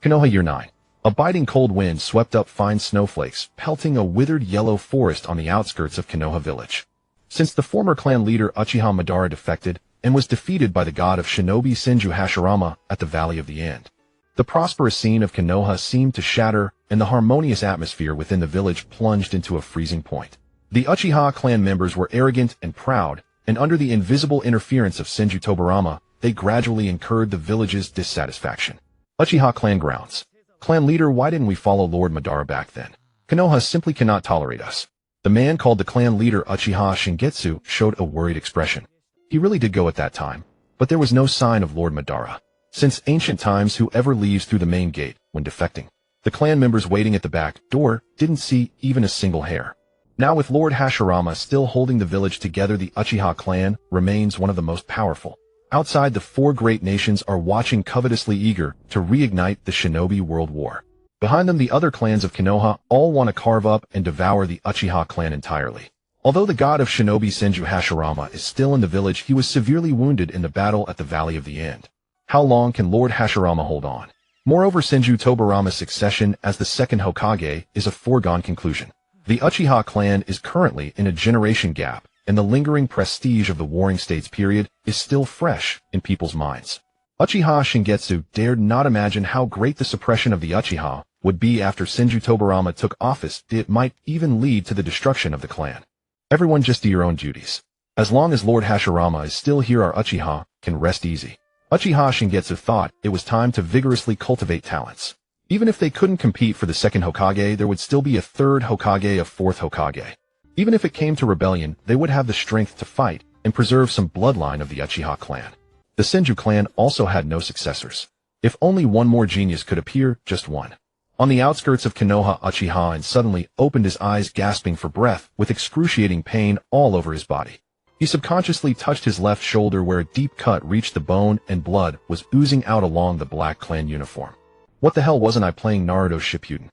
Konoha Year 9. A biting cold wind swept up fine snowflakes, pelting a withered yellow forest on the outskirts of Konoha village. Since the former clan leader Uchiha Madara defected and was defeated by the god of shinobi Senju Hashirama at the Valley of the End, the prosperous scene of Konoha seemed to shatter, and the harmonious atmosphere within the village plunged into a freezing point. The Uchiha clan members were arrogant and proud, and under the invisible interference of Senju Tobarama, they gradually incurred the village's dissatisfaction. Uchiha clan grounds. Clan leader, why didn't we follow Lord Madara back then? Konoha simply cannot tolerate us. The man called the clan leader Uchiha Shingetsu showed a worried expression. He really did go at that time, but there was no sign of Lord Madara. Since ancient times, whoever leaves through the main gate when defecting, the clan members waiting at the back door didn't see even a single hair. Now with Lord Hashirama still holding the village together, the Uchiha clan remains one of the most powerful. Outside, the four great nations are watching covetously, eager to reignite the shinobi world war. Behind them, the other clans of Konoha all want to carve up and devour the Uchiha clan entirely. Although the god of shinobi Senju Hashirama is still in the village, he was severely wounded in the battle at the Valley of the End. How long can Lord Hashirama hold on? Moreover, Senju Tobarama's succession as the second Hokage is a foregone conclusion. The Uchiha clan is currently in a generation gap, and the lingering prestige of the Warring States period is still fresh in people's minds. Uchiha Shingetsu dared not imagine how great the suppression of the Uchiha would be after Senju Tobarama took office. It might even lead to the destruction of the clan. Everyone just do your own duties. As long as Lord Hashirama is still here, our Uchiha can rest easy. Uchiha Shingetsu thought it was time to vigorously cultivate talents. Even if they couldn't compete for the second Hokage, there would still be a third Hokage, a fourth Hokage. Even if it came to rebellion, they would have the strength to fight and preserve some bloodline of the Uchiha clan. The Senju clan also had no successors. If only one more genius could appear, just one. On the outskirts of Konoha, Uchiha In suddenly opened his eyes, gasping for breath with excruciating pain all over his body. He subconsciously touched his left shoulder where a deep cut reached the bone and blood was oozing out along the black clan uniform. What the hell, wasn't I playing Naruto Shippuden?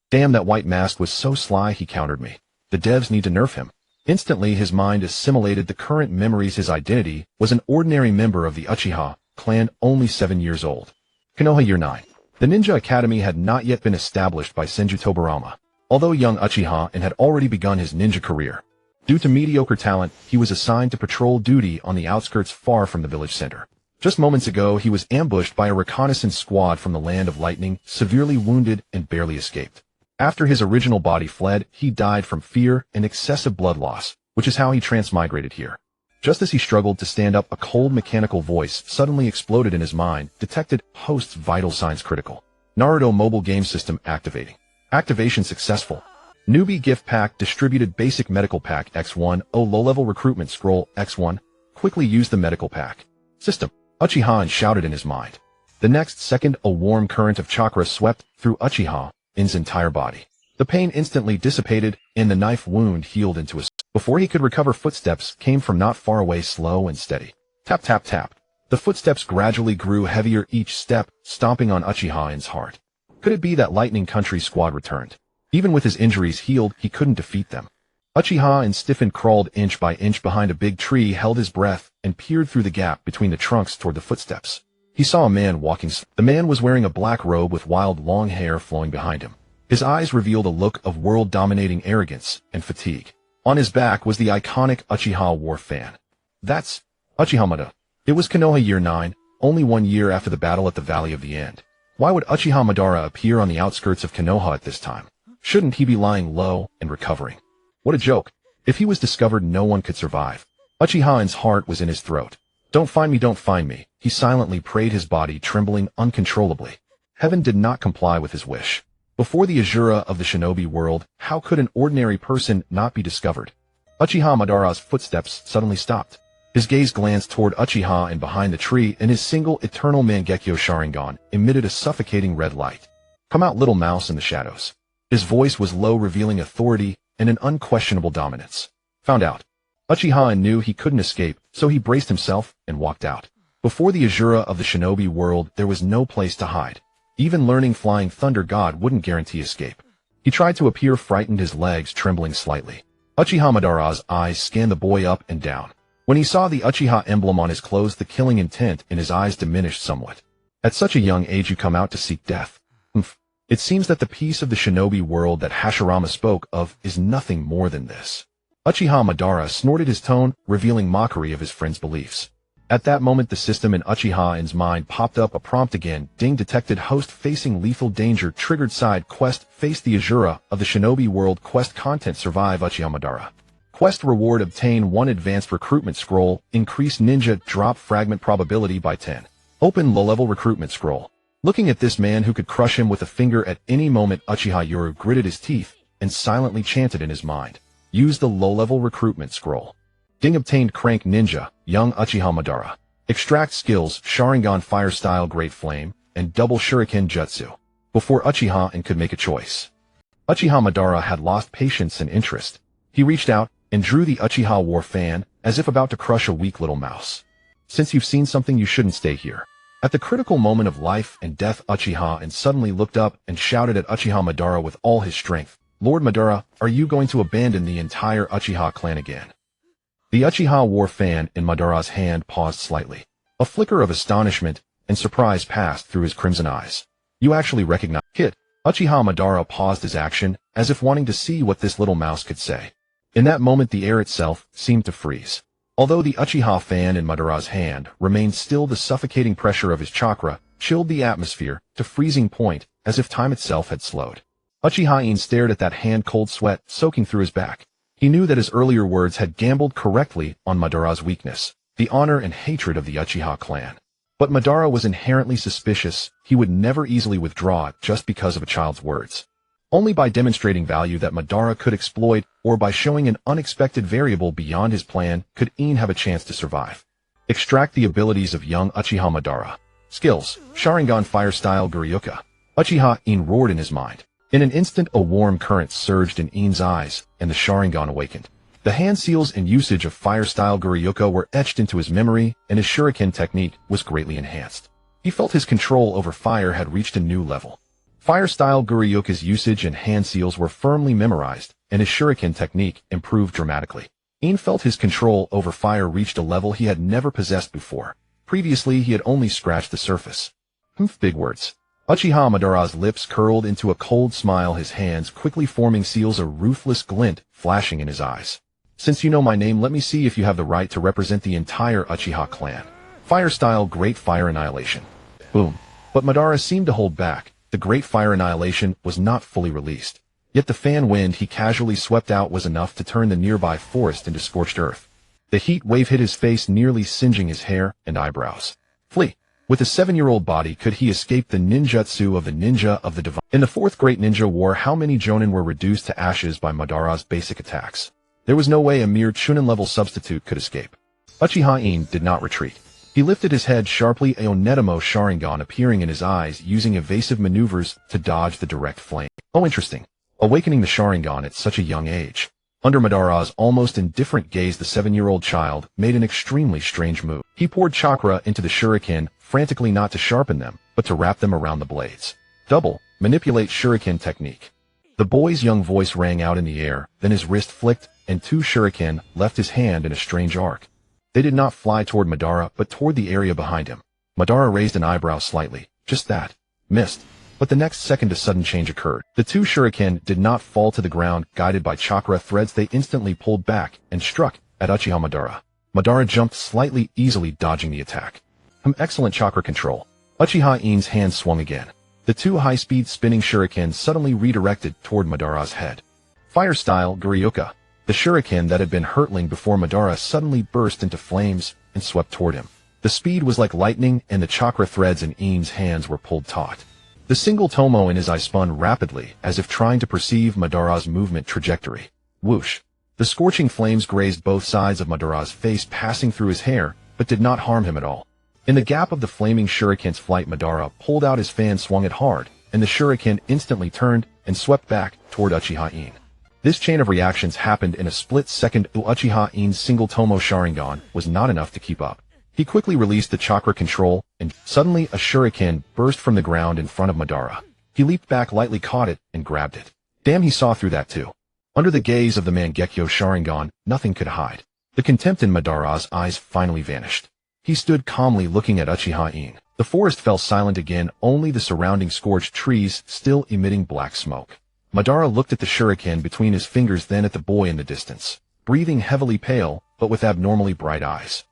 Damn, that white mask was so sly, he countered me. The devs need to nerf him. Instantly, his mind assimilated the current memories. His identity was an ordinary member of the Uchiha clan, only 7 years old. Konoha Year 9. The Ninja Academy had not yet been established by Senju Tobarama, although young Uchiha In had already begun his ninja career. Due to mediocre talent, he was assigned to patrol duty on the outskirts far from the village center. Just moments ago, he was ambushed by a reconnaissance squad from the Land of Lightning, severely wounded and barely escaped. After his original body fled, he died from fear and excessive blood loss, which is how he transmigrated here. Just as he struggled to stand up, a cold mechanical voice suddenly exploded in his mind, detected host's vital signs critical. Naruto Mobile Game System activating. Activation successful. Newbie gift pack distributed. Basic medical pack X1. Low-level recruitment scroll X1. Quickly use the medical pack. System. Uchiha In shouted in his mind. The next second, a warm current of chakra swept through Uchiha In's entire body. The pain instantly dissipated, and the knife wound healed into his. Before he could recover, footsteps came from not far away, slow and steady. Tap, tap, tap. The footsteps gradually grew heavier, each step stomping on Uchiha In's heart. Could it be that Lightning Country squad returned? Even with his injuries healed, he couldn't defeat them. Uchiha In stiffened, crawled inch by inch behind a big tree, held his breath, and peered through the gap between the trunks toward the footsteps. He saw a man walking. The man was wearing a black robe with wild long hair flowing behind him. His eyes revealed a look of world-dominating arrogance and fatigue. On his back was the iconic Uchiha war fan. That's Uchiha Madara. It was Konoha Year 9, only 1 year after the battle at the Valley of the End. Why would Uchiha Madara appear on the outskirts of Konoha at this time? Shouldn't he be lying low and recovering? What a joke. If he was discovered, no one could survive. Uchiha In's heart was in his throat. Don't find me, don't find me. He silently prayed, his body trembling uncontrollably. Heaven did not comply with his wish. Before the Azura of the shinobi world, how could an ordinary person not be discovered? Uchiha Madara's footsteps suddenly stopped. His gaze glanced toward Uchiha In behind the tree, and his single eternal Mangekyo Sharingan emitted a suffocating red light. Come out, little mouse in the shadows. His voice was low, revealing authority and an unquestionable dominance. Found out. Uchiha In knew he couldn't escape, so he braced himself and walked out. Before the Azura of the shinobi world, there was no place to hide. Even learning Flying Thunder God wouldn't guarantee escape. He tried to appear frightened, his legs trembling slightly. Uchiha Madara's eyes scanned the boy up and down. When he saw the Uchiha emblem on his clothes, the killing intent in his eyes diminished somewhat. At such a young age, you come out to seek death. Humph. It seems that the piece of the shinobi world that Hashirama spoke of is nothing more than this. Uchiha Madara snorted his tone, revealing mockery of his friend's beliefs. At that moment the system in Uchiha In's mind popped up a prompt again. Ding, detected host facing lethal danger. Triggered side quest. Face the Azura of the shinobi world. Quest content. Survive Uchiha Madara. Quest reward. Obtain 1 advanced recruitment scroll. Increase ninja drop fragment probability by 10. Open low-level recruitment scroll. Looking at this man who could crush him with a finger at any moment, Uchiha Yoru gritted his teeth and silently chanted in his mind. Use the low-level recruitment scroll. Ding, obtained crank ninja, young Uchiha Madara. Extract skills, Sharingan fire style great flame, and double shuriken jutsu. Before Uchiha In could make a choice, Uchiha Madara had lost patience and interest. He reached out and drew the Uchiha War fan, as if about to crush a weak little mouse. Since you've seen something, you shouldn't stay here. At the critical moment of life and death, Uchiha In suddenly looked up and shouted at Uchiha Madara with all his strength. Lord Madara, are you going to abandon the entire Uchiha clan again? The Uchiha War fan in Madara's hand paused slightly. A flicker of astonishment and surprise passed through his crimson eyes. You actually recognize it? Uchiha Madara paused his action, as if wanting to see what this little mouse could say. In that moment the air itself seemed to freeze. Although the Uchiha fan in Madara's hand remained still, the suffocating pressure of his chakra chilled the atmosphere to freezing point, as if time itself had slowed. Uchiha In stared at that hand, cold sweat soaking through his back. He knew that his earlier words had gambled correctly on Madara's weakness, the honor and hatred of the Uchiha clan. But Madara was inherently suspicious. He would never easily withdraw just because of a child's words. Only by demonstrating value that Madara could exploit, or by showing an unexpected variable beyond his plan, could In have a chance to survive. Extract the abilities of young Uchiha Madara. Skills, Sharingan fire style Guryuka. Uchiha In roared in his mind. In an instant a warm current surged in In's eyes, and the Sharingan awakened. The hand seals and usage of fire style Guryuka were etched into his memory, and his shuriken technique was greatly enhanced. He felt his control over fire had reached a new level. Fire style Guryuka's usage and hand seals were firmly memorized, and his shuriken technique improved dramatically. In felt his control over fire reached a level he had never possessed before. Previously he had only scratched the surface. Big words. Uchiha Madara's lips curled into a cold smile, his hands quickly forming seals, a ruthless glint flashing in his eyes. Since you know my name, let me see if you have the right to represent the entire Uchiha clan. Fire style Great Fire Annihilation. Boom. But Madara seemed to hold back. The Great Fire Annihilation was not fully released. Yet the fan wind he casually swept out was enough to turn the nearby forest into scorched earth. The heat wave hit his face, nearly singeing his hair and eyebrows. Flee. With a 7-year-old body, could he escape the ninjutsu of the ninja of the divine? In the Fourth Great Ninja War, how many jonin were reduced to ashes by Madara's basic attacks? There was no way a mere chunin-level substitute could escape. Uchiha In did not retreat. He lifted his head sharply, a Onetamo Sharingan appearing in his eyes, using evasive maneuvers to dodge the direct flame. Oh, interesting. Awakening the Sharingan at such a young age. Under Madara's almost indifferent gaze, the 7-year-old child made an extremely strange move. He poured chakra into the shuriken, frantically, not to sharpen them, but to wrap them around the blades. Double, manipulate shuriken technique. The boy's young voice rang out in the air, then his wrist flicked, and 2 shuriken left his hand in a strange arc. They did not fly toward Madara, but toward the area behind him. Madara raised an eyebrow slightly. Just that. Missed. But the next second a sudden change occurred. The 2 shuriken did not fall to the ground. Guided by chakra threads, they instantly pulled back and struck at Uchiha Madara. Madara jumped slightly, easily dodging the attack. Excellent chakra control. Uchiha In's hand swung again. The 2 high-speed spinning shurikens suddenly redirected toward Madara's head. Fire style Guryuka. The shuriken that had been hurtling before Madara suddenly burst into flames and swept toward him. The speed was like lightning, and the chakra threads in In's hands were pulled taut. The single tomo in his eye spun rapidly, as if trying to perceive Madara's movement trajectory. Whoosh. The scorching flames grazed both sides of Madara's face, passing through his hair, but did not harm him at all. In the gap of the flaming shuriken's flight, Madara pulled out his fan, swung it hard, and the shuriken instantly turned and swept back toward Uchiha In. This chain of reactions happened in a split second. Uchiha In's single tomo Sharingan was not enough to keep up. He quickly released the chakra control, and suddenly a shuriken burst from the ground in front of Madara. He leaped back, lightly caught it, and grabbed it. Damn, he saw through that too. Under the gaze of the Mangekyo Sharingan, nothing could hide. The contempt in Madara's eyes finally vanished. He stood calmly looking at Uchiha In. The forest fell silent again, only the surrounding scorched trees still emitting black smoke. Madara looked at the shuriken between his fingers, then at the boy in the distance, breathing heavily, pale, but with abnormally bright eyes.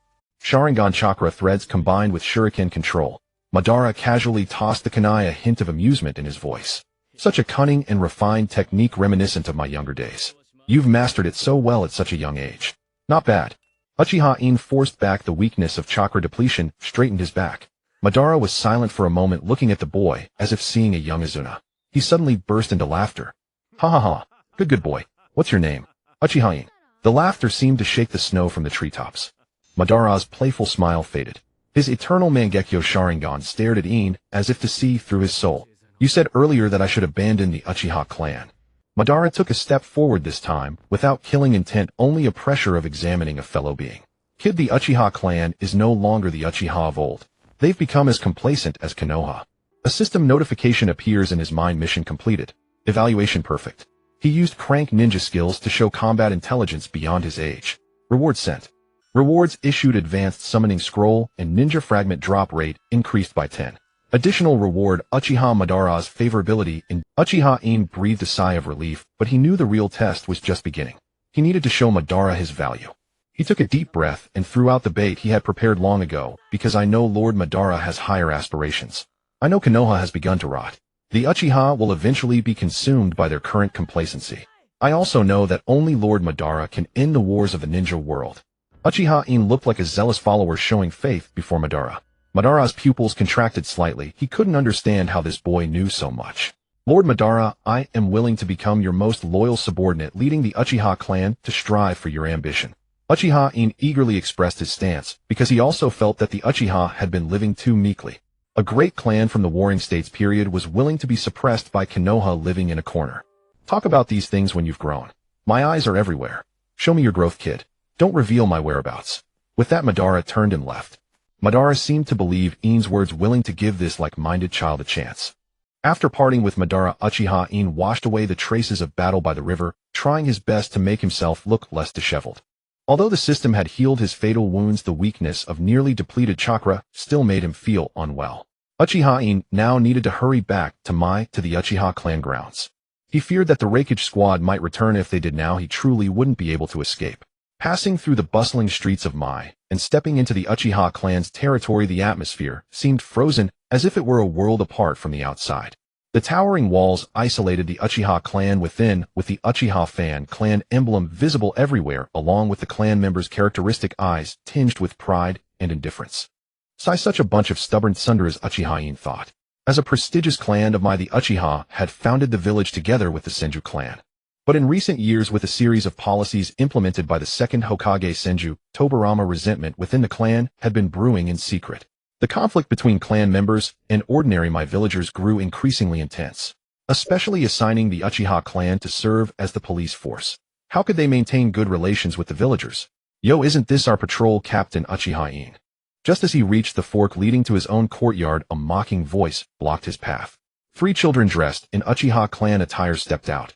Sharingan chakra threads combined with shuriken control. Madara casually tossed the kunai, a hint of amusement in his voice. Such a cunning and refined technique reminiscent of my younger days. You've mastered it so well at such a young age. Not bad. Uchiha In forced back the weakness of chakra depletion, straightened his back. Madara was silent for a moment, looking at the boy, as if seeing a young Izuna. He suddenly burst into laughter. Ha ha ha. Good boy. What's your name? Uchiha In. The laughter seemed to shake the snow from the treetops. Madara's playful smile faded. His eternal Mangekyo Sharingan stared at In, as if to see through his soul. You said earlier that I should abandon the Uchiha clan. Madara took a step forward this time, without killing intent, only a pressure of examining a fellow being. Kid, the Uchiha clan is no longer the Uchiha of old. They've become as complacent as Konoha. A system notification appears in his mind. Mission completed. Evaluation perfect. He used crank ninja skills to show combat intelligence beyond his age. Reward sent. Rewards issued: advanced summoning scroll and ninja fragment drop rate increased by 10. Additional reward: Uchiha Madara's favorability in. Uchiha In breathed a sigh of relief, but he knew the real test was just beginning. He needed to show Madara his value. He took a deep breath and threw out the bait he had prepared long ago, because I know Lord Madara has higher aspirations. I know Konoha has begun to rot. The Uchiha will eventually be consumed by their current complacency. I also know that only Lord Madara can end the wars of the ninja world. Uchiha In looked like a zealous follower showing faith before Madara. Madara's pupils contracted slightly. He couldn't understand how this boy knew so much. Lord Madara, I am willing to become your most loyal subordinate, leading the Uchiha clan to strive for your ambition. Uchiha In eagerly expressed his stance, because he also felt that the Uchiha had been living too meekly. A great clan from the Warring States period was willing to be suppressed by Konoha living in a corner. Talk about these things when you've grown. My eyes are everywhere. Show me your growth, kid. Don't reveal my whereabouts. With that, Madara turned and left. Madara seemed to believe In's words, willing to give this like-minded child a chance. After parting with Madara, Uchiha In washed away the traces of battle by the river, trying his best to make himself look less disheveled. Although the system had healed his fatal wounds, the weakness of nearly depleted chakra still made him feel unwell. Uchiha In now needed to hurry back to the Uchiha clan grounds. He feared that the Raikage squad might return. If they did now, he truly wouldn't be able to escape. Passing through the bustling streets of Mai and stepping into the Uchiha clan's territory, the atmosphere seemed frozen, as if it were a world apart from the outside. The towering walls isolated the Uchiha clan within, with the Uchiha fan clan emblem visible everywhere, along with the clan members' characteristic eyes tinged with pride and indifference. Such a bunch of stubborn tsundere, Uchiha In thought. As a prestigious clan of Mai, the Uchiha had founded the village together with the Senju clan. But in recent years, with a series of policies implemented by the second Hokage Senju, Tobirama, resentment within the clan had been brewing in secret. The conflict between clan members and ordinary Mai villagers grew increasingly intense, especially assigning the Uchiha clan to serve as the police force. How could they maintain good relations with the villagers? Yo, isn't this our patrol captain, Uchiha In? Just as he reached the fork leading to his own courtyard, a mocking voice blocked his path. 3 children dressed in Uchiha clan attire stepped out.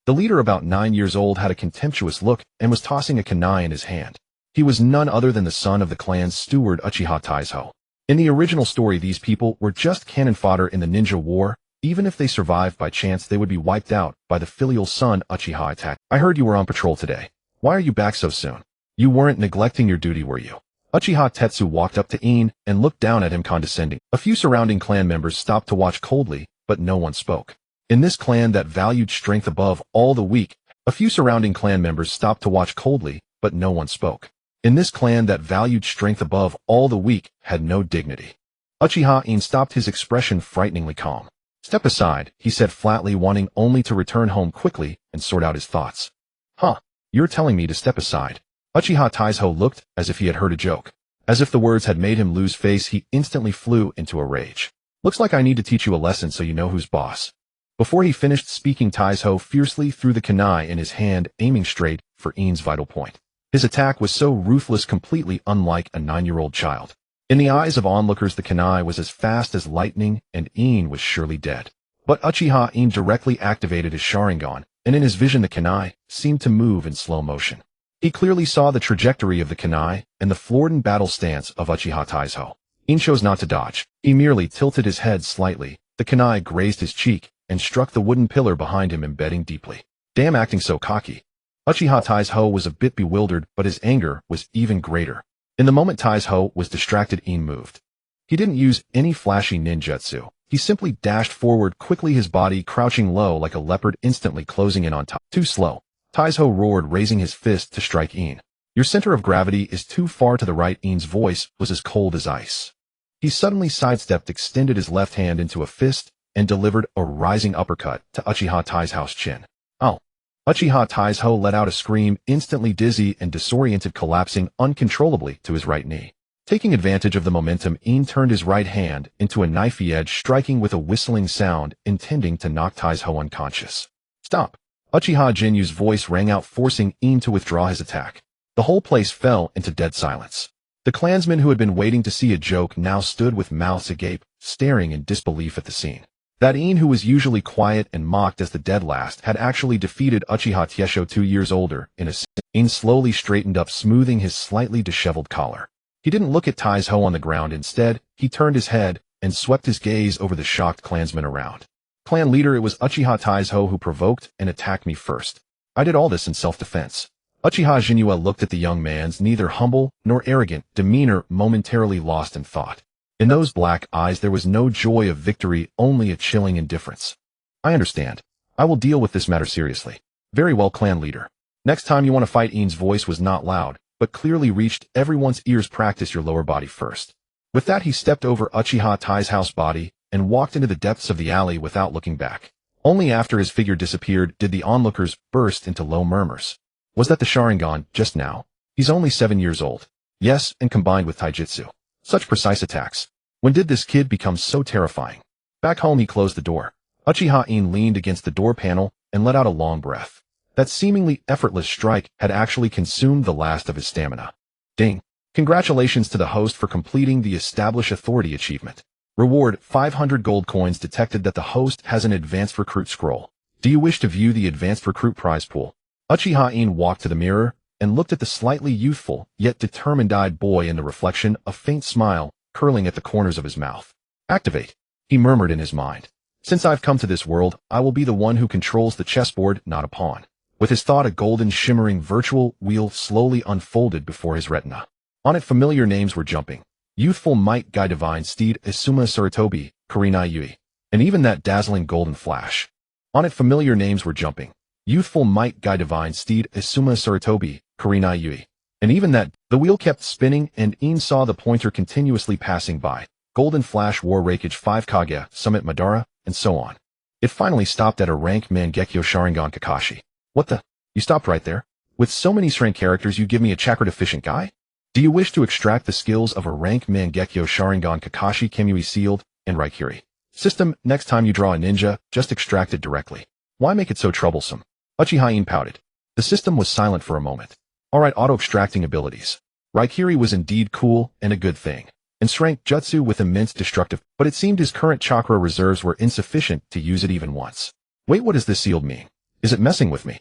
The leader, about 9 years old, had a contemptuous look and was tossing a kunai in his hand. He was none other than the son of the clan's steward, Uchiha Taizo. In the original story, these people were just cannon fodder in the ninja war. Even if they survived by chance, they would be wiped out by the filial son Uchiha attack. I heard you were on patrol today. Why are you back so soon? You weren't neglecting your duty, were you? Uchiha Tetsu walked up to In and looked down at him condescending. A few surrounding clan members stopped to watch coldly, but no one spoke. In this clan that valued strength above all the weak, a few surrounding clan members stopped to watch coldly, but no one spoke. In this clan that valued strength above all the weak had no dignity. Uchiha In stopped, his expression frighteningly calm. Step aside, he said flatly, wanting only to return home quickly and sort out his thoughts. Huh, you're telling me to step aside? Uchiha Taizo looked as if he had heard a joke. As if the words had made him lose face, he instantly flew into a rage. Looks like I need to teach you a lesson so you know who's boss. Before he finished speaking, Taizo fiercely threw the kunai in his hand, aiming straight for In's vital point. His attack was so ruthless, completely unlike a 9-year-old child. In the eyes of onlookers, the kunai was as fast as lightning, and In was surely dead. But Uchiha In directly activated his Sharingan, and in his vision the kunai seemed to move in slow motion. He clearly saw the trajectory of the kunai and the floored battle stance of Uchiha Taizo. In chose not to dodge. He merely tilted his head slightly. The kunai grazed his cheek and struck the wooden pillar behind him, embedding deeply. Damn, acting so cocky. Uchiha Taizo was a bit bewildered, but his anger was even greater. In the moment Taizo was distracted, In moved. He didn't use any flashy ninjutsu. He simply dashed forward quickly, his body crouching low like a leopard, instantly closing in on top. Too slow. Taizo roared, raising his fist to strike In. Your center of gravity is too far to the right. In's voice was as cold as ice. He suddenly sidestepped, extended his left hand into a fist, and delivered a rising uppercut to Uchiha Taizo's chin. Ow! Uchiha Taizo let out a scream, instantly dizzy and disoriented, collapsing uncontrollably to his right knee. Taking advantage of the momentum, In turned his right hand into a knifey edge, striking with a whistling sound, intending to knock Taizo unconscious. Stop! Uchiha Jinyu's voice rang out, forcing In to withdraw his attack. The whole place fell into dead silence. The clansmen who had been waiting to see a joke now stood with mouths agape, staring in disbelief at the scene. That In, who was usually quiet and mocked as the dead last, had actually defeated Uchiha Taisho 2 years older in a In slowly straightened up, smoothing his slightly disheveled collar. He didn't look at Taizo on the ground. Instead, he turned his head and swept his gaze over the shocked clansmen around. Clan leader, it was Uchiha Taizo who provoked and attacked me first. I did all this in self-defense. Uchiha Jinyu looked at the young man's neither humble nor arrogant demeanor, momentarily lost in thought. In those black eyes there was no joy of victory, only a chilling indifference. I understand. I will deal with this matter seriously. Very well, clan leader. Next time you want to fight. In's voice was not loud, but clearly reached everyone's ears. Practice your lower body first. With that, he stepped over Uchiha Taizo's body and walked into the depths of the alley without looking back. Only after his figure disappeared did the onlookers burst into low murmurs. Was that the Sharingan just now? He's only 7 years old. Yes, and combined with taijutsu. Such precise attacks. When did this kid become so terrifying? Back home, he closed the door. Uchiha In leaned against the door panel and let out a long breath. That seemingly effortless strike had actually consumed the last of his stamina. Ding. Congratulations to the host for completing the Establish Authority achievement. Reward 500 gold coins. Detected that the host has an advanced recruit scroll. Do you wish to view the advanced recruit prize pool? Uchiha In walked to the mirror and looked at the slightly youthful yet determined-eyed boy in the reflection, a faint smile curling at the corners of his mouth. Activate, he murmured in his mind. Since I've come to this world, I will be the one who controls the chessboard, not a pawn. With his thought, a golden shimmering virtual wheel slowly unfolded before his retina. On it, familiar names were jumping. Youthful Might, Guy Divine Steed, Isuma Suratobi, Kurenai Yui. And even that dazzling golden flash. On it, familiar names were jumping. Youthful Might, Guy Divine Steed, Isuma Suratobi, Kurenai Yui. And even that, the wheel kept spinning, and In saw the pointer continuously passing by. Golden Flash, War Raikage 5 Kage, Summit Madara, and so on. It finally stopped at a rank Mangekyo Sharingan Kakashi. What the? You stopped right there? With so many strength characters, you give me a chakra deficient guy? Do you wish to extract the skills of a rank Mangekyo Sharingan Kakashi Kemui sealed and Raikiri? System, next time you draw a ninja, just extract it directly. Why make it so troublesome? Uchiha In pouted. The system was silent for a moment. Alright, auto-extracting abilities. Raikiri was indeed cool and a good thing. And strength jutsu with immense destructive, but it seemed his current chakra reserves were insufficient to use it even once. Wait, what does this sealed mean? Is it messing with me?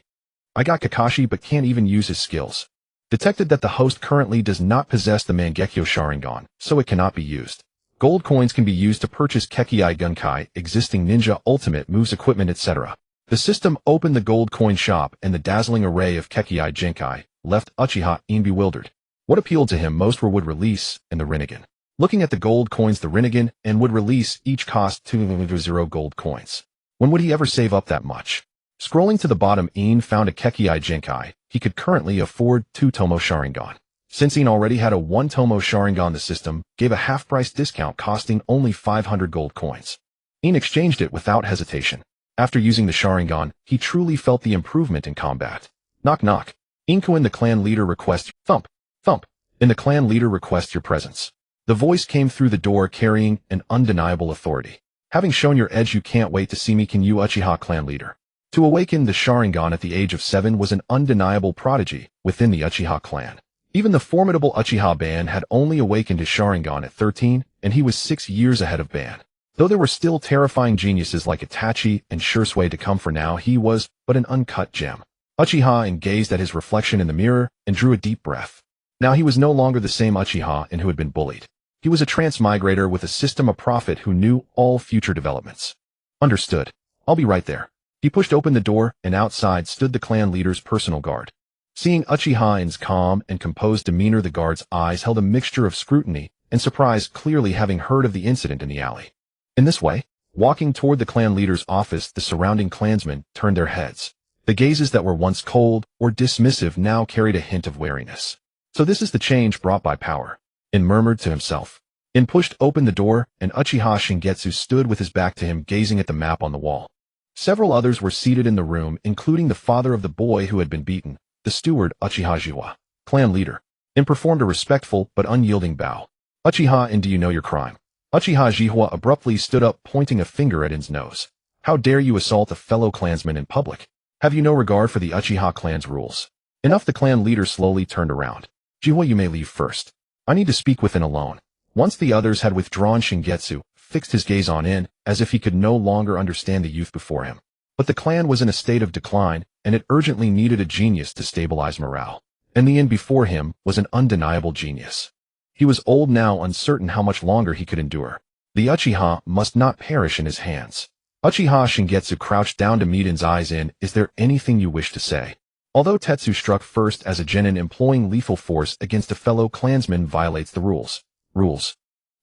I got Kakashi but can't even use his skills. Detected that the host currently does not possess the Mangekyo Sharingan, so it cannot be used. Gold coins can be used to purchase Kekkei Gunkai, existing ninja ultimate moves, equipment, etc. The system opened the gold coin shop, and the dazzling array of Kekkei Jinkai left Uchiha In bewildered. What appealed to him most were wood release and the Rinnegan. Looking at the gold coins, the Rinnegan and wood release each cost 2 gold coins. When would he ever save up that much? Scrolling to the bottom, In found a Kekkei Jinkai. He could currently afford 2 Tomo Sharingan. Since In already had a 1 Tomo Sharingan, the system gave a half-price discount costing only 500 gold coins. In exchanged it without hesitation. After using the Sharingan, he truly felt the improvement in combat. Knock knock. Inko, in the clan leader request. Thump. Thump. In the clan leader request your presence. The voice came through the door carrying an undeniable authority. Having shown your edge, you can't wait to see me, can you? Uchiha clan leader. To awaken the Sharingan at the age of 7 was an undeniable prodigy within the Uchiha clan. Even the formidable Uchiha Ban had only awakened his Sharingan at 13, and he was 6 years ahead of Ban. Though there were still terrifying geniuses like Itachi and Shursui to come, for now he was but an uncut gem. Uchiha In gazed at his reflection in the mirror and drew a deep breath. Now he was no longer the same Uchiha In who had been bullied. He was a transmigrator with a system of prophet who knew all future developments. Understood. I'll be right there. He pushed open the door, and outside stood the clan leader's personal guard. Seeing Uchiha In's calm and composed demeanor, the guard's eyes held a mixture of scrutiny and surprise, clearly having heard of the incident in the alley. In this way, walking toward the clan leader's office, the surrounding clansmen turned their heads. The gazes that were once cold or dismissive now carried a hint of wariness. So this is the change brought by power. In murmured to himself. In pushed open the door, and Uchiha Shingetsu stood with his back to him, gazing at the map on the wall. Several others were seated in the room, including the father of the boy who had been beaten, the steward Uchiha Jiwa, clan leader. In performed a respectful but unyielding bow. Uchiha In, do you know your crime? Uchiha Jiwa abruptly stood up, pointing a finger at In's nose. How dare you assault a fellow clansman in public? Have you no regard for the Uchiha clan's rules? Enough. The clan leader slowly turned around. Jiwa, you may leave first. I need to speak with In alone. Once the others had withdrawn, Shingetsu fixed his gaze on In, as if he could no longer understand the youth before him. But the clan was in a state of decline, and it urgently needed a genius to stabilize morale. And the In before him was an undeniable genius. He was old now, uncertain how much longer he could endure. The Uchiha must not perish in his hands. Uchiha Shingetsu crouched down to meet In's eyes. In, is there anything you wish to say? Although Tetsu struck first as a genin, employing lethal force against a fellow clansman violates the rules.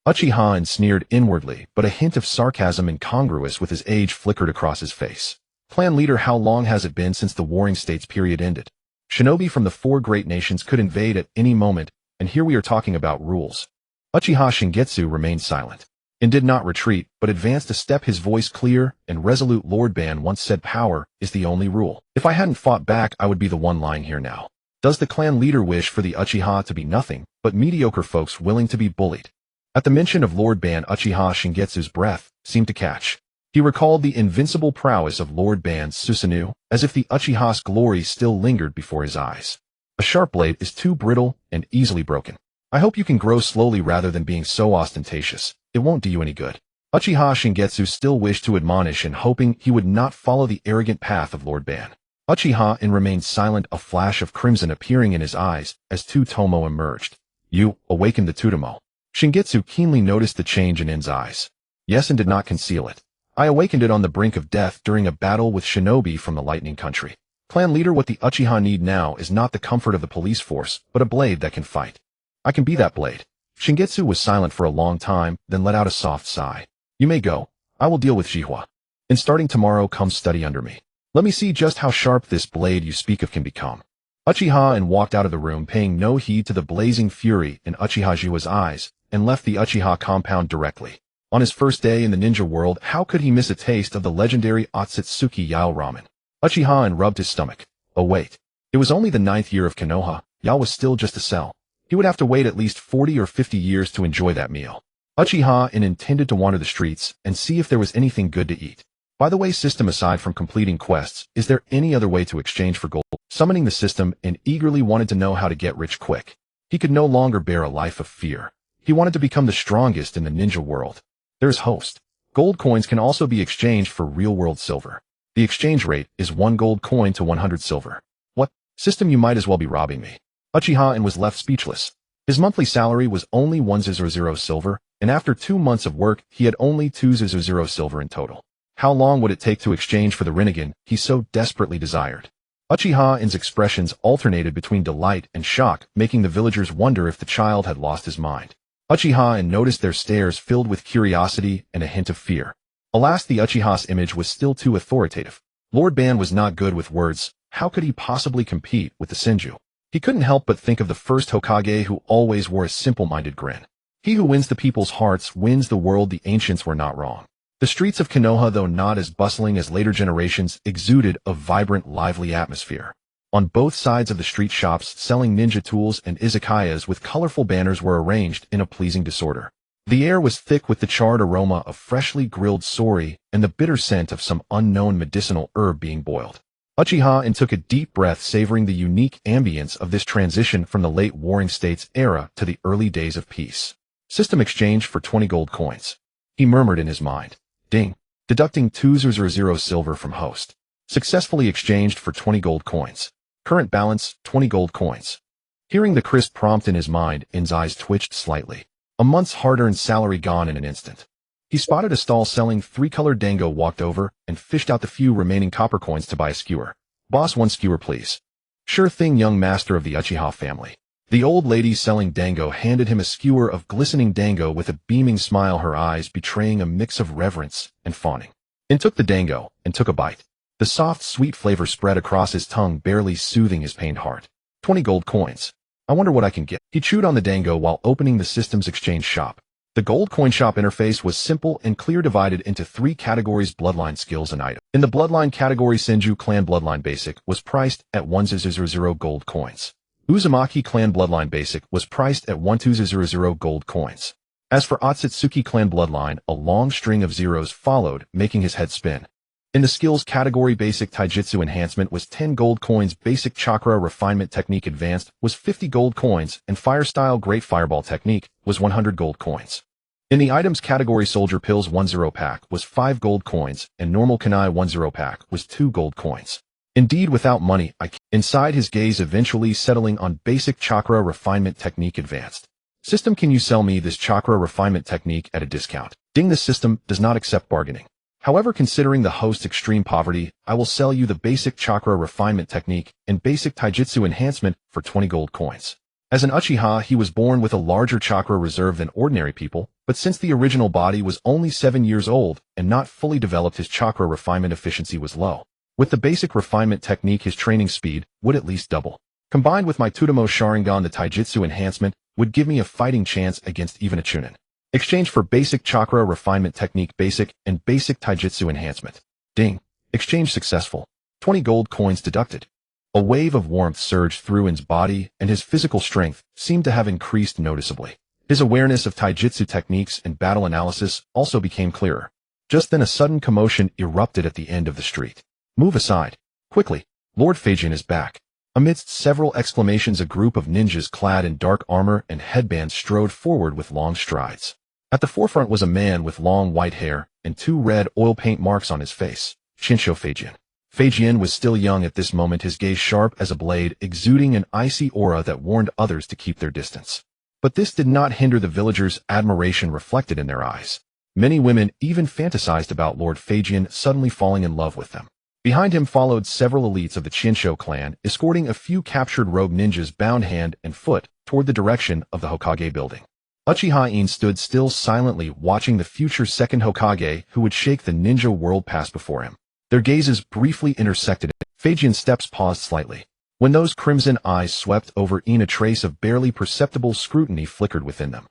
Uchiha In sneered inwardly, but a hint of sarcasm incongruous with his age flickered across his face. Clan leader, how long has it been since the Warring States period ended? Shinobi from the 4 great nations could invade at any moment, and here we are talking about rules. Uchiha Shingetsu remained silent. In did not retreat, but advanced a step, his voice clear and resolute. Lord Ban once said power is the only rule. If I hadn't fought back, I would be the one lying here now. Does the clan leader wish for the Uchiha to be nothing but mediocre folks willing to be bullied? At the mention of Lord Ban, Uchiha Shingetsu's breath seemed to catch. He recalled the invincible prowess of Lord Ban's Susanoo, as if the Uchiha's glory still lingered before his eyes. A sharp blade is too brittle and easily broken. I hope you can grow slowly rather than being so ostentatious. It won't do you any good. Uchiha Shingetsu still wished to admonish In, hoping he would not follow the arrogant path of Lord Ban. Uchiha In remained silent, a flash of crimson appearing in his eyes as two Tomo emerged. You awakened the Tutomo. Shingetsu keenly noticed the change in In's eyes. Yes, and did not conceal it. I awakened it on the brink of death during a battle with shinobi from the Lightning Country. Clan leader, what the Uchiha need now is not the comfort of the police force, but a blade that can fight. I can be that blade. Shingetsu was silent for a long time, then let out a soft sigh. You may go. I will deal with Jihwa. And starting tomorrow, come study under me. Let me see just how sharp this blade you speak of can become. Uchiha In walked out of the room, paying no heed to the blazing fury in Uchiha Jiwa's eyes, and left the Uchiha compound directly. On his first day in the ninja world, how could he miss a taste of the legendary Otsutsuki Yao ramen? Uchiha In rubbed his stomach. Oh wait. It was only the 9th year of Konoha. Yao was still just a cell. He would have to wait at least 40 or 50 years to enjoy that meal. Uchiha In intended to wander the streets and see if there was anything good to eat. By the way, system, aside from completing quests, is there any other way to exchange for gold? Summoning the system, and eagerly wanted to know how to get rich quick. He could no longer bear a life of fear. He wanted to become the strongest in the ninja world. There's host. Gold coins can also be exchanged for real-world silver. The exchange rate is 1 gold coin to 100 silver. What? System, you might as well be robbing me. Uchiha In was left speechless. His monthly salary was only 100 silver, and after 2 months of work, he had only 200 silver in total. How long would it take to exchange for the Rinnegan he so desperately desired? Uchiha In's expressions alternated between delight and shock, making the villagers wonder if the child had lost his mind. Uchiha In noticed their stares filled with curiosity and a hint of fear. Alas, the Uchiha's image was still too authoritative. Lord Ban was not good with words. How could he possibly compete with the Senju? He couldn't help but think of the first Hokage, who always wore a simple-minded grin. He who wins the people's hearts wins the world. The ancients were not wrong. The streets of Konoha, though not as bustling as later generations, exuded a vibrant, lively atmosphere. On both sides of the street, shops selling ninja tools and izakayas with colorful banners were arranged in a pleasing disorder. The air was thick with the charred aroma of freshly grilled sori and the bitter scent of some unknown medicinal herb being boiled. Uchiha In took a deep breath, savoring the unique ambience of this transition from the late Warring States era to the early days of peace. System exchange for 20 gold coins. He murmured in his mind. Ding. Deducting 200 silver from host. Successfully exchanged for 20 gold coins. Current balance, 20 gold coins. Hearing the crisp prompt in his mind, In's eyes twitched slightly. A month's hard-earned salary gone in an instant. He spotted a stall selling 3-colored dango, walked over, and fished out the few remaining copper coins to buy a skewer. "Boss, 1 skewer please." "Sure thing, young master of the Uchiha family." The old lady selling dango handed him a skewer of glistening dango with a beaming smile, her eyes betraying a mix of reverence and fawning. In took the dango, and took a bite. The soft, sweet flavor spread across his tongue, barely soothing his pained heart. 20 gold coins. I wonder what I can get. He chewed on the dango while opening the system's exchange shop. The gold coin shop interface was simple and clear, divided into 3 categories: bloodline, skills, and items. In the bloodline category, Senju Clan Bloodline Basic was priced at 1,000 gold coins. Uzumaki Clan Bloodline Basic was priced at 1,200 gold coins. As for Otsutsuki Clan Bloodline, a long string of zeros followed, making his head spin. In the skills category, Basic Taijutsu Enhancement was 10 gold coins, Basic Chakra Refinement Technique Advanced was 50 gold coins, and Fire Style Great Fireball Technique was 100 gold coins. In the items category, Soldier Pills 10 pack was 5 gold coins, and Normal Kunai 10 pack was 2 gold coins. Indeed, without money, inside his gaze eventually settling on Basic Chakra Refinement Technique Advanced. System, can you sell me this Chakra Refinement Technique at a discount? Ding, the system does not accept bargaining. However, considering the host's extreme poverty, I will sell you the Basic Chakra Refinement Technique and Basic Taijutsu Enhancement for 20 gold coins. As an Uchiha, he was born with a larger chakra reserve than ordinary people, but since the original body was only 7 years old and not fully developed, his chakra refinement efficiency was low. With the Basic Refinement Technique, his training speed would at least double. Combined with my Tutomo Sharingan, the Taijutsu Enhancement would give me a fighting chance against even a Chunin. Exchange for Basic Chakra Refinement Technique Basic and Basic Taijutsu Enhancement. Ding. Exchange successful. 20 gold coins deducted. A wave of warmth surged through his body, and his physical strength seemed to have increased noticeably. His awareness of taijutsu techniques and battle analysis also became clearer. Just then a sudden commotion erupted at the end of the street. "Move aside. Quickly. Lord Feijian is back." Amidst several exclamations, a group of ninjas clad in dark armor and headbands strode forward with long strides. At the forefront was a man with long white hair and 2 red oil paint marks on his face. Shinsho Feijian. Feijian was still young at this moment, his gaze sharp as a blade, exuding an icy aura that warned others to keep their distance. But this did not hinder the villagers' admiration reflected in their eyes. Many women even fantasized about Lord Feijian suddenly falling in love with them. Behind him followed several elites of the Chinsho clan, escorting a few captured rogue ninjas bound hand and foot toward the direction of the Hokage building. Uchiha In stood still, silently watching the future second Hokage who would shake the ninja world pass before him. Their gazes briefly intersected. Feijian's steps paused slightly. When those crimson eyes swept over In, a trace of barely perceptible scrutiny flickered within them.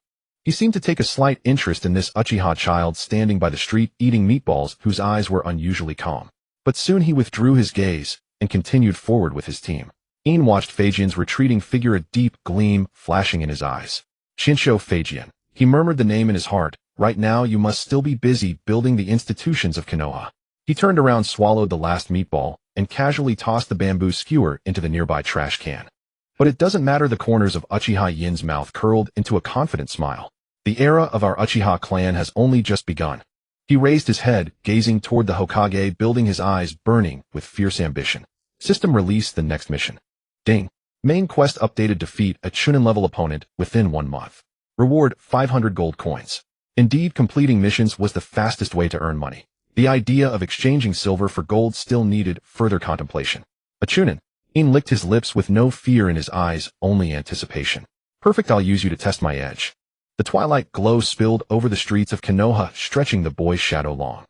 He seemed to take a slight interest in this Uchiha child standing by the street eating meatballs, whose eyes were unusually calm. But soon he withdrew his gaze and continued forward with his team. In watched Feijian's retreating figure, a deep gleam flashing in his eyes. "Shinsho Feijian." He murmured the name in his heart. "Right now you must still be busy building the institutions of Konoha." He turned around, swallowed the last meatball, and casually tossed the bamboo skewer into the nearby trash can. But it doesn't matter. The corners of Uchiha Yin's mouth curled into a confident smile. "The era of our Uchiha clan has only just begun." He raised his head, gazing toward the Hokage building, his eyes burning with fierce ambition. System, release the next mission. Ding. Main quest updated: defeat a Chunin-level opponent within 1 month. Reward 500 gold coins. Indeed, completing missions was the fastest way to earn money. The idea of exchanging silver for gold still needed further contemplation. A Chunin. In licked his lips with no fear in his eyes, only anticipation. "Perfect, I'll use you to test my edge." The twilight glow spilled over the streets of Konoha, stretching the boy's shadow long.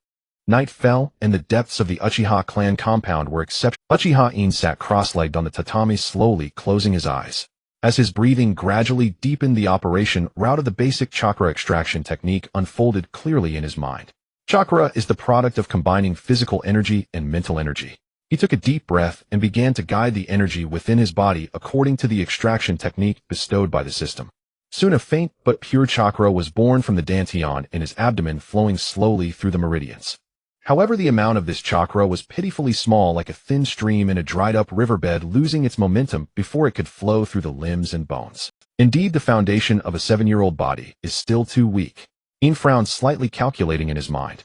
Night fell, and the depths of the Uchiha clan compound were exceptional. Uchiha In sat cross-legged on the tatami, slowly closing his eyes. As his breathing gradually deepened, the operation route of the basic chakra extraction technique unfolded clearly in his mind. Chakra is the product of combining physical energy and mental energy. He took a deep breath and began to guide the energy within his body according to the extraction technique bestowed by the system. Soon a faint but pure chakra was born from the dantian in his abdomen, flowing slowly through the meridians. However, the amount of this chakra was pitifully small, like a thin stream in a dried-up riverbed, losing its momentum before it could flow through the limbs and bones. Indeed, the foundation of a 7-year-old body is still too weak. In frowned slightly, calculating in his mind.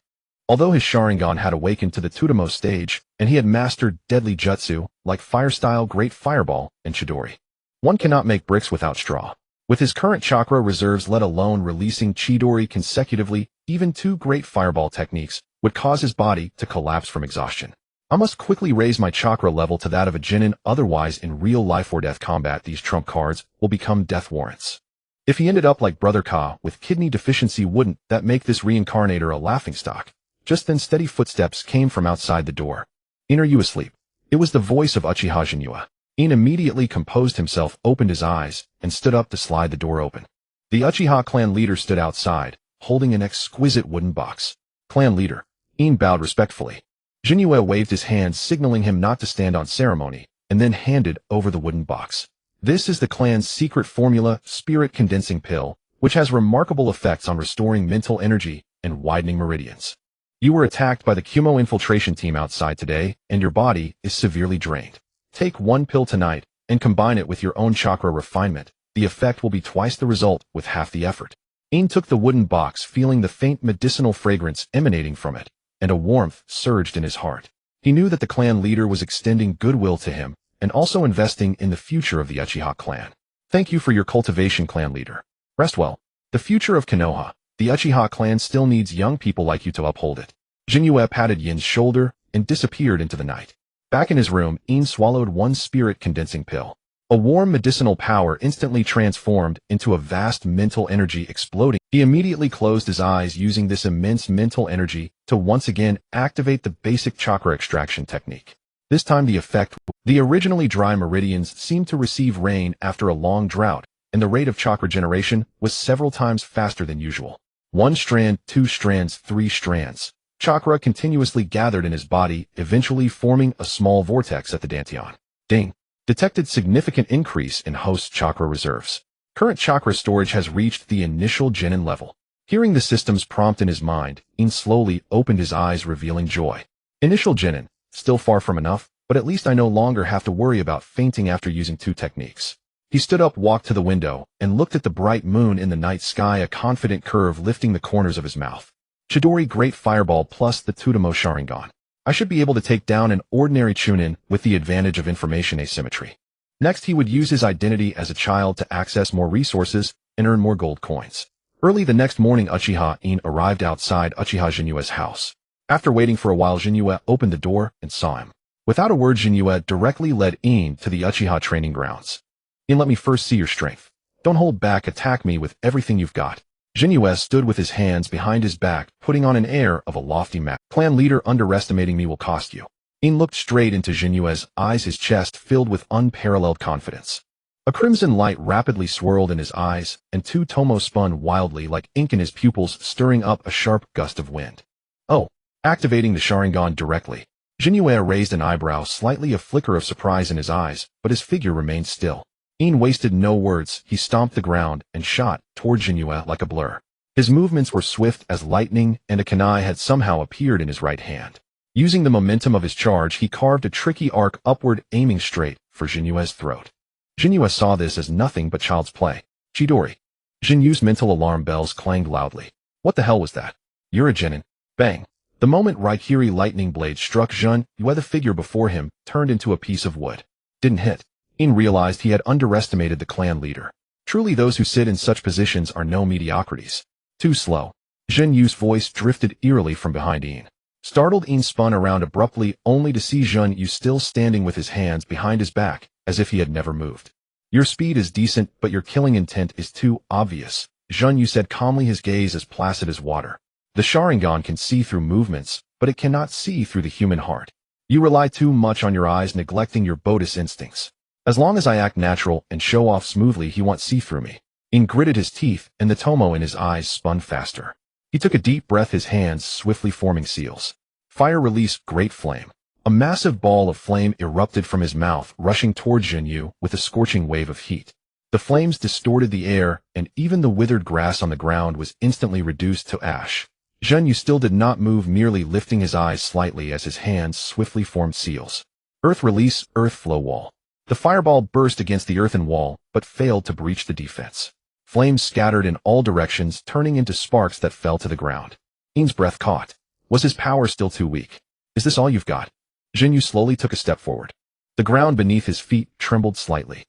Although his Sharingan had awakened to the Tutomo stage, and he had mastered deadly jutsu, like Fire Style, Great Fireball, and Chidori. One cannot make bricks without straw. With his current chakra reserves let alone releasing Chidori consecutively, even 2 great fireball techniques would cause his body to collapse from exhaustion. I must quickly raise my chakra level to that of a Genin, otherwise in real life or death combat these trump cards will become death warrants. If he ended up like Brother Ka with kidney deficiency, wouldn't that make this reincarnator a laughingstock? Just then steady footsteps came from outside the door. "In, are you asleep?" It was the voice of Uchiha Jinyu. In immediately composed himself, opened his eyes, and stood up to slide the door open. The Uchiha clan leader stood outside, holding an exquisite wooden box. "Clan leader." In bowed respectfully. Jinyu waved his hand, signaling him not to stand on ceremony, and then handed over the wooden box. "This is the clan's secret formula, spirit condensing pill, which has remarkable effects on restoring mental energy and widening meridians. You were attacked by the Kumo infiltration team outside today, and your body is severely drained. Take 1 pill tonight, and combine it with your own chakra refinement. The effect will be twice the result with half the effort." In took the wooden box, feeling the faint medicinal fragrance emanating from it, and a warmth surged in his heart. He knew that the clan leader was extending goodwill to him, and also investing in the future of the Uchiha clan. "Thank you for your cultivation, clan leader. Rest well. The future of Konoha, the Uchiha clan, still needs young people like you to uphold it." Jinyu patted Yin's shoulder and disappeared into the night. Back in his room, In swallowed 1 spirit condensing pill. A warm medicinal power instantly transformed into a vast mental energy exploding. He immediately closed his eyes, using this immense mental energy to once again activate the basic chakra extraction technique. This time the effect, the originally dry meridians seemed to receive rain after a long drought, and the rate of chakra generation was several times faster than usual. 1 strand, 2 strands, 3 strands. Chakra continuously gathered in his body, eventually forming a small vortex at the dantian. Ding. Detected significant increase in host chakra reserves. Current chakra storage has reached the initial genin level. Hearing the system's prompt in his mind, In slowly opened his eyes, revealing joy. Initial genin, still far from enough, but at least I no longer have to worry about fainting after using 2 techniques. He stood up, walked to the window, and looked at the bright moon in the night sky, a confident curve lifting the corners of his mouth. Chidori Great Fireball plus the Tutamo Sharingan. I should be able to take down an ordinary Chunin with the advantage of information asymmetry. Next, he would use his identity as a child to access more resources and earn more gold coins. Early the next morning, Uchiha In arrived outside Uchiha Jinyue's house. After waiting for a while, Jinyu opened the door and saw him. Without a word, Jinyu directly led In to the Uchiha training grounds. "In, let me first see your strength. Don't hold back, attack me with everything you've got." Jinyu stood with his hands behind his back, putting on an air of a lofty man. "Clan leader, underestimating me will cost you." In looked straight into Jinyue's eyes, his chest filled with unparalleled confidence. A crimson light rapidly swirled in his eyes, and 2 tomo spun wildly like ink in his pupils, stirring up a sharp gust of wind. "Oh." Activating the Sharingan directly. Jinyu raised an eyebrow, slightly a flicker of surprise in his eyes, but his figure remained still. In wasted no words, he stomped the ground and shot toward Jinyu like a blur. His movements were swift as lightning, and a kunai had somehow appeared in his right hand. Using the momentum of his charge, he carved a tricky arc upward, aiming straight for Jinyue's throat. Jinyu saw this as nothing but child's play. "Chidori." Jinyu's mental alarm bells clanged loudly. What the hell was that? "You're a genin." Bang. The moment Raikiri lightning blade struck Jinyu, the figure before him turned into a piece of wood. Didn't hit. In realized he had underestimated the clan leader. Truly, those who sit in such positions are no mediocrities. Too slow. Jinyu's voice drifted eerily from behind In. Startled, In spun around abruptly, only to see Jinyu still standing with his hands behind his back, as if he had never moved. "Your speed is decent, but your killing intent is too obvious," Jinyu said calmly, his gaze as placid as water. "The Sharingan can see through movements, but it cannot see through the human heart. You rely too much on your eyes, neglecting your Buddhist instincts. As long as I act natural and show off smoothly, he won't see through me." In gritted his teeth, and the tomo in his eyes spun faster. He took a deep breath, his hands swiftly forming seals. Fire release, great flame. A massive ball of flame erupted from his mouth, rushing towards Jinyu with a scorching wave of heat. The flames distorted the air, and even the withered grass on the ground was instantly reduced to ash. Jinyu still did not move, merely lifting his eyes slightly as his hands swiftly formed seals. Earth release, earth flow wall. The fireball burst against the earthen wall, but failed to breach the defense. Flames scattered in all directions, turning into sparks that fell to the ground. In's breath caught. Was his power still too weak? "Is this all you've got?" Jinyu slowly took a step forward. The ground beneath his feet trembled slightly.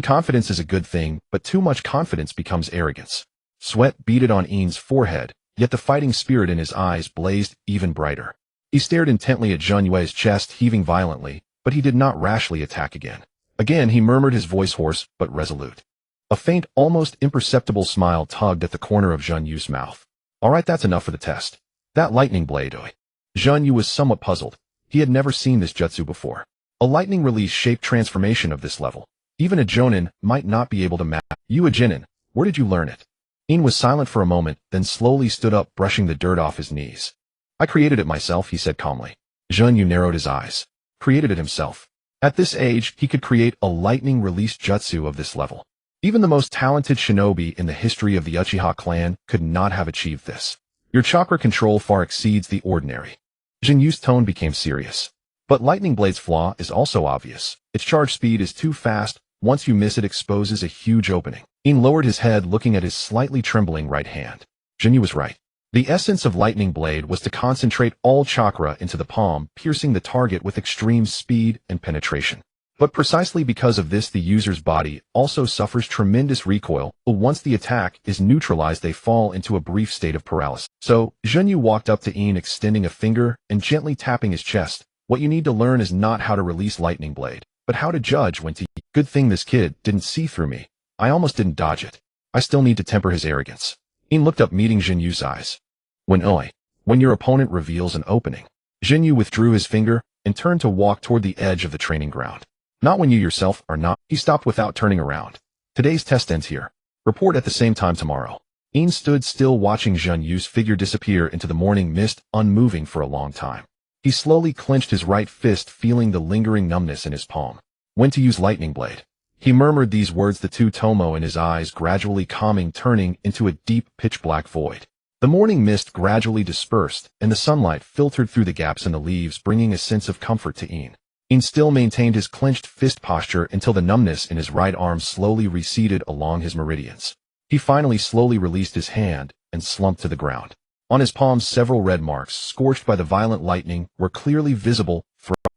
Confidence is a good thing, but too much confidence becomes arrogance. Sweat beaded on Ian's forehead, yet the fighting spirit in his eyes blazed even brighter. He stared intently at Zheng Yue's chest heaving violently, but he did not rashly attack again. Again he murmured, his voice hoarse but resolute. A faint, almost imperceptible smile tugged at the corner of Zheng Yu's mouth. Alright, that's enough for the test. That lightning blade, oi. Zheng Yu was somewhat puzzled. He had never seen this jutsu before. A lightning release-shaped transformation of this level. Even a Jonin might not be able to match. You a Jinin, where did you learn it? In was silent for a moment, then slowly stood up, brushing the dirt off his knees. I created it myself, he said calmly. Zheng Yu narrowed his eyes. Created it himself. At this age, he could create a lightning release jutsu of this level. Even the most talented shinobi in the history of the Uchiha clan could not have achieved this. Your chakra control far exceeds the ordinary. Zheng Yu's tone became serious. But Lightning Blade's flaw is also obvious. Its charge speed is too fast. Once you miss, it exposes a huge opening. In lowered his head, looking at his slightly trembling right hand. Zheng Yu was right. The essence of Lightning Blade was to concentrate all chakra into the palm, piercing the target with extreme speed and penetration. But precisely because of this, the user's body also suffers tremendous recoil. Once the attack is neutralized, they fall into a brief state of paralysis. So, Zheng Yu walked up to Ian, extending a finger and gently tapping his chest. What you need to learn is not how to release Lightning Blade, but how to judge when to. Good thing this kid didn't see through me. I almost didn't dodge it. I still need to temper his arrogance. Ian looked up, meeting Zheng Yu's eyes. When your opponent reveals an opening. Zheng Yu withdrew his finger and turned to walk toward the edge of the training ground. Not when you yourself are not. He stopped without turning around. Today's test ends here. Report at the same time tomorrow. Ian stood still, watching Zheng Yu's figure disappear into the morning mist, unmoving for a long time. He slowly clenched his right fist, feeling the lingering numbness in his palm. When to use Lightning Blade. He murmured these words, the two tomo in his eyes gradually calming, turning into a deep pitch-black void. The morning mist gradually dispersed, and the sunlight filtered through the gaps in the leaves, bringing a sense of comfort to Ian. Ian still maintained his clenched fist posture until the numbness in his right arm slowly receded along his meridians. He finally slowly released his hand and slumped to the ground. On his palms, several red marks, scorched by the violent lightning, were clearly visible.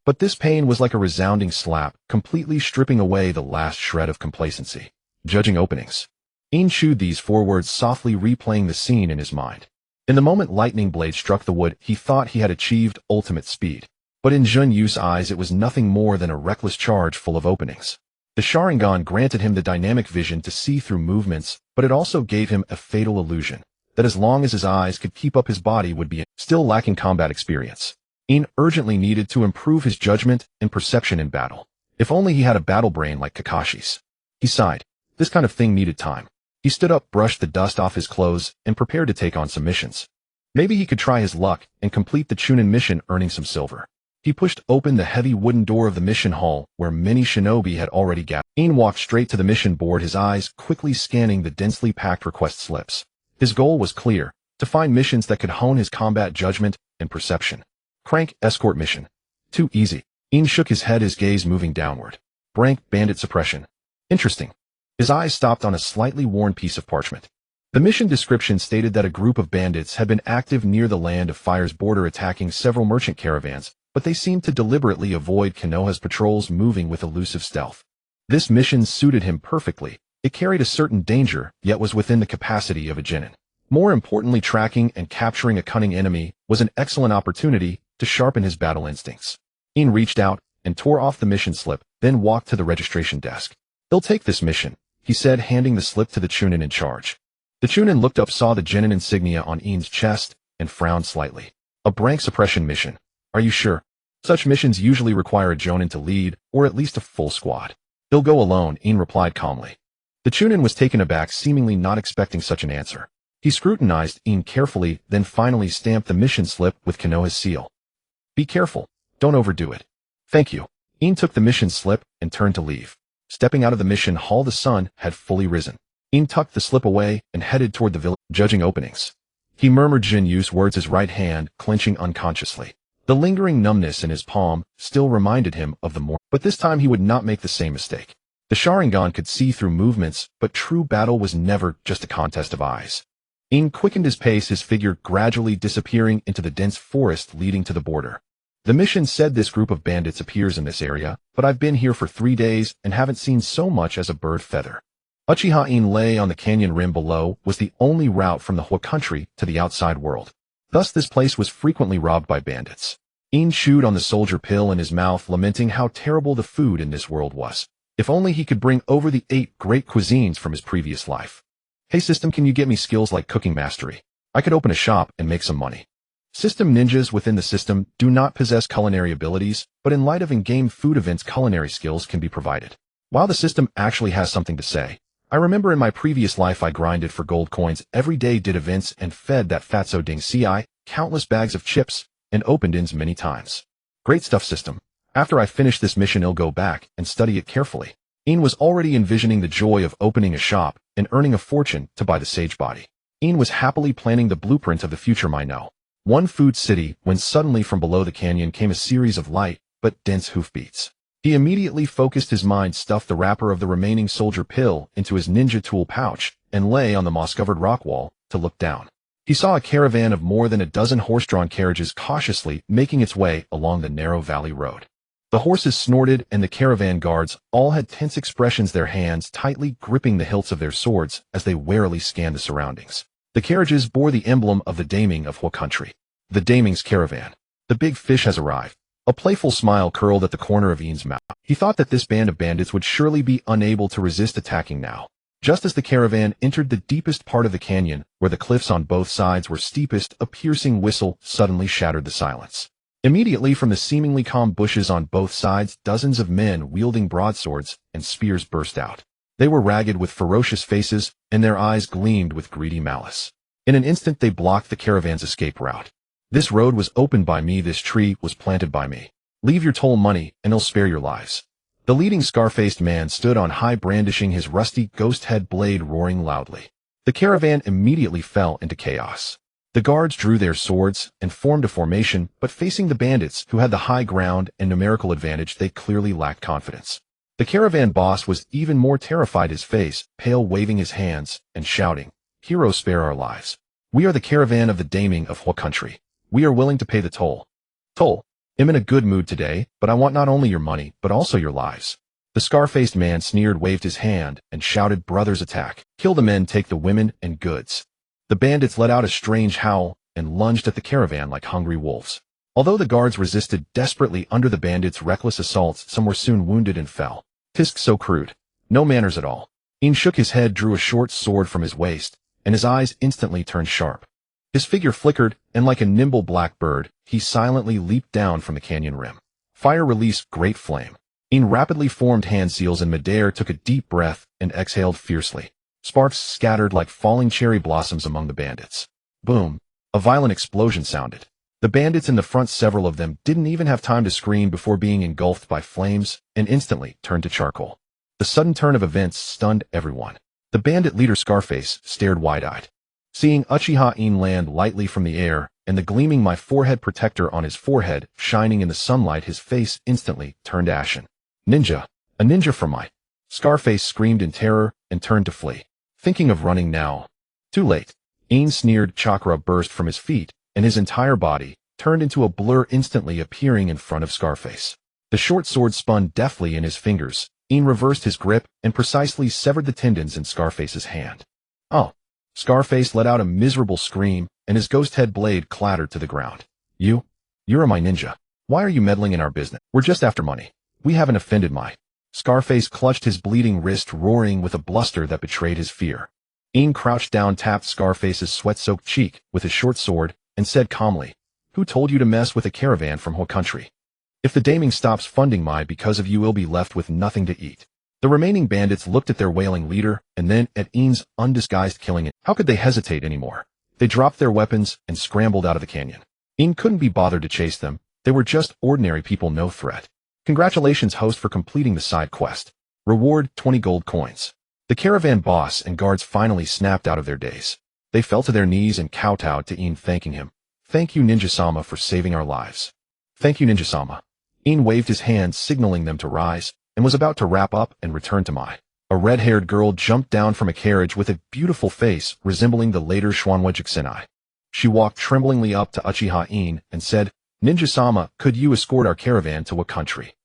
But this pain was like a resounding slap, completely stripping away the last shred of complacency. Judging openings. Ian chewed these 4 words, softly replaying the scene in his mind. In the moment Lightning Blade struck the wood, he thought he had achieved ultimate speed. But in Zheng Yu's eyes, it was nothing more than a reckless charge full of openings. The Sharingan granted him the dynamic vision to see through movements, but it also gave him a fatal illusion that as long as his eyes could keep up, his body would be still lacking combat experience. Ian urgently needed to improve his judgment and perception in battle. If only he had a battle brain like Kakashi's. He sighed. This kind of thing needed time. He stood up, brushed the dust off his clothes, and prepared to take on some missions. Maybe he could try his luck and complete the Chunin mission, earning some silver. He pushed open the heavy wooden door of the mission hall, where many shinobi had already gathered. Ian walked straight to the mission board, his eyes quickly scanning the densely packed request slips. His goal was clear: to find missions that could hone his combat judgment and perception. Crank escort mission. Too easy. Ian shook his head, his gaze moving downward. Brink bandit suppression. Interesting. His eyes stopped on a slightly worn piece of parchment. The mission description stated that a group of bandits had been active near the Land of Fire's border, attacking several merchant caravans, but they seemed to deliberately avoid Konoha's patrols, moving with elusive stealth. This mission suited him perfectly. It carried a certain danger, yet was within the capacity of a genin. More importantly, tracking and capturing a cunning enemy was an excellent opportunity to sharpen his battle instincts. Ian reached out and tore off the mission slip, then walked to the registration desk. "They'll take this mission," he said, handing the slip to the Chunin in charge. The Chunin looked up, saw the genin insignia on Ian's chest, and frowned slightly. "A brink suppression mission. Are you sure? Such missions usually require a jonin to lead, or at least a full squad." "He'll go alone," Ian replied calmly. The Chunin was taken aback, seemingly not expecting such an answer. He scrutinized Ian carefully, then finally stamped the mission slip with Konoha's seal. "Be careful. Don't overdo it." "Thank you." Ian took the mission slip and turned to leave. Stepping out of the mission hall, the sun had fully risen. Ian tucked the slip away and headed toward the village. Judging openings. He murmured Zheng Yu's words, his right hand clenching unconsciously. The lingering numbness in his palm still reminded him of the morning, but this time he would not make the same mistake. The Sharingan could see through movements, but true battle was never just a contest of eyes. Ian quickened his pace, his figure gradually disappearing into the dense forest leading to the border. The mission said this group of bandits appears in this area, but I've been here for 3 days and haven't seen so much as a bird feather. Uchiha In lay on the canyon rim below was the only route from the Hua country to the outside world. Thus this place was frequently robbed by bandits. In chewed on the soldier pill in his mouth, lamenting how terrible the food in this world was. If only he could bring over the 8 great cuisines from his previous life. Hey system, can you get me skills like cooking mastery? I could open a shop and make some money. System ninjas within the system do not possess culinary abilities, but in light of in-game food events, culinary skills can be provided. While the system actually has something to say, I remember in my previous life I grinded for gold coins every day, did events, and fed that fatso ding ci countless bags of chips, and opened ins many times. Great stuff system. After I finish this mission I'll go back and study it carefully. In was already envisioning the joy of opening a shop and earning a fortune to buy the sage body. In was happily planning the blueprint of the future might know. One food city, when suddenly from below the canyon came a series of light but dense hoofbeats. He immediately focused his mind, stuffed the wrapper of the remaining soldier pill into his ninja tool pouch, and lay on the moss-covered rock wall to look down. He saw a caravan of more than a dozen horse-drawn carriages cautiously making its way along the narrow valley road. The horses snorted and the caravan guards all had tense expressions, their hands tightly gripping the hilts of their swords as they warily scanned the surroundings. The carriages bore the emblem of the Daming of Hua country. The Daming's caravan. The big fish has arrived. A playful smile curled at the corner of Ian's mouth. He thought that this band of bandits would surely be unable to resist attacking now. Just as the caravan entered the deepest part of the canyon, where the cliffs on both sides were steepest, a piercing whistle suddenly shattered the silence. Immediately from the seemingly calm bushes on both sides, dozens of men wielding broadswords and spears burst out. They were ragged with ferocious faces, and their eyes gleamed with greedy malice. In an instant they blocked the caravan's escape route. This road was opened by me, this tree was planted by me. Leave your toll money, and I'll spare your lives. The leading scar-faced man stood on high, brandishing his rusty ghost head blade, roaring loudly. The caravan immediately fell into chaos. The guards drew their swords and formed a formation, but facing the bandits, who had the high ground and numerical advantage, they clearly lacked confidence. The caravan boss was even more terrified, his face pale, waving his hands and shouting, "Heroes, spare our lives. We are the caravan of the Daming of Hua country. We are willing to pay the toll." Toll. I'm in a good mood today, but I want not only your money, but also your lives. The scar-faced man sneered, waved his hand, and shouted, "Brothers, attack. Kill the men, take the women and goods." The bandits let out a strange howl and lunged at the caravan like hungry wolves. Although the guards resisted desperately under the bandits' reckless assaults, some were soon wounded and fell. Tisk, so crude. No manners at all. In shook his head, drew a short sword from his waist, and his eyes instantly turned sharp. His figure flickered, and like a nimble black bird, he silently leaped down from the canyon rim. Fire released great flame. In rapidly formed hand seals in midair took a deep breath and exhaled fiercely. Sparks scattered like falling cherry blossoms among the bandits. Boom. A violent explosion sounded. The bandits in the front, several of them, didn't even have time to scream before being engulfed by flames and instantly turned to charcoal. The sudden turn of events stunned everyone. The bandit leader Scarface stared wide-eyed. Seeing Uchiha In land lightly from the air and the gleaming my forehead protector on his forehead shining in the sunlight, his face instantly turned ashen. Ninja! A ninja from my... Scarface screamed in terror and turned to flee. Thinking of running now. Too late. In sneered. Chakra burst from his feet, and his entire body turned into a blur, instantly appearing in front of Scarface. The short sword spun deftly in his fingers. In reversed his grip and precisely severed the tendons in Scarface's hand. Oh! Scarface let out a miserable scream, and his ghost head blade clattered to the ground. You're my ninja. Why are you meddling in our business? We're just after money. We haven't offended my... Scarface clutched his bleeding wrist, roaring with a bluster that betrayed his fear. In crouched down, tapped Scarface's sweat-soaked cheek with his short sword, and said calmly, "Who told you to mess with a caravan from Hua country? If the Daming stops funding my because of you, we'll be left with nothing to eat." The remaining bandits looked at their wailing leader, and then at In's undisguised killing. How could they hesitate anymore? They dropped their weapons and scrambled out of the canyon. In couldn't be bothered to chase them. They were just ordinary people, no threat. Congratulations, host, for completing the side quest. Reward 20 gold coins. The caravan boss and guards finally snapped out of their daze. They fell to their knees and kowtowed to In, thanking him. "Thank you, Ninja-sama, for saving our lives." "Thank you, Ninja-sama." In waved his hand, signaling them to rise, and was about to wrap up and return to Mai. A red-haired girl jumped down from a carriage with a beautiful face resembling the later Xuanwejik Senai. She walked tremblingly up to Uchiha In and said, Ninja-sama, could you escort our caravan to a country?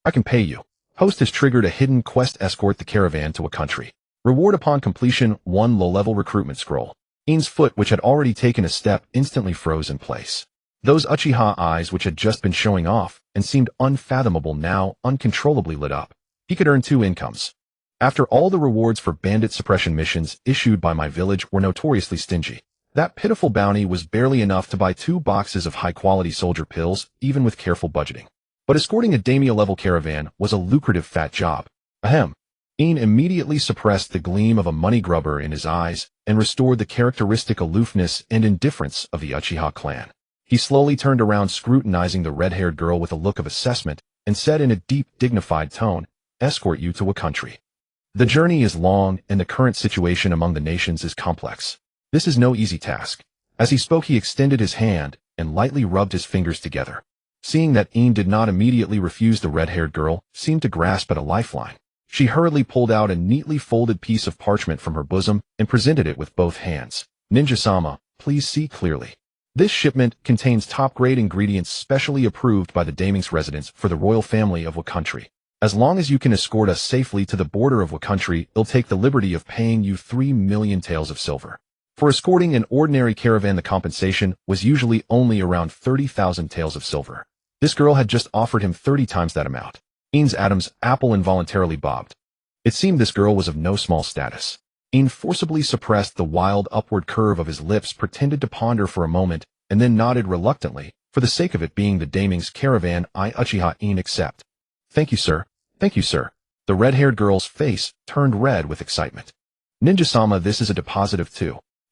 I can pay you. Host has triggered a hidden quest, escort the caravan to a country. Reward upon completion, 1 low-level recruitment scroll. In's foot, which had already taken a step, instantly froze in place. Those Uchiha eyes, which had just been showing off and seemed unfathomable, now uncontrollably lit up. He could earn 2 incomes. After all the rewards for bandit suppression missions issued by my village were notoriously stingy, that pitiful bounty was barely enough to buy 2 boxes of high-quality soldier pills, even with careful budgeting. But escorting a daimyo-level caravan was a lucrative fat job. Ahem. In immediately suppressed the gleam of a money grubber in his eyes and restored the characteristic aloofness and indifference of the Uchiha clan. He slowly turned around, scrutinizing the red-haired girl with a look of assessment, and said in a deep, dignified tone, "Escort you to a country. The journey is long, and the current situation among the nations is complex. This is no easy task." As he spoke, he extended his hand and lightly rubbed his fingers together. Seeing that In did not immediately refuse, the red-haired girl seemed to grasp at a lifeline. She hurriedly pulled out a neatly folded piece of parchment from her bosom and presented it with both hands. "Ninja-sama, please see clearly. This shipment contains top-grade ingredients specially approved by the Daiming's residents for the royal family of Wakountry. As long as you can escort us safely to the border of Wakountry, I'll take the liberty of paying you 3 million taels of silver." For escorting an ordinary caravan, the compensation was usually only around 30,000 taels of silver. This girl had just offered him 30 times that amount. In's Adam's apple involuntarily bobbed. It seemed this girl was of no small status. In forcibly suppressed the wild upward curve of his lips, pretended to ponder for a moment, and then nodded reluctantly. "For the sake of it being the Daiming's caravan, I Uchiha In accept." "Thank you, sir. Thank you, sir." The red-haired girl's face turned red with excitement. "Ninja-sama, this is a deposit of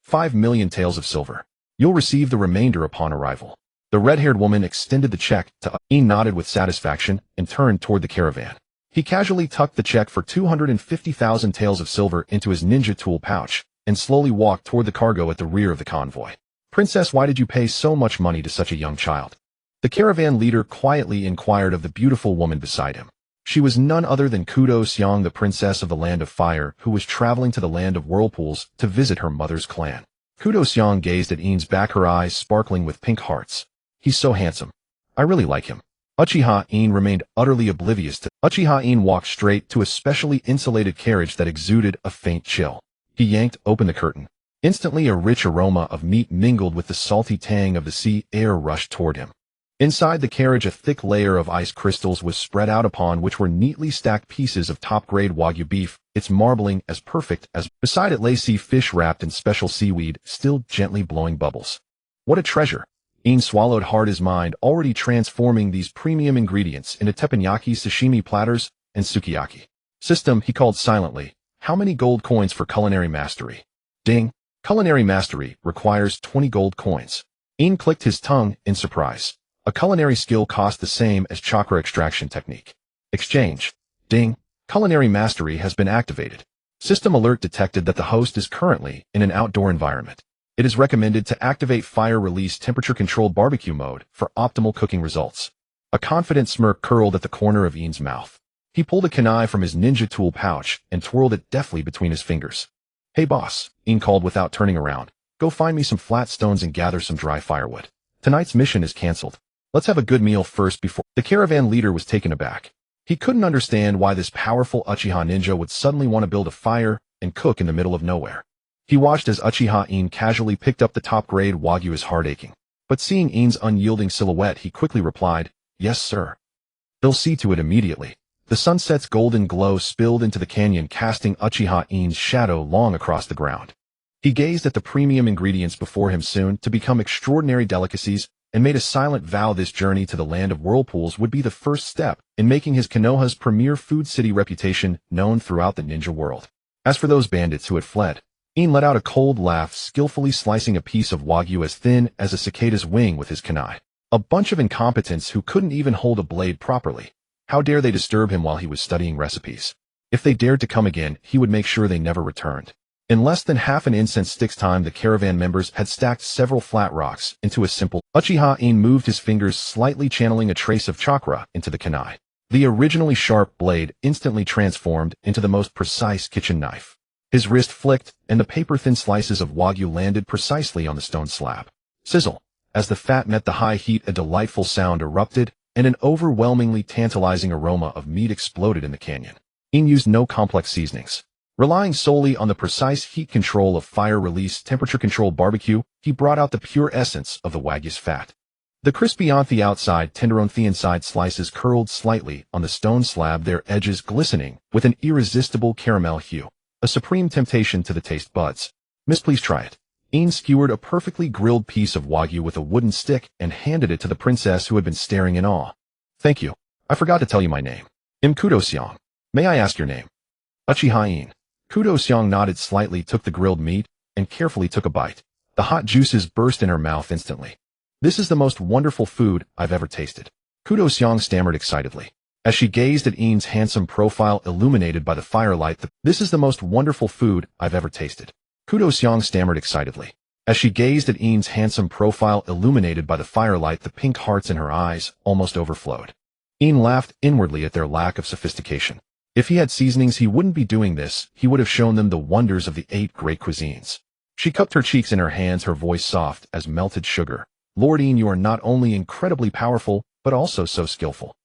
5 million taels of silver. You'll receive the remainder upon arrival." The red-haired woman extended the check to In, nodded with satisfaction, and turned toward the caravan. He casually tucked the check for 250,000 taels of silver into his ninja tool pouch, and slowly walked toward the cargo at the rear of the convoy. "Princess, why did you pay so much money to such a young child?" The caravan leader quietly inquired of the beautiful woman beside him. She was none other than Kudo Seong, the princess of the Land of Fire, who was traveling to the Land of Whirlpools to visit her mother's clan. Kudo Seong gazed at In's back, her eyes sparkling with pink hearts. "He's so handsome. I really like him." Uchiha In remained utterly oblivious to. Uchiha In walked straight to a specially insulated carriage that exuded a faint chill. He yanked open the curtain. Instantly, a rich aroma of meat mingled with the salty tang of the sea air rushed toward him. Inside the carriage, a thick layer of ice crystals was spread out, upon which were neatly stacked pieces of top-grade Wagyu beef, its marbling as perfect as. Beside it lay sea fish wrapped in special seaweed, still gently blowing bubbles. What a treasure! In swallowed hard, his mind already transforming these premium ingredients into teppanyaki, sashimi platters, and sukiyaki. "System," he called silently, "how many gold coins for culinary mastery?" Ding! Culinary mastery requires 20 gold coins. In clicked his tongue in surprise. A culinary skill cost the same as chakra extraction technique. Exchange. Ding! Culinary mastery has been activated. System alert detected that the host is currently in an outdoor environment. It is recommended to activate fire release temperature-controlled barbecue mode for optimal cooking results. A confident smirk curled at the corner of In's mouth. He pulled a kunai from his ninja tool pouch and twirled it deftly between his fingers. "Hey boss," In called without turning around. "Go find me some flat stones and gather some dry firewood. Tonight's mission is cancelled. Let's have a good meal first before." The caravan leader was taken aback. He couldn't understand why this powerful Uchiha ninja would suddenly want to build a fire and cook in the middle of nowhere. He watched as Uchiha In casually picked up the top-grade Wagyu, his heart aching. But seeing In's unyielding silhouette, he quickly replied, "Yes, sir. They'll see to it immediately." The sunset's golden glow spilled into the canyon, casting Uchiha In's shadow long across the ground. He gazed at the premium ingredients before him, soon to become extraordinary delicacies, and made a silent vow this journey to the Land of Whirlpools would be the first step in making his Konoha's premier food city reputation known throughout the ninja world. As for those bandits who had fled, In let out a cold laugh, skillfully slicing a piece of Wagyu as thin as a cicada's wing with his kunai. A bunch of incompetents who couldn't even hold a blade properly. How dare they disturb him while he was studying recipes? If they dared to come again, he would make sure they never returned. In less than half an incense stick's time, the caravan members had stacked several flat rocks into a simple. Uchiha In moved his fingers slightly, channeling a trace of chakra into the kunai. The originally sharp blade instantly transformed into the most precise kitchen knife. His wrist flicked, and the paper-thin slices of Wagyu landed precisely on the stone slab. Sizzle! As the fat met the high heat, a delightful sound erupted, and an overwhelmingly tantalizing aroma of meat exploded in the canyon. In used no complex seasonings. Relying solely on the precise heat control of fire-release temperature-controlled barbecue, he brought out the pure essence of the Wagyu's fat. The crispy on the outside, tender on the inside slices curled slightly on the stone slab, their edges glistening with an irresistible caramel hue. A supreme temptation to the taste buds. Miss, please try it. In skewered a perfectly grilled piece of Wagyu with a wooden stick and handed it to the princess, who had been staring in awe. Thank you. I forgot to tell you my name. Kudo-seong. May I ask your name? Uchiha In. Kudo-seong nodded slightly, took the grilled meat, and carefully took a bite. The hot juices burst in her mouth instantly. This is the most wonderful food I've ever tasted. Kudo-seong stammered excitedly. As she gazed at In's handsome profile illuminated by the firelight, this is the most wonderful food I've ever tasted. Kudo-seong stammered excitedly. As she gazed at In's handsome profile illuminated by the firelight, the pink hearts in her eyes almost overflowed. In laughed inwardly at their lack of sophistication. If he had seasonings, he wouldn't be doing this. He would have shown them the wonders of the 8 great cuisines. She cupped her cheeks in her hands, her voice soft as melted sugar. Lord In, you are not only incredibly powerful, but also so skillful.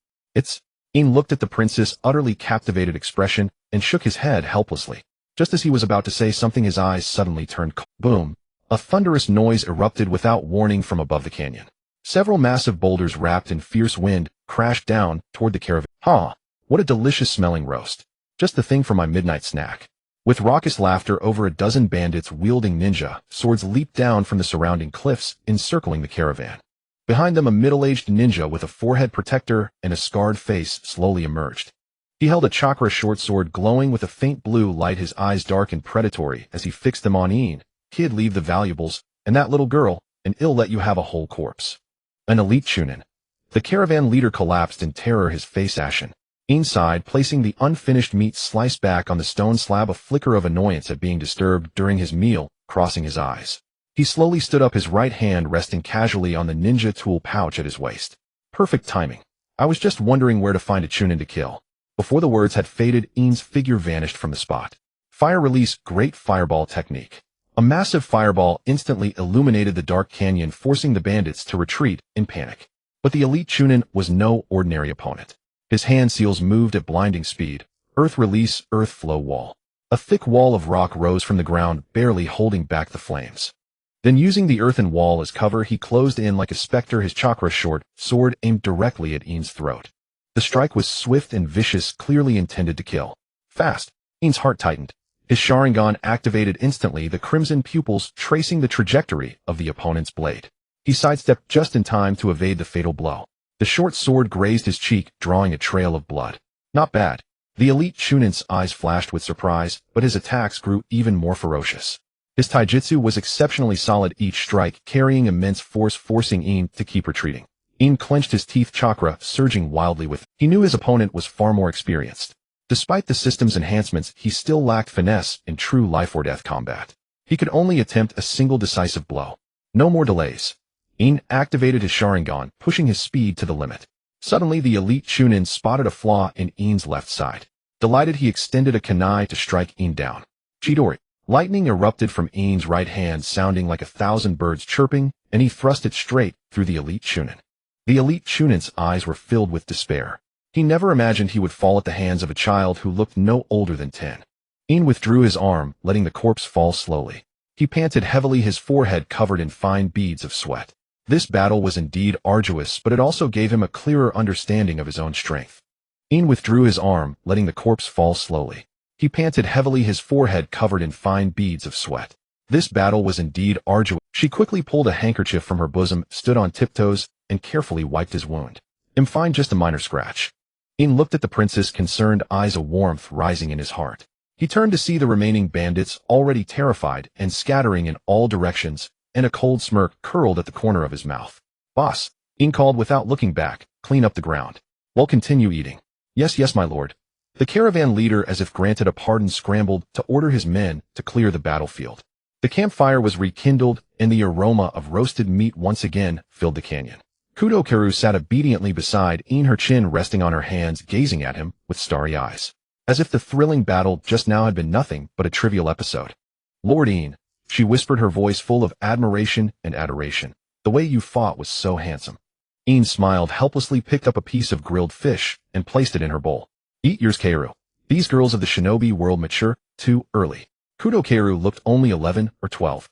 In looked at the prince's utterly captivated expression and shook his head helplessly. Just as he was about to say something, his eyes suddenly turned cold. Boom! A thunderous noise erupted without warning from above the canyon. Several massive boulders wrapped in fierce wind crashed down toward the caravan. What a delicious-smelling roast. Just the thing for my midnight snack. With raucous laughter, over a dozen bandits wielding ninja swords leaped down from the surrounding cliffs, encircling the caravan. Behind them, a middle-aged ninja with a forehead protector and a scarred face slowly emerged. He held a chakra short sword glowing with a faint blue light, his eyes dark and predatory as he fixed them on In. Kid, leave the valuables, and that little girl, and I'll let you have a whole corpse. An elite chunin. The caravan leader collapsed in terror, his face ashen. Inside, placing the unfinished meat sliced back on the stone slab, a flicker of annoyance at being disturbed during his meal crossing his eyes. He slowly stood up, his right hand resting casually on the ninja tool pouch at his waist. Perfect timing. I was just wondering where to find a chunin to kill. Before the words had faded, In's figure vanished from the spot. Fire release, great fireball technique. A massive fireball instantly illuminated the dark canyon, forcing the bandits to retreat in panic. But the elite chunin was no ordinary opponent. His hand seals moved at blinding speed. Earth release, earth flow wall. A thick wall of rock rose from the ground, barely holding back the flames. Then, using the earthen wall as cover, he closed in like a specter, his chakra short sword aimed directly at In's throat. The strike was swift and vicious, clearly intended to kill. Fast. In's heart tightened. His Sharingan activated instantly, the crimson pupils tracing the trajectory of the opponent's blade. He sidestepped just in time to evade the fatal blow. The short sword grazed his cheek, drawing a trail of blood. Not bad. The elite chunin's eyes flashed with surprise, but his attacks grew even more ferocious. His taijutsu was exceptionally solid, each strike carrying immense force, forcing In to keep retreating. In clenched his teeth, chakra surging wildly with. He knew his opponent was far more experienced. Despite the system's enhancements, he still lacked finesse in true life-or-death combat. He could only attempt a single decisive blow. No more delays. In activated his Sharingan, pushing his speed to the limit. Suddenly, the elite chunin spotted a flaw in In's left side. Delighted, he extended a kunai to strike In down. Chidori. Lightning erupted from In's right hand, sounding like 1,000 birds chirping, and he thrust it straight through the elite chunin. The elite chunin's eyes were filled with despair. He never imagined he would fall at the hands of a child who looked no older than 10. In withdrew his arm, letting the corpse fall slowly. He panted heavily, his forehead covered in fine beads of sweat. This battle was indeed arduous, but it also gave him a clearer understanding of his own strength. In withdrew his arm, letting the corpse fall slowly. He panted heavily, his forehead covered in fine beads of sweat. This battle was indeed arduous. She quickly pulled a handkerchief from her bosom, stood on tiptoes, and carefully wiped his wound. I'm fine, just a minor scratch. In looked at the princess, concerned eyes, a warmth rising in his heart. He turned to see the remaining bandits, already terrified and scattering in all directions, and a cold smirk curled at the corner of his mouth. Boss, In called without looking back, clean up the ground. Well, continue eating. Yes, yes, my lord. The caravan leader, as if granted a pardon, scrambled to order his men to clear the battlefield. The campfire was rekindled, and the aroma of roasted meat once again filled the canyon. Kudo-karu sat obediently beside In, her chin resting on her hands, gazing at him with starry eyes. As if the thrilling battle just now had been nothing but a trivial episode. Lord In, she whispered, her voice full of admiration and adoration. The way you fought was so handsome. In smiled helplessly, picked up a piece of grilled fish, and placed it in her bowl. Eat yours, Keiru. These girls of the shinobi world mature too early. Kudo Keiru looked only 11 or 12.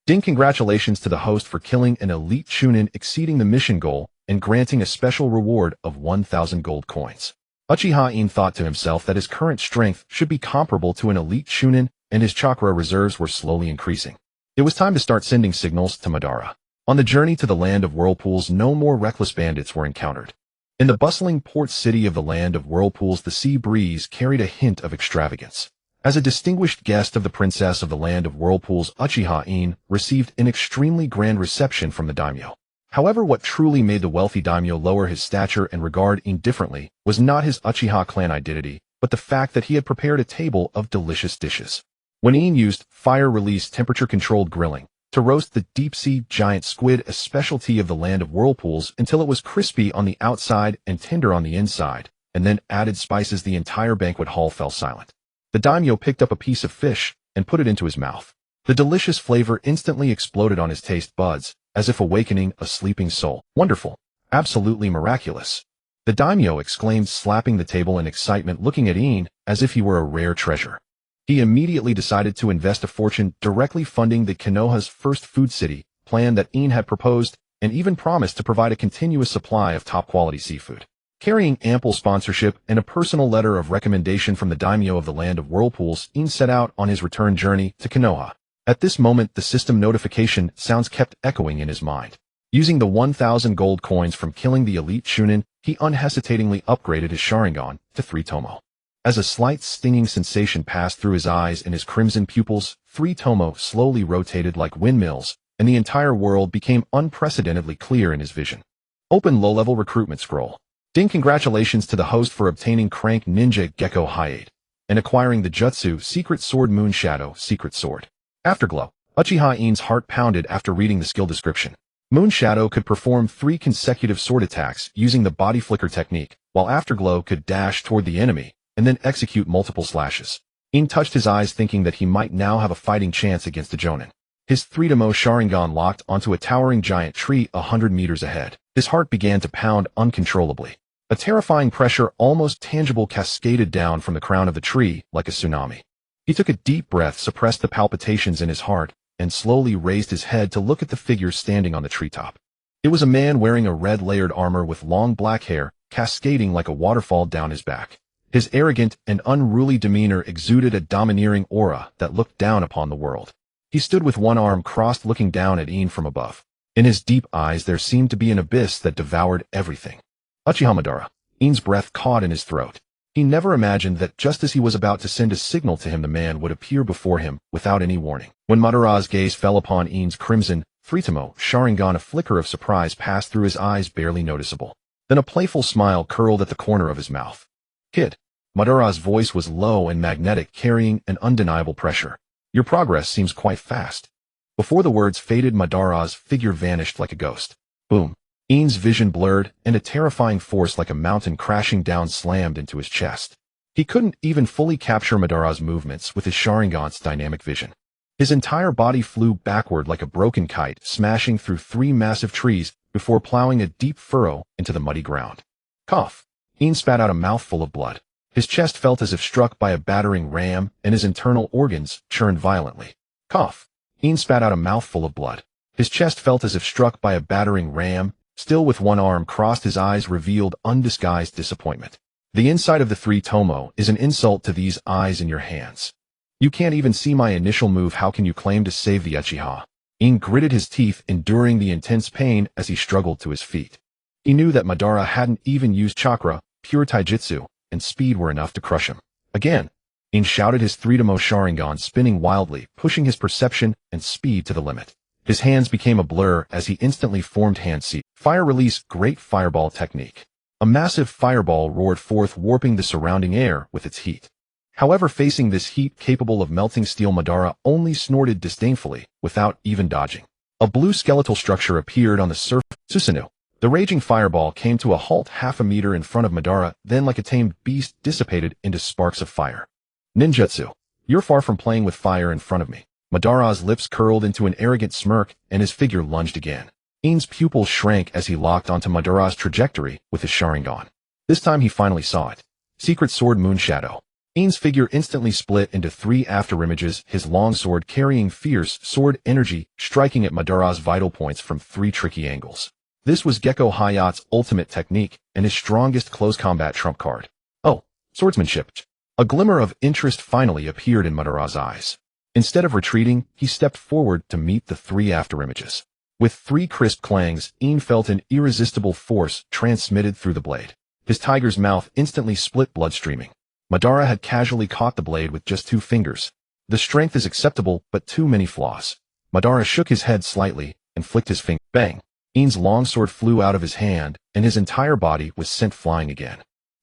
Ding, congratulations to the host for killing an elite chunin, exceeding the mission goal, and granting a special reward of 1,000 gold coins. Uchiha In thought to himself that his current strength should be comparable to an elite chunin, and his chakra reserves were slowly increasing. It was time to start sending signals to Madara. On the journey to the land of whirlpools, no more reckless bandits were encountered. In the bustling port city of the land of whirlpools, the sea breeze carried a hint of extravagance. As a distinguished guest of the princess of the land of whirlpools, Uchiha In received an extremely grand reception from the daimyo. However, what truly made the wealthy daimyo lower his stature and regard In differently was not his Uchiha clan identity, but the fact that he had prepared a table of delicious dishes. When In used fire-release temperature-controlled grilling to roast the deep-sea giant squid, a specialty of the land of whirlpools, until it was crispy on the outside and tender on the inside, and then added spices, the entire banquet hall fell silent. The daimyo picked up a piece of fish and put it into his mouth. The delicious flavor instantly exploded on his taste buds, as if awakening a sleeping soul. Wonderful. Absolutely miraculous. The daimyo exclaimed, slapping the table in excitement, looking at In as if he were a rare treasure. He immediately decided to invest a fortune directly funding the Konoha's first food city plan that In had proposed, and even promised to provide a continuous supply of top-quality seafood. Carrying ample sponsorship and a personal letter of recommendation from the daimyo of the land of whirlpools, In set out on his return journey to Konoha. At this moment, the system notification sounds kept echoing in his mind. Using the 1,000 gold coins from killing the elite chunin, he unhesitatingly upgraded his Sharingan to 3 tomo. As a slight stinging sensation passed through his eyes and his crimson pupils, 3 tomo slowly rotated like windmills, and the entire world became unprecedentedly clear in his vision. Open low-level recruitment scroll. Ding, congratulations to the host for obtaining Crank Ninja Gecko Hyade and acquiring the Jutsu Secret Sword Moon Shadow Secret Sword. Afterglow. Uchiha In's heart pounded after reading the skill description. Moon Shadow could perform 3 consecutive sword attacks using the body flicker technique, while Afterglow could dash toward the enemy and then execute multiple slashes. In touched his eyes, thinking that he might now have a fighting chance against the Jonin. His 3-tomo Sharingan locked onto a towering giant tree 100 meters ahead. His heart began to pound uncontrollably. A terrifying pressure, almost tangible, cascaded down from the crown of the tree like a tsunami. He took a deep breath, suppressed the palpitations in his heart, and slowly raised his head to look at the figure standing on the treetop. It was a man wearing a red layered armor with long black hair, cascading like a waterfall down his back. His arrogant and unruly demeanor exuded a domineering aura that looked down upon the world. He stood with one arm crossed, looking down at In from above. In his deep eyes there seemed to be an abyss that devoured everything. Uchiha Madara. In's breath caught in his throat. He never imagined that just as he was about to send a signal to him, the man would appear before him without any warning. When Madara's gaze fell upon In's crimson 3-tomo Sharingan, a flicker of surprise passed through his eyes, barely noticeable. Then a playful smile curled at the corner of his mouth. Kid. Madara's voice was low and magnetic, carrying an undeniable pressure. Your progress seems quite fast. Before the words faded, Madara's figure vanished like a ghost. Boom. In's vision blurred, and a terrifying force like a mountain crashing down slammed into his chest. He couldn't even fully capture Madara's movements with his Sharingan's dynamic vision. His entire body flew backward like a broken kite, smashing through 3 massive trees before plowing a deep furrow into the muddy ground. Cough. In spat out a mouthful of blood. His chest felt as if struck by a battering ram, and his internal organs churned violently. Cough. In spat out a mouthful of blood. His chest felt as if struck by a battering ram. Still with one arm crossed, his eyes revealed undisguised disappointment. The inside of the 3-tomo is an insult to these eyes in your hands. You can't even see my initial move. How can you claim to save the Uchiha? In gritted his teeth, enduring the intense pain as he struggled to his feet. He knew that Madara hadn't even used chakra, pure taijutsu, and speed were enough to crush him. Again. In shouted, his 3-tomo Sharingan spinning wildly, pushing his perception and speed to the limit. His hands became a blur as he instantly formed hand seat. Fire release, great fireball technique. A massive fireball roared forth, warping the surrounding air with its heat. However, facing this heat capable of melting steel, Madara only snorted disdainfully, without even dodging. A blue skeletal structure appeared on the surface. Susanoo. The raging fireball came to a halt half a meter in front of Madara, then like a tamed beast dissipated into sparks of fire. Ninjutsu. You're far from playing with fire in front of me. Madara's lips curled into an arrogant smirk, and his figure lunged again. In's pupils shrank as he locked onto Madara's trajectory with his Sharingan. This time he finally saw it. Secret Sword Moonshadow. In's figure instantly split into 3 afterimages, his long sword carrying fierce sword energy, striking at Madara's vital points from 3 tricky angles. This was Gecko Hayat's ultimate technique and his strongest close combat trump card. Oh, swordsmanship. A glimmer of interest finally appeared in Madara's eyes. Instead of retreating, he stepped forward to meet the 3 afterimages. With 3 crisp clangs, In felt an irresistible force transmitted through the blade. His tiger's mouth instantly split, blood streaming. Madara had casually caught the blade with just 2 fingers. The strength is acceptable, but too many flaws. Madara shook his head slightly and flicked his finger. Bang! In's longsword flew out of his hand, and his entire body was sent flying again.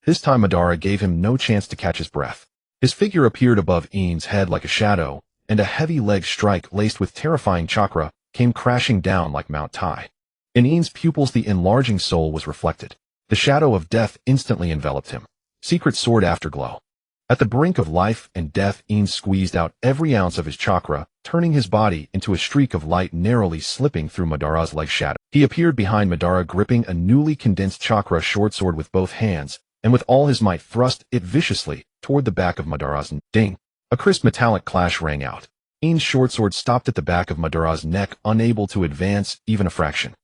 This time Madara gave him no chance to catch his breath. His figure appeared above In's head like a shadow, and a heavy leg strike laced with terrifying chakra came crashing down like Mount Tai. In In's pupils the enlarging soul was reflected. The shadow of death instantly enveloped him. Secret Sword Afterglow. At the brink of life and death, In squeezed out every ounce of his chakra, turning his body into a streak of light narrowly slipping through Madara's leg shadow. He appeared behind Madara gripping a newly condensed chakra short sword with both hands, and with all his might thrust it viciously toward the back of Madara's neck. Ding! A crisp metallic clash rang out. In's short sword stopped at the back of Madara's neck, unable to advance even a fraction.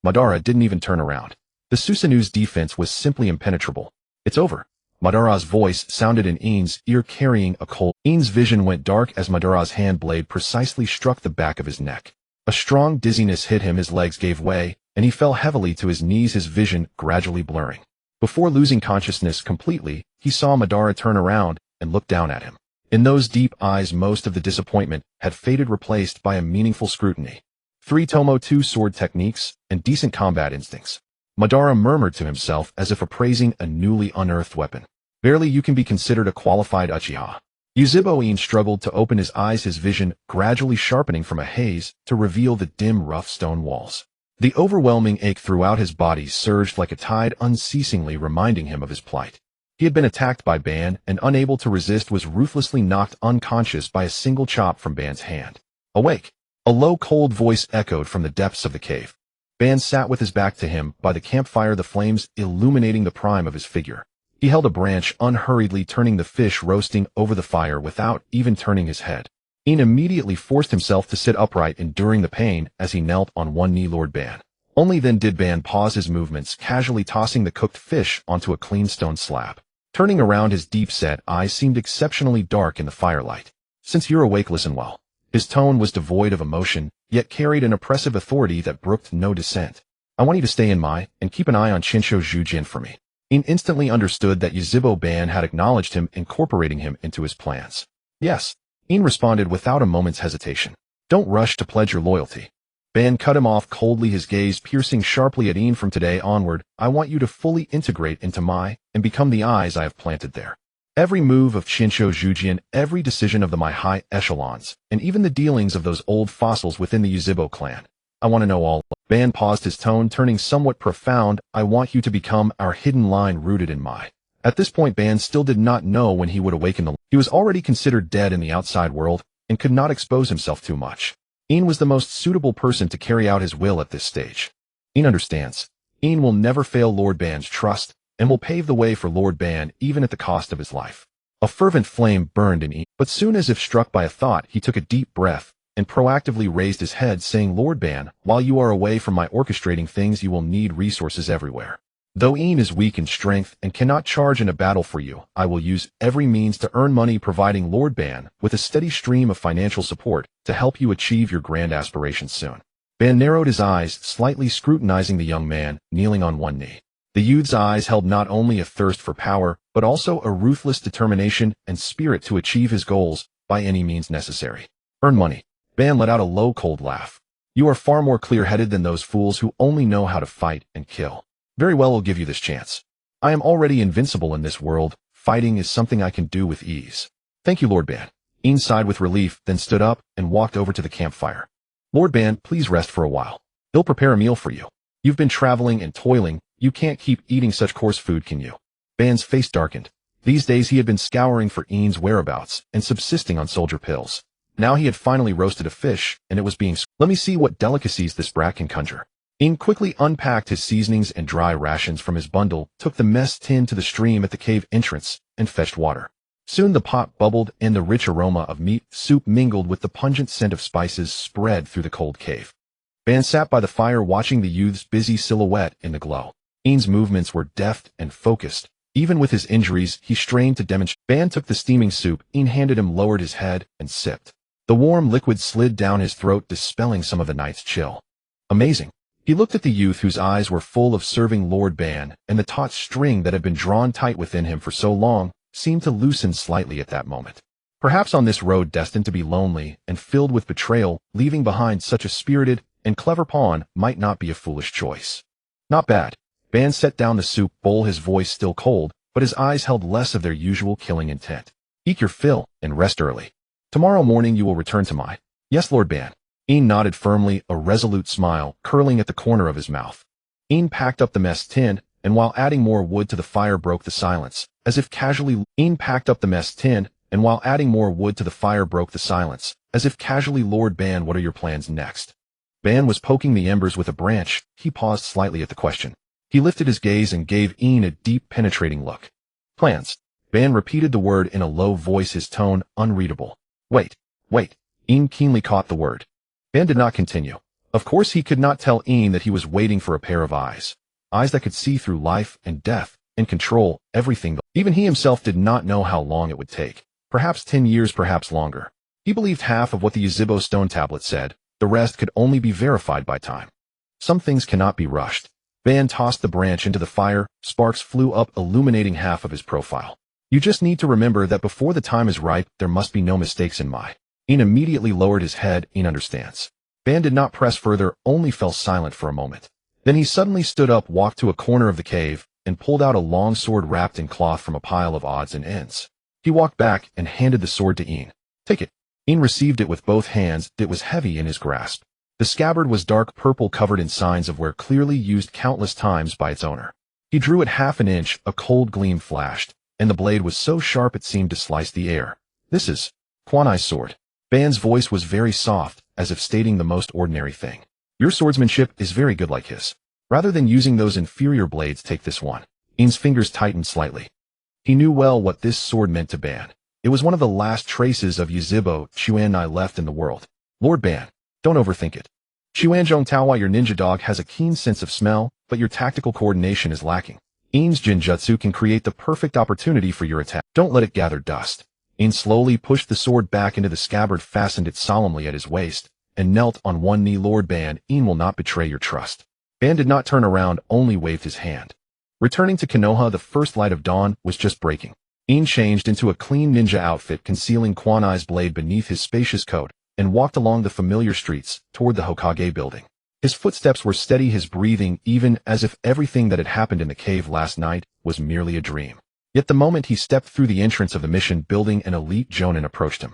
Madara didn't even turn around. The Susanu's defense was simply impenetrable. It's over. Madara's voice sounded in In's ear, carrying a cold. In's vision went dark as Madara's hand blade precisely struck the back of his neck. A strong dizziness hit him, his legs gave way, and he fell heavily to his knees, his vision gradually blurring. Before losing consciousness completely, he saw Madara turn around and look down at him. In those deep eyes most of the disappointment had faded, replaced by a meaningful scrutiny. 3 Tomo 2 sword techniques and decent combat instincts. Madara murmured to himself as if appraising a newly unearthed weapon. Barely you can be considered a qualified Uchiha. Yuzhibo In struggled to open his eyes, his vision gradually sharpening from a haze to reveal the dim, rough stone walls. The overwhelming ache throughout his body surged like a tide, unceasingly reminding him of his plight. He had been attacked by Ban and, unable to resist, was ruthlessly knocked unconscious by a single chop from Ban's hand. Awake! A low, cold voice echoed from the depths of the cave. Ban sat with his back to him by the campfire, the flames illuminating the prime of his figure. He held a branch, unhurriedly turning the fish roasting over the fire without even turning his head. In immediately forced himself to sit upright, enduring the pain as he knelt on one knee. Lord Ban. Only then did Ban pause his movements, casually tossing the cooked fish onto a clean stone slab. Turning around, his deep-set eyes seemed exceptionally dark in the firelight. Since you're awake, listen well. His tone was devoid of emotion, yet carried an oppressive authority that brooked no dissent. I want you to stay in my, and keep an eye on Shinsho Jujin for me. In instantly understood that Yuzhibo Ban had acknowledged him, incorporating him into his plans. Yes. In responded without a moment's hesitation. Don't rush to pledge your loyalty. Ban cut him off coldly, his gaze piercing sharply at In. From today onward, I want you to fully integrate into my, and become the eyes I have planted there. Every move of Shinsho Jujin, every decision of the my high echelons, and even the dealings of those old fossils within the Yuzhibo clan. I want to know all. Ban paused, his tone turning somewhat profound. I want you to become our hidden line rooted in my. At this point, Ban still did not know when he would awaken the. He was already considered dead in the outside world, and could not expose himself too much. In was the most suitable person to carry out his will at this stage. In understands. In will never fail Lord Ban's trust, and will pave the way for Lord Ban even at the cost of his life. A fervent flame burned in In, but soon as if struck by a thought, he took a deep breath, and proactively raised his head, saying, Lord Ban, while you are away from my orchestrating things, you will need resources everywhere. Though In is weak in strength and cannot charge in a battle for you, I will use every means to earn money, providing Lord Ban with a steady stream of financial support to help you achieve your grand aspirations soon. Ban narrowed his eyes, slightly scrutinizing the young man, kneeling on one knee. The youth's eyes held not only a thirst for power, but also a ruthless determination and spirit to achieve his goals by any means necessary. Earn money. Ban let out a low, cold laugh. You are far more clear-headed than those fools who only know how to fight and kill. Very well, I'll give you this chance. I am already invincible in this world. Fighting is something I can do with ease. Thank you, Lord Ban. In sighed with relief, then stood up and walked over to the campfire. Lord Ban, please rest for a while. They'll prepare a meal for you. You've been traveling and toiling. You can't keep eating such coarse food, can you? Ban's face darkened. These days he had been scouring for In's whereabouts and subsisting on soldier pills. Now he had finally roasted a fish, and it was being. Let me see what delicacies this brat can conjure. In quickly unpacked his seasonings and dry rations from his bundle, took the mess tin to the stream at the cave entrance, and fetched water. Soon the pot bubbled and the rich aroma of meat soup mingled with the pungent scent of spices spread through the cold cave. Ban sat by the fire watching the youth's busy silhouette in the glow. In's movements were deft and focused. Even with his injuries, he strained to demonstrate. Ban took the steaming soup In handed him, lowered his head, and sipped. The warm liquid slid down his throat, dispelling some of the night's chill. Amazing. He looked at the youth whose eyes were full of serving Lord Ban, and the taut string that had been drawn tight within him for so long seemed to loosen slightly at that moment. Perhaps on this road destined to be lonely and filled with betrayal, leaving behind such a spirited and clever pawn might not be a foolish choice. Not bad. Ban set down the soup bowl, his voice still cold, but his eyes held less of their usual killing intent. Eat your fill and rest early. Tomorrow morning you will return to my... Yes, Lord Ban. In nodded firmly, a resolute smile curling at the corner of his mouth. In packed up the mess tin, and while adding more wood to the fire broke the silence, as if casually... In packed up the mess tin, and while adding more wood to the fire broke the silence, as if casually. Lord Ban, what are your plans next? Ban was poking the embers with a branch. He paused slightly at the question. He lifted his gaze and gave In a deep, penetrating look. Plans. Ban repeated the word in a low voice, his tone unreadable. Wait. In keenly caught the word. Ban did not continue. Of course he could not tell In that he was waiting for a pair of eyes. Eyes that could see through life and death and control everything. Even he himself did not know how long it would take. Perhaps 10 years, perhaps longer. He believed half of what the Yuzhibo stone tablet said. The rest could only be verified by time. Some things cannot be rushed. Ban tossed the branch into the fire. Sparks flew up, illuminating half of his profile. You just need to remember that before the time is ripe, there must be no mistakes in my... In immediately lowered his head. In understands. Ban did not press further, only fell silent for a moment. Then he suddenly stood up, walked to a corner of the cave, and pulled out a long sword wrapped in cloth from a pile of odds and ends. He walked back and handed the sword to In. Take it. In received it with both hands. It was heavy in his grasp. The scabbard was dark purple, covered in signs of wear, clearly used countless times by its owner. He drew it half an inch, a cold gleam flashed, and the blade was so sharp it seemed to slice the air. This is Kwanai's sword. Ban's voice was very soft, as if stating the most ordinary thing. Your swordsmanship is very good like his. Rather than using those inferior blades, take this one. In's fingers tightened slightly. He knew well what this sword meant to Ban. It was one of the last traces of Yuzhibo Chuanai left in the world. Lord Ban, don't overthink it. Chuanzhong Taowai, your ninja dog, has a keen sense of smell, but your tactical coordination is lacking. In's Jinjutsu can create the perfect opportunity for your attack. Don't let it gather dust. In slowly pushed the sword back into the scabbard, fastened it solemnly at his waist, and knelt on one knee. Lord Ban, In will not betray your trust. Ban did not turn around, only waved his hand. Returning to Konoha, the first light of dawn was just breaking. In changed into a clean ninja outfit, concealing Kwanai's blade beneath his spacious coat, and walked along the familiar streets toward the Hokage building. His footsteps were steady, his breathing even, as if everything that had happened in the cave last night was merely a dream. Yet the moment he stepped through the entrance of the mission building, an elite jonin approached him.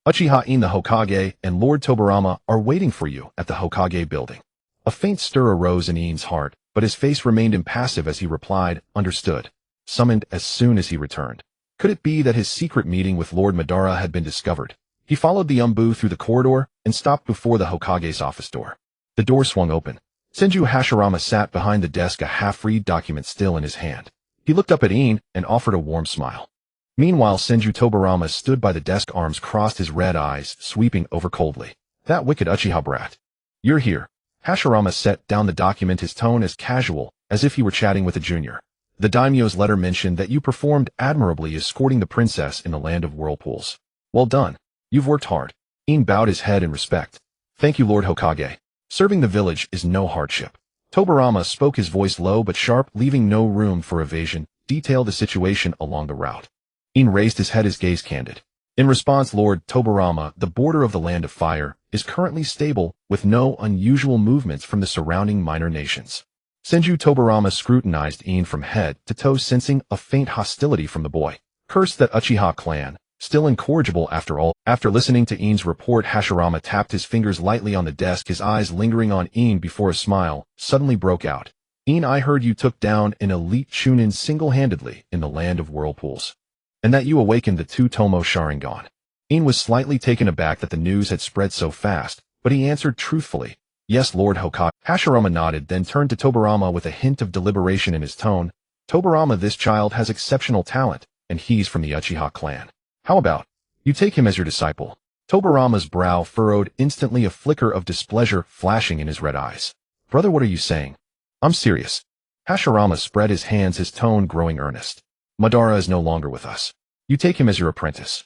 Uchiha In, the Hokage, and Lord Tobarama are waiting for you at the Hokage building. A faint stir arose in In's heart, but his face remained impassive as he replied, understood. Summoned as soon as he returned. Could it be that his secret meeting with Lord Madara had been discovered? He followed the Umbu through the corridor and stopped before the Hokage's office door. The door swung open. Senju Hashirama sat behind the desk, a half-read document still in his hand. He looked up at In and offered a warm smile. Meanwhile, Senju Tobarama stood by the desk, arms crossed, his red eyes sweeping over coldly. That wicked Uchiha brat. You're here. Hashirama set down the document, his tone as casual as if he were chatting with a junior. The daimyo's letter mentioned that you performed admirably escorting the princess in the land of whirlpools. Well done. You've worked hard. In bowed his head in respect. Thank you, Lord Hokage. Serving the village is no hardship. Tobarama spoke, his voice low but sharp, leaving no room for evasion, detailed the situation along the route. In raised his head, his gaze candid. In response, Lord Tobarama, the border of the Land of Fire is currently stable, with no unusual movements from the surrounding minor nations. Senju Tobarama scrutinized In from head to toe, sensing a faint hostility from the boy. Cursed that Uchiha clan, still incorrigible after all. After listening to In's report, Hashirama tapped his fingers lightly on the desk, his eyes lingering on In before a smile suddenly broke out. In, I heard you took down an elite Chunin single-handedly in the land of whirlpools, and that you awakened the two Tomo Sharingan. In was slightly taken aback that the news had spread so fast, but he answered truthfully, yes, Lord Hokage. Hashirama nodded, then turned to Tobarama with a hint of deliberation in his tone. Tobarama, this child has exceptional talent, and he's from the Uchiha clan. How about you take him as your disciple? Tobarama's brow furrowed, instantly a flicker of displeasure flashing in his red eyes. Brother, what are you saying? I'm serious. Hashirama spread his hands, his tone growing earnest. Madara is no longer with us. You take him as your apprentice.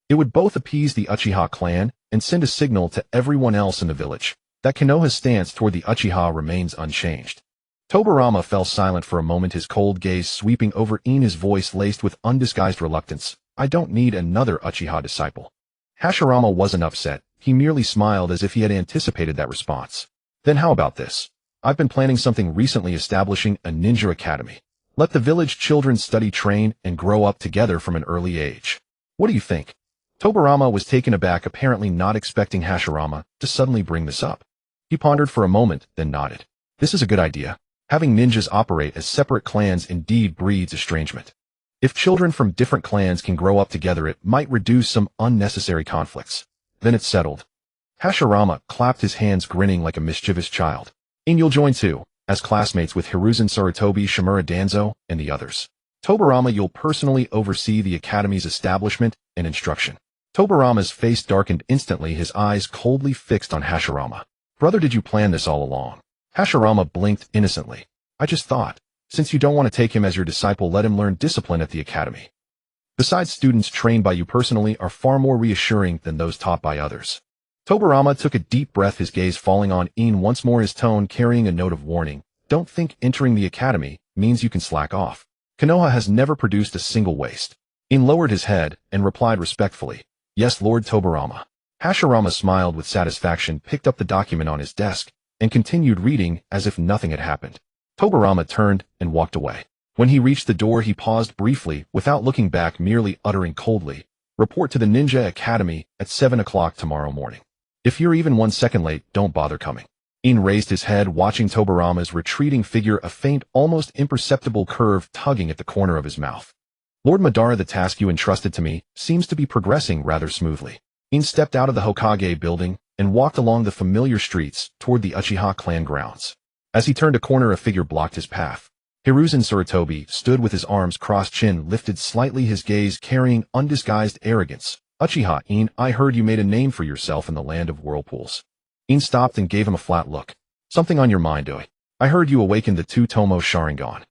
It would both appease the Uchiha clan and send a signal to everyone else in the village that Konoha's stance toward the Uchiha remains unchanged. Tobarama fell silent for a moment, his cold gaze sweeping over In, his voice laced with undisguised reluctance. I don't need another Uchiha disciple. Hashirama wasn't upset. He merely smiled as if he had anticipated that response. Then how about this? I've been planning something recently, establishing a ninja academy. Let the village children study, train, and grow up together from an early age. What do you think? Tobarama was taken aback, apparently not expecting Hashirama to suddenly bring this up. He pondered for a moment, then nodded. This is a good idea. Having ninjas operate as separate clans indeed breeds estrangement. If children from different clans can grow up together, it might reduce some unnecessary conflicts. Then it's settled. Hashirama clapped his hands, grinning like a mischievous child. In, you'll join too, as classmates with Hiruzen Sarutobi, Shimura Danzo, and the others. Tobarama, you'll personally oversee the academy's establishment and instruction. Tobarama's face darkened instantly, his eyes coldly fixed on Hashirama. Brother, did you plan this all along? Hashirama blinked innocently. I just thought, since you don't want to take him as your disciple, let him learn discipline at the academy. Besides, students trained by you personally are far more reassuring than those taught by others. Tobarama took a deep breath, his gaze falling on In once more, his tone carrying a note of warning. Don't think entering the academy means you can slack off. Konoha has never produced a single waste. In lowered his head and replied respectfully, Yes, Lord Tobarama. Hashirama smiled with satisfaction, picked up the document on his desk, and continued reading as if nothing had happened. Tobarama turned and walked away. When he reached the door, he paused briefly, without looking back, merely uttering coldly, Report to the Ninja Academy at 7 o'clock tomorrow morning. If you're even 1 second late, don't bother coming. In raised his head, watching Tobarama's retreating figure, a faint, almost imperceptible curve tugging at the corner of his mouth. Lord Madara, the task you entrusted to me seems to be progressing rather smoothly. In stepped out of the Hokage building and walked along the familiar streets toward the Uchiha clan grounds. As he turned a corner, a figure blocked his path. Hiruzen Sarutobi stood with his arms crossed, chin lifted slightly, his gaze carrying undisguised arrogance. Uchiha In, I heard you made a name for yourself in the land of whirlpools. In stopped and gave him a flat look. Something on your mind, Oi? I heard you awakened the two-tomo Sharingan.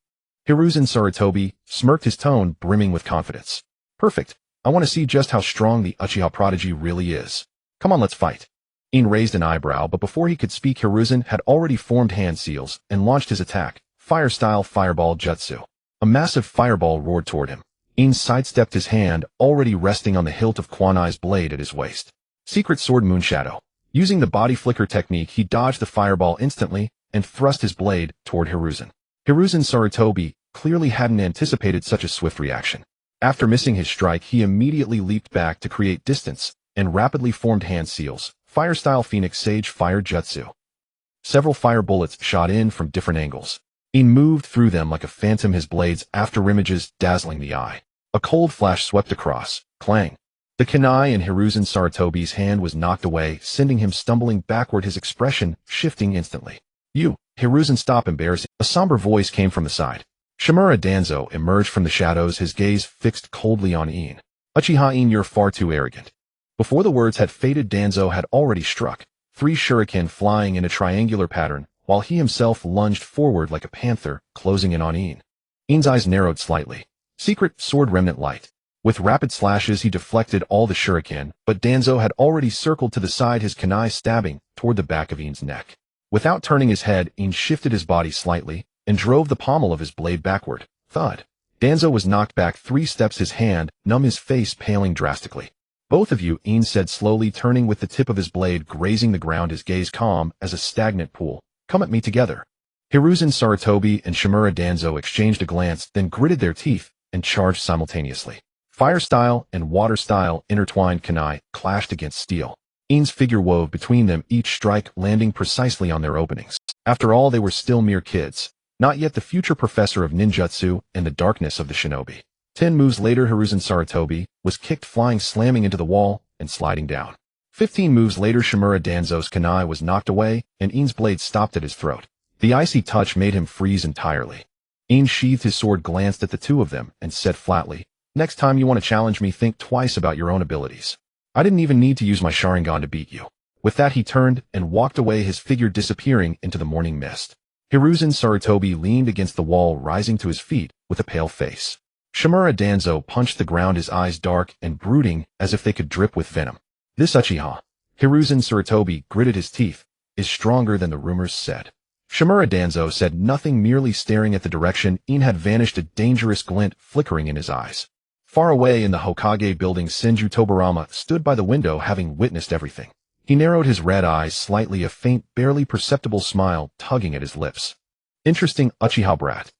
Hiruzen Sarutobi smirked, his tone brimming with confidence. Perfect. I want to see just how strong the Uchiha prodigy really is. Come on, let's fight. In raised an eyebrow, but before he could speak, Hiruzen had already formed hand seals and launched his attack, fire-style fireball jutsu. A massive fireball roared toward him. In sidestepped, his hand already resting on the hilt of Kwanai's blade at his waist. Secret sword Moonshadow. Using the body flicker technique, he dodged the fireball instantly and thrust his blade toward Hiruzen. Hiruzen Sarutobi clearly hadn't anticipated such a swift reaction. After missing his strike, he immediately leaped back to create distance and rapidly formed hand seals, fire-style Phoenix Sage Fire Jutsu. Several fire bullets shot in from different angles. In moved through them like a phantom, his blades after images dazzling the eye. A cold flash swept across. Clang. The kunai in Hiruzen Sarutobi's hand was knocked away, sending him stumbling backward, his expression shifting instantly. You, Hiruzen, stop, embarrassing. A somber voice came from the side. Shimura Danzo emerged from the shadows, his gaze fixed coldly on In. Uchiha In, you're far too arrogant. Before the words had faded, Danzo had already struck, 3 shuriken flying in a triangular pattern, while he himself lunged forward like a panther, closing in on In. In's eyes narrowed slightly. Secret sword remnant light. With rapid slashes, he deflected all the shuriken, but Danzo had already circled to the side, his kunai stabbing toward the back of In's neck. Without turning his head, In shifted his body slightly and drove the pommel of his blade backward. Thud. Danzo was knocked back 3 steps, his hand numb, his face paling drastically. Both of you, In said slowly, turning with the tip of his blade grazing the ground, his gaze calm as a stagnant pool. Come at me together. Hiruzen Sarutobi and Shimura Danzo exchanged a glance, then gritted their teeth and charged simultaneously. Fire style and water style intertwined kunai clashed against steel. In's figure wove between them, each strike landing precisely on their openings. After all, they were still mere kids, not yet the future professor of ninjutsu and the darkness of the shinobi. 10 moves later, Hiruzen Sarutobi was kicked, flying, slamming into the wall and sliding down. 15 moves later, Shimura Danzo's kunai was knocked away, and In's blade stopped at his throat. The icy touch made him freeze entirely. In sheathed his sword, glanced at the two of them, and said flatly, "Next time you want to challenge me, think twice about your own abilities. I didn't even need to use my Sharingan to beat you." With that, he turned and walked away, his figure disappearing into the morning mist. Hiruzen Sarutobi leaned against the wall, rising to his feet with a pale face. Shimura Danzo punched the ground, his eyes dark and brooding as if they could drip with venom. "This Uchiha," Hiruzen Sarutobi gritted his teeth, "is stronger than the rumors said." Shimura Danzo said nothing, merely staring at the direction In had vanished, a dangerous glint flickering in his eyes. Far away in the Hokage building, Senju Tobarama stood by the window, having witnessed everything. He narrowed his red eyes slightly, a faint, barely perceptible smile tugging at his lips. Interesting Uchiha brat.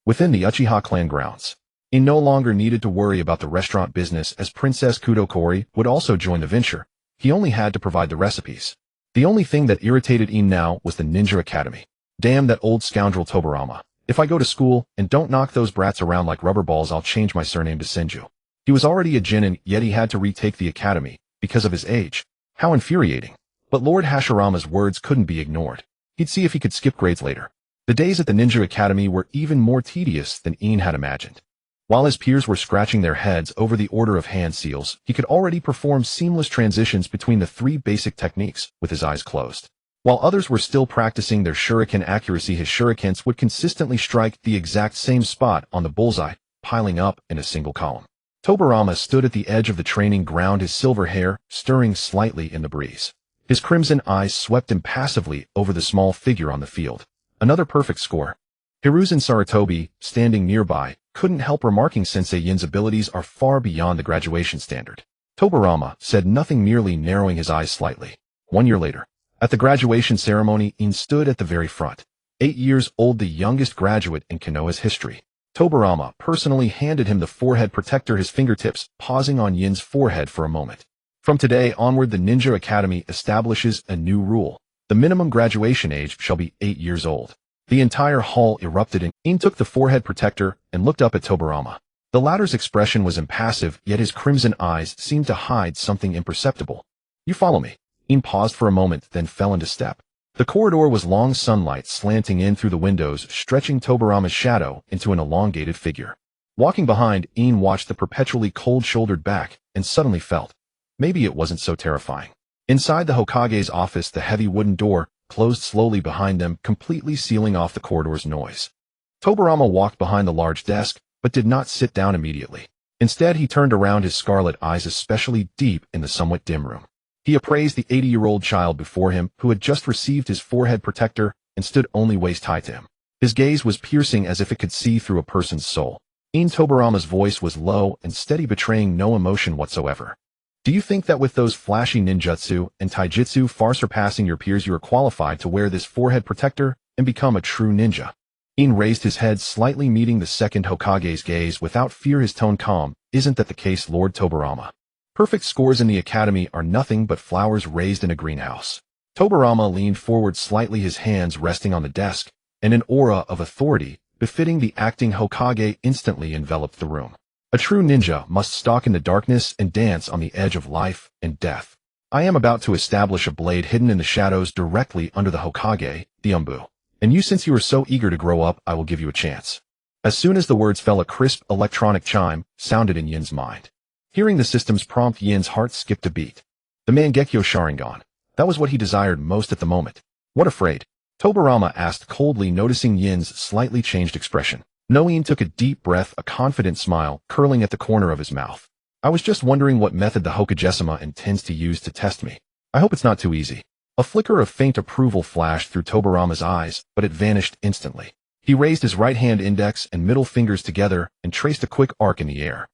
Within the Uchiha clan grounds, In no longer needed to worry about the restaurant business, as Princess Kudokori would also join the venture. He only had to provide the recipes. The only thing that irritated In now was the Ninja Academy. Damn that old scoundrel Tobarama. If I go to school and don't knock those brats around like rubber balls, I'll change my surname to Senju. He was already a Genin, yet he had to retake the academy because of his age. How infuriating. But Lord Hashirama's words couldn't be ignored. He'd see if he could skip grades later. The days at the Ninja Academy were even more tedious than In had imagined. While his peers were scratching their heads over the order of hand seals, he could already perform seamless transitions between the three basic techniques with his eyes closed. While others were still practicing their shuriken accuracy, his shurikens would consistently strike the exact same spot on the bullseye, piling up in a single column. Tobarama stood at the edge of the training ground, his silver hair stirring slightly in the breeze. His crimson eyes swept impassively over the small figure on the field. Another perfect score. Hiruzen Sarutobi, standing nearby, couldn't help remarking Sensei Yin's abilities are far beyond the graduation standard. Tobarama said nothing, merely narrowing his eyes slightly. 1 year later, at the graduation ceremony, In stood at the very front. 8 years old, the youngest graduate in Konoha's history. Tobarama personally handed him the forehead protector, his fingertips pausing on Yin's forehead for a moment. From today onward, the Ninja Academy establishes a new rule. The minimum graduation age shall be 8 years old. The entire hall erupted, and In took the forehead protector and looked up at Tobarama. The latter's expression was impassive, yet his crimson eyes seemed to hide something imperceptible. "You follow me." In paused for a moment, then fell into step. The corridor was long, sunlight slanting in through the windows, stretching Tobarama's shadow into an elongated figure. Walking behind, In watched the perpetually cold-shouldered back and suddenly felt, maybe it wasn't so terrifying. Inside the Hokage's office, the heavy wooden door closed slowly behind them, completely sealing off the corridor's noise. Tobarama walked behind the large desk, but did not sit down immediately. Instead, he turned around, his scarlet eyes especially deep in the somewhat dim room. He appraised the 80-year-old child before him, who had just received his forehead protector and stood only waist-high to him. His gaze was piercing, as if it could see through a person's soul. In Tobarama's voice was low and steady, betraying no emotion whatsoever. "Do you think that with those flashy ninjutsu and taijutsu far surpassing your peers, you are qualified to wear this forehead protector and become a true ninja?" In raised his head slightly, meeting the second Hokage's gaze without fear, his tone calm. "Isn't that the case, Lord Tobarama? Perfect scores in the academy are nothing but flowers raised in a greenhouse." Tobarama leaned forward slightly, his hands resting on the desk, and an aura of authority befitting the acting Hokage instantly enveloped the room. "A true ninja must stalk in the darkness and dance on the edge of life and death. I am about to establish a blade hidden in the shadows directly under the Hokage, the Umbu. And you, since you are so eager to grow up, I will give you a chance." As soon as the words fell, a crisp electronic chime sounded in Yin's mind. Hearing the system's prompt, Yin's heart skipped a beat. The Mangekyo Sharingan. That was what he desired most at the moment. "What afraid?" Tobarama asked coldly, noticing Yin's slightly changed expression. Yin took a deep breath, a confident smile curling at the corner of his mouth. "I was just wondering what method the Hokage-sama intends to use to test me. I hope it's not too easy." A flicker of faint approval flashed through Tobarama's eyes, but it vanished instantly. He raised his right hand index and middle fingers together and traced a quick arc in the air.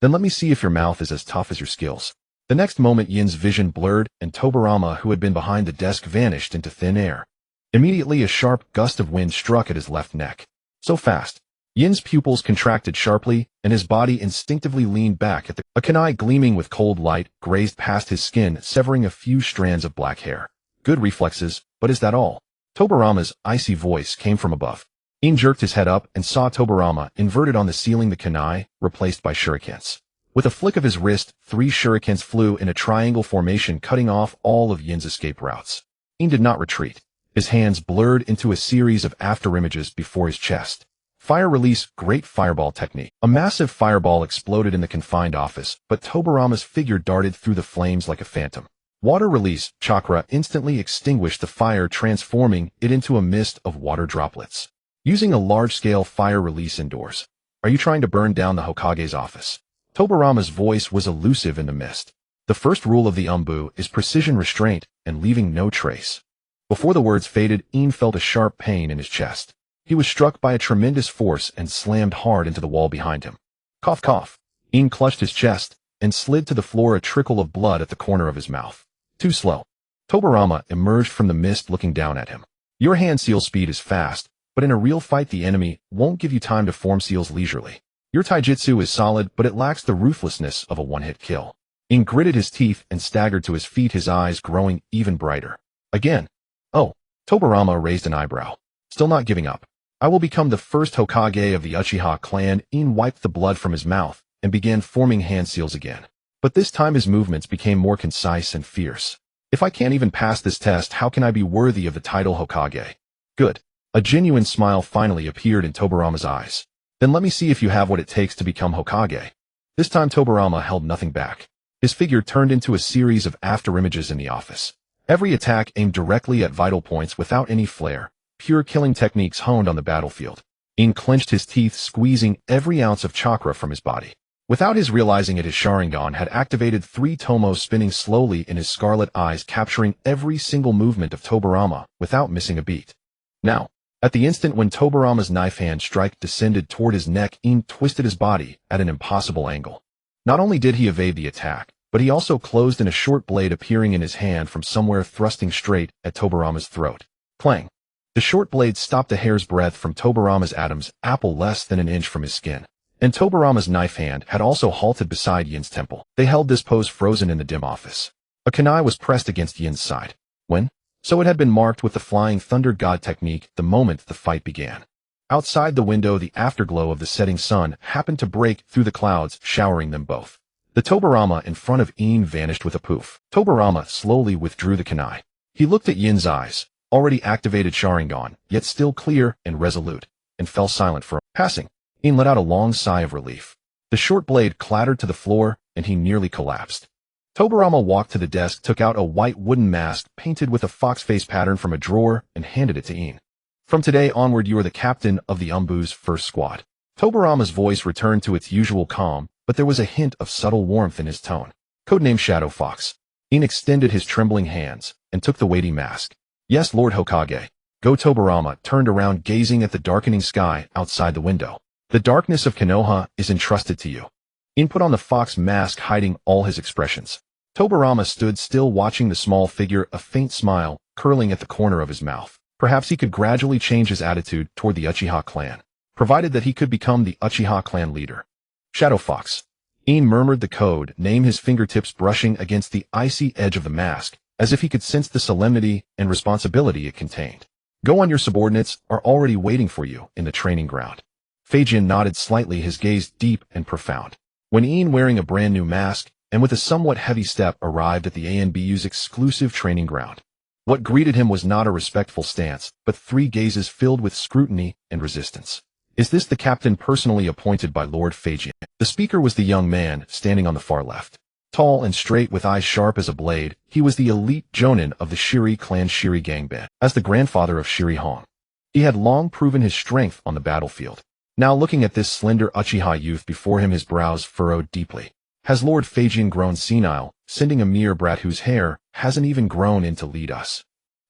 "Then let me see if your mouth is as tough as your skills." The next moment, Yin's vision blurred, and Tobarama, who had been behind the desk, vanished into thin air. Immediately, a sharp gust of wind struck at his left neck. So fast. Yin's pupils contracted sharply, and his body instinctively leaned back at a kunai gleaming with cold light grazed past his skin, severing a few strands of black hair. "Good reflexes, but is that all?" Tobarama's icy voice came from above. In jerked his head up and saw Tobarama inverted on the ceiling, the kunai replaced by shurikens. With a flick of his wrist, 3 shurikens flew in a triangle formation, cutting off all of Yin's escape routes. In did not retreat. His hands blurred into a series of afterimages before his chest. Fire release, great fireball technique. A massive fireball exploded in the confined office, but Tobarama's figure darted through the flames like a phantom. Water release, chakra instantly extinguished the fire, transforming it into a mist of water droplets. Using a large-scale fire release indoors. Are you trying to burn down the Hokage's office? Tobarama's voice was elusive in the mist. The first rule of the Umbu is precision restraint and leaving no trace. Before the words faded, In felt a sharp pain in his chest. He was struck by a tremendous force and slammed hard into the wall behind him. Cough, cough. In clutched his chest and slid to the floor, a trickle of blood at the corner of his mouth. Too slow. Tobarama emerged from the mist, looking down at him. Your hand seal speed is fast, but in a real fight the enemy won't give you time to form seals leisurely. Your taijutsu is solid, but it lacks the ruthlessness of a one-hit kill. In gritted his teeth and staggered to his feet, his eyes growing even brighter. Again. Oh. Tobarama raised an eyebrow. Still not giving up. I will become the first Hokage of the Uchiha clan. In wiped the blood from his mouth and began forming hand seals again. But this time his movements became more concise and fierce. If I can't even pass this test, how can I be worthy of the title Hokage? Good. A genuine smile finally appeared in Tobarama's eyes. Then let me see if you have what it takes to become Hokage. This time Tobarama held nothing back. His figure turned into a series of afterimages in the office. Every attack aimed directly at vital points without any flair, pure killing techniques honed on the battlefield. In clenched his teeth, squeezing every ounce of chakra from his body. Without his realizing it, his Sharingan had activated 3 tomos, spinning slowly in his scarlet eyes, capturing every single movement of Tobarama without missing a beat. Now, at the instant when Tobarama's knife hand strike descended toward his neck, In twisted his body at an impossible angle. Not only did he evade the attack, but he also closed in, a short blade appearing in his hand from somewhere, thrusting straight at Tobarama's throat. Clang! The short blade stopped a hair's breadth from Tobarama's Adam's apple, less than an inch from his skin. And Tobarama's knife hand had also halted beside Yin's temple. They held this pose frozen in the dim office. A kunai was pressed against Yin's side. When? So it had been marked with the flying thunder god technique the moment the fight began. Outside the window, the afterglow of the setting sun happened to break through the clouds, showering them both. The Tobarama in front of In vanished with a poof. Tobarama slowly withdrew the kunai. He looked at Yin's eyes, already activated Sharingan, yet still clear and resolute, and fell silent for a passing. In let out a long sigh of relief. The short blade clattered to the floor, and he nearly collapsed. Tobarama walked to the desk, took out a white wooden mask painted with a fox face pattern from a drawer, and handed it to In. From today onward, you are the captain of the Umbu's first squad. Tobarama's voice returned to its usual calm, but there was a hint of subtle warmth in his tone. Codename Shadow Fox. In extended his trembling hands and took the weighty mask. Yes, Lord Hokage. Go. Tobarama turned around, gazing at the darkening sky outside the window. The darkness of Konoha is entrusted to you. In put on the fox mask, hiding all his expressions. Tobarama stood still, watching the small figure, a faint smile curling at the corner of his mouth. Perhaps he could gradually change his attitude toward the Uchiha clan, provided that he could become the Uchiha clan leader. Shadow Fox. In murmured the code name, his fingertips brushing against the icy edge of the mask, as if he could sense the solemnity and responsibility it contained. Go on, your subordinates are already waiting for you in the training ground. Feijin nodded slightly, his gaze deep and profound. When In, wearing a brand new mask and with a somewhat heavy step, arrived at the ANBU's exclusive training ground, what greeted him was not a respectful stance, but 3 gazes filled with scrutiny and resistance. Is this the captain personally appointed by Lord Feijin? The speaker was the young man standing on the far left. Tall and straight, with eyes sharp as a blade, he was the elite jonin of the Shiri clan Shiri Gangband. As the grandfather of Shiri Hong, he had long proven his strength on the battlefield. Now, looking at this slender Uchiha youth before him, his brows furrowed deeply. Has Lord Feijin grown senile, sending a mere brat whose hair hasn't even grown in to lead us?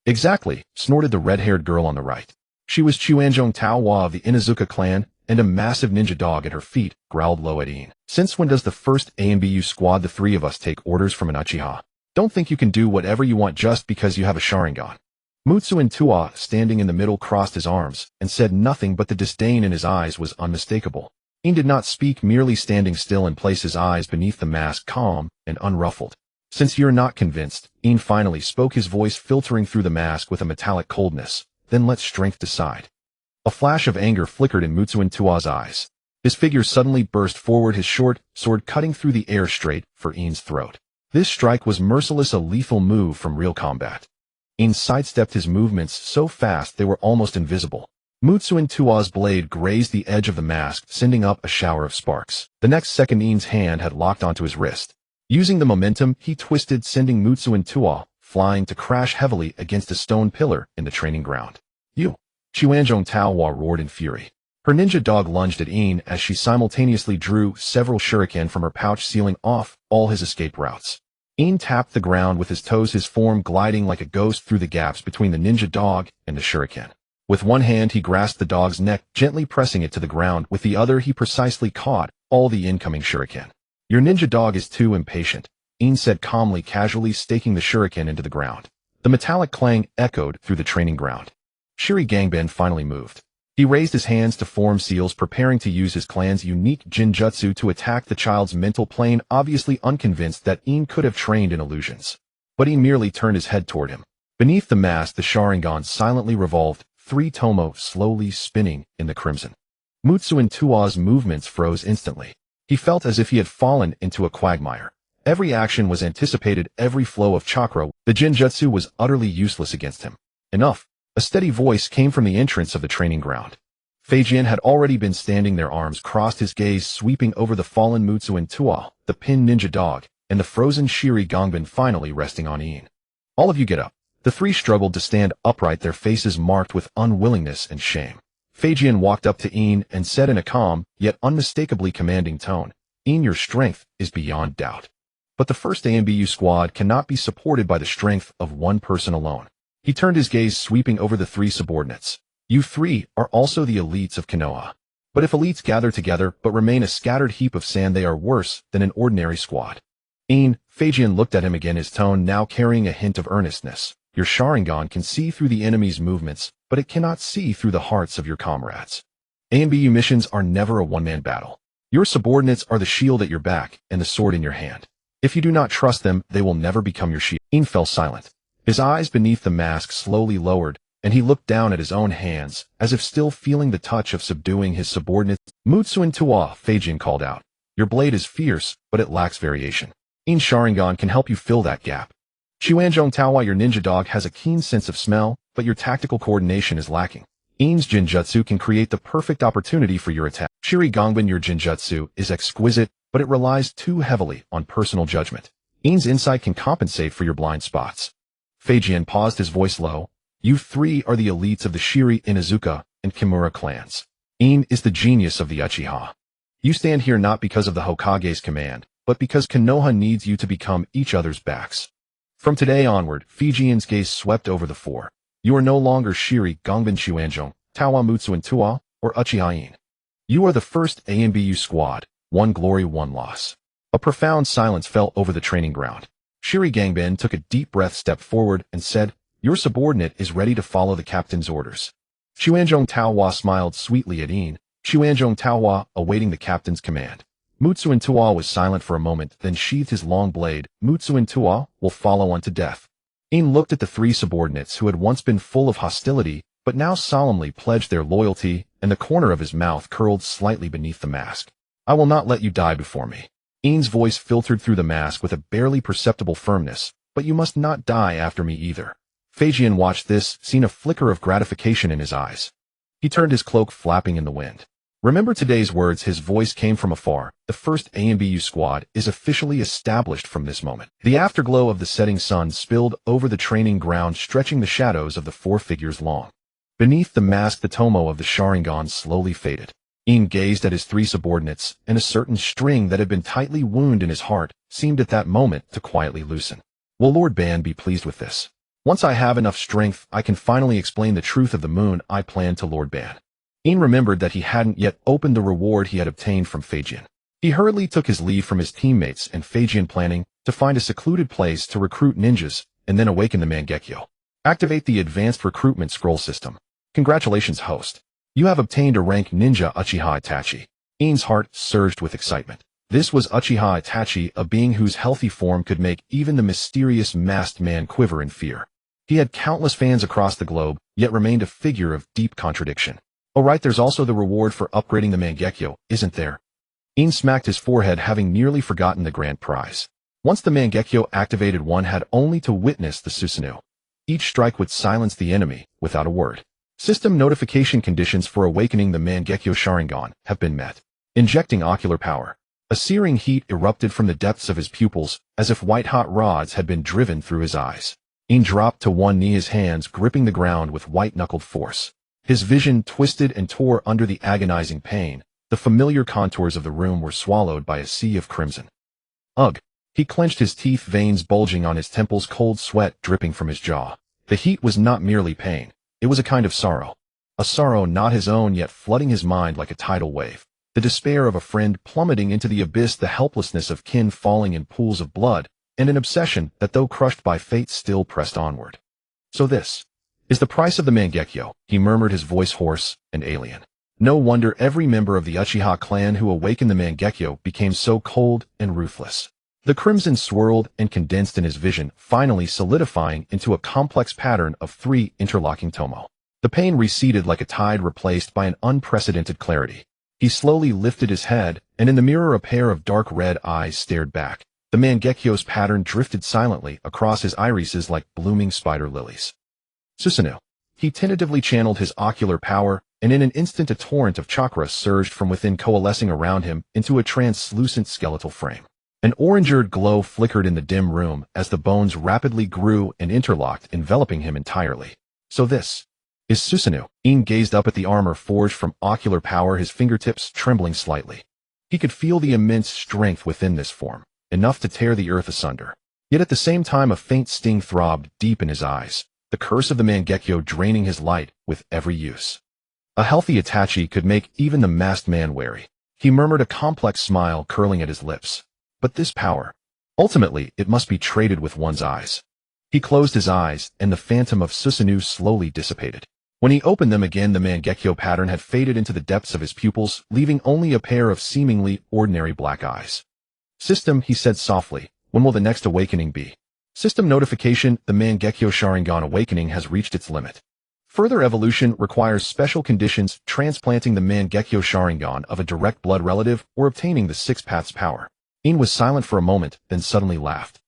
Exactly, snorted the red-haired girl on the right. She was Chuanzhong Taowa of the Inazuka clan, and a massive ninja dog at her feet growled low at In. Since when does the first ANBU squad, the 3 of us, take orders from an Uchiha? Don't think you can do whatever you want just because you have a Sharingan. Mutsu Tua, standing in the middle, crossed his arms and said nothing, but the disdain in his eyes was unmistakable. In did not speak, merely standing still and place his eyes beneath the mask, calm and unruffled. Since you're not convinced, In finally spoke, his voice filtering through the mask with a metallic coldness, then let strength decide. A flash of anger flickered in Mutsu Tua's eyes. His figure suddenly burst forward, his short sword cutting through the air straight for In's throat. This strike was merciless, a lethal move from real combat. In sidestepped his movements so fast they were almost invisible. Mutsuin Tua's blade grazed the edge of the mask, sending up a shower of sparks. The next second In's hand had locked onto his wrist. Using the momentum, he twisted, sending Mutsuin Tua flying to crash heavily against a stone pillar in the training ground. You! Xuanzhong Taohua roared in fury. Her ninja dog lunged at In as she simultaneously drew several shuriken from her pouch, sealing off all his escape routes. In tapped the ground with his toes, his form gliding like a ghost through the gaps between the ninja dog and the shuriken. With one hand he grasped the dog's neck, gently pressing it to the ground. With the other he precisely caught all the incoming shuriken. Your ninja dog is too impatient, In said calmly, casually staking the shuriken into the ground. The metallic clang echoed through the training ground. Shiri Gangben finally moved. He raised his hands to form seals, preparing to use his clan's unique jinjutsu to attack the child's mental plane, obviously unconvinced that In could have trained in illusions. But he merely turned his head toward him. Beneath the mask the Sharingan silently revolved, 3 tomo slowly spinning in the crimson. Mutsuin Tua's movements froze instantly. He felt as if he had fallen into a quagmire. Every action was anticipated, every flow of chakra. The jinjutsu was utterly useless against him. Enough. A steady voice came from the entrance of the training ground. Feijian had already been standing there, arms crossed, his gaze sweeping over the fallen Mutsuin Tua, the pinned ninja dog, and the frozen Shiri Gangben, finally resting on In. All of you get up. The 3 struggled to stand upright, their faces marked with unwillingness and shame. Feijian walked up to In and said in a calm, yet unmistakably commanding tone, In, your strength is beyond doubt. But the first AMBU squad cannot be supported by the strength of one person alone. He turned his gaze sweeping over the 3 subordinates. You 3 are also the elites of Konoha. But if elites gather together but remain a scattered heap of sand, they are worse than an ordinary squad. In, Feijian looked at him again, his tone now carrying a hint of earnestness. Your Sharingan can see through the enemy's movements, but it cannot see through the hearts of your comrades. AMBU missions are never a one-man battle. Your subordinates are the shield at your back and the sword in your hand. If you do not trust them, they will never become your shield. In fell silent. His eyes beneath the mask slowly lowered, and he looked down at his own hands, as if still feeling the touch of subduing his subordinates. Mutsuin Tua, Feijian called out. Your blade is fierce, but it lacks variation. In Sharingan can help you fill that gap. Xuanzhong Taohua, your ninja dog has a keen sense of smell, but your tactical coordination is lacking. In's jinjutsu can create the perfect opportunity for your attack. Shiri Gangben, your jinjutsu is exquisite, but it relies too heavily on personal judgment. In's insight can compensate for your blind spots. Feijian paused, his voice low. You 3 are the elites of the Shiri, Inazuka, and Kimura clans. In is the genius of the Uchiha. You stand here not because of the Hokage's command, but because Konoha needs you to become each other's backs. From today onward, Feijian's gaze swept over the 4. You are no longer Shiri Gangben, Xuanzhong, Taohua, Mutsuin Tua, or Uchiha In. You are the first AMBU squad, 1 glory, 1 loss. A profound silence fell over the training ground. Shiri Gangben took a deep breath, stepped forward, and said, Your subordinate is ready to follow the captain's orders. Xuanzhong Taohua smiled sweetly at In. Xuanzhong Taohua, awaiting the captain's command. Mutsuin Tua was silent for a moment, then sheathed his long blade. Mutsuin Tua will follow unto death. In looked at the 3 subordinates who had once been full of hostility, but now solemnly pledged their loyalty, and the corner of his mouth curled slightly beneath the mask. I will not let you die before me. In's voice filtered through the mask with a barely perceptible firmness, but you must not die after me either. Feijian watched this, seeing a flicker of gratification in his eyes. He turned, his cloak flapping in the wind. Remember today's words, his voice came from afar. The first AMBU squad is officially established from this moment. The afterglow of the setting sun spilled over the training ground, stretching the shadows of the 4 figures long. Beneath the mask the tomo of the Sharingan slowly faded. In gazed at his 3 subordinates, and a certain string that had been tightly wound in his heart seemed at that moment to quietly loosen. Will Lord Ban be pleased with this? Once I have enough strength, I can finally explain the truth of the moon I planned to Lord Ban. In remembered that he hadn't yet opened the reward he had obtained from Feijian. He hurriedly took his leave from his teammates and Feijian, planning to find a secluded place to recruit ninjas and then awaken the Mangekyo. Activate the advanced recruitment scroll system. Congratulations, host. You have obtained a rank ninja Uchiha Itachi. In's heart surged with excitement. This was Uchiha Itachi, a being whose healthy form could make even the mysterious masked man quiver in fear. He had countless fans across the globe, yet remained a figure of deep contradiction. Oh right, there's also the reward for upgrading the Mangekyo, isn't there? In smacked his forehead, having nearly forgotten the grand prize. Once the Mangekyo activated, one had only to witness the Susanoo. Each strike would silence the enemy, without a word. System notification conditions for awakening the Mangekyo Sharingan have been met. Injecting ocular power. A searing heat erupted from the depths of his pupils, as if white-hot rods had been driven through his eyes. In dropped to one knee, his hands gripping the ground with white-knuckled force. His vision twisted and tore under the agonizing pain. The familiar contours of the room were swallowed by a sea of crimson. Ugh! He clenched his teeth, veins bulging on his temples, cold sweat dripping from his jaw. The heat was not merely pain. It was a kind of sorrow. A sorrow not his own, yet flooding his mind like a tidal wave. The despair of a friend plummeting into the abyss, the helplessness of kin falling in pools of blood, and an obsession that, though crushed by fate, still pressed onward. So this is the price of the Mangekyo, he murmured, his voice hoarse and alien. No wonder every member of the Uchiha clan who awakened the Mangekyo became so cold and ruthless. The crimson swirled and condensed in his vision, finally solidifying into a complex pattern of 3 interlocking tomo. The pain receded like a tide, replaced by an unprecedented clarity. He slowly lifted his head, and in the mirror a pair of dark red eyes stared back. The Mangekyo's pattern drifted silently across his irises like blooming spider lilies. Susanoo. He tentatively channeled his ocular power, and in an instant a torrent of chakra surged from within, coalescing around him into a translucent skeletal frame. An orange-ered glow flickered in the dim room as the bones rapidly grew and interlocked, enveloping him entirely. So this is Susanoo. In gazed up at the armor forged from ocular power, his fingertips trembling slightly. He could feel the immense strength within this form, enough to tear the earth asunder. Yet at the same time a faint sting throbbed deep in his eyes, the curse of the Mangekyo draining his light with every use. A healthy Itachi could make even the masked man wary. He murmured, a complex smile curling at his lips. But this power, ultimately, it must be traded with one's eyes. He closed his eyes, and the phantom of Susanoo slowly dissipated. When he opened them again, the Mangekyo pattern had faded into the depths of his pupils, leaving only a pair of seemingly ordinary black eyes. System, he said softly, when will the next awakening be? System notification, the Mangekyo Sharingan awakening has reached its limit. Further evolution requires special conditions, transplanting the Mangekyo Sharingan of a direct blood relative or obtaining the 6 paths power. In was silent for a moment, then suddenly laughed.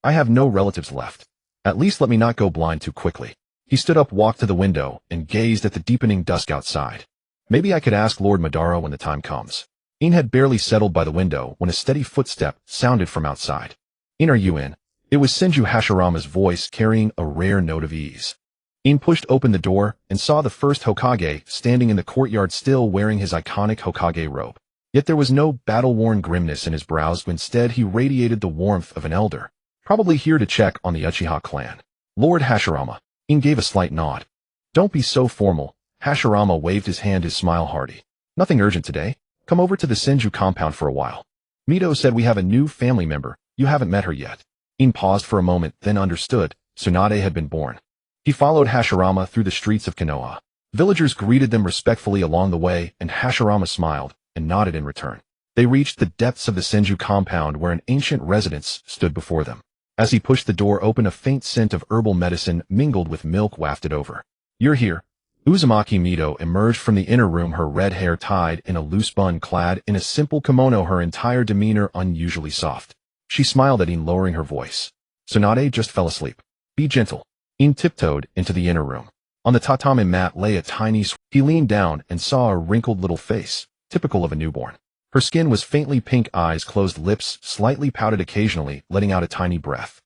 I have no relatives left. At least let me not go blind too quickly. He stood up, walked to the window, and gazed at the deepening dusk outside. Maybe I could ask Lord Madara when the time comes. In had barely settled by the window when a steady footstep sounded from outside. In, are you in? It was Senju Hashirama's voice, carrying a rare note of ease. In pushed open the door and saw the first Hokage standing in the courtyard, still wearing his iconic Hokage robe. Yet there was no battle-worn grimness in his brows. Instead, he radiated the warmth of an elder, probably here to check on the Uchiha clan. Lord Hashirama. In gave a slight nod. Don't be so formal. Hashirama waved his hand, his smile hearty. Nothing urgent today. Come over to the Senju compound for a while. Mito said we have a new family member. You haven't met her yet. In paused for a moment, then understood. Tsunade had been born. He followed Hashirama through the streets of Konoha. Villagers greeted them respectfully along the way, and Hashirama smiled and nodded in return. They reached the depths of the Senju compound, where an ancient residence stood before them. As he pushed the door open, a faint scent of herbal medicine mingled with milk wafted over. You're here. Uzumaki Mito emerged from the inner room, her red hair tied in a loose bun, clad in a simple kimono, her entire demeanor unusually soft. She smiled at In, lowering her voice. Tsunade just fell asleep. Be gentle. In tiptoed into the inner room. On the tatami mat lay a tiny He leaned down and saw a wrinkled little face, typical of a newborn. Her skin was faintly pink, eyes closed, lips slightly pouted, occasionally letting out a tiny breath.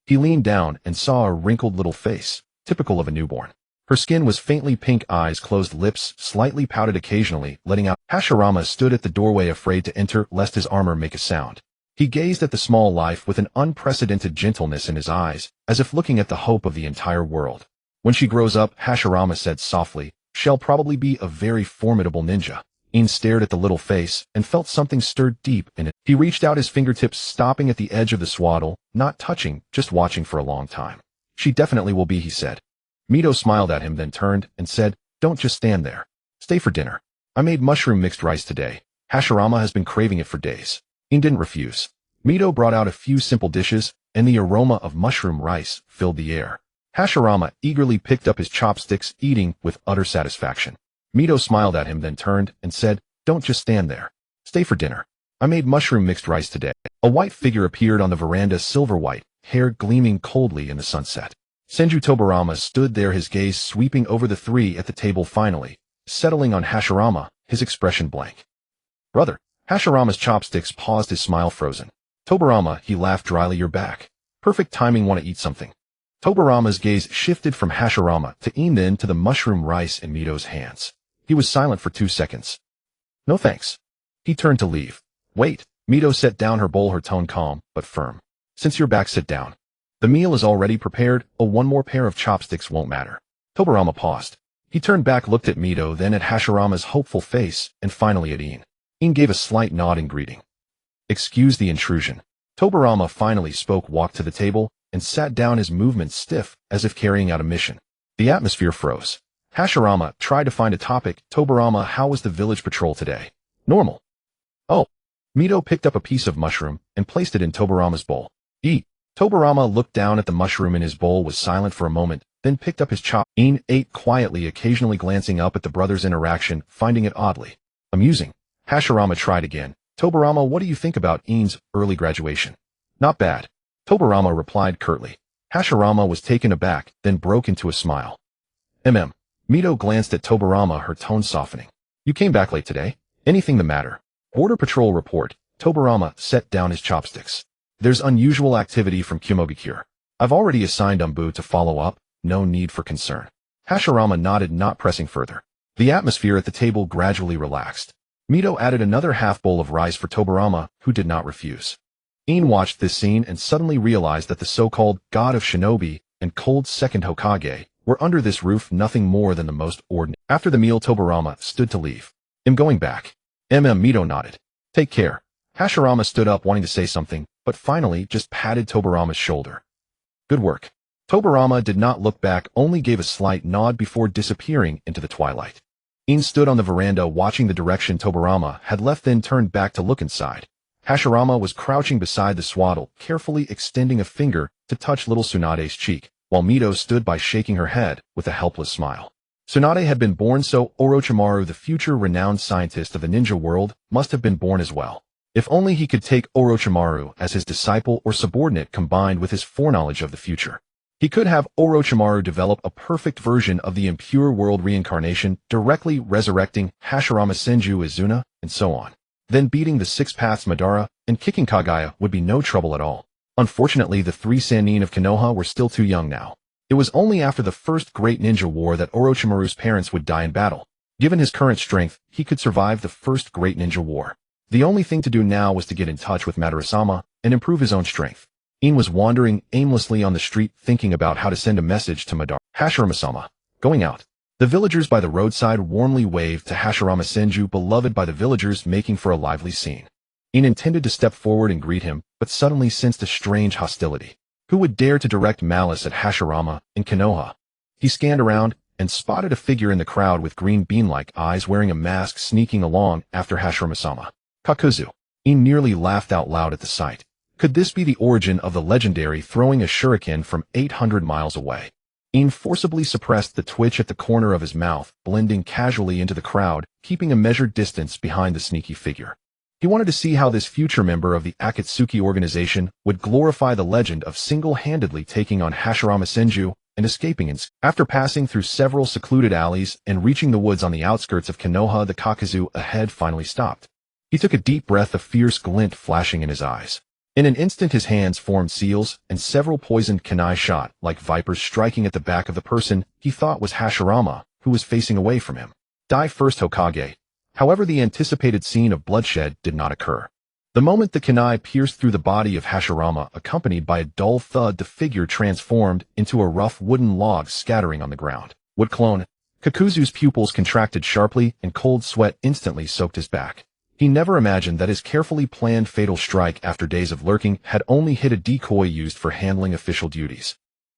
He leaned down and saw a wrinkled little face, typical of a newborn. Her skin was faintly pink, eyes closed, lips slightly pouted, occasionally letting out. Hashirama stood at the doorway, afraid to enter lest his armor make a sound. He gazed at the small life with an unprecedented gentleness in his eyes, as if looking at the hope of the entire world. When she grows up, Hashirama said softly, she'll probably be a very formidable ninja. In stared at the little face and felt something stirred deep in it. He reached out his fingertips, stopping at the edge of the swaddle, not touching, just watching for a long time. She definitely will be, he said. Mito smiled at him, then turned and said, don't just stand there. Stay for dinner. I made mushroom mixed rice today. Hashirama has been craving it for days. In didn't refuse. Mito brought out a few simple dishes, and the aroma of mushroom rice filled the air. Hashirama eagerly picked up his chopsticks, eating with utter satisfaction. Mito smiled at him, then turned and said, "Don't just stand there. Stay for dinner. I made mushroom mixed rice today." A white figure appeared on the veranda, silver white, hair gleaming coldly in the sunset. Senju Tobarama stood there, his gaze sweeping over the three at the table, finally settling on Hashirama, his expression blank. "Brother." Hashirama's chopsticks paused, his smile frozen. "Tobarama," he laughed dryly, "you're back. Perfect timing, want to eat something?" Tobarama's gaze shifted from Hashirama to In, then to the mushroom rice in Mito's hands. He was silent for 2 seconds. "No thanks." He turned to leave. "Wait." Mito set down her bowl, her tone calm but firm. "Since you're back, sit down. The meal is already prepared. Oh, one more pair of chopsticks won't matter." Tobarama paused. He turned back, looked at Mito, then at Hashirama's hopeful face, and finally at In. In gave a slight nod in greeting. "Excuse the intrusion." Tobarama finally spoke, walked to the table, and sat down, his movements stiff, as if carrying out a mission. The atmosphere froze. Hashirama tried to find a topic. "Tobarama, how was the village patrol today?" "Normal." "Oh." Mito picked up a piece of mushroom and placed it in Tobarama's bowl. "Eat." Tobarama looked down at the mushroom in his bowl, was silent for a moment, then picked up his chop. In ate quietly, occasionally glancing up at the brothers' interaction, finding it oddly amusing. Hashirama tried again. "Tobarama, what do you think about In's early graduation?" "Not bad." Tobarama replied curtly. Hashirama was taken aback, then broke into a smile. Mito glanced at Tobarama, her tone softening. "You came back late today? Anything the matter?" "Border Patrol report." Tobarama set down his chopsticks. "There's unusual activity from Kumogakure. I've already assigned Umbu to follow up. No need for concern." Hashirama nodded, not pressing further. The atmosphere at the table gradually relaxed. Mito added another half bowl of rice for Tobarama, who did not refuse. In watched this scene and suddenly realized that the so-called god of shinobi and cold second Hokage were under this roof nothing more than the most ordinary. After the meal, Tobarama stood to leave. "I'm going back." Mito nodded. "Take care." Hashirama stood up, wanting to say something, but finally just patted Tobarama's shoulder. "Good work." Tobarama did not look back, only gave a slight nod before disappearing into the twilight. In stood on the veranda watching the direction Tobarama had left, then turned back to look inside. Hashirama was crouching beside the swaddle, carefully extending a finger to touch little Tsunade's cheek, while Mito stood by shaking her head with a helpless smile. Tsunade had been born, so Orochimaru, the future renowned scientist of the ninja world, must have been born as well. If only he could take Orochimaru as his disciple or subordinate, combined with his foreknowledge of the future. He could have Orochimaru develop a perfect version of the impure world reincarnation, directly resurrecting Hashirama Senju Izuna, and so on. Then beating the Six Paths Madara and kicking Kaguya would be no trouble at all. Unfortunately, the 3 Sannin of Konoha were still too young now. It was only after the first great ninja war that Orochimaru's parents would die in battle. Given his current strength, he could survive the first great ninja war. The only thing to do now was to get in touch with Madara-sama and improve his own strength. In was wandering aimlessly on the street, thinking about how to send a message to Madara. Hashirama-sama. Going out. The villagers by the roadside warmly waved to Hashirama Senju, beloved by the villagers, making for a lively scene. In intended to step forward and greet him, but suddenly sensed a strange hostility. Who would dare to direct malice at Hashirama in Konoha? He scanned around and spotted a figure in the crowd with green bean-like eyes, wearing a mask, sneaking along after Hashirama-sama. Kakuzu. In nearly laughed out loud at the sight. Could this be the origin of the legendary throwing a shuriken from 800 miles away? In forcibly suppressed the twitch at the corner of his mouth, blending casually into the crowd, keeping a measured distance behind the sneaky figure. He wanted to see how this future member of the Akatsuki organization would glorify the legend of single-handedly taking on Hashirama Senju and escaping. After passing through several secluded alleys and reaching the woods on the outskirts of Konoha, the Kakuzu ahead finally stopped. He took a deep breath, a fierce glint flashing in his eyes. In an instant his hands formed seals, and several poisoned kunai shot, like vipers, striking at the back of the person he thought was Hashirama, who was facing away from him. Die first, Hokage. However, the anticipated scene of bloodshed did not occur. The moment the kunai pierced through the body of Hashirama, accompanied by a dull thud, the figure transformed into a rough wooden log scattering on the ground. Wood clone. Kakuzu's pupils contracted sharply, and cold sweat instantly soaked his back. He never imagined that his carefully planned fatal strike, after days of lurking, had only hit a decoy used for handling official duties.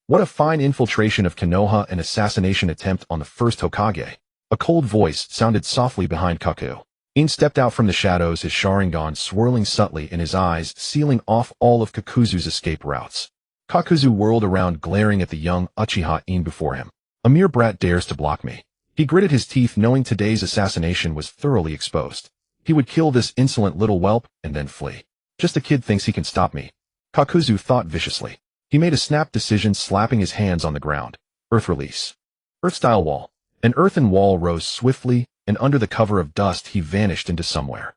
What a fine infiltration of Konoha and assassination attempt on the first Hokage. A cold voice sounded softly behind Kaku. In stepped out from the shadows, his Sharingan swirling subtly in his eyes, sealing off all of Kakuzu's escape routes. Kakuzu whirled around, glaring at the young Uchiha In before him. A mere brat dares to block me. He gritted his teeth knowing today's assassination was thoroughly exposed. He would kill this insolent little whelp and then flee. Just a kid thinks he can stop me, Kakuzu thought viciously. He made a snap decision, slapping his hands on the ground. Earth release. Earth-style wall. An earthen wall rose swiftly, and under the cover of dust he vanished into somewhere.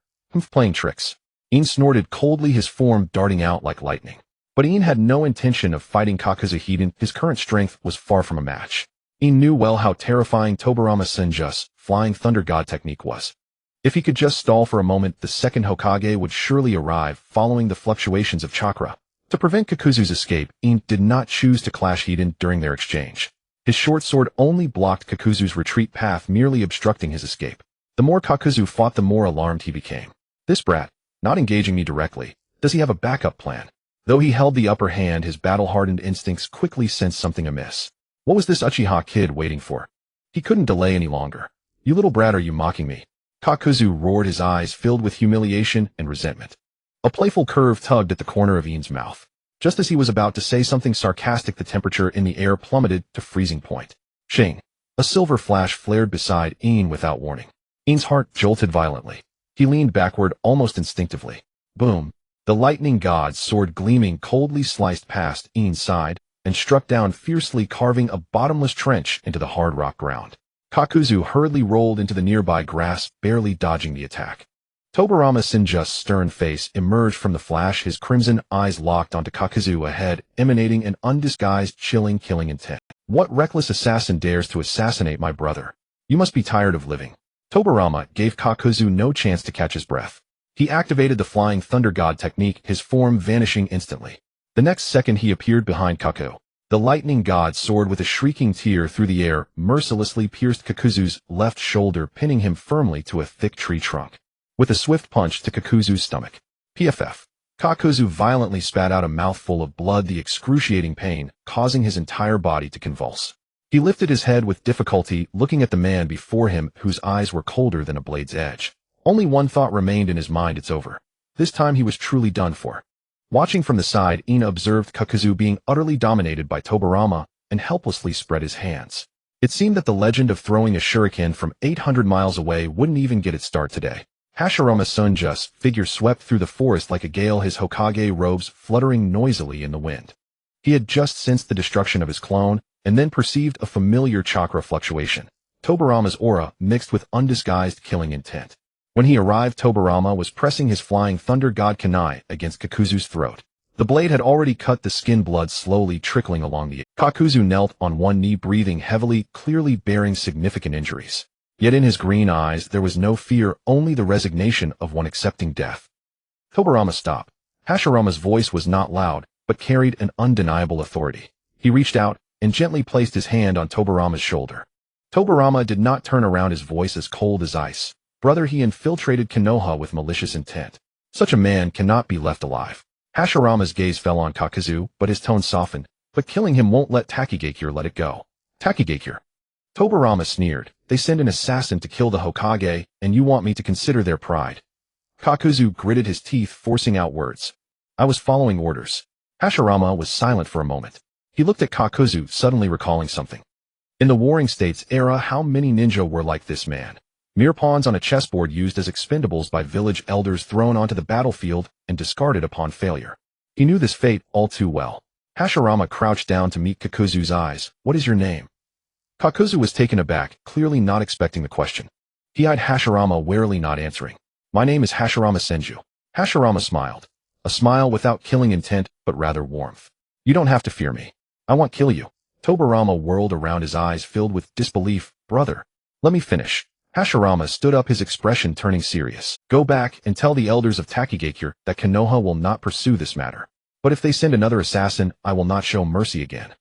Playing tricks. In snorted coldly, his form darting out like lightning. But In had no intention of fighting Kakuzu Hiden. His current strength was far from a match. In knew well how terrifying Tobarama Senju's flying thunder god technique was. If he could just stall for a moment, the second Hokage would surely arrive, following the fluctuations of chakra. To prevent Kakuzu's escape, In did not choose to clash Hiden during their exchange. His short sword only blocked Kakuzu's retreat path, merely obstructing his escape. The more Kakuzu fought, the more alarmed he became. This brat, not engaging me directly, does he have a backup plan? Though he held the upper hand, his battle-hardened instincts quickly sensed something amiss. What was this Uchiha kid waiting for? He couldn't delay any longer. You little brat, are you mocking me? Kakuzu roared, his eyes filled with humiliation and resentment. A playful curve tugged at the corner of In's mouth. Just as he was about to say something sarcastic, the temperature in the air plummeted to freezing point. Shing! A silver flash flared beside In without warning. In's heart jolted violently. He leaned backward almost instinctively. Boom! The lightning god's sword gleaming coldly sliced past In's side and struck down fiercely, carving a bottomless trench into the hard rock ground. Kakuzu hurriedly rolled into the nearby grass, barely dodging the attack. Tobarama Senju's stern face emerged from the flash, his crimson eyes locked onto Kakuzu ahead, emanating an undisguised, chilling, killing intent. What reckless assassin dares to assassinate my brother? You must be tired of living. Tobarama gave Kakuzu no chance to catch his breath. He activated the flying thunder god technique, his form vanishing instantly. The next second he appeared behind Kaku. The lightning god soared with a shrieking tear through the air, mercilessly pierced Kakuzu's left shoulder, pinning him firmly to a thick tree trunk. With a swift punch to Kakuzu's stomach. PFF. Kakuzu violently spat out a mouthful of blood, the excruciating pain causing his entire body to convulse. He lifted his head with difficulty, looking at the man before him, whose eyes were colder than a blade's edge. Only one thought remained in his mind: it's over. This time he was truly done for. Watching from the side, In observed Kakuzu being utterly dominated by Tobarama and helplessly spread his hands. It seemed that the legend of throwing a shuriken from 800 miles away wouldn't even get its start today. Hashirama Senju's figure swept through the forest like a gale, his Hokage robes fluttering noisily in the wind. He had just sensed the destruction of his clone, and then perceived a familiar chakra fluctuation. Tobarama's aura mixed with undisguised killing intent. When he arrived, Tobarama was pressing his flying thunder god kunai against Kakuzu's throat. The blade had already cut the skin, blood slowly trickling along the. Kakuzu knelt on one knee, breathing heavily, clearly bearing significant injuries. Yet in his green eyes there was no fear, only the resignation of one accepting death. Tobarama, stop. Hashirama's voice was not loud, but carried an undeniable authority. He reached out and gently placed his hand on Tobarama's shoulder. Tobarama did not turn around, his voice as cold as ice. Brother, he infiltrated Konoha with malicious intent. Such a man cannot be left alive. Hashirama's gaze fell on Kakuzu, but his tone softened. But killing him won't let Takigakure let it go. Takigakure. Tobarama sneered. They send an assassin to kill the Hokage, and you want me to consider their pride. Kakuzu gritted his teeth, forcing out words. I was following orders. Hashirama was silent for a moment. He looked at Kakuzu, suddenly recalling something. In the Warring States era, how many ninja were like this man? Mere pawns on a chessboard, used as expendables by village elders, thrown onto the battlefield and discarded upon failure. He knew this fate all too well. Hashirama crouched down to meet Kakuzu's eyes. What is your name? Kakuzu was taken aback, clearly not expecting the question. He eyed Hashirama warily, not answering. My name is Hashirama Senju. Hashirama smiled. A smile without killing intent, but rather warmth. You don't have to fear me. I won't kill you. Tobarama whirled around, his eyes filled with disbelief. Brother, let me finish. Hashirama stood up, his expression turning serious. Go back and tell the elders of Takigakure that Konoha will not pursue this matter. But if they send another assassin, I will not show mercy again.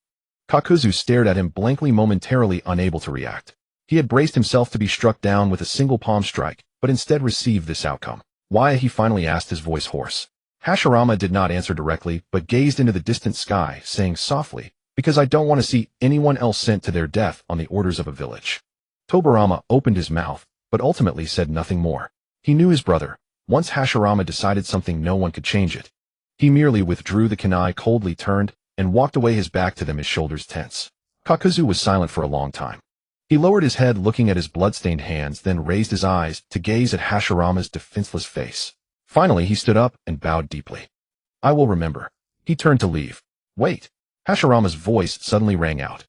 Kakuzu stared at him blankly, momentarily unable to react. He had braced himself to be struck down with a single palm strike, but instead received this outcome. Why? He finally asked, his voice hoarse. Hashirama did not answer directly, but gazed into the distant sky, saying softly, because I don't want to see anyone else sent to their death on the orders of a village. Tobarama opened his mouth, but ultimately said nothing more. He knew his brother. Once Hashirama decided something, no one could change it. He merely withdrew the kunai, coldly turned, and walked away, his back to them, his shoulders tense. Kakuzu was silent for a long time. He lowered his head looking at his blood-stained hands, then raised his eyes to gaze at Hashirama's defenseless face. Finally, he stood up and bowed deeply. I will remember. He turned to leave. Wait. Hashirama's voice suddenly rang out.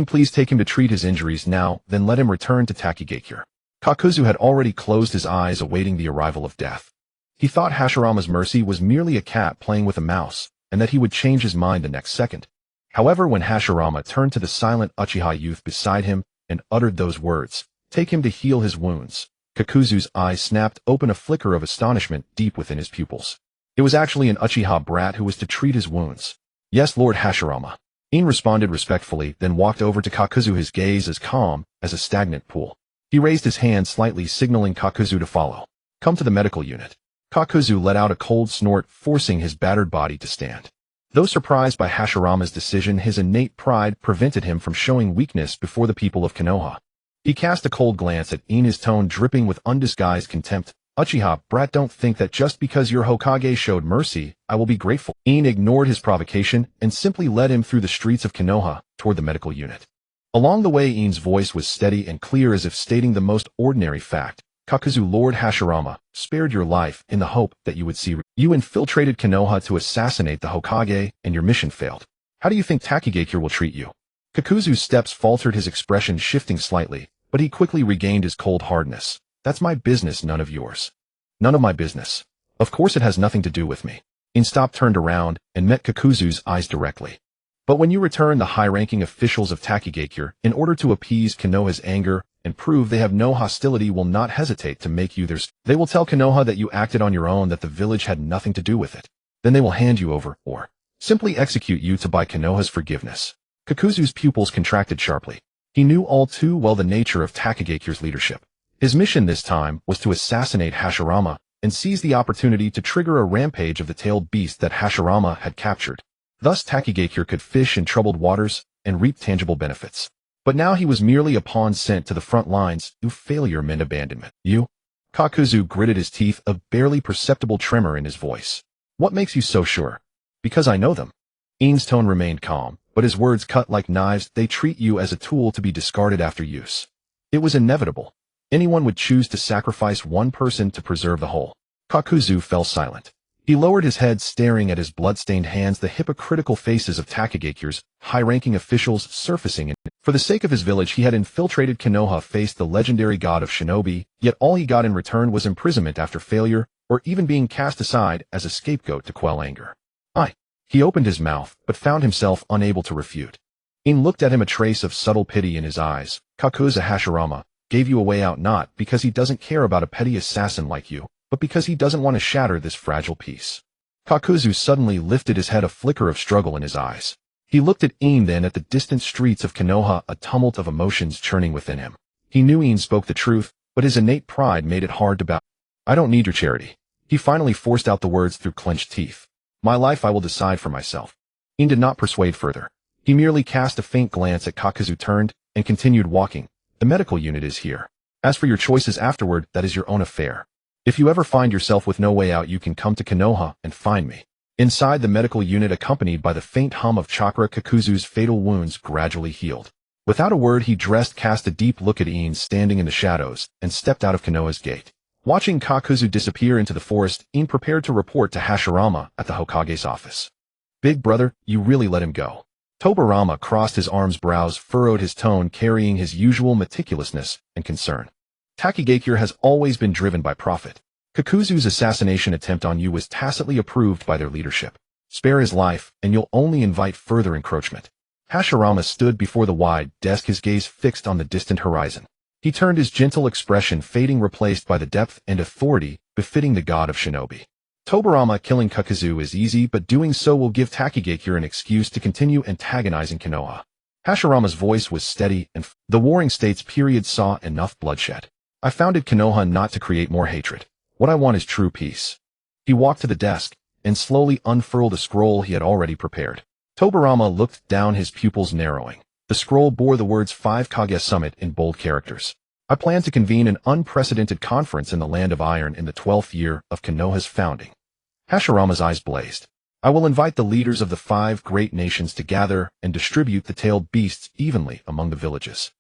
Please take him to treat his injuries now, then let him return to Takigakure. Kakuzu had already closed his eyes awaiting the arrival of death. He thought Hashirama's mercy was merely a cat playing with a mouse, and that he would change his mind the next second. However, when Hashirama turned to the silent Uchiha youth beside him and uttered those words, take him to heal his wounds, Kakuzu's eyes snapped open, a flicker of astonishment deep within his pupils. It was actually an Uchiha brat who was to treat his wounds. Yes, Lord Hashirama. In responded respectfully, then walked over to Kakuzu, his gaze as calm as a stagnant pool. He raised his hand slightly, signaling Kakuzu to follow. Come to the medical unit. Kakuzu let out a cold snort, forcing his battered body to stand. Though surprised by Hashirama's decision, his innate pride prevented him from showing weakness before the people of Konoha. He cast a cold glance at In, his tone dripping with undisguised contempt. Uchiha brat, don't think that just because your Hokage showed mercy, I will be grateful. In ignored his provocation and simply led him through the streets of Konoha toward the medical unit. Along the way, In's voice was steady and clear, as if stating the most ordinary fact. Kakuzu, Lord Hashirama spared your life in the hope that you would see. You infiltrated Konoha to assassinate the Hokage, and your mission failed. How do you think Takigakure will treat you? Kakuzu's steps faltered, his expression shifting slightly, but he quickly regained his cold hardness. That's my business, none of yours. None of my business. Of course it has nothing to do with me. In turned around and met Kakuzu's eyes directly. But when you return the high-ranking officials of Takigakure, in order to appease Konoha's anger and prove they have no hostility, will not hesitate to make you theirs. They will tell Konoha that you acted on your own, that the village had nothing to do with it. Then they will hand you over, or simply execute you to buy Konoha's forgiveness. Kakuzu's pupils contracted sharply. He knew all too well the nature of Takigakure's leadership. His mission this time was to assassinate Hashirama and seize the opportunity to trigger a rampage of the tailed beast that Hashirama had captured. Thus Takigakure could fish in troubled waters and reap tangible benefits. But now he was merely a pawn sent to the front lines. You failure meant abandonment. You? Kakuzu gritted his teeth, a barely perceptible tremor in his voice. What makes you so sure? Because I know them. In's tone remained calm, but his words cut like knives. They treat you as a tool to be discarded after use. It was inevitable. Anyone would choose to sacrifice one person to preserve the whole. Kakuzu fell silent. He lowered his head, staring at his blood-stained hands, the hypocritical faces of Takigakure's high-ranking officials surfacing. For the sake of his village, he had infiltrated Konoha, faced the legendary god of shinobi, yet all he got in return was imprisonment after failure, or even being cast aside as a scapegoat to quell anger. He opened his mouth, but found himself unable to refute. In looked at him, a trace of subtle pity in his eyes. Kakuzu, Hashirama gave you a way out not because he doesn't care about a petty assassin like you, but because he doesn't want to shatter this fragile peace. Kakuzu suddenly lifted his head, a flicker of struggle in his eyes. He looked at In, then at the distant streets of Konoha, a tumult of emotions churning within him. He knew In spoke the truth, but his innate pride made it hard to bow. I don't need your charity. He finally forced out the words through clenched teeth. My life I will decide for myself. In did not persuade further. He merely cast a faint glance at Kakuzu, turned, and continued walking. The medical unit is here. As for your choices afterward, that is your own affair. If you ever find yourself with no way out, you can come to Konoha and find me. Inside the medical unit, accompanied by the faint hum of chakra, Kakuzu's fatal wounds gradually healed. Without a word, he dressed, cast a deep look at In standing in the shadows, and stepped out of Konoha's gate. Watching Kakuzu disappear into the forest, In prepared to report to Hashirama at the Hokage's office. Big brother, you really let him go. Tobirama crossed his arms, brows furrowed, his tone carrying his usual meticulousness and concern. Takigakure has always been driven by profit. Kakuzu's assassination attempt on you was tacitly approved by their leadership. Spare his life, and you'll only invite further encroachment. Hashirama stood before the wide desk, his gaze fixed on the distant horizon. He turned, his gentle expression fading, replaced by the depth and authority befitting the god of shinobi. Tobirama, killing Kakuzu is easy, but doing so will give Takigakure an excuse to continue antagonizing Konoha. Hashirama's voice was steady, and the Warring States period saw enough bloodshed. I founded Konoha not to create more hatred. What I want is true peace. He walked to the desk and slowly unfurled a scroll he had already prepared. Tobirama looked down, his pupils narrowing. The scroll bore the words 5 Kage Summit in bold characters. I plan to convene an unprecedented conference in the Land of Iron in the 12th year of Konoha's founding. Hashirama's eyes blazed. I will invite the leaders of the 5 great nations to gather and distribute the tailed beasts evenly among the villages.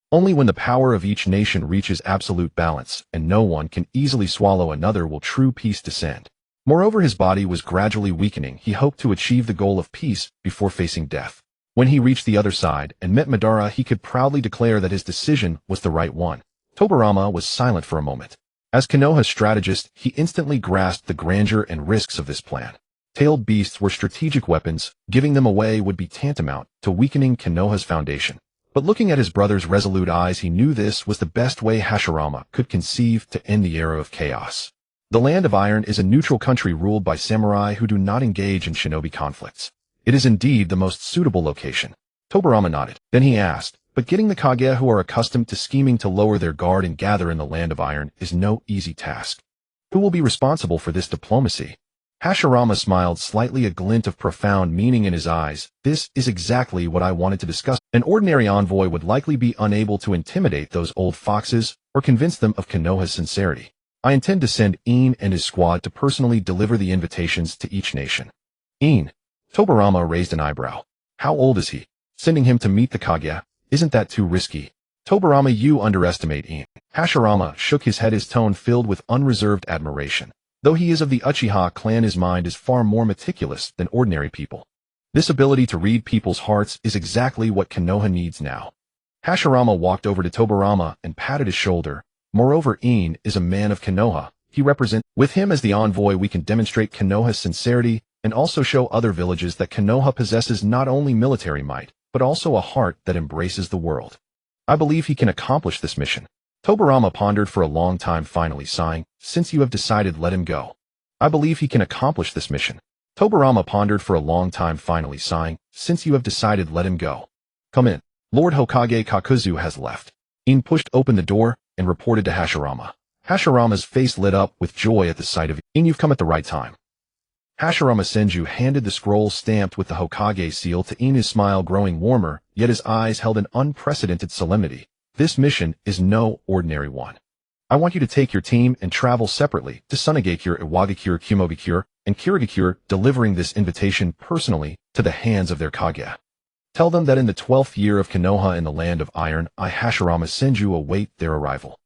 Only when the power of each nation reaches absolute balance, and no one can easily swallow another, will true peace descend. Moreover, his body was gradually weakening. He hoped to achieve the goal of peace before facing death. When he reached the other side and met Madara, he could proudly declare that his decision was the right one. Tobirama was silent for a moment. As Konoha's strategist, he instantly grasped the grandeur and risks of this plan. Tailed beasts were strategic weapons. Giving them away would be tantamount to weakening Konoha's foundation. But looking at his brother's resolute eyes, he knew this was the best way Hashirama could conceive to end the era of chaos. The Land of Iron is a neutral country ruled by samurai who do not engage in shinobi conflicts. It is indeed the most suitable location. Tobirama nodded. Then he asked, but getting the Kage who are accustomed to scheming to lower their guard and gather in the Land of Iron is no easy task. Who will be responsible for this diplomacy? Hashirama smiled slightly, a glint of profound meaning in his eyes. This is exactly what I wanted to discuss. An ordinary envoy would likely be unable to intimidate those old foxes or convince them of Konoha's sincerity. I intend to send In and his squad to personally deliver the invitations to each nation. In. Tobirama raised an eyebrow. How old is he? Sending him to meet the Kage, isn't that too risky? Tobirama, you underestimate In. Hashirama shook his head, his tone filled with unreserved admiration. Though he is of the Uchiha clan, his mind is far more meticulous than ordinary people. This ability to read people's hearts is exactly what Konoha needs now. Hashirama walked over to Tobirama and patted his shoulder. Moreover, In is a man of Konoha. He represents. With him as the envoy, we can demonstrate Konoha's sincerity and also show other villages that Konoha possesses not only military might, but also a heart that embraces the world. I believe he can accomplish this mission. Tobirama pondered for a long time, finally sighing. Since you have decided, let him go. I believe he can accomplish this mission. Tobirama pondered for a long time, finally sighing. Since you have decided, let him go. Come in. Lord Hokage Kakuzu has left. In pushed open the door and reported to Hashirama. Hashirama's face lit up with joy at the sight of In. You've come at the right time. Hashirama Senju handed the scroll stamped with the Hokage seal to In, his smile growing warmer, yet his eyes held an unprecedented solemnity. This mission is no ordinary one. I want you to take your team and travel separately to Sunagakure, Iwagakure, Kumobikure, and Kirigakure, delivering this invitation personally to the hands of their Kage. Tell them that in the 12th year of Konoha in the Land of Iron, I, Hashirama Senju, await their arrival.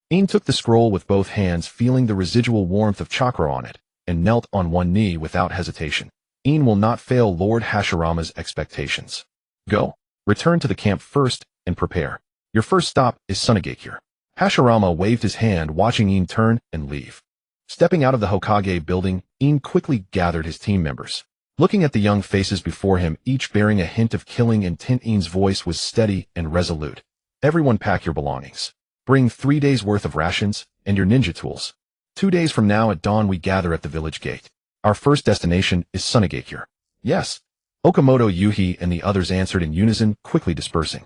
In took the scroll with both hands, feeling the residual warmth of chakra on it, and knelt on one knee without hesitation. In will not fail Lord Hashirama's expectations. Go. Return to the camp first, and prepare. Your first stop is Sunagakure. Hashirama waved his hand, watching In turn and leave. Stepping out of the Hokage building, In quickly gathered his team members. Looking at the young faces before him, each bearing a hint of killing intent, In's voice was steady and resolute. Everyone pack your belongings. Bring 3 days' worth of rations and your ninja tools. 2 days from now at dawn we gather at the village gate. Our first destination is Sunagakure. Yes. Okamoto, Yuhi, and the others answered in unison, quickly dispersing.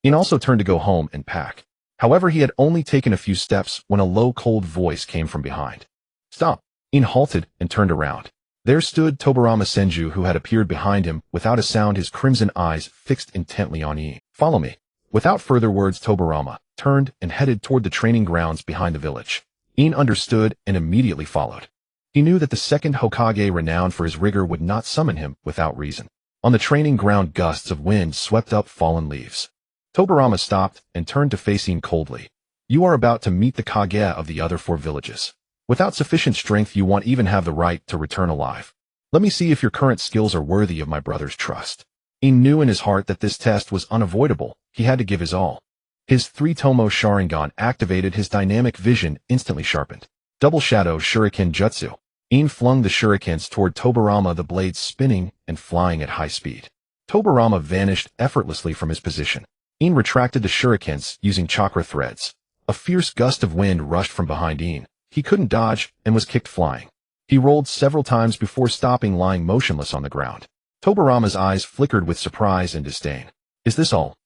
In also turned to go home and pack. However, he had only taken a few steps when a low, cold voice came from behind. Stop. In halted and turned around. There stood Tobirama Senju, who had appeared behind him. Without a sound, his crimson eyes fixed intently on In. Follow me. Without further words, Tobirama turned and headed toward the training grounds behind the village. In understood and immediately followed. He knew that the second Hokage, renowned for his rigor, would not summon him without reason. On the training ground, gusts of wind swept up fallen leaves. Tobirama stopped and turned to face In coldly. You are about to meet the Kage of the other 4 villages. Without sufficient strength, you won't even have the right to return alive. Let me see if your current skills are worthy of my brother's trust. In knew in his heart that this test was unavoidable. He had to give his all. His 3-tomo Sharingan activated, his dynamic vision instantly sharpened. Double Shadow Shuriken Jutsu. In flung the shurikens toward Tobirama, the blades spinning and flying at high speed. Tobirama vanished effortlessly from his position. In retracted the shurikens using chakra threads. A fierce gust of wind rushed from behind In. He couldn't dodge and was kicked flying. He rolled several times before stopping, lying motionless on the ground. Tobirama's eyes flickered with surprise and disdain. Is this all?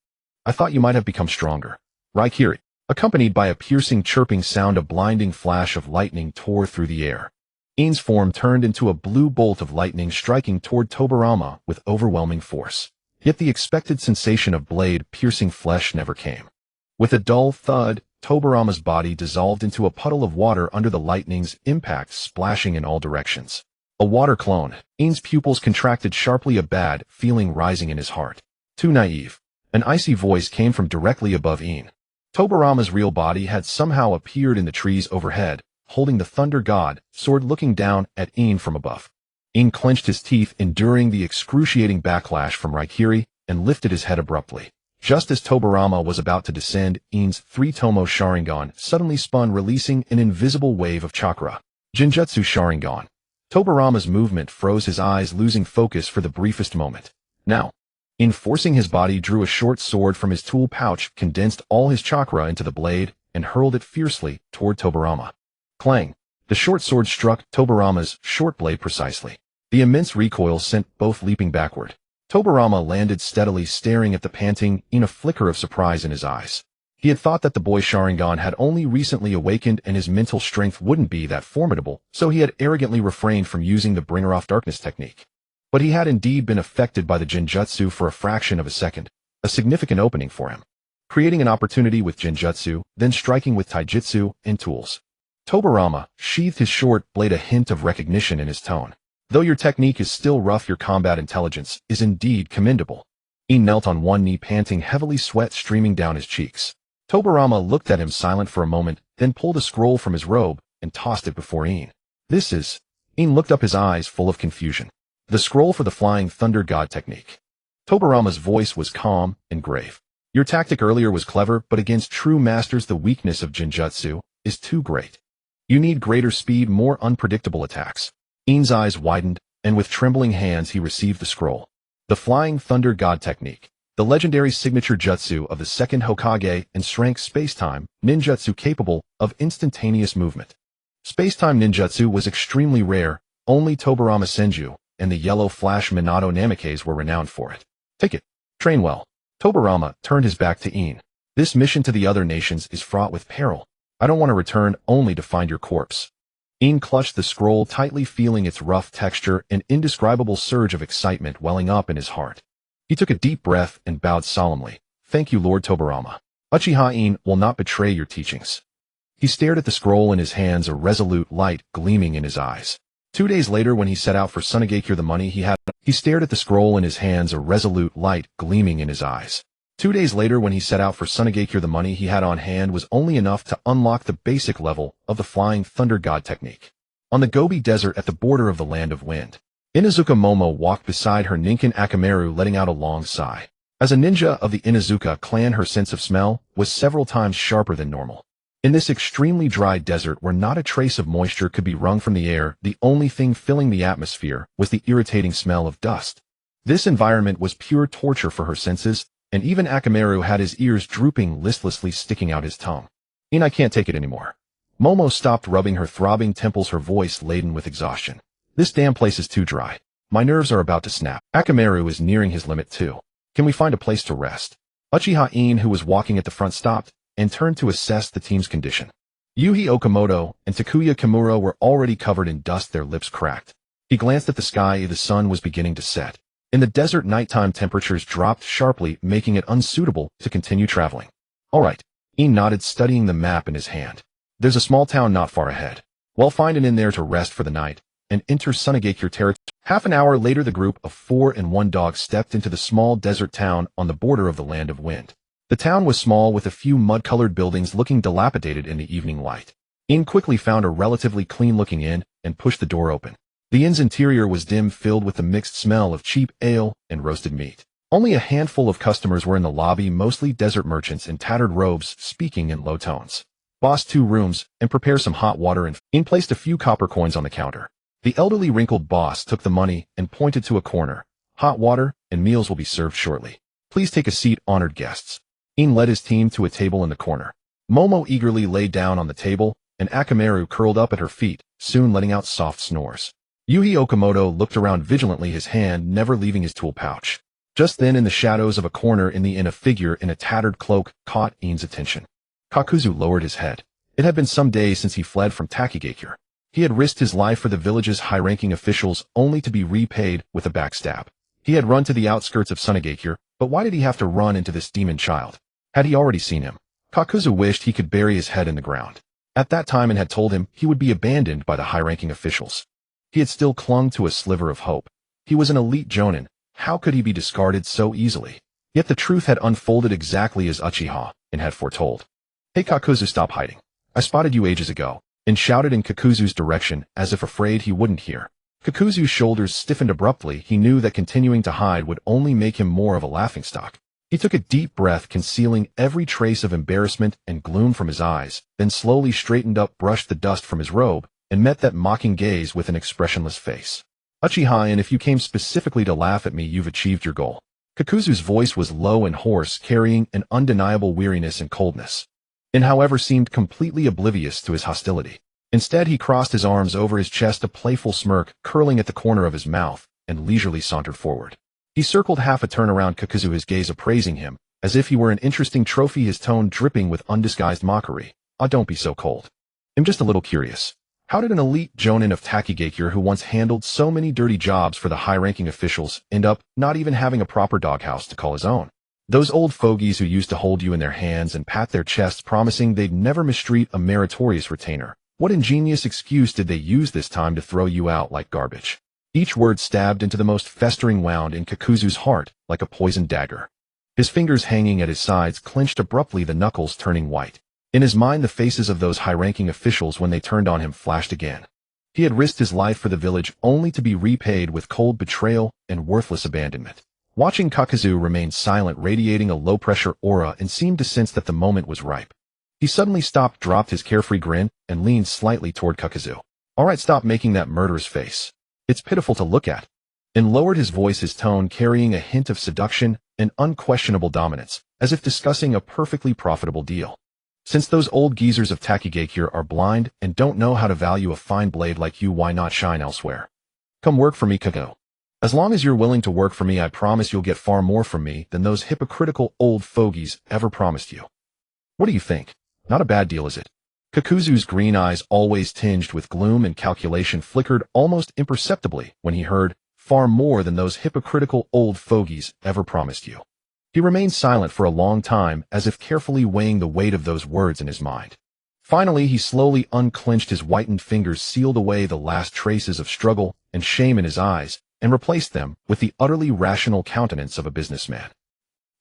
I thought you might have become stronger. Raikiri. Accompanied by a piercing chirping sound, a blinding flash of lightning tore through the air. In's form turned into a blue bolt of lightning, striking toward Tobirama with overwhelming force. Yet the expected sensation of blade-piercing flesh never came. With a dull thud, Tobirama's body dissolved into a puddle of water under the lightning's impact, splashing in all directions. A water clone. In's pupils contracted sharply, a bad feeling rising in his heart. Too naive. An icy voice came from directly above In. Tobarama's real body had somehow appeared in the trees overhead, holding the thunder god sword looking down at In from above. In clenched his teeth, enduring the excruciating backlash from Raikiri, and lifted his head abruptly. Just as Tobarama was about to descend, In's three-tomo Sharingan suddenly spun, releasing an invisible wave of chakra. Genjutsu Sharingan. Tobarama's movement froze, his eyes losing focus for the briefest moment. Now, In, forcing his body, drew a short sword from his tool pouch, condensed all his chakra into the blade, and hurled it fiercely toward Tobarama. Clang! The short sword struck Tobarama's short blade precisely. The immense recoil sent both leaping backward. Tobarama landed steadily, staring at the panting In, a flicker of surprise in his eyes. He had thought that the boy Sharingan had only recently awakened and his mental strength wouldn't be that formidable, so he had arrogantly refrained from using the Bringer of Darkness technique. But he had indeed been affected by the Genjutsu for a fraction of a second, a significant opening for him. Creating an opportunity with Genjutsu, then striking with Taijutsu and tools. Tobarama sheathed his short blade, a hint of recognition in his tone. Though your technique is still rough, your combat intelligence is indeed commendable. In knelt on one knee, panting heavily, sweat streaming down his cheeks. Tobarama looked at him silent for a moment, then pulled a scroll from his robe and tossed it before In. This is... In looked up, his eyes full of confusion. The scroll for the Flying Thunder God technique. Tobarama's voice was calm and grave. Your tactic earlier was clever, but against true masters the weakness of Genjutsu is too great. You need greater speed, more unpredictable attacks. In's eyes widened, and with trembling hands he received the scroll. The Flying Thunder God technique. The legendary signature jutsu of the second Hokage and rank space-time ninjutsu capable of instantaneous movement. Space-time ninjutsu was extremely rare, only Tobarama Senju and the Yellow Flash Minato Namikaze were renowned for it. Take it. Train well. Tobarama turned his back to In. This mission to the other nations is fraught with peril. I don't want to return only to find your corpse. In clutched the scroll tightly, feeling its rough texture, an indescribable surge of excitement welling up in his heart. He took a deep breath and bowed solemnly. Thank you, Lord Tobarama. Uchiha In will not betray your teachings. He stared at the scroll in his hands, a resolute light gleaming in his eyes. 2 days later, when he set out for Sunagakure, the money he stared at the scroll in his hands, a resolute light gleaming in his eyes. 2 days later, when he set out for Sunagakure, the money he had on hand was only enough to unlock the basic level of the Flying Thunder God technique. On the Gobi Desert, at the border of the Land of Wind, Inuzuka Momo walked beside her Ninkin Akamaru, letting out a long sigh. As a ninja of the Inuzuka clan, her sense of smell was several times sharper than normal. In this extremely dry desert where not a trace of moisture could be wrung from the air, the only thing filling the atmosphere was the irritating smell of dust. This environment was pure torture for her senses, and even Akamaru had his ears drooping, listlessly sticking out his tongue. In, I can't take it anymore. Momo stopped rubbing her throbbing temples, her voice laden with exhaustion. This damn place is too dry. My nerves are about to snap. Akamaru is nearing his limit too. Can we find a place to rest? Uchiha In, who was walking at the front, stopped and turned to assess the team's condition. Yuhi Okamoto and Takuya Kimura were already covered in dust, their lips cracked. He glanced at the sky. The sun was beginning to set. In the desert, nighttime temperatures dropped sharply, making it unsuitable to continue traveling. All right. In nodded, studying the map in his hand. There's a small town not far ahead. We'll find an inn there to rest for the night and enter Sunagakure territory. Half an hour later, the group of 4 and 1 dog stepped into the small desert town on the border of the Land of Wind. The town was small, with a few mud-colored buildings looking dilapidated in the evening light. In quickly found a relatively clean-looking inn and pushed the door open. The inn's interior was dim, filled with the mixed smell of cheap ale and roasted meat. Only a handful of customers were in the lobby, mostly desert merchants in tattered robes, speaking in low tones. Boss, 2 rooms, and prepare some hot water. And In placed a few copper coins on the counter. The elderly, wrinkled boss took the money and pointed to a corner. Hot water and meals will be served shortly. Please take a seat, honored guests. In led his team to a table in the corner. Momo eagerly lay down on the table, and Akamaru curled up at her feet, soon letting out soft snores. Yuhi Okamoto looked around vigilantly, his hand never leaving his tool pouch. Just then, in the shadows of a corner in the inn, a figure in a tattered cloak caught In's attention. Kakuzu lowered his head. It had been some days since he fled from Takigakure. He had risked his life for the village's high-ranking officials, only to be repaid with a backstab. He had run to the outskirts of Sunagakure, but why did he have to run into this demon child? Had he already seen him? Kakuzu wished he could bury his head in the ground. At that time, and had told him he would be abandoned by the high-ranking officials. He had still clung to a sliver of hope. He was an elite jonin. How could he be discarded so easily? Yet the truth had unfolded exactly as Uchiha In had foretold. Hey Kakuzu, stop hiding. I spotted you ages ago, and shouted in Kakuzu's direction as if afraid he wouldn't hear. Kakuzu's shoulders stiffened abruptly. He knew that continuing to hide would only make him more of a laughingstock. He took a deep breath, concealing every trace of embarrassment and gloom from his eyes, then slowly straightened up, brushed the dust from his robe, and met that mocking gaze with an expressionless face. Uchiha In, if you came specifically to laugh at me, you've achieved your goal. Kakuzu's voice was low and hoarse, carrying an undeniable weariness and coldness. In, however, seemed completely oblivious to his hostility. Instead, he crossed his arms over his chest, a playful smirk curling at the corner of his mouth, and leisurely sauntered forward. He circled half a turn around Kakuzu, his gaze appraising him, as if he were an interesting trophy, his tone dripping with undisguised mockery. Ah, don't be so cold. I'm just a little curious. How did an elite jonin of Takigakure who once handled so many dirty jobs for the high-ranking officials end up not even having a proper doghouse to call his own? Those old fogies who used to hold you in their hands and pat their chests promising they'd never mistreat a meritorious retainer. What ingenious excuse did they use this time to throw you out like garbage? Each word stabbed into the most festering wound in Kakuzu's heart like a poisoned dagger. His fingers hanging at his sides clenched abruptly, the knuckles turning white. In his mind, the faces of those high-ranking officials when they turned on him flashed again. He had risked his life for the village only to be repaid with cold betrayal and worthless abandonment. Watching Kakuzu remain silent, radiating a low-pressure aura, and seemed to sense that the moment was ripe. He suddenly stopped, dropped his carefree grin, and leaned slightly toward Kakuzu. All right, stop making that murderous face. It's pitiful to look at. And lowered his voice, his tone carrying a hint of seduction and unquestionable dominance, as if discussing a perfectly profitable deal. Since those old geezers of Takigakure are blind and don't know how to value a fine blade like you, why not shine elsewhere? Come work for me, Kakuzu. As long as you're willing to work for me, I promise you'll get far more from me than those hypocritical old fogies ever promised you. What do you think? Not a bad deal, is it? Kakuzu's green eyes, always tinged with gloom and calculation, flickered almost imperceptibly when he heard, far more than those hypocritical old fogies ever promised you. He remained silent for a long time, as if carefully weighing the weight of those words in his mind. Finally, he slowly unclenched his whitened fingers, sealed away the last traces of struggle and shame in his eyes, and replaced them with the utterly rational countenance of a businessman.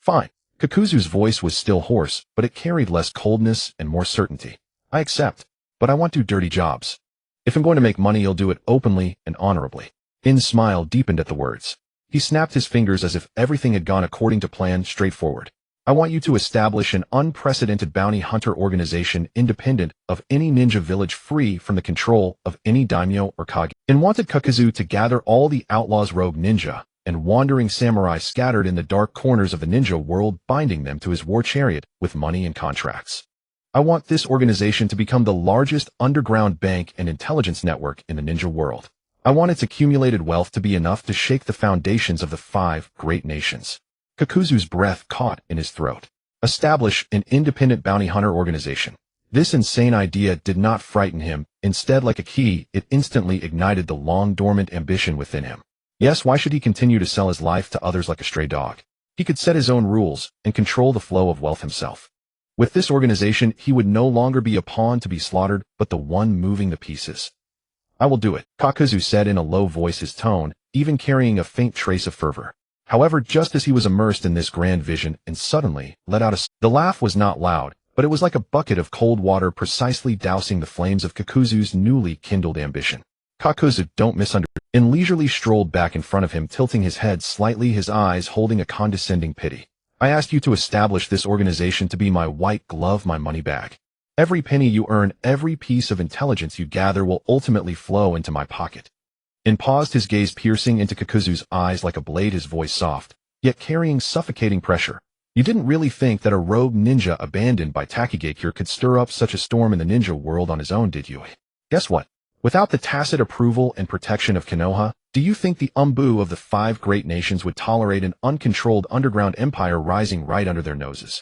Fine. Kakuzu's voice was still hoarse, but it carried less coldness and more certainty. I accept, but I want to do dirty jobs. If I'm going to make money, you'll do it openly and honorably. In's smile deepened at the words. He snapped his fingers as if everything had gone according to plan, straightforward. I want you to establish an unprecedented bounty hunter organization independent of any ninja village, free from the control of any daimyo or kage. In wanted Kakuzu to gather all the outlaws, rogue ninja, and wandering samurai scattered in the dark corners of the ninja world, binding them to his war chariot with money and contracts. I want this organization to become the largest underground bank and intelligence network in the ninja world. I want its accumulated wealth to be enough to shake the foundations of the 5 great nations. Kakuzu's breath caught in his throat. Establish an independent bounty hunter organization. This insane idea did not frighten him. Instead, like a key, it instantly ignited the long-dormant ambition within him. Yes, why should he continue to sell his life to others like a stray dog? He could set his own rules and control the flow of wealth himself. With this organization, he would no longer be a pawn to be slaughtered, but the one moving the pieces. I will do it, Kakuzu said in a low voice, his tone even carrying a faint trace of fervor. However, just as he was immersed in this grand vision, and suddenly let out the laugh was not loud, but it was like a bucket of cold water precisely dousing the flames of Kakuzu's newly kindled ambition. Kakuzu, don't misunderstand. In leisurely strolled back in front of him, tilting his head slightly, his eyes holding a condescending pity. I asked you to establish this organization to be my white glove, my money bag. Every penny you earn, every piece of intelligence you gather will ultimately flow into my pocket. In paused, his gaze piercing into Kakuzu's eyes like a blade, his voice soft, yet carrying suffocating pressure. You didn't really think that a rogue ninja abandoned by Takigakure could stir up such a storm in the ninja world on his own, did you? Guess what? Without the tacit approval and protection of Konoha, do you think the umbu of the 5 great nations would tolerate an uncontrolled underground empire rising right under their noses?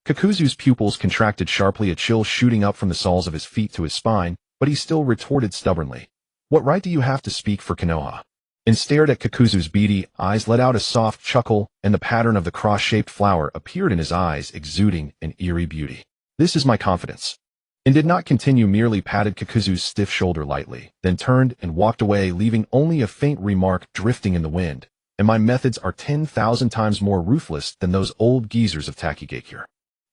Kakuzu's pupils contracted sharply, a chill shooting up from the soles of his feet to his spine, but he still retorted stubbornly. What right do you have to speak for Konoha? And stared at Kakuzu's beady eyes, let out a soft chuckle, and the pattern of the cross-shaped flower appeared in his eyes, exuding an eerie beauty. This is my confidence. And did not continue, merely patted Kakuzu's stiff shoulder lightly, then turned and walked away, leaving only a faint remark drifting in the wind. And my methods are 10,000 times more ruthless than those old geezers of Takigakure.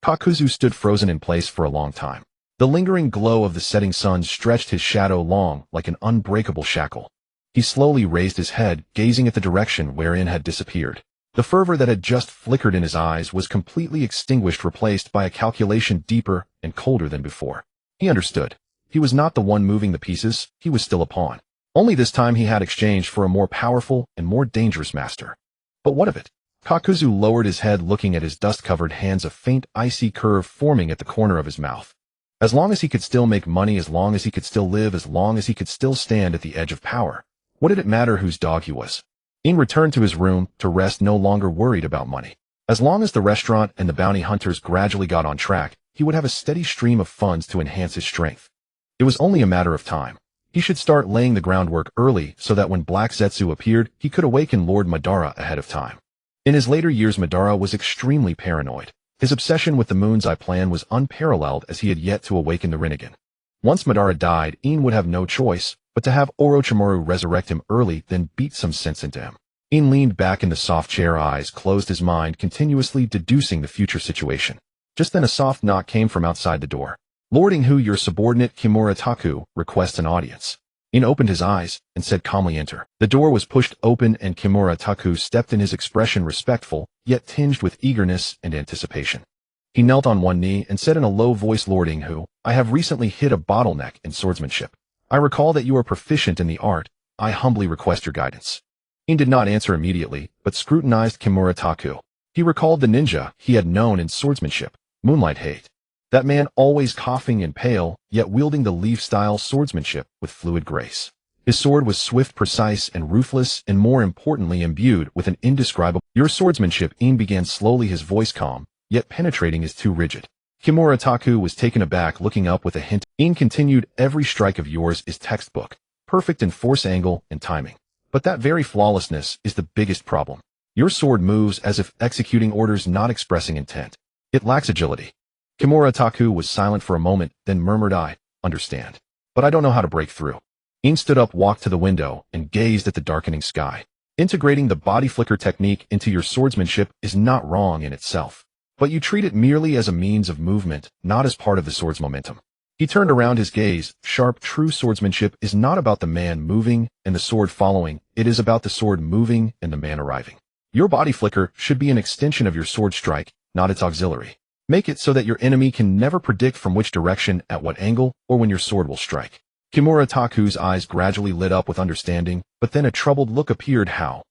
Kakuzu stood frozen in place for a long time. The lingering glow of the setting sun stretched his shadow long like an unbreakable shackle. He slowly raised his head, gazing at the direction wherein had disappeared. The fervor that had just flickered in his eyes was completely extinguished, replaced by a calculation deeper and colder than before. He understood. He was not the one moving the pieces, he was still a pawn. Only this time he had exchanged for a more powerful and more dangerous master. But what of it? Kakuzu lowered his head, looking at his dust-covered hands, a faint icy curve forming at the corner of his mouth. As long as he could still make money, as long as he could still live, as long as he could still stand at the edge of power, what did it matter whose dog he was? In returned to his room to rest, no longer worried about money. As long as the restaurant and the bounty hunters gradually got on track, he would have a steady stream of funds to enhance his strength. It was only a matter of time. He should start laying the groundwork early so that when Black Zetsu appeared, he could awaken Lord Madara ahead of time. In his later years, Madara was extremely paranoid. His obsession with the Moon's Eye plan was unparalleled, as he had yet to awaken the Rinnegan. Once Madara died, In would have no choice but to have Orochimaru resurrect him early, then beat some sense into him. In leaned back in the soft chair, eyes closed, his mind continuously deducing the future situation. Just then a soft knock came from outside the door. Lord Inghu, your subordinate Kimura Taku requests an audience. In opened his eyes and said calmly, enter. The door was pushed open and Kimura Taku stepped in, his expression respectful, yet tinged with eagerness and anticipation. He knelt on one knee and said in a low voice, Lord Inghu, I have recently hit a bottleneck in swordsmanship. I recall that you are proficient in the art. I humbly request your guidance. In did not answer immediately, but scrutinized Kimura Taku. He recalled the ninja he had known in swordsmanship, Moonlight Hate. That man always coughing and pale, yet wielding the leaf-style swordsmanship with fluid grace. His sword was swift, precise, and ruthless, and more importantly imbued with an indescribable. Your swordsmanship, In began slowly, his voice calm, yet penetrating, is too rigid. Kimura Taku was taken aback, looking up with a hint. In continued, every strike of yours is textbook, perfect in force, angle, and timing. But that very flawlessness is the biggest problem. Your sword moves as if executing orders, not expressing intent. It lacks agility. Kimura Taku was silent for a moment, then murmured, I understand. But I don't know how to break through. In stood up, walked to the window, and gazed at the darkening sky. Integrating the body flicker technique into your swordsmanship is not wrong in itself. But you treat it merely as a means of movement, not as part of the sword's momentum. He turned around, his gaze sharp. True swordsmanship is not about the man moving and the sword following. It is about the sword moving and the man arriving. Your body flicker should be an extension of your sword strike, not its auxiliary. Make it so that your enemy can never predict from which direction, at what angle, or when your sword will strike. Kimura Taku's eyes gradually lit up with understanding, but then a troubled look appeared. How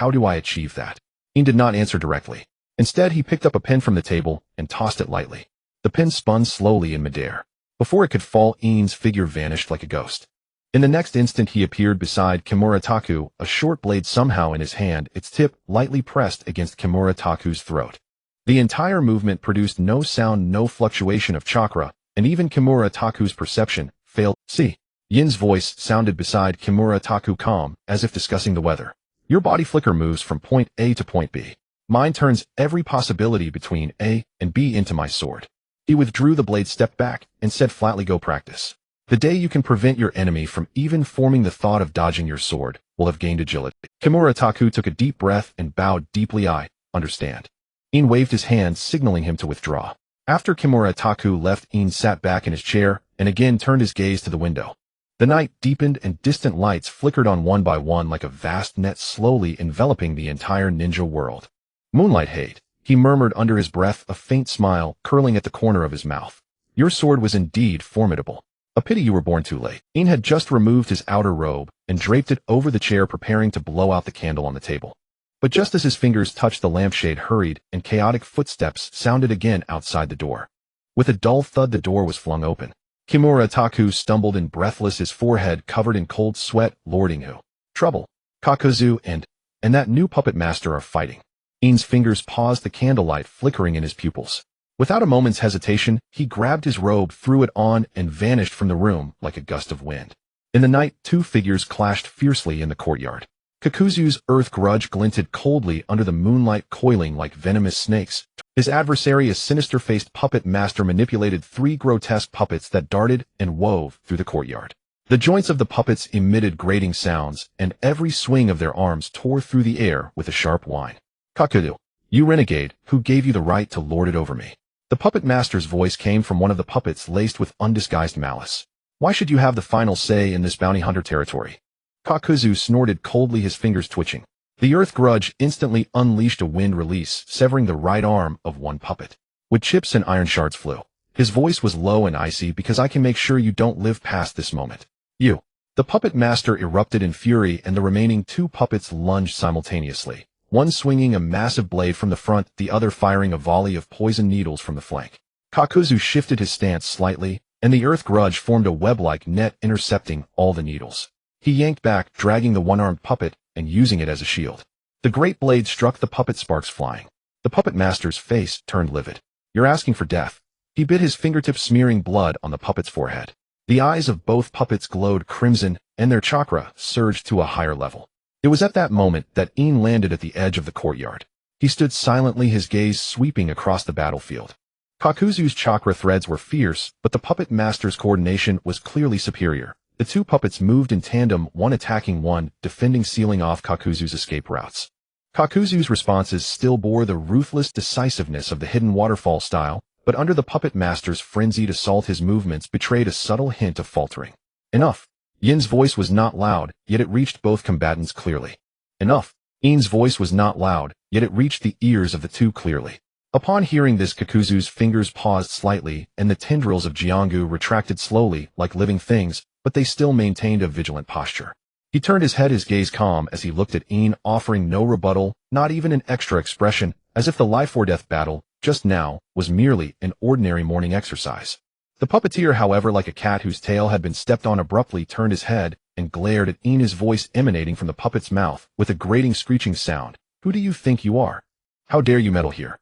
do I achieve that? In did not answer directly. Instead, he picked up a pen from the table and tossed it lightly. The pen spun slowly in midair. Before it could fall, In's figure vanished like a ghost. In the next instant, he appeared beside Kimura Taku, a short blade somehow in his hand, its tip lightly pressed against Kimura Taku's throat. The entire movement produced no sound, no fluctuation of chakra, and even Kimura Taku's perception failed. See, Yin's voice sounded beside Kimura Taku, calm, as if discussing the weather. Your body flicker moves from point A to point B. Mine turns every possibility between A and B into my sword. He withdrew the blade, stepped back, and said flatly, go practice. The day you can prevent your enemy from even forming the thought of dodging your sword will have gained agility. Kimura Taku took a deep breath and bowed deeply. I understand. In waved his hand, signaling him to withdraw. After Kimura Taku left, In sat back in his chair and again turned his gaze to the window. The night deepened and distant lights flickered on one by one like a vast net, slowly enveloping the entire ninja world. Moonlight Hate, he murmured under his breath, a faint smile curling at the corner of his mouth. Your sword was indeed formidable. A pity you were born too late. In had just removed his outer robe and draped it over the chair, preparing to blow out the candle on the table. But just as his fingers touched the lampshade, hurried and chaotic footsteps sounded again outside the door. With a dull thud, the door was flung open. Kimura Taku stumbled in, breathless, his forehead covered in cold sweat. Lord Inghu. Trouble. Kakuzu and that new puppet master are fighting. In's fingers paused, the candlelight flickering in his pupils. Without a moment's hesitation, he grabbed his robe, threw it on, and vanished from the room like a gust of wind. In the night, two figures clashed fiercely in the courtyard. Kakuzu's earth grudge glinted coldly under the moonlight, coiling like venomous snakes. His adversary, a sinister-faced puppet master, manipulated three grotesque puppets that darted and wove through the courtyard. The joints of the puppets emitted grating sounds, and every swing of their arms tore through the air with a sharp whine. Kakuzu, you renegade, who gave you the right to lord it over me? The puppet master's voice came from one of the puppets laced with undisguised malice. Why should you have the final say in this bounty hunter territory? Kakuzu snorted coldly, his fingers twitching. The earth grudge instantly unleashed a wind release, severing the right arm of one puppet. With chips and iron shards flew. His voice was low and icy, because I can make sure you don't live past this moment. You. The puppet master erupted in fury, and the remaining two puppets lunged simultaneously, one swinging a massive blade from the front, the other firing a volley of poison needles from the flank. Kakuzu shifted his stance slightly, and the earth grudge formed a web-like net intercepting all the needles. He yanked back, dragging the one-armed puppet and using it as a shield. The great blade struck the puppet, sparks flying. The puppet master's face turned livid. You're asking for death. He bit his fingertips, smearing blood on the puppet's forehead. The eyes of both puppets glowed crimson, and their chakra surged to a higher level. It was at that moment that In landed at the edge of the courtyard. He stood silently, his gaze sweeping across the battlefield. Kakuzu's chakra threads were fierce, but the puppet master's coordination was clearly superior. The two puppets moved in tandem, one attacking, one defending, sealing off Kakuzu's escape routes. Kakuzu's responses still bore the ruthless decisiveness of the hidden waterfall style, but under the puppet master's frenzied assault his movements betrayed a subtle hint of faltering. Enough. Yin's voice was not loud, yet it reached both combatants clearly. Enough. In's voice was not loud, yet it reached the ears of the two clearly. Upon hearing this, Kakuzu's fingers paused slightly, and the tendrils of Jiangsu retracted slowly, like living things, but they still maintained a vigilant posture. He turned his head, his gaze calm as he looked at In, offering no rebuttal, not even an extra expression, as if the life-or-death battle, just now, was merely an ordinary morning exercise. The puppeteer, however, like a cat whose tail had been stepped on, abruptly turned his head and glared at In, his voice emanating from the puppet's mouth with a grating, screeching sound. Who do you think you are? How dare you meddle here?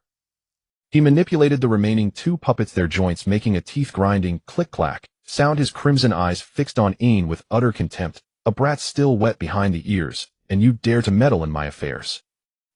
He manipulated the remaining two puppets, their joints making a teeth-grinding click-clack sound, his crimson eyes fixed on In with utter contempt. A brat still wet behind the ears, and you dare to meddle in my affairs.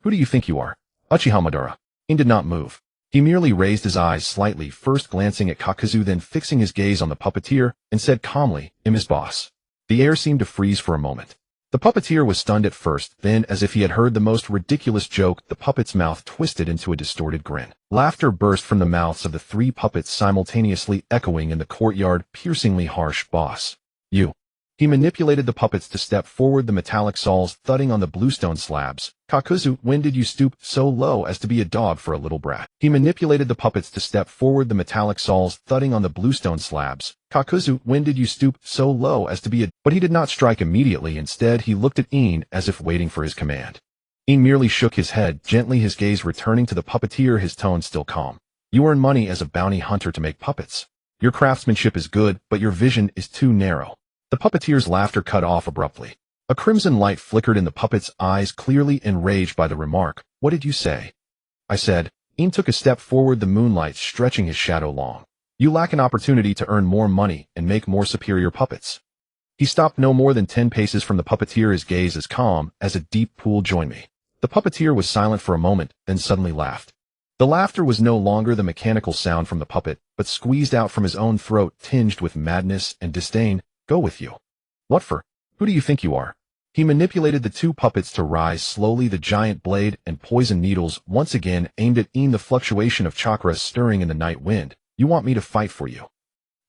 Who do you think you are? Uchiha Madara. In did not move. He merely raised his eyes slightly, first glancing at Kakuzu, then fixing his gaze on the puppeteer, and said calmly, "I'm his boss." The air seemed to freeze for a moment. The puppeteer was stunned at first, then, as if he had heard the most ridiculous joke, the puppet's mouth twisted into a distorted grin. Laughter burst from the mouths of the three puppets, simultaneously echoing in the courtyard, piercingly harsh. Boss. You. He manipulated the puppets to step forward, the metallic soles thudding on the bluestone slabs. Kakuzu, when did you stoop so low as to be a dog for a little brat? He manipulated the puppets to step forward, the metallic soles thudding on the bluestone slabs. Kakuzu, when did you stoop so low as to be a... But he did not strike immediately. Instead, he looked at In as if waiting for his command. In merely shook his head gently, his gaze returning to the puppeteer, his tone still calm. You earn money as a bounty hunter to make puppets. Your craftsmanship is good, but your vision is too narrow. The puppeteer's laughter cut off abruptly. A crimson light flickered in the puppet's eyes, clearly enraged by the remark. What did you say? I said. In took a step forward, the moonlight stretching his shadow long. You lack an opportunity to earn more money and make more superior puppets. He stopped no more than 10 paces from the puppeteer, his gaze as calm as a deep pool. Join me. The puppeteer was silent for a moment, then suddenly laughed. The laughter was no longer the mechanical sound from the puppet, but squeezed out from his own throat, tinged with madness and disdain. Go with you. What for? Who do you think you are? He manipulated the two puppets to rise slowly, the giant blade and poison needles once again aimed at In, the fluctuation of chakra stirring in the night wind. You want me to fight for you?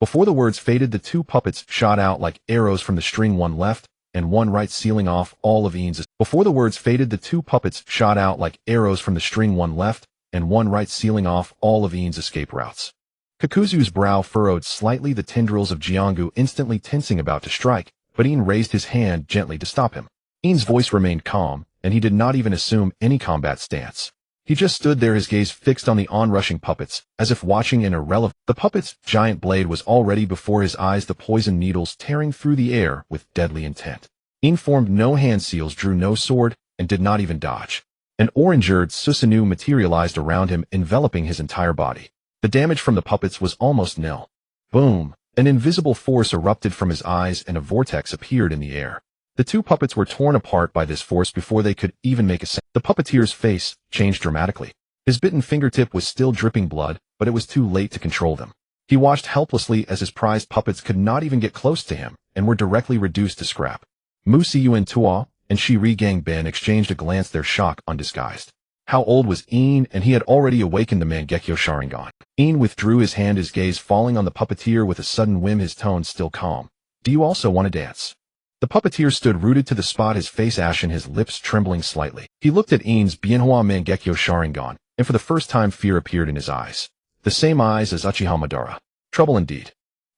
Before the words faded, the two puppets shot out like arrows from the string, one left and one right, sealing off all of In's. Before the words faded, the two puppets shot out like arrows from the string, one left and one right, sealing off all of In's escape routes. Kakuzu's brow furrowed slightly, the tendrils of Jiangsu instantly tensing, about to strike, but In raised his hand gently to stop him. In's voice remained calm, and he did not even assume any combat stance. He just stood there, his gaze fixed on the onrushing puppets, as if watching an irrelevant... The puppet's giant blade was already before his eyes, the poison needles tearing through the air with deadly intent. In formed no hand seals, drew no sword, and did not even dodge. An orange-eared Susanoo materialized around him, enveloping his entire body. The damage from the puppets was almost nil. Boom! An invisible force erupted from his eyes and a vortex appeared in the air. The two puppets were torn apart by this force before they could even make a sound. The puppeteer's face changed dramatically. His bitten fingertip was still dripping blood, but it was too late to control them. He watched helplessly as his prized puppets could not even get close to him and were directly reduced to scrap. Mu Siyu and Tua and Shiri Gang Ben exchanged a glance, their shock undisguised. How old was In? And he had already awakened the Mangekyo Sharingan. In withdrew his hand, his gaze falling on the puppeteer with a sudden whim, his tone still calm. Do you also want to dance? The puppeteer stood rooted to the spot, his face ashen, his lips trembling slightly. He looked at In's Bienhua Mangekyo Sharingan, and for the first time fear appeared in his eyes. The same eyes as Uchiha Madara. Trouble indeed.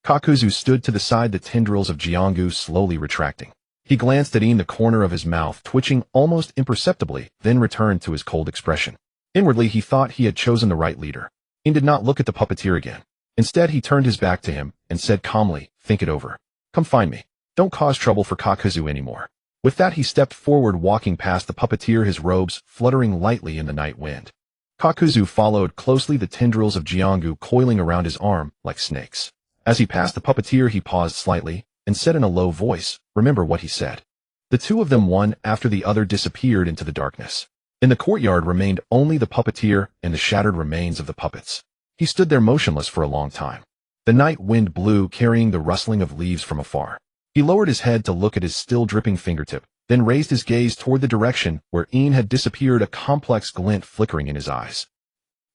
Kakuzu stood to the side, the tendrils of Jiangu slowly retracting. He glanced at In, the corner of his mouth twitching almost imperceptibly, then returned to his cold expression. Inwardly he thought he had chosen the right leader. In did not look at the puppeteer again. Instead he turned his back to him and said calmly, think it over. Come find me. Don't cause trouble for Kakuzu anymore. With that he stepped forward, walking past the puppeteer, his robes fluttering lightly in the night wind. Kakuzu followed closely, the tendrils of Jiangu coiling around his arm like snakes. As he passed the puppeteer he paused slightly and said in a low voice, remember what he said. The two of them, one after the other, disappeared into the darkness. In the courtyard remained only the puppeteer and the shattered remains of the puppets. He stood there motionless for a long time. The night wind blew, carrying the rustling of leaves from afar. He lowered his head to look at his still dripping fingertip, then raised his gaze toward the direction where In had disappeared, a complex glint flickering in his eyes.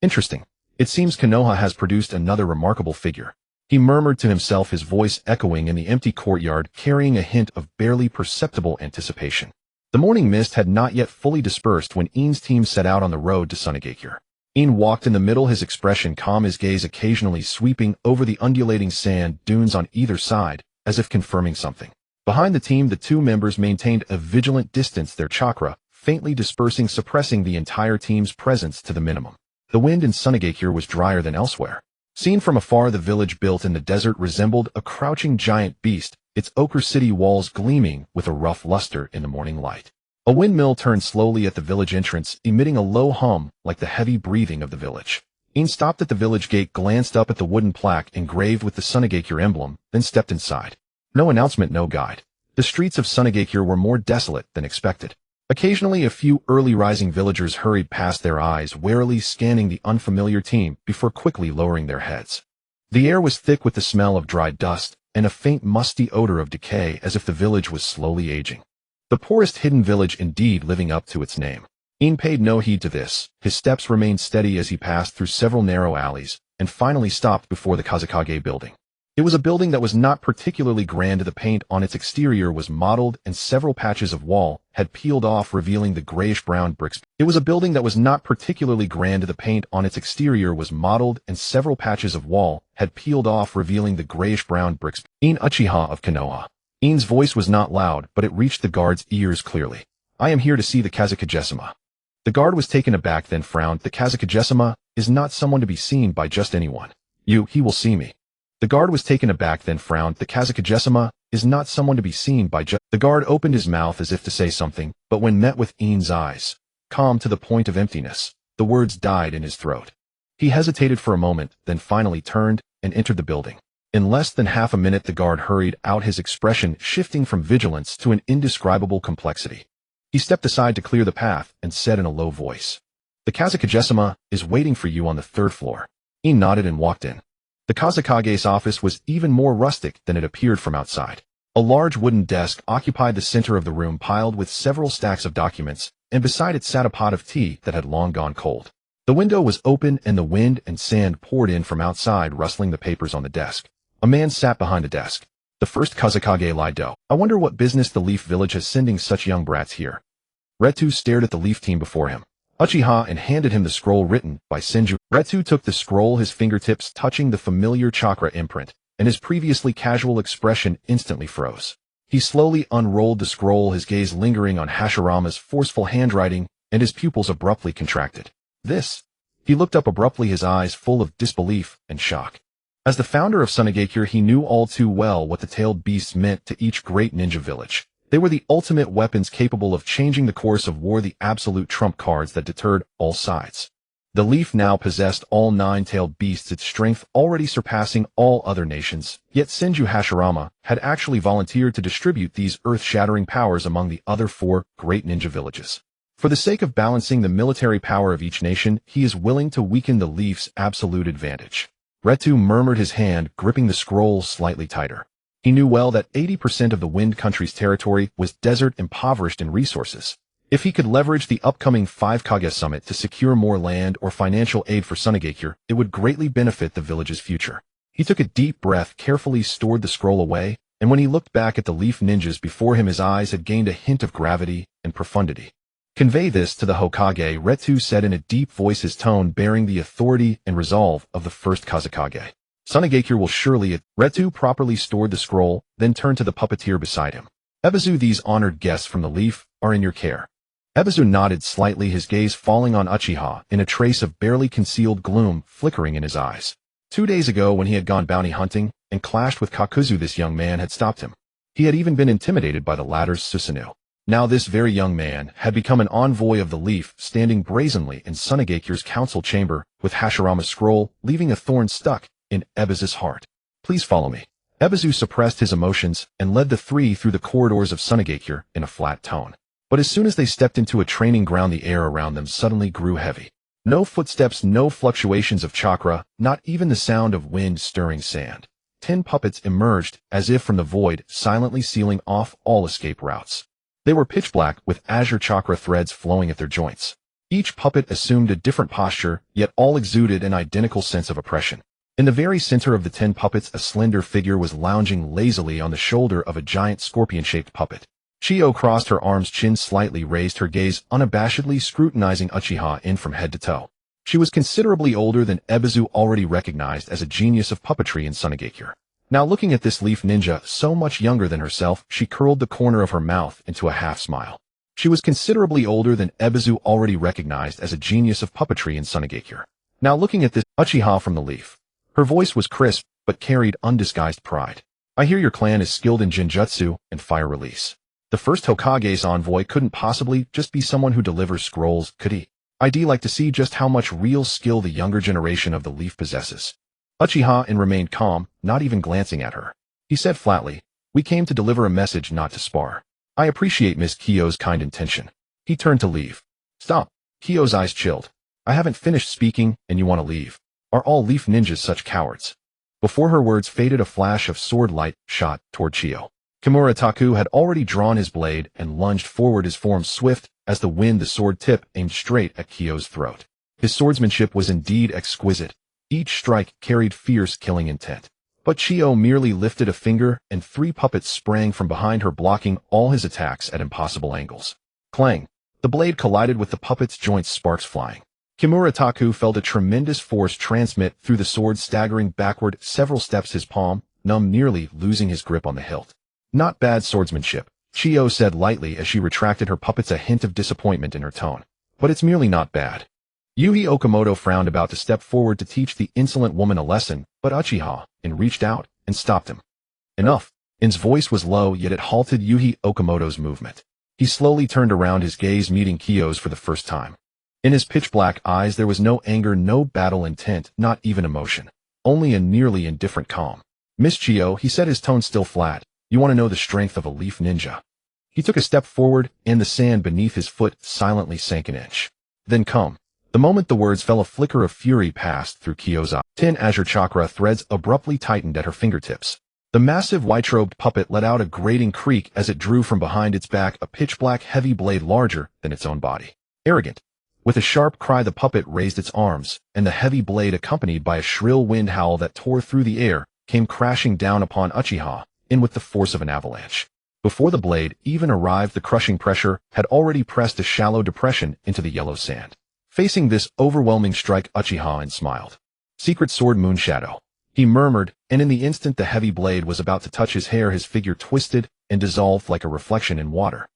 Interesting. It seems Konoha has produced another remarkable figure. He murmured to himself, his voice echoing in the empty courtyard, carrying a hint of barely perceptible anticipation. The morning mist had not yet fully dispersed when In's team set out on the road to Sunagakure. In walked in the middle, his expression calm, his gaze occasionally sweeping over the undulating sand dunes on either side, as if confirming something. Behind the team, the two members maintained a vigilant distance, their chakra faintly dispersing, suppressing the entire team's presence to the minimum. The wind in Sunagakure was drier than elsewhere. Seen from afar, the village built in the desert resembled a crouching giant beast, its ochre city walls gleaming with a rough luster in the morning light. A windmill turned slowly at the village entrance, emitting a low hum like the heavy breathing of the village. In stopped at the village gate, glanced up at the wooden plaque engraved with the Sunagakure emblem, then stepped inside. No announcement, no guide. The streets of Sunagakure were more desolate than expected. Occasionally a few early rising villagers hurried past, their eyes warily scanning the unfamiliar team before quickly lowering their heads. The air was thick with the smell of dried dust and a faint musty odor of decay, as if the village was slowly aging. The poorest hidden village indeed, living up to its name. In paid no heed to this. His steps remained steady as he passed through several narrow alleys and finally stopped before the Kazekage building. It was a building that was not particularly grand. The paint on its exterior was mottled and several patches of wall had peeled off, revealing the grayish-brown bricks. It was a building that was not particularly grand. The paint on its exterior was mottled and several patches of wall had peeled off, revealing the grayish-brown bricks. In Uchiha of Konoha. In's voice was not loud, but it reached the guard's ears clearly. I am here to see the Kazekage-sama. The guard was taken aback, then frowned. The Kazekage-sama is not someone to be seen by just anyone. He will see me. The guard was taken aback, then frowned. The Kazekage-sama is not someone to be seen by just... The guard opened his mouth as if to say something, but when met with In's eyes, calm to the point of emptiness, the words died in his throat. He hesitated for a moment, then finally turned and entered the building. In less than half a minute the guard hurried out, his expression shifting from vigilance to an indescribable complexity. He stepped aside to clear the path and said in a low voice, "The Kazekage-sama is waiting for you on the third floor." In nodded and walked in. The Kazekage's office was even more rustic than it appeared from outside. A large wooden desk occupied the center of the room, piled with several stacks of documents, and beside it sat a pot of tea that had long gone cold. The window was open and the wind and sand poured in from outside, rustling the papers on the desk. A man sat behind the desk. The first Kazekage Lido. I wonder what business the Leaf Village has sending such young brats here. Retu stared at the Leaf team before him. Uchiha and handed him the scroll written by Senju. Retu took the scroll, his fingertips touching the familiar chakra imprint, and his previously casual expression instantly froze. He slowly unrolled the scroll, his gaze lingering on Hashirama's forceful handwriting, and his pupils abruptly contracted. This? He looked up abruptly, his eyes full of disbelief and shock. As the founder of Sunagakure, he knew all too well what the tailed beasts meant to each great ninja village. They were the ultimate weapons capable of changing the course of war, the absolute trump cards that deterred all sides. The Leaf now possessed all 9-tailed beasts, its strength already surpassing all other nations, yet Senju Hashirama had actually volunteered to distribute these earth-shattering powers among the other 4 great ninja villages. For the sake of balancing the military power of each nation, he is willing to weaken the Leaf's absolute advantage. Retu murmured, his hand gripping the scroll slightly tighter. He knew well that 80% of the Wind Country's territory was desert, impoverished in resources. If he could leverage the upcoming 5 Kage summit to secure more land or financial aid for Sunagakure, it would greatly benefit the village's future. He took a deep breath, carefully stored the scroll away, and when he looked back at the leaf ninjas before him, his eyes had gained a hint of gravity and profundity. Convey this to the Hokage, Retsu said in a deep voice, his tone bearing the authority and resolve of the first Kazekage. Sunagakure will surely. Retsu properly stored the scroll, then turned to the puppeteer beside him. Ebizu, these honored guests from the leaf are in your care. Ebizu nodded slightly, his gaze falling on Uchiha, in a trace of barely concealed gloom flickering in his eyes. 2 days ago, when he had gone bounty hunting and clashed with Kakuzu, this young man had stopped him. He had even been intimidated by the latter's Susanoo. Now this very young man had become an envoy of the leaf, standing brazenly in Sunagakure's council chamber with Hashirama's scroll, leaving a thorn stuck in Ebizu's heart. Please follow me. Ebizu suppressed his emotions and led the three through the corridors of Sunagakure in a flat tone. But as soon as they stepped into a training ground, the air around them suddenly grew heavy. No footsteps, no fluctuations of chakra, not even the sound of wind stirring sand. 10 puppets emerged as if from the void, silently sealing off all escape routes. They were pitch black with azure chakra threads flowing at their joints. Each puppet assumed a different posture, yet all exuded an identical sense of oppression. In the very center of the 10 puppets, a slender figure was lounging lazily on the shoulder of a giant scorpion-shaped puppet. Chiyo crossed her arms, chin slightly raised, her gaze unabashedly scrutinizing Uchiha In from head to toe. She was considerably older than Ebizu, already recognized as a genius of puppetry in Sunagakure. Now looking at this leaf ninja, so much younger than herself, she curled the corner of her mouth into a half-smile. She was considerably older than Ebizu, already recognized as a genius of puppetry in Sunagakure. Now looking at this Uchiha from the leaf. Her voice was crisp, but carried undisguised pride. I hear your clan is skilled in Jinjutsu and fire release. The first Hokage's envoy couldn't possibly just be someone who delivers scrolls, could he? I'd like to see just how much real skill the younger generation of the leaf possesses. Uchiha In remained calm, not even glancing at her. He said flatly, we came to deliver a message, not to spar. I appreciate Miss Kiyo's kind intention. He turned to leave. Stop. Kiyo's eyes chilled. I haven't finished speaking, and you want to leave. Are all leaf ninjas such cowards? Before her words faded, a flash of sword light shot toward Chiyo. Kimura Taku had already drawn his blade and lunged forward, his form swift as the wind, the sword tip aimed straight at Kiyo's throat. His swordsmanship was indeed exquisite. Each strike carried fierce killing intent. But Chiyo merely lifted a finger, and 3 puppets sprang from behind her, blocking all his attacks at impossible angles. Clang! The blade collided with the puppet's joints, sparks flying. Kimura Taku felt a tremendous force transmit through the sword, staggering backward several steps, his palm numb, nearly losing his grip on the hilt. Not bad swordsmanship, Chiyo said lightly as she retracted her puppets, a hint of disappointment in her tone. But it's merely not bad. Yuhi Okamoto frowned, about to step forward to teach the insolent woman a lesson, but Uchiha In reached out and stopped him. Enough. In's voice was low, yet it halted Yuhi Okamoto's movement. He slowly turned around, his gaze meeting Kiyo's for the first time. In his pitch-black eyes there was no anger, no battle intent, not even emotion. Only a nearly indifferent calm. Miss Chiyo, he said, his tone still flat, you want to know the strength of a leaf ninja? He took a step forward, and the sand beneath his foot silently sank an inch. Then come. The moment the words fell, a flicker of fury passed through Kiyo's eye. 10 azure chakra threads abruptly tightened at her fingertips. The massive white-robed puppet let out a grating creak as it drew from behind its back a pitch-black heavy blade larger than its own body. Arrogant. With a sharp cry, the puppet raised its arms, and the heavy blade, accompanied by a shrill wind howl that tore through the air, came crashing down upon Uchiha In with the force of an avalanche. Before the blade even arrived, the crushing pressure had already pressed a shallow depression into the yellow sand. Facing this overwhelming strike, Uchiha In smiled. Secret sword, Moonshadow. He murmured, and in the instant the heavy blade was about to touch his hair, his figure twisted and dissolved like a reflection in water.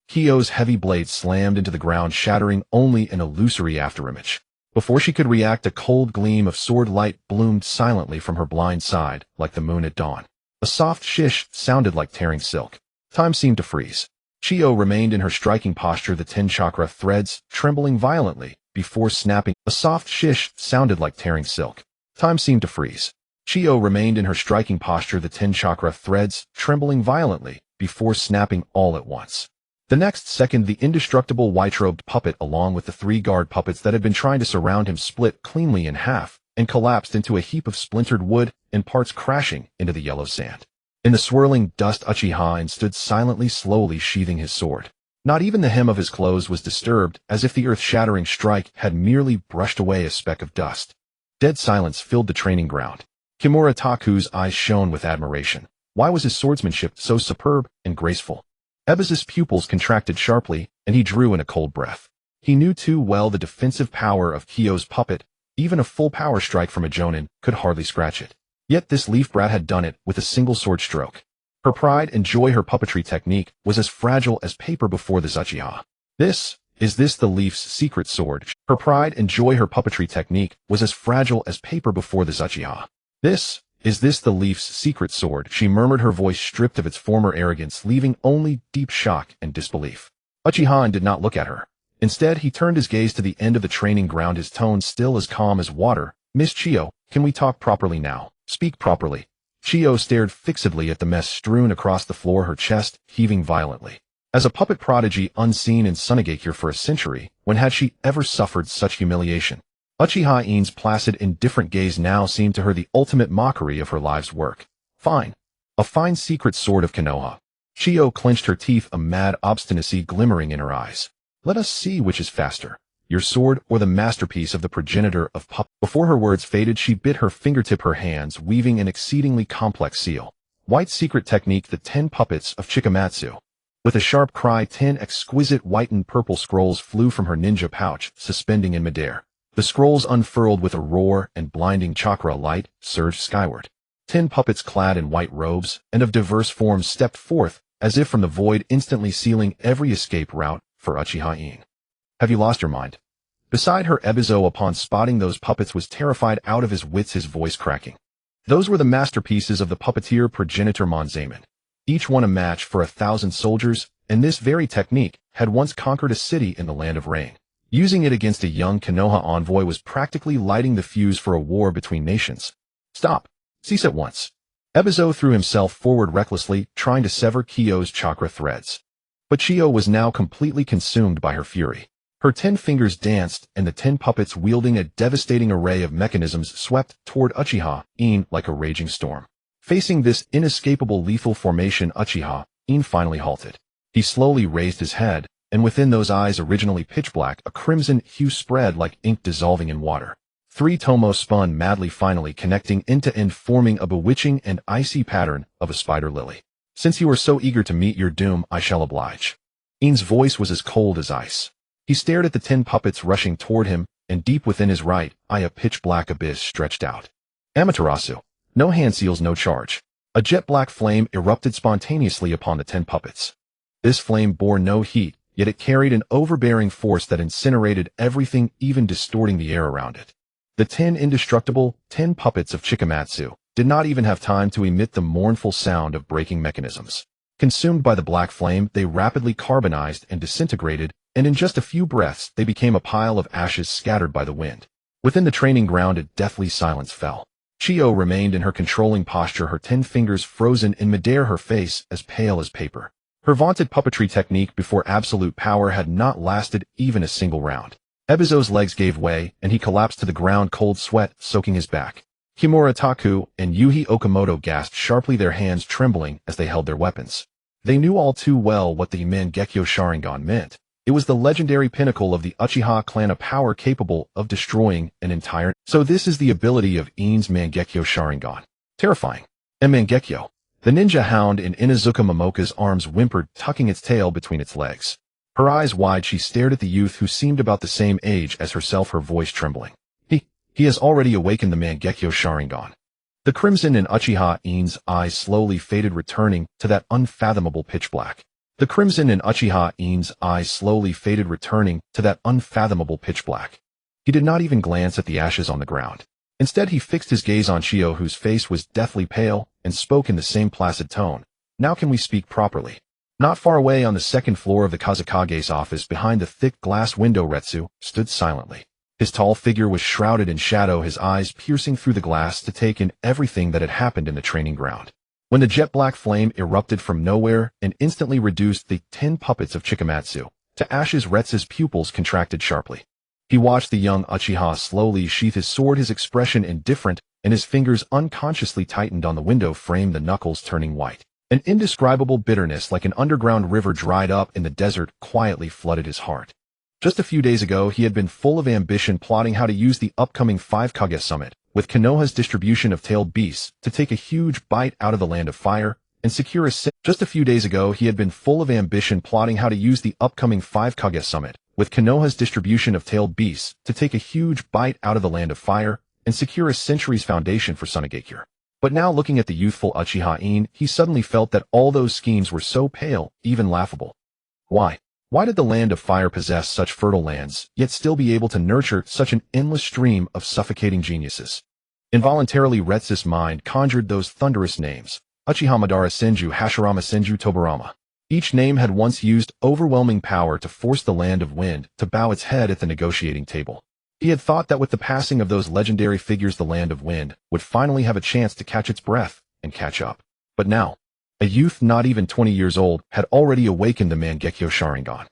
Kiyo's heavy blade slammed into the ground, shattering only an illusory afterimage. Before she could react, a cold gleam of sword light bloomed silently from her blind side, like the moon at dawn. A soft shish sounded like tearing silk. Time seemed to freeze. Chiyo remained in her striking posture, the 10 chakra threads trembling violently before snapping. A soft shish sounded like tearing silk. Time seemed to freeze. Chiyo remained in her striking posture, the 10 chakra threads trembling violently before snapping all at once. The next second, the indestructible white-robed puppet, along with the 3 guard puppets that had been trying to surround him, split cleanly in half and collapsed into a heap of splintered wood and parts crashing into the yellow sand. In the swirling dust, Uchiha In stood silently, slowly sheathing his sword. Not even the hem of his clothes was disturbed, as if the earth-shattering strike had merely brushed away a speck of dust. Dead silence filled the training ground. Kimura Taku's eyes shone with admiration. Why was his swordsmanship so superb and graceful? Ebizu's pupils contracted sharply, and he drew in a cold breath. He knew too well the defensive power of Kyo's puppet. Even a full power strike from a jonin could hardly scratch it. Yet this leaf brat had done it with a single sword stroke. Her pride and joy, her puppetry technique, was as fragile as paper before the Uchiha. Is this the leaf's secret sword? Her pride and joy, her puppetry technique, was as fragile as paper before the Uchiha. Is this the leaf's secret sword? She murmured, her voice stripped of its former arrogance, leaving only deep shock and disbelief. Uchiha In did not look at her. Instead, he turned his gaze to the end of the training ground, his tone still as calm as water. Miss Chiyo, can we talk properly now? Speak properly. Chiyo stared fixedly at the mess strewn across the floor, her chest heaving violently. As a puppet prodigy unseen in Sunagakure for a century, when had she ever suffered such humiliation? Uchiha In's placid, indifferent gaze now seemed to her the ultimate mockery of her life's work. Fine. A fine secret sword of Konoha. Chiyo clenched her teeth, a mad obstinacy glimmering in her eyes. Let us see which is faster, your sword or the masterpiece of the progenitor of pup. Before her words faded, she bit her fingertip, her hands weaving an exceedingly complex seal. White secret technique, the 10 puppets of Chikamatsu. With a sharp cry, 10 exquisite white and purple scrolls flew from her ninja pouch, suspending in midair. The scrolls unfurled with a roar, and blinding chakra light surged skyward. 10 puppets clad in white robes and of diverse forms stepped forth, as if from the void, instantly sealing every escape route for Uchiha In. Have you lost your mind? Beside her, Ebizu, upon spotting those puppets, was terrified out of his wits, his voice cracking. Those were the masterpieces of the puppeteer progenitor Monzaemon. Each one a match for 1,000 soldiers, and this very technique had once conquered a city in the land of rain. Using it against a young Konoha envoy was practically lighting the fuse for a war between nations. Stop. Cease at once. Ebizu threw himself forward recklessly, trying to sever Kyo's chakra threads. But Chiyo was now completely consumed by her fury. Her 10 fingers danced, and the 10 puppets, wielding a devastating array of mechanisms, swept toward Uchiha In like a raging storm. Facing this inescapable lethal formation, Uchiha In finally halted. He slowly raised his head, and within those eyes, originally pitch black, a crimson hue spread like ink dissolving in water. 3 tomos spun madly, finally connecting end to end, forming a bewitching and icy pattern of a spider lily. Since you are so eager to meet your doom, I shall oblige. In's voice was as cold as ice. He stared at the 10 puppets rushing toward him, and deep within his right eye a pitch-black abyss stretched out. Amaterasu. No hand seals, no charge. A jet-black flame erupted spontaneously upon the 10 puppets. This flame bore no heat, yet it carried an overbearing force that incinerated everything, even distorting the air around it. The 10 indestructible 10 puppets of Chikamatsu did not even have time to emit the mournful sound of breaking mechanisms. Consumed by the black flame, they rapidly carbonized and disintegrated, and in just a few breaths they became a pile of ashes scattered by the wind. Within the training ground, a deathly silence fell. Chiyo remained in her controlling posture, her 10 fingers frozen in midair, her face as pale as paper. Her vaunted puppetry technique before absolute power had not lasted even a single round. Ebizu's legs gave way, and he collapsed to the ground, cold sweat soaking his back. Kimura Taku and Yuhi Okamoto gasped sharply, their hands trembling as they held their weapons. They knew all too well what the Mangekyo Sharingan meant. It was the legendary pinnacle of the Uchiha clan, a power capable of destroying an entire... So this is the ability of In's Mangekyo Sharingan. Terrifying. And Mangekyo. The ninja hound in Inazuka Momoka's arms whimpered, tucking its tail between its legs. Her eyes wide, she stared at the youth, who seemed about the same age as herself, her voice trembling. He has already awakened the Mangekyo Sharingan. The crimson in Uchiha In's eyes slowly faded, returning to that unfathomable pitch black. The crimson in Uchiha In's eyes slowly faded, returning to that unfathomable pitch black. He did not even glance at the ashes on the ground. Instead, he fixed his gaze on Chiyo, whose face was deathly pale, and spoke in the same placid tone. Now can we speak properly? Not far away on the second floor of the Kazakage's office, behind the thick glass window, Retsu stood silently. His tall figure was shrouded in shadow, his eyes piercing through the glass to take in everything that had happened in the training ground. When the jet-black flame erupted from nowhere and instantly reduced the 10 puppets of Chikamatsu to ashes, Retsu's pupils contracted sharply. He watched the young Uchiha slowly sheath his sword, his expression indifferent, and his fingers unconsciously tightened on the window frame, the knuckles turning white. An indescribable bitterness like an underground river dried up in the desert quietly flooded his heart. Just a few days ago, he had been full of ambition, plotting how to use the upcoming 5 Kage summit, with Konoha's distribution of tailed beasts, to take a huge bite out of the land of fire and secure a Just a few days ago, he had been full of ambition, plotting how to use the upcoming 5 Kage summit, with Konoha's distribution of tailed beasts, to take a huge bite out of the land of fire and secure a century's foundation for Sunagakure. But now, looking at the youthful Uchiha In, he suddenly felt that all those schemes were so pale, even laughable. Why? Why did the land of fire possess such fertile lands, yet still be able to nurture such an endless stream of suffocating geniuses? Involuntarily, Retsu's mind conjured those thunderous names: Uchiha Madara Senju Hashirama Senju Tobarama. Each name had once used overwhelming power to force the land of wind to bow its head at the negotiating table. He had thought that with the passing of those legendary figures, the land of wind would finally have a chance to catch its breath and catch up. But now, a youth not even 20 years old had already awakened the Mangekyo Sharingan.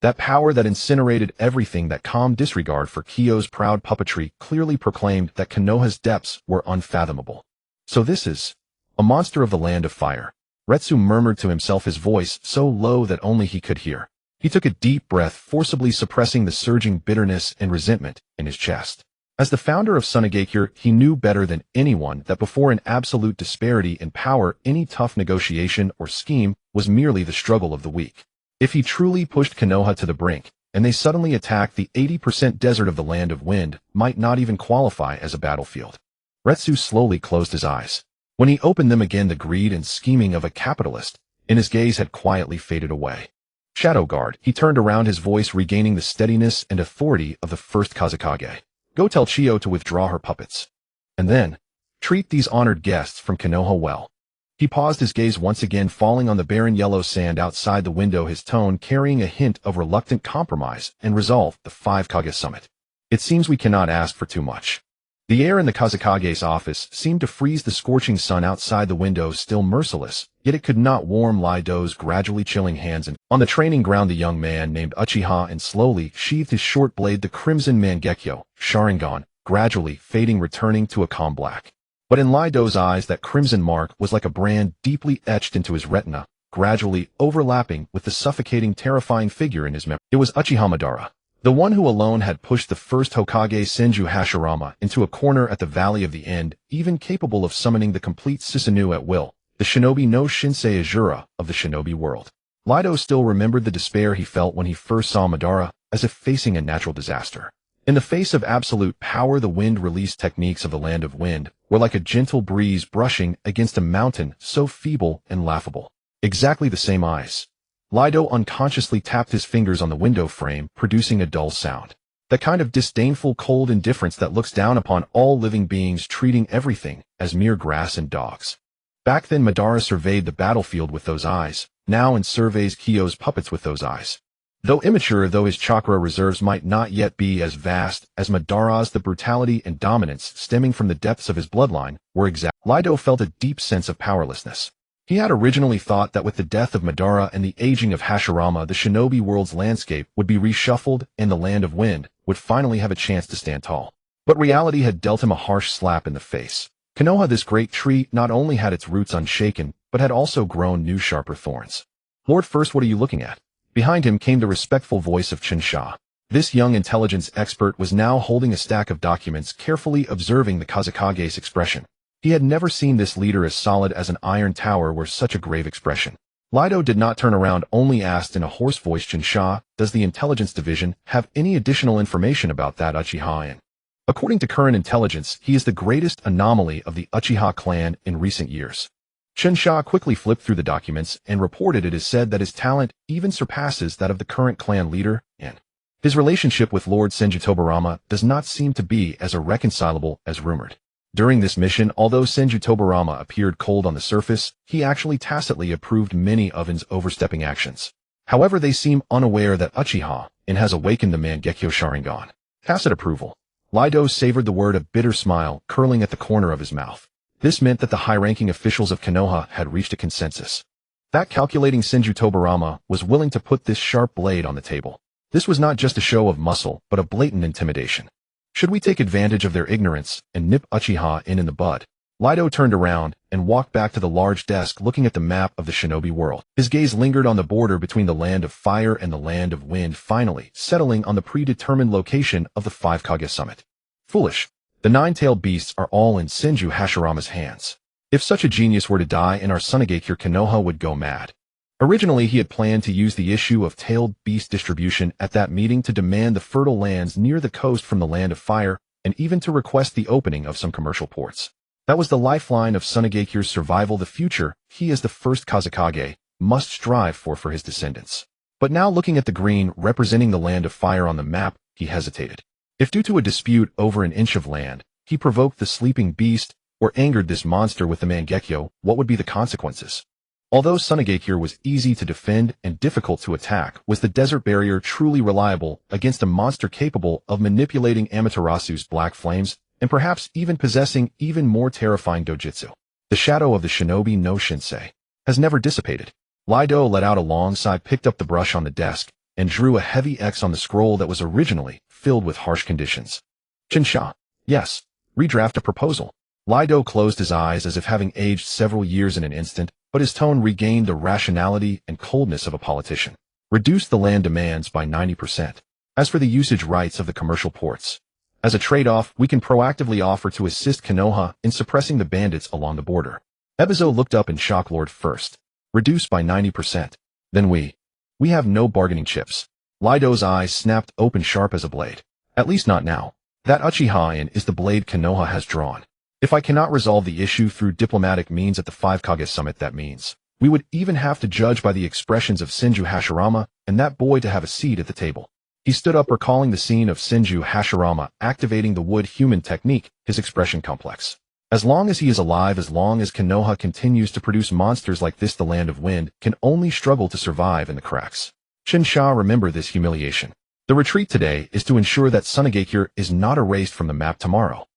That power that incinerated everything, that calm disregard for Kyo's proud puppetry, clearly proclaimed that Konoha's depths were unfathomable. So this is a monster of the land of fire. Retsu murmured to himself, his voice so low that only he could hear. He took a deep breath, forcibly suppressing the surging bitterness and resentment in his chest. As the founder of Sunagakure, he knew better than anyone that before an absolute disparity in power, any tough negotiation or scheme was merely the struggle of the weak. If he truly pushed Konoha to the brink, and they suddenly attacked, the 80% desert of the land of wind might not even qualify as a battlefield. Retsu slowly closed his eyes. When he opened them again, the greed and scheming of a capitalist in his gaze had quietly faded away. Shadow Guard, he turned around, his voice regaining the steadiness and authority of the first Kazekage. Go tell Chiyo to withdraw her puppets. And then, treat these honored guests from Konoha well. He paused, his gaze once again falling on the barren yellow sand outside the window, his tone carrying a hint of reluctant compromise and resolve. The 5 Kage summit. It seems we cannot ask for too much. The air in the Kazekage's office seemed to freeze, the scorching sun outside the window still merciless, yet it could not warm Lido's gradually chilling hands. And on the training ground, the young man named Uchiha In slowly sheathed his short blade, the crimson Mangekyo Sharingan, gradually fading, returning to a calm black. But in Lido's eyes, that crimson mark was like a brand deeply etched into his retina, gradually overlapping with the suffocating, terrifying figure in his memory. It was Uchiha Madara. The one who alone had pushed the first Hokage Senju Hashirama into a corner at the Valley of the End, even capable of summoning the complete Susanoo at will, the shinobi no Shinsei Azura of the shinobi world. Lido still remembered the despair he felt when he first saw Madara, as if facing a natural disaster. In the face of absolute power, the wind release techniques of the land of wind were like a gentle breeze brushing against a mountain so feeble and laughable. Exactly the same eyes. Lido unconsciously tapped his fingers on the window frame, producing a dull sound. That kind of disdainful, cold indifference that looks down upon all living beings, treating everything as mere grass and dogs. Back then, Madara surveyed the battlefield with those eyes, now surveys Kyo's puppets with those eyes. Though immature, though his chakra reserves might not yet be as vast as Madara's, the brutality and dominance stemming from the depths of his bloodline were exact. Lido felt a deep sense of powerlessness. He had originally thought that with the death of Madara and the aging of Hashirama, the shinobi world's landscape would be reshuffled and the land of wind would finally have a chance to stand tall. But reality had dealt him a harsh slap in the face. Konoha, this great tree, not only had its roots unshaken, but had also grown new sharper thorns. Lord First, what are you looking at? Behind him came the respectful voice of Chinsha. This young intelligence expert was now holding a stack of documents, carefully observing the Kazekage's expression. He had never seen this leader as solid as an iron tower wear such a grave expression. Lido did not turn around, only asked in a hoarse voice, Chinsha, does the intelligence division have any additional information about that Uchiha In? According to current intelligence, he is the greatest anomaly of the Uchiha clan in recent years. Chinsha quickly flipped through the documents and reported it is said that his talent even surpasses that of the current clan leader, and his relationship with Lord Senju Tobarama does not seem to be as irreconcilable as rumored. During this mission, although Senju Tobarama appeared cold on the surface, he actually tacitly approved many of In's overstepping actions. However, they seem unaware that Uchiha In has awakened the Mangekyo Sharingan. Tacit approval. Lido savored the word, a bitter smile curling at the corner of his mouth. This meant that the high-ranking officials of Konoha had reached a consensus. That calculating Senju Tobarama was willing to put this sharp blade on the table. This was not just a show of muscle, but a blatant intimidation. Should we take advantage of their ignorance and nip Uchiha In the bud? Lido turned around and walked back to the large desk looking at the map of the shinobi world. His gaze lingered on the border between the land of fire and the land of wind, finally settling on the predetermined location of the 5 Kage summit. Foolish. The 9-tailed beasts are all in Senju Hashirama's hands. If such a genius were to die in our Sunigakure, Konoha would go mad. Originally, he had planned to use the issue of tailed beast distribution at that meeting to demand the fertile lands near the coast from the land of fire, and even to request the opening of some commercial ports. That was the lifeline of Sunigakure's survival, the future he as the first Kazekage must strive for his descendants. But now, looking at the green representing the land of fire on the map, he hesitated. If due to a dispute over an inch of land, he provoked the sleeping beast or angered this monster with the Mangekyo, what would be the consequences? Although Sunigakure was easy to defend and difficult to attack, was the desert barrier truly reliable against a monster capable of manipulating Amaterasu's black flames and perhaps even possessing even more terrifying dojutsu? The shadow of the shinobi no shinsei has never dissipated. Lido let out a long sigh, picked up the brush on the desk, and drew a heavy X on the scroll that was originally filled with harsh conditions. Chinsha. Yes. Redraft a proposal. Lido closed his eyes as if having aged several years in an instant, but his tone regained the rationality and coldness of a politician. Reduce the land demands by 90%. As for the usage rights of the commercial ports, as a trade-off, we can proactively offer to assist Konoha in suppressing the bandits along the border. Ebizo looked up in shock. Lord, first. Reduce by 90%. Then we have no bargaining chips. Lido's eyes snapped open, sharp as a blade. At least not now. That Uchiha In is the blade Konoha has drawn. If I cannot resolve the issue through diplomatic means at the 5 Kage summit, that means we would even have to judge by the expressions of Senju Hashirama and that boy to have a seat at the table. He stood up, recalling the scene of Senju Hashirama activating the wood-human technique, his expression complex. As long as he is alive, as long as Konoha continues to produce monsters like this, the land of wind can only struggle to survive in the cracks. Shinsha, remember this humiliation. The retreat today is to ensure that Sunigakure is not erased from the map tomorrow.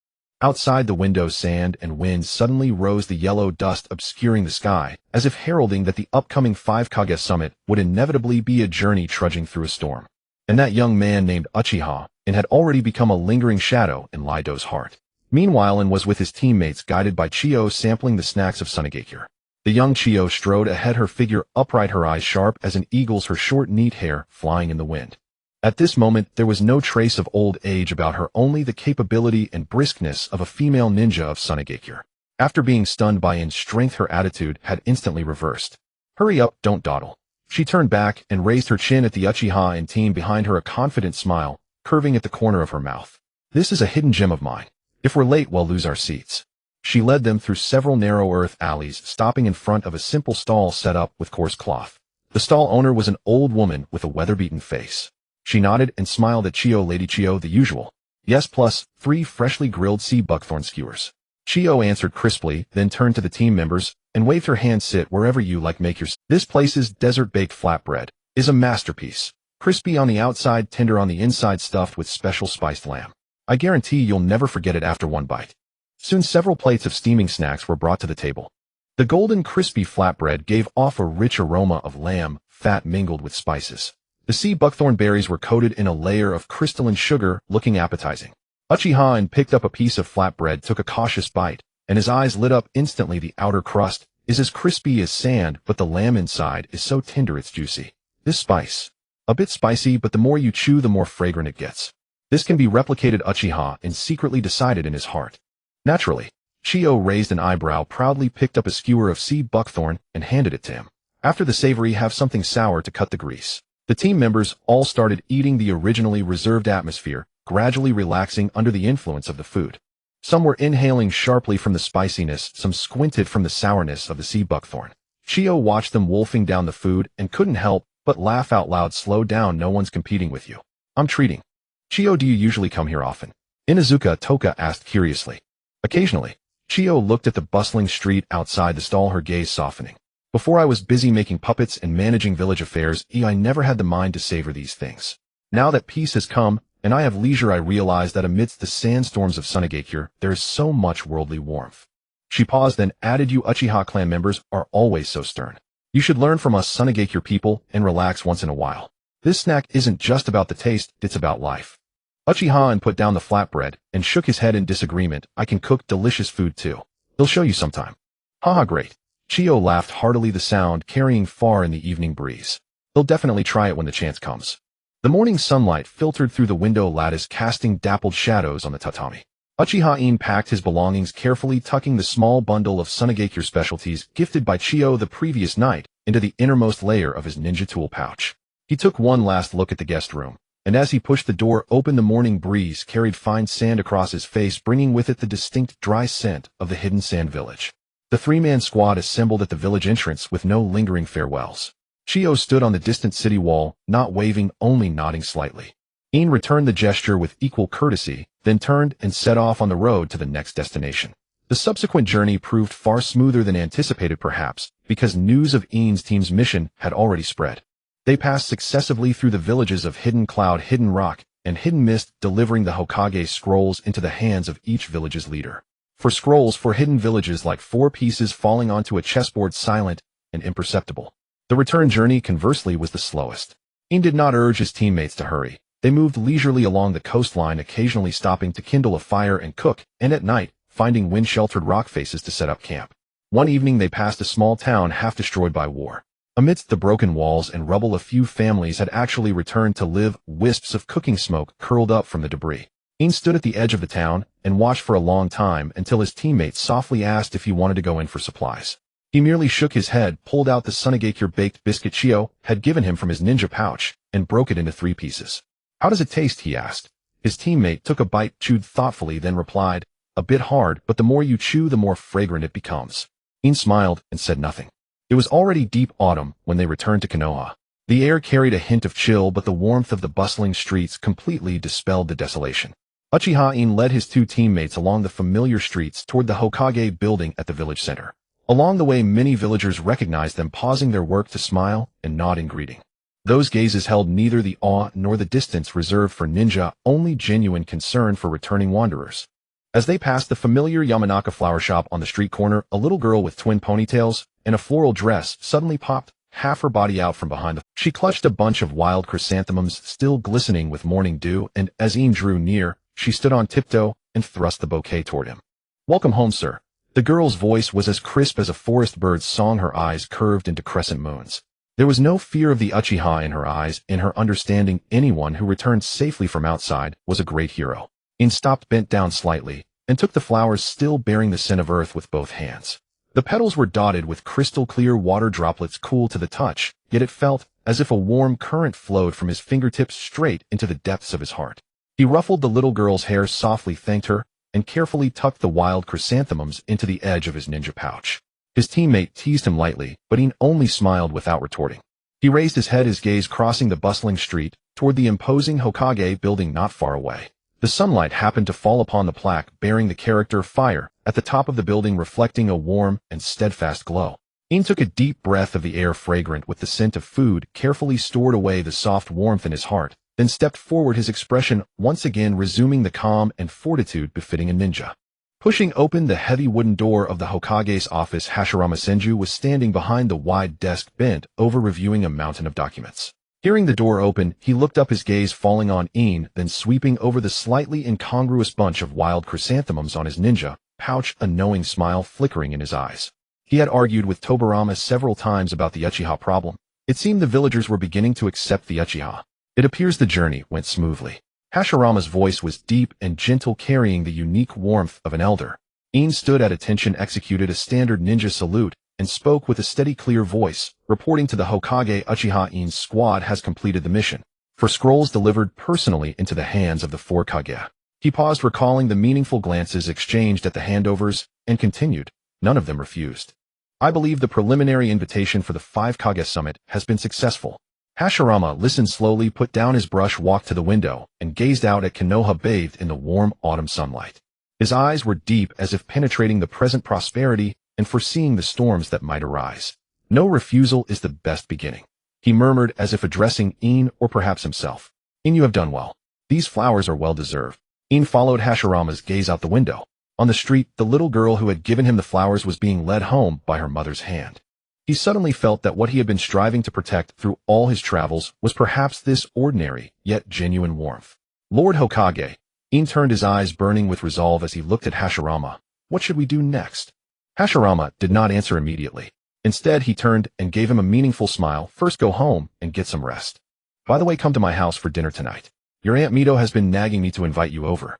Outside the window, sand and wind suddenly rose, the yellow dust obscuring the sky, as if heralding that the upcoming 5 Kage summit would inevitably be a journey trudging through a storm. And that young man named Uchiha In had already become a lingering shadow in Lido's heart. Meanwhile, In was with his teammates, guided by Chiyo, sampling the snacks of Sunigakure. The young Chiyo strode ahead, her figure upright, her eyes sharp as an eagle's, her short, neat hair flying in the wind. At this moment, there was no trace of old age about her, only the capability and briskness of a female ninja of Sunigakure. After being stunned by In's strength, her attitude had instantly reversed. Hurry up, don't dawdle. She turned back and raised her chin at the Uchiha In team behind her, a confident smile curving at the corner of her mouth. This is a hidden gem of mine. If we're late, we'll lose our seats. She led them through several narrow earth alleys, stopping in front of a simple stall set up with coarse cloth. The stall owner was an old woman with a weather-beaten face. She nodded and smiled at Chiyo. Lady Chiyo, the usual. Yes, plus 3 freshly grilled sea buckthorn skewers. Chiyo answered crisply, then turned to the team members and waved her hand. Sit wherever you like, make your... This place's desert-baked flatbread is a masterpiece. Crispy on the outside, tender on the inside, stuffed with special spiced lamb. I guarantee you'll never forget it after one bite. Soon several plates of steaming snacks were brought to the table. The golden crispy flatbread gave off a rich aroma of lamb, fat mingled with spices. The sea buckthorn berries were coated in a layer of crystalline sugar, looking appetizing. Uchiha In picked up a piece of flatbread, took a cautious bite, and his eyes lit up instantly. The outer crust is as crispy as sand, but the lamb inside is so tender it's juicy. This spice. A bit spicy, but the more you chew, the more fragrant it gets. This can be replicated, Uchiha In secretly decided in his heart. Naturally, Chiyo raised an eyebrow, proudly picked up a skewer of sea buckthorn and handed it to him. After the savory, have something sour to cut the grease. The team members all started eating, the originally reserved atmosphere gradually relaxing under the influence of the food. Some were inhaling sharply from the spiciness, some squinted from the sourness of the sea buckthorn. Chiyo watched them wolfing down the food and couldn't help but laugh out loud. Slow down, no one's competing with you. I'm treating. Chiyo, do you usually come here often? Inazuka Toka asked curiously. Occasionally. Chiyo looked at the bustling street outside the stall, her gaze softening. Before I was busy making puppets and managing village affairs, I never had the mind to savor these things. Now that peace has come, and I have leisure, I realize that amidst the sandstorms of Sunigakure, there is so much worldly warmth. She paused, then added, you Uchiha clan members are always so stern. You should learn from us Sunigakure people and relax once in a while. This snack isn't just about the taste, it's about life. Uchiha In put down the flatbread and shook his head in disagreement. I can cook delicious food too. He'll show you sometime. Haha, great. Chiyo laughed heartily, the sound carrying far in the evening breeze. He'll definitely try it when the chance comes. The morning sunlight filtered through the window lattice, casting dappled shadows on the tatami. Uchiha In packed his belongings carefully, tucking the small bundle of Sunigakure specialties gifted by Chiyo the previous night into the innermost layer of his ninja tool pouch. He took one last look at the guest room, and as he pushed the door open, the morning breeze carried fine sand across his face, bringing with it the distinct dry scent of the hidden sand village. The three-man squad assembled at the village entrance with no lingering farewells. Chiyo stood on the distant city wall, not waving, only nodding slightly. In returned the gesture with equal courtesy, then turned and set off on the road to the next destination. The subsequent journey proved far smoother than anticipated, perhaps because news of In's team's mission had already spread. They passed successively through the villages of Hidden Cloud, Hidden Rock, and Hidden Mist, delivering the Hokage scrolls into the hands of each village's leader. For scrolls for hidden villages, like 4 pieces falling onto a chessboard, silent and imperceptible. The return journey, conversely, was the slowest. In did not urge his teammates to hurry. They moved leisurely along the coastline, occasionally stopping to kindle a fire and cook, and at night, finding wind-sheltered rock faces to set up camp. One evening they passed a small town half destroyed by war. Amidst the broken walls and rubble, a few families had actually returned to live. Wisps of cooking smoke curled up from the debris. In stood at the edge of the town and watched for a long time until his teammates softly asked if he wanted to go in for supplies. He merely shook his head, pulled out the Sunigakure baked biscuit Chiyo had given him from his ninja pouch, and broke it into 3 pieces. "How does it taste?" he asked. His teammate took a bite, chewed thoughtfully, then replied, "A bit hard, but the more you chew, the more fragrant it becomes." In smiled and said nothing. It was already deep autumn when they returned to Konoha. The air carried a hint of chill, but the warmth of the bustling streets completely dispelled the desolation. Uchiha In led his 2 teammates along the familiar streets toward the Hokage building at the village center. Along the way, many villagers recognized them, pausing their work to smile and nod in greeting. Those gazes held neither the awe nor the distance reserved for ninja, only genuine concern for returning wanderers. As they passed the familiar Yamanaka flower shop on the street corner, a little girl with twin ponytails and a floral dress suddenly popped half her body out from behind the. She clutched a bunch of wild chrysanthemums still glistening with morning dew, and as Ian drew near, she stood on tiptoe and thrust the bouquet toward him. "Welcome home, sir." The girl's voice was as crisp as a forest bird's song, her eyes curved into crescent moons. There was no fear of the Uchiha in her eyes, in her understanding. Anyone who returned safely from outside was a great hero. In stopped, bent down slightly, and took the flowers still bearing the scent of earth with both hands. The petals were dotted with crystal clear water droplets, cool to the touch, yet it felt as if a warm current flowed from his fingertips straight into the depths of his heart. He ruffled the little girl's hair softly, thanked her, and carefully tucked the wild chrysanthemums into the edge of his ninja pouch. His teammate teased him lightly, but he only smiled without retorting. He raised his head, his gaze crossing the bustling street toward the imposing Hokage building not far away. The sunlight happened to fall upon the plaque bearing the character "Fire" at the top of the building, reflecting a warm and steadfast glow. In took a deep breath of the air, fragrant with the scent of food, carefully stored away the soft warmth in his heart, then stepped forward, his expression once again resuming the calm and fortitude befitting a ninja. Pushing open the heavy wooden door of the Hokage's office, Hashirama Senju was standing behind the wide desk, bent over reviewing a mountain of documents. Hearing the door open, he looked up, his gaze falling on In, then sweeping over the slightly incongruous bunch of wild chrysanthemums on his ninja pouch, a knowing smile flickering in his eyes. He had argued with Tobarama several times about the Uchiha problem. It seemed the villagers were beginning to accept the Uchiha. It appears the journey went smoothly. Hashirama's voice was deep and gentle, carrying the unique warmth of an elder. In stood at attention, executed a standard ninja salute, and spoke with a steady, clear voice, reporting to the Hokage, "Uchiha In's squad has completed the mission. For scrolls delivered personally into the hands of the 4 Kage." He paused, recalling the meaningful glances exchanged at the handovers, and continued, "None of them refused. I believe the preliminary invitation for the 5 Kage summit has been successful." Hashirama listened slowly, put down his brush, walked to the window, and gazed out at Konoha bathed in the warm autumn sunlight. His eyes were deep, as if penetrating the present prosperity and foreseeing the storms that might arise. "No refusal is the best beginning," he murmured, as if addressing In or perhaps himself. "In, you have done well. These flowers are well deserved." In followed Hashirama's gaze out the window. On the street, the little girl who had given him the flowers was being led home by her mother's hand. He suddenly felt that what he had been striving to protect through all his travels was perhaps this ordinary, yet genuine warmth. "Lord Hokage," In turned, his eyes burning with resolve as he looked at Hashirama. "What should we do next?" Hashirama did not answer immediately. Instead, he turned and gave him a meaningful smile. First go home and get some rest. By the way, come to my house for dinner tonight. Your Aunt Mito has been nagging me to invite you over.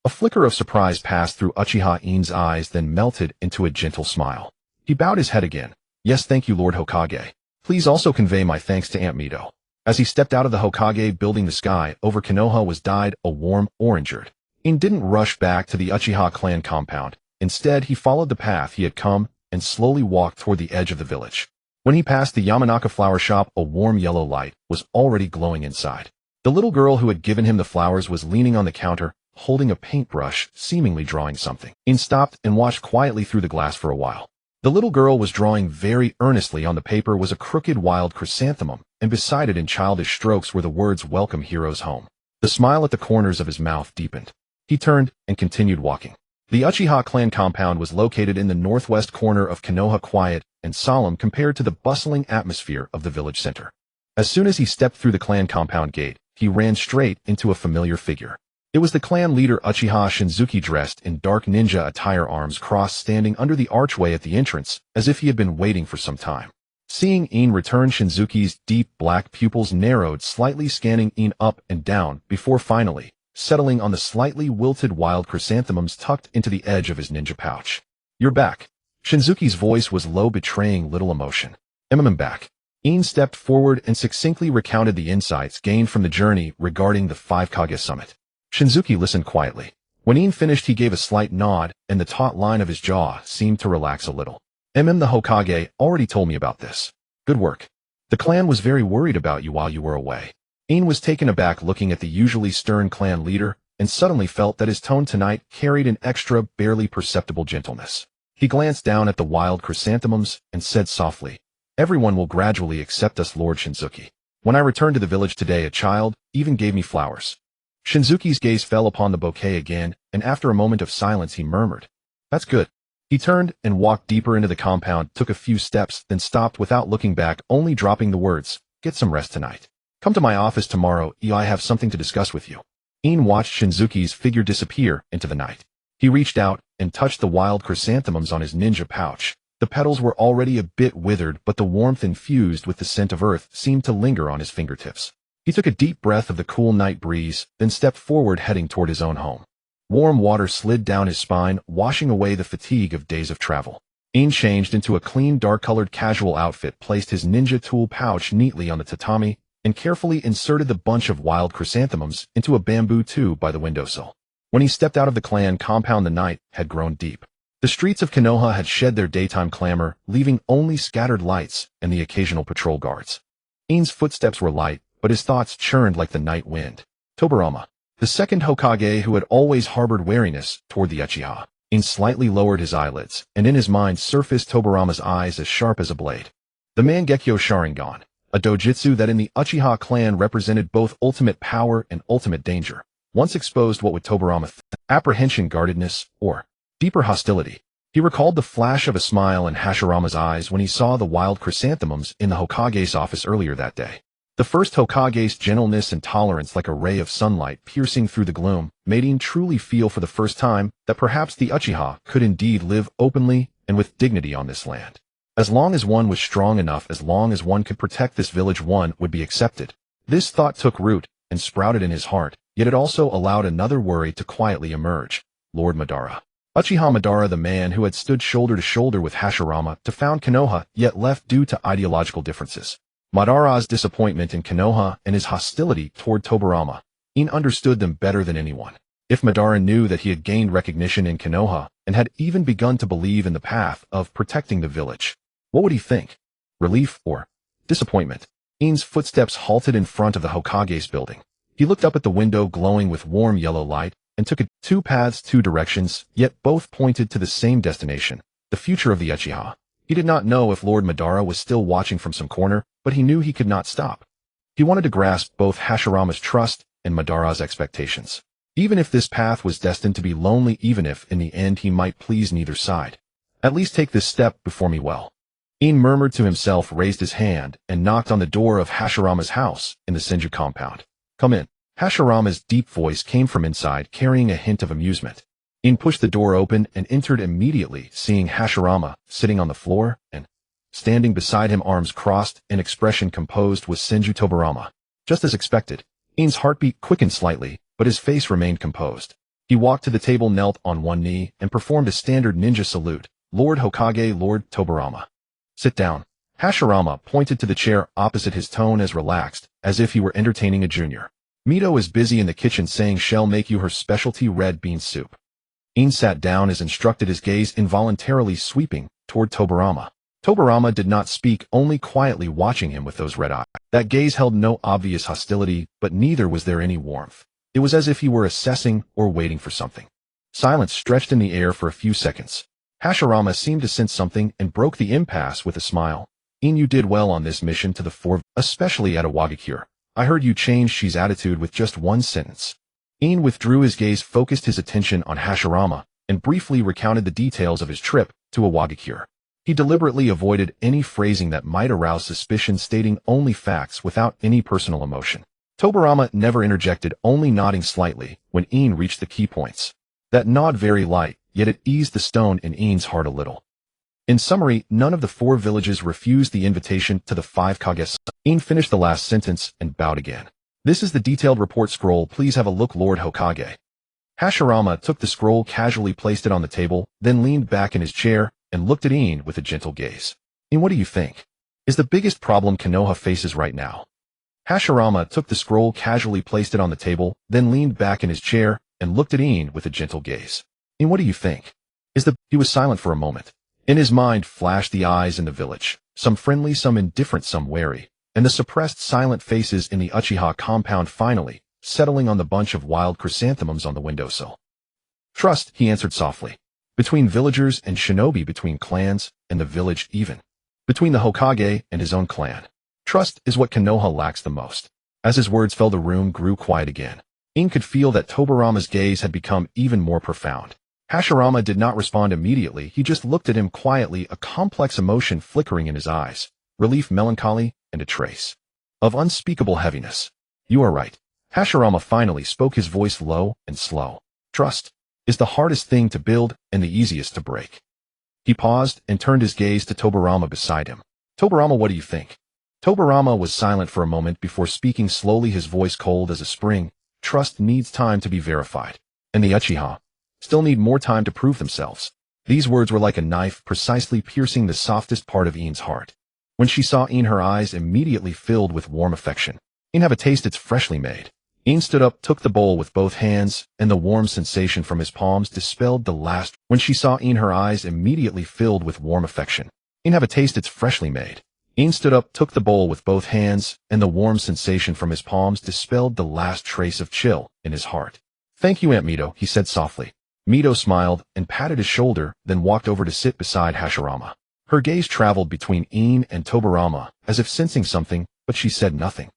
A flicker of surprise passed through Uchiha In's eyes, then melted into a gentle smile. He bowed his head again. Yes, thank you, Lord Hokage. Please also convey my thanks to Aunt Mito. As he stepped out of the Hokage building, the sky over Konoha was dyed a warm orange. In didn't rush back to the Uchiha clan compound. Instead, he followed the path he had come and slowly walked toward the edge of the village. When he passed the Yamanaka flower shop, a warm yellow light was already glowing inside. The little girl who had given him the flowers was leaning on the counter, holding a paintbrush, seemingly drawing something. In stopped and watched quietly through the glass for a while. The little girl was drawing very earnestly. On the paper was a crooked wild chrysanthemum, and beside it in childish strokes were the words, "Welcome heroes home." The smile at the corners of his mouth deepened. He turned and continued walking. The Uchiha clan compound was located in the northwest corner of Konoha, quiet and solemn compared to the bustling atmosphere of the village center. As soon as he stepped through the clan compound gate, he ran straight into a familiar figure. It was the clan leader Uchiha Shinzuki, dressed in dark ninja attire, arms crossed, standing under the archway at the entrance, as if he had been waiting for some time. Seeing In return, Shinzuki's deep black pupils narrowed slightly, scanning In up and down before finally settling on the slightly wilted wild chrysanthemums tucked into the edge of his ninja pouch. "You're back." Shinzuki's voice was low, betraying little emotion. "I'm back." In stepped forward and succinctly recounted the insights gained from the journey regarding the 5 Kage summit. Shinzuki listened quietly. When In finished, he gave a slight nod, and the taut line of his jaw seemed to relax a little. The Hokage already told me about this. Good work. The clan was very worried about you while you were away. In was taken aback, looking at the usually stern clan leader, and suddenly felt that his tone tonight carried an extra, barely perceptible gentleness. He glanced down at the wild chrysanthemums and said softly, "Everyone will gradually accept us, Lord Shinzuki. When I returned to the village today, a child even gave me flowers." Shinzuki's gaze fell upon the bouquet again, and after a moment of silence he murmured, "That's good." He turned and walked deeper into the compound, took a few steps, then stopped without looking back, only dropping the words, "Get some rest tonight. Come to my office tomorrow, I have something to discuss with you." In watched Shinzuki's figure disappear into the night. He reached out and touched the wild chrysanthemums on his ninja pouch. The petals were already a bit withered, but the warmth infused with the scent of earth seemed to linger on his fingertips. He took a deep breath of the cool night breeze, then stepped forward, heading toward his own home. Warm water slid down his spine, washing away the fatigue of days of travel. In changed into a clean, dark-colored casual outfit, placed his ninja tool pouch neatly on the tatami, and carefully inserted the bunch of wild chrysanthemums into a bamboo tube by the windowsill. When he stepped out of the clan compound, the night had grown deep. The streets of Konoha had shed their daytime clamor, leaving only scattered lights and the occasional patrol guards. In's footsteps were light, but his thoughts churned like the night wind. Tobirama, the second Hokage, who had always harbored wariness toward the Uchiha. In slightly lowered his eyelids, and in his mind surfaced Tobirama's eyes, as sharp as a blade. The Mangekyo Sharingan, a dojutsu that in the Uchiha clan represented both ultimate power and ultimate danger, once exposed what would Tobirama apprehension, guardedness, or deeper hostility. He recalled the flash of a smile in Hashirama's eyes when he saw the wild chrysanthemums in the Hokage's office earlier that day. The first Hokage's gentleness and tolerance, like a ray of sunlight piercing through the gloom, made In truly feel for the first time that perhaps the Uchiha could indeed live openly and with dignity on this land. As long as one was strong enough, as long as one could protect this village, one would be accepted. This thought took root and sprouted in his heart, yet it also allowed another worry to quietly emerge. Lord Madara. Uchiha Madara, the man who had stood shoulder to shoulder with Hashirama to found Konoha, yet left due to ideological differences. Madara's disappointment in Konoha and his hostility toward Tobirama. In understood them better than anyone. If Madara knew that he had gained recognition in Konoha and had even begun to believe in the path of protecting the village, what would he think? Relief or disappointment? In's footsteps halted in front of the Hokage's building. He looked up at the window glowing with warm yellow light and took 2 paths, 2 directions, yet both pointed to the same destination, the future of the Uchiha. He did not know if Lord Madara was still watching from some corner, but he knew he could not stop. He wanted to grasp both Hashirama's trust and Madara's expectations. Even if this path was destined to be lonely, even if in the end he might please neither side. At least take this step before me well. In murmured to himself, raised his hand, and knocked on the door of Hashirama's house in the Senju compound. "Come in." Hashirama's deep voice came from inside, carrying a hint of amusement. In pushed the door open and entered immediately, seeing Hashirama sitting on the floor and standing beside him, arms crossed, an expression composed, was Senju Tobarama. Just as expected, In's heartbeat quickened slightly, but his face remained composed. He walked to the table, knelt on one knee, and performed a standard ninja salute. Lord Hokage, Lord Tobarama. Sit down. Hashirama pointed to the chair opposite, his tone as relaxed as if he were entertaining a junior. Mito is busy in the kitchen saying she'll make you her specialty red bean soup. In sat down as instructed, his gaze involuntarily sweeping toward Tobarama. Tobarama did not speak, only quietly watching him with those red eyes. That gaze held no obvious hostility, but neither was there any warmth. It was as if he were assessing or waiting for something. Silence stretched in the air for a few seconds. Hashirama seemed to sense something and broke the impasse with a smile. In, you did well on this mission to the fore, especially at Awakens. I heard you change Shi's attitude with just one sentence. In withdrew his gaze, focused his attention on Hashirama, and briefly recounted the details of his trip to Awakens. He deliberately avoided any phrasing that might arouse suspicion, stating only facts without any personal emotion. Tobarama never interjected, only nodding slightly when In reached the key points. That nod very light, yet it eased the stone in In's heart a little. In summary, none of the 4 villages refused the invitation to the 5 Kages. In finished the last sentence and bowed again. This is the detailed report scroll, please have a look, Lord Hokage. Hashirama took the scroll, casually placed it on the table, then leaned back in his chair and looked at In with a gentle gaze. In, what do you think is the biggest problem Konoha faces right now? Hashirama took the scroll, casually placed it on the table, then leaned back in his chair and looked at In with a gentle gaze. In, what do you think is the... He was silent for a moment. In his mind flashed the eyes in the village, some friendly, some indifferent, some wary, and the suppressed silent faces in the Uchiha compound, finally settling on the bunch of wild chrysanthemums on the windowsill. Trust, he answered softly. Between villagers and shinobi, between clans and the village, even between the Hokage and his own clan. Trust is what Konoha lacks the most. As his words fell, the room grew quiet again. In could feel that Tobarama's gaze had become even more profound. Hashirama did not respond immediately, he just looked at him quietly, a complex emotion flickering in his eyes. Relief, melancholy, and a trace of unspeakable heaviness. You are right. Hashirama finally spoke, his voice low and slow. Trust is the hardest thing to build and the easiest to break. He paused and turned his gaze to Tobarama beside him. Tobarama, what do you think? Tobarama was silent for a moment before speaking slowly, his voice cold as a spring. Trust needs time to be verified, and the Uchiha still need more time to prove themselves. These words were like a knife, precisely piercing the softest part of In's heart. When she saw In, her eyes immediately filled with warm affection. In, have a taste, it's freshly made. In stood up, took the bowl with both hands, and the warm sensation from his palms dispelled the last. When she saw In, her eyes immediately filled with warm affection. In, have a taste, it's freshly made. In stood up, took the bowl with both hands, and the warm sensation from his palms dispelled the last trace of chill in his heart. Thank you, Aunt Mito, he said softly. Mito smiled and patted his shoulder, then walked over to sit beside Hashirama. Her gaze traveled between In and Tobarama, as if sensing something, but she said nothing.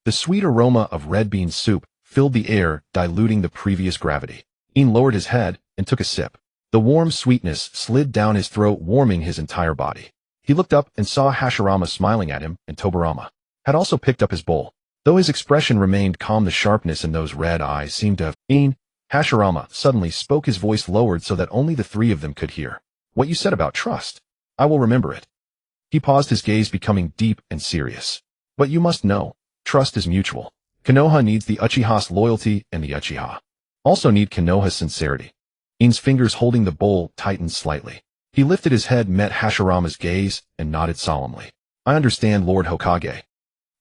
The sweet aroma of red bean soup filled the air, diluting the previous gravity. In lowered his head and took a sip. The warm sweetness slid down his throat, warming his entire body. He looked up and saw Hashirama smiling at him, and Tobarama had also picked up his bowl. Though his expression remained calm, the sharpness in those red eyes seemed to have... In, Hashirama suddenly spoke, his voice lowered so that only the 3 of them could hear. What you said about trust. I will remember it. He paused, his gaze becoming deep and serious. But you must know, trust is mutual. Konoha needs the Uchiha's loyalty, and the Uchiha also need Konoha's sincerity. In's fingers holding the bowl tightened slightly. He lifted his head, met Hashirama's gaze, and nodded solemnly. I understand, Lord Hokage.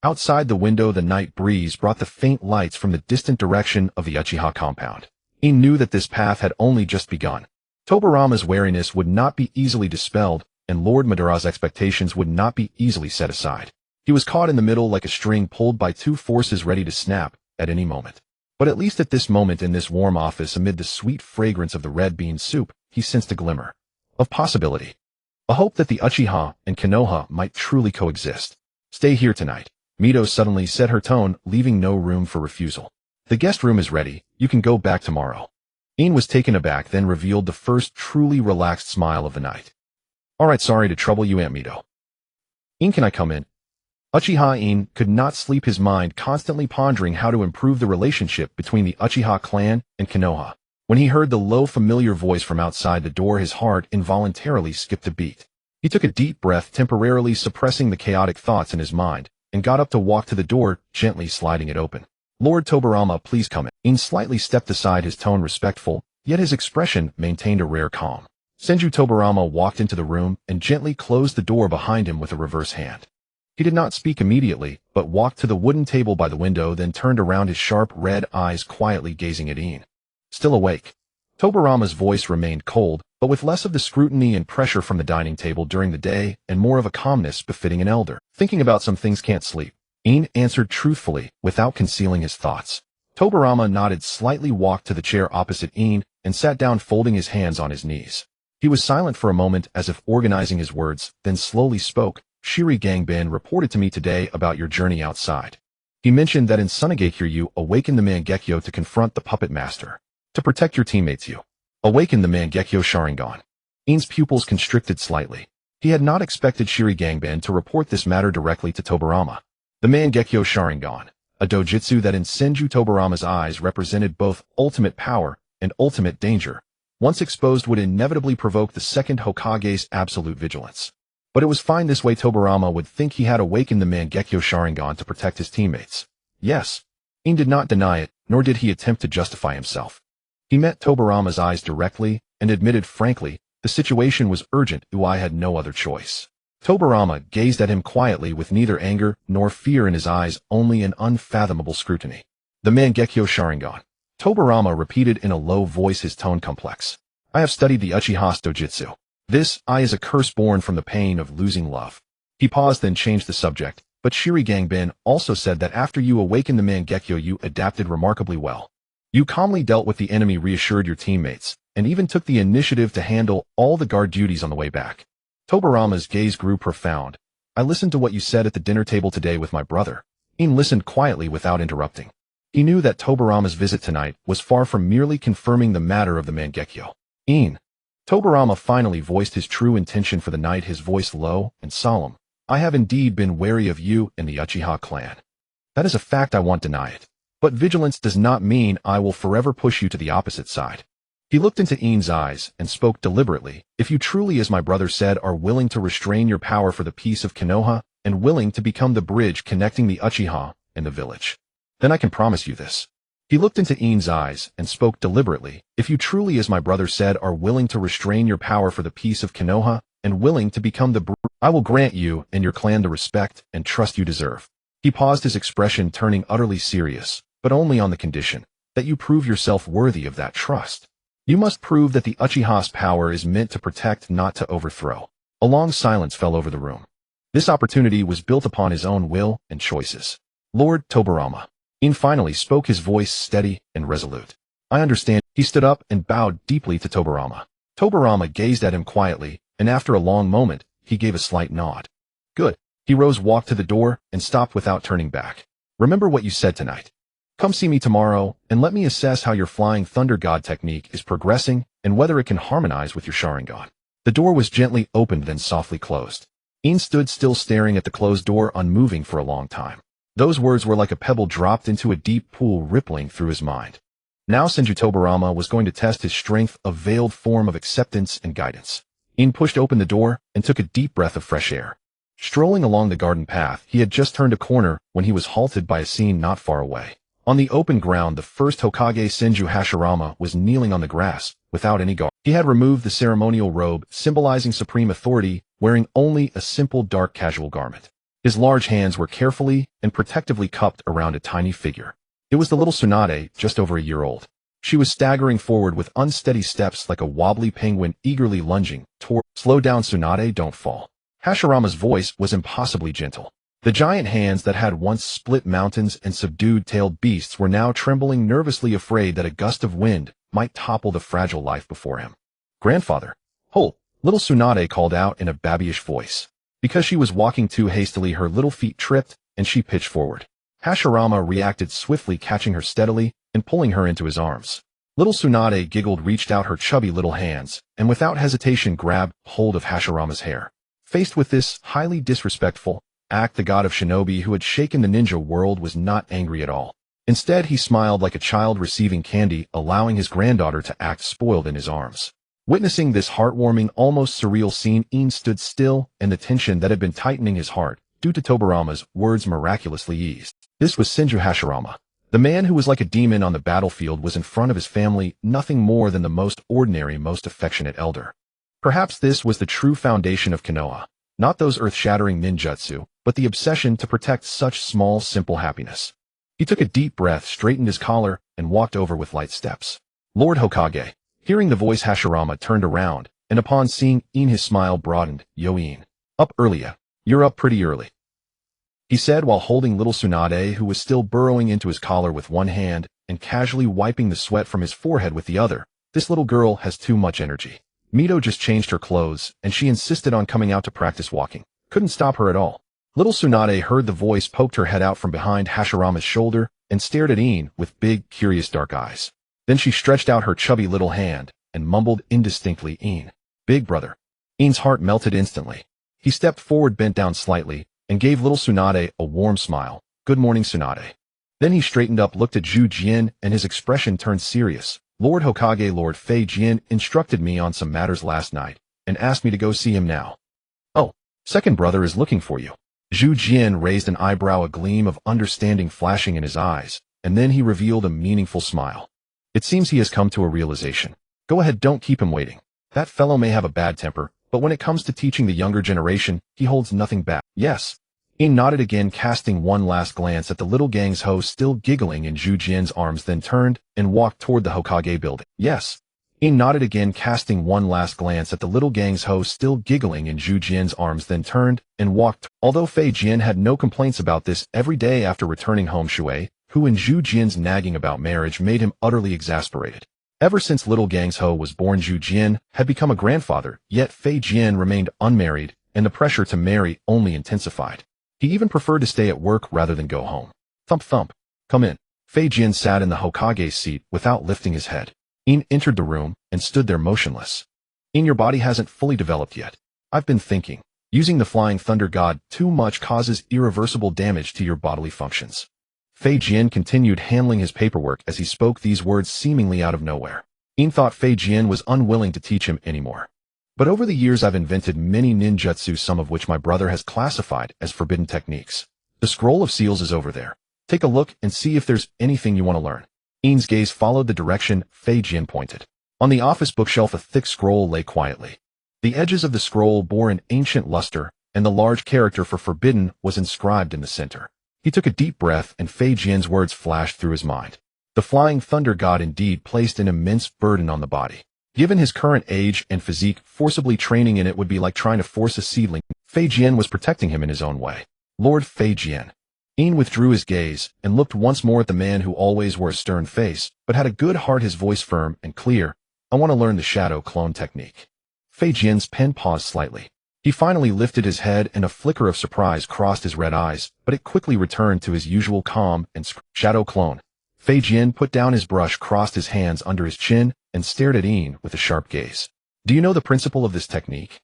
Outside the window, the night breeze brought the faint lights from the distant direction of the Uchiha compound. In knew that this path had only just begun. Tobarama's wariness would not be easily dispelled, and Lord Madara's expectations would not be easily set aside. He was caught in the middle like a string pulled by 2 forces ready to snap at any moment. But at least at this moment, in this warm office, amid the sweet fragrance of the red bean soup, he sensed a glimmer of possibility. A hope that the Uchiha and Konoha might truly coexist. Stay here tonight, Mito suddenly said, her tone leaving no room for refusal. The guest room is ready, you can go back tomorrow. In was taken aback, then revealed the first truly relaxed smile of the night. Alright, sorry to trouble you, Aunt Mito. In, can I come in? Uchiha In could not sleep, his mind constantly pondering how to improve the relationship between the Uchiha clan and Konoha. When he heard the low familiar voice from outside the door, his heart involuntarily skipped a beat. He took a deep breath, temporarily suppressing the chaotic thoughts in his mind, and got up to walk to the door, gently sliding it open. "Lord Tobarama, please come in." In slightly stepped aside, his tone respectful, yet his expression maintained a rare calm. Senju Tobarama walked into the room and gently closed the door behind him with a reverse hand. He did not speak immediately, but walked to the wooden table by the window, then turned around, his sharp red eyes quietly gazing at In. "Still awake?" Tobarama's voice remained cold, but with less of the scrutiny and pressure from the dining table during the day, and more of a calmness befitting an elder. "Thinking about some things, can't sleep," In answered truthfully, without concealing his thoughts. Tobarama nodded slightly, walked to the chair opposite In, and sat down, folding his hands on his knees. He was silent for a moment, as if organizing his words, then slowly spoke. "Shiri Gangbin reported to me today about your journey outside. He mentioned that in Sunigakure you awakened the Mangekyo to confront the puppet master. To protect your teammates you awakened the Mangekyo Sharingan." In's pupils constricted slightly. He had not expected Shiri Gangbin to report this matter directly to Tobarama. The Mangekyo Sharingan, a dojutsu that in Senju Tobarama's eyes represented both ultimate power and ultimate danger, once exposed would inevitably provoke the second Hokage's absolute vigilance. But it was fine this way. Tobarama would think he had awakened the Mangekyo Sharingan to protect his teammates. Yes. In did not deny it, nor did he attempt to justify himself. He met Tobarama's eyes directly and admitted frankly the situation was urgent. I had no other choice. Tobarama gazed at him quietly with neither anger nor fear in his eyes, only an unfathomable scrutiny. "The Mangekyo Sharingan," Tobarama repeated in a low voice, his tone complex. "I have studied the Uchiha Dojutsu. This I is a curse born from the pain of losing love." He paused, then changed the subject. "But Shiri Gangbin also said that after you awakened the Mangekyo you adapted remarkably well. You calmly dealt with the enemy, reassured your teammates, and even took the initiative to handle all the guard duties on the way back." Tobarama's gaze grew profound. "I listened to what you said at the dinner table today with my brother." In listened quietly without interrupting. He knew that Tobarama's visit tonight was far from merely confirming the matter of the Mangekyo. "In." Tobarama finally voiced his true intention for the night, his voice low and solemn. "I have indeed been wary of you and the Uchiha clan. That is a fact, I won't deny it. But vigilance does not mean I will forever push you to the opposite side." He looked into In's eyes and spoke deliberately. "If you truly, as my brother said, are willing to restrain your power for the peace of Konoha, and willing to become the bridge connecting the Uchiha and the village, then I can promise you this." He looked into In's eyes and spoke deliberately. "If you truly, as my brother said, are willing to restrain your power for the peace of Konoha, and willing to become the bridge, I will grant you and your clan the respect and trust you deserve." He paused, his expression turning utterly serious, "but only on the condition that you prove yourself worthy of that trust. You must prove that the Uchiha's power is meant to protect, not to overthrow." A long silence fell over the room. This opportunity was built upon his own will and choices. "Lord Tobarama." In finally spoke, his voice steady and resolute. "I understand." He stood up and bowed deeply to Tobarama. Tobarama gazed at him quietly, and after a long moment, he gave a slight nod. "Good." He rose, walked to the door, and stopped without turning back. "Remember what you said tonight. Come see me tomorrow, and let me assess how your Flying Thunder God technique is progressing and whether it can harmonize with your Sharingan." The door was gently opened, then softly closed. In stood still, staring at the closed door, unmoving for a long time. Those words were like a pebble dropped into a deep pool, rippling through his mind. Now Senju Tobarama was going to test his strength, a veiled form of acceptance and guidance. In pushed open the door and took a deep breath of fresh air. Strolling along the garden path, he had just turned a corner when he was halted by a scene not far away. On the open ground, the first Hokage, Senju Hashirama, was kneeling on the grass, without any guard. He had removed the ceremonial robe, symbolizing supreme authority, wearing only a simple dark casual garment. His large hands were carefully and protectively cupped around a tiny figure. It was the little Tsunade, just over a year old. She was staggering forward with unsteady steps like a wobbly penguin eagerly lunging toward. "Slow down, Tsunade, don't fall." Hashirama's voice was impossibly gentle. The giant hands that had once split mountains and subdued tailed beasts were now trembling, nervously afraid that a gust of wind might topple the fragile life before him. "Grandfather." "Halt!" little Tsunade called out in a babyish voice. Because she was walking too hastily, her little feet tripped, and she pitched forward. Hashirama reacted swiftly, catching her steadily and pulling her into his arms. Little Tsunade giggled, reached out her chubby little hands, and without hesitation grabbed hold of Hashirama's hair. Faced with this highly disrespectful act, the god of shinobi who had shaken the ninja world was not angry at all. Instead, he smiled like a child receiving candy, allowing his granddaughter to act spoiled in his arms. Witnessing this heartwarming, almost surreal scene, In stood still, and the tension that had been tightening his heart, due to Tobirama's words, miraculously eased. This was Senju Hashirama. The man who was like a demon on the battlefield was in front of his family, nothing more than the most ordinary, most affectionate elder. Perhaps this was the true foundation of Konoha. Not those earth-shattering ninjutsu, but the obsession to protect such small, simple happiness. He took a deep breath, straightened his collar, and walked over with light steps. Lord Hokage. Hearing the voice, Hashirama turned around, and upon seeing In, his smile broadened. Yo, In. Up early, ya. You're up pretty early, he said while holding little Tsunade, who was still burrowing into his collar with one hand and casually wiping the sweat from his forehead with the other. This little girl has too much energy. Mito just changed her clothes, and she insisted on coming out to practice walking. Couldn't stop her at all. Little Tsunade heard the voice, poked her head out from behind Hashirama's shoulder, and stared at In with big, curious dark eyes. Then she stretched out her chubby little hand and mumbled indistinctly, In. Big brother. In's heart melted instantly. He stepped forward, bent down slightly, and gave little Tsunade a warm smile. Good morning, Tsunade. Then he straightened up, looked at Zhu Jian, and his expression turned serious. Lord Hokage, Lord Fei Jian instructed me on some matters last night, and asked me to go see him now. Oh, second brother is looking for you. Zhu Jian raised an eyebrow, a gleam of understanding flashing in his eyes, and then he revealed a meaningful smile. It seems he has come to a realization. Go ahead, don't keep him waiting. That fellow may have a bad temper, but when it comes to teaching the younger generation, he holds nothing back. Yes. In nodded again, casting one last glance at the little gang's ho still giggling in Zhu Jian's arms, then turned and walked toward the Hokage building. Yes. In nodded again, casting one last glance at the little gang's ho still giggling in Zhu Jian's arms, then turned and walked. Although Fei Jian had no complaints about this, every day after returning home, Shui, who in Zhu Jian's nagging about marriage made him utterly exasperated. Ever since little Gang's Ho was born, Zhu Jian had become a grandfather, yet Fei Jian remained unmarried, and the pressure to marry only intensified. He even preferred to stay at work rather than go home. Thump thump. Come in. Fei Jian sat in the Hokage's seat without lifting his head. In entered the room and stood there motionless. In, your body hasn't fully developed yet. I've been thinking. Using the Flying Thunder God too much causes irreversible damage to your bodily functions. Fei Jian continued handling his paperwork as he spoke these words seemingly out of nowhere. In thought Fei Jian was unwilling to teach him anymore. But over the years I've invented many ninjutsu, some of which my brother has classified as forbidden techniques. The scroll of seals is over there. Take a look and see if there's anything you want to learn. In's gaze followed the direction Fei Jian pointed. On the office bookshelf a thick scroll lay quietly. The edges of the scroll bore an ancient luster, and the large character for forbidden was inscribed in the center. He took a deep breath, and Fei Jian's words flashed through his mind. The Flying Thunder God indeed placed an immense burden on the body. Given his current age and physique, forcibly training in it would be like trying to force a seedling. Fei Jian was protecting him in his own way. Lord Fei Jian. In withdrew his gaze and looked once more at the man who always wore a stern face, but had a good heart, his voice firm and clear. I want to learn the shadow clone technique. Fei Jian's pen paused slightly. He finally lifted his head and a flicker of surprise crossed his red eyes, but it quickly returned to his usual calm and shadow clone. Fei Jian put down his brush, crossed his hands under his chin, and stared at In with a sharp gaze. Do you know the principle of this technique?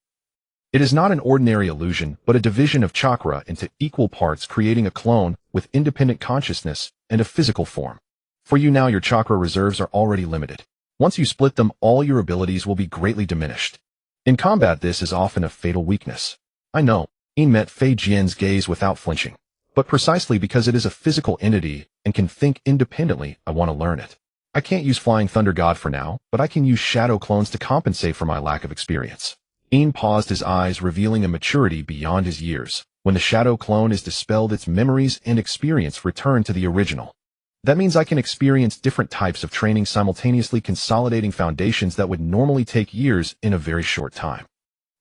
It is not an ordinary illusion, but a division of chakra into equal parts, creating a clone with independent consciousness and a physical form. For you now, your chakra reserves are already limited. Once you split them, all your abilities will be greatly diminished. In combat, this is often a fatal weakness. I know. In met Fei Jian's gaze without flinching. But precisely because it is a physical entity and can think independently, I want to learn it. I can't use Flying Thunder God for now, but I can use shadow clones to compensate for my lack of experience. In paused, his eyes revealing a maturity beyond his years. When the shadow clone is dispelled, its memories and experience return to the original. That means I can experience different types of training simultaneously, consolidating foundations that would normally take years in a very short time.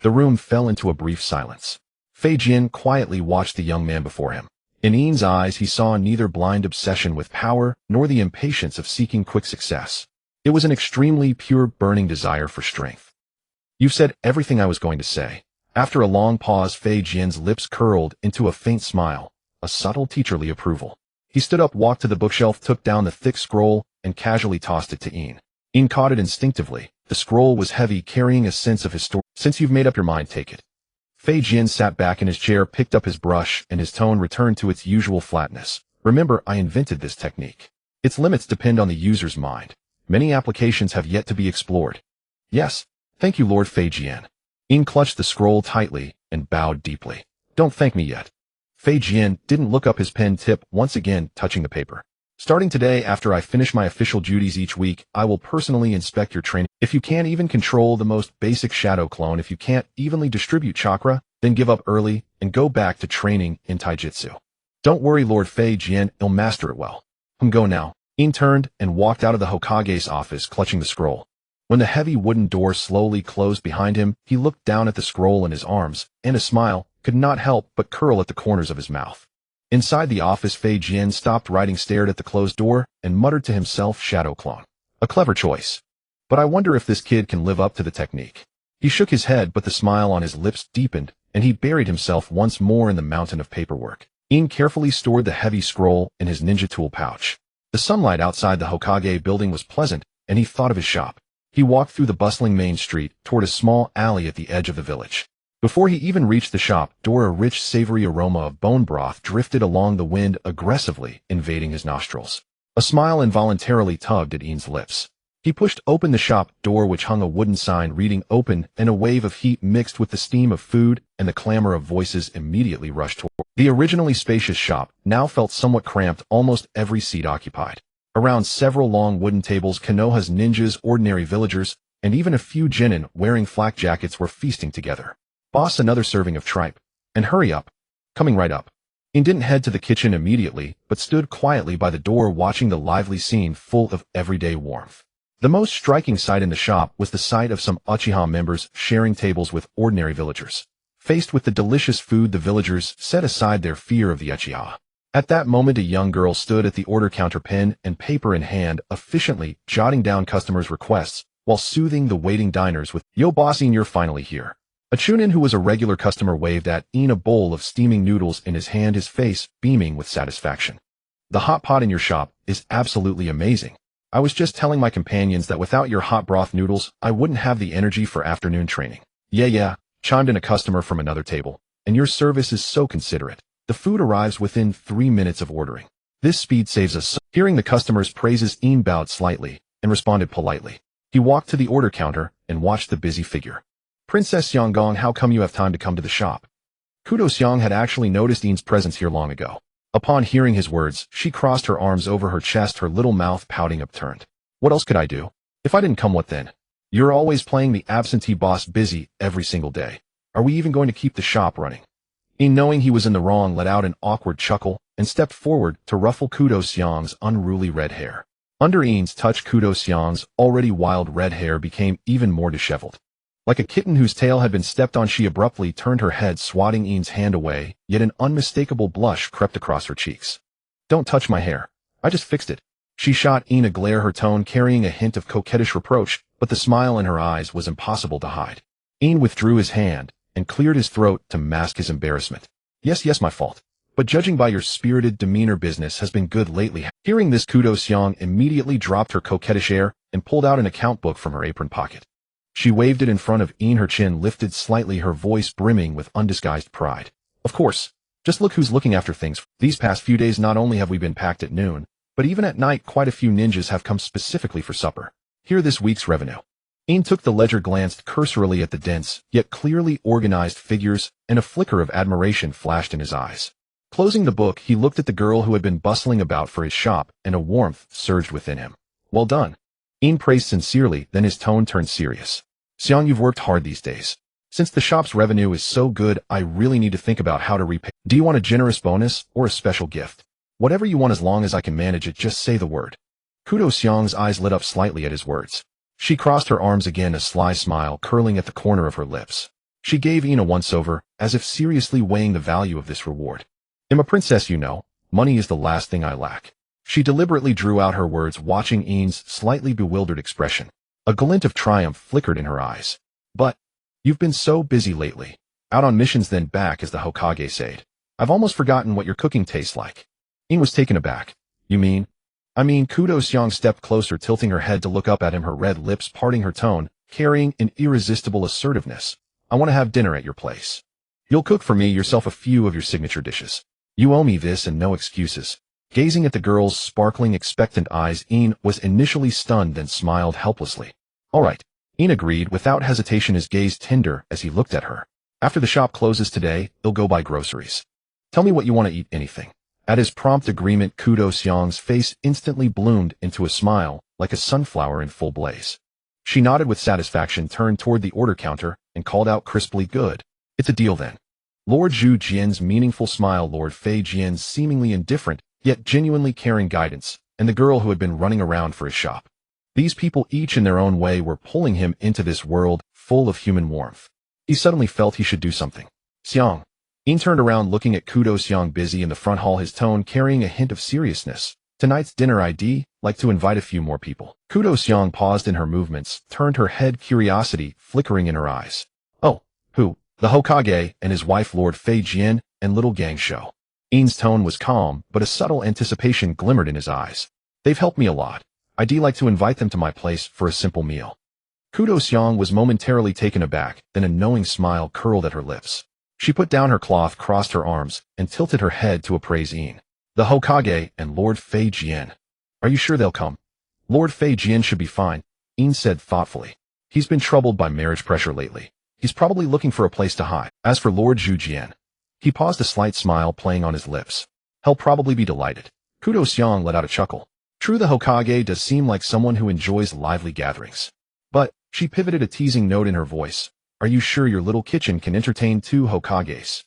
The room fell into a brief silence. Fei Jian quietly watched the young man before him. In In's eyes he saw neither blind obsession with power nor the impatience of seeking quick success. It was an extremely pure, burning desire for strength. You've said everything I was going to say. After a long pause, Fei Jian's lips curled into a faint smile, a subtle teacherly approval. He stood up, walked to the bookshelf, took down the thick scroll, and casually tossed it to In. In caught it instinctively. The scroll was heavy, carrying a sense of history. Since you've made up your mind, take it. Fei Jian sat back in his chair, picked up his brush, and his tone returned to its usual flatness. Remember, I invented this technique. Its limits depend on the user's mind. Many applications have yet to be explored. Yes, thank you, Lord Fei Jian. In clutched the scroll tightly and bowed deeply. Don't thank me yet. Fei Jian didn't look up his pen tip, once again touching the paper. Starting today, after I finish my official duties each week, I will personally inspect your training. If you can't even control the most basic shadow clone, if you can't evenly distribute chakra, then give up early and go back to training in taijutsu. Don't worry, Lord Fei Jian, you'll master it well. Go now. In turned and walked out of the Hokage's office, clutching the scroll. When the heavy wooden door slowly closed behind him, he looked down at the scroll in his arms, and a smile could not help but curl at the corners of his mouth. Inside the office, Fei Jian stopped writing, stared at the closed door, and muttered to himself, shadow clone. A clever choice. But I wonder if this kid can live up to the technique. He shook his head, but the smile on his lips deepened, and he buried himself once more in the mountain of paperwork. In carefully stored the heavy scroll in his ninja tool pouch. The sunlight outside the Hokage building was pleasant, and he thought of his shop. He walked through the bustling main street toward a small alley at the edge of the village. Before he even reached the shop door, a rich, savory aroma of bone broth drifted along the wind, aggressively invading his nostrils. A smile involuntarily tugged at Ian's lips. He pushed open the shop door, which hung a wooden sign reading "Open," and a wave of heat mixed with the steam of food and the clamor of voices immediately rushed toward. The originally spacious shop now felt somewhat cramped, almost every seat occupied. Around several long wooden tables, Konoha's ninjas, ordinary villagers, and even a few genin wearing flak jackets were feasting together. Boss, another serving of tripe. And hurry up. Coming right up. In didn't head to the kitchen immediately, but stood quietly by the door watching the lively scene full of everyday warmth. The most striking sight in the shop was the sight of some Uchiha members sharing tables with ordinary villagers. Faced with the delicious food, the villagers set aside their fear of the Uchiha. At that moment, a young girl stood at the order counter, pen and paper in hand, efficiently jotting down customers' requests while soothing the waiting diners with, "Yo, boss, Ian, you're finally here." A chunin who was a regular customer waved at Ian a bowl of steaming noodles in his hand, his face beaming with satisfaction. "The hot pot in your shop is absolutely amazing. I was just telling my companions that without your hot broth noodles, I wouldn't have the energy for afternoon training." Yeah, chimed in a customer from another table. "And your service is so considerate. The food arrives within 3 minutes of ordering. This speed saves us." Hearing the customer's praises, Ian bowed slightly and responded politely. He walked to the order counter and watched the busy figure. "Princess Yanggong, how come you have time to come to the shop?" Kudos Yang had actually noticed Ian's presence here long ago. Upon hearing his words, she crossed her arms over her chest, her little mouth pouting upturned. "What else could I do? If I didn't come, what then? You're always playing the absentee boss, busy every single day. Are we even going to keep the shop running?" Ian, knowing he was in the wrong, let out an awkward chuckle and stepped forward to ruffle Kudos Yang's unruly red hair. Under Ian's touch, Kudos Yang's already wild red hair became even more disheveled. Like a kitten whose tail had been stepped on, she abruptly turned her head, swatting Ian's hand away, yet an unmistakable blush crept across her cheeks. "Don't touch my hair. I just fixed it." She shot Ian a glare, her tone carrying a hint of coquettish reproach, but the smile in her eyes was impossible to hide. Ian withdrew his hand and cleared his throat to mask his embarrassment. Yes, my fault. But judging by your spirited demeanor, business has been good lately." Hearing this, Kudos Yang immediately dropped her coquettish air and pulled out an account book from her apron pocket. She waved it in front of Ian, her chin lifted slightly, her voice brimming with undisguised pride. "Of course. Just look who's looking after things. These past few days, not only have we been packed at noon, but even at night, quite a few ninjas have come specifically for supper. Here this week's revenue." Ian took the ledger, glanced cursorily at the dense, yet clearly organized figures, and a flicker of admiration flashed in his eyes. Closing the book, he looked at the girl who had been bustling about for his shop, and a warmth surged within him. "Well done." Ian praised sincerely, then his tone turned serious. "Xiang, you've worked hard these days. Since the shop's revenue is so good, I really need to think about how to repay. Do you want a generous bonus or a special gift? Whatever you want, as long as I can manage it, just say the word." Kudos Yang's eyes lit up slightly at his words. She crossed her arms again, a sly smile curling at the corner of her lips. She gave Ian a once-over, as if seriously weighing the value of this reward. "I'm a princess, you know. Money is the last thing I lack." She deliberately drew out her words, watching Ian's slightly bewildered expression. A glint of triumph flickered in her eyes. "But you've been so busy lately. Out on missions, then back, as the Hokage said. I've almost forgotten what your cooking tastes like." Ian was taken aback. "You mean?" "I mean," Kudos Yang stepped closer, tilting her head to look up at him, her red lips parting, her tone carrying an irresistible assertiveness. "I want to have dinner at your place. You'll cook for me yourself a few of your signature dishes. You owe me this, and no excuses." Gazing at the girl's sparkling, expectant eyes, In was initially stunned, then smiled helplessly. All right. In agreed without hesitation, his gaze tender as he looked at her. After the shop closes today, they'll go buy groceries. Tell me what you want to eat, anything. At his prompt agreement, Seong's face instantly bloomed into a smile, like a sunflower in full blaze. She nodded with satisfaction, turned toward the order counter, and called out crisply, good. It's a deal then. Lord Zhu Jian's meaningful smile, Lord Fei Jian's seemingly indifferent, yet genuinely caring guidance, and the girl who had been running around for his shop. These people, each in their own way, were pulling him into this world full of human warmth. He suddenly felt he should do something. Xiang. In turned around, looking at Xiang busy in the front hall, his tone carrying a hint of seriousness. Tonight's dinner, I'd like to invite a few more people. Xiang paused in her movements, turned her head, curiosity flickering in her eyes. Oh, who? The Hokage and his wife, Lord Fei Jian, and little Gang Shou. In's tone was calm, but a subtle anticipation glimmered in his eyes. They've helped me a lot. I'd like to invite them to my place for a simple meal. Xiang was momentarily taken aback, then a knowing smile curled at her lips. She put down her cloth, crossed her arms, and tilted her head to appraise In. The Hokage and Lord Fei Jian. Are you sure they'll come? Lord Fei Jian should be fine, In said thoughtfully. He's been troubled by marriage pressure lately. He's probably looking for a place to hide. As for Lord Zhu Jian, he paused, a slight smile playing on his lips. He'll probably be delighted. Xiang let out a chuckle. True, the Hokage does seem like someone who enjoys lively gatherings. But, she pivoted, a teasing note in her voice. Are you sure your little kitchen can entertain 2 Hokages?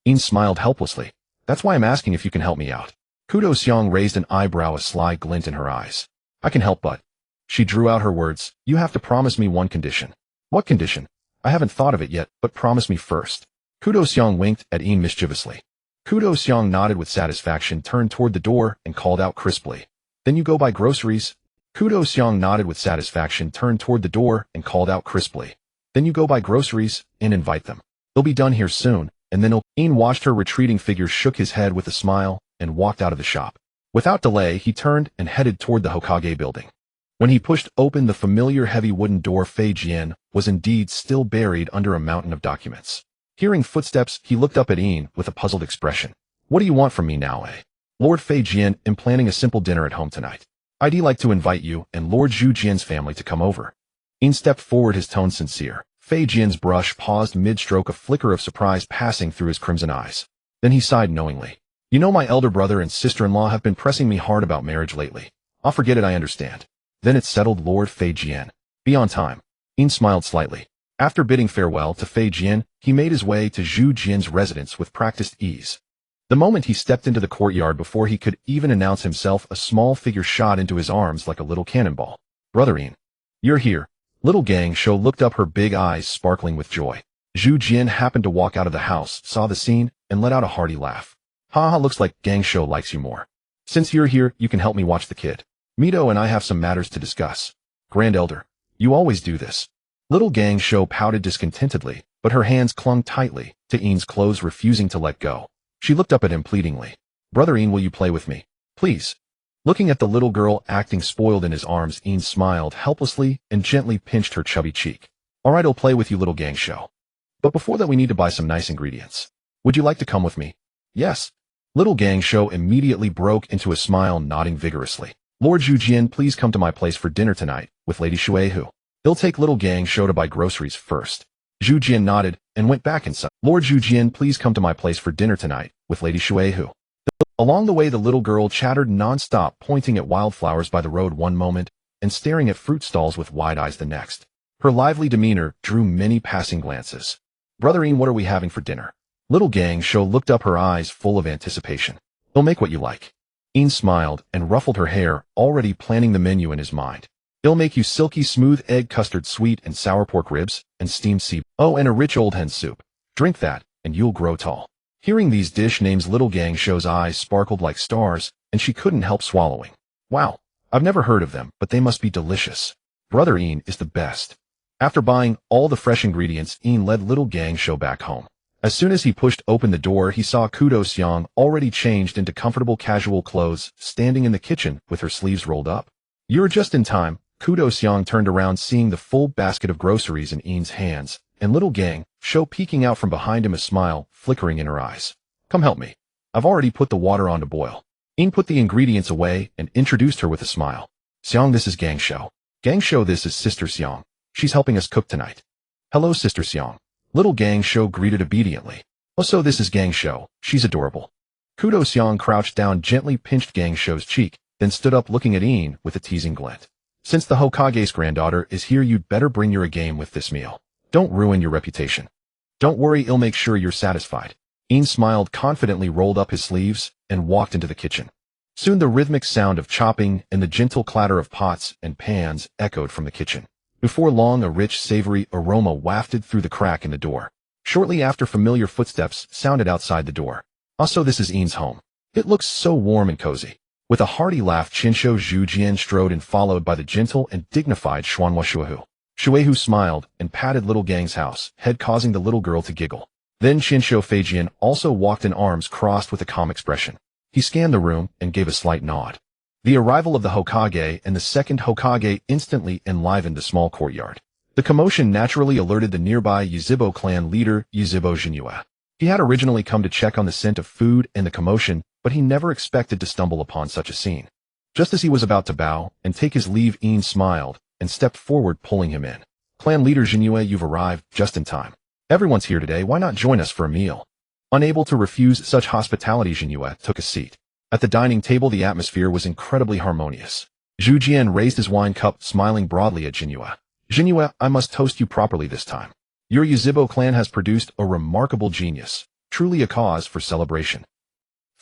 In smiled helplessly. That's why I'm asking if you can help me out. Xiang raised an eyebrow, a sly glint in her eyes. I can help, but... She drew out her words. You have to promise me one condition. What condition? I haven't thought of it yet, but promise me first. Xiang winked at In mischievously. Xiang nodded with satisfaction, turned toward the door, and called out crisply. Then you go buy groceries? Xiang nodded with satisfaction, turned toward the door, and called out crisply. Then you go buy groceries, and invite them. They'll be done here soon, and then In watched her retreating figure, shook his head with a smile, and walked out of the shop. Without delay, he turned and headed toward the Hokage building. When he pushed open the familiar heavy wooden door, Fei Jian was indeed still buried under a mountain of documents. Hearing footsteps, he looked up at In with a puzzled expression. What do you want from me now, eh? Lord Fei Jian, am planning a simple dinner at home tonight. I'd like to invite you and Lord Zhu Jian's family to come over. In stepped forward, his tone sincere. Fei Jian's brush paused mid-stroke, a flicker of surprise passing through his crimson eyes. Then he sighed knowingly. You know, my elder brother and sister-in-law have been pressing me hard about marriage lately. I'll forget it, I understand. Then it's settled, Lord Fei Jian. Be on time. In smiled slightly. After bidding farewell to Fei Jian, he made his way to Zhu Jian's residence with practiced ease. The moment he stepped into the courtyard, before he could even announce himself, a small figure shot into his arms like a little cannonball. Brother In. You're here. Little Gang Shou looked up, her big eyes sparkling with joy. Zhu Jian happened to walk out of the house, saw the scene, and let out a hearty laugh. Haha, looks like Gang Shou likes you more. Since you're here, you can help me watch the kid. Mito and I have some matters to discuss. Grand Elder, you always do this. Little Gang Shou pouted discontentedly, but her hands clung tightly to In's clothes, refusing to let go. She looked up at him pleadingly. Brother In, will you play with me? Please. Looking at the little girl acting spoiled in his arms, In smiled helplessly and gently pinched her chubby cheek. All right, I'll play with you, little Gang Shou. But before that, we need to buy some nice ingredients. Would you like to come with me? Yes. Little Gang Shou immediately broke into a smile, nodding vigorously. Lord Zhu Jian, please come to my place for dinner tonight, with Lady Shuehu. They'll take little Gang Shou to buy groceries first. Zhu Jian nodded and went back inside. Lord Zhu Jian, please come to my place for dinner tonight, with Lady Shuehu. Along the way, the little girl chattered non-stop, pointing at wildflowers by the road one moment and staring at fruit stalls with wide eyes the next. Her lively demeanor drew many passing glances. Brother In, what are we having for dinner? Little Gang Shou looked up, her eyes full of anticipation. They'll make what you like. In smiled and ruffled her hair, already planning the menu in his mind. It'll make you silky smooth egg custard, sweet and sour pork ribs, and steamed sea. Oh, and a rich old hen soup. Drink that, and you'll grow tall. Hearing these dish names, Little Gang Shou's eyes sparkled like stars, and she couldn't help swallowing. Wow, I've never heard of them, but they must be delicious. Brother In is the best. After buying all the fresh ingredients, In led Little Gang Shou back home. As soon as he pushed open the door, he saw Xiang, already changed into comfortable casual clothes, standing in the kitchen with her sleeves rolled up. You're just in time. Xiang turned around, seeing the full basket of groceries in In's hands, and Little Gang Shou peeking out from behind him, a smile flickering in her eyes. Come help me. I've already put the water on to boil. In put the ingredients away and introduced her with a smile. Xiang, this is Gangsho. Gangsho, this is Sister Xiang. She's helping us cook tonight. Hello, Sister Xiang. Little Gangsho greeted obediently. Also, this is Gangsho. She's adorable. Kudo Xiang crouched down, gently pinched Gangsho's cheek, then stood up looking at In with a teasing glint. Since the Hokage's granddaughter is here, you'd better bring your A game with this meal. Don't ruin your reputation. Don't worry, I'll make sure you're satisfied. In smiled confidently, rolled up his sleeves, and walked into the kitchen. Soon the rhythmic sound of chopping and the gentle clatter of pots and pans echoed from the kitchen. Before long, a rich, savory aroma wafted through the crack in the door. Shortly after, familiar footsteps sounded outside the door. Also, this is In's home. It looks so warm and cozy. With a hearty laugh, Chinsho Zhujian strode in, followed by the gentle and dignified Xuanhua Shuehu. Shuehu smiled and patted little Gang's house head, causing the little girl to giggle. Then Chinsho Feijian also walked in, arms crossed with a calm expression. He scanned the room and gave a slight nod. The arrival of the Hokage and the second Hokage instantly enlivened the small courtyard. The commotion naturally alerted the nearby Yuzhibo clan leader, Yuzhibo Jinue. He had originally come to check on the scent of food and the commotion, but he never expected to stumble upon such a scene. Just as he was about to bow and take his leave, In smiled and stepped forward, pulling him in. Clan leader Jinue, you've arrived just in time. Everyone's here today, why not join us for a meal? Unable to refuse such hospitality, Jinue took a seat. At the dining table, the atmosphere was incredibly harmonious. Zhu Jian raised his wine cup, smiling broadly at Jinue. Jinue, I must toast you properly this time. Your Yuzhibo clan has produced a remarkable genius, truly a cause for celebration.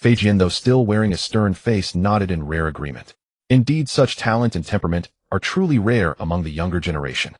Feijian, though still wearing a stern face, nodded in rare agreement. Indeed, such talent and temperament are truly rare among the younger generation.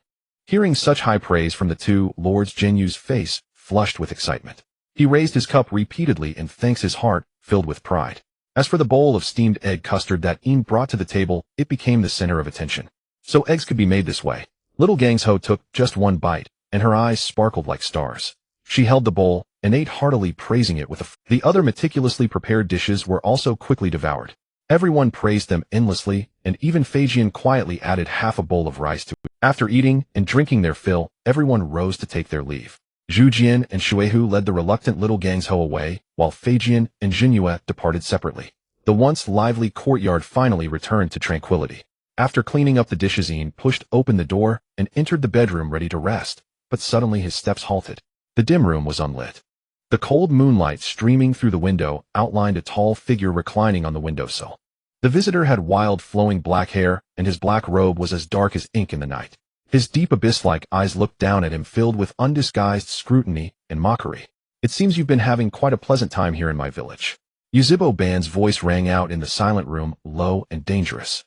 Hearing such high praise from the two lords, Jinyu's face flushed with excitement. He raised his cup repeatedly in thanks, his heart filled with pride. As for the bowl of steamed egg custard that In brought to the table, it became the center of attention. So eggs could be made this way. Little Gangsho took just one bite, and her eyes sparkled like stars. She held the bowl and ate heartily, praising it with the other meticulously prepared dishes were also quickly devoured. Everyone praised them endlessly, and even Feijian quietly added half a bowl of rice to it. After eating and drinking their fill, everyone rose to take their leave. Zhu Jian and Shuehu led the reluctant little Gangsho away, while Feijian and Jinue departed separately. The once lively courtyard finally returned to tranquility. After cleaning up the dishes, In pushed open the door and entered the bedroom, ready to rest, but suddenly his steps halted. The dim room was unlit. The cold moonlight streaming through the window outlined a tall figure reclining on the windowsill. The visitor had wild flowing black hair, and his black robe was as dark as ink in the night. His deep abyss-like eyes looked down at him, filled with undisguised scrutiny and mockery. It seems you've been having quite a pleasant time here in my village. Yuzhibo Ban's voice rang out in the silent room, low and dangerous.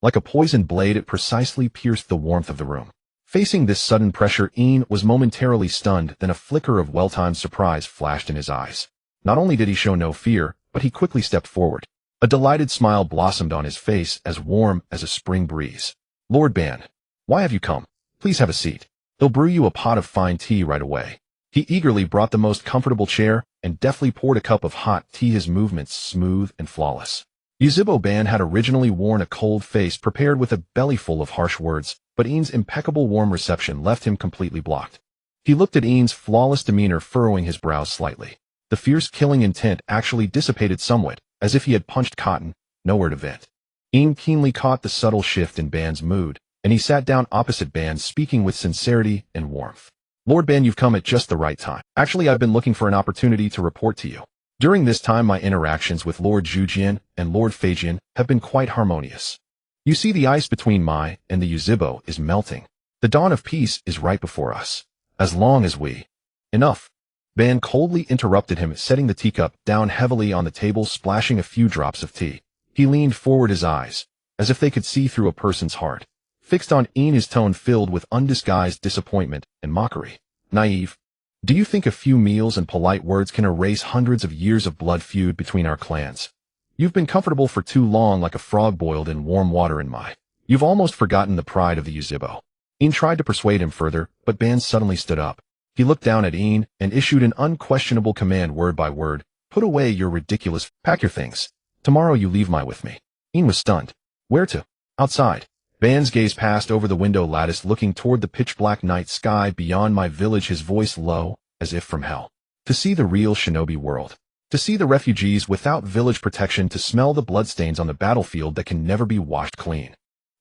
Like a poisoned blade, it precisely pierced the warmth of the room. Facing this sudden pressure, In was momentarily stunned, then a flicker of well-timed surprise flashed in his eyes. Not only did he show no fear, but he quickly stepped forward. A delighted smile blossomed on his face, as warm as a spring breeze. Lord Ban, why have you come? Please have a seat. They'll brew you a pot of fine tea right away. He eagerly brought the most comfortable chair and deftly poured a cup of hot tea, his movements smooth and flawless. Yuzhibo Ban had originally worn a cold face prepared with a bellyful of harsh words, but In's impeccable warm reception left him completely blocked. He looked at In's flawless demeanor, furrowing his brows slightly. The fierce killing intent actually dissipated somewhat, as if he had punched cotton, nowhere to vent. In keenly caught the subtle shift in Ban's mood, and he sat down opposite Ban, speaking with sincerity and warmth. Lord Ban, you've come at just the right time. Actually, I've been looking for an opportunity to report to you. During this time, my interactions with Lord Zhujian and Lord Feijian have been quite harmonious. You see, the ice between Mai and the Yuzhibo is melting. The dawn of peace is right before us. As long as we... Enough. Ban coldly interrupted him, setting the teacup down heavily on the table, splashing a few drops of tea. He leaned forward, his eyes, as if they could see through a person's heart, fixed on In, his tone filled with undisguised disappointment and mockery. Naive. Do you think a few meals and polite words can erase hundreds of years of blood feud between our clans? You've been comfortable for too long, like a frog boiled in warm water in Mai. You've almost forgotten the pride of the Yuzhibo. In tried to persuade him further, but Ban suddenly stood up. He looked down at In and issued an unquestionable command, word by word. Put away your ridiculous... Pack your things. Tomorrow you leave Mai with me. In was stunned. Where to? Outside. Ban's gaze passed over the window lattice, looking toward the pitch-black night sky beyond my village, his voice low, as if from hell. To see the real shinobi world. To see the refugees without village protection, to smell the bloodstains on the battlefield that can never be washed clean.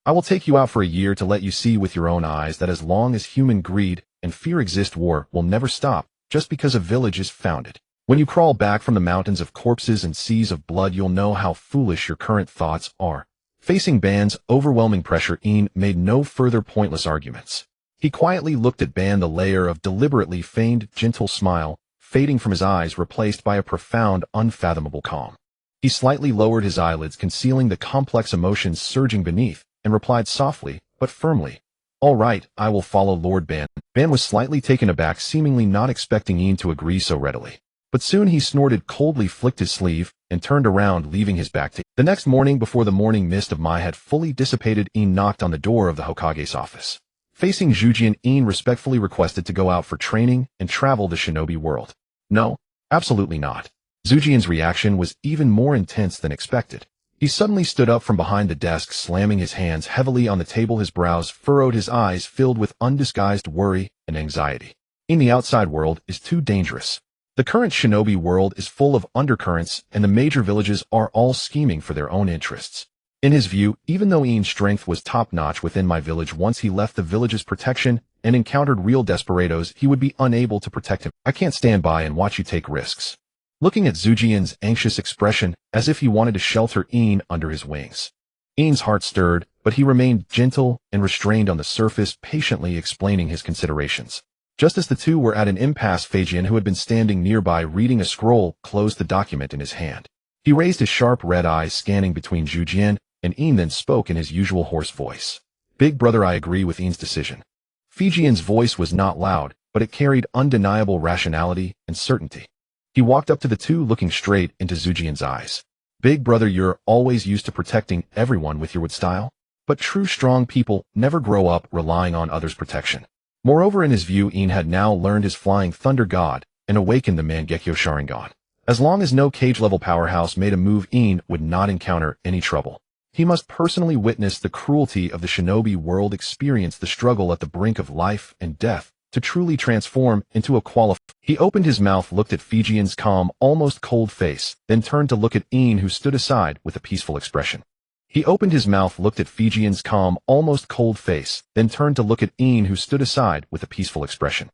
I will take you out for a year to let you see with your own eyes that as long as human greed and fear exist, war will never stop just because a village is founded. When you crawl back from the mountains of corpses and seas of blood, you'll know how foolish your current thoughts are. Facing Ban's overwhelming pressure, In made no further pointless arguments. He quietly looked at Ban, the layer of deliberately feigned gentle smile fading from his eyes, replaced by a profound, unfathomable calm. He slightly lowered his eyelids, concealing the complex emotions surging beneath, and replied softly, but firmly, "All right, I will follow Lord Ban." Ban was slightly taken aback, seemingly not expecting In to agree so readily. But soon he snorted coldly, flicked his sleeve, and turned around, leaving his back to. The next morning, before the morning mist of Mai had fully dissipated, In knocked on the door of the Hokage's office. Facing Uchiha In respectfully requested to go out for training and travel the shinobi world. No, absolutely not. Uchiha's reaction was even more intense than expected. He suddenly stood up from behind the desk, slamming his hands heavily on the table, his brows furrowed, his eyes filled with undisguised worry and anxiety. In the outside world is too dangerous. The current shinobi world is full of undercurrents, and the major villages are all scheming for their own interests. In his view, even though In's strength was top-notch within my village, once he left the village's protection and encountered real desperados, he would be unable to protect him. I can't stand by and watch you take risks. Looking at Uchiha's anxious expression, as if he wanted to shelter In under his wings. In's heart stirred, but he remained gentle and restrained on the surface, patiently explaining his considerations. Just as the two were at an impasse, Feijian, who had been standing nearby reading a scroll, closed the document in his hand. He raised his sharp red eyes, scanning between Uchiha and In, then spoke in his usual hoarse voice. "Big brother, I agree with In's decision." Feijian's voice was not loud, but it carried undeniable rationality and certainty. He walked up to the two, looking straight into Uchiha's eyes. "Big brother, you're always used to protecting everyone with your wood style, but true strong people never grow up relying on others' protection." Moreover, in his view, In had now learned his flying thunder god and awakened the Mangekyo Sharingan. As long as no cage-level powerhouse made a move, In would not encounter any trouble. He must personally witness the cruelty of the shinobi world, experience the struggle at the brink of life and death, to truly transform into a qualified. He opened his mouth, looked at Feijian's calm, almost cold face, then turned to look at In, who stood aside with a peaceful expression. He opened his mouth, looked at Feijian's calm, almost cold face, then turned to look at In, who stood aside with a peaceful expression.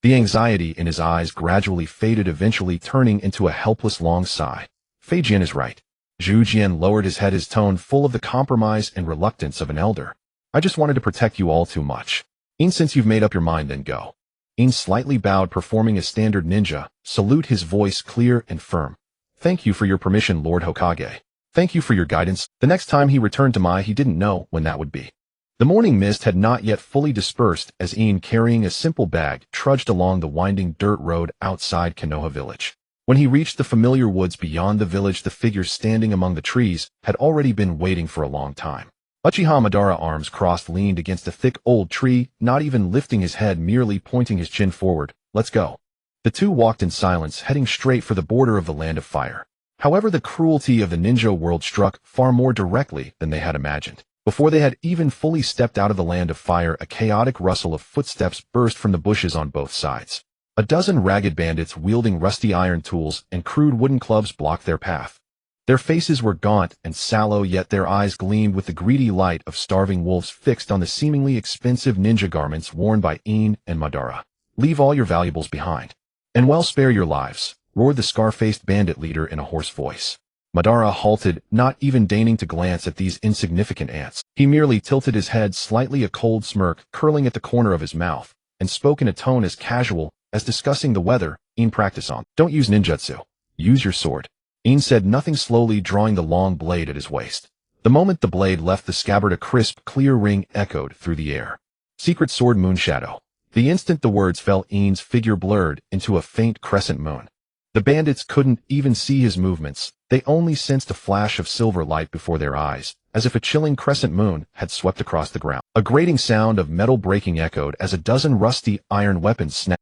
The anxiety in his eyes gradually faded, eventually turning into a helpless long sigh. Feijian is right. Uchiha lowered his head, his tone full of the compromise and reluctance of an elder. "I just wanted to protect you all too much. In, since you've made up your mind, then go." In slightly bowed, performing a standard ninja salute, his voice clear and firm. "Thank you for your permission, Lord Hokage. Thank you for your guidance." The next time he returned to Mai, he didn't know when that would be. The morning mist had not yet fully dispersed as In, carrying a simple bag, trudged along the winding dirt road outside Konoha village. When he reached the familiar woods beyond the village, the figures standing among the trees had already been waiting for a long time. Uchiha Madara, arms crossed, leaned against a thick old tree, not even lifting his head, merely pointing his chin forward. "Let's go." The two walked in silence, heading straight for the border of the Land of Fire. However, the cruelty of the ninja world struck far more directly than they had imagined. Before they had even fully stepped out of the Land of Fire, a chaotic rustle of footsteps burst from the bushes on both sides. A dozen ragged bandits wielding rusty iron tools and crude wooden clubs blocked their path. Their faces were gaunt and sallow, yet their eyes gleamed with the greedy light of starving wolves fixed on the seemingly expensive ninja garments worn by In and Madara. "Leave all your valuables behind, and well spare your lives," roared the scar-faced bandit leader in a hoarse voice. Madara halted, not even deigning to glance at these insignificant ants. He merely tilted his head slightly, a cold smirk curling at the corner of his mouth, and spoke in a tone as casual as discussing the weather. "In, practice on. Don't use ninjutsu. Use your sword." In said nothing, slowly drawing the long blade at his waist. The moment the blade left the scabbard, a crisp, clear ring echoed through the air. "Secret sword, moon shadow." The instant the words fell, In's figure blurred into a faint crescent moon. The bandits couldn't even see his movements. They only sensed a flash of silver light before their eyes, as if a chilling crescent moon had swept across the ground. A grating sound of metal breaking echoed as a dozen rusty iron weapons snapped.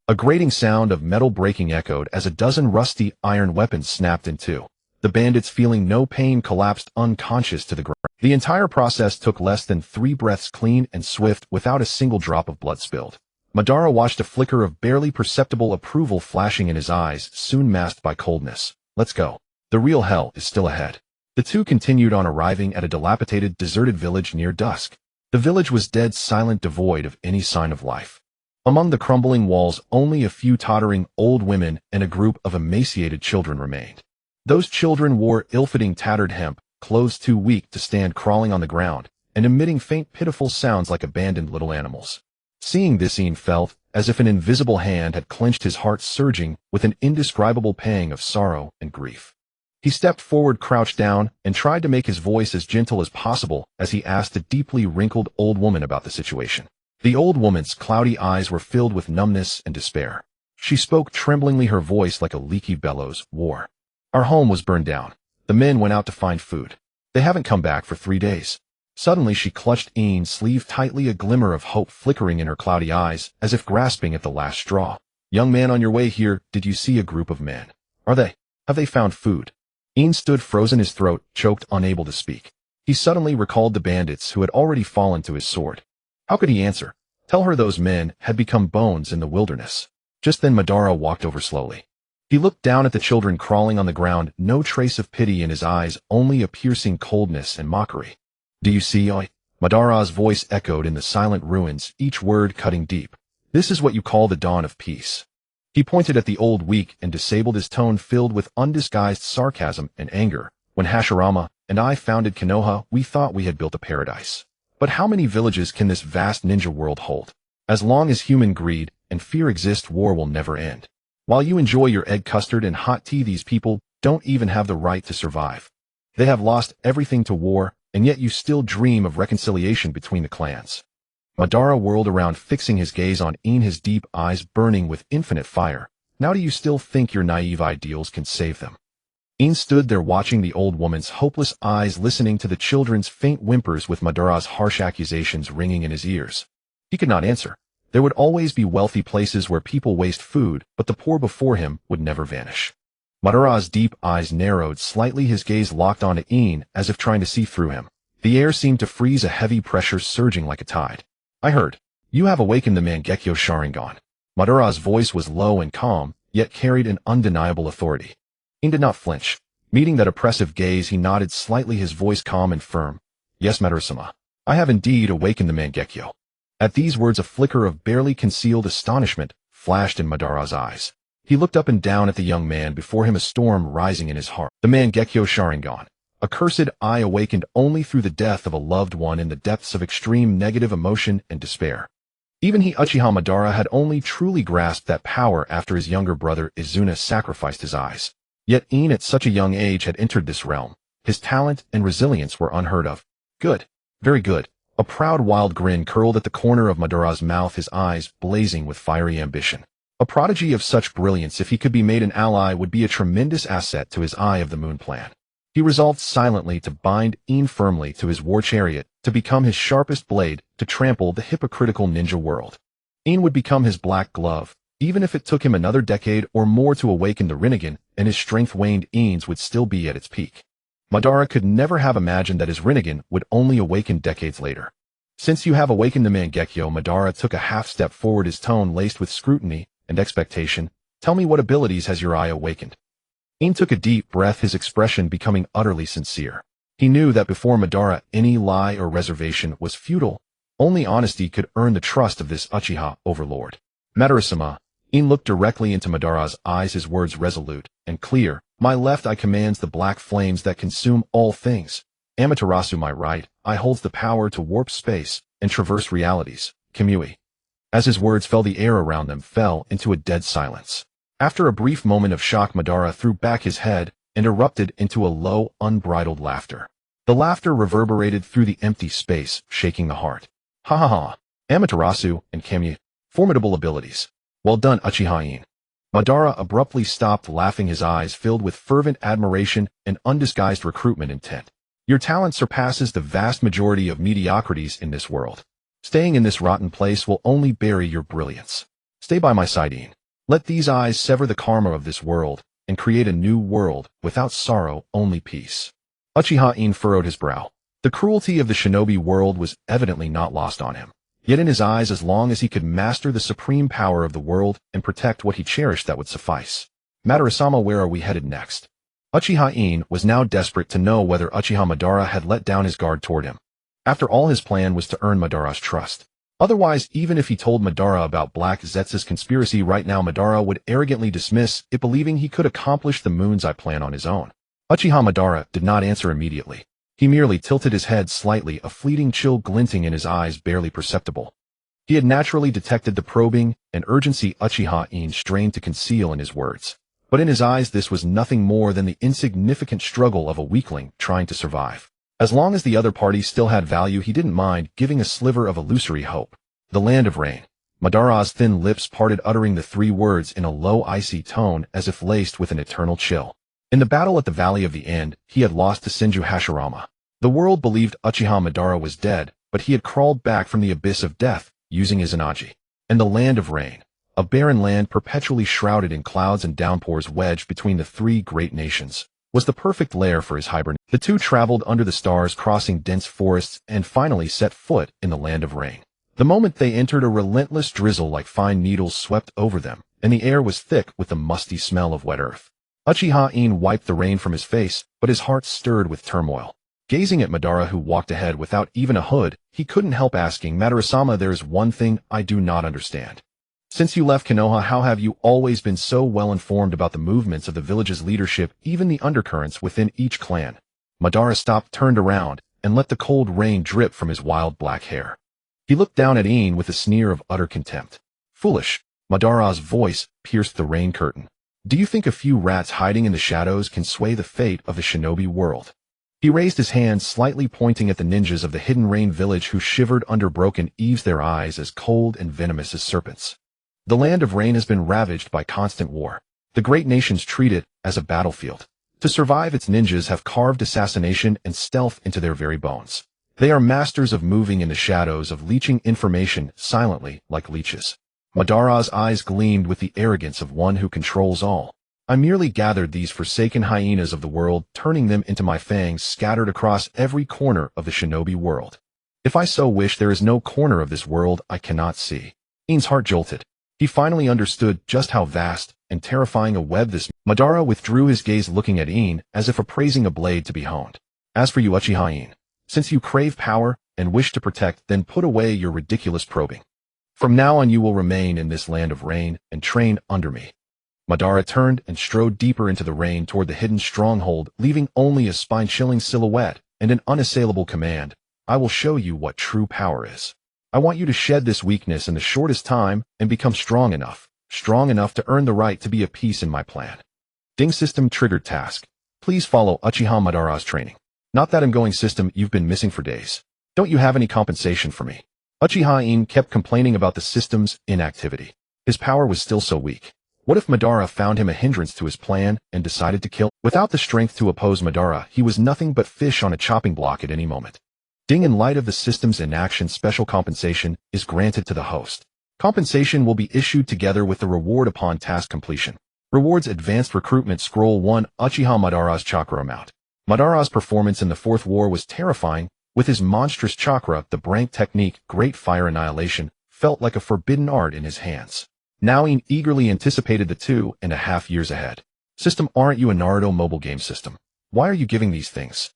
Snapped in two. The bandits, feeling no pain, collapsed unconscious to the ground. The entire process took less than 3 breaths, clean and swift, without a single drop of blood spilled. Madara watched, a flicker of barely perceptible approval flashing in his eyes, soon masked by coldness. Let's go. The real hell is still ahead. The two continued on, arriving at a dilapidated, deserted village near dusk. The village was dead silent, devoid of any sign of life. Among the crumbling walls, only a few tottering old women and a group of emaciated children remained. Those children wore ill-fitting tattered hemp, clothes too weak to stand, crawling on the ground, and emitting faint pitiful sounds like abandoned little animals. Seeing this, Ian felt as if an invisible hand had clenched his heart, surging with an indescribable pang of sorrow and grief. He stepped forward, crouched down, and tried to make his voice as gentle as possible as he asked the deeply wrinkled old woman about the situation. The old woman's cloudy eyes were filled with numbness and despair. She spoke tremblingly, her voice like a leaky bellows. War. Our home was burned down. The men went out to find food. They haven't come back for 3 days. Suddenly she clutched Ian's sleeve tightly, a glimmer of hope flickering in her cloudy eyes, as if grasping at the last straw. Young man, on your way here, did you see a group of men? Have they found food? Ian stood frozen, his throat choked, unable to speak. He suddenly recalled the bandits who had already fallen to his sword. How could he answer? Tell her those men had become bones in the wilderness. Just then Madara walked over slowly. He looked down at the children crawling on the ground, no trace of pity in his eyes, only a piercing coldness and mockery. Do you see, Oi? Madara's voice echoed in the silent ruins, each word cutting deep. This is what you call the dawn of peace. He pointed at the old, weak and disabled, his tone filled with undisguised sarcasm and anger. When Hashirama and I founded Konoha, we thought we had built a paradise. But how many villages can this vast ninja world hold? As long as human greed and fear exist, war will never end. While you enjoy your egg custard and hot tea, these people don't even have the right to survive. They have lost everything to war, and yet you still dream of reconciliation between the clans. Madara whirled around, fixing his gaze on Ian, his deep eyes burning with infinite fire. Now do you still think your naive ideals can save them? Ian stood there watching the old woman's hopeless eyes, listening to the children's faint whimpers, with Madara's harsh accusations ringing in his ears. He could not answer. There would always be wealthy places where people waste food, but the poor before him would never vanish. Madara's deep eyes narrowed slightly, his gaze locked onto Ian as if trying to see through him. The air seemed to freeze, a heavy pressure surging like a tide. I heard. You have awakened the Mangekyo Sharingan. Madara's voice was low and calm, yet carried an undeniable authority. Ian did not flinch. Meeting that oppressive gaze, he nodded slightly, his voice calm and firm. Yes, Madara-sama. I have indeed awakened the Mangekyo. At these words, a flicker of barely concealed astonishment flashed in Madara's eyes. He looked up and down at the young man before him, a storm rising in his heart. The Mangekyo Sharingan. A cursed eye awakened only through the death of a loved one, in the depths of extreme negative emotion and despair. Even he, Uchiha Madara, had only truly grasped that power after his younger brother Izuna sacrificed his eyes. Yet Ian at such a young age had entered this realm. His talent and resilience were unheard of. Good. Very good. A proud, wild grin curled at the corner of Madara's mouth, his eyes blazing with fiery ambition. A prodigy of such brilliance, if he could be made an ally, would be a tremendous asset to his Eye of the Moon plan. He resolved silently to bind Ian firmly to his war chariot, to become his sharpest blade, to trample the hypocritical ninja world. Ian would become his black glove. Even if it took him another decade or more to awaken the Rinnegan, and his strength waned, Ian's would still be at its peak. Madara could never have imagined that his Rinnegan would only awaken decades later. Since you have awakened the Mangekyo, Madara took a half step forward, his tone laced with scrutiny and expectation. Tell me, what abilities has your eye awakened? Ian took a deep breath, his expression becoming utterly sincere. He knew that before Madara, any lie or reservation was futile. Only honesty could earn the trust of this Uchiha overlord. Madara-sama. Ian looked directly into Madara's eyes, his words resolute and clear. My left eye commands the black flames that consume all things. Amaterasu, my right eye, holds the power to warp space and traverse realities. Kamui. As his words fell, the air around them fell into a dead silence. After a brief moment of shock, Madara threw back his head and erupted into a low, unbridled laughter. The laughter reverberated through the empty space, shaking the heart. Ha ha ha. Amaterasu and Kamui. Formidable abilities. Well done, Uchiha In. Madara abruptly stopped laughing, his eyes filled with fervent admiration and undisguised recruitment intent. Your talent surpasses the vast majority of mediocrities in this world. Staying in this rotten place will only bury your brilliance. Stay by my side, In. Let these eyes sever the karma of this world and create a new world without sorrow, only peace. Uchiha In furrowed his brow. The cruelty of the shinobi world was evidently not lost on him. Yet in his eyes, as long as he could master the supreme power of the world and protect what he cherished, that would suffice. Madara-sama, where are we headed next? Uchiha In was now desperate to know whether Uchiha Madara had let down his guard toward him. After all, his plan was to earn Madara's trust. Otherwise, even if he told Madara about Black Zetsu's conspiracy right now, Madara would arrogantly dismiss it, believing he could accomplish the Moon's Eye plan on his own. Uchiha Madara did not answer immediately. He merely tilted his head slightly, a fleeting chill glinting in his eyes barely perceptible. He had naturally detected the probing and urgency Uchiha In strained to conceal in his words. But in his eyes this was nothing more than the insignificant struggle of a weakling trying to survive. As long as the other party still had value, he didn't mind giving a sliver of illusory hope. The land of rain. Madara's thin lips parted, uttering the three words in a low, icy tone as if laced with an eternal chill. In the battle at the Valley of the End, he had lost to Senju Hashirama. The world believed Uchiha Madara was dead, but he had crawled back from the abyss of death, using his Izanagi. And the land of rain. A barren land perpetually shrouded in clouds and downpours wedged between the three great nations, was the perfect lair for his hibernation. The two traveled under the stars, crossing dense forests, and finally set foot in the land of rain. The moment they entered, a relentless drizzle like fine needles swept over them, and the air was thick with the musty smell of wet earth. Uchiha In wiped the rain from his face, but his heart stirred with turmoil. Gazing at Madara, who walked ahead without even a hood, he couldn't help asking, "Madara-sama, there is one thing I do not understand. Since you left Konoha, how have you always been so well informed about the movements of the village's leadership, even the undercurrents within each clan?" Madara stopped, turned around, and let the cold rain drip from his wild black hair. He looked down at In with a sneer of utter contempt. "Foolish." Madara's voice pierced the rain curtain. "Do you think a few rats hiding in the shadows can sway the fate of the shinobi world?" He raised his hand, slightly pointing at the ninjas of the hidden rain village who shivered under broken eaves, their eyes as cold and venomous as serpents. The land of rain has been ravaged by constant war. The great nations treat it as a battlefield. To survive, its ninjas have carved assassination and stealth into their very bones. They are masters of moving in the shadows, of leeching information silently like leeches. Madara's eyes gleamed with the arrogance of one who controls all. "I merely gathered these forsaken hyenas of the world, turning them into my fangs, scattered across every corner of the shinobi world. If I so wish, there is no corner of this world I cannot see." In's heart jolted. He finally understood just how vast and terrifying a web this. Madara withdrew his gaze, looking at In as if appraising a blade to be honed. "As for you, Uchiha In, since you crave power and wish to protect, then put away your ridiculous probing. From now on you will remain in this land of rain and train under me." Madara turned and strode deeper into the rain toward the hidden stronghold, leaving only a spine-chilling silhouette and an unassailable command. "I will show you what true power is. I want you to shed this weakness in the shortest time and become strong enough to earn the right to be a piece in my plan." Ding system triggered task. Please follow Uchiha Madara's training. "Not that ongoing system you've been missing for days. Don't you have any compensation for me?" Uchiha In kept complaining about the system's inactivity. His power was still so weak. What if Madara found him a hindrance to his plan and decided to kill? Without the strength to oppose Madara, he was nothing but fish on a chopping block at any moment. Ding, in light of the system's inaction, special compensation is granted to the host. Compensation will be issued together with the reward upon task completion. Rewards: advanced recruitment scroll 1, Uchiha Madara's chakra amount. Madara's performance in the Fourth War was terrifying. With his monstrous chakra, the brink technique, Great Fire Annihilation, felt like a forbidden art in his hands. Now In eagerly anticipated the 2.5 years ahead. "System, aren't you a Naruto Mobile Game System? Why are you giving these things?"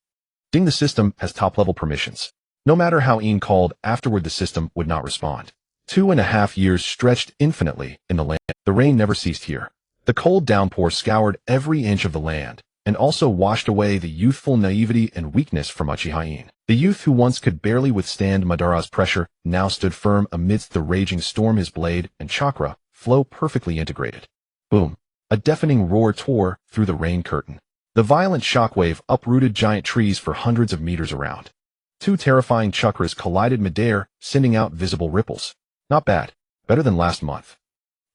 Ding, the system has top-level permissions. No matter how In called, afterward the system would not respond. 2.5 years stretched infinitely in the land. The rain never ceased here. The cold downpour scoured every inch of the land, and also washed away the youthful naivety and weakness from Uchiha In. The youth who once could barely withstand Madara's pressure now stood firm amidst the raging storm, his blade and chakra flow perfectly integrated. Boom! A deafening roar tore through the rain curtain. The violent shockwave uprooted giant trees for hundreds of meters around. Two terrifying chakras collided midair, sending out visible ripples. "Not bad. Better than last month."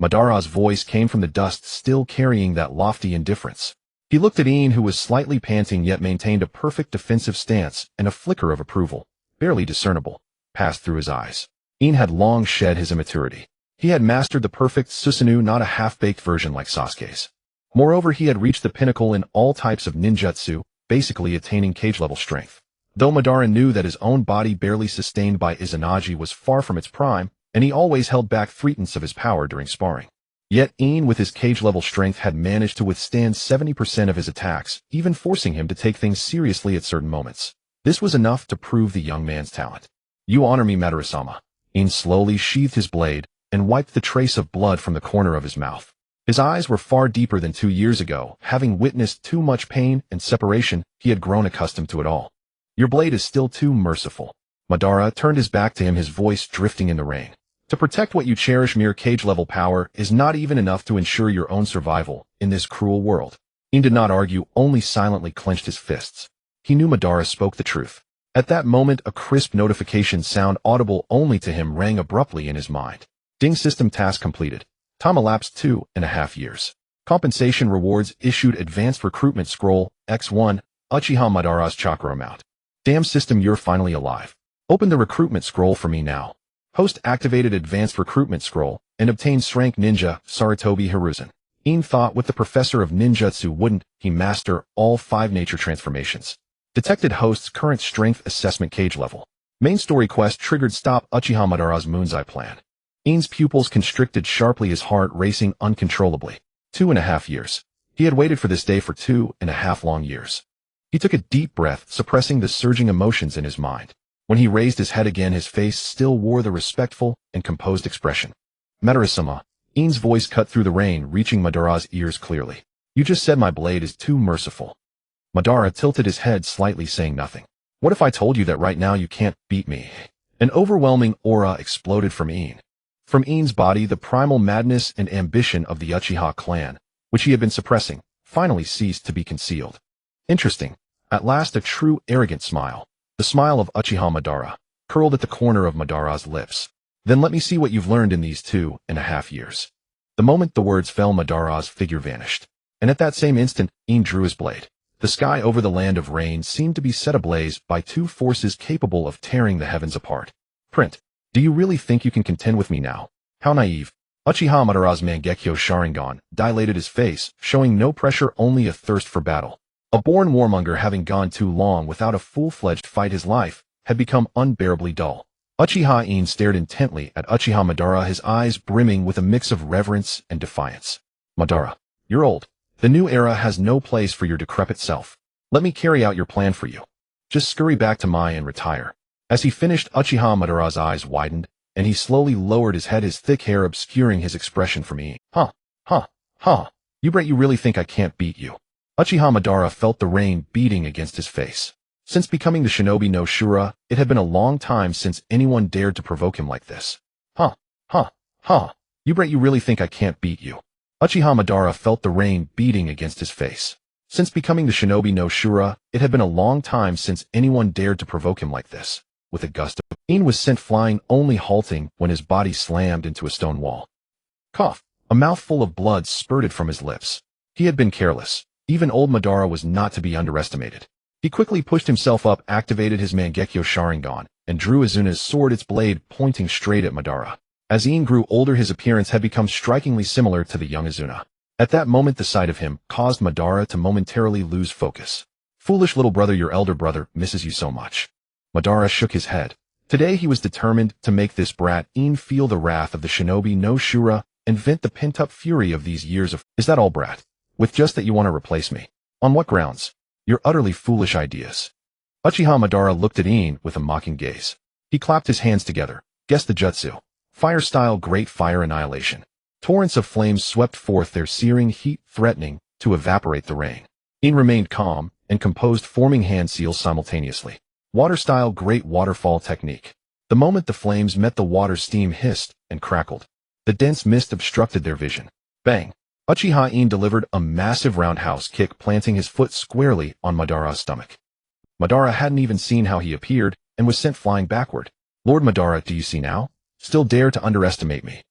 Madara's voice came from the dust, still carrying that lofty indifference. He looked at In, who was slightly panting yet maintained a perfect defensive stance, and a flicker of approval, barely discernible, passed through his eyes. In had long shed his immaturity. He had mastered the perfect Susanoo, not a half-baked version like Sasuke's. Moreover, he had reached the pinnacle in all types of ninjutsu, basically attaining cage-level strength. Though Madara knew that his own body, barely sustained by Izanagi, was far from its prime, and he always held back 3/10 of his power during sparring. Yet In with his cage-level strength had managed to withstand 70% of his attacks, even forcing him to take things seriously at certain moments. This was enough to prove the young man's talent. You honor me, Madara-sama. In slowly sheathed his blade and wiped the trace of blood from the corner of his mouth. His eyes were far deeper than 2 years ago. Having witnessed too much pain and separation, he had grown accustomed to it all. Your blade is still too merciful. Madara turned his back to him, his voice drifting in the rain. To protect what you cherish, mere cage-level power is not even enough to ensure your own survival in this cruel world. In did not argue, only silently clenched his fists. He knew Madara spoke the truth. At that moment, a crisp notification sound audible only to him rang abruptly in his mind. Ding, system task completed. Time elapsed 2.5 years. Compensation rewards issued, advanced recruitment scroll, X1, Uchiha Madara's chakra amount. Damn system, you're finally alive. Open the recruitment scroll for me now. Host activated advanced recruitment scroll and obtained rank ninja, Sarutobi Hiruzen. In thought with the professor of ninjutsu wouldn't he master all 5 nature transformations. Detected host's current strength assessment cage level. Main story quest triggered, stop Uchiha Madara's moon's eye plan. In's pupils constricted sharply, his heart racing uncontrollably. 2.5 years. He had waited for this day for 2.5 long years. He took a deep breath, suppressing the surging emotions in his mind. When he raised his head again, his face still wore the respectful and composed expression. Madara-sama. In's voice cut through the rain, reaching Madara's ears clearly. You just said my blade is too merciful. Madara tilted his head slightly, saying nothing. What if I told you that right now you can't beat me? An overwhelming aura exploded from In. From In's body, the primal madness and ambition of the Uchiha clan, which he had been suppressing, finally ceased to be concealed. Interesting. At last, a true arrogant smile. The smile of Uchiha Madara, curled at the corner of Madara's lips. Then let me see what you've learned in these 2.5 years. The moment the words fell, Madara's figure vanished. And at that same instant, In drew his blade. The sky over the land of rain seemed to be set ablaze by 2 forces capable of tearing the heavens apart. Print. Do you really think you can contend with me now? How naive. Uchiha Madara's Mangekyo Sharingan dilated his face, showing no pressure, only a thirst for battle. A born warmonger, having gone too long without a full-fledged fight, his life had become unbearably dull. Uchiha In stared intently at Uchiha Madara, his eyes brimming with a mix of reverence and defiance. Madara, you're old. The new era has no place for your decrepit self. Let me carry out your plan for you. Just scurry back to Mai and retire. As he finished, Uchiha Madara's eyes widened, and he slowly lowered his head, his thick hair obscuring his expression from In. You bet you really think I can't beat you. Uchiha Madara felt the rain beating against his face. Since becoming the shinobi no Shura, it had been a long time since anyone dared to provoke him like this. You bet you really think I can't beat you. Uchiha Madara felt the rain beating against his face. Since becoming the shinobi no Shura, it had been a long time since anyone dared to provoke him like this. With a gust of In was sent flying, only halting when his body slammed into a stone wall. Cough. A mouthful of blood spurted from his lips. He had been careless. Even old Madara was not to be underestimated. He quickly pushed himself up, activated his Mangekyo Sharingan, and drew Azuna's sword, its blade pointing straight at Madara. As In grew older, his appearance had become strikingly similar to the young Azuna. At that moment, the sight of him caused Madara to momentarily lose focus. Foolish little brother, your elder brother misses you so much. Madara shook his head. Today he was determined to make this brat In feel the wrath of the shinobi no Shura and vent the pent-up fury of these years of, is that all, brat? With just that you want to replace me? On what grounds? Your utterly foolish ideas. Uchiha Madara looked at In with a mocking gaze. He clapped his hands together. Guess the jutsu. Fire-style great fire annihilation. Torrents of flames swept forth, their searing heat threatening to evaporate the rain. In remained calm and composed, forming hand seals simultaneously. Water-style great waterfall technique. The moment the flames met the water, steam hissed and crackled. The dense mist obstructed their vision. Bang! Uchiha In delivered a massive roundhouse kick, planting his foot squarely on Madara's stomach. Madara hadn't even seen how he appeared and was sent flying backward. Lord Madara, do you see now? Still dare to underestimate me?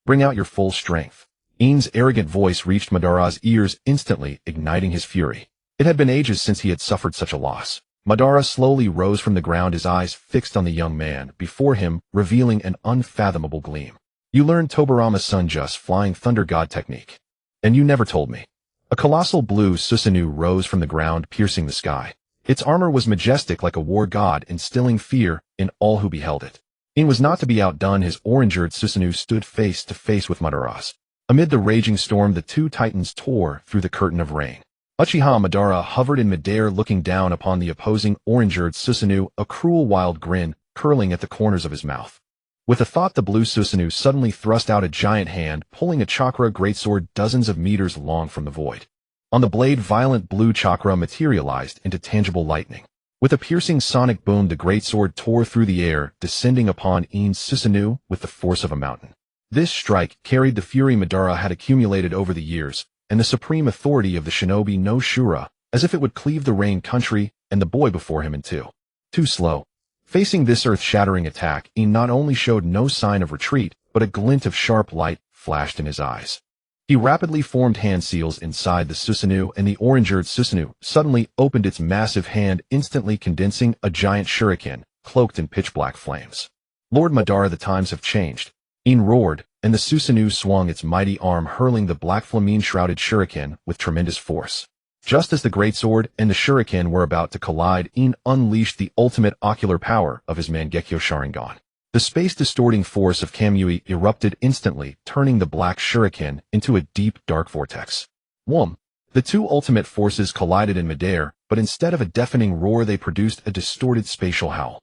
Bring out your full strength. In's arrogant voice reached Madara's ears, instantly igniting his fury. It had been ages since he had suffered such a loss. Madara slowly rose from the ground, his eyes fixed on the young man before him, revealing an unfathomable gleam. You learned Tobirama Sunjust flying thunder god technique. And you never told me. A colossal blue Susanoo rose from the ground, piercing the sky. Its armor was majestic like a war god, instilling fear in all who beheld it. In was not to be outdone. His orange-eared Susanoo stood face to face with Madara's. Amid the raging storm, the two titans tore through the curtain of rain. Uchiha Madara hovered in midair looking down upon the opposing orange-haired Susanoo, a cruel wild grin curling at the corners of his mouth. With a thought, the blue Susanoo suddenly thrust out a giant hand, pulling a chakra greatsword dozens of meters long from the void. On the blade, violent blue chakra materialized into tangible lightning. With a piercing sonic boom, the greatsword tore through the air, descending upon In's Susanoo with the force of a mountain. This strike carried the fury Madara had accumulated over the years, and the supreme authority of the shinobi no Shura, as if it would cleave the rain country and the boy before him in two. Too slow. Facing this earth-shattering attack, In not only showed no sign of retreat, but a glint of sharp light flashed in his eyes. He rapidly formed hand seals inside the Susanoo, and the orange-haired Susanoo suddenly opened its massive hand, instantly condensing a giant shuriken, cloaked in pitch-black flames. Lord Madara, the times have changed. In roared, and the Susanoo swung its mighty arm, hurling the black flamine-shrouded shuriken with tremendous force. Just as the greatsword and the shuriken were about to collide, In unleashed the ultimate ocular power of his Mangekyo Sharingan. The space-distorting force of Kamui erupted instantly, turning the black shuriken into a deep, dark vortex. Whoom! The two ultimate forces collided in midair, but instead of a deafening roar, they produced a distorted spatial howl.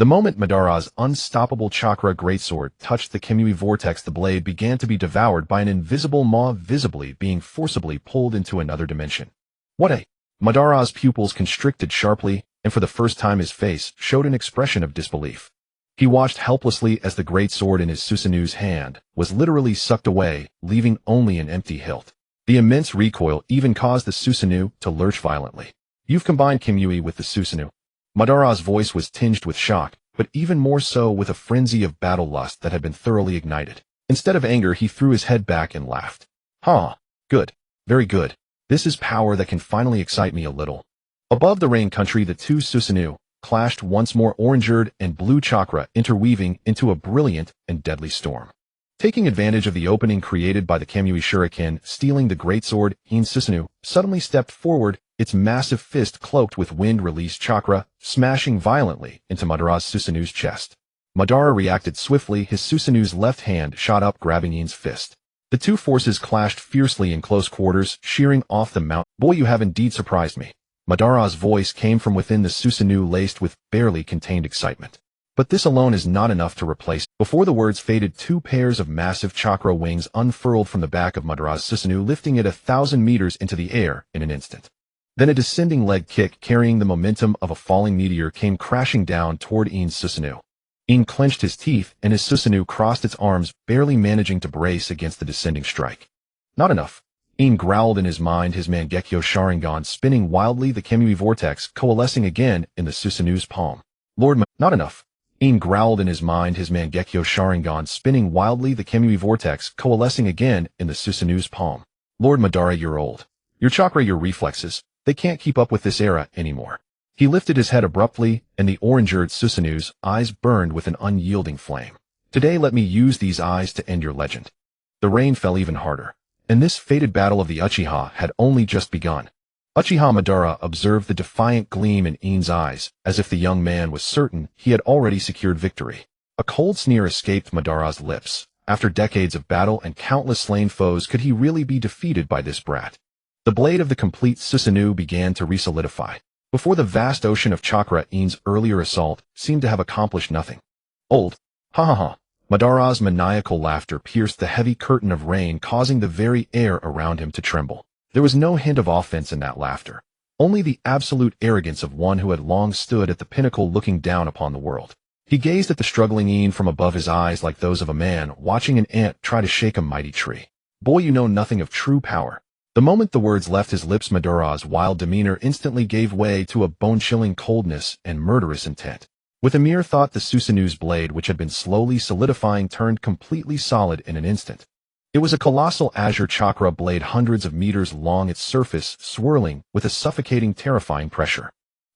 The moment Madara's unstoppable chakra greatsword touched the Kamui vortex, the blade began to be devoured by an invisible maw, visibly being forcibly pulled into another dimension. What a... Madara's pupils constricted sharply, and for the first time his face showed an expression of disbelief. He watched helplessly as the greatsword in his Susanoo's hand was literally sucked away, leaving only an empty hilt. The immense recoil even caused the Susanoo to lurch violently. You've combined Kamui with the Susanoo. Madara's voice was tinged with shock, but even more so with a frenzy of battle lust that had been thoroughly ignited. Instead of anger, he threw his head back and laughed. Huh. Good. Very good. This is power that can finally excite me a little. Above the rain country, the two Susanoo clashed once more, orange-haired and blue chakra interweaving into a brilliant and deadly storm. Taking advantage of the opening created by the Kamui shuriken, stealing the greatsword, In Susanoo suddenly stepped forward, its massive fist cloaked with wind-released chakra, smashing violently into Madara's Susanoo's chest. Madara reacted swiftly, his Susanoo's left hand shot up, grabbing In's fist. The two forces clashed fiercely in close quarters, shearing off the mount. Boy, you have indeed surprised me. Madara's voice came from within the Susanoo, laced with barely contained excitement. But this alone is not enough to replace. Before the words faded, two pairs of massive chakra wings unfurled from the back of Madara's Susanoo, lifting it 1,000 meters into the air in an instant. Then a descending leg kick carrying the momentum of a falling meteor came crashing down toward In's Susanoo. In clenched his teeth, and his Susanoo crossed its arms, barely managing to brace against the descending strike. Not enough. In growled in his mind, his Mangekyo Sharingan spinning wildly, the Kamui vortex coalescing again in the Susanoo's palm. Not enough. In growled in his mind, his Mangekyo Sharingan spinning wildly, the Kamui vortex coalescing again in the Susanoo's palm. Lord Madara, you're old. Your chakra, your reflexes, they can't keep up with this era anymore. He lifted his head abruptly, and the orange-haired Susanoo's eyes burned with an unyielding flame. Today let me use these eyes to end your legend. The rain fell even harder, and this fated battle of the Uchiha had only just begun. Uchiha Madara observed the defiant gleam in In's eyes, as if the young man was certain he had already secured victory. A cold sneer escaped Madara's lips. After decades of battle and countless slain foes, could he really be defeated by this brat? The blade of the complete Susanoo began to re-solidify. Before the vast ocean of chakra, In's earlier assault seemed to have accomplished nothing. Old. Ha ha ha. Madara's maniacal laughter pierced the heavy curtain of rain, causing the very air around him to tremble. There was no hint of offense in that laughter, only the absolute arrogance of one who had long stood at the pinnacle looking down upon the world. He gazed at the struggling In from above, his eyes like those of a man watching an ant try to shake a mighty tree. Boy, you know nothing of true power. The moment the words left his lips, Madara's wild demeanor instantly gave way to a bone-chilling coldness and murderous intent. With a mere thought, the Susanoo's blade, which had been slowly solidifying, turned completely solid in an instant. It was a colossal azure chakra blade, hundreds of meters long, its surface swirling with a suffocating, terrifying pressure.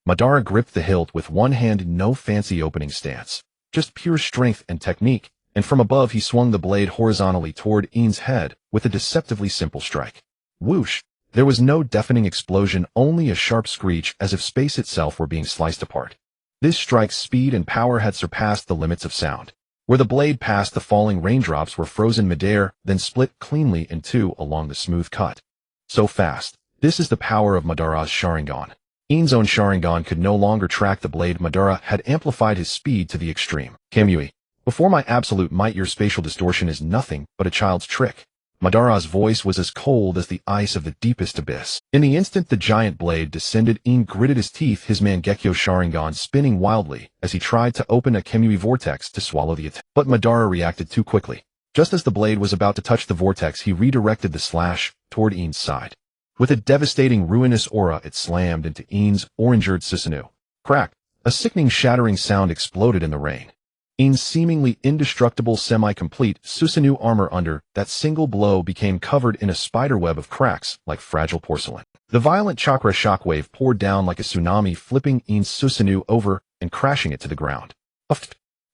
Madara gripped the hilt with one hand, no fancy opening stance, just pure strength and technique, and from above he swung the blade horizontally toward In's head with a deceptively simple strike. Whoosh! There was no deafening explosion, only a sharp screech as if space itself were being sliced apart. This strike's speed and power had surpassed the limits of sound. Where the blade passed, the falling raindrops were frozen midair, then split cleanly in two along the smooth cut. So fast. This is the power of Madara's Sharingan. In's own Sharingan could no longer track the blade. Madara had amplified his speed to the extreme. Kamui. Before my absolute might, your spatial distortion is nothing but a child's trick. Madara's voice was as cold as the ice of the deepest abyss. In the instant the giant blade descended, In gritted his teeth, his Mangekyo Sharingan spinning wildly as he tried to open a Kamui vortex to swallow the attack. But Madara reacted too quickly. Just as the blade was about to touch the vortex, he redirected the slash toward In's side. With a devastating, ruinous aura, it slammed into In's orange-eared Susanoo. Crack! A sickening, shattering sound exploded in the rain. In's seemingly indestructible, semi-complete Susanoo armor under that single blow became covered in a spiderweb of cracks like fragile porcelain. The violent chakra shockwave poured down like a tsunami, flipping In's Susanoo over and crashing it to the ground.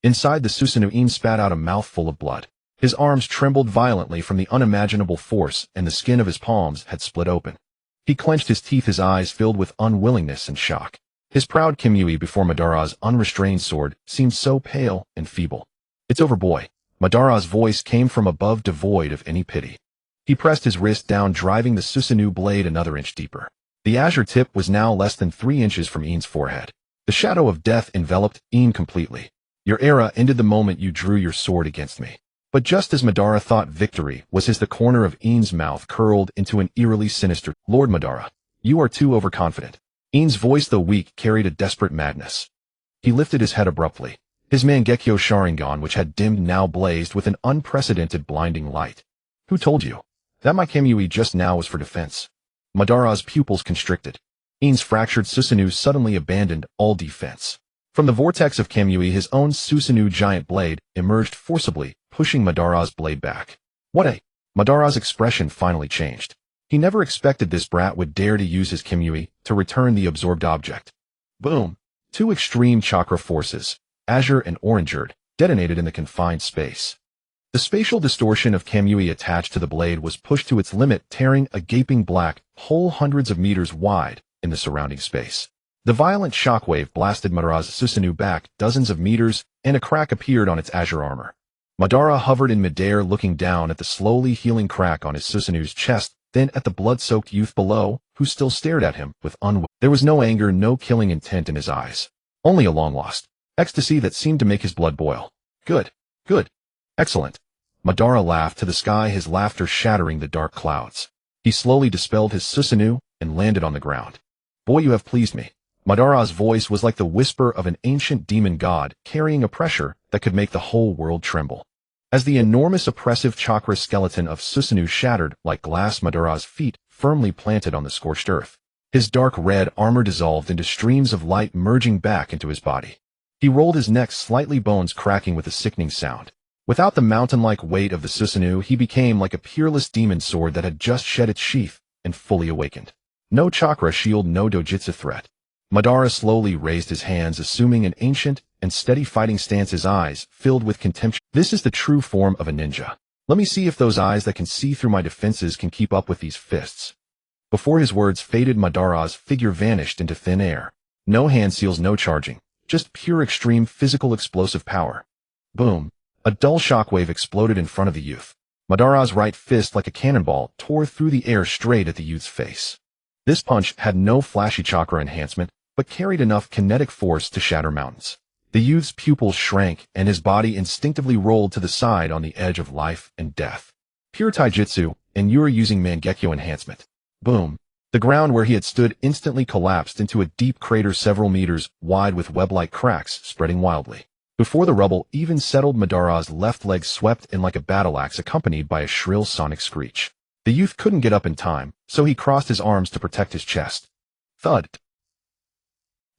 Inside the Susanoo, In spat out a mouthful of blood. His arms trembled violently from the unimaginable force, and the skin of his palms had split open. He clenched his teeth, his eyes filled with unwillingness and shock. His proud Kamui before Madara's unrestrained sword seemed so pale and feeble. It's over, boy. Madara's voice came from above, devoid of any pity. He pressed his wrist down, driving the Susanoo blade another inch deeper. The azure tip was now less than 3 inches from In's forehead. The shadow of death enveloped In completely. Your era ended the moment you drew your sword against me. But just as Madara thought victory was his, the corner of In's mouth curled into an eerily sinister, Lord Madara, you are too overconfident. In's voice, though weak, carried a desperate madness. He lifted his head abruptly. His Mangekyo Sharingan, which had dimmed, now blazed with an unprecedented blinding light. Who told you that my Kamui just now was for defense? Madara's pupils constricted. In's fractured Susanoo suddenly abandoned all defense. From the vortex of Kamui, his own Susanoo giant blade emerged forcibly, pushing Madara's blade back. What a... Madara's expression finally changed. He never expected this brat would dare to use his Kamui to return the absorbed object. Boom! 2 extreme chakra forces, azure and orange-eared, detonated in the confined space. The spatial distortion of Kamui attached to the blade was pushed to its limit, tearing a gaping black hole hundreds of meters wide in the surrounding space. The violent shockwave blasted Madara's Susanoo back dozens of meters, and a crack appeared on its azure armor. Madara hovered in midair, looking down at the slowly healing crack on his Susanoo's chest, then at the blood-soaked youth below, who still stared at him with There was no anger, no killing intent in his eyes. Only a long-lost ecstasy that seemed to make his blood boil. Good. Good. Excellent. Madara laughed to the sky, his laughter shattering the dark clouds. He slowly dispelled his Susanoo and landed on the ground. Boy, you have pleased me. Madara's voice was like the whisper of an ancient demon god, carrying a pressure that could make the whole world tremble. As the enormous oppressive chakra skeleton of Susanoo shattered like glass, Madara's feet firmly planted on the scorched earth. His dark red armor dissolved into streams of light, merging back into his body. He rolled his neck slightly, bones cracking with a sickening sound. Without the mountain-like weight of the Susanoo, he became like a peerless demon sword that had just shed its sheath and fully awakened. No chakra shield, no dojutsu threat. Madara slowly raised his hands, assuming an ancient and steady fighting stance, his eyes filled with contempt. This is the true form of a ninja. Let me see if those eyes that can see through my defenses can keep up with these fists. Before his words faded, Madara's figure vanished into thin air. No hand seals, no charging. Just pure extreme physical explosive power. Boom. A dull shockwave exploded in front of the youth. Madara's right fist, like a cannonball, tore through the air straight at the youth's face. This punch had no flashy chakra enhancement, but carried enough kinetic force to shatter mountains. The youth's pupils shrank, and his body instinctively rolled to the side on the edge of life and death. Pure taijutsu, and you are using Mangekyo enhancement. Boom. The ground where he had stood instantly collapsed into a deep crater several meters wide with web-like cracks spreading wildly. Before the rubble even settled, Madara's left leg swept in like a battle axe, accompanied by a shrill sonic screech. The youth couldn't get up in time, so he crossed his arms to protect his chest. Thud.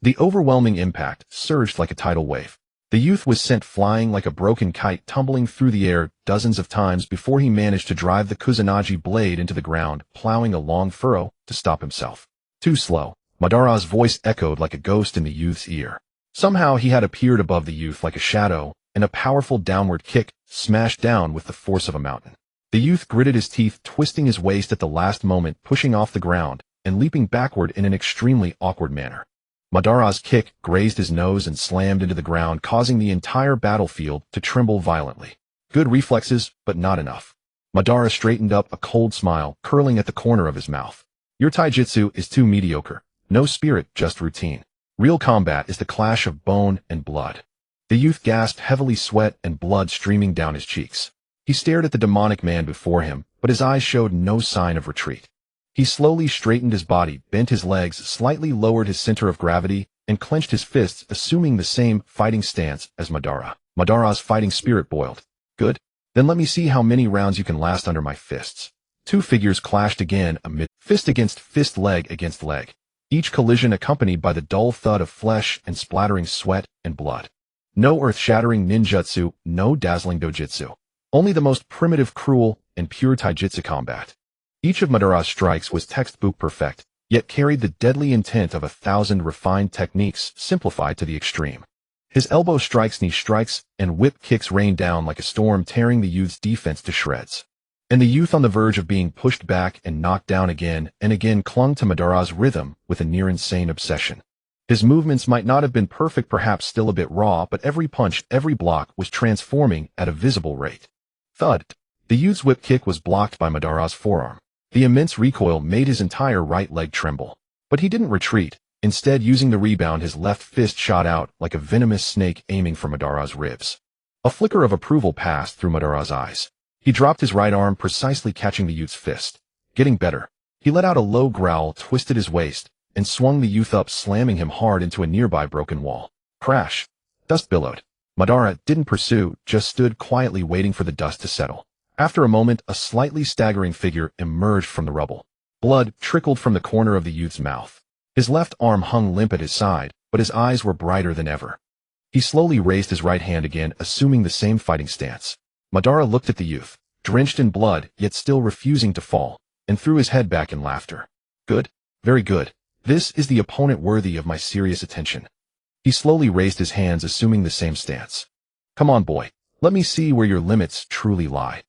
The overwhelming impact surged like a tidal wave. The youth was sent flying like a broken kite, tumbling through the air dozens of times before he managed to drive the Kusanagi blade into the ground, plowing a long furrow to stop himself. Too slow. Madara's voice echoed like a ghost in the youth's ear. Somehow he had appeared above the youth like a shadow, and a powerful downward kick smashed down with the force of a mountain. The youth gritted his teeth, twisting his waist at the last moment, pushing off the ground and leaping backward in an extremely awkward manner. Madara's kick grazed his nose and slammed into the ground, causing the entire battlefield to tremble violently. Good reflexes, but not enough. Madara straightened up, a cold smile curling at the corner of his mouth. Your taijutsu is too mediocre. No spirit, just routine. Real combat is the clash of bone and blood. The youth gasped heavily, sweat and blood streaming down his cheeks. He stared at the demonic man before him, but his eyes showed no sign of retreat. He slowly straightened his body, bent his legs, slightly lowered his center of gravity, and clenched his fists, assuming the same fighting stance as Madara. Madara's fighting spirit boiled. Good. Then let me see how many rounds you can last under my fists. Two figures clashed again amid fist against fist, leg against leg. Each collision accompanied by the dull thud of flesh and splattering sweat and blood. No earth-shattering ninjutsu, no dazzling dojutsu. Only the most primitive, cruel, and pure taijutsu combat. Each of Madara's strikes was textbook perfect, yet carried the deadly intent of 1,000 refined techniques simplified to the extreme. His elbow strikes, knee strikes, and whip kicks rained down like a storm, tearing the youth's defense to shreds. And the youth, on the verge of being pushed back and knocked down again and again, clung to Madara's rhythm with a near-insane obsession. His movements might not have been perfect, perhaps still a bit raw, but every punch, every block was transforming at a visible rate. Thud. The youth's whip kick was blocked by Madara's forearm. The immense recoil made his entire right leg tremble. But he didn't retreat. Instead, using the rebound, his left fist shot out like a venomous snake, aiming for Madara's ribs. A flicker of approval passed through Madara's eyes. He dropped his right arm, precisely catching the youth's fist. Getting better. He let out a low growl, twisted his waist, and swung the youth up, slamming him hard into a nearby broken wall. Crash. Dust billowed. Madara didn't pursue, just stood quietly waiting for the dust to settle. After a moment, a slightly staggering figure emerged from the rubble. Blood trickled from the corner of the youth's mouth. His left arm hung limp at his side, but his eyes were brighter than ever. He slowly raised his right hand again, assuming the same fighting stance. Madara looked at the youth, drenched in blood, yet still refusing to fall, and threw his head back in laughter. Good. Very good. This is the opponent worthy of my serious attention. He slowly raised his hands, assuming the same stance. Come on, boy. Let me see where your limits truly lie.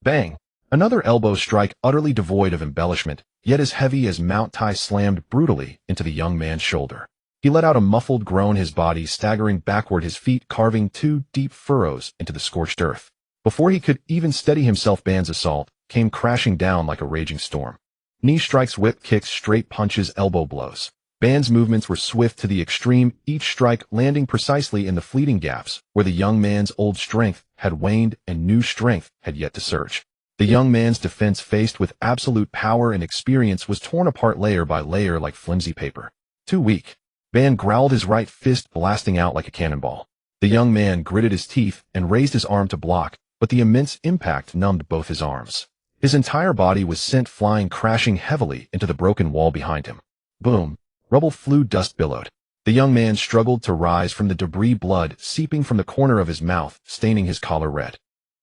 Bang! Another elbow strike, utterly devoid of embellishment, yet as heavy as Mount Tai, slammed brutally into the young man's shoulder. He let out a muffled groan, his body staggering backward, his feet carving 2 deep furrows into the scorched earth. Before he could even steady himself, Ban's assault came crashing down like a raging storm. Knee strikes, whip kicks, straight punches, elbow blows. Ban's movements were swift to the extreme, each strike landing precisely in the fleeting gaps where the young man's old strength had waned and new strength had yet to surge. The young man's defense, faced with absolute power and experience, was torn apart layer by layer like flimsy paper. Too weak. Ban growled, his right fist blasting out like a cannonball. The young man gritted his teeth and raised his arm to block, but the immense impact numbed both his arms. His entire body was sent flying, crashing heavily into the broken wall behind him. Boom. Rubble flew, dust billowed. The young man struggled to rise from the debris, blood seeping from the corner of his mouth, staining his collar red.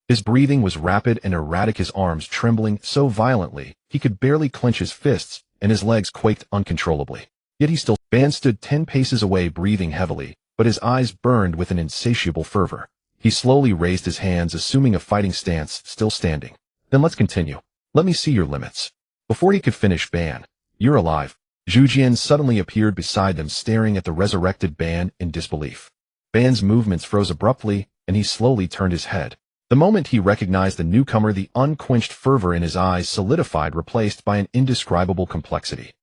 His breathing was rapid and erratic, his arms trembling so violently he could barely clench his fists, and his legs quaked uncontrollably. Yet he still. Ban stood 10 paces away, breathing heavily, but his eyes burned with an insatiable fervor. He slowly raised his hands, assuming a fighting stance, still standing. Then let's continue. Let me see your limits. Before he could finish, Ban, you're alive. Zhujian suddenly appeared beside them, staring at the resurrected Ban in disbelief. Ban's movements froze abruptly, and he slowly turned his head. The moment he recognized the newcomer, the unquenched fervor in his eyes solidified, replaced by an indescribable complexity.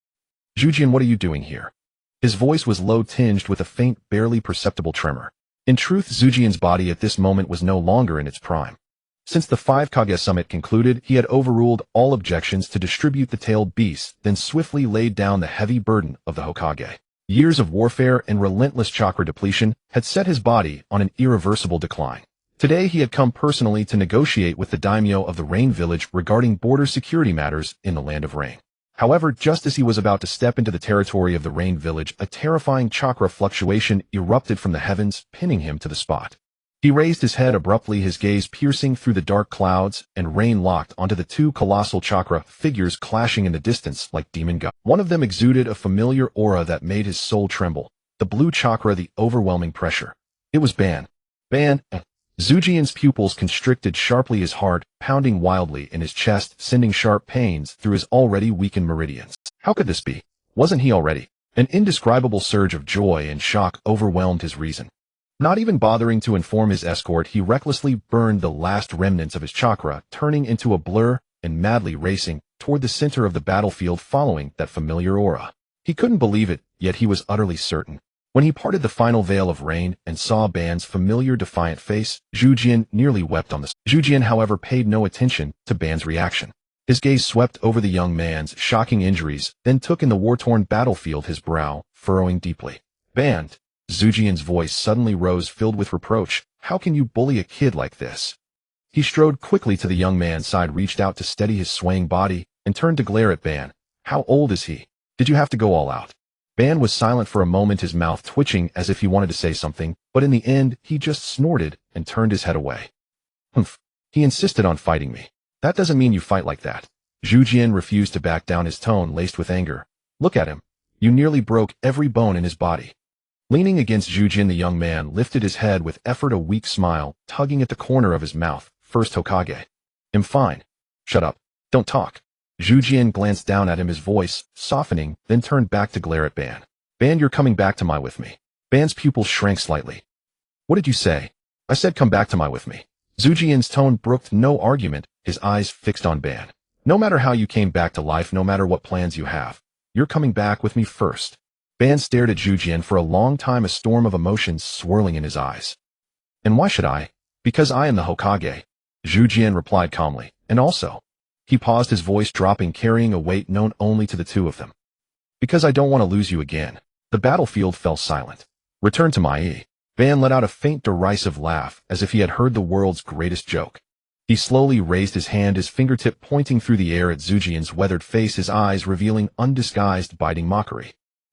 Zhujian, what are you doing here? His voice was low, tinged with a faint, barely perceptible tremor. In truth, Zhujian's body at this moment was no longer in its prime. Since the 5 Kage summit concluded, he had overruled all objections to distribute the tailed beast, then swiftly laid down the heavy burden of the Hokage. Years of warfare and relentless chakra depletion had set his body on an irreversible decline. Today he had come personally to negotiate with the daimyo of the Rain Village regarding border security matters in the Land of Rain. However, just as he was about to step into the territory of the Rain Village, a terrifying chakra fluctuation erupted from the heavens, pinning him to the spot. He raised his head abruptly, his gaze piercing through the dark clouds, and rain locked onto the 2 colossal chakra figures clashing in the distance like demon gods. One of them exuded a familiar aura that made his soul tremble. The blue chakra, the overwhelming pressure. It was Ban. Ban. Zhujian's pupils constricted sharply, his heart pounding wildly in his chest, sending sharp pains through his already weakened meridians. How could this be? Wasn't he already An indescribable surge of joy and shock overwhelmed his reason. Not even bothering to inform his escort, he recklessly burned the last remnants of his chakra, turning into a blur and madly racing toward the center of the battlefield following that familiar aura. He couldn't believe it, yet he was utterly certain. When he parted the final veil of rain and saw Ban's familiar defiant face, Zhu Jian nearly wept on the Zhu Jian, however, paid no attention to Ban's reaction. His gaze swept over the young man's shocking injuries, then took in the war-torn battlefield, his brow furrowing deeply. Ban, Zhu Jian's voice suddenly rose, filled with reproach. How can you bully a kid like this? He strode quickly to the young man's side, reached out to steady his swaying body, and turned to glare at Ban. How old is he? Did you have to go all out? Ban was silent for a moment, his mouth twitching as if he wanted to say something, but in the end, he just snorted and turned his head away. Humph. He insisted on fighting me. That doesn't mean you fight like that. Zhu Jian refused to back down, his tone laced with anger. Look at him. You nearly broke every bone in his body. Leaning against Zhu Jian, the young man lifted his head with effort, a weak smile tugging at the corner of his mouth. First Hokage. I'm fine. Shut up. Don't talk. Zhu Jian glanced down at him, his voice softening, then turned back to glare at Ban. Ban, you're coming back to my with me. Ban's pupils shrank slightly. What did you say? I said come back to my with me. Zhu Jian's tone brooked no argument, his eyes fixed on Ban. No matter how you came back to life, no matter what plans you have, you're coming back with me first. Ban stared at Zhu Jian for a long time, a storm of emotions swirling in his eyes. And why should I? Because I am the Hokage. Zhu Jian replied calmly. And also. He paused, his voice dropping, carrying a weight known only to the two of them. Because I don't want to lose you again. The battlefield fell silent. Return to Mai. Ban let out a faint derisive laugh, as if he had heard the world's greatest joke. He slowly raised his hand, his fingertip pointing through the air at Zhu Jian's weathered face, his eyes revealing undisguised biting mockery.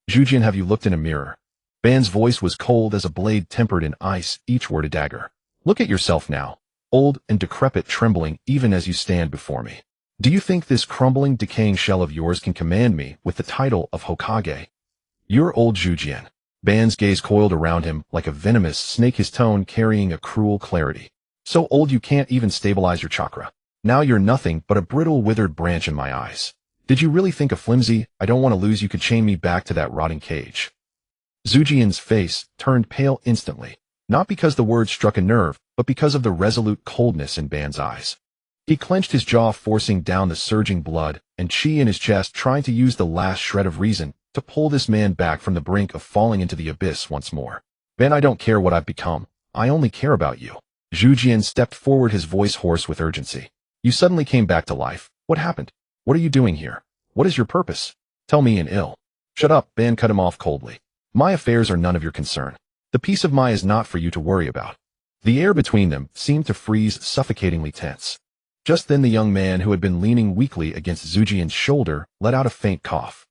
Zhu Jian, have you looked in a mirror? Ban's voice was cold as a blade tempered in ice, each word a dagger. Look at yourself now, old and decrepit, trembling even as you stand before me. Do you think this crumbling, decaying shell of yours can command me with the title of Hokage? You're old, Zhu Jian. Ban's gaze coiled around him like a venomous snake, his tone carrying a cruel clarity. So old you can't even stabilize your chakra. Now you're nothing but a brittle, withered branch in my eyes. Did you really think a flimsy, I don't want to lose you could chain me back to that rotting cage? Zhu Jian's face turned pale instantly, not because the words struck a nerve, but because of the resolute coldness in Ban's eyes. He clenched his jaw, forcing down the surging blood and chi in his chest, trying to use the last shred of reason to pull this man back from the brink of falling into the abyss once more. Ban, I don't care what I've become. I only care about you. Zhu Jian stepped forward, his voice hoarse with urgency. You suddenly came back to life. What happened? What are you doing here? What is your purpose? Tell me in ill. Shut up, Ban cut him off coldly. My affairs are none of your concern. The peace of Mai is not for you to worry about. The air between them seemed to freeze, suffocatingly tense. Just then the young man, who had been leaning weakly against Zhu Jian's shoulder, let out a faint cough.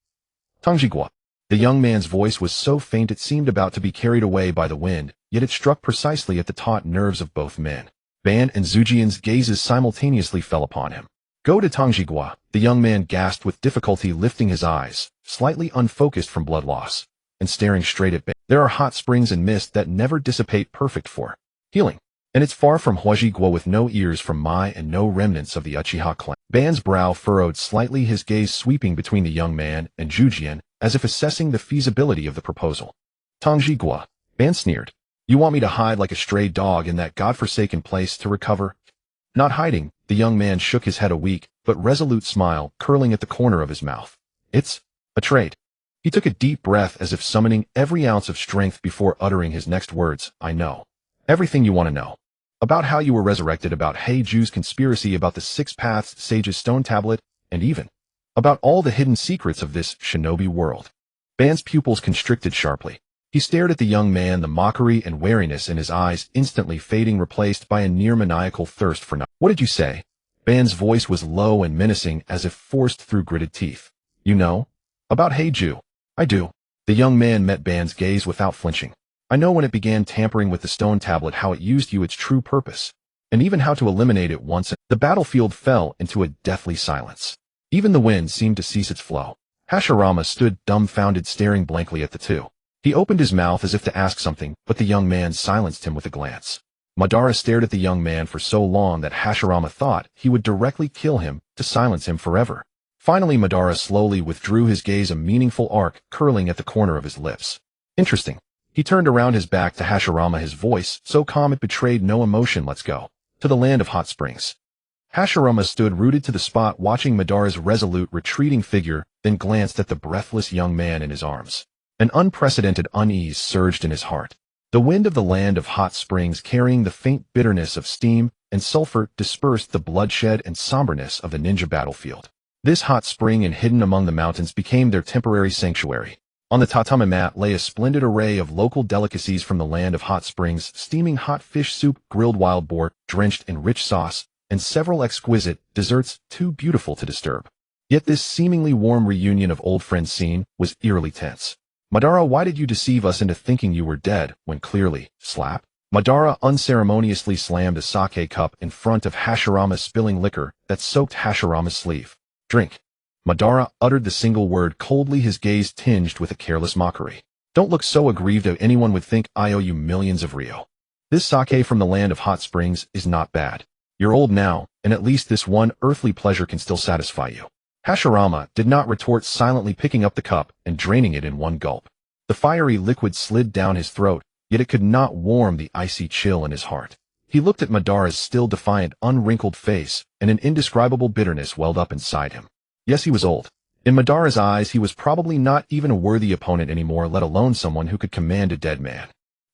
Tangjigua. The young man's voice was so faint it seemed about to be carried away by the wind, yet it struck precisely at the taut nerves of both men. Ban and Zhu Jian's gazes simultaneously fell upon him. Go to Tangjigua, the young man gasped with difficulty, lifting his eyes, slightly unfocused from blood loss, and staring straight at Ban. There are hot springs and mist that never dissipate, perfect for healing. And it's far from Huajigua, with no ears from Mai and no remnants of the Uchiha clan. Ban's brow furrowed slightly, his gaze sweeping between the young man and Zhu Jian, as if assessing the feasibility of the proposal. Tangjigua, Ban sneered. You want me to hide like a stray dog in that godforsaken place to recover? Not hiding, the young man shook his head, a weak but resolute smile curling at the corner of his mouth. It's a trade. He took a deep breath, as if summoning every ounce of strength before uttering his next words. I know everything you want to know. About how you were resurrected, about Heiju's conspiracy, about the Six Paths Sage's stone tablet, and even about all the hidden secrets of this shinobi world. Ban's pupils constricted sharply. He stared at the young man, the mockery and wariness in his eyes instantly fading, replaced by a near-maniacal thirst for knowledge. What did you say? Ban's voice was low and menacing, as if forced through gritted teeth. You know? About Heiju. I do. The young man met Ban's gaze without flinching. I know when it began tampering with the stone tablet, how it used you its true purpose, and even how to eliminate it once. The battlefield fell into a deathly silence. Even the wind seemed to cease its flow. Hashirama stood dumbfounded, staring blankly at the two. He opened his mouth as if to ask something, but the young man silenced him with a glance. Madara stared at the young man for so long that Hashirama thought he would directly kill him to silence him forever. Finally, Madara slowly withdrew his gaze, a meaningful arc curling at the corner of his lips. Interesting. He turned around his back to Hashirama, his voice so calm it betrayed no emotion. Let's go. To the land of hot springs. Hashirama stood rooted to the spot, watching Madara's resolute retreating figure, then glanced at the breathless young man in his arms. An unprecedented unease surged in his heart. The wind of the land of hot springs, carrying the faint bitterness of steam and sulfur, dispersed the bloodshed and somberness of the ninja battlefield. This hot spring, and hidden among the mountains, became their temporary sanctuary. On the tatami mat lay a splendid array of local delicacies from the land of hot springs: steaming hot fish soup, grilled wild boar, drenched in rich sauce, and several exquisite desserts too beautiful to disturb. Yet this seemingly warm reunion of old friends seen was eerily tense. Madara, why did you deceive us into thinking you were dead, when clearly, slap? Madara unceremoniously slammed a sake cup in front of Hashirama, spilling liquor that soaked Hashirama's sleeve. Drink. Madara uttered the single word coldly, his gaze tinged with a careless mockery. Don't look so aggrieved, or anyone would think I owe you millions of ryo. This sake from the land of hot springs is not bad. You're old now, and at least this one earthly pleasure can still satisfy you. Hashirama did not retort, silently picking up the cup and draining it in one gulp. The fiery liquid slid down his throat, yet it could not warm the icy chill in his heart. He looked at Madara's still defiant, unwrinkled face, and an indescribable bitterness welled up inside him. Yes, he was old. In Madara's eyes, he was probably not even a worthy opponent anymore, let alone someone who could command a dead man.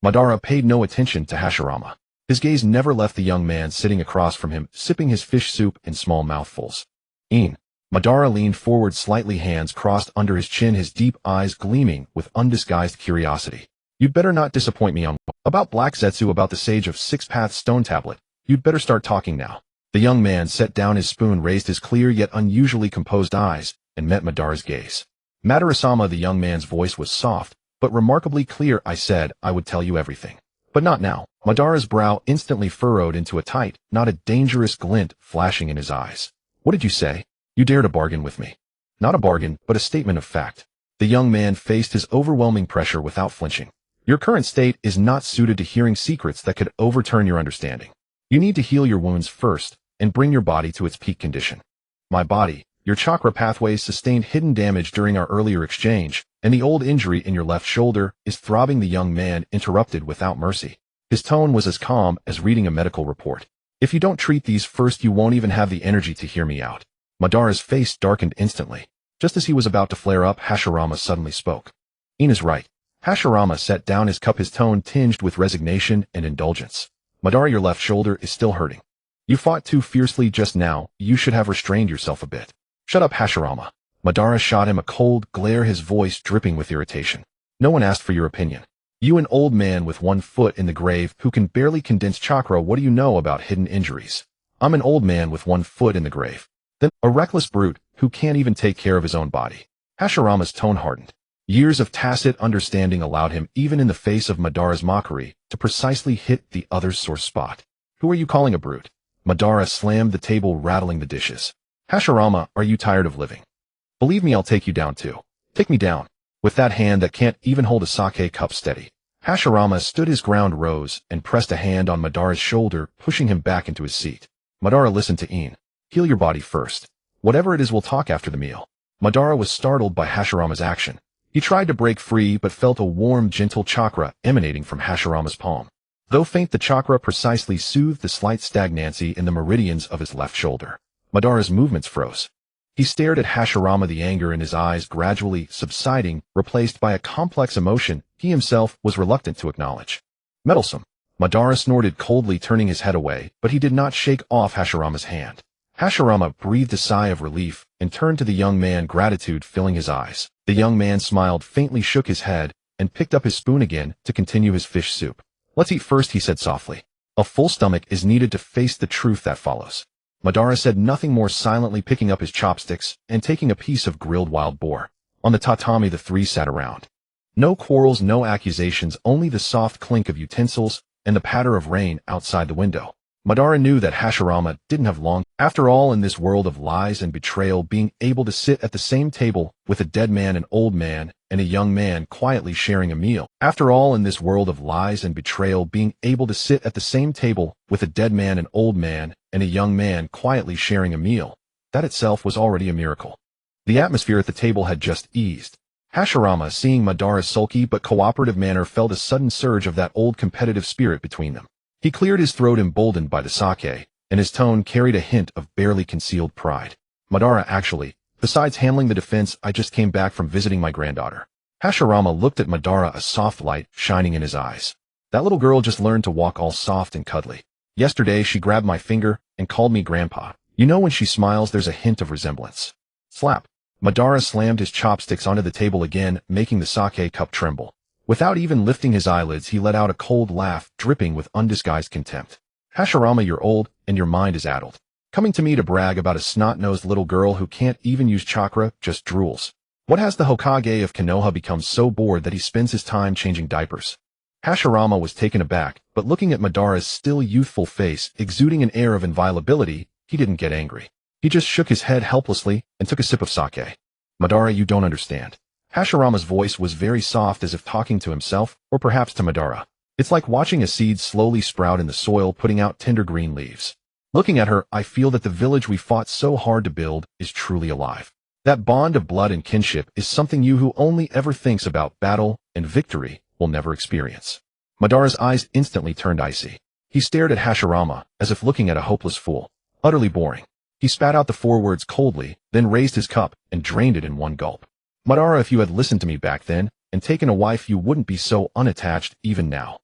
Madara paid no attention to Hashirama. His gaze never left the young man sitting across from him, sipping his fish soup in small mouthfuls. In. Madara leaned forward slightly, hands crossed under his chin, his deep eyes gleaming with undisguised curiosity. You'd better not disappoint me on about Black Zetsu, about the Sage of Six Paths Stone Tablet. You'd better start talking now. The young man set down his spoon, raised his clear yet unusually composed eyes, and met Madara's gaze. Madara-sama, the young man's voice was soft, but remarkably clear. I said I would tell you everything. But not now. Madara's brow instantly furrowed into a tight, not a dangerous glint flashing in his eyes. What did you say? You dare to bargain with me? Not a bargain, but a statement of fact. The young man faced his overwhelming pressure without flinching. Your current state is not suited to hearing secrets that could overturn your understanding. You need to heal your wounds first, and bring your body to its peak condition. My body, your chakra pathways sustained hidden damage during our earlier exchange, and the old injury in your left shoulder is throbbing. The young man interrupted without mercy. His tone was as calm as reading a medical report. If you don't treat these first, you won't even have the energy to hear me out. Madara's face darkened instantly. Just as he was about to flare up, Hashirama suddenly spoke. In is right. Hashirama set down his cup, his tone tinged with resignation and indulgence. Madara, your left shoulder is still hurting. You fought too fiercely just now. You should have restrained yourself a bit. Shut up, Hashirama. Madara shot him a cold glare, his voice dripping with irritation. No one asked for your opinion. You, an old man with one foot in the grave who can barely condense chakra, what do you know about hidden injuries? I'm an old man with one foot in the grave. Then a reckless brute who can't even take care of his own body. Hashirama's tone hardened. Years of tacit understanding allowed him, even in the face of Madara's mockery, to precisely hit the other's sore spot. Who are you calling a brute? Madara slammed the table, rattling the dishes. Hashirama, are you tired of living? Believe me, I'll take you down too. Take me down. With that hand that can't even hold a sake cup steady. Hashirama stood his ground, rose, and pressed a hand on Madara's shoulder, pushing him back into his seat. Madara, listen to In. Heal your body first. Whatever it is, we'll talk after the meal. Madara was startled by Hashirama's action. He tried to break free, but felt a warm, gentle chakra emanating from Hashirama's palm. Though faint, the chakra precisely soothed the slight stagnancy in the meridians of his left shoulder. Madara's movements froze. He stared at Hashirama, the anger in his eyes gradually subsiding, replaced by a complex emotion he himself was reluctant to acknowledge. Meddlesome. Madara snorted coldly, turning his head away, but he did not shake off Hashirama's hand. Hashirama breathed a sigh of relief and turned to the young man, gratitude filling his eyes. The young man smiled faintly, shook his head, and picked up his spoon again to continue his fish soup. Let's eat first, he said softly. A full stomach is needed to face the truth that follows. Madara said nothing more, silently picking up his chopsticks and taking a piece of grilled wild boar. On the tatami, the three sat around. No quarrels, no accusations, only the soft clink of utensils and the patter of rain outside the window. Madara knew that Hashirama didn't have long. After all, in this world of lies and betrayal, being able to sit at the same table with a dead man, an old man, and a young man quietly sharing a meal. After all, in this world of lies and betrayal, being able to sit at the same table with a dead man, an old man, and a young man quietly sharing a meal, that itself was already a miracle. The atmosphere at the table had just eased. Hashirama, seeing Madara's sulky but cooperative manner, felt a sudden surge of that old competitive spirit between them. He cleared his throat, emboldened by the sake, and his tone carried a hint of barely concealed pride. Madara, actually, besides handling the defense, I just came back from visiting my granddaughter. Hashirama looked at Madara, a soft light shining in his eyes. That little girl just learned to walk all soft and cuddly. Yesterday, she grabbed my finger and called me grandpa. You know, when she smiles, there's a hint of resemblance. Slap. Madara slammed his chopsticks onto the table again, making the sake cup tremble. Without even lifting his eyelids, he let out a cold laugh, dripping with undisguised contempt. Hashirama, you're old, and your mind is addled. Coming to me to brag about a snot-nosed little girl who can't even use chakra, just drools. What has the Hokage of Konoha become so bored that he spends his time changing diapers? Hashirama was taken aback, but looking at Madara's still youthful face, exuding an air of inviolability, he didn't get angry. He just shook his head helplessly and took a sip of sake. Madara, you don't understand. Hashirama's voice was very soft, as if talking to himself, or perhaps to Madara. It's like watching a seed slowly sprout in the soil, putting out tender green leaves. Looking at her, I feel that the village we fought so hard to build is truly alive. That bond of blood and kinship is something you who only ever thinks about battle and victory will never experience. Madara's eyes instantly turned icy. He stared at Hashirama, as if looking at a hopeless fool. Utterly boring. He spat out the 4 words coldly, then raised his cup and drained it in one gulp. Madara, if you had listened to me back then and taken a wife, you wouldn't be so unattached even now.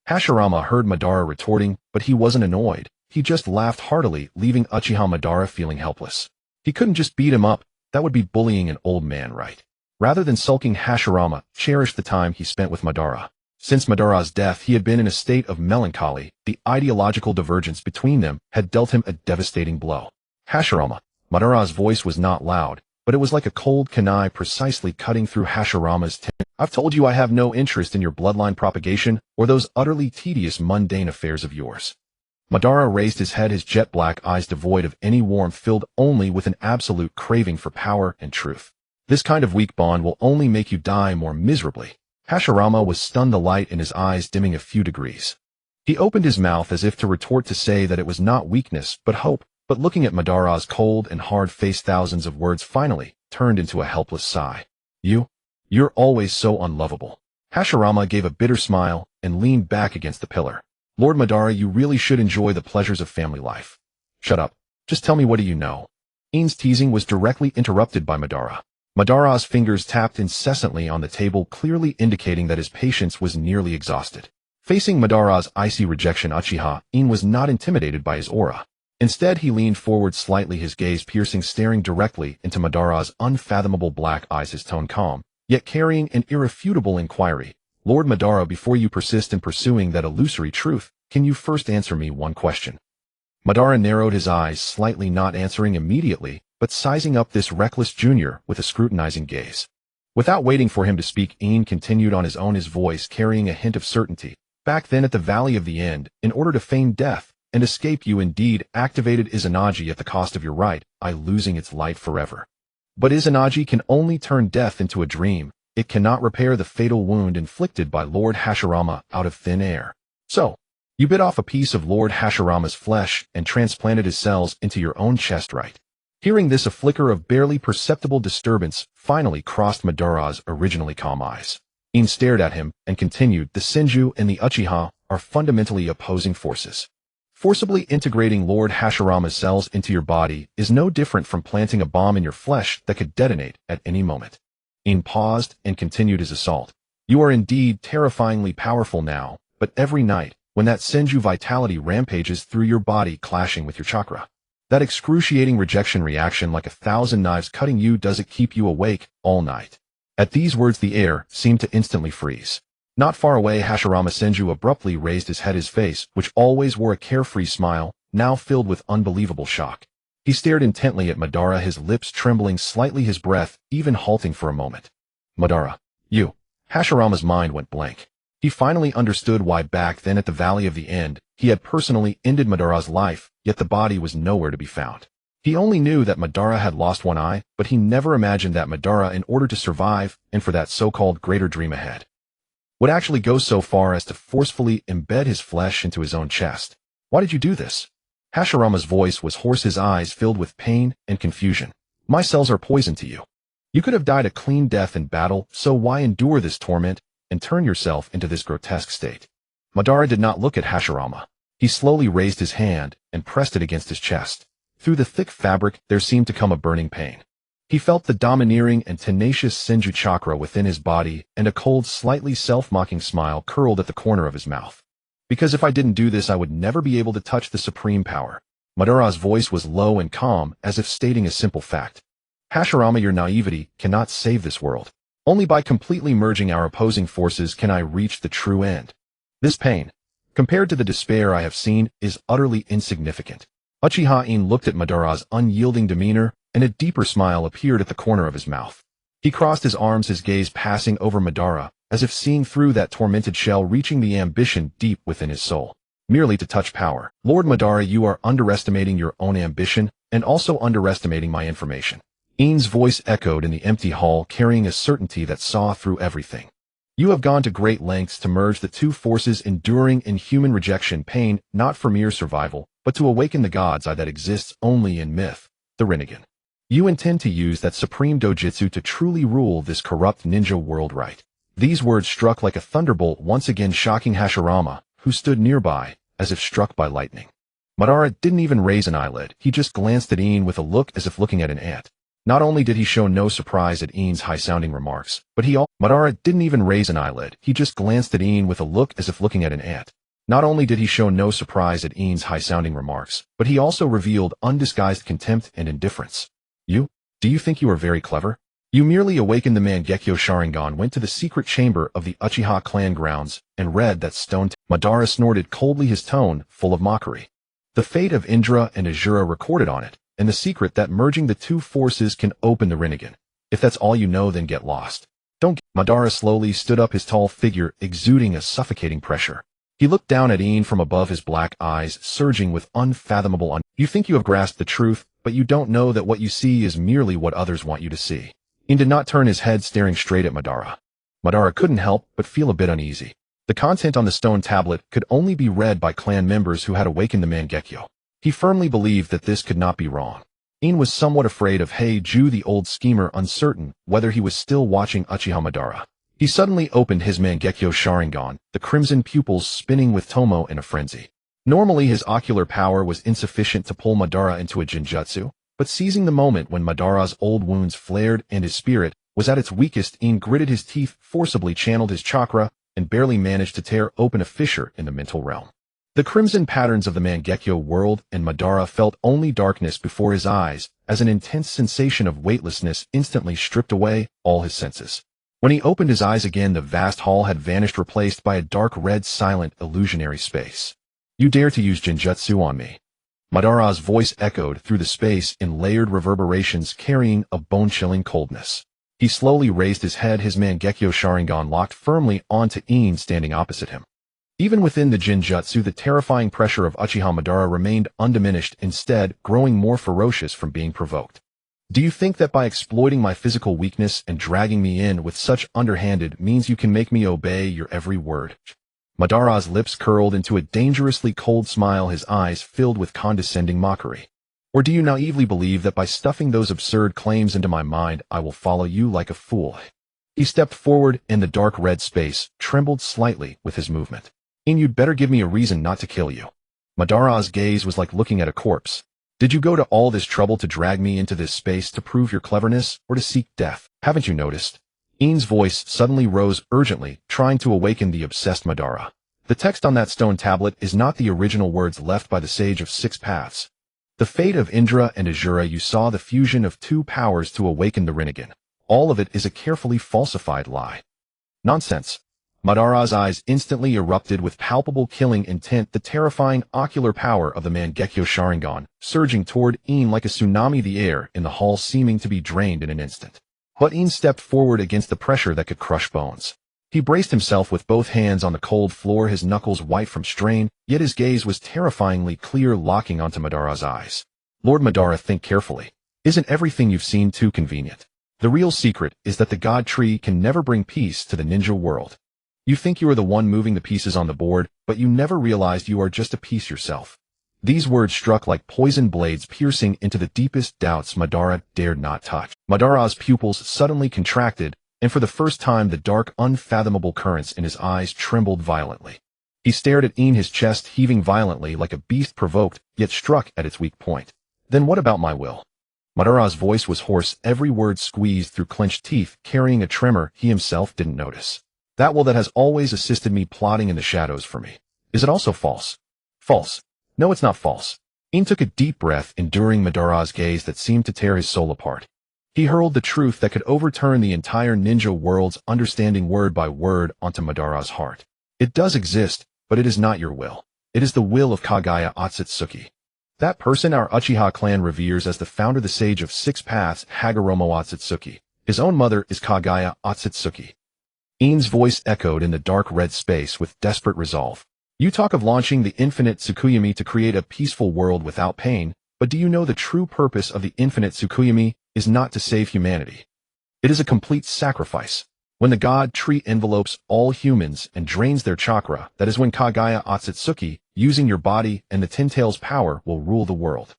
Hashirama heard Madara retorting, but he wasn't annoyed. He just laughed heartily, leaving Uchiha Madara feeling helpless. He couldn't just beat him up. That would be bullying an old man, right? Rather than sulking, Hashirama cherished the time he spent with Madara. Since Madara's death, he had been in a state of melancholy. The ideological divergence between them had dealt him a devastating blow. Hashirama. Madara's voice was not loud, but it was like a cold kunai precisely cutting through Hashirama's tin. I've told you I have no interest in your bloodline propagation or those utterly tedious mundane affairs of yours. Madara raised his head, his jet-black eyes devoid of any warmth, filled only with an absolute craving for power and truth. This kind of weak bond will only make you die more miserably. Hashirama was stunned, the light in his eyes dimming a few degrees. He opened his mouth as if to retort, to say that it was not weakness but hope, but looking at Madara's cold and hard face, thousands of words finally turned into a helpless sigh. You're always so unlovable. Hashirama gave a bitter smile and leaned back against the pillar. Lord Madara, you really should enjoy the pleasures of family life. Shut up. Just tell me, what do you know? In's teasing was directly interrupted by Madara. Madara's fingers tapped incessantly on the table, clearly indicating that his patience was nearly exhausted. Facing Madara's icy rejection, Uchiha In was not intimidated by his aura. Instead, he leaned forward slightly, his gaze piercing, staring directly into Madara's unfathomable black eyes, his tone calm, yet carrying an irrefutable inquiry. Lord Madara, before you persist in pursuing that illusory truth, can you first answer me one question? Madara narrowed his eyes slightly, not answering immediately, but sizing up this reckless junior with a scrutinizing gaze. Without waiting for him to speak, In continued on his own, his voice carrying a hint of certainty. Back then at the Valley of the End, in order to feign death and escape, you indeed activated Izanagi at the cost of your right eye losing its light forever. But Izanagi can only turn death into a dream. It cannot repair the fatal wound inflicted by Lord Hashirama out of thin air. So, you bit off a piece of Lord Hashirama's flesh and transplanted his cells into your own chest, right? Hearing this, a flicker of barely perceptible disturbance finally crossed Madara's originally calm eyes. In stared at him and continued, the Senju and the Uchiha are fundamentally opposing forces. Forcibly integrating Lord Hashirama's cells into your body is no different from planting a bomb in your flesh that could detonate at any moment. In paused and continued his assault. You are indeed terrifyingly powerful now, but every night, when that Senju vitality rampages through your body, clashing with your chakra, that excruciating rejection reaction like 1,000 knives cutting you, does it keep you awake all night? At these words, the air seemed to instantly freeze. Not far away, Hashirama Senju abruptly raised his head, his face, which always wore a carefree smile, now filled with unbelievable shock. He stared intently at Madara, his lips trembling slightly, his breath even halting for a moment. Madara, you. Hashirama's mind went blank. He finally understood why back then at the Valley of the End, he had personally ended Madara's life, yet the body was nowhere to be found. He only knew that Madara had lost one eye, but he never imagined that Madara, in order to survive and for that so-called greater dream ahead, would actually go so far as to forcefully embed his flesh into his own chest. Why did you do this? Hashirama's voice was hoarse, his eyes filled with pain and confusion. My cells are poison to you. You could have died a clean death in battle, so why endure this torment and turn yourself into this grotesque state? Madara did not look at Hashirama. He slowly raised his hand and pressed it against his chest. Through the thick fabric, there seemed to come a burning pain. He felt the domineering and tenacious Senju chakra within his body, and a cold, slightly self-mocking smile curled at the corner of his mouth. Because if I didn't do this, I would never be able to touch the supreme power. Madara's voice was low and calm, as if stating a simple fact. Hashirama, your naivety cannot save this world. Only by completely merging our opposing forces can I reach the true end. This pain, compared to the despair I have seen, is utterly insignificant. Uchiha In looked at Madara's unyielding demeanor, and a deeper smile appeared at the corner of his mouth. He crossed his arms, his gaze passing over Madara, as if seeing through that tormented shell, reaching the ambition deep within his soul. Merely to touch power. Lord Madara, you are underestimating your own ambition, and also underestimating my information. In's voice echoed in the empty hall, carrying a certainty that saw through everything. You have gone to great lengths to merge the two forces, enduring inhuman rejection, pain, not for mere survival, but to awaken the god's eye that exists only in myth, the Rinnegan. You intend to use that supreme dojutsu to truly rule this corrupt ninja world, right? These words struck like a thunderbolt, once again shocking Hashirama, who stood nearby, as if struck by lightning. Madara didn't even raise an eyelid. He just glanced at In with a look as if looking at an ant. Not only did he show no surprise at In's high-sounding remarks, but Madara didn't even raise an eyelid. He just glanced at In with a look as if looking at an ant. Not only did he show no surprise at In's high-sounding remarks, but he also revealed undisguised contempt and indifference. Do you think you are very clever? You merely awakened the Mangekyo Sharingan, went to the secret chamber of the Uchiha clan grounds, and read that stone. Madara snorted coldly, his tone full of mockery. The fate of Indra and Azura recorded on it, and the secret that merging the two forces can open the Rinnegan. If that's all you know, then get lost. Madara slowly stood up, his tall figure exuding a suffocating pressure. He looked down at In from above, his black eyes surging with unfathomable You think you have grasped the truth, but you don't know that what you see is merely what others want you to see. In did not turn his head, staring straight at Madara. Madara couldn't help but feel a bit uneasy. The content on the stone tablet could only be read by clan members who had awakened the Mangekyo. He firmly believed that this could not be wrong. In was somewhat afraid of Heiju, the old schemer, uncertain whether he was still watching Uchiha Madara. He suddenly opened his Mangekyo Sharingan, the crimson pupils spinning with Tomo in a frenzy. Normally his ocular power was insufficient to pull Madara into a genjutsu, but seizing the moment when Madara's old wounds flared and his spirit was at its weakest, In gritted his teeth, forcibly channeled his chakra, and barely managed to tear open a fissure in the mental realm. The crimson patterns of the Mangekyo world, and Madara felt only darkness before his eyes, as an intense sensation of weightlessness instantly stripped away all his senses. When he opened his eyes again, the vast hall had vanished, replaced by a dark red, silent, illusionary space. You dare to use genjutsu on me? Madara's voice echoed through the space in layered reverberations, carrying a bone-chilling coldness. He slowly raised his head, his Mangekyo Sharingan locked firmly onto In standing opposite him. Even within the genjutsu, the terrifying pressure of Uchiha Madara remained undiminished, instead growing more ferocious from being provoked. Do you think that by exploiting my physical weakness and dragging me in with such underhanded means you can make me obey your every word? Madara's lips curled into a dangerously cold smile, his eyes filled with condescending mockery. Or do you naively believe that by stuffing those absurd claims into my mind, I will follow you like a fool? He stepped forward, and the dark red space trembled slightly with his movement. In, you'd better give me a reason not to kill you. Madara's gaze was like looking at a corpse. Did you go to all this trouble to drag me into this space to prove your cleverness, or to seek death? Haven't you noticed? In's voice suddenly rose urgently, trying to awaken the obsessed Madara. The text on that stone tablet is not the original words left by the Sage of Six Paths. The fate of Indra and Azura, you saw the fusion of two powers to awaken the Rinnegan. All of it is a carefully falsified lie. Nonsense. Madara's eyes instantly erupted with palpable killing intent, the terrifying ocular power of the Mangekyo Sharingan, surging toward In like a tsunami, the air in the hall seeming to be drained in an instant. But In stepped forward against the pressure that could crush bones. He braced himself with both hands on the cold floor, his knuckles white from strain, yet his gaze was terrifyingly clear, locking onto Madara's eyes. Lord Madara, think carefully. Isn't everything you've seen too convenient? The real secret is that the God Tree can never bring peace to the ninja world. You think you are the one moving the pieces on the board, but you never realized you are just a piece yourself. These words struck like poison blades piercing into the deepest doubts Madara dared not touch. Madara's pupils suddenly contracted, and for the first time the dark, unfathomable currents in his eyes trembled violently. He stared at In, his chest heaving violently like a beast provoked, yet struck at its weak point. Then what about my will? Madara's voice was hoarse, every word squeezed through clenched teeth, carrying a tremor he himself didn't notice. That will that has always assisted me plotting in the shadows for me. Is it also false? False. No, it's not false. In took a deep breath, enduring Madara's gaze that seemed to tear his soul apart. He hurled the truth that could overturn the entire ninja world's understanding word by word onto Madara's heart. It does exist, but it is not your will. It is the will of Kaguya Otsutsuki. That person our Uchiha clan reveres as the founder, the sage of 6 paths, Hagoromo Otsutsuki. His own mother is Kaguya Otsutsuki. In's voice echoed in the dark red space with desperate resolve. You talk of launching the infinite Tsukuyomi to create a peaceful world without pain, but do you know the true purpose of the infinite Tsukuyomi is not to save humanity? It is a complete sacrifice. When the god tree envelopes all humans and drains their chakra, that is when Kaguya Otsutsuki, using your body and the Ten Tails' power, will rule the world.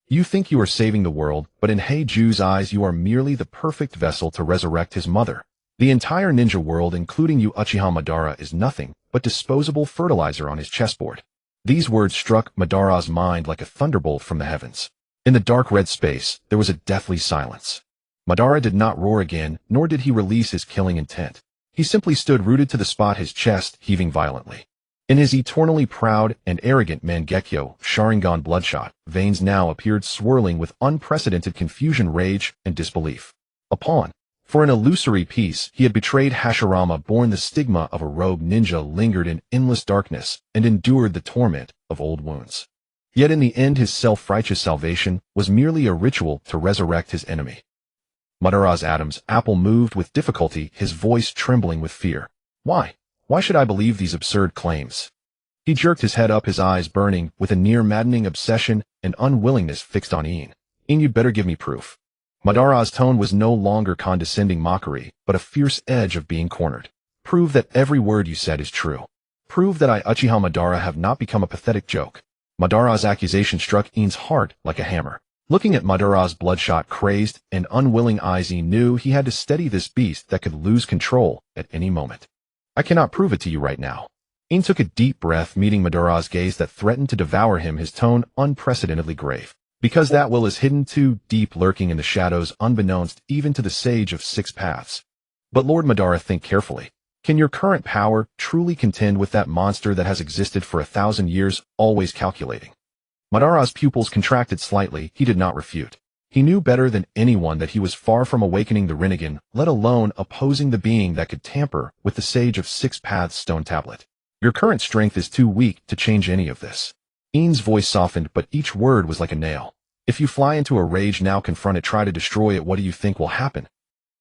You think you are saving the world, but in Heiju's eyes you are merely the perfect vessel to resurrect his mother. The entire ninja world, including you Uchiha Madara, is nothing but disposable fertilizer on his chessboard. These words struck Madara's mind like a thunderbolt from the heavens. In the dark red space, there was a deathly silence. Madara did not roar again, nor did he release his killing intent. He simply stood rooted to the spot, his chest heaving violently. In his eternally proud and arrogant Mangekyo, Sharingan bloodshot, veins now appeared swirling with unprecedented confusion, rage, and disbelief. For an illusory peace, he had betrayed Hashirama, born the stigma of a rogue ninja, lingered in endless darkness, and endured the torment of old wounds. Yet in the end his self-righteous salvation was merely a ritual to resurrect his enemy. Madara's Adam's apple moved with difficulty, his voice trembling with fear. Why? Why should I believe these absurd claims? He jerked his head up, his eyes burning with a near-maddening obsession and unwillingness fixed on In. In, you'd better give me proof. Madara's tone was no longer condescending mockery, but a fierce edge of being cornered. Prove that every word you said is true. Prove that I, Uchiha Madara, have not become a pathetic joke. Madara's accusation struck In's heart like a hammer. Looking at Madara's bloodshot, crazed, and unwilling eyes, he knew he had to steady this beast that could lose control at any moment. I cannot prove it to you right now. In took a deep breath, meeting Madara's gaze that threatened to devour him, his tone unprecedentedly grave. Because that will is hidden too deep, lurking in the shadows, unbeknownst even to the sage of 6 paths. But Lord Madara, think carefully. Can your current power truly contend with that monster that has existed for 1,000 years, always calculating? Madara's pupils contracted slightly. He did not refute. He knew better than anyone that he was far from awakening the Rinnegan, let alone opposing the being that could tamper with the sage of 6 paths stone tablet. Your current strength is too weak to change any of this. In's voice softened, but each word was like a nail. If you fly into a rage now, confront it, try to destroy it, what do you think will happen?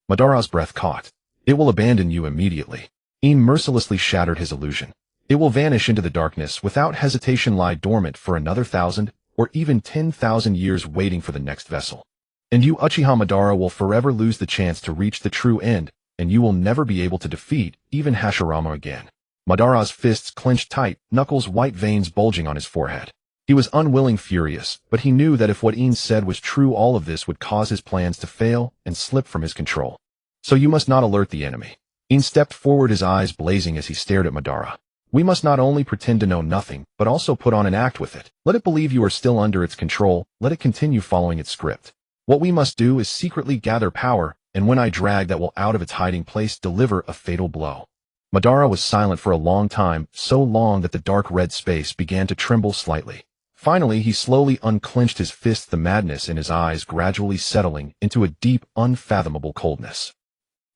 Madara's breath caught. It will abandon you immediately. In mercilessly shattered his illusion. It will vanish into the darkness without hesitation, lie dormant for another 1,000 or even 10,000 years, waiting for the next vessel. And you Uchiha Madara will forever lose the chance to reach the true end, and you will never be able to defeat even Hashirama again. Madara's fists clenched tight, knuckles white, veins bulging on his forehead. He was unwilling, furious, but he knew that if what In said was true, all of this would cause his plans to fail and slip from his control. So you must not alert the enemy. In stepped forward, his eyes blazing as he stared at Madara. We must not only pretend to know nothing, but also put on an act with it. Let it believe you are still under its control, let it continue following its script. What we must do is secretly gather power, and when I drag that will out of its hiding place, deliver a fatal blow. Madara was silent for a long time, so long that the dark red space began to tremble slightly. Finally, he slowly unclenched his fist, the madness in his eyes gradually settling into a deep, unfathomable coldness.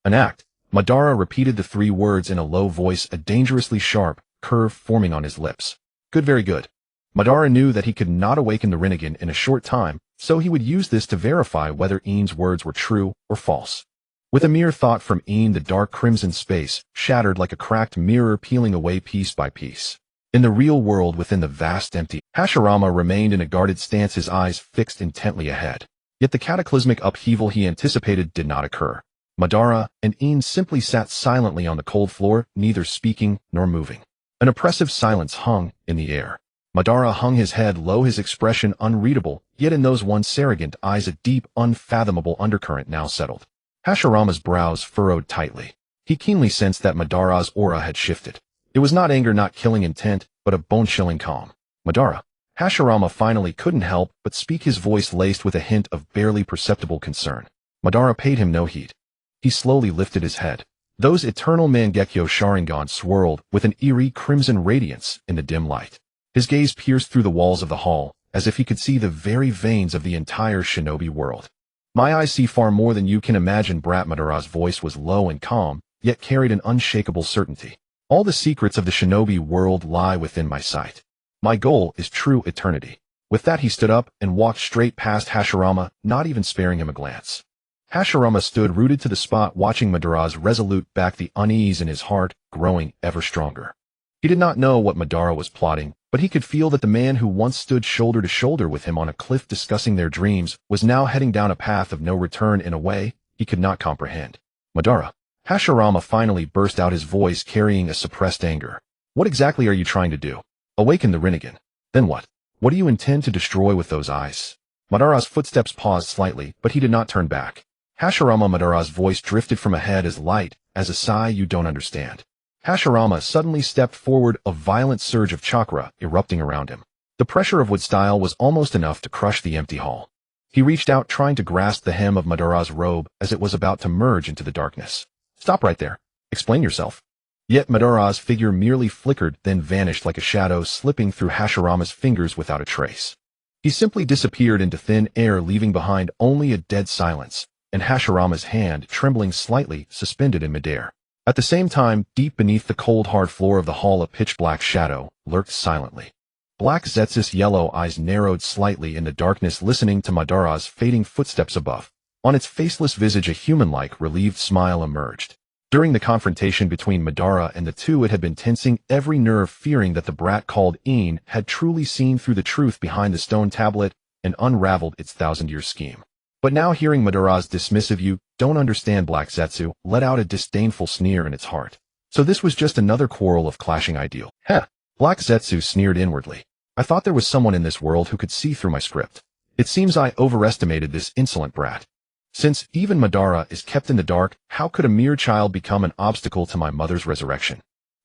An act. Madara repeated the 3 words in a low voice, a dangerously sharp curve forming on his lips. Good, very good. Madara knew that he could not awaken the Rinnegan in a short time, so he would use this to verify whether In's words were true or false. With a mere thought from In, the dark crimson space shattered like a cracked mirror, peeling away piece by piece. In the real world, within the vast empty, Hashirama remained in a guarded stance, his eyes fixed intently ahead. Yet the cataclysmic upheaval he anticipated did not occur. Madara and In simply sat silently on the cold floor, neither speaking nor moving. An oppressive silence hung in the air. Madara hung his head low, his expression unreadable, yet in those once arrogant eyes a deep, unfathomable undercurrent now settled. Hashirama's brows furrowed tightly. He keenly sensed that Madara's aura had shifted. It was not anger, not killing intent, but a bone-chilling calm. Madara. Hashirama finally couldn't help but speak, his voice laced with a hint of barely perceptible concern. Madara paid him no heed. He slowly lifted his head. Those eternal Mangekyo Sharingan swirled with an eerie crimson radiance in the dim light. His gaze pierced through the walls of the hall, as if he could see the very veins of the entire shinobi world. My eyes see far more than you can imagine. Brat. Madara's voice was low and calm, yet carried an unshakable certainty. All the secrets of the shinobi world lie within my sight. My goal is true eternity. With that he stood up and walked straight past Hashirama, not even sparing him a glance. Hashirama stood rooted to the spot, watching Madara's resolute back, the unease in his heart growing ever stronger. He did not know what Madara was plotting, but he could feel that the man who once stood shoulder to shoulder with him on a cliff discussing their dreams was now heading down a path of no return in a way he could not comprehend. Madara. Hashirama finally burst out, his voice carrying a suppressed anger. What exactly are you trying to do? Awaken the Rinnegan. Then what? What do you intend to destroy with those eyes? Madara's footsteps paused slightly, but he did not turn back. Hashirama. Madara's voice drifted from a head as light as a sigh. You don't understand. Hashirama suddenly stepped forward, a violent surge of chakra erupting around him. The pressure of wood style was almost enough to crush the empty hall. He reached out, trying to grasp the hem of Madara's robe as it was about to merge into the darkness. Stop right there. Explain yourself. Yet Madara's figure merely flickered, then vanished like a shadow, slipping through Hashirama's fingers without a trace. He simply disappeared into thin air, leaving behind only a dead silence, and Hashirama's hand trembling slightly, suspended in midair. At the same time, deep beneath the cold hard floor of the hall, a pitch-black shadow lurked silently. Black Zetsu's yellow eyes narrowed slightly in the darkness, listening to Madara's fading footsteps above. On its faceless visage a human-like, relieved smile emerged. During the confrontation between Madara and the two, it had been tensing every nerve, fearing that the brat called In had truly seen through the truth behind the stone tablet and unraveled its thousand-year scheme. But now, hearing Madara's dismissive "You don't understand," Black Zetsu let out a disdainful sneer in its heart. So this was just another quarrel of clashing ideal. Heh! Black Zetsu sneered inwardly. I thought there was someone in this world who could see through my script. It seems I overestimated this insolent brat. Since even Madara is kept in the dark, how could a mere child become an obstacle to my mother's resurrection?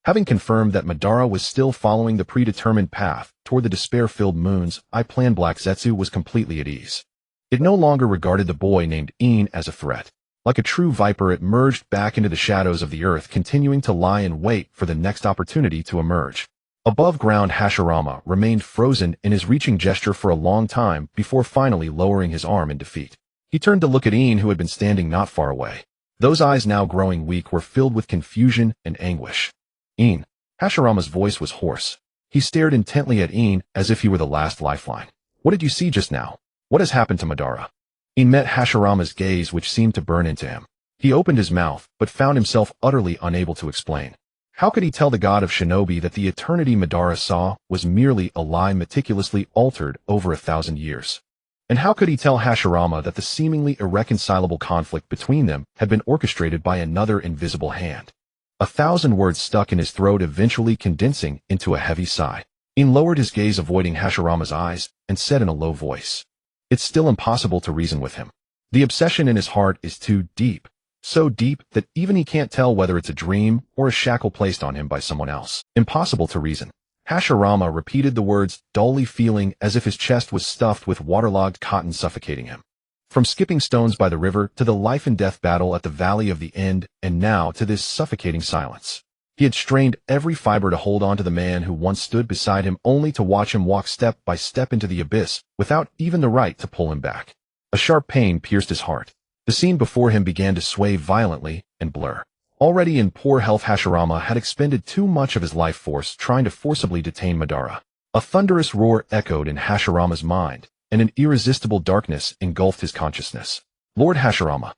Having confirmed that Madara was still following the predetermined path toward the despair-filled moons, I planned. Black Zetsu was completely at ease. It no longer regarded the boy named In as a threat. Like a true viper, it merged back into the shadows of the earth, continuing to lie in wait for the next opportunity to emerge. Above ground, Hashirama remained frozen in his reaching gesture for a long time before finally lowering his arm in defeat. He turned to look at In, who had been standing not far away. Those eyes, now growing weak, were filled with confusion and anguish. In. Hashirama's voice was hoarse. He stared intently at In as if he were the last lifeline. What did you see just now? What has happened to Madara? In met Hashirama's gaze, which seemed to burn into him. He opened his mouth, but found himself utterly unable to explain. How could he tell the god of shinobi that the eternity Madara saw was merely a lie meticulously altered over 1,000 years? And how could he tell Hashirama that the seemingly irreconcilable conflict between them had been orchestrated by another invisible hand? 1,000 words stuck in his throat, eventually condensing into a heavy sigh. In lowered his gaze, avoiding Hashirama's eyes, and said in a low voice, "It's still impossible to reason with him. The obsession in his heart is too deep, so deep that even he can't tell whether it's a dream or a shackle placed on him by someone else. Impossible to reason." Hashirama repeated the words, dully, feeling as if his chest was stuffed with waterlogged cotton, suffocating him. From skipping stones by the river to the life and death battle at the Valley of the End, and now to this suffocating silence. He had strained every fiber to hold on to the man who once stood beside him, only to watch him walk step by step into the abyss, without even the right to pull him back. A sharp pain pierced his heart. The scene before him began to sway violently and blur. Already in poor health, Hashirama had expended too much of his life force trying to forcibly detain Madara. A thunderous roar echoed in Hashirama's mind, and an irresistible darkness engulfed his consciousness. Lord Hashirama.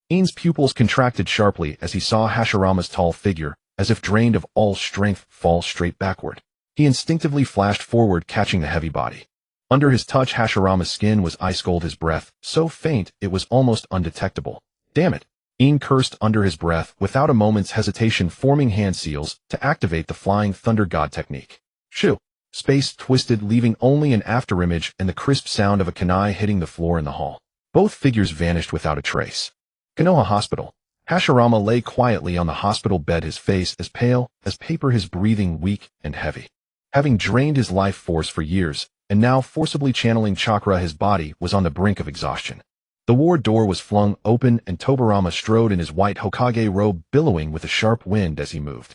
In's pupils contracted sharply as he saw Hashirama's tall figure, as if drained of all strength, fall straight backward. He instinctively flashed forward, catching the heavy body. Under his touch, Hashirama's skin was ice-cold, his breath so faint it was almost undetectable. Damn it! In cursed under his breath, without a moment's hesitation, forming hand seals to activate the Flying Thunder God technique. Shoo! Space twisted, leaving only an afterimage and the crisp sound of a kunai hitting the floor in the hall. Both figures vanished without a trace. Konoha Hospital. Hashirama lay quietly on the hospital bed, his face as pale as paper, his breathing weak and heavy. Having drained his life force for years, and now forcibly channeling chakra, his body was on the brink of exhaustion. The ward door was flung open and Tobarama strode in his white Hokage robe, billowing with a sharp wind as he moved.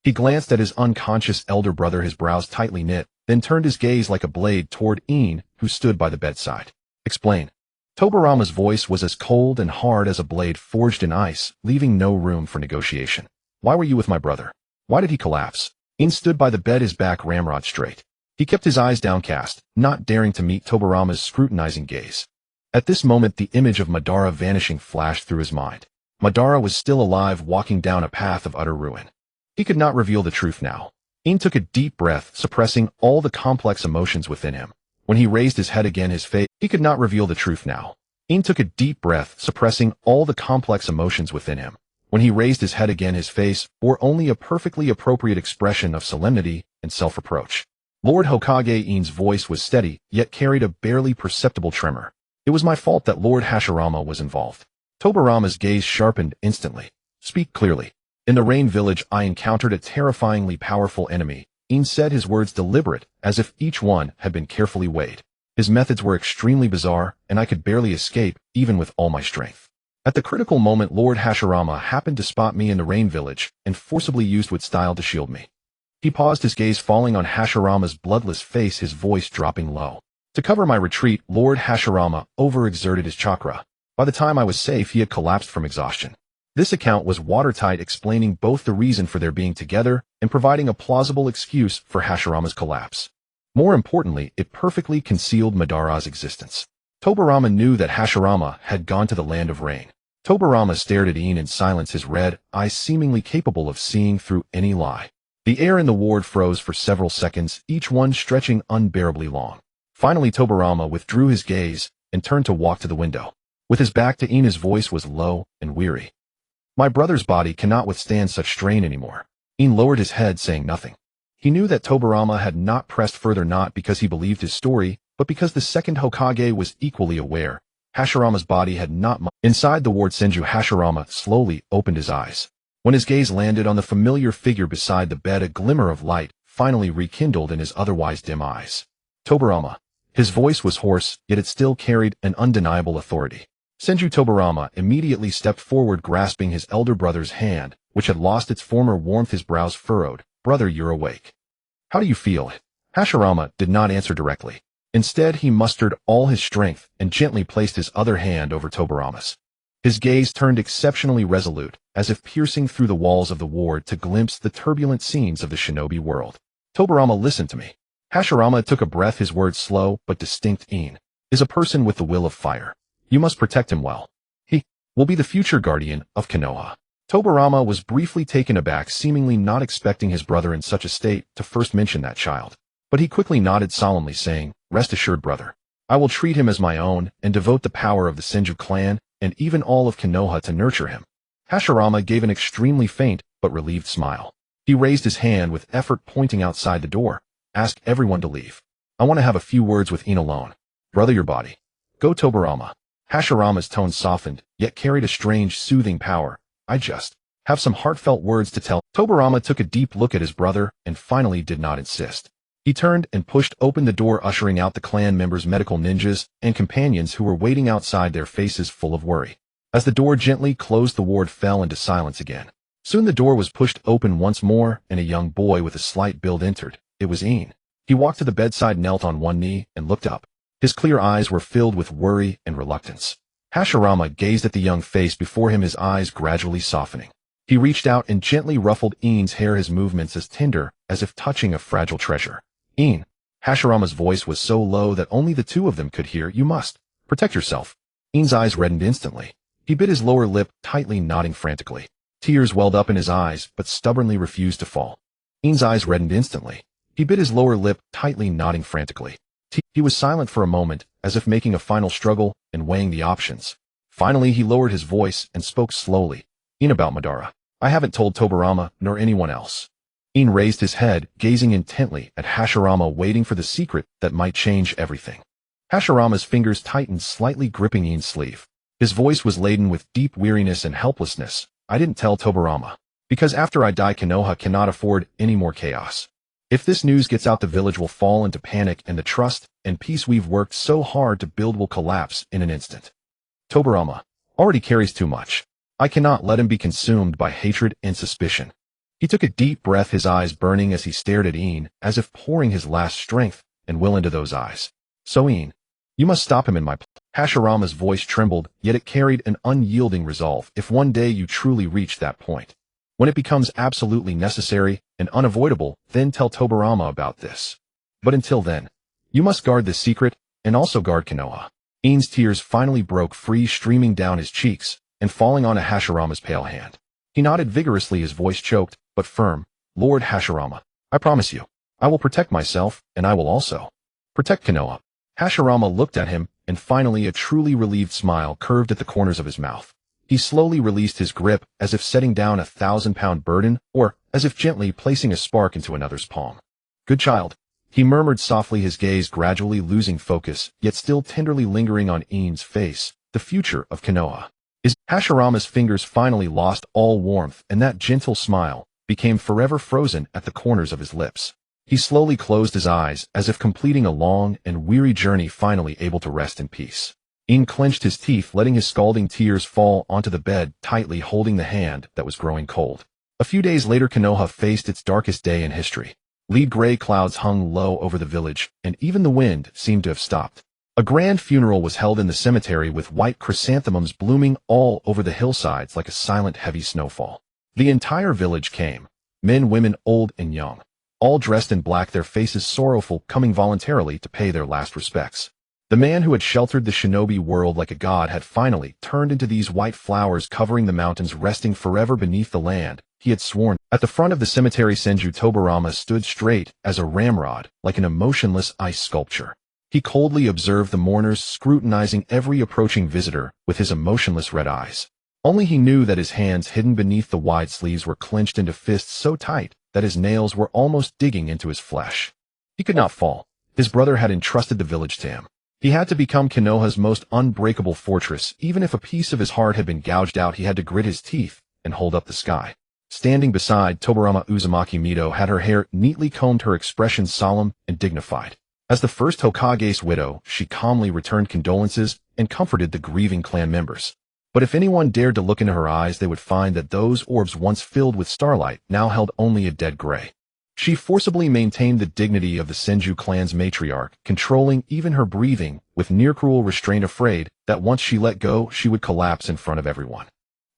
He glanced at his unconscious elder brother, his brows tightly knit, then turned his gaze like a blade toward In, who stood by the bedside. Explain. Tobarama's voice was as cold and hard as a blade forged in ice, leaving no room for negotiation. Why were you with my brother? Why did he collapse? In stood by the bed, his back ramrod straight. He kept his eyes downcast, not daring to meet Tobarama's scrutinizing gaze. At this moment, the image of Madara vanishing flashed through his mind. Madara was still alive, walking down a path of utter ruin. He could not reveal the truth now. In took a deep breath, suppressing all the complex emotions within him. When he raised his head again, his face, he could not reveal the truth now. In took a deep breath, suppressing all the complex emotions within him. When he raised his head again, his face bore only a perfectly appropriate expression of solemnity and self-reproach. Lord Hokage In's voice was steady, yet carried a barely perceptible tremor. It was my fault that Lord Hashirama was involved. Tobarama's gaze sharpened instantly. Speak clearly. In the Rain Village, I encountered a terrifyingly powerful enemy. In said, his words deliberate, as if each one had been carefully weighed. His methods were extremely bizarre, and I could barely escape, even with all my strength. At the critical moment, Lord Hashirama happened to spot me in the Rain Village, and forcibly used with style to shield me. He paused, his gaze falling on Hashirama's bloodless face, his voice dropping low. To cover my retreat, Lord Hashirama overexerted his chakra. By the time I was safe, he had collapsed from exhaustion. This account was watertight, explaining both the reason for their being together and providing a plausible excuse for Hashirama's collapse. More importantly, it perfectly concealed Madara's existence. Tobarama knew that Hashirama had gone to the Land of Rain. Tobarama stared at In silence, his red eyes seemingly capable of seeing through any lie. The air in the ward froze for several seconds, each one stretching unbearably long. Finally, Tobarama withdrew his gaze and turned to walk to the window. With his back to In, his voice was low and weary. My brother's body cannot withstand such strain anymore. In lowered his head, saying nothing. He knew that Tobarama had not pressed further, not because he believed his story, but because the second Hokage was equally aware. Hashirama's body had not Inside the ward, Senju Hashirama slowly opened his eyes. When his gaze landed on the familiar figure beside the bed, a glimmer of light finally rekindled in his otherwise dim eyes. Tobarama. His voice was hoarse, yet it still carried an undeniable authority. Senju Tobarama immediately stepped forward, grasping his elder brother's hand, which had lost its former warmth, his brows furrowed. Brother, you're awake. How do you feel? Hashirama did not answer directly. Instead, he mustered all his strength and gently placed his other hand over Tobarama's. His gaze turned exceptionally resolute, as if piercing through the walls of the ward to glimpse the turbulent scenes of the shinobi world. Tobarama, listen to me. Hashirama took a breath, his words slow but distinct. In is a person with the will of fire. You must protect him well. He will be the future guardian of Konoha. Tobarama was briefly taken aback, seemingly not expecting his brother in such a state to first mention that child. But he quickly nodded solemnly, saying, Rest assured, brother. I will treat him as my own and devote the power of the Senju clan and even all of Konoha to nurture him. Hashirama gave an extremely faint but relieved smile. He raised his hand with effort, pointing outside the door. Ask everyone to leave. I want to have a few words with In alone. Brother, your body. Go, Tobarama. Hashirama's tone softened, yet carried a strange, soothing power. I just have some heartfelt words to tell. Tobarama took a deep look at his brother and finally did not insist. He turned and pushed open the door, ushering out the clan members, medical ninjas, and companions who were waiting outside, their faces full of worry. As the door gently closed, the ward fell into silence again. Soon the door was pushed open once more, and a young boy with a slight build entered. It was In. He walked to the bedside, knelt on one knee, and looked up. His clear eyes were filled with worry and reluctance. Hashirama gazed at the young face before him, his eyes gradually softening. He reached out and gently ruffled In's hair, his movements as tender as if touching a fragile treasure. In. Hashirama's voice was so low that only the two of them could hear. You must protect yourself. In's eyes reddened instantly. He bit his lower lip, tightly, nodding frantically. Tears welled up in his eyes, but stubbornly refused to fall. In's eyes reddened instantly. He bit his lower lip, tightly, nodding frantically. He was silent for a moment, as if making a final struggle and weighing the options. Finally, he lowered his voice and spoke slowly. In, about Madara. I haven't told Tobarama nor anyone else. In raised his head, gazing intently at Hashirama, waiting for the secret that might change everything. Hashirama's fingers tightened, slightly gripping In's sleeve. His voice was laden with deep weariness and helplessness. I didn't tell Tobirama. Because after I die, Konoha cannot afford any more chaos. If this news gets out, the village will fall into panic, and the trust and peace we've worked so hard to build will collapse in an instant. Tobirama already carries too much. I cannot let him be consumed by hatred and suspicion. He took a deep breath, his eyes burning as he stared at In, as if pouring his last strength and will into those eyes. So In, you must stop him in my place. Hashirama's voice trembled, yet it carried an unyielding resolve. If one day you truly reach that point, when it becomes absolutely necessary and unavoidable, then tell Tobirama about this. But until then, you must guard this secret, and also guard Konoha. In's tears finally broke free, streaming down his cheeks and falling onto Hashirama's pale hand. He nodded vigorously, his voice choked, but firm. Lord Hashirama, I promise you, I will protect myself, and I will also protect Konoha. Hashirama looked at him, and finally a truly relieved smile curved at the corners of his mouth. He slowly released his grip, as if setting down a 1,000-pound burden, or as if gently placing a spark into another's palm. Good child, he murmured softly, his gaze gradually losing focus, yet still tenderly lingering on In's face. The future of Konoha is. Hashirama's fingers finally lost all warmth, and that gentle smile became forever frozen at the corners of his lips. He slowly closed his eyes, as if completing a long and weary journey, finally able to rest in peace. In clenched his teeth, letting his scalding tears fall onto the bed, tightly holding the hand that was growing cold. A few days later, Konoha faced its darkest day in history. Lead gray clouds hung low over the village, and even the wind seemed to have stopped. A grand funeral was held in the cemetery, with white chrysanthemums blooming all over the hillsides like a silent, heavy snowfall. The entire village came, men, women, old and young, all dressed in black, their faces sorrowful, coming voluntarily to pay their last respects. The man who had sheltered the shinobi world like a god had finally turned into these white flowers covering the mountains, resting forever beneath the land he had sworn. At the front of the cemetery, Senju Tobirama stood straight as a ramrod, like an emotionless ice sculpture. He coldly observed the mourners, scrutinizing every approaching visitor with his emotionless red eyes. Only he knew that his hands, hidden beneath the wide sleeves, were clenched into fists so tight that his nails were almost digging into his flesh. He could not fall. His brother had entrusted the village to him. He had to become Konoha's most unbreakable fortress. Even if a piece of his heart had been gouged out, he had to grit his teeth and hold up the sky. Standing beside Tobirama, Uzumaki Mito had her hair neatly combed, her expression solemn and dignified. As the first Hokage's widow, she calmly returned condolences and comforted the grieving clan members. But if anyone dared to look into her eyes, they would find that those orbs, once filled with starlight, now held only a dead gray. She forcibly maintained the dignity of the Senju clan's matriarch, controlling even her breathing with near-cruel restraint, afraid that once she let go, she would collapse in front of everyone.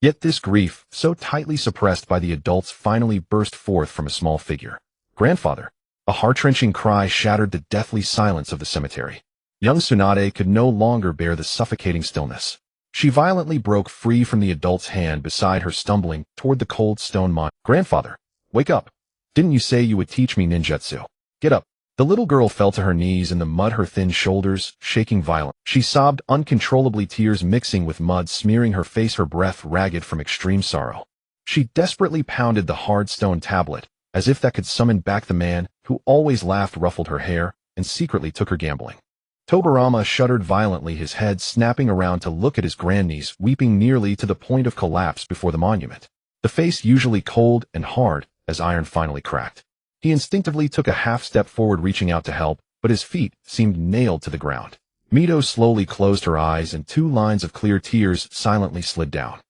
Yet this grief, so tightly suppressed by the adults, finally burst forth from a small figure. Grandfather! A heart-wrenching cry shattered the deathly silence of the cemetery. Young Tsunade could no longer bear the suffocating stillness. She violently broke free from the adult's hand beside her, stumbling toward the cold stone monument. Grandfather! Wake up! Didn't you say you would teach me ninjutsu? Get up! The little girl fell to her knees in the mud, her thin shoulders shaking violently. She sobbed uncontrollably, tears mixing with mud smearing her face, her breath ragged from extreme sorrow. She desperately pounded the hard stone tablet, as if that could summon back the man who always laughed, ruffled her hair, and secretly took her gambling. Tobirama shuddered violently, his head snapping around to look at his grandniece, weeping nearly to the point of collapse before the monument. The face, usually cold and hard as iron, finally cracked. He instinctively took a half-step forward, reaching out to help, but his feet seemed nailed to the ground. Mito slowly closed her eyes, and 2 lines of clear tears silently slid down.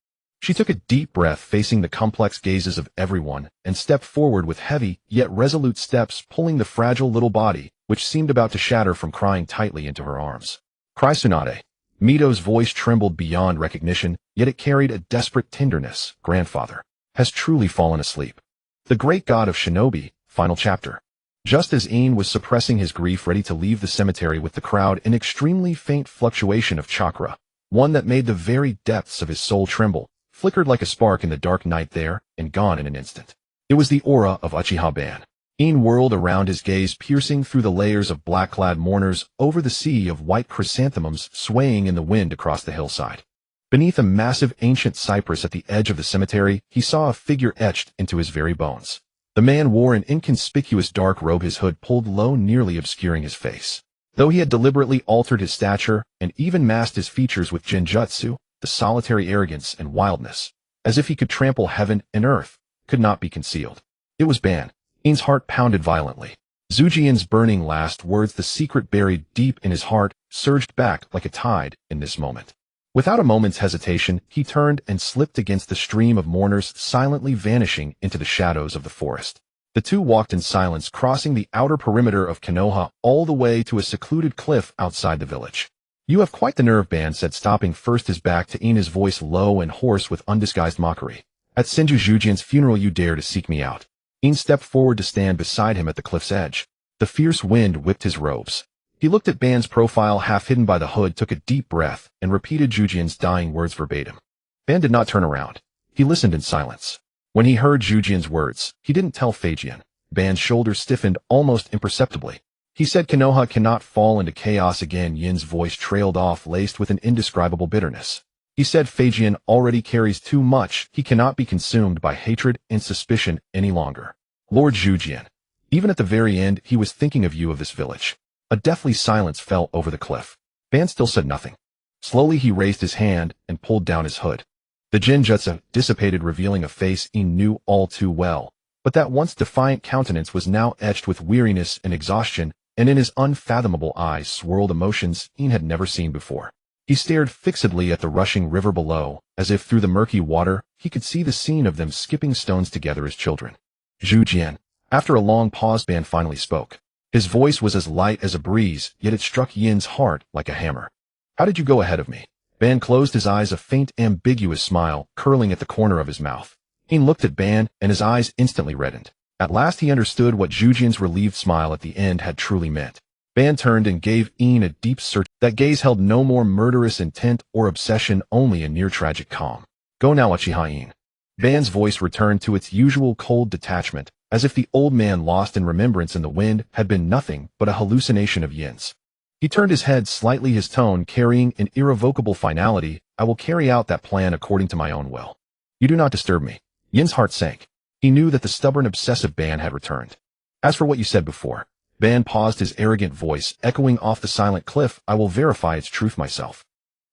She took a deep breath, facing the complex gazes of everyone, and stepped forward with heavy, yet resolute steps, pulling the fragile little body, which seemed about to shatter from crying, tightly into her arms. Cry, Tsunade! Mito's voice trembled beyond recognition, yet it carried a desperate tenderness. Grandfather has truly fallen asleep. The great god of shinobi. Final chapter. Just as In was suppressing his grief, ready to leave the cemetery with the crowd, an extremely faint fluctuation of chakra, one that made the very depths of his soul tremble, flickered like a spark in the dark night, there and gone in an instant. It was the aura of Uchiha Ban. In whirled around, his gaze piercing through the layers of black-clad mourners, over the sea of white chrysanthemums swaying in the wind across the hillside. Beneath a massive ancient cypress at the edge of the cemetery, he saw a figure etched into his very bones. The man wore an inconspicuous dark robe, his hood pulled low, nearly obscuring his face. Though he had deliberately altered his stature and even masked his features with genjutsu, the solitary arrogance and wildness, as if he could trample heaven and earth, could not be concealed. It was Ban. In's heart pounded violently. Zujian's burning last words, the secret buried deep in his heart, surged back like a tide in this moment. Without a moment's hesitation, he turned and slipped against the stream of mourners, silently vanishing into the shadows of the forest. The two walked in silence, crossing the outer perimeter of Konoha all the way to a secluded cliff outside the village. "You have quite the nerve," Ban said, stopping first his back to In, his voice low and hoarse with undisguised mockery. "At Senju Jujian's funeral you dare to seek me out." In stepped forward to stand beside him at the cliff's edge. The fierce wind whipped his robes. He looked at Ban's profile half hidden by the hood, took a deep breath, and repeated Jujian's dying words verbatim. Ban did not turn around. He listened in silence. When he heard Jujian's words, he didn't tell Feijian. Ban's shoulders stiffened almost imperceptibly. He said, "Konoha cannot fall into chaos again." Yin's voice trailed off, laced with an indescribable bitterness. He said, "Feijian already carries too much. He cannot be consumed by hatred and suspicion any longer. Lord Jujian, even at the very end, he was thinking of you, of this village." A deathly silence fell over the cliff. Ban still said nothing. Slowly he raised his hand and pulled down his hood. The genjutsu dissipated, revealing a face In knew all too well, but that once defiant countenance was now etched with weariness and exhaustion, and in his unfathomable eyes swirled emotions In had never seen before. He stared fixedly at the rushing river below, as if through the murky water he could see the scene of them skipping stones together as children. "Jujian." After a long pause, Ban finally spoke. His voice was as light as a breeze, yet it struck Yin's heart like a hammer. "How did you go ahead of me?" Ban closed his eyes, a faint, ambiguous smile curling at the corner of his mouth. Yin looked at Ban, and his eyes instantly reddened. At last he understood what Jujian's relieved smile at the end had truly meant. Ban turned and gave Yin a deep search. That gaze held no more murderous intent or obsession, only a near-tragic calm. "Go now, Uchiha In." Ban's voice returned to its usual cold detachment, as if the old man lost in remembrance in the wind had been nothing but a hallucination of Yin's. He turned his head slightly, his tone carrying an irrevocable finality. "I will carry out that plan according to my own will. You do not disturb me." Yin's heart sank. He knew that the stubborn, obsessive Ban had returned. "As for what you said before," Ban paused, his arrogant voice echoing off the silent cliff, "I will verify its truth myself."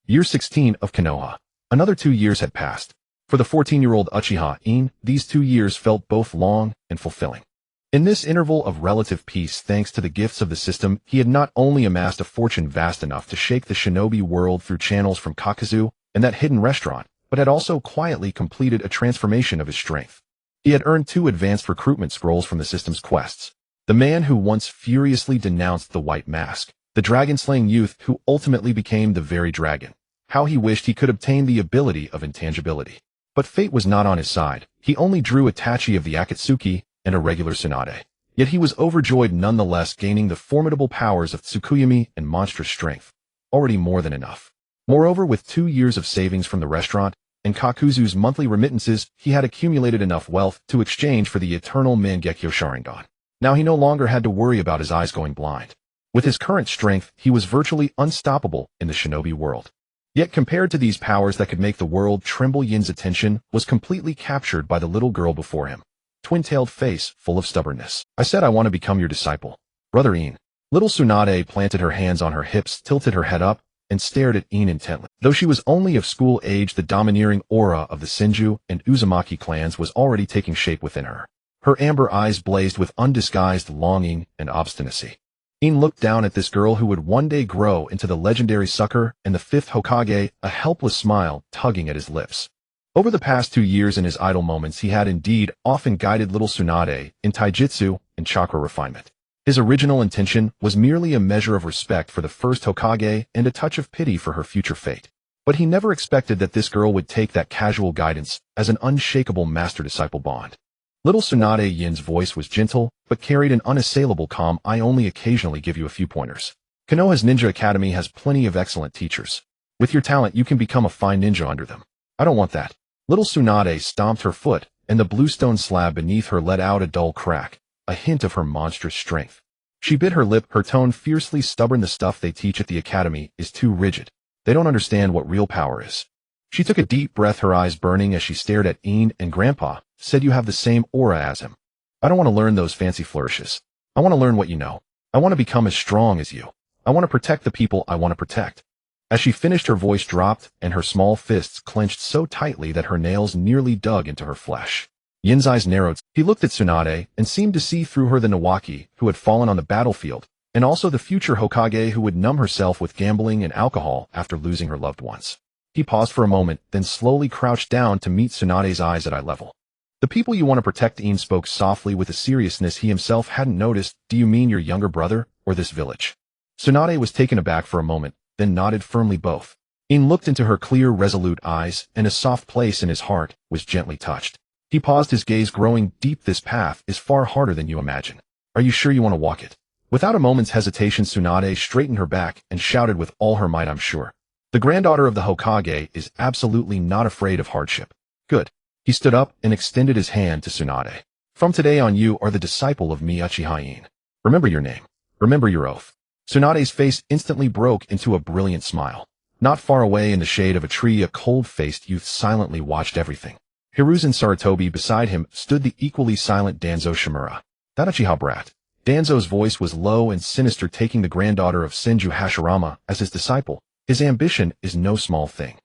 Year 16 of Konoha. Another 2 years had passed. For the 14-year-old Uchiha In, these 2 years felt both long and fulfilling. In this interval of relative peace, thanks to the gifts of the system, he had not only amassed a fortune vast enough to shake the shinobi world through channels from Kakuzu and that hidden restaurant, but had also quietly completed a transformation of his strength. He had earned 2 advanced recruitment scrolls from the system's quests. The man who once furiously denounced the White Mask, the dragon-slaying youth who ultimately became the very dragon. How he wished he could obtain the ability of intangibility. But fate was not on his side. He only drew a Tachi of the Akatsuki and a regular Tsunade. Yet he was overjoyed nonetheless, gaining the formidable powers of Tsukuyumi and monstrous strength. Already more than enough. Moreover, with 2 years of savings from the restaurant and Kakuzu's monthly remittances, he had accumulated enough wealth to exchange for the eternal Mangekyo Sharingan. Now he no longer had to worry about his eyes going blind. With his current strength, he was virtually unstoppable in the shinobi world. Yet compared to these powers that could make the world tremble, Yin's attention was completely captured by the little girl before him. Twin-tailed face, full of stubbornness. "I said I want to become your disciple. Brother In." Little Tsunade planted her hands on her hips, tilted her head up, and stared at In intently. Though she was only of school age, the domineering aura of the Senju and Uzumaki clans was already taking shape within her. Her amber eyes blazed with undisguised longing and obstinacy. In looked down at this girl who would one day grow into the legendary Sucker and the 5th Hokage, a helpless smile tugging at his lips. Over the past 2 years, in his idle moments, he had indeed often guided little Tsunade in taijutsu and chakra refinement. His original intention was merely a measure of respect for the first Hokage and a touch of pity for her future fate. But he never expected that this girl would take that casual guidance as an unshakable master-disciple bond. Little Tsunade Yin's voice was gentle, but carried an unassailable calm. "I only occasionally give you a few pointers. Konoha's Ninja Academy has plenty of excellent teachers. With your talent, you can become a fine ninja under them. I don't want that." Little Tsunade stomped her foot, and the bluestone slab beneath her let out a dull crack, a hint of her monstrous strength. She bit her lip, her tone fiercely stubborn. "The stuff they teach at the academy is too rigid. They don't understand what real power is." She took a deep breath, her eyes burning as she stared at In, and Grandpa said, "You have the same aura as him." I don't want to learn those fancy flourishes. I want to learn what you know. I want to become as strong as you. I want to protect the people I want to protect. As she finished, her voice dropped, and her small fists clenched so tightly that her nails nearly dug into her flesh. Yin's eyes narrowed. He looked at Tsunade and seemed to see through her the Nawaki who had fallen on the battlefield, and also the future Hokage who would numb herself with gambling and alcohol after losing her loved ones. He paused for a moment, then slowly crouched down to meet Tsunade's eyes at eye level. The people you want to protect. In spoke softly with a seriousness he himself hadn't noticed. Do you mean your younger brother, or this village? Tsunade was taken aback for a moment, then nodded firmly. Both. In looked into her clear, resolute eyes, and a soft place in his heart was gently touched. He paused, his gaze growing deep. This path is far harder than you imagine. Are you sure you want to walk it? Without a moment's hesitation, Tsunade straightened her back and shouted with all her might, I'm sure. The granddaughter of the Hokage is absolutely not afraid of hardship. Good. He stood up and extended his hand to Tsunade. From today on, you are the disciple of me, Uchiha In. Remember your name. Remember your oath. Tsunade's face instantly broke into a brilliant smile. Not far away in the shade of a tree, a cold-faced youth silently watched everything. Hiruzen Sarutobi beside him stood the equally silent Danzo Shimura. That Uchiha brat. Danzo's voice was low and sinister, taking the granddaughter of Senju Hashirama as his disciple. His ambition is no small thing.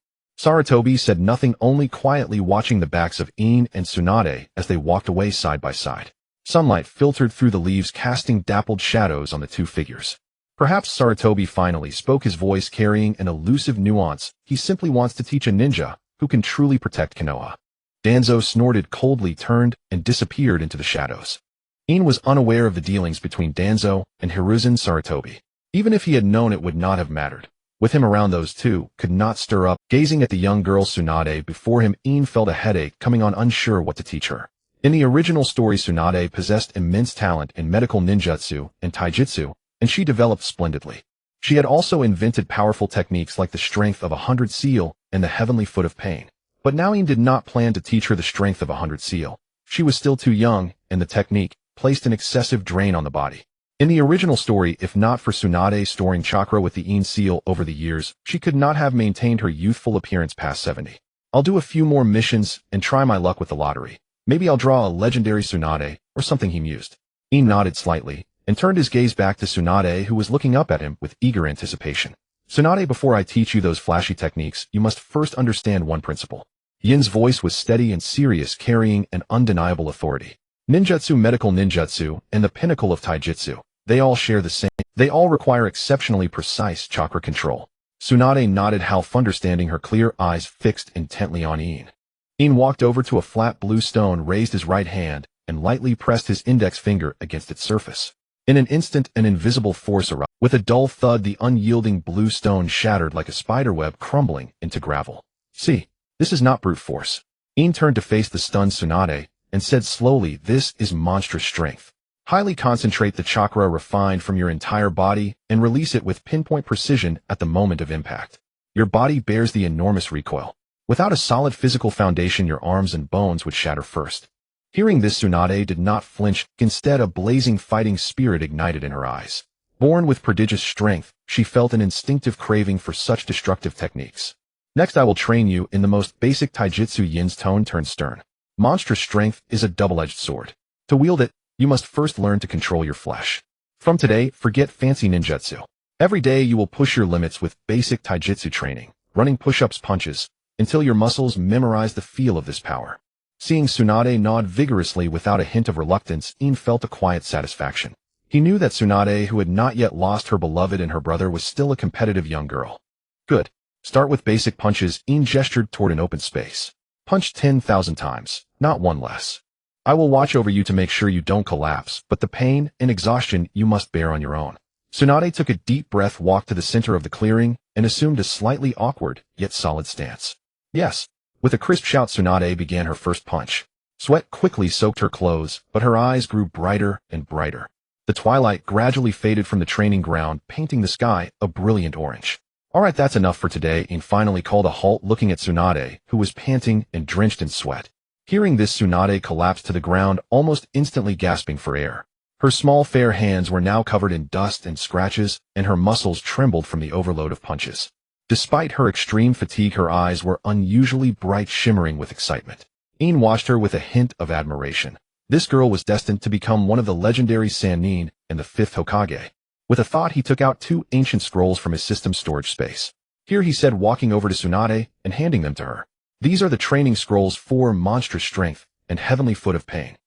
Sarutobi said nothing, only quietly watching the backs of In and Tsunade as they walked away side by side. Sunlight filtered through the leaves, casting dappled shadows on the two figures. Perhaps Sarutobi finally spoke, his voice carrying an elusive nuance. He simply wants to teach a ninja who can truly protect Konoha. Danzo snorted coldly, turned, and disappeared into the shadows. In was unaware of the dealings between Danzo and Hiruzen Sarutobi. Even if he had known, it would not have mattered. With him around, those two could not stir up. Gazing at the young girl Tsunade before him, In felt a headache coming on, unsure what to teach her. In the original story, Tsunade possessed immense talent in medical ninjutsu and taijutsu, and she developed splendidly. She had also invented powerful techniques like the strength of 100 seal and the heavenly foot of pain. But now In did not plan to teach her the strength of 100 seal. She was still too young, and the technique placed an excessive drain on the body. In the original story, if not for Tsunade storing chakra with the In seal over the years, she could not have maintained her youthful appearance past 70. I'll do a few more missions and try my luck with the lottery. Maybe I'll draw a legendary Tsunade, or something, he mused. In nodded slightly, and turned his gaze back to Tsunade, who was looking up at him with eager anticipation. Tsunade, before I teach you those flashy techniques, you must first understand one principle. Yin's voice was steady and serious, carrying an undeniable authority. Ninjutsu, medical ninjutsu, and the pinnacle of taijutsu. They all share the same. They all require exceptionally precise chakra control. Tsunade nodded, half understanding, her clear eyes fixed intently on In. In walked over to a flat blue stone, raised his right hand, and lightly pressed his index finger against its surface. In an instant, an invisible force arrived. With a dull thud, the unyielding blue stone shattered like a spiderweb, crumbling into gravel. See, this is not brute force. In turned to face the stunned Tsunade and said slowly, this is monstrous strength. Highly concentrate the chakra refined from your entire body and release it with pinpoint precision at the moment of impact. Your body bears the enormous recoil. Without a solid physical foundation, your arms and bones would shatter first. Hearing this, Tsunade did not flinch. Instead, a blazing fighting spirit ignited in her eyes. Born with prodigious strength, she felt an instinctive craving for such destructive techniques. Next, I will train you in the most basic taijutsu. Yin's tone turned stern. Monstrous strength is a double-edged sword. To wield it, you must first learn to control your flesh. From today, forget fancy ninjutsu. Every day you will push your limits with basic taijutsu training, running push-ups, punches, until your muscles memorize the feel of this power. Seeing Tsunade nod vigorously without a hint of reluctance, In felt a quiet satisfaction. He knew that Tsunade, who had not yet lost her beloved and her brother, was still a competitive young girl. Good. Start with basic punches. In gestured toward an open space. Punch 10,000 times, not one less. I will watch over you to make sure you don't collapse, but the pain and exhaustion you must bear on your own. Tsunade took a deep breath, walked to the center of the clearing, and assumed a slightly awkward, yet solid stance. Yes. With a crisp shout, Tsunade began her first punch. Sweat quickly soaked her clothes, but her eyes grew brighter and brighter. The twilight gradually faded from the training ground, painting the sky a brilliant orange. All right, that's enough for today. In finally called a halt, looking at Tsunade, who was panting and drenched in sweat. Hearing this, Tsunade collapsed to the ground, almost instantly gasping for air. Her small fair hands were now covered in dust and scratches, and her muscles trembled from the overload of punches. Despite her extreme fatigue, her eyes were unusually bright, shimmering with excitement. In watched her with a hint of admiration. This girl was destined to become one of the legendary Sannin and the 5th Hokage. With a thought, he took out 2 ancient scrolls from his system storage space. Here he said, walking over to Tsunade and handing them to her. These are the training scrolls for monstrous strength and heavenly foot of pain.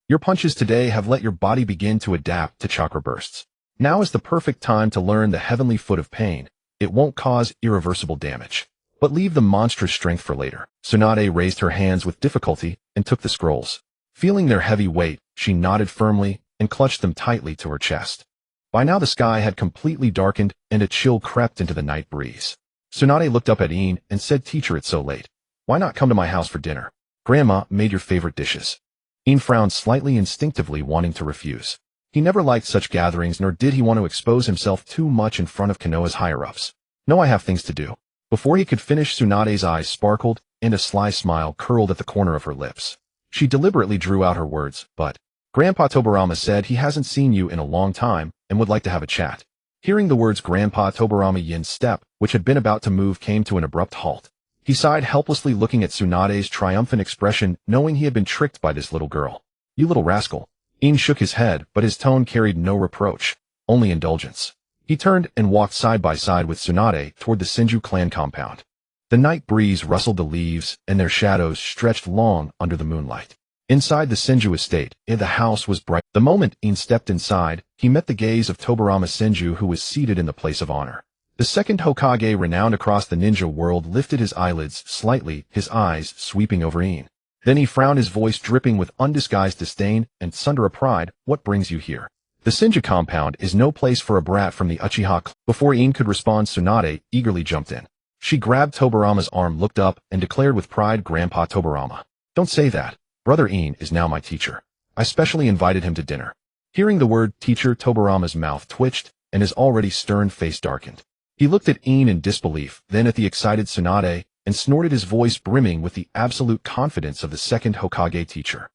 Your punches today have let your body begin to adapt to chakra bursts. Now is the perfect time to learn the heavenly foot of pain. It won't cause irreversible damage. But leave the monstrous strength for later. Tsunade raised her hands with difficulty and took the scrolls. Feeling their heavy weight, she nodded firmly and clutched them tightly to her chest. By now the sky had completely darkened and a chill crept into the night breeze. Tsunade looked up at In and said, "Teacher, it's so late. Why not come to my house for dinner? Grandma made your favorite dishes." In frowned slightly, instinctively wanting to refuse. He never liked such gatherings, nor did he want to expose himself too much in front of Konoha's higher-ups. "No, I have things to do." Before he could finish, Tsunade's eyes sparkled and a sly smile curled at the corner of her lips. She deliberately drew out her words, "But Grandpa Tobarama said he hasn't seen you in a long time and would like to have a chat." Hearing the words, Grandpa Tobarama Yin's step, which had been about to move, came to an abrupt halt. He sighed helplessly, looking at Tsunade's triumphant expression, knowing he had been tricked by this little girl. "You little rascal." In shook his head, but his tone carried no reproach, only indulgence. He turned and walked side by side with Tsunade toward the Senju clan compound. The night breeze rustled the leaves, and their shadows stretched long under the moonlight. Inside the Senju estate, the house was bright. The moment In stepped inside, he met the gaze of Tobarama Senju, who was seated in the place of honor. The 2nd Hokage, renowned across the ninja world, lifted his eyelids slightly, his eyes sweeping over In. Then he frowned, his voice dripping with undisguised disdain and Sundara pride. "What brings you here? The Senju compound is no place for a brat from the Uchiha clan." Before In could respond, Tsunade eagerly jumped in. She grabbed Tobarama's arm, looked up, and declared with pride, "Grandpa Tobarama, don't say that. Brother In is now my teacher. I specially invited him to dinner." Hearing the word teacher, Tobarama's mouth twitched, and his already stern face darkened. He looked at In disbelief, then at the excited Tsunade, and snorted, his voice brimming with the absolute confidence of the 2nd Hokage teacher.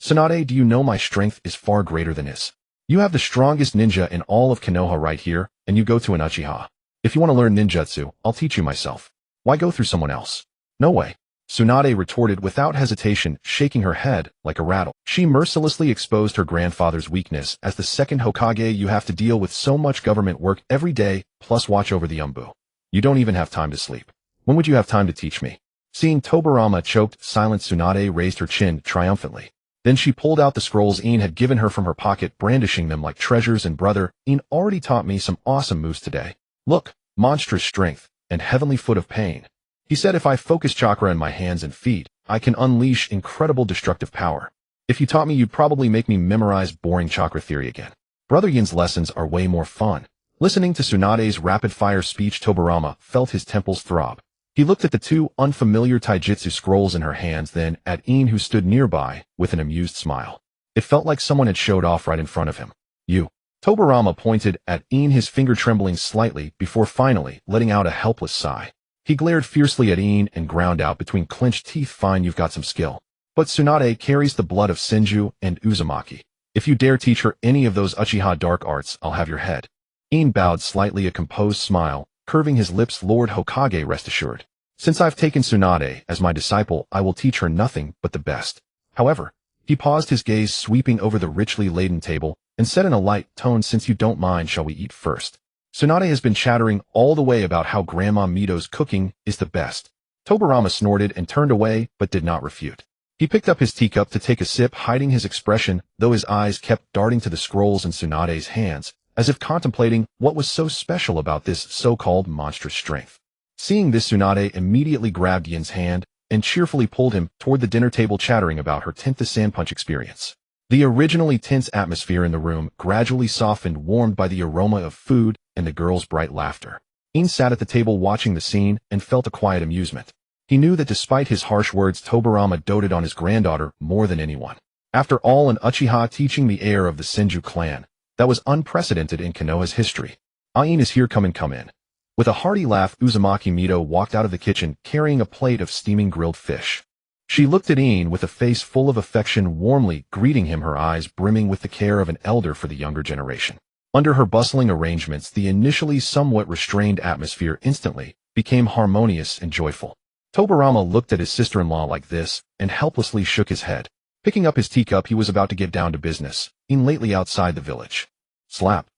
"Tsunade, do you know my strength is far greater than his? You have the strongest ninja in all of Konoha right here, and you go to an Uchiha. If you want to learn ninjutsu, I'll teach you myself. Why go through someone else?" "No way," Tsunade retorted without hesitation, shaking her head like a rattle. She mercilessly exposed her grandfather's weakness. "As the 2nd Hokage, you have to deal with so much government work every day, plus watch over the Umbu. You don't even have time to sleep. When would you have time to teach me?" Seeing Tobarama choked, silent, Tsunade raised her chin triumphantly. Then she pulled out the scrolls In had given her from her pocket, brandishing them like treasures. "And brother, In already taught me some awesome moves today. Look, monstrous strength and heavenly foot of pain. He said if I focus chakra in my hands and feet, I can unleash incredible destructive power. If you taught me, you'd probably make me memorize boring chakra theory again." Brother Yin's lessons are way more fun. Listening to Tsunade's rapid-fire speech, Tobarama felt his temples throb. He looked at the 2 unfamiliar taijutsu scrolls in her hands, then at In, who stood nearby, with an amused smile. It felt like someone had showed off right in front of him. "You." Tobarama pointed at In, his finger trembling slightly, before finally letting out a helpless sigh. He glared fiercely at In and ground out between clenched teeth, "Fine, you've got some skill. But Tsunade carries the blood of Senju and Uzumaki. If you dare teach her any of those Uchiha dark arts, I'll have your head." In bowed slightly, a composed smile, curving his lips. "Lord Hokage, rest assured. Since I've taken Tsunade as my disciple, I will teach her nothing but the best." However, he paused, his gaze sweeping over the richly laden table, and said in a light tone, "Since you don't mind, shall we eat first? Tsunade has been chattering all the way about how Grandma Mito's cooking is the best." Tobarama snorted and turned away, but did not refute. He picked up his teacup to take a sip, hiding his expression, though his eyes kept darting to the scrolls in Tsunade's hands, as if contemplating what was so special about this so-called monstrous strength. Seeing this, Tsunade immediately grabbed Yin's hand and cheerfully pulled him toward the dinner table, chattering about her 10th Sanpunch experience. The originally tense atmosphere in the room gradually softened, warmed by the aroma of food and the girls' bright laughter. In sat at the table watching the scene and felt a quiet amusement. He knew that despite his harsh words, Tobarama doted on his granddaughter more than anyone. After all, an Uchiha teaching the heir of the Senju clan. That was unprecedented in Konoha's history. "In is here, come in." With a hearty laugh, Uzumaki Mito walked out of the kitchen, carrying a plate of steaming grilled fish. She looked at In with a face full of affection, warmly greeting him, her eyes brimming with the care of an elder for the younger generation. Under her bustling arrangements, the initially somewhat restrained atmosphere instantly became harmonious and joyful. Tobarama looked at his sister-in-law like this and helplessly shook his head. Picking up his teacup, he was about to get down to business, In lately outside the village. Slap.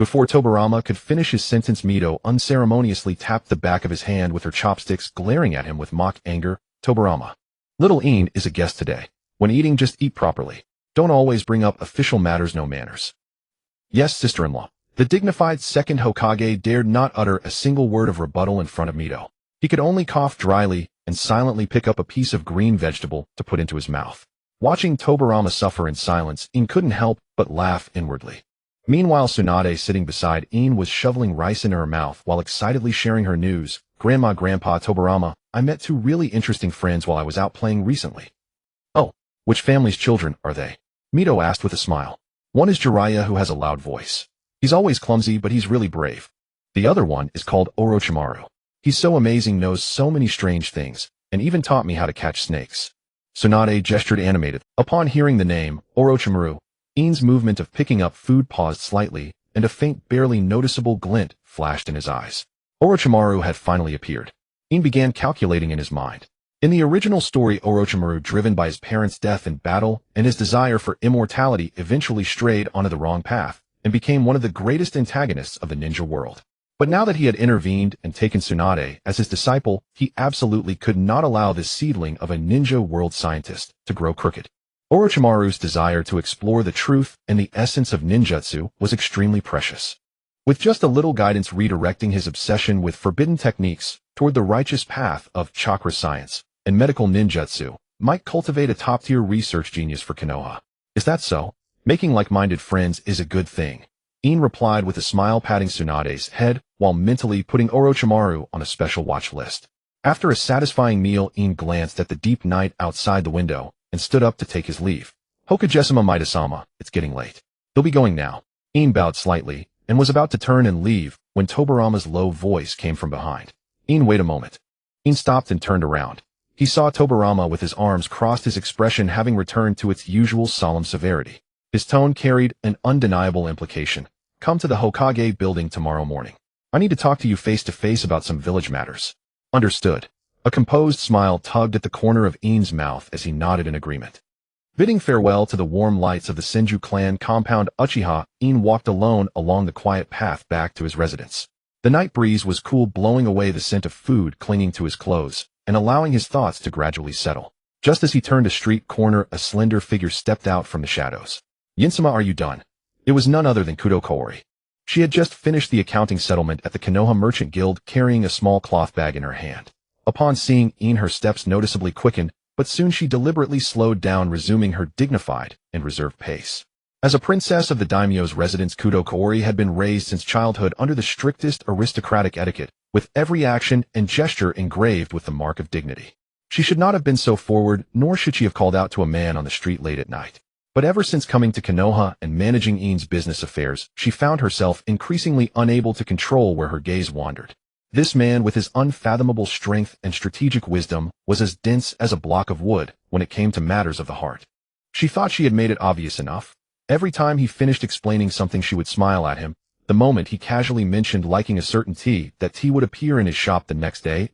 Before Tobarama could finish his sentence, Mito unceremoniously tapped the back of his hand with her chopsticks, glaring at him with mock anger. Tobarama. Little In is a guest today. When eating, just eat properly. Don't always bring up official matters, no manners. Yes, sister-in-law. The dignified second Hokage dared not utter a single word of rebuttal in front of Mito. He could only cough dryly and silently pick up a piece of green vegetable to put into his mouth. Watching Tobarama suffer in silence, In couldn't help but laugh inwardly. Meanwhile, Tsunade, sitting beside In, was shoveling rice into her mouth while excitedly sharing her news. Grandma, Grandpa, Tobarama, I met two really interesting friends while I was out playing recently. Oh, which family's children are they? Mito asked with a smile. One is Jiraiya, who has a loud voice. He's always clumsy, but he's really brave. The other one is called Orochimaru. He's so amazing, knows so many strange things, and even taught me how to catch snakes. Tsunade gestured animated. Upon hearing the name, Orochimaru, In's movement of picking up food paused slightly, and a faint, barely noticeable glint flashed in his eyes. Orochimaru had finally appeared. In began calculating in his mind. In the original story, Orochimaru, driven by his parents' death in battle and his desire for immortality, eventually strayed onto the wrong path and became one of the greatest antagonists of the ninja world. But now that he had intervened and taken Tsunade as his disciple, he absolutely could not allow this seedling of a ninja world scientist to grow crooked. Orochimaru's desire to explore the truth and the essence of ninjutsu was extremely precious. With just a little guidance redirecting his obsession with forbidden techniques toward the righteous path of chakra science and medical ninjutsu, might cultivate a top-tier research genius for Konoha. Is that so? Making like-minded friends is a good thing. In replied with a smile, patting Tsunade's head while mentally putting Orochimaru on a special watch list. After a satisfying meal, In glanced at the deep night outside the window and stood up to take his leave. Hokagesama Maida-sama, it's getting late. He'll be going now. In bowed slightly and was about to turn and leave when Tobarama's low voice came from behind. In, wait a moment. In stopped and turned around. He saw Tobarama with his arms crossed, his expression having returned to its usual solemn severity. His tone carried an undeniable implication. Come to the Hokage building tomorrow morning. I need to talk to you face to face about some village matters. Understood. A composed smile tugged at the corner of In's mouth as he nodded in agreement. Bidding farewell to the warm lights of the Senju clan compound, Uchiha In walked alone along the quiet path back to his residence. The night breeze was cool, blowing away the scent of food clinging to his clothes and allowing his thoughts to gradually settle. Just as he turned a street corner, a slender figure stepped out from the shadows. Yinsama, are you done? It was none other than Kudo Kaori. She had just finished the accounting settlement at the Konoha Merchant Guild, carrying a small cloth bag in her hand. Upon seeing In, her steps noticeably quickened, but soon she deliberately slowed down, resuming her dignified and reserved pace. As a princess of the daimyo's residence, Kudo Kaori had been raised since childhood under the strictest aristocratic etiquette, with every action and gesture engraved with the mark of dignity. She should not have been so forward, nor should she have called out to a man on the street late at night. But ever since coming to Konoha and managing In's business affairs, she found herself increasingly unable to control where her gaze wandered. This man, with his unfathomable strength and strategic wisdom, was as dense as a block of wood when it came to matters of the heart. She thought she had made it obvious enough. Every time he finished explaining something, she would smile at him. The moment he casually mentioned liking a certain tea, that tea would appear in his shop the next day.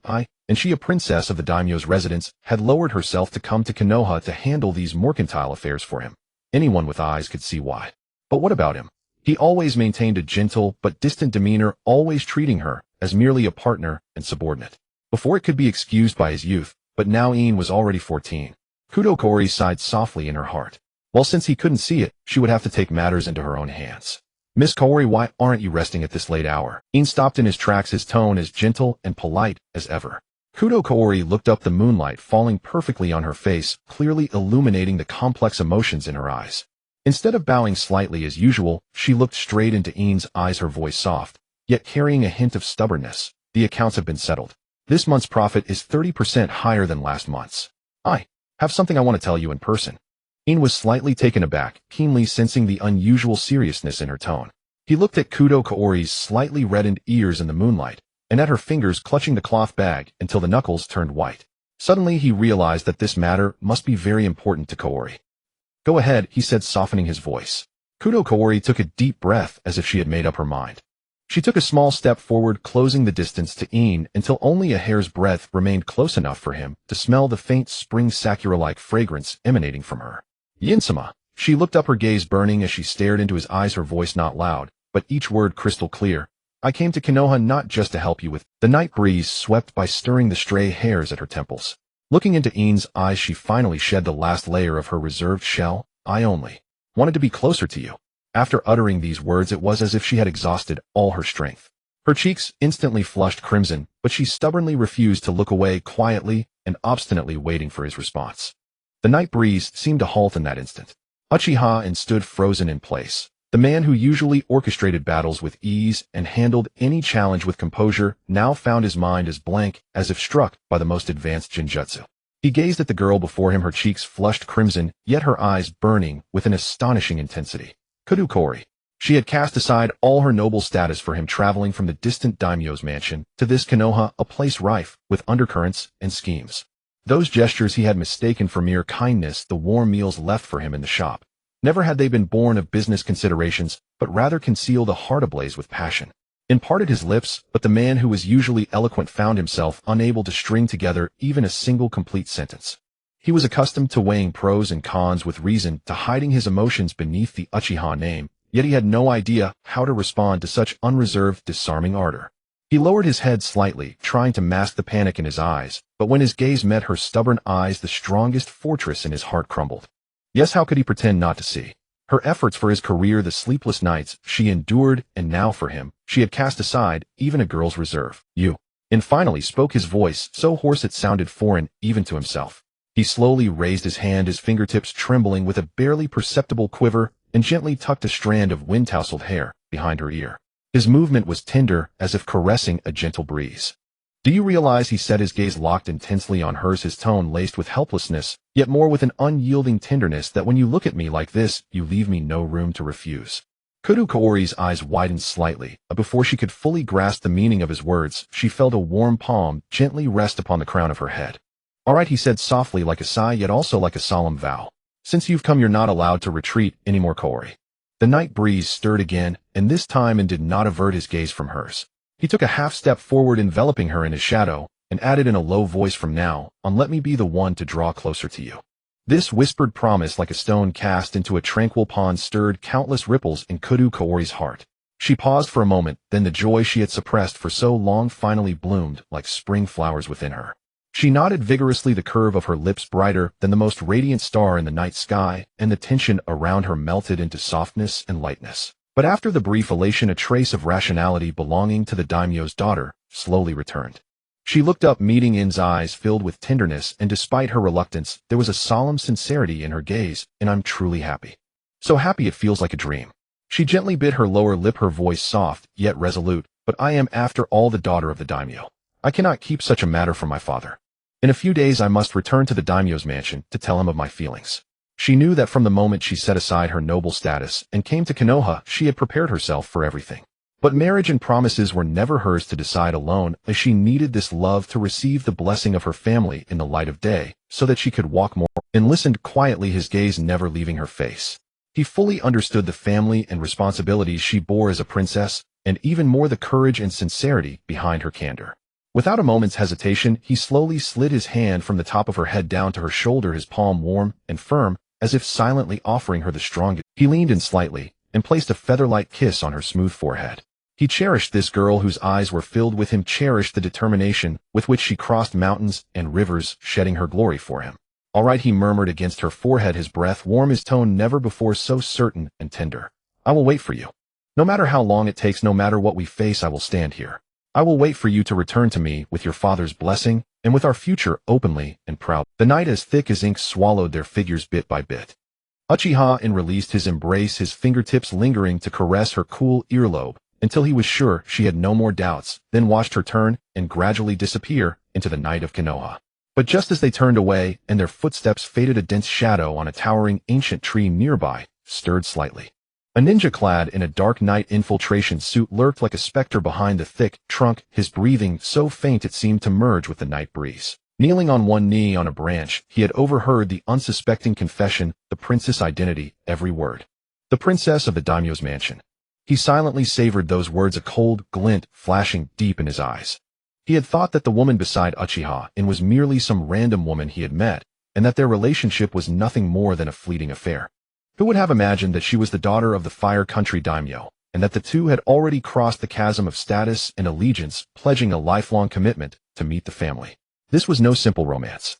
And she, a princess of the daimyo's residence, had lowered herself to come to Konoha to handle these mercantile affairs for him. Anyone with eyes could see why. But what about him? He always maintained a gentle but distant demeanor, always treating her as merely a partner and subordinate. Before it could be excused by his youth, but now In was already 14. Kudo Kaori sighed softly in her heart. Well, since he couldn't see it, she would have to take matters into her own hands. Miss Kaori, why aren't you resting at this late hour? In stopped in his tracks, his tone as gentle and polite as ever. Kudo Kaori looked up, the moonlight falling perfectly on her face, clearly illuminating the complex emotions in her eyes. Instead of bowing slightly as usual, she looked straight into In's eyes, her voice soft, yet carrying a hint of stubbornness. The accounts have been settled. This month's profit is 30% higher than last month's. I have something I want to tell you in person. In was slightly taken aback, keenly sensing the unusual seriousness in her tone. He looked at Kudo Kaori's slightly reddened ears in the moonlight, and at her fingers clutching the cloth bag until the knuckles turned white. Suddenly he realized that this matter must be very important to Kaori. Go ahead, he said, softening his voice. Kudo Kaori took a deep breath as if she had made up her mind. She took a small step forward, closing the distance to In until only a hair's breadth remained close enough for him to smell the faint spring sakura-like fragrance emanating from her. Yinsama. She looked up, her gaze burning as she stared into his eyes, her voice not loud, but each word crystal clear. I came to Konoha not just to help you with. The night breeze swept by, stirring the stray hairs at her temples. Looking into In's eyes, she finally shed the last layer of her reserved shell. I only wanted to be closer to you. After uttering these words, it was as if she had exhausted all her strength. Her cheeks instantly flushed crimson, but she stubbornly refused to look away, quietly and obstinately waiting for his response. The night breeze seemed to halt in that instant. Uchiha In stood frozen in place. The man who usually orchestrated battles with ease and handled any challenge with composure now found his mind as blank as if struck by the most advanced genjutsu. He gazed at the girl before him, her cheeks flushed crimson, yet her eyes burning with an astonishing intensity. Kudukori. She had cast aside all her noble status for him, traveling from the distant daimyo's mansion to this Konoha, a place rife with undercurrents and schemes. Those gestures he had mistaken for mere kindness, the warm meals left for him in the shop. Never had they been born of business considerations, but rather concealed a heart ablaze with passion. In parted his lips, but the man who was usually eloquent found himself unable to string together even a single complete sentence. He was accustomed to weighing pros and cons with reason, to hiding his emotions beneath the Uchiha name, yet he had no idea how to respond to such unreserved, disarming ardor. He lowered his head slightly, trying to mask the panic in his eyes, but when his gaze met her stubborn eyes, the strongest fortress in his heart crumbled. Yes, how could he pretend not to see? Her efforts for his career, the sleepless nights she endured, and now for him, she had cast aside even a girl's reserve. You. In finally spoke, his voice so hoarse it sounded foreign even to himself. He slowly raised his hand, his fingertips trembling with a barely perceptible quiver, and gently tucked a strand of wind-tousled hair behind her ear. His movement was tender, as if caressing a gentle breeze. Do you realize, he said, his gaze locked intensely on hers, his tone laced with helplessness, yet more with an unyielding tenderness, that when you look at me like this, you leave me no room to refuse. Kudukori's eyes widened slightly, but before she could fully grasp the meaning of his words, she felt a warm palm gently rest upon the crown of her head. All right, he said softly, like a sigh, yet also like a solemn vow. Since you've come, you're not allowed to retreat anymore, Kaori. The night breeze stirred again, and this time did not avert his gaze from hers. He took a half-step forward, enveloping her in his shadow, and added in a low voice, from now on let me be the one to draw closer to you. This whispered promise, like a stone cast into a tranquil pond, stirred countless ripples in Kudukori's heart. She paused for a moment, then the joy she had suppressed for so long finally bloomed like spring flowers within her. She nodded vigorously, the curve of her lips brighter than the most radiant star in the night sky, and the tension around her melted into softness and lightness. But after the brief elation, a trace of rationality belonging to the daimyo's daughter slowly returned. She looked up, meeting In's eyes filled with tenderness, and despite her reluctance, there was a solemn sincerity in her gaze. And I'm truly happy. So happy it feels like a dream. She gently bit her lower lip, her voice soft, yet resolute. But I am, after all, the daughter of the daimyo. I cannot keep such a matter from my father. In a few days I must return to the daimyo's mansion to tell him of my feelings. She knew that from the moment she set aside her noble status and came to Konoha, she had prepared herself for everything. But marriage and promises were never hers to decide alone, as she needed this love to receive the blessing of her family in the light of day, so that she could walk more, and listened quietly, his gaze never leaving her face. He fully understood the family and responsibilities she bore as a princess, and even more the courage and sincerity behind her candor. Without a moment's hesitation, he slowly slid his hand from the top of her head down to her shoulder, his palm warm and firm, as if silently offering her the strongest. He leaned in slightly and placed a feather-light kiss on her smooth forehead. He cherished this girl whose eyes were filled with him, cherished the determination with which she crossed mountains and rivers, shedding her glory for him. All right, he murmured against her forehead, his breath warm, his tone never before so certain and tender. I will wait for you. No matter how long it takes, no matter what we face, I will stand here. I will wait for you to return to me with your father's blessing, and with our future openly and proud. The night, as thick as ink, swallowed their figures bit by bit. Uchiha In released his embrace, his fingertips lingering to caress her cool earlobe, until he was sure she had no more doubts, then watched her turn and gradually disappear into the night of Konoha. But just as they turned away and their footsteps faded, a dense shadow on a towering ancient tree nearby stirred slightly. A ninja clad in a dark night infiltration suit lurked like a specter behind the thick trunk, his breathing so faint it seemed to merge with the night breeze. Kneeling on one knee on a branch, he had overheard the unsuspecting confession, the princess' identity, every word. The princess of the daimyo's mansion. He silently savored those words, a cold glint flashing deep in his eyes. He had thought that the woman beside Uchiha In was merely some random woman he had met, and that their relationship was nothing more than a fleeting affair. Who would have imagined that she was the daughter of the Fire Country daimyo, and that the two had already crossed the chasm of status and allegiance, pledging a lifelong commitment to meet the family? This was no simple romance.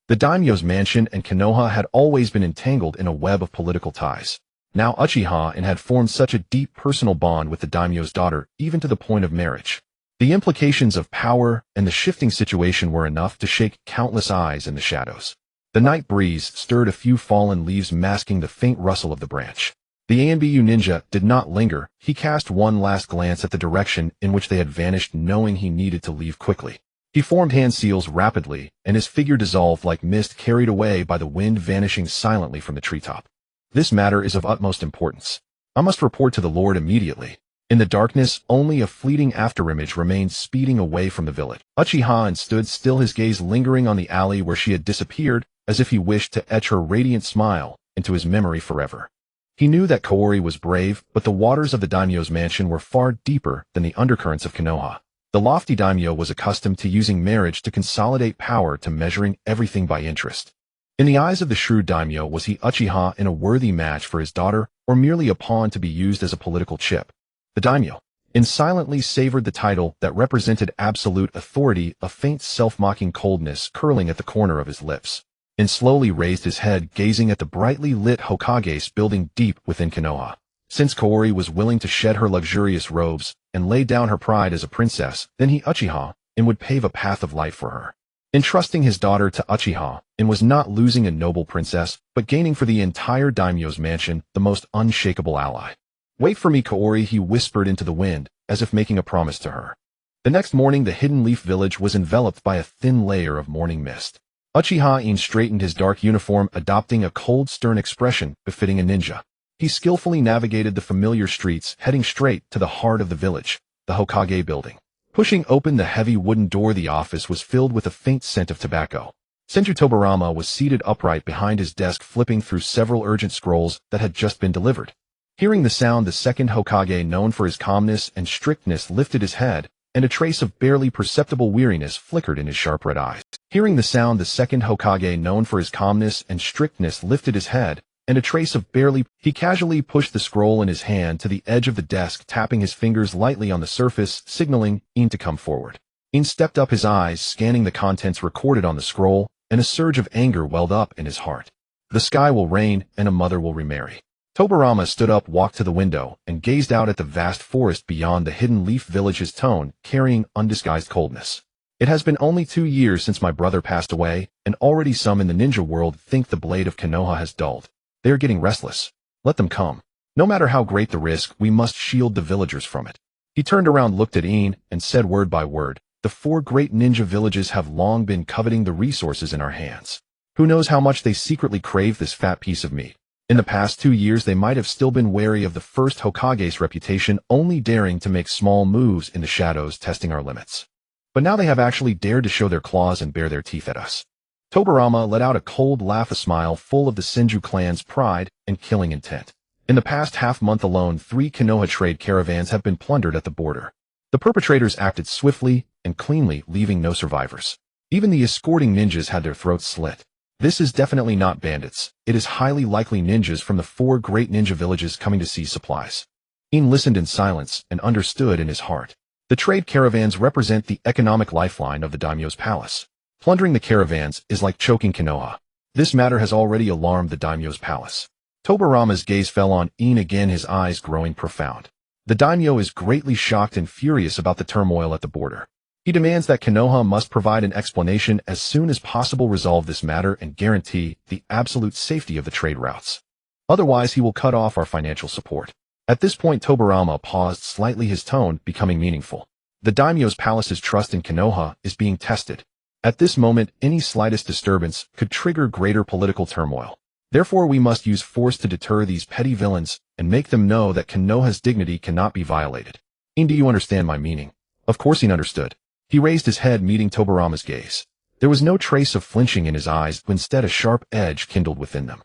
The daimyo's mansion and Konoha had always been entangled in a web of political ties. Now Uchiha In had formed such a deep personal bond with the daimyo's daughter, even to the point of marriage. The implications of power and the shifting situation were enough to shake countless eyes in the shadows. The night breeze stirred a few fallen leaves, masking the faint rustle of the branch. The Anbu ninja did not linger. He cast one last glance at the direction in which they had vanished, knowing he needed to leave quickly. He formed hand seals rapidly, and his figure dissolved like mist carried away by the wind, vanishing silently from the treetop. This matter is of utmost importance. I must report to the Lord immediately. In the darkness, only a fleeting afterimage remained, speeding away from the village. Uchiha In stood still, his gaze lingering on the alley where she had disappeared, as if he wished to etch her radiant smile into his memory forever. He knew that Kaori was brave, but the waters of the daimyo's mansion were far deeper than the undercurrents of Konoha. The lofty daimyo was accustomed to using marriage to consolidate power, to measuring everything by interest. In the eyes of the shrewd daimyo, was he Uchiha In a worthy match for his daughter, or merely a pawn to be used as a political chip? The daimyo In silently savored the title that represented absolute authority, a faint self-mocking coldness curling at the corner of his lips. In slowly raised his head, gazing at the brightly lit Hokage's building deep within Konoha. Since Kaori was willing to shed her luxurious robes and lay down her pride as a princess, then he, Uchiha In, would pave a path of light for her. Entrusting his daughter to Uchiha In was not losing a noble princess, but gaining for the entire daimyo's mansion the most unshakable ally. "Wait for me, Kaori," he whispered into the wind, as if making a promise to her. The next morning, the Hidden Leaf village was enveloped by a thin layer of morning mist. Uchiha In straightened his dark uniform, adopting a cold, stern expression befitting a ninja. He skillfully navigated the familiar streets, heading straight to the heart of the village, the Hokage building. Pushing open the heavy wooden door, the office was filled with a faint scent of tobacco. Senju Tobarama was seated upright behind his desk, flipping through several urgent scrolls that had just been delivered. Hearing the sound, the second Hokage, known for his calmness and strictness, lifted his head, and a trace of barely perceptible weariness flickered in his sharp red eyes. Hearing the sound, the second Hokage, known for his calmness and strictness, lifted his head, and a trace of barely. He casually pushed the scroll in his hand to the edge of the desk, tapping his fingers lightly on the surface, signaling In to come forward. In stepped up, his eyes scanning the contents recorded on the scroll, and a surge of anger welled up in his heart. "The sky will rain, and a mother will remarry." Tobarama stood up, walked to the window, and gazed out at the vast forest beyond the Hidden Leaf village, his tone carrying undisguised coldness. "It has been only 2 years since my brother passed away, and already some in the ninja world think the blade of Konoha has dulled. They are getting restless. Let them come. No matter how great the risk, we must shield the villagers from it." He turned around, looked at In, and said word by word, "The 4 great ninja villages have long been coveting the resources in our hands. Who knows how much they secretly crave this fat piece of meat? In the past 2 years, they might have still been wary of the first Hokage's reputation, only daring to make small moves in the shadows, testing our limits. But now they have actually dared to show their claws and bare their teeth at us." Tobarama let out a cold laugh, a smile full of the Senju clan's pride and killing intent. "In the past half-month alone, 3 Konoha trade caravans have been plundered at the border. The perpetrators acted swiftly and cleanly, leaving no survivors. Even the escorting ninjas had their throats slit. This is definitely not bandits. It is highly likely ninjas from the 4 great ninja villages coming to seize supplies." In listened in silence and understood in his heart. The trade caravans represent the economic lifeline of the daimyo's palace. Plundering the caravans is like choking Konoha. This matter has already alarmed the daimyo's palace. Tobarama's gaze fell on In again, his eyes growing profound. The daimyo is greatly shocked and furious about the turmoil at the border. He demands that Konoha must provide an explanation as soon as possible, resolve this matter, and guarantee the absolute safety of the trade routes. Otherwise, he will cut off our financial support. At this point, Tobarama paused slightly, his tone becoming meaningful. The daimyo's palace's trust in Konoha is being tested. At this moment, any slightest disturbance could trigger greater political turmoil. Therefore, we must use force to deter these petty villains and make them know that Konoha's dignity cannot be violated. In, do you understand my meaning? Of course he understood. He raised his head, meeting Tobarama's gaze. There was no trace of flinching in his eyes, but instead a sharp edge kindled within them.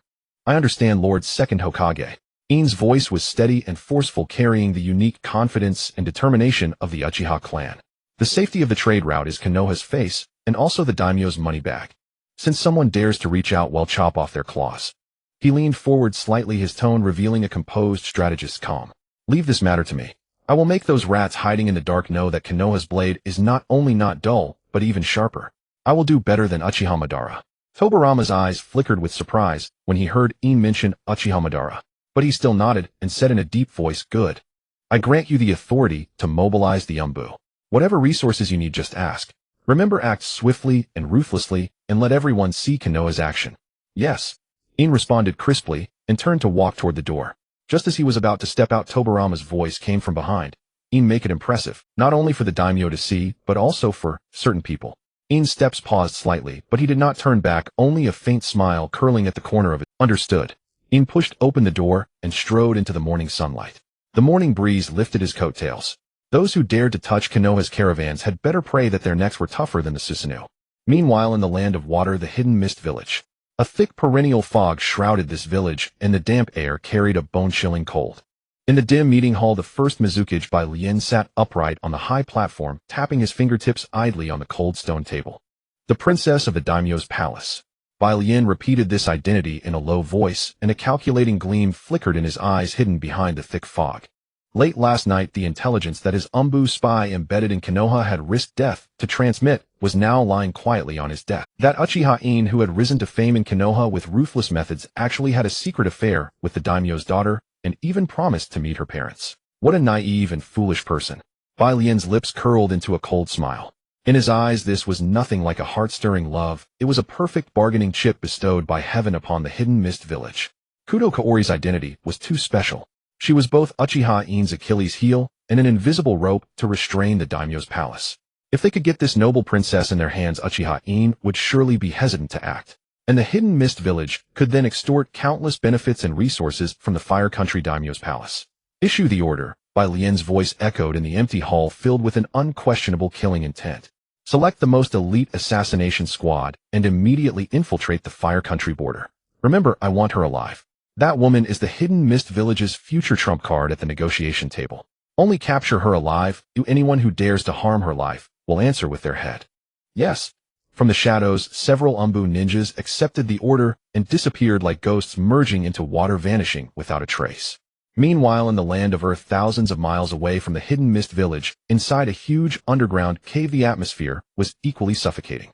"I understand, Lord Second Hokage." In's voice was steady and forceful, carrying the unique confidence and determination of the Uchiha clan. "The safety of the trade route is Konoha's face, and also the daimyo's money bag. Since someone dares to reach out, we'll chop off their claws. He leaned forward slightly, his tone revealing a composed strategist's calm. Leave this matter to me. I will make those rats hiding in the dark know that Konoha's blade is not only not dull, but even sharper. I will do better than Uchiha Madara. Tobirama's eyes flickered with surprise when he heard In mention Uchiha Madara. But he still nodded and said in a deep voice, good. I grant you the authority to mobilize the Umbu. Whatever resources you need, just ask. Remember, act swiftly and ruthlessly, and let everyone see Konoha's action. Yes. In responded crisply, and turned to walk toward the door. Just as he was about to step out, Tobirama's voice came from behind. In, make it impressive, not only for the daimyo to see, but also for certain people. In's steps paused slightly, but he did not turn back, only a faint smile curling at the corner of it. Understood. In pushed open the door and strode into the morning sunlight. The morning breeze lifted his coattails. Those who dared to touch Konoha's caravans had better pray that their necks were tougher than the Susanoo. Meanwhile, in the land of water, the hidden mist village. A thick perennial fog shrouded this village, and the damp air carried a bone-chilling cold. In the dim meeting hall, the first Mizukage by Lien sat upright on the high platform, tapping his fingertips idly on the cold stone table. The princess of the daimyo's palace. Bai Lien repeated this identity in a low voice, and a calculating gleam flickered in his eyes hidden behind the thick fog. Late last night, the intelligence that his Umbu spy embedded in Konoha had risked death to transmit was now lying quietly on his desk. That Uchiha In, who had risen to fame in Konoha with ruthless methods, actually had a secret affair with the daimyo's daughter, and even promised to meet her parents. What a naive and foolish person. Bai Lien's lips curled into a cold smile. In his eyes, this was nothing like a heart-stirring love. It was a perfect bargaining chip bestowed by heaven upon the hidden mist village. Kudo Kaori's identity was too special. She was both Uchiha In's Achilles heel and an invisible rope to restrain the daimyo's palace. If they could get this noble princess in their hands, Uchiha In would surely be hesitant to act. And the hidden mist village could then extort countless benefits and resources from the Fire Country daimyo's palace. Issue the order, Bai Lien's voice echoed in the empty hall filled with an unquestionable killing intent. Select the most elite assassination squad and immediately infiltrate the Fire Country border. Remember, I want her alive. That woman is the hidden mist village's future trump card at the negotiation table. Only capture her alive, anyone who dares to harm her life will answer with their head. Yes. From the shadows, several Umbu ninjas accepted the order and disappeared like ghosts, merging into water, vanishing without a trace. Meanwhile, in the land of Earth, thousands of miles away from the hidden mist village, inside a huge underground cave, the atmosphere was equally suffocating.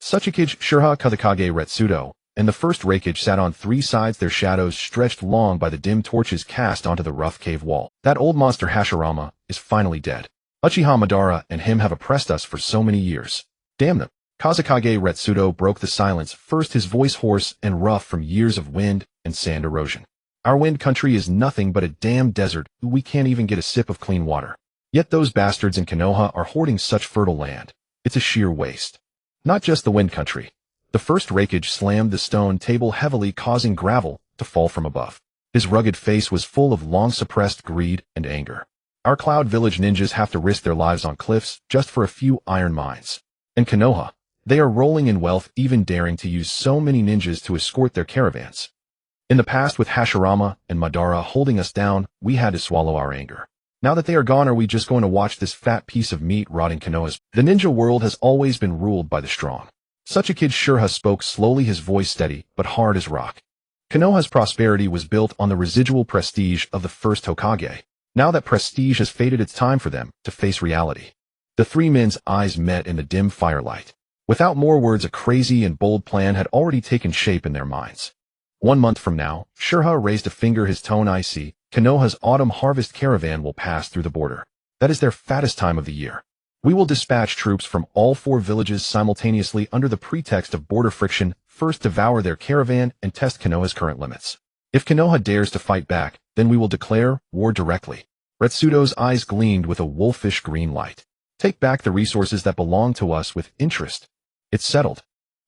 Suchikage, Shurha, Kazakage, Retsudo, and the first Reikage sat on three sides, their shadows stretched long by the dim torches cast onto the rough cave wall. That old monster Hashirama is finally dead. Uchiha Madara and him have oppressed us for so many years. Damn them. Kazakage Retsudo broke the silence, first his voice hoarse and rough from years of wind and sand erosion. Our wind country is nothing but a damn desert. We can't even get a sip of clean water. Yet those bastards in Konoha are hoarding such fertile land. It's a sheer waste. Not just the wind country. The first Reikage slammed the stone table heavily, causing gravel to fall from above. His rugged face was full of long-suppressed greed and anger. Our Cloud Village ninjas have to risk their lives on cliffs just for a few iron mines. In Konoha, they are rolling in wealth, even daring to use so many ninjas to escort their caravans. In the past, with Hashirama and Madara holding us down, we had to swallow our anger. Now that they are gone, are we just going to watch this fat piece of meat rot in Konoha's? The ninja world has always been ruled by the strong. Such a kid, Shurha spoke slowly, his voice steady, but hard as rock. Konoha's prosperity was built on the residual prestige of the first Hokage. Now that prestige has faded, it's time for them to face reality. The three men's eyes met in the dim firelight. Without more words, a crazy and bold plan had already taken shape in their minds. 1 month from now, Shurha raised a finger, his tone icy. Konoha's autumn harvest caravan will pass through the border. That is their fattest time of the year. We will dispatch troops from all 4 villages simultaneously under the pretext of border friction, first devour their caravan and test Konoha's current limits. If Konoha dares to fight back, then we will declare war directly. Retsudo's eyes gleamed with a wolfish green light. Take back the resources that belong to us with interest. It's settled.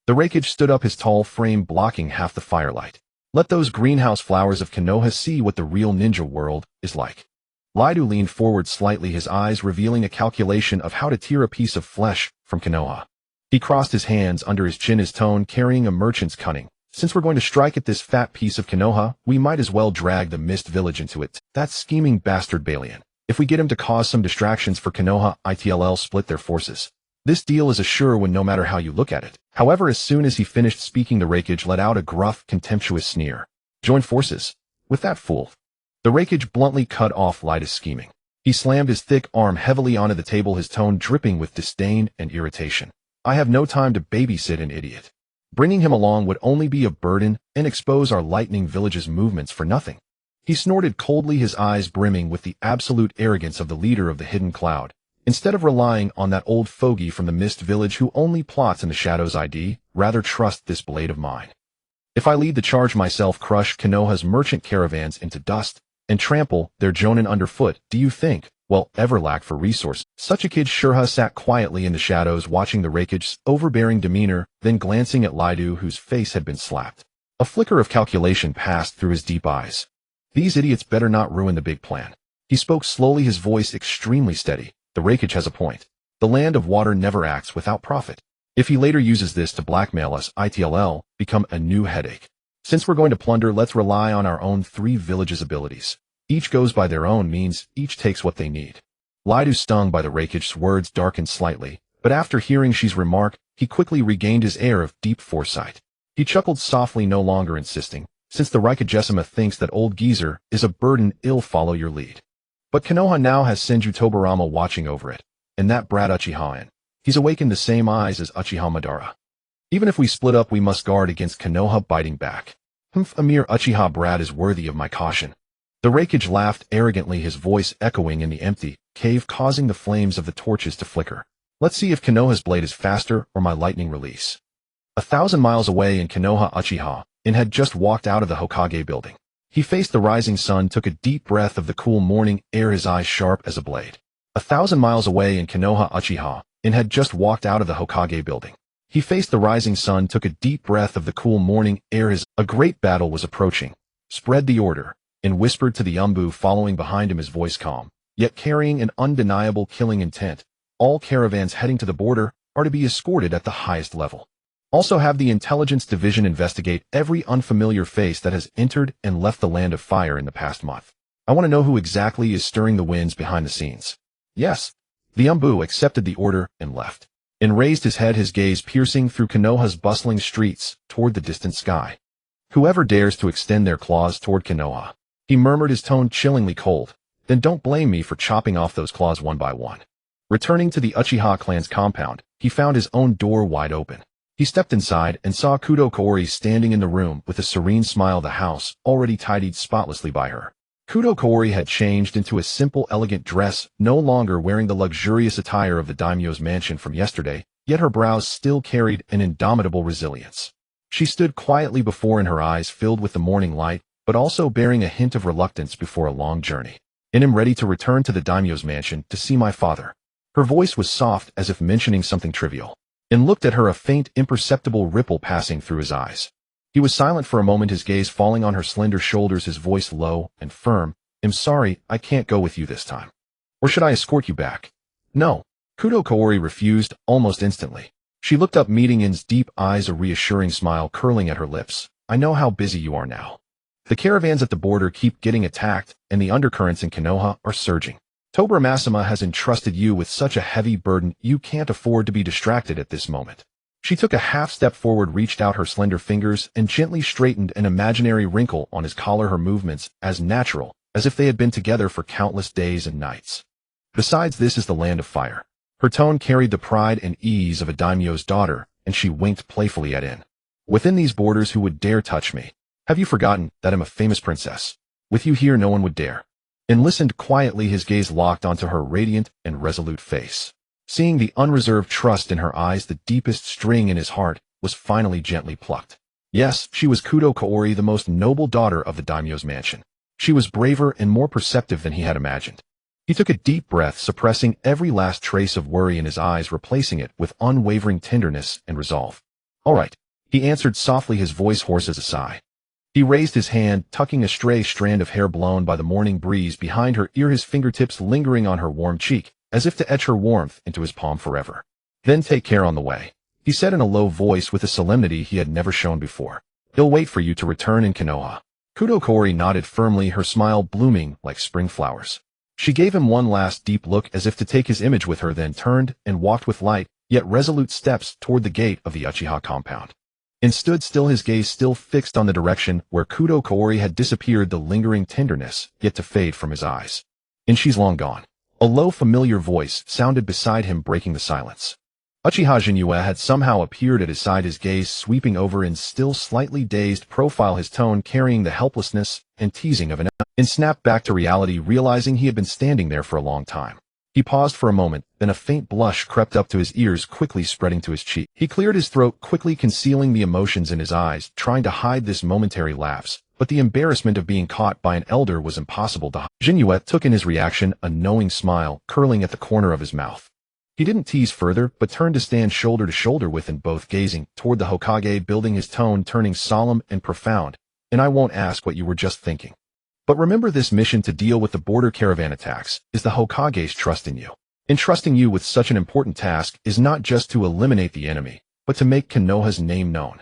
The Reikage stood up, his tall frame blocking half the firelight. Let those greenhouse flowers of Konoha see what the real ninja world is like. Lidu leaned forward slightly, his eyes revealing a calculation of how to tear a piece of flesh from Konoha. He crossed his hands under his chin, his tone carrying a merchant's cunning. Since we're going to strike at this fat piece of Konoha, we might as well drag the Mist Village into it. That scheming bastard Balian. If we get him to cause some distractions for Konoha, ITLL split their forces. This deal is a sure win no matter how you look at it. However, as soon as he finished speaking, the Raikage let out a gruff, contemptuous sneer. Join forces with that fool. The Raikage bluntly cut off Lida's scheming. He slammed his thick arm heavily onto the table, his tone dripping with disdain and irritation. I have no time to babysit an idiot. Bringing him along would only be a burden and expose our lightning village's movements for nothing. He snorted coldly, his eyes brimming with the absolute arrogance of the leader of the hidden cloud. Instead of relying on that old fogey from the Mist Village who only plots in the shadows, rather trust this blade of mine. If I lead the charge myself, crush Konoha's merchant caravans into dust, and trample their jonin underfoot, do you think, ever lack for resource? Such a kid Shurha sat quietly in the shadows watching the Raikage's overbearing demeanor, then glancing at Lidu whose face had been slapped. A flicker of calculation passed through his deep eyes. These idiots better not ruin the big plan. He spoke slowly, his voice extremely steady. The Raikage has a point. The land of water never acts without profit. If he later uses this to blackmail us, it'll become a new headache. Since we're going to plunder, let's rely on our own 3 villages' abilities. Each goes by their own means, each takes what they need. Lidu, stung by the Raikage's words, darkened slightly, but after hearing she's remark, he quickly regained his air of deep foresight. He chuckled softly, no longer insisting. Since the Raikagesima thinks that old geezer is a burden, I'll follow your lead. But Konoha now has Senju Tobarama watching over it, and that brat Uchiha In. He's awakened the same eyes as Uchiha Madara. Even if we split up, we must guard against Konoha biting back. A mere Uchiha brat is worthy of my caution. The Raikage laughed arrogantly, his voice echoing in the empty cave, causing the flames of the torches to flicker. Let's see if Konoha's blade is faster or my lightning release. 1,000 miles away in Konoha, Uchiha In had just walked out of the Hokage building. He faced the rising sun, took a deep breath of the cool morning air, his eyes sharp as a blade. 1,000 miles away in Konoha, Uchiha In had just walked out of the Hokage building. He faced the rising sun, took a deep breath of the cool morning air. A great battle was approaching. Spread the order, and whispered to the Umbu following behind him, his voice calm, yet carrying an undeniable killing intent. All caravans heading to the border are to be escorted at the highest level. Also have the intelligence division investigate every unfamiliar face that has entered and left the land of fire in the past month. I want to know who exactly is stirring the winds behind the scenes. Yes. The Umbu accepted the order and left, and raised his head, his gaze piercing through Konoha's bustling streets toward the distant sky. Whoever dares to extend their claws toward Konoha, he murmured, his tone chillingly cold, then don't blame me for chopping off those claws one by one. Returning to the Uchiha clan's compound, he found his own door wide open. He stepped inside and saw Kudo Kaori standing in the room with a serene smile, the house already tidied spotlessly by her. Kudo Kaori had changed into a simple, elegant dress, no longer wearing the luxurious attire of the daimyo's mansion from yesterday, yet her brows still carried an indomitable resilience. She stood quietly before him, her eyes filled with the morning light, but also bearing a hint of reluctance before a long journey. I am ready to return to the daimyo's mansion to see my father. Her voice was soft, as if mentioning something trivial, and looked at her, a faint, imperceptible ripple passing through his eyes. He was silent for a moment, his gaze falling on her slender shoulders, his voice low and firm. I'm sorry, I can't go with you this time. Or should I escort you back? No. Kudo Kaori refused, almost instantly. She looked up, meeting In's deep eyes, a reassuring smile curling at her lips. I know how busy you are now. The caravans at the border keep getting attacked, and the undercurrents in Konoha are surging. Tobarama has entrusted you with such a heavy burden, you can't afford to be distracted at this moment. She took a half step forward, reached out her slender fingers, and gently straightened an imaginary wrinkle on his collar, her movements as natural as if they had been together for countless days and nights. Besides, this is the land of fire. Her tone carried the pride and ease of a daimyo's daughter, and she winked playfully at In. Within these borders, who would dare touch me? Have you forgotten that I'm a famous princess? With you here, no one would dare. In listened quietly, his gaze locked onto her radiant and resolute face. Seeing the unreserved trust in her eyes, the deepest string in his heart was finally gently plucked. Yes, she was Kudo Kaori, the most noble daughter of the daimyo's mansion. She was braver and more perceptive than he had imagined. He took a deep breath, suppressing every last trace of worry in his eyes, replacing it with unwavering tenderness and resolve. All right, he answered softly, his voice hoarse as a sigh. He raised his hand, tucking a stray strand of hair blown by the morning breeze behind her ear, his fingertips lingering on her warm cheek, as if to etch her warmth into his palm forever. Then take care on the way, he said in a low voice with a solemnity he had never shown before. He'll wait for you to return in Konoha. Kudo Kaori nodded firmly, her smile blooming like spring flowers. She gave him one last deep look as if to take his image with her, then turned and walked with light, yet resolute steps toward the gate of the Uchiha compound. And stood still, his gaze still fixed on the direction where Kudo Kaori had disappeared, the lingering tenderness yet to fade from his eyes. And she's long gone. A low familiar voice sounded beside him, breaking the silence. Uchiha Jinue had somehow appeared at his side, his gaze sweeping over in still slightly dazed profile, his tone carrying the helplessness and teasing of an and snapped back to reality, realizing he had been standing there for a long time. He paused for a moment, then a faint blush crept up to his ears, quickly spreading to his cheek. He cleared his throat, quickly concealing the emotions in his eyes, trying to hide this momentary lapse, but the embarrassment of being caught by an elder was impossible to hide. Jinue took in his reaction, a knowing smile curling at the corner of his mouth. He didn't tease further, but turned to stand shoulder to shoulder with them both, gazing toward the Hokage, building his tone, turning solemn and profound. And I won't ask what you were just thinking. But remember, this mission to deal with the border caravan attacks is the Hokage's trust in you. Entrusting you with such an important task is not just to eliminate the enemy, but to make Konoha's name known.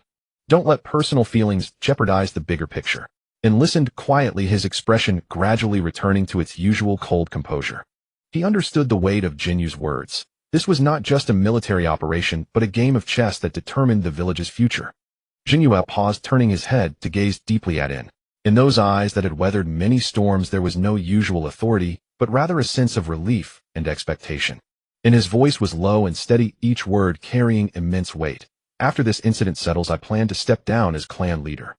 Don't let personal feelings jeopardize the bigger picture. And listened quietly, his expression gradually returning to its usual cold composure. He understood the weight of Jinyu's words. This was not just a military operation, but a game of chess that determined the village's future. Jinue paused, turning his head to gaze deeply at In. In those eyes that had weathered many storms, there was no usual authority, but rather a sense of relief and expectation. And his voice was low and steady, each word carrying immense weight. After this incident settles, I plan to step down as clan leader.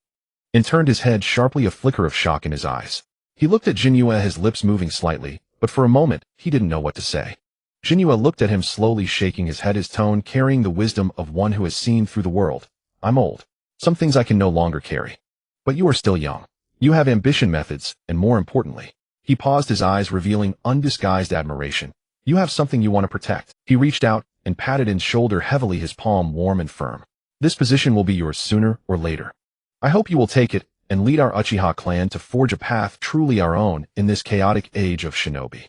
In turned his head sharply, a flicker of shock in his eyes. He looked at Jinue, his lips moving slightly, but for a moment, he didn't know what to say. Jinue looked at him, slowly shaking his head, his tone carrying the wisdom of one who has seen through the world. I'm old. Some things I can no longer carry. But you are still young. You have ambition, methods, and more importantly, he paused, his eyes revealing undisguised admiration. You have something you want to protect. He reached out and patted In's shoulder heavily, his palm warm and firm. This position will be yours sooner or later. I hope you will take it and lead our Uchiha clan to forge a path truly our own in this chaotic age of shinobi.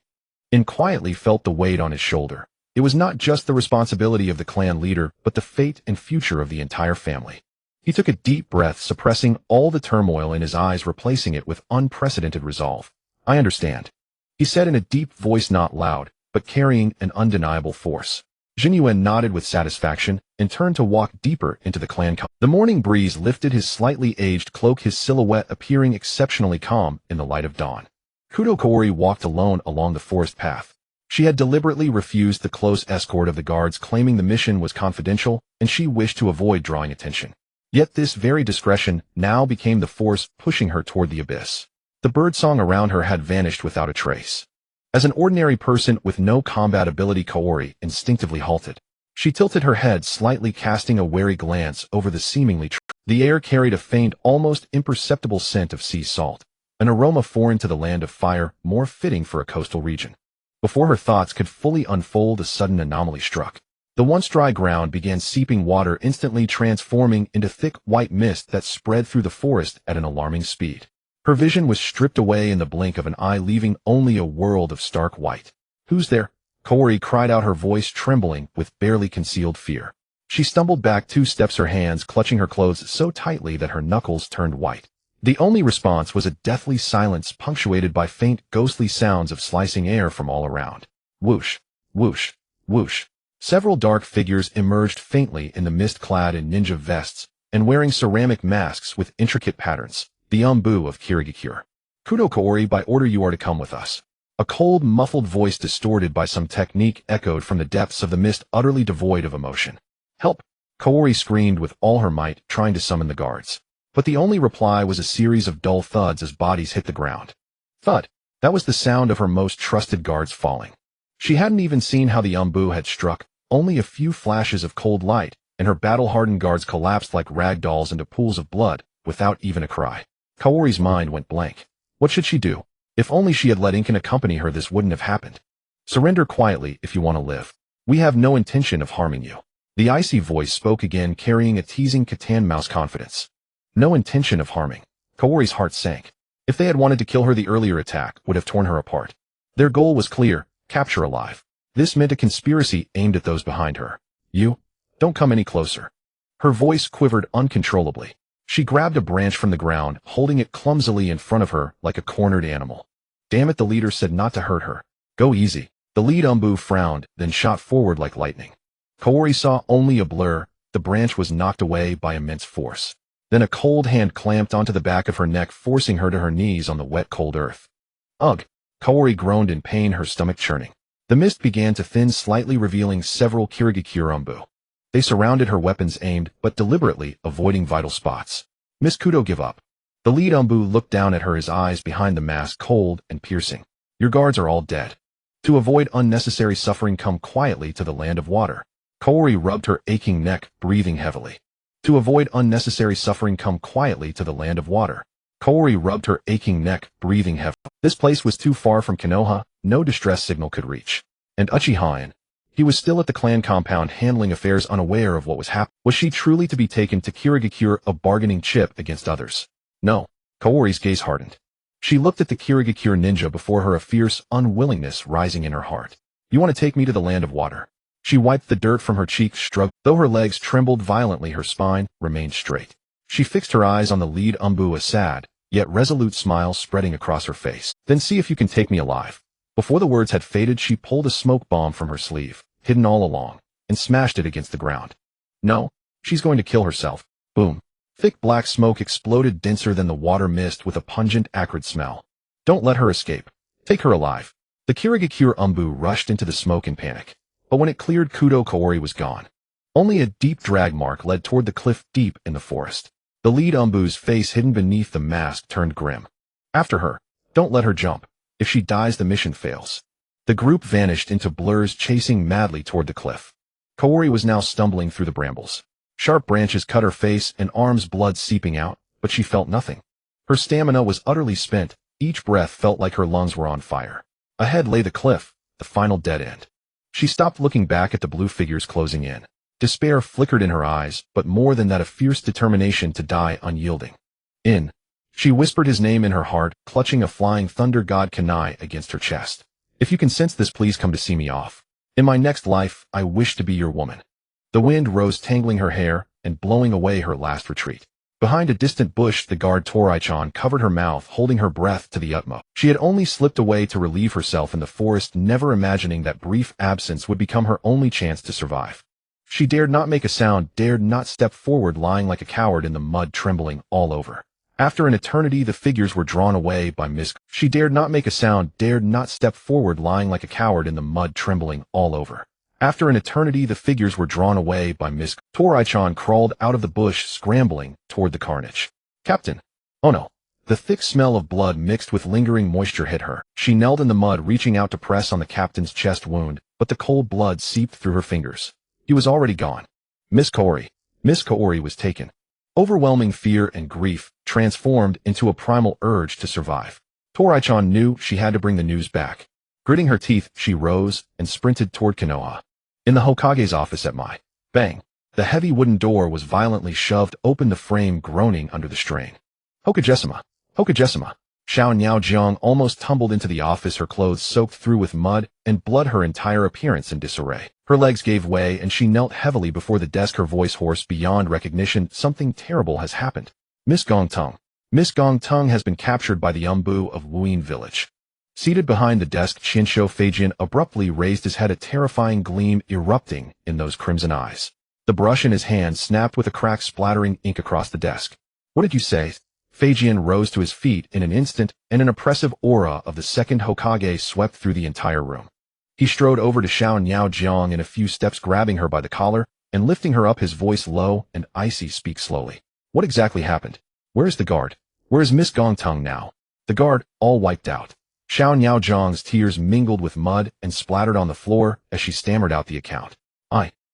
In quietly felt the weight on his shoulder. It was not just the responsibility of the clan leader, but the fate and future of the entire family. He took a deep breath, suppressing all the turmoil in his eyes, replacing it with unprecedented resolve. I understand, he said in a deep voice, not loud, but carrying an undeniable force. Jinue nodded with satisfaction and turned to walk deeper into the clan. The morning breeze lifted his slightly aged cloak, his silhouette appearing exceptionally calm in the light of dawn. Kudo Kaori walked alone along the forest path. She had deliberately refused the close escort of the guards, claiming the mission was confidential and she wished to avoid drawing attention. Yet this very discretion now became the force pushing her toward the abyss. The birdsong around her had vanished without a trace. As an ordinary person with no combat ability, Kaori instinctively halted. She tilted her head slightly, casting a wary glance over the seemingly The air carried a faint, almost imperceptible scent of sea salt, an aroma foreign to the land of fire, more fitting for a coastal region. Before her thoughts could fully unfold, a sudden anomaly struck. The once dry ground began seeping water, instantly transforming into thick white mist that spread through the forest at an alarming speed. Her vision was stripped away in the blink of an eye, leaving only a world of stark white. Who's there? Kaori cried out, her voice trembling with barely concealed fear. She stumbled back 2 steps, her hands clutching her clothes so tightly that her knuckles turned white. The only response was a deathly silence, punctuated by faint, ghostly sounds of slicing air from all around. Whoosh, whoosh, whoosh. Several dark figures emerged faintly in the mist, clad in ninja vests and wearing ceramic masks with intricate patterns. The Umbu of Kirigakure. Kudo Kaori, by order you are to come with us. A cold, muffled voice distorted by some technique echoed from the depths of the mist, utterly devoid of emotion. Help! Kaori screamed with all her might, trying to summon the guards. But the only reply was a series of dull thuds as bodies hit the ground. Thud! That was the sound of her most trusted guards falling. She hadn't even seen how the Umbu had struck. Only a few flashes of cold light, and her battle-hardened guards collapsed like rag dolls into pools of blood, without even a cry. Kaori's mind went blank. What should she do? If only she had let Incan accompany her, this wouldn't have happened. Surrender quietly if you want to live. We have no intention of harming you. The icy voice spoke again, carrying a teasing Catan mouse confidence. No intention of harming. Kaori's heart sank. If they had wanted to kill her, the earlier attack would have torn her apart. Their goal was clear: capture alive. This meant a conspiracy aimed at those behind her. You? Don't come any closer. Her voice quivered uncontrollably. She grabbed a branch from the ground, holding it clumsily in front of her like a cornered animal. Damn it, the leader said not to hurt her. Go easy. The lead Umbu frowned, then shot forward like lightning. Kaori saw only a blur. The branch was knocked away by immense force. Then a cold hand clamped onto the back of her neck, forcing her to her knees on the wet, cold earth. Ugh! Kaori groaned in pain, her stomach churning. The mist began to thin slightly, revealing several Kirigakure. They surrounded her, weapons aimed, but deliberately, avoiding vital spots. Miss Kudo, give up. The lead looked down at her, his eyes behind the mask cold and piercing. Your guards are all dead. To avoid unnecessary suffering, come quietly to the land of water. Kaori rubbed her aching neck, breathing heavily. To avoid unnecessary suffering, come quietly to the land of water. Kaori rubbed her aching neck, breathing heavily. This place was too far from Konoha, no distress signal could reach. And Uchiha In. He was still at the clan compound handling affairs, unaware of what was happening. Was she truly to be taken to Kirigakure, a bargaining chip against others? No. Kaori's gaze hardened. She looked at the Kirigakure ninja before her, a fierce unwillingness rising in her heart. You want to take me to the land of water? She wiped the dirt from her cheeks, shrugged. Though her legs trembled violently, her spine remained straight. She fixed her eyes on the lead, a sad, yet resolute smile spreading across her face. Then see if you can take me alive. Before the words had faded, she pulled a smoke bomb from her sleeve, hidden all along, and smashed it against the ground. No, she's going to kill herself. Boom. Thick black smoke exploded, denser than the water mist, with a pungent, acrid smell. Don't let her escape. Take her alive. The Kirigakure rushed into the smoke in panic. But when it cleared, Kaori was gone. Only a deep drag mark led toward the cliff deep in the forest. The lead face, hidden beneath the mask, turned grim. After her. Don't let her jump. If she dies, the mission fails. The group vanished into blurs, chasing madly toward the cliff. Kaori was now stumbling through the brambles. Sharp branches cut her face and arms, blood seeping out, but she felt nothing. Her stamina was utterly spent. Each breath felt like her lungs were on fire. Ahead lay the cliff, the final dead end. She stopped, looking back at the blue figures closing in. Despair flickered in her eyes, but more than that, a fierce determination to die unyielding. In. She whispered his name in her heart, clutching a flying thunder god kunai against her chest. If you can sense this, please come to see me off. In my next life, I wish to be your woman. The wind rose, tangling her hair and blowing away her last retreat. Behind a distant bush, the guard Torai-chan covered her mouth, holding her breath to the utmost. She had only slipped away to relieve herself in the forest, never imagining that brief absence would become her only chance to survive. She dared not make a sound, dared not step forward, lying like a coward in the mud, trembling all over. After an eternity, the figures were drawn away by Miss. She dared not make a sound, dared not step forward, lying like a coward in the mud, trembling all over. After an eternity, the figures were drawn away by Miss. Torai-chan crawled out of the bush, scrambling toward the carnage. Captain! Oh no! The thick smell of blood mixed with lingering moisture hit her. She knelt in the mud, reaching out to press on the captain's chest wound, but the cold blood seeped through her fingers. He was already gone. Miss Kaori was taken. Overwhelming fear and grief transformed into a primal urge to survive. Torai-chan knew she had to bring the news back. Gritting her teeth, she rose and sprinted toward Konoha. In the Hokage's office at my bang, the heavy wooden door was violently shoved open, the frame groaning under the strain. Hokage-sama! Xiao Niaojiang almost tumbled into the office, her clothes soaked through with mud and blood, her entire appearance in disarray. Her legs gave way and she knelt heavily before the desk, her voice hoarse beyond recognition. Something terrible has happened. Miss Gongtung has been captured by the of Wuyin village. Seated behind the desk, Qinsho Feijian abruptly raised his head, a terrifying gleam erupting in those crimson eyes. The brush in his hand snapped with a crack, splattering ink across the desk. What did you say? Feijian rose to his feet in an instant, and an oppressive aura of the second Hokage swept through the entire room. He strode over to Xiao Niaojiang in a few steps, grabbing her by the collar and lifting her up, his voice low and icy. Speak slowly. What exactly happened? Where is the guard? Where is Miss Gongtung now? The guard, all wiped out. Xiao Niaojiang's tears mingled with mud and splattered on the floor as she stammered out the account.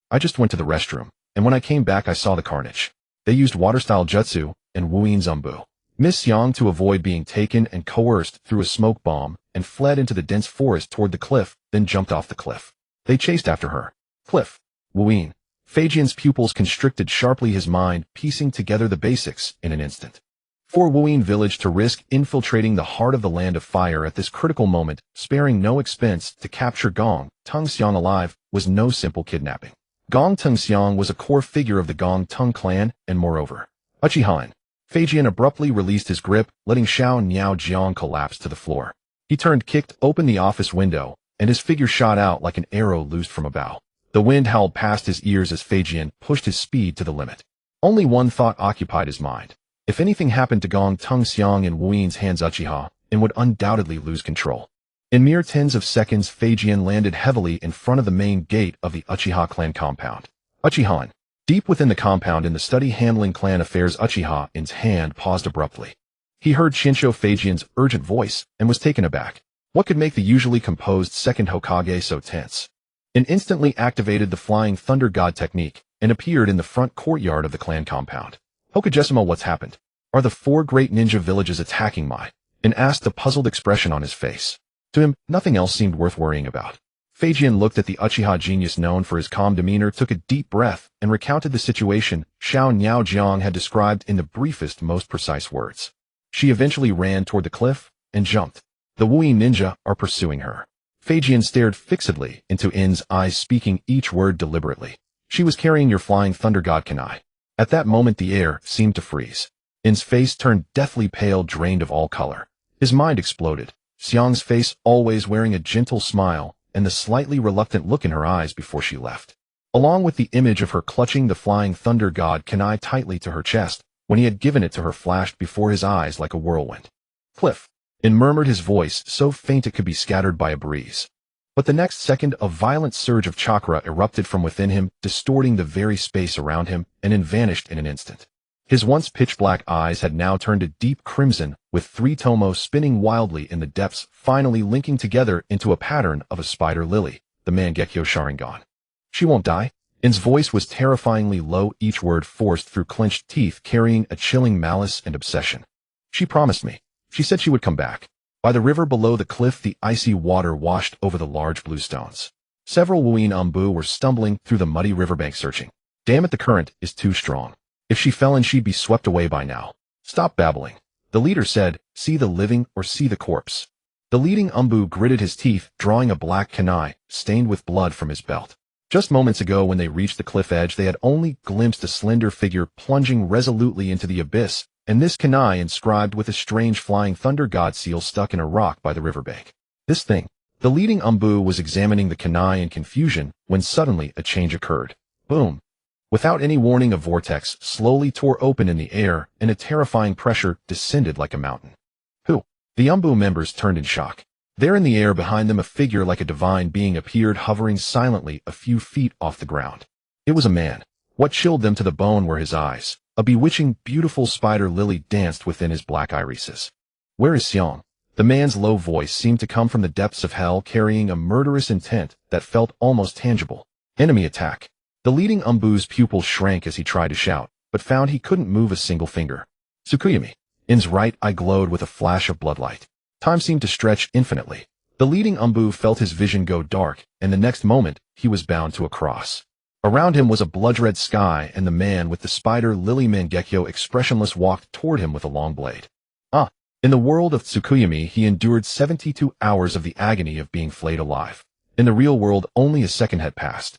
I just went to the restroom, and when I came back I saw the carnage. They used water-style jutsu and Wuyin Zumbu. Miss Xiang, to avoid being taken and coerced, threw a smoke bomb and fled into the dense forest toward the cliff, then jumped off the cliff. They chased after her. Cliff. Wuyin. Feijian's pupils constricted sharply, his mind piecing together the basics in an instant. For Wuyin village to risk infiltrating the heart of the land of fire at this critical moment, sparing no expense to capture Gong Tungxiang alive, was no simple kidnapping. Gong Tungxiang was a core figure of the Gongtung clan, and moreover, Uchiha In. Feijian abruptly released his grip, letting Xiao Niaojiang collapse to the floor. He turned, kicked open the office window, and his figure shot out like an arrow loosed from a bow. The wind howled past his ears as Feijian pushed his speed to the limit. Only one thought occupied his mind. If anything happened to Gong Tung Xiang in Wu Yin's hands, Uchiha In would undoubtedly lose control. In mere tens of seconds, Feijian landed heavily in front of the main gate of the Uchiha clan compound. Uchiha In. Deep within the compound in the study handling clan affairs, Uchiha In's hand paused abruptly. He heard Shinsho Feijian's urgent voice and was taken aback. What could make the usually composed second Hokage so tense? In instantly activated the Flying Thunder God technique and appeared in the front courtyard of the clan compound. Hokagesima, what's happened? Are the 4 great ninja villages attacking my? In asked, a puzzled expression on his face. To him, nothing else seemed worth worrying about. Feijian looked at the Uchiha genius known for his calm demeanor, took a deep breath, and recounted the situation Xiao Niao Jiang had described in the briefest, most precise words. She eventually ran toward the cliff and jumped. The Wu Yin ninja are pursuing her. Feijian stared fixedly into In's eyes, speaking each word deliberately. She was carrying your Flying Thunder God Kanai. At that moment the air seemed to freeze. In's face turned deathly pale, drained of all color. His mind exploded. Xiang's face, always wearing a gentle smile, and the slightly reluctant look in her eyes before she left. Along with the image of her clutching the Flying Thunder God Kanai tightly to her chest, when he had given it to her, flashed before his eyes like a whirlwind. Cliff. In murmured, his voice so faint it could be scattered by a breeze. But the next second, a violent surge of chakra erupted from within him, distorting the very space around him, and then vanished in an instant. His once pitch-black eyes had now turned a deep crimson, with 3 tomo spinning wildly in the depths, finally linking together into a pattern of a spider lily, the Mangekyo Sharingan. She won't die? In's voice was terrifyingly low, each word forced through clenched teeth, carrying a chilling malice and obsession. She promised me. She said she would come back. By the river below the cliff, the icy water washed over the large blue stones. Several Wu Yin Umbu were stumbling through the muddy riverbank, searching. Damn it, the current is too strong. If she fell in, she'd be swept away by now. Stop babbling. The leader said, see the living or see the corpse. The leading Umbu gritted his teeth, drawing a black kunai, stained with blood, from his belt. Just moments ago, when they reached the cliff edge, they had only glimpsed a slender figure plunging resolutely into the abyss, and this kunai inscribed with a strange Flying Thunder God seal stuck in a rock by the riverbank. This thing. The leading Umbu was examining the kunai in confusion when suddenly a change occurred. Boom. Without any warning, a vortex slowly tore open in the air, and a terrifying pressure descended like a mountain. Who? The Umbu members turned in shock. There in the air behind them, a figure like a divine being appeared, hovering silently a few feet off the ground. It was a man. What chilled them to the bone were his eyes. A bewitching, beautiful spider lily danced within his black irises. Where is Xiang? The man's low voice seemed to come from the depths of hell, carrying a murderous intent that felt almost tangible. Enemy attack. The leading Umbu's pupils shrank as he tried to shout, but found he couldn't move a single finger. Tsukuyami. In's right eye glowed with a flash of bloodlight. Time seemed to stretch infinitely. The leading Umbu felt his vision go dark, and the next moment, he was bound to a cross. Around him was a blood-red sky, and the man with the spider lily Mangekyo expressionless walked toward him with a long blade. In the world of Tsukuyami, he endured 72 hours of the agony of being flayed alive. In the real world, only a second had passed.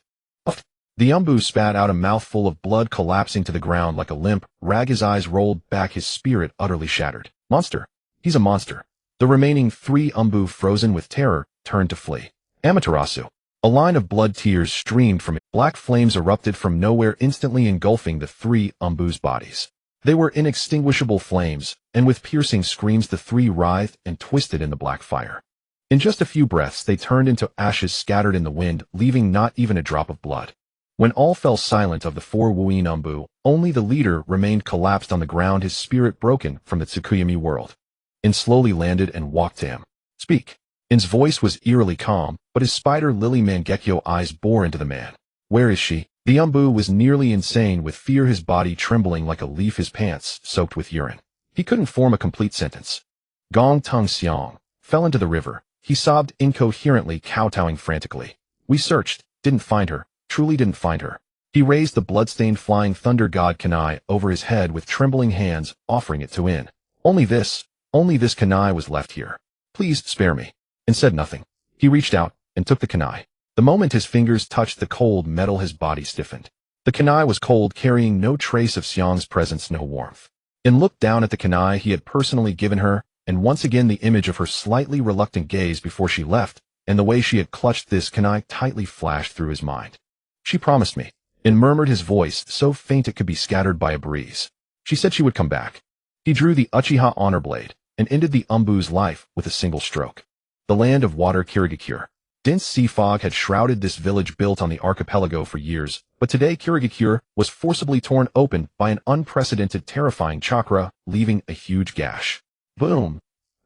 The Umbu spat out a mouthful of blood, collapsing to the ground like a limp rag. His eyes rolled back, his spirit utterly shattered. Monster. He's a monster. The remaining 3 Umbu, frozen with terror, turned to flee. Amaterasu. A line of blood tears streamed from it. Black flames erupted from nowhere, instantly engulfing the 3 Umbu's bodies. They were inextinguishable flames, and with piercing screams the 3 writhed and twisted in the black fire. In just a few breaths they turned into ashes scattered in the wind, leaving not even a drop of blood. When all fell silent of the 4 Wu Yin Umbu, only the leader remained collapsed on the ground, his spirit broken from the Tsukuyami world. In slowly landed and walked to him. Speak. In's voice was eerily calm, but his spider lily Mangekyo eyes bore into the man. Where is she? The Umbu was nearly insane with fear, his body trembling like a leaf, his pants soaked with urine. He couldn't form a complete sentence. Gong Tung Xiang fell into the river. He sobbed incoherently, kowtowing frantically. We searched, didn't find her, truly didn't find her. He raised the bloodstained Flying Thunder God kunai over his head with trembling hands, offering it to In. Only this kunai was left here. Please spare me. And said nothing. He reached out and took the kunai. The moment his fingers touched the cold metal, his body stiffened. The kunai was cold, carrying no trace of Xiang's presence, no warmth. In looked down at the kunai he had personally given her, and once again the image of her slightly reluctant gaze before she left, and the way she had clutched this kunai tightly flashed through his mind. She promised me, and murmured his voice so faint it could be scattered by a breeze. She said she would come back. He drew the Uchiha honor blade and ended the Umbu's life with a single stroke. The land of water Kirigakure. Dense sea fog had shrouded this village built on the archipelago for years, but today Kirigakure was forcibly torn open by an unprecedented terrifying chakra, leaving a huge gash. Boom!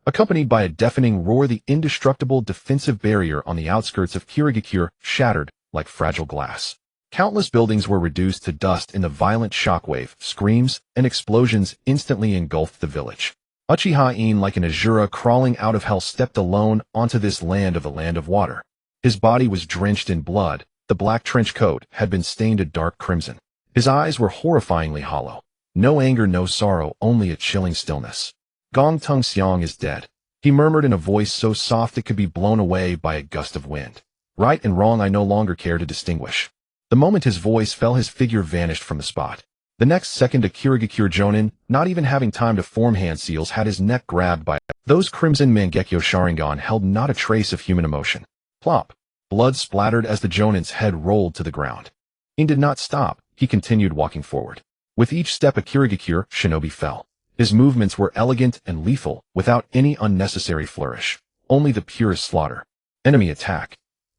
Accompanied by a deafening roar, the indestructible defensive barrier on the outskirts of Kirigakure shattered like fragile glass. Countless buildings were reduced to dust in the violent shockwave, screams, and explosions instantly engulfed the village. Uchiha In, like an Azura crawling out of hell, stepped alone onto this land of water. His body was drenched in blood. The black trench coat had been stained a dark crimson. His eyes were horrifyingly hollow. No anger, no sorrow, only a chilling stillness. Gong Tung Xiang is dead. He murmured in a voice so soft it could be blown away by a gust of wind. Right and wrong I no longer care to distinguish. The moment his voice fell, his figure vanished from the spot. The next second, a Kirigakure Jonin, not even having time to form hand seals, had his neck grabbed by those crimson Mangekyo Sharingan held not a trace of human emotion. Plop! Blood splattered as the Jonin's head rolled to the ground. In did not stop. He continued walking forward. With each step, a Kirigakure shinobi fell. His movements were elegant and lethal, without any unnecessary flourish. Only the purest slaughter. Enemy attack.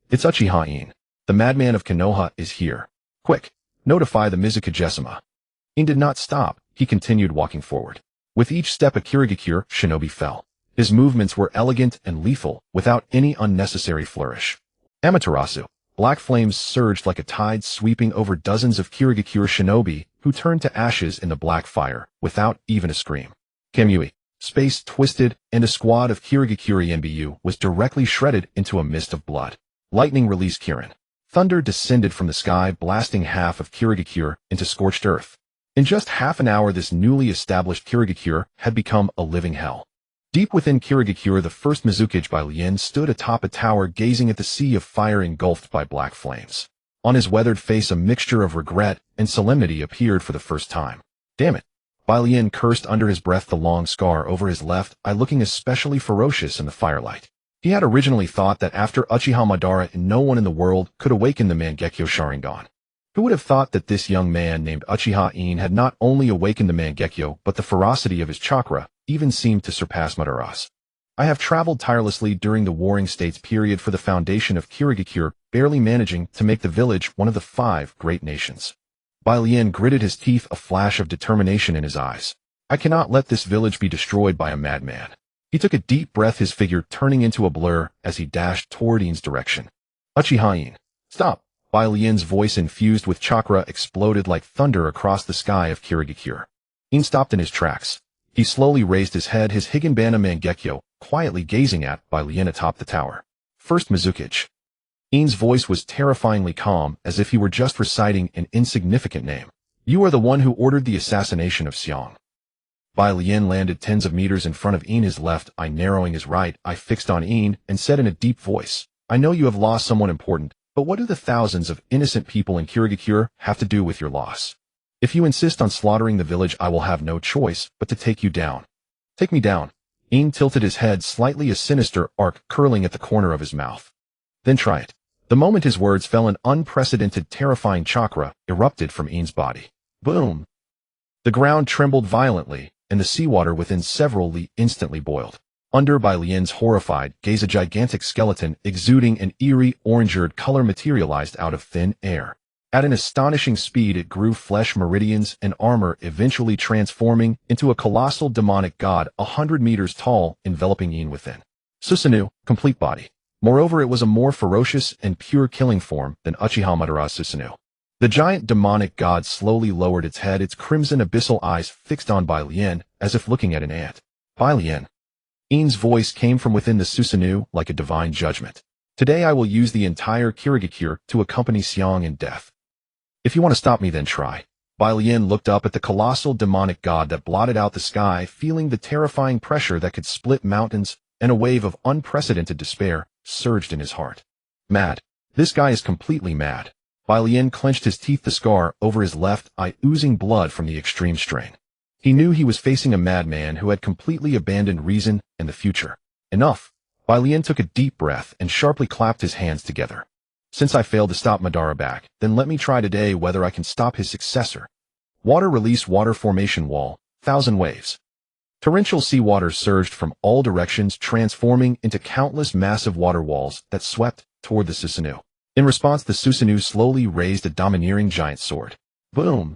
It's Uchiha In. The madman of Konoha is here. Quick! Notify the Mizukujessima. In did not stop. He continued walking forward. With each step, a Kirigakure shinobi fell. His movements were elegant and lethal, without any unnecessary flourish. Amaterasu. Black flames surged like a tide, sweeping over dozens of Kirigakure shinobi, who turned to ashes in the black fire, without even a scream. Kamui. Space twisted, and a squad of Kirigakure Mbu was directly shredded into a mist of blood. Lightning released Kirin. Thunder descended from the sky, blasting half of Kirigakure into scorched earth. In just half an hour, this newly established Kirigakure had become a living hell. Deep within Kirigakure, the first Mizukage by Lien stood atop a tower, gazing at the sea of fire engulfed by black flames. On his weathered face, a mixture of regret and solemnity appeared for the first time. Damn it! Bai Lien cursed under his breath, the long scar over his left eye looking especially ferocious in the firelight. He had originally thought that after Uchiha Madara, no one in the world could awaken the Mangekyo Sharingan. Who would have thought that this young man named Uchiha In had not only awakened the Mangekyo, but the ferocity of his chakra even seemed to surpass Madara's. I have traveled tirelessly during the Warring States period for the foundation of Kirigakure, barely managing to make the village one of the 5 great nations. Bai Lien gritted his teeth, a flash of determination in his eyes. I cannot let this village be destroyed by a madman. He took a deep breath, his figure turning into a blur as he dashed toward In's direction. Uchiha In. Stop! Bai Lien's voice, infused with chakra, exploded like thunder across the sky of Kirigakure. In stopped in his tracks. He slowly raised his head, his Higanbana Mangekyo quietly gazing at Bai Lien atop the tower. First Mizukage. In's voice was terrifyingly calm, as if he were just reciting an insignificant name. You are the one who ordered the assassination of Xiang. Bai Lien landed tens of meters in front of In, his left eye narrowing, his right eye fixed on In, and said in a deep voice, I know you have lost someone important, but what do the thousands of innocent people in Kirigakure have to do with your loss? If you insist on slaughtering the village, I will have no choice but to take you down. Take me down. In tilted his head slightly, a sinister arc curling at the corner of his mouth. Then try it. The moment his words fell, an unprecedented, terrifying chakra erupted from In's body. Boom! The ground trembled violently, and the seawater within several li instantly boiled. Under Bai Lien's horrified gaze, a gigantic skeleton exuding an eerie orange-red color materialized out of thin air. At an astonishing speed, it grew flesh, meridians, and armor, eventually transforming into a colossal demonic god 100 meters tall, enveloping In within. Susanoo, complete body. Moreover, it was a more ferocious and pure killing form than Uchiha Madara's Susanoo. The giant demonic god slowly lowered its head, its crimson abyssal eyes fixed on Bai Lien, as if looking at an ant. Bai Lien. In's voice came from within the Susanoo like a divine judgment. Today I will use the entire Kirigakure to accompany Xiang in death. If you want to stop me, then try. Bai Lien looked up at the colossal demonic god that blotted out the sky, feeling the terrifying pressure that could split mountains, and a wave of unprecedented despair surged in his heart. Mad. This guy is completely mad. Bai Lien clenched his teeth, the scar over his left eye oozing blood from the extreme strain. He knew he was facing a madman who had completely abandoned reason and the future. Enough. Bai Lien took a deep breath and sharply clapped his hands together. Since I failed to stop Madara back, then let me try today whether I can stop his successor. Water release water formation wall, 1,000 waves. Torrential seawater surged from all directions, transforming into countless massive water walls that swept toward the Susanoo. In response, the Susanoo slowly raised a domineering giant sword. Boom!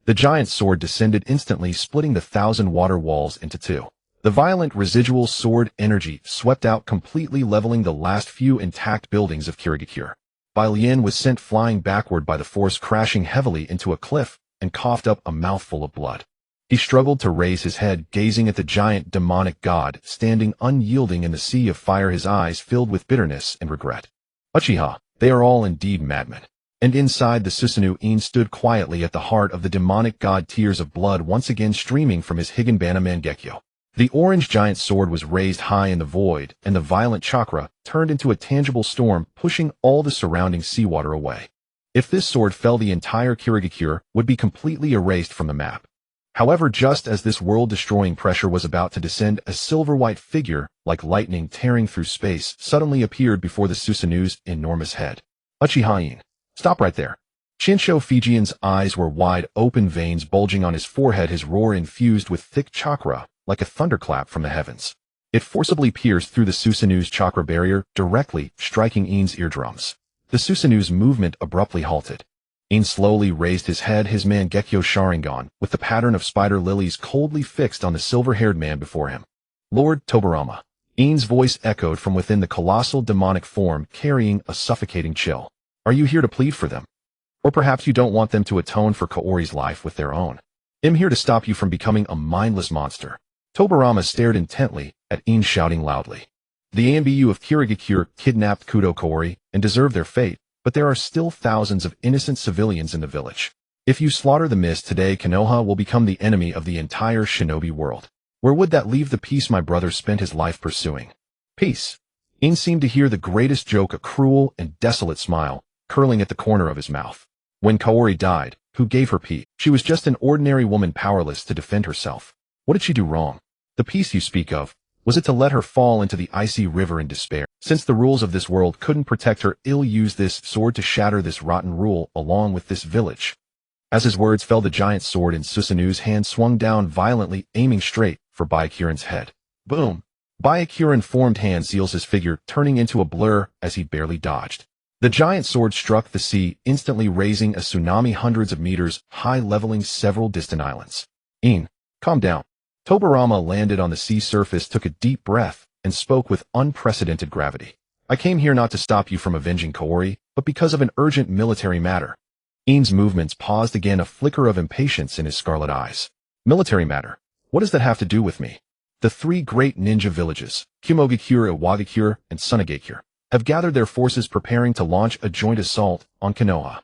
The giant sword descended instantly, splitting the 1,000 water walls into two. The violent residual sword energy swept out, completely leveling the last few intact buildings of Kirigakure. Lien was sent flying backward by the force, crashing heavily into a cliff and coughed up a mouthful of blood. He struggled to raise his head, gazing at the giant demonic god standing unyielding in the sea of fire, his eyes filled with bitterness and regret. Uchiha, they are all indeed madmen. And inside the Susanoo, In stood quietly at the heart of the demonic god, tears of blood once again streaming from his Higanbana Mangekyo. The orange giant sword was raised high in the void, and the violent chakra turned into a tangible storm, pushing all the surrounding seawater away. If this sword fell, the entire Kirigakure would be completely erased from the map. However, just as this world-destroying pressure was about to descend, a silver-white figure, like lightning tearing through space, suddenly appeared before the Susanoo's enormous head. Uchiha In. Stop right there. Shinsho Fijian's eyes were wide open, veins bulging on his forehead, his roar infused with thick chakra, like a thunderclap from the heavens. It forcibly pierced through the Susanoo's chakra barrier, directly striking In's eardrums. The Susanoo's movement abruptly halted. In slowly raised his head, his Mangekyo Sharingan, with the pattern of spider lilies coldly fixed on the silver-haired man before him. Lord Tobarama. In's voice echoed from within the colossal demonic form, carrying a suffocating chill. Are you here to plead for them? Or perhaps you don't want them to atone for Kaori's life with their own? I'm here to stop you from becoming a mindless monster. Tobarama stared intently at In, shouting loudly. The Ambu of Kirigakure kidnapped Kudo Kaori and deserve their fate, but there are still thousands of innocent civilians in the village. If you slaughter the mist today, Konoha will become the enemy of the entire shinobi world. Where would that leave the peace my brother spent his life pursuing? Peace. In seemed to hear the greatest joke, a cruel and desolate smile, curling at the corner of his mouth. When Kaori died, who gave her peace? She was just an ordinary woman, powerless to defend herself. What did she do wrong? The peace you speak of, was it to let her fall into the icy river in despair? Since the rules of this world couldn't protect her, I'll use this sword to shatter this rotten rule along with this village. As his words fell, the giant sword in Susanoo's hand swung down violently, aiming straight for Byakuren's head. Boom! Byakuren formed hand seals his figure, turning into a blur as he barely dodged. The giant sword struck the sea, instantly raising a tsunami hundreds of meters high, leveling several distant islands. In, calm down. Tobarama landed on the sea surface, took a deep breath, and spoke with unprecedented gravity. I came here not to stop you from avenging Kaori, but because of an urgent military matter. In's movements paused again, a flicker of impatience in his scarlet eyes. Military matter? What does that have to do with me? The three great ninja villages, Kumogakure, Iwagakure, and Sunagakure, have gathered their forces, preparing to launch a joint assault on Konoha.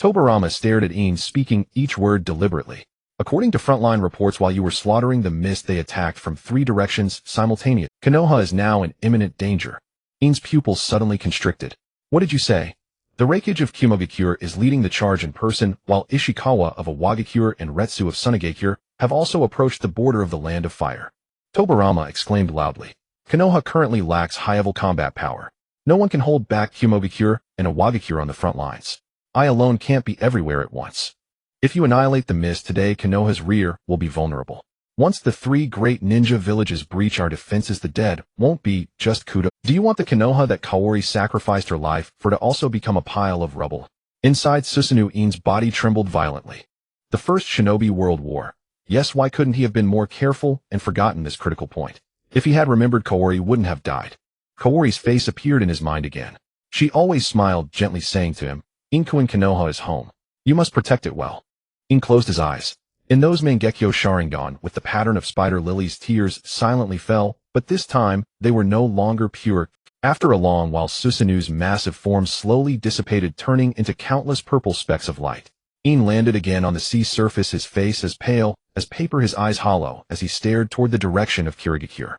Tobarama stared at In, speaking each word deliberately. According to frontline reports, while you were slaughtering the mist, they attacked from 3 directions simultaneously. Konoha is now in imminent danger. In's pupils suddenly constricted. What did you say? The Raikage of Kumogakure is leading the charge in person, while Ishikawa of Iwagakure and Retsu of Sunagakure have also approached the border of the Land of Fire. Tobarama exclaimed loudly. Konoha currently lacks high-level combat power. No one can hold back Kumogakure and Iwagakure on the front lines. I alone can't be everywhere at once. If you annihilate the mist today, Konoha's rear will be vulnerable. Once the 3 great ninja villages breach our defenses, the dead won't be just Kudo. Do you want the Konoha that Kaori sacrificed her life for to also become a pile of rubble? Inside Susanoo, In's body trembled violently. The First Shinobi World War. Yes, why couldn't he have been more careful and forgotten this critical point? If he had remembered, Kaori wouldn't have died. Kaori's face appeared in his mind again. She always smiled, gently saying to him, Inkuin Konoha is home. You must protect it well. In closed his eyes. In those Mangekyo Sharingan, with the pattern of spider lilies, tears silently fell, but this time, they were no longer pure. After a long while, Susanoo's massive form slowly dissipated, turning into countless purple specks of light. In landed again on the sea surface, his face as pale as paper, his eyes hollow, as he stared toward the direction of Kirigakure.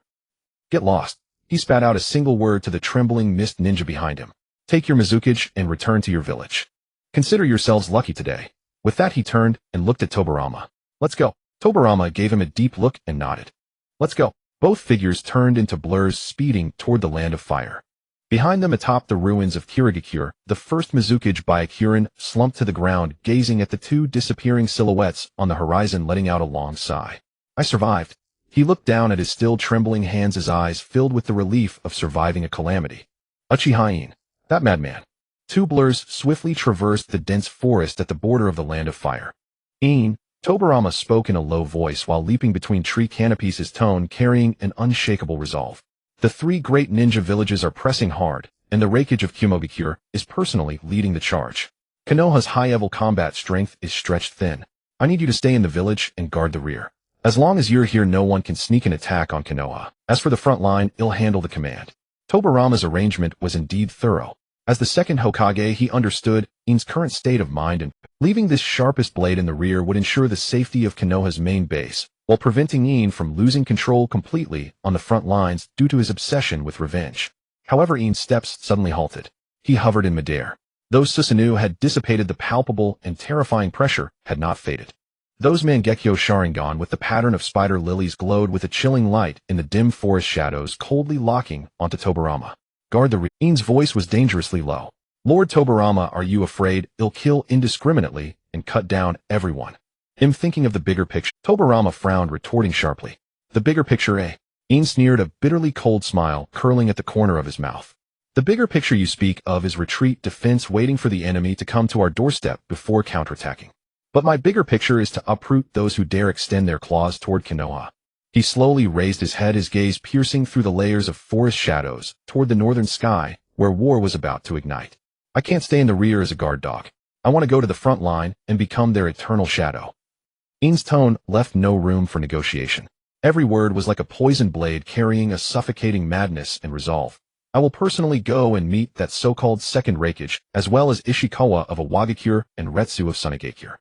Get lost. He spat out a single word to the trembling mist ninja behind him. Take your Mizukage and return to your village. Consider yourselves lucky today. With that, he turned and looked at Tobarama. Let's go. Tobarama gave him a deep look and nodded. Let's go. Both figures turned into blurs, speeding toward the Land of Fire. Behind them atop the ruins of Kirigakure, the first Mizukage Byakuren slumped to the ground, gazing at the two disappearing silhouettes on the horizon, letting out a long sigh. I survived. He looked down at his still trembling hands, his eyes filled with the relief of surviving a calamity. Uchiha In, that madman. Two blurs swiftly traversed the dense forest at the border of the Land of Fire. In, Tobarama spoke in a low voice while leaping between tree canopies, his tone carrying an unshakable resolve. The three great ninja villages are pressing hard, and the Reikage of Kumogakure is personally leading the charge. Konoha's high-level combat strength is stretched thin. I need you to stay in the village and guard the rear. As long as you're here, no one can sneak an attack on Konoha. As for the front line, I'll handle the command. Tobarama's arrangement was indeed thorough. As the second Hokage, he understood In's current state of mind, and leaving this sharpest blade in the rear would ensure the safety of Konoha's main base, while preventing In from losing control completely on the front lines due to his obsession with revenge. However, In's steps suddenly halted. He hovered in midair. Though Susanoo had dissipated, the palpable and terrifying pressure had not faded. Those Mangekyo Sharingan with the pattern of spider lilies glowed with a chilling light in the dim forest shadows, coldly locking onto Tobarama. Guard the rear. In's voice was dangerously low. Lord Tobarama, are you afraid I'll kill indiscriminately and cut down everyone? I'm thinking of the bigger picture. Tobarama frowned, retorting sharply. The bigger picture, eh? In sneered, a bitterly cold smile curling at the corner of his mouth. The bigger picture you speak of is retreat, defense, waiting for the enemy to come to our doorstep before counterattacking. But my bigger picture is to uproot those who dare extend their claws toward Konoha. He slowly raised his head, his gaze piercing through the layers of forest shadows toward the northern sky, where war was about to ignite. I can't stay in the rear as a guard dog. I want to go to the front line and become their eternal shadow. In's tone left no room for negotiation. Every word was like a poisoned blade carrying a suffocating madness and resolve. I will personally go and meet that so-called second Reikage, as well as Ishikawa of Awagakure and Retsu of Sunagakure.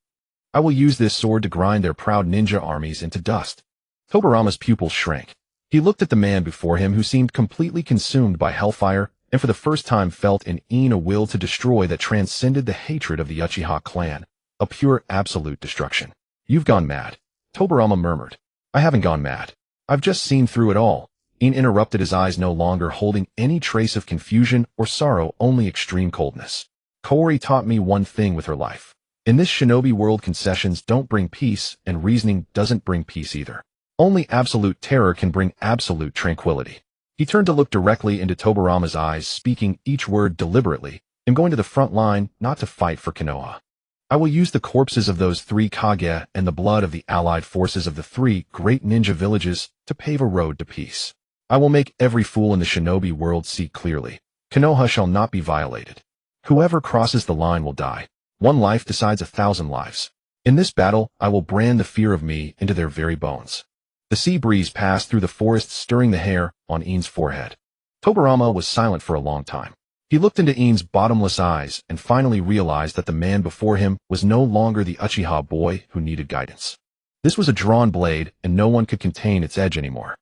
I will use this sword to grind their proud ninja armies into dust. Tobarama's pupils shrank. He looked at the man before him, who seemed completely consumed by hellfire, and for the first time felt in In a will to destroy that transcended the hatred of the Uchiha clan, a pure absolute destruction. You've gone mad, Tobarama murmured. I haven't gone mad. I've just seen through it all. In interrupted, his eyes no longer holding any trace of confusion or sorrow, only extreme coldness. Kaori taught me one thing with her life. In this shinobi world, concessions don't bring peace, and reasoning doesn't bring peace either. Only absolute terror can bring absolute tranquility. He turned to look directly into Tobarama's eyes, speaking each word deliberately. I'm going to the front line, not to fight for Konoha. I will use the corpses of those three Kage and the blood of the allied forces of the three great ninja villages to pave a road to peace. I will make every fool in the shinobi world see clearly. Konoha shall not be violated. Whoever crosses the line will die. One life decides 1,000 lives. In this battle, I will brand the fear of me into their very bones. The sea breeze passed through the forest, stirring the hair on In's forehead. Tobarama was silent for a long time. He looked into In's bottomless eyes and finally realized that the man before him was no longer the Uchiha boy who needed guidance. This was a drawn blade, and no one could contain its edge anymore.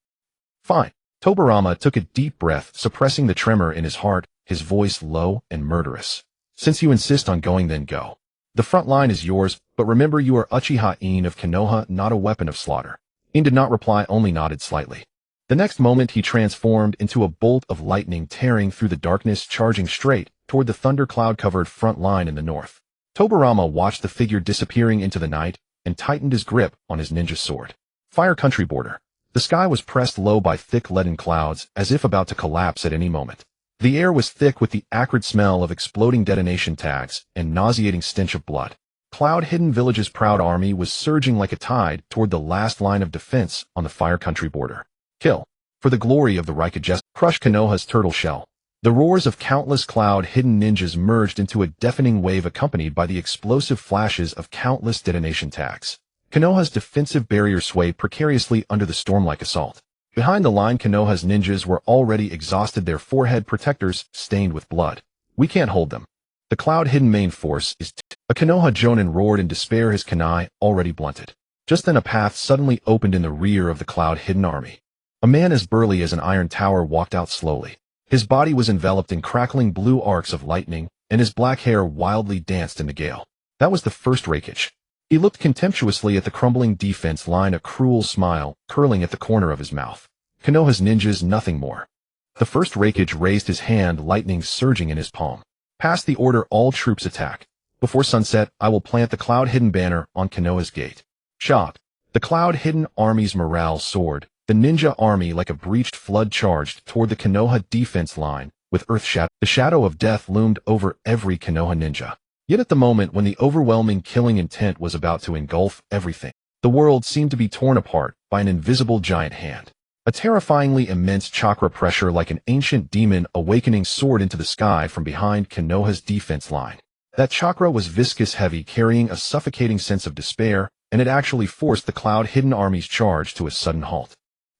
Fine. Tobarama took a deep breath, suppressing the tremor in his heart, his voice low and murderous. Since you insist on going, then go. The front line is yours, but remember you are Uchiha In of Konoha, not a weapon of slaughter. In did not reply, only nodded slightly. The next moment he transformed into a bolt of lightning, tearing through the darkness, charging straight toward the thundercloud-covered front line in the north. Tobarama watched the figure disappearing into the night and tightened his grip on his ninja sword. Fire country border. The sky was pressed low by thick leaden clouds, as if about to collapse at any moment. The air was thick with the acrid smell of exploding detonation tags and nauseating stench of blood. Cloud-hidden village's proud army was surging like a tide toward the last line of defense on the fire country border. Kill. For the glory of the Reikage, crush Konoha's turtle shell. The roars of countless cloud-hidden ninjas merged into a deafening wave, accompanied by the explosive flashes of countless detonation tags. Konoha's defensive barrier swayed precariously under the storm-like assault. Behind the line, Konoha's ninjas were already exhausted, their forehead protectors stained with blood. We can't hold them. The cloud-hidden main force is a Konoha Jonin roared in despair, his kunai already blunted. Just then a path suddenly opened in the rear of the cloud-hidden army. A man as burly as an iron tower walked out slowly. His body was enveloped in crackling blue arcs of lightning, and his black hair wildly danced in the gale. That was the first Reikage. He looked contemptuously at the crumbling defense line, a cruel smile curling at the corner of his mouth. Konoha's ninjas, nothing more. The first Raikage raised his hand, lightning surging in his palm. Pass the order, all troops attack. Before sunset, I will plant the cloud-hidden banner on Konoha's gate. Shocked, the cloud-hidden army's morale soared. The ninja army like a breached flood charged toward the Konoha defense line, with earth shadow. The shadow of death loomed over every Konoha ninja. Yet at the moment when the overwhelming killing intent was about to engulf everything, the world seemed to be torn apart by an invisible giant hand. A terrifyingly immense chakra pressure like an ancient demon awakening soared into the sky from behind Konoha's defense line. That chakra was viscous heavy, carrying a suffocating sense of despair, and it actually forced the cloud-hidden army's charge to a sudden halt.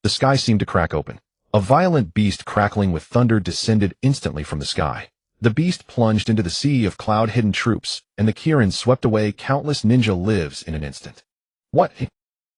The sky seemed to crack open. A violent beast crackling with thunder descended instantly from the sky. The beast plunged into the sea of cloud-hidden troops, and the Kirin swept away countless ninja lives in an instant. What?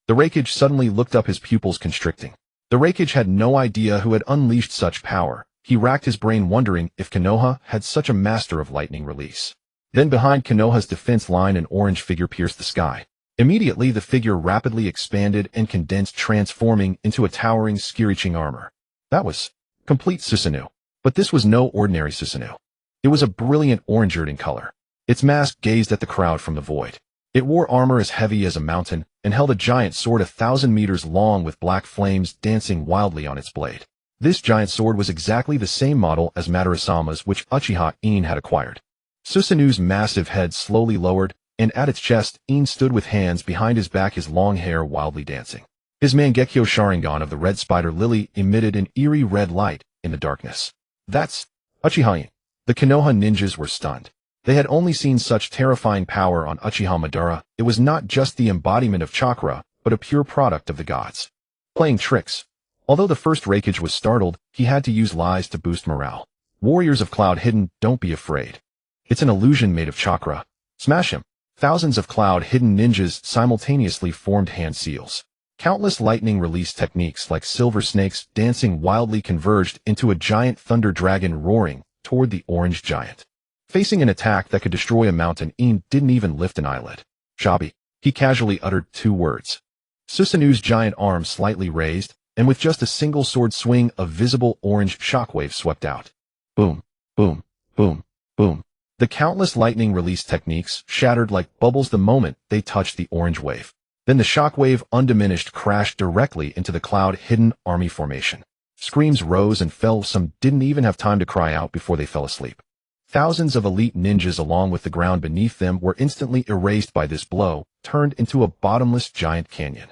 The Raikage suddenly looked up, his pupils constricting. The Raikage had no idea who had unleashed such power. He racked his brain wondering if Konoha had such a master of lightning release. Then behind Konoha's defense line an orange figure pierced the sky. Immediately the figure rapidly expanded and condensed, transforming into a towering, screeching armor. That was complete Susanoo. But this was no ordinary Susanoo. It was a brilliant orange-earth in color. Its mask gazed at the crowd from the void. It wore armor as heavy as a mountain and held a giant sword 1,000 meters long with black flames dancing wildly on its blade. This giant sword was exactly the same model as Madara-sama's, which Uchiha In had acquired. Susanoo's massive head slowly lowered, and at its chest, In stood with hands behind his back, his long hair wildly dancing. His Mangekyo Sharingan of the red spider lily emitted an eerie red light in the darkness. That's Uchiha In. The Konoha ninjas were stunned. They had only seen such terrifying power on Uchiha Madara. It was not just the embodiment of chakra, but a pure product of the gods. Playing tricks. Although the first Raikage was startled, he had to use lies to boost morale. Warriors of Cloud Hidden, don't be afraid. It's an illusion made of chakra. Smash him. Thousands of cloud-hidden ninjas simultaneously formed hand seals. Countless lightning release techniques like silver snakes dancing wildly converged into a giant thunder dragon roaring toward the orange giant. Facing an attack that could destroy a mountain, In didn't even lift an eyelid. Shabi. He casually uttered 2 words. Susanoo's giant arm slightly raised, and with just a single sword swing, a visible orange shockwave swept out. Boom, boom, boom, boom. The countless lightning release techniques shattered like bubbles the moment they touched the orange wave. Then the shockwave, undiminished, crashed directly into the cloud-hidden army formation. Screams rose and fell. Some didn't even have time to cry out before they fell asleep. Thousands of elite ninjas along with the ground beneath them were instantly erased by this blow, turned into a bottomless giant canyon.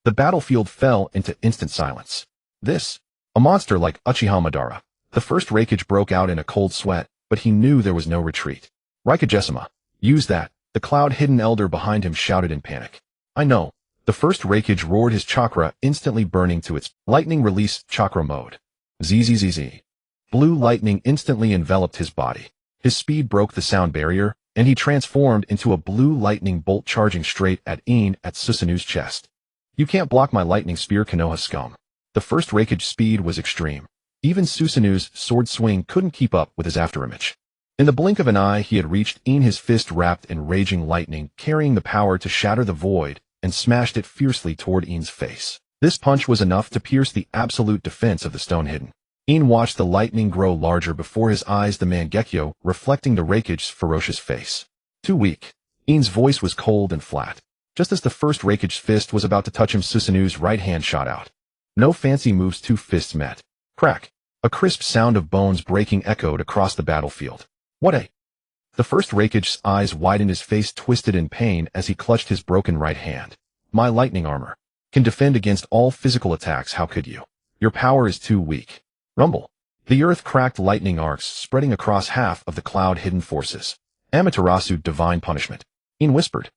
The battlefield fell into instant silence. This, a monster like Uchiha Madara. The first Raikage broke out in a cold sweat, but he knew there was no retreat. Raikage-sama, use that, the cloud-hidden elder behind him shouted in panic. I know. The first Raikage roared, his chakra instantly burning to its lightning release chakra mode. Zzz. Blue lightning instantly enveloped his body. His speed broke the sound barrier, and he transformed into a blue lightning bolt charging straight at In at Susanoo's chest. You can't block my lightning spear, Konoha scum. The first Raikage's speed was extreme. Even Susanoo's sword swing couldn't keep up with his afterimage. In the blink of an eye he had reached In, his fist wrapped in raging lightning, carrying the power to shatter the void, and smashed it fiercely toward In's face. This punch was enough to pierce the absolute defense of the stone hidden. In watched the lightning grow larger before his eyes, the Mangekyo reflecting the Raikage's ferocious face. Too weak. In's voice was cold and flat. Just as the first Raikage's fist was about to touch him, Susanoo's right hand shot out. No fancy moves, 2 fists met. Crack. A crisp sound of bones breaking echoed across the battlefield. What a... The first Raikage's eyes widened, his face twisted in pain as he clutched his broken right hand. My lightning armor can defend against all physical attacks. How could you? Your power is too weak. Rumble. The earth cracked, lightning arcs spreading across half of the cloud-hidden forces. Amaterasu, divine punishment. In whispered.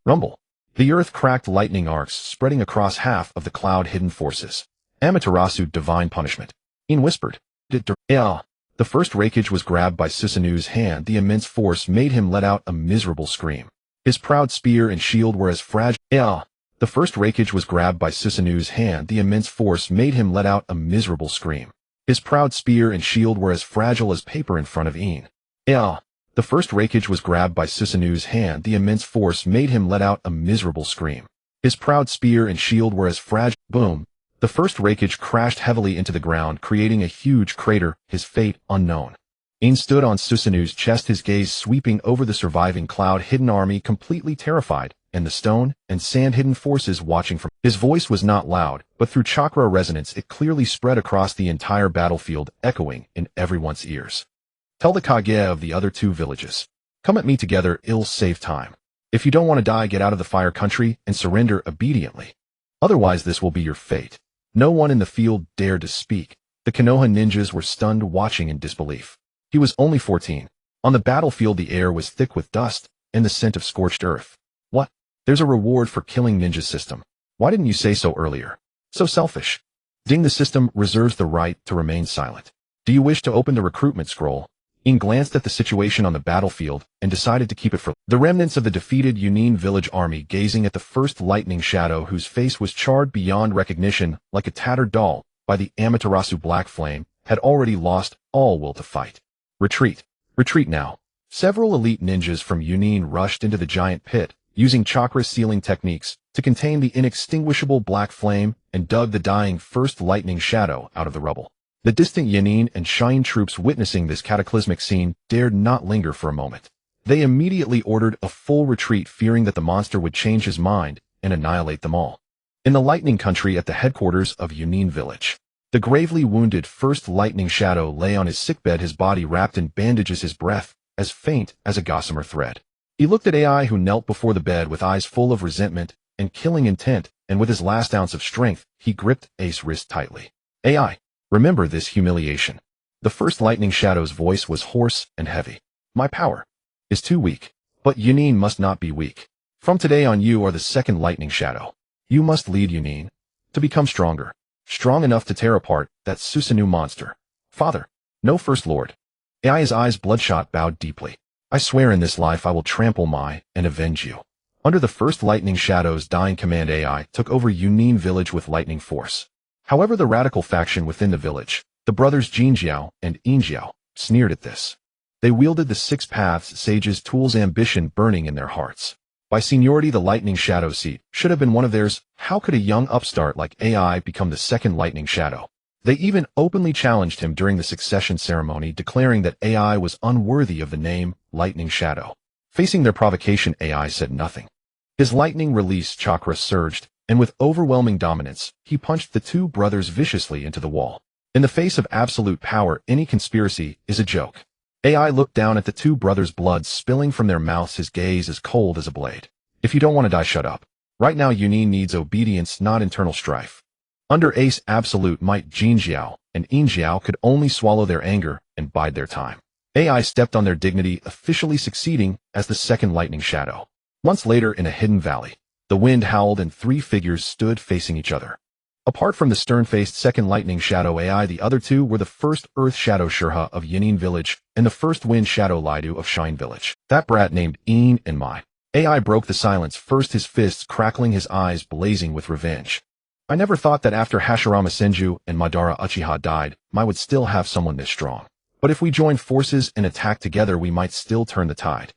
Rumble. The earth cracked, lightning arcs spreading across half of the cloud-hidden forces. Amaterasu, divine punishment. In whispered. The first Raikage was grabbed by Susanoo's hand. The immense force made him let out a miserable scream. His proud spear and shield were as fragile. The first Raikage was grabbed by Susanoo's hand. The immense force made him let out a miserable scream. His proud spear and shield were as fragile as paper in front of In. The first Raikage was grabbed by Susanoo's hand. The immense force made him let out a miserable scream. His proud spear and shield were as fragile. Boom. The first wreckage crashed heavily into the ground, creating a huge crater, his fate unknown. In stood on Susanu's chest, his gaze sweeping over the surviving cloud-hidden army, completely terrified, and the stone and sand-hidden forces watching from. His voice was not loud, but through chakra resonance it clearly spread across the entire battlefield, echoing in everyone's ears. Tell the Kage of the other two villages. Come at me together, it'll save time. If you don't want to die, get out of the fire country and surrender obediently. Otherwise this will be your fate. No one in the field dared to speak. The Konoha ninjas were stunned, watching in disbelief. He was only 14. On the battlefield the air was thick with dust and the scent of scorched earth. What? There's a reward for killing ninja system. Why didn't you say so earlier? So selfish. Ding, the system reserves the right to remain silent. Do you wish to open the recruitment scroll? In glanced at the situation on the battlefield and decided to keep it for the remnants of the defeated Yunin village army, gazing at the first lightning shadow whose face was charred beyond recognition like a tattered doll by the Amaterasu black flame, had already lost all will to fight. Retreat. Retreat now. Several elite ninjas from Yunin rushed into the giant pit, using chakra sealing techniques to contain the inextinguishable black flame, and dug the dying first lightning shadow out of the rubble. The distant Yunin and Shine troops, witnessing this cataclysmic scene, dared not linger for a moment. They immediately ordered a full retreat, fearing that the monster would change his mind and annihilate them all. In the lightning country at the headquarters of Yunin village, the gravely wounded first lightning shadow lay on his sickbed, his body wrapped in bandages, his breath as faint as a gossamer thread. He looked at AI, who knelt before the bed with eyes full of resentment and killing intent, and with his last ounce of strength, he gripped Ace's wrist tightly. AI, remember this humiliation. The first lightning shadow's voice was hoarse and heavy. My power is too weak, but Yunin must not be weak. From today on, you are the second lightning shadow. You must lead Yunin to become stronger. Strong enough to tear apart that Susanoo monster. Father, no, First Lord. AI's eyes bloodshot bowed deeply. I swear in this life I will trample my and avenge you. Under the first lightning shadow's dying command, AI took over Yunin village with lightning force. However, the radical faction within the village, the brothers Jinjiao and Injiao, sneered at this. They wielded the Six Paths Sage's tools, ambition burning in their hearts. By seniority, the lightning shadow seat should have been one of theirs. How could a young upstart like AI become the second lightning shadow? They even openly challenged him during the succession ceremony, declaring that AI was unworthy of the name Lightning Shadow. Facing their provocation, AI said nothing. His lightning release chakra surged, and with overwhelming dominance, he punched the two brothers viciously into the wall. In the face of absolute power, any conspiracy is a joke. AI looked down at the two brothers, blood spilling from their mouths, his gaze as cold as a blade. If you don't want to die, shut up. Right now, Yunin needs obedience, not internal strife. Under Ace absolute might, Jinjiao and Injiao could only swallow their anger and bide their time. AI stepped on their dignity, officially succeeding as the second lightning shadow. Months later, in a hidden valley, the wind howled and three figures stood facing each other. Apart from the stern-faced second lightning shadow AI, the other two were the first earth shadow Shurha of Yunin village and the first wind shadow Lidu of Shine village. That brat named In and Mai. AI broke the silence, first his fists crackling, his eyes blazing with revenge. I never thought that after Hashirama Senju and Madara Uchiha died, Mai would still have someone this strong. But if we join forces and attack together, we might still turn the tide.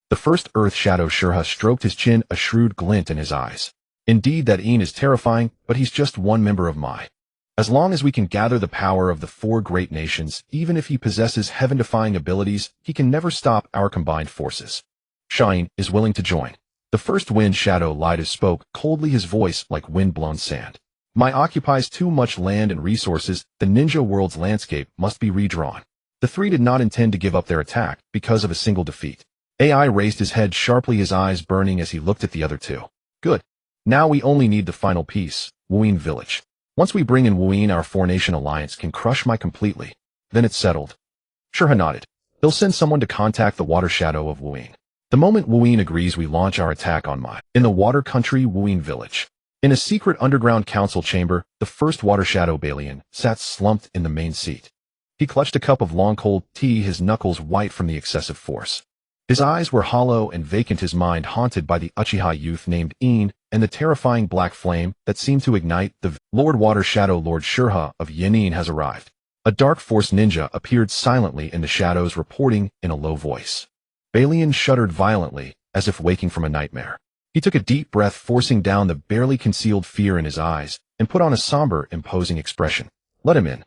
The first earth shadow Shurha stroked his chin, a shrewd glint in his eyes. Indeed, that In is terrifying, but he's just one member of Mai. As long as we can gather the power of the four great nations, even if he possesses heaven-defying abilities, he can never stop our combined forces. Shine is willing to join. The first wind shadow Lidu spoke coldly, his voice like wind-blown sand. Mai occupies too much land and resources. The ninja world's landscape must be redrawn. The three did not intend to give up their attack because of a single defeat. AI raised his head sharply, his eyes burning as he looked at the other two. Good. Now we only need the final piece, Wuyin village. Once we bring in Wuyin, our four-nation alliance can crush Mai completely. Then it's settled. Shurha nodded. He'll send someone to contact the water shadow of Wuyin. The moment Wuyin agrees, we launch our attack on Mai. In the water country Wuyin village. In a secret underground council chamber, the first water shadow Balian sat slumped in the main seat. He clutched a cup of long cold tea, his knuckles white from the excessive force. His eyes were hollow and vacant, his mind haunted by the Uchiha youth named In and the terrifying black flame that seemed to ignite the Lord Water Shadow. Lord Shurha of Yunin has arrived. A dark force ninja appeared silently in the shadows, reporting in a low voice. Balian shuddered violently, as if waking from a nightmare. He took a deep breath, forcing down the barely concealed fear in his eyes, and put on a somber, imposing expression. Let him in.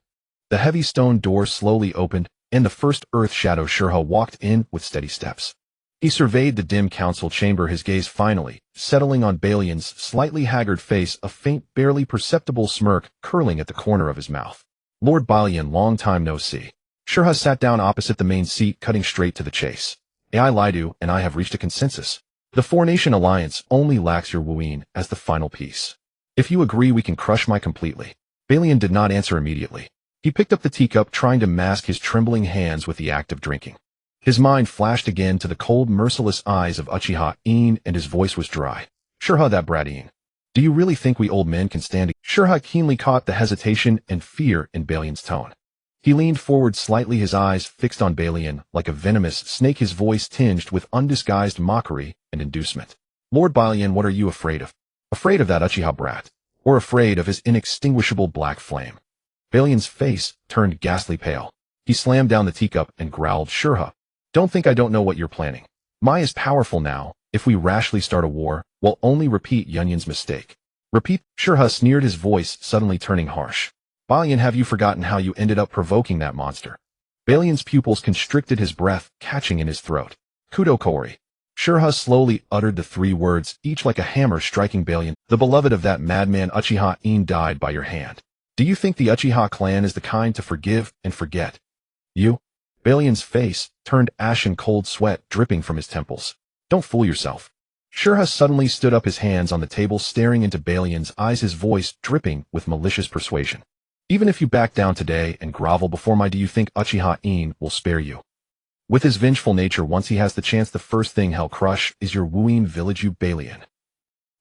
The heavy stone door slowly opened, and the first earth shadow Uchiha walked in with steady steps. He surveyed the dim council chamber, his gaze finally settling on Balian's slightly haggard face, a faint, barely perceptible smirk curling at the corner of his mouth. Lord Balian, long time no see. Uchiha sat down opposite the main seat, cutting straight to the chase. I Lidu and I have reached a consensus. The four-nation alliance only lacks your wooing as the final piece. If you agree, we can crush my completely. Balian did not answer immediately. He picked up the teacup, trying to mask his trembling hands with the act of drinking. His mind flashed again to the cold, merciless eyes of Uchiha In, and his voice was dry. Uchiha, that brat In. Do you really think we old men can stand it? Uchiha keenly caught the hesitation and fear in Balian's tone. He leaned forward slightly, his eyes fixed on Balian like a venomous snake, his voice tinged with undisguised mockery and inducement. Lord Balian, what are you afraid of? Afraid of that Uchiha brat? Or afraid of his inextinguishable black flame? Balian's face turned ghastly pale. He slammed down the teacup and growled, Uchiha, don't think I don't know what you're planning. Mai is powerful now. If we rashly start a war, we'll only repeat Yunyun's mistake. Repeat? Uchiha sneered, his voice suddenly turning harsh. Balian, have you forgotten how you ended up provoking that monster? Balian's pupils constricted, his breath catching in his throat. Kudo Kori. Uchiha slowly uttered the three words, each like a hammer striking Balian. The beloved of that madman Uchiha In died by your hand. Do you think the Uchiha clan is the kind to forgive and forget? You? Balian's face turned ashen, cold sweat dripping from his temples. Don't fool yourself. Uchiha suddenly stood up, his hands on the table, staring into Balian's eyes, his voice dripping with malicious persuasion. Even if you back down today and grovel before my, do you think Uchiha In will spare you? With his vengeful nature, once he has the chance, the first thing he'll crush is your wooing village, you Balian.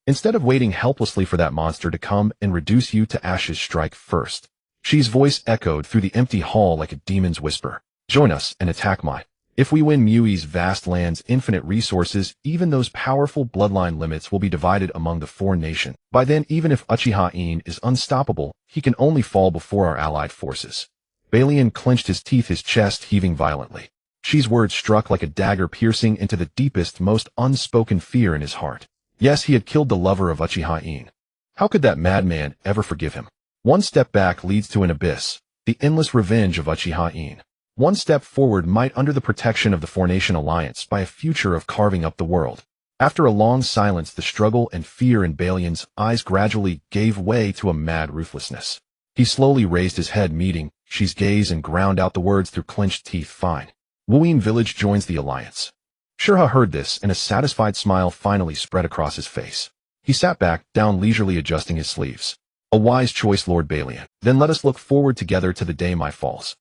Instead of waiting helplessly for that monster to come and reduce you to ashes, strike first. Shi's voice echoed through the empty hall like a demon's whisper. Join us and attack Mai. If we win Mui's vast lands, infinite resources, even those powerful bloodline limits will be divided among the four nations. By then, even if Uchiha In is unstoppable, he can only fall before our allied forces. Balian clenched his teeth, his chest heaving violently. Shi's words struck like a dagger, piercing into the deepest, most unspoken fear in his heart. Yes, he had killed the lover of Uchiha In. How could that madman ever forgive him? One step back leads to an abyss, the endless revenge of Uchiha In. One step forward might under the protection of the four-nation alliance by a future of carving up the world. After a long silence, the struggle and fear in Balian's eyes gradually gave way to a mad ruthlessness. He slowly raised his head, meeting Shi's gaze, and ground out the words through clenched teeth. Fine. Wuyin village joins the alliance. Uchiha heard this, and a satisfied smile finally spread across his face. He sat back down, leisurely adjusting his sleeves. A wise choice, Lord Balian. Then let us look forward together to the day Mai falls.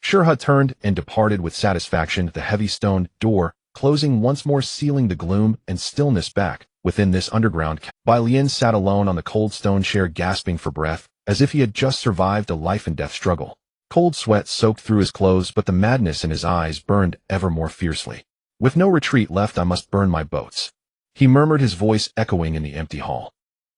Uchiha turned and departed with satisfaction, the heavy stone door closing once more, sealing the gloom and stillness back within this underground. Balian sat alone on the cold stone chair, gasping for breath, as if he had just survived a life-and-death struggle. Cold sweat soaked through his clothes, but the madness in his eyes burned ever more fiercely. With no retreat left, I must burn my boats, he murmured, his voice echoing in the empty hall.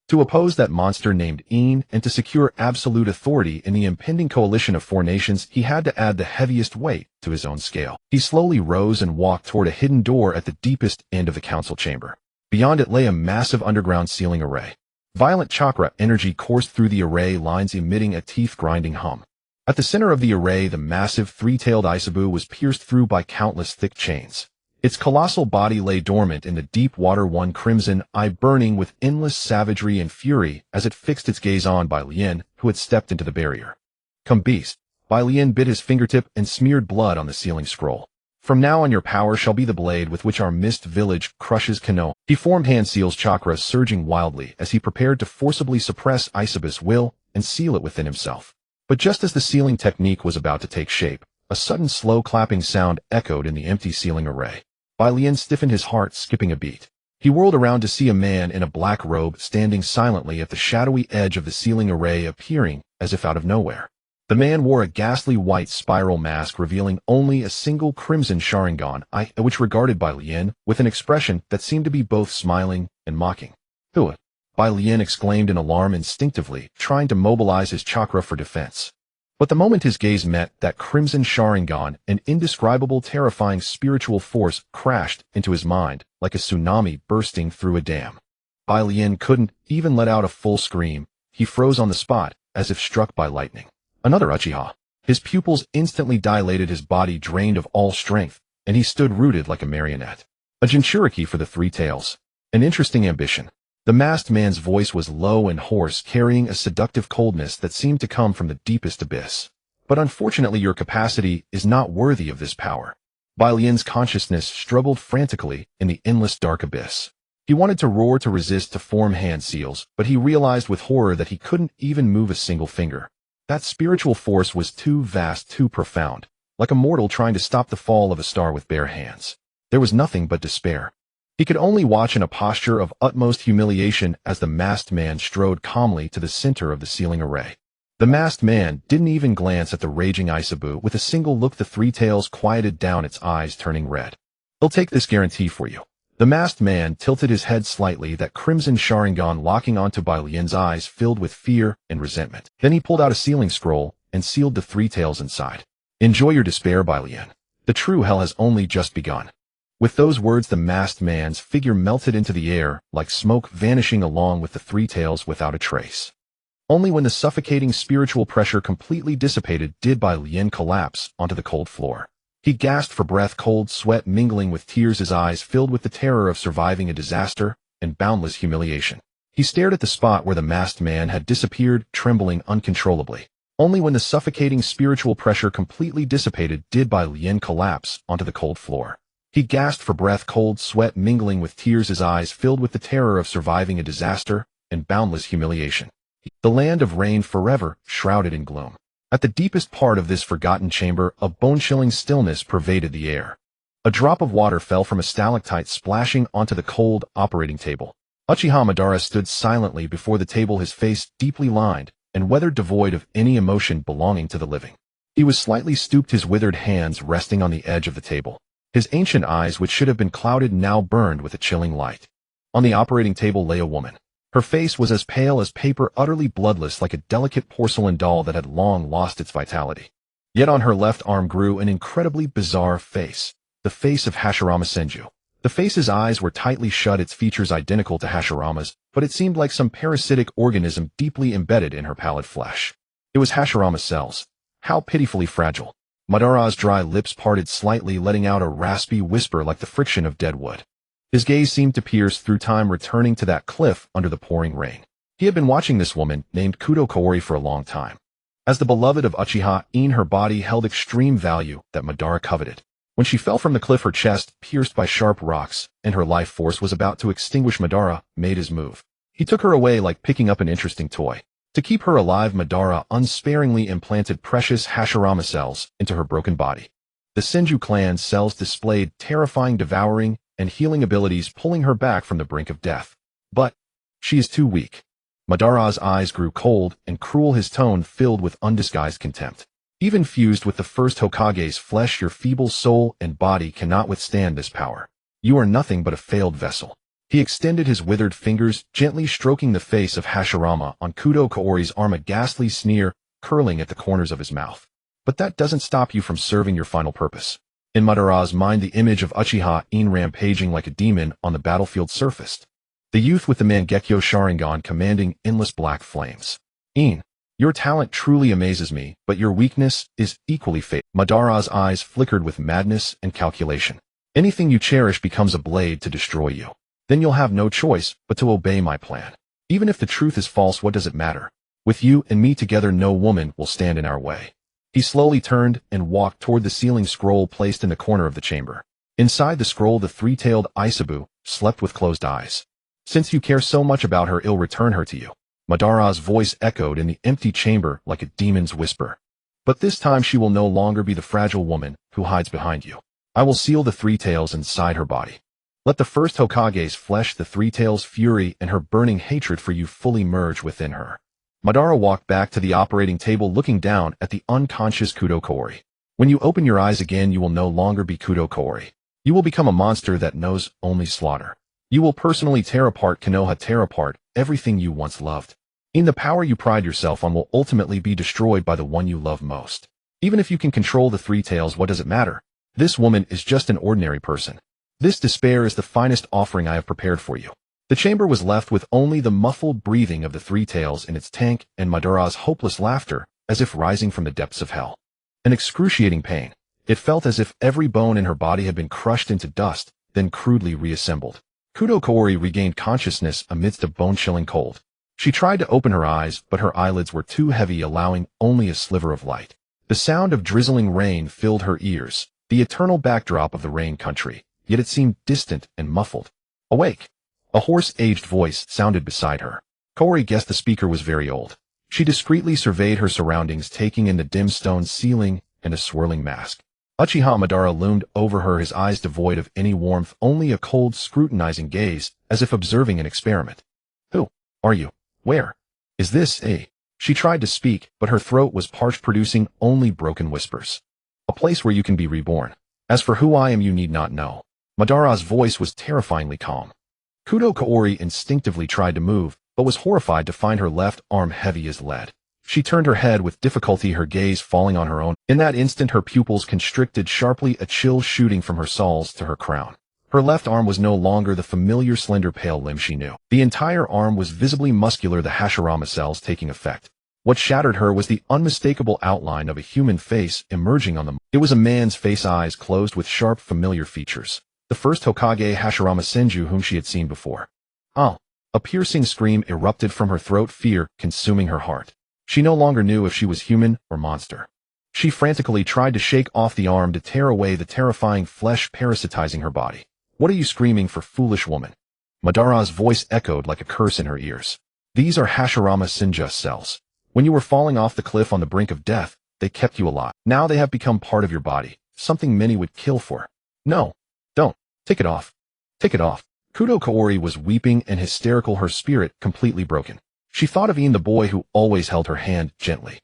To oppose that monster named In and to secure absolute authority in the impending coalition of four nations, he had to add the heaviest weight to his own scale. He slowly rose and walked toward a hidden door at the deepest end of the council chamber. Beyond it lay a massive underground ceiling array. Violent chakra energy coursed through the array lines, emitting a teeth-grinding hum. At the center of the array, the massive three-tailed Isabu was pierced through by countless thick chains. Its colossal body lay dormant in the deep water, one crimson eye burning with endless savagery and fury as it fixed its gaze on Balian, who had stepped into the barrier. Come, beast. Balian bit his fingertip and smeared blood on the sealing scroll. From now on, your power shall be the blade with which our mist village crushes Konoha. He formed hand seals, chakra surging wildly as he prepared to forcibly suppress Isabu's will and seal it within himself. But just as the sealing technique was about to take shape, a sudden slow clapping sound echoed in the empty ceiling array. Balian stiffened, his heart skipping a beat. He whirled around to see a man in a black robe standing silently at the shadowy edge of the ceiling array, appearing as if out of nowhere. The man wore a ghastly white spiral mask, revealing only a single crimson Sharingan eye, which regarded Balian with an expression that seemed to be both smiling and mocking. Who? Balian exclaimed in alarm, instinctively trying to mobilize his chakra for defense. But the moment his gaze met that crimson Sharingan, an indescribable, terrifying spiritual force crashed into his mind like a tsunami bursting through a dam. Balian couldn't even let out a full scream. he froze on the spot, as if struck by lightning. Another Uchiha. His pupils instantly dilated, his body drained of all strength, and he stood rooted like a marionette. A Jinchuriki for the three tails. An interesting ambition. The masked man's voice was low and hoarse, carrying a seductive coldness that seemed to come from the deepest abyss. But unfortunately, your capacity is not worthy of this power. Bai Lian's consciousness struggled frantically in the endless dark abyss. He wanted to roar, to resist, to form hand seals, but he realized with horror that he couldn't even move a single finger. That spiritual force was too vast, too profound, like a mortal trying to stop the fall of a star with bare hands. There was nothing but despair. He could only watch in a posture of utmost humiliation as the masked man strode calmly to the center of the ceiling array. The masked man didn't even glance at the raging Isabu. With a single look, the three tails quieted down, its eyes turning red. "He'll take this guarantee for you." The masked man tilted his head slightly, that crimson Sharingan locking onto Bai Lian's eyes filled with fear and resentment. Then he pulled out a sealing scroll and sealed the three tails inside. "Enjoy your despair, Bai Lian. The true hell has only just begun." With those words, the masked man's figure melted into the air, like smoke, vanishing along with the three tails without a trace. Only when the suffocating spiritual pressure completely dissipated did Bai Lian collapse onto the cold floor. He gasped for breath, cold sweat mingling with tears, his eyes filled with the terror of surviving a disaster and boundless humiliation. He stared at the spot where the masked man had disappeared, trembling uncontrollably. Only when the suffocating spiritual pressure completely dissipated did Bai Lian collapse onto the cold floor. He gasped for breath, cold sweat mingling with tears, his eyes filled with the terror of surviving a disaster and boundless humiliation. The land of rain forever shrouded in gloom. At the deepest part of this forgotten chamber, a bone-chilling stillness pervaded the air. A drop of water fell from a stalactite, splashing onto the cold operating table. Uchiha Madara stood silently before the table, his face deeply lined and weathered, devoid of any emotion belonging to the living. He was slightly stooped, his withered hands resting on the edge of the table. His ancient eyes, which should have been clouded, now burned with a chilling light. On the operating table lay a woman. Her face was as pale as paper, utterly bloodless, like a delicate porcelain doll that had long lost its vitality. Yet on her left arm grew an incredibly bizarre face, the face of Hashirama Senju. The face's eyes were tightly shut, its features identical to Hashirama's, but it seemed like some parasitic organism deeply embedded in her pallid flesh. It was Hashirama's cells. How pitifully fragile. Madara's dry lips parted slightly, letting out a raspy whisper like the friction of dead wood. His gaze seemed to pierce through time, returning to that cliff under the pouring rain. He had been watching this woman, named Kudo Kaori, for a long time. As the beloved of Uchiha In, her body held extreme value that Madara coveted. When she fell from the cliff, her chest pierced by sharp rocks, and her life force was about to extinguish, Madara made his move. He took her away like picking up an interesting toy. To keep her alive, Madara unsparingly implanted precious Hashirama cells into her broken body. The Senju clan's cells displayed terrifying devouring and healing abilities, pulling her back from the brink of death. But she is too weak. Madara's eyes grew cold and cruel, his tone filled with undisguised contempt. Even fused with the first Hokage's flesh, your feeble soul and body cannot withstand this power. You are nothing but a failed vessel. He extended his withered fingers, gently stroking the face of Hashirama on Kudo Kaori's arm, a ghastly sneer curling at the corners of his mouth. But that doesn't stop you from serving your final purpose. In Madara's mind, the image of Uchiha In rampaging like a demon on the battlefield surfaced. The youth with the Mangekyo Sharingan commanding endless black flames. In, your talent truly amazes me, but your weakness is equally fatal. Madara's eyes flickered with madness and calculation. Anything you cherish becomes a blade to destroy you. Then you'll have no choice but to obey my plan. Even if the truth is false, what does it matter? With you and me together, no woman will stand in our way. He slowly turned and walked toward the sealing scroll placed in the corner of the chamber. Inside the scroll, the three-tailed Isabu slept with closed eyes. Since you care so much about her, I'll return her to you. Madara's voice echoed in the empty chamber like a demon's whisper. But this time she will no longer be the fragile woman who hides behind you. I will seal the three tails inside her body. Let the first Hokage's flesh, the three tails' fury, and her burning hatred for you fully merge within her. Madara walked back to the operating table, looking down at the unconscious Kudo Kaori. When you open your eyes again, you will no longer be Kudo Kaori. You will become a monster that knows only slaughter. You will personally tear apart Konoha, tear apart everything you once loved. In the power you pride yourself on will ultimately be destroyed by the one you love most. Even if you can control the three tails, what does it matter? This woman is just an ordinary person. This despair is the finest offering I have prepared for you. The chamber was left with only the muffled breathing of the three tails in its tank and Madara's hopeless laughter, as if rising from the depths of hell. An excruciating pain. It felt as if every bone in her body had been crushed into dust, then crudely reassembled. Kudo Kaori regained consciousness amidst a bone-chilling cold. She tried to open her eyes, but her eyelids were too heavy, allowing only a sliver of light. The sound of drizzling rain filled her ears, the eternal backdrop of the rain country, yet it seemed distant and muffled. Awake! A hoarse, aged voice sounded beside her. Kaori guessed the speaker was very old. She discreetly surveyed her surroundings, taking in the dim stone ceiling and a swirling mask. Uchiha Madara loomed over her, his eyes devoid of any warmth, only a cold, scrutinizing gaze, as if observing an experiment. Who are you? Where is this a? She tried to speak, but her throat was parched, producing only broken whispers. A place where you can be reborn. As for who I am, you need not know. Madara's voice was terrifyingly calm. Kudo Kaori instinctively tried to move, but was horrified to find her left arm heavy as lead. She turned her head with difficulty, her gaze falling on her own. In that instant, her pupils constricted sharply, a chill shooting from her soles to her crown. Her left arm was no longer the familiar slender pale limb she knew. The entire arm was visibly muscular, the Hashirama cells taking effect. What shattered her was the unmistakable outline of a human face emerging on them. It was a man's face, eyes closed with sharp, familiar features. The first Hokage Hashirama Senju whom she had seen before. Oh! A piercing scream erupted from her throat, fear consuming her heart. She no longer knew if she was human or monster. She frantically tried to shake off the arm to tear away the terrifying flesh parasitizing her body. What are you screaming for, foolish woman? Madara's voice echoed like a curse in her ears. These are Hashirama Senju cells. When you were falling off the cliff on the brink of death, they kept you alive. Now they have become part of your body, something many would kill for. No. Don't. Take it off. Take it off. Kudo Kaori was weeping and hysterical, her spirit completely broken. She thought of In, the boy who always held her hand gently.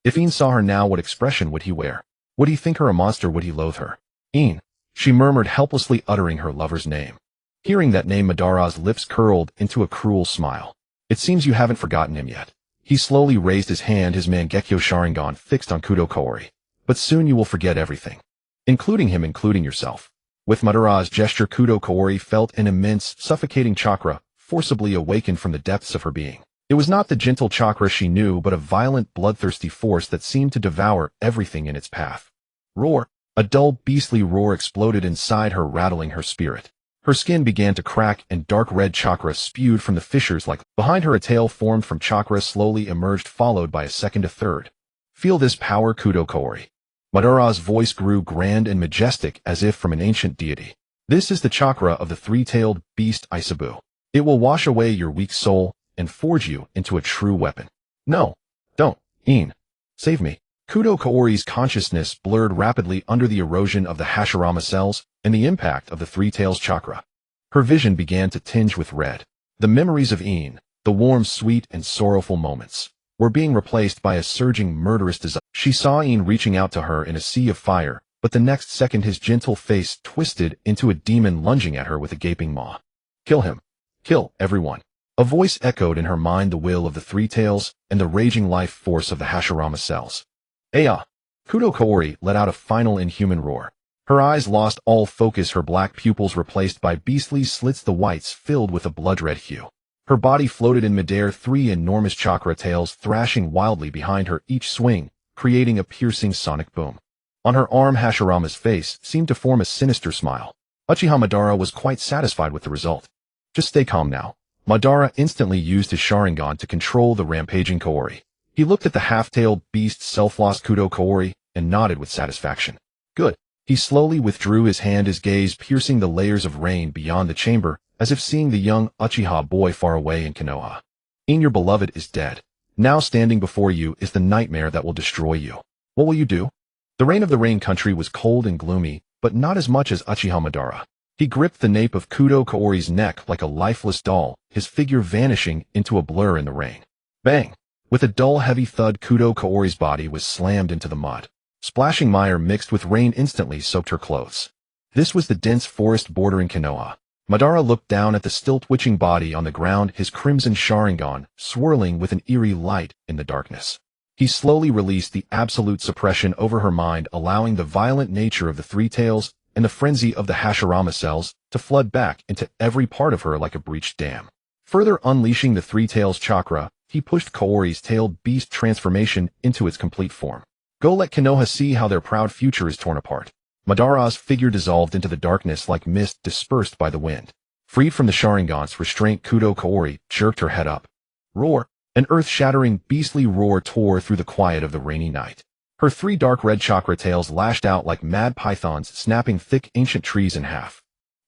If In saw her now, what expression would he wear? Would he think her a monster? Would he loathe her? In, she murmured, helplessly uttering her lover's name. Hearing that name, Madara's lips curled into a cruel smile. It seems you haven't forgotten him yet. He slowly raised his hand, his Mangekyo Sharingan fixed on Kudo Kaori. But soon you will forget everything. Including him, including yourself. With Madara's gesture, Kudo Kaori felt an immense, suffocating chakra forcibly awaken from the depths of her being. It was not the gentle chakra she knew, but a violent, bloodthirsty force that seemed to devour everything in its path. Roar! A dull, beastly roar exploded inside her, rattling her spirit. Her skin began to crack, and dark red chakra spewed from the fissures like behind her. A tail formed from chakra slowly emerged, followed by a second, a third. Feel this power, Kudo Kaori. Madara's voice grew grand and majestic, as if from an ancient deity. This is the chakra of the three-tailed beast Isabu. It will wash away your weak soul and forge you into a true weapon. No. Don't. In. Save me. Kudo Kaori's consciousness blurred rapidly under the erosion of the Hashirama cells and the impact of the three tails chakra. Her vision began to tinge with red. The memories of In, the warm, sweet, and sorrowful moments, were being replaced by a surging, murderous desire. She saw In reaching out to her in a sea of fire, but the next second his gentle face twisted into a demon lunging at her with a gaping maw. Kill him. Kill everyone. A voice echoed in her mind, the will of the three tails and the raging life force of the Hashirama cells. Aya! Kudo Kaori let out a final inhuman roar. Her eyes lost all focus, her black pupils replaced by beastly slits, the whites filled with a blood-red hue. Her body floated in midair, three enormous chakra tails thrashing wildly behind her, each swing creating a piercing sonic boom. On her arm, Hashirama's face seemed to form a sinister smile. Uchiha Madara was quite satisfied with the result. Just stay calm now. Madara instantly used his Sharingan to control the rampaging Kaori. He looked at the half-tailed beast self-lost Kudo Kaori and nodded with satisfaction. Good. He slowly withdrew his hand, his gaze piercing the layers of rain beyond the chamber, as if seeing the young Uchiha boy far away in Konoha. In, your beloved is dead. Now standing before you is the nightmare that will destroy you. What will you do? The reign of the rain country was cold and gloomy, but not as much as Uchiha Madara. He gripped the nape of Kudo Kaori's neck like a lifeless doll, his figure vanishing into a blur in the rain. Bang! With a dull, heavy thud, Kudo Kaori's body was slammed into the mud. Splashing mire mixed with rain instantly soaked her clothes. This was the dense forest bordering Konoha. Madara looked down at the still twitching body on the ground, his crimson Sharingan swirling with an eerie light in the darkness. He slowly released the absolute suppression over her mind, allowing the violent nature of the three tails and the frenzy of the Hashirama cells to flood back into every part of her like a breached dam. Further unleashing the Three Tails chakra, he pushed Kaori's tailed beast transformation into its complete form. Go let Konoha see how their proud future is torn apart. Madara's figure dissolved into the darkness like mist dispersed by the wind. Freed from the Sharingan's restraint, Kudo Kaori jerked her head up. Roar! An earth-shattering, beastly roar tore through the quiet of the rainy night. Her three dark red chakra tails lashed out like mad pythons, snapping thick ancient trees in half.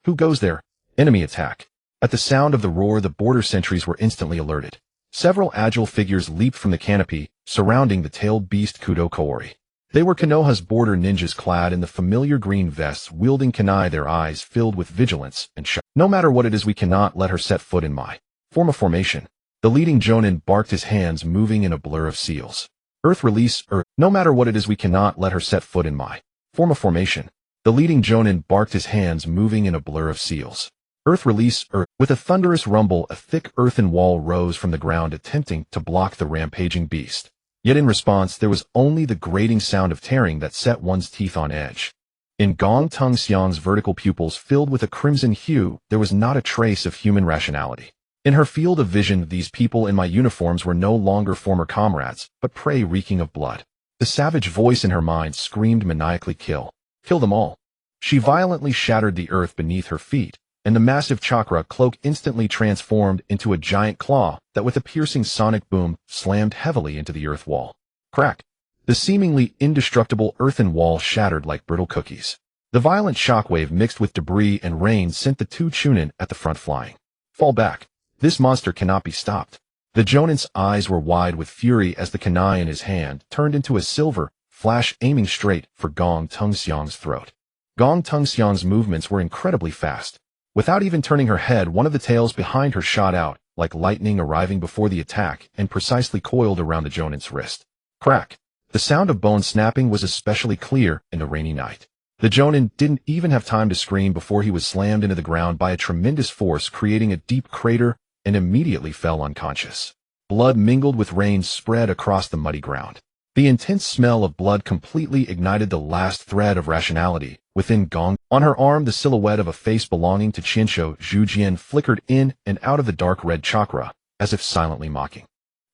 Who goes there? Enemy attack. At the sound of the roar, the border sentries were instantly alerted. Several agile figures leaped from the canopy, surrounding the tailed beast Kudo Kaori. They were Konoha's border ninjas clad in the familiar green vests, wielding kunai, their eyes filled with vigilance and shock. No matter what it is, we cannot let her set foot in my formation. The leading jonin barked, his hands moving in a blur of seals. Earth release, no matter what it is, we cannot let her set foot in my formation. The leading jonin barked, his hands moving in a blur of seals. Earth release, With a thunderous rumble, a thick earthen wall rose from the ground, attempting to block the rampaging beast. Yet in response, there was only the grating sound of tearing that set one's teeth on edge. In Gong Tung Xiang's vertical pupils filled with a crimson hue, there was not a trace of human rationality. In her field of vision, these people in my uniforms were no longer former comrades, but prey reeking of blood. The savage voice in her mind screamed maniacally, kill. Kill them all. She violently shattered the earth beneath her feet, and the massive chakra cloak instantly transformed into a giant claw that with a piercing sonic boom slammed heavily into the earth wall. Crack! The seemingly indestructible earthen wall shattered like brittle cookies. The violent shockwave mixed with debris and rain sent the two chunin at the front flying. Fall back. This monster cannot be stopped. The jonin's eyes were wide with fury as the kunai in his hand turned into a silver flash, aiming straight for Gong Tung Xiang's throat. Gong Tung Xiang's movements were incredibly fast. Without even turning her head, one of the tails behind her shot out, like lightning arriving before the attack, and precisely coiled around the jonin's wrist. Crack! The sound of bone snapping was especially clear in the rainy night. The jonin didn't even have time to scream before he was slammed into the ground by a tremendous force, creating a deep crater, and immediately fell unconscious. Blood mingled with rain spread across the muddy ground. The intense smell of blood completely ignited the last thread of rationality within Gong. On her arm, the silhouette of a face belonging to Qinsho Zhujian flickered in and out of the dark red chakra, as if silently mocking.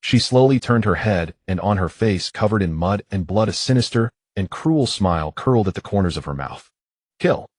She slowly turned her head, and on her face, covered in mud and blood, a sinister and cruel smile curled at the corners of her mouth. Kill!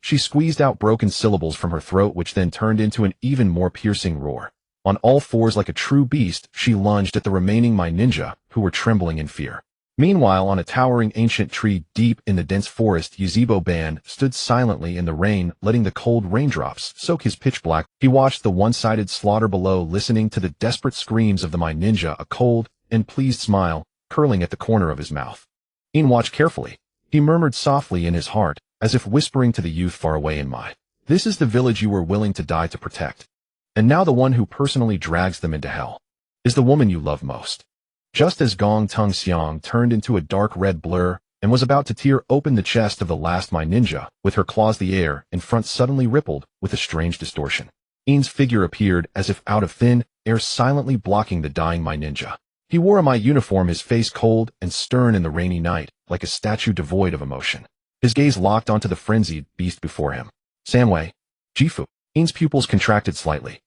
She squeezed out broken syllables from her throat, which then turned into an even more piercing roar. On all fours like a true beast, she lunged at the remaining Mai ninja, who were trembling in fear. Meanwhile, on a towering ancient tree deep in the dense forest, Yuzebo Ban stood silently in the rain, letting the cold raindrops soak his pitch black. He watched the one-sided slaughter below, listening to the desperate screams of the Mai ninja, a cold and pleased smile curling at the corner of his mouth. In watched carefully. He murmured softly in his heart, as if whispering to the youth far away in Mai. This is the village you were willing to die to protect. And now the one who personally drags them into hell is the woman you love most. Just as Gong Tung Xiang turned into a dark red blur and was about to tear open the chest of the last Mai ninja, with her claws, the air in front suddenly rippled with a strange distortion. In's figure appeared as if out of thin air, silently blocking the dying Mai ninja. He wore a Mai uniform, his face cold and stern in the rainy night, like a statue devoid of emotion. His gaze locked onto the frenzied beast before him. Samway. Jifu. In's pupils contracted slightly.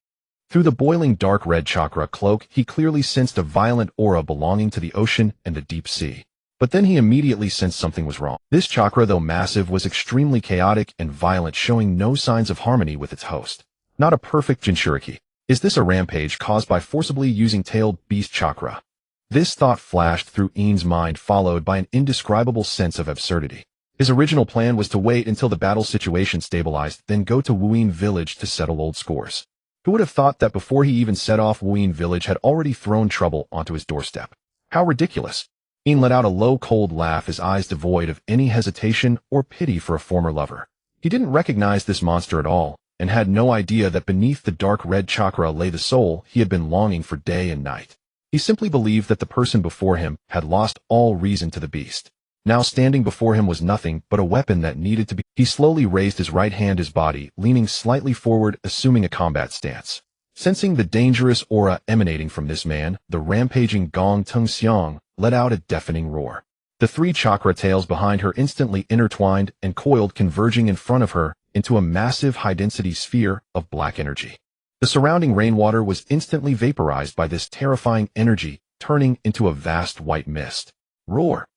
Through the boiling dark red chakra cloak, he clearly sensed a violent aura belonging to the ocean and the deep sea. But then he immediately sensed something was wrong. This chakra, though massive, was extremely chaotic and violent, showing no signs of harmony with its host. Not a perfect Jinchuriki. Is this a rampage caused by forcibly using tailed beast chakra? This thought flashed through In's mind, followed by an indescribable sense of absurdity. His original plan was to wait until the battle situation stabilized, then go to Wuyin Village to settle old scores. Who would have thought that before he even set off, Wuyin Village had already thrown trouble onto his doorstep? How ridiculous! In let out a low, cold laugh, his eyes devoid of any hesitation or pity for a former lover. He didn't recognize this monster at all, and had no idea that beneath the dark red chakra lay the soul he had been longing for day and night. He simply believed that the person before him had lost all reason to the beast. Now standing before him was nothing but a weapon that needed to be. He slowly raised his right hand, his body leaning slightly forward, assuming a combat stance. Sensing the dangerous aura emanating from this man, the rampaging Gong Tung Xiang let out a deafening roar. The three chakra tails behind her instantly intertwined and coiled, converging in front of her into a massive high-density sphere of black energy. The surrounding rainwater was instantly vaporized by this terrifying energy, turning into a vast white mist. Roar!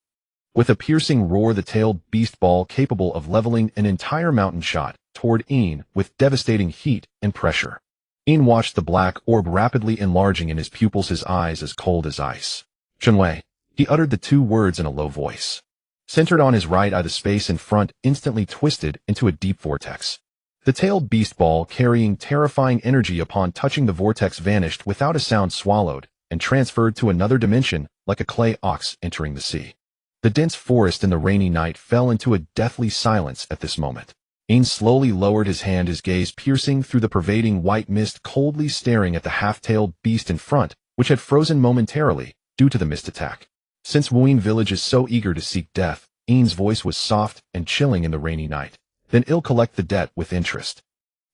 With a piercing roar, the tailed beast ball capable of leveling an entire mountain shot toward In with devastating heat and pressure. In watched the black orb rapidly enlarging in his pupils, his eyes as cold as ice. Chunwei. He uttered the two words in a low voice. Centered on his right eye, the space in front instantly twisted into a deep vortex. The tailed beast ball, carrying terrifying energy upon touching the vortex, vanished without a sound, swallowed, and transferred to another dimension like a clay ox entering the sea. The dense forest in the rainy night fell into a deathly silence at this moment. In slowly lowered his hand, his gaze piercing through the pervading white mist, coldly staring at the half-tailed beast in front, which had frozen momentarily due to the mist attack. Since Wuin village is so eager to seek death, In's voice was soft and chilling in the rainy night. Then I'll collect the debt with interest.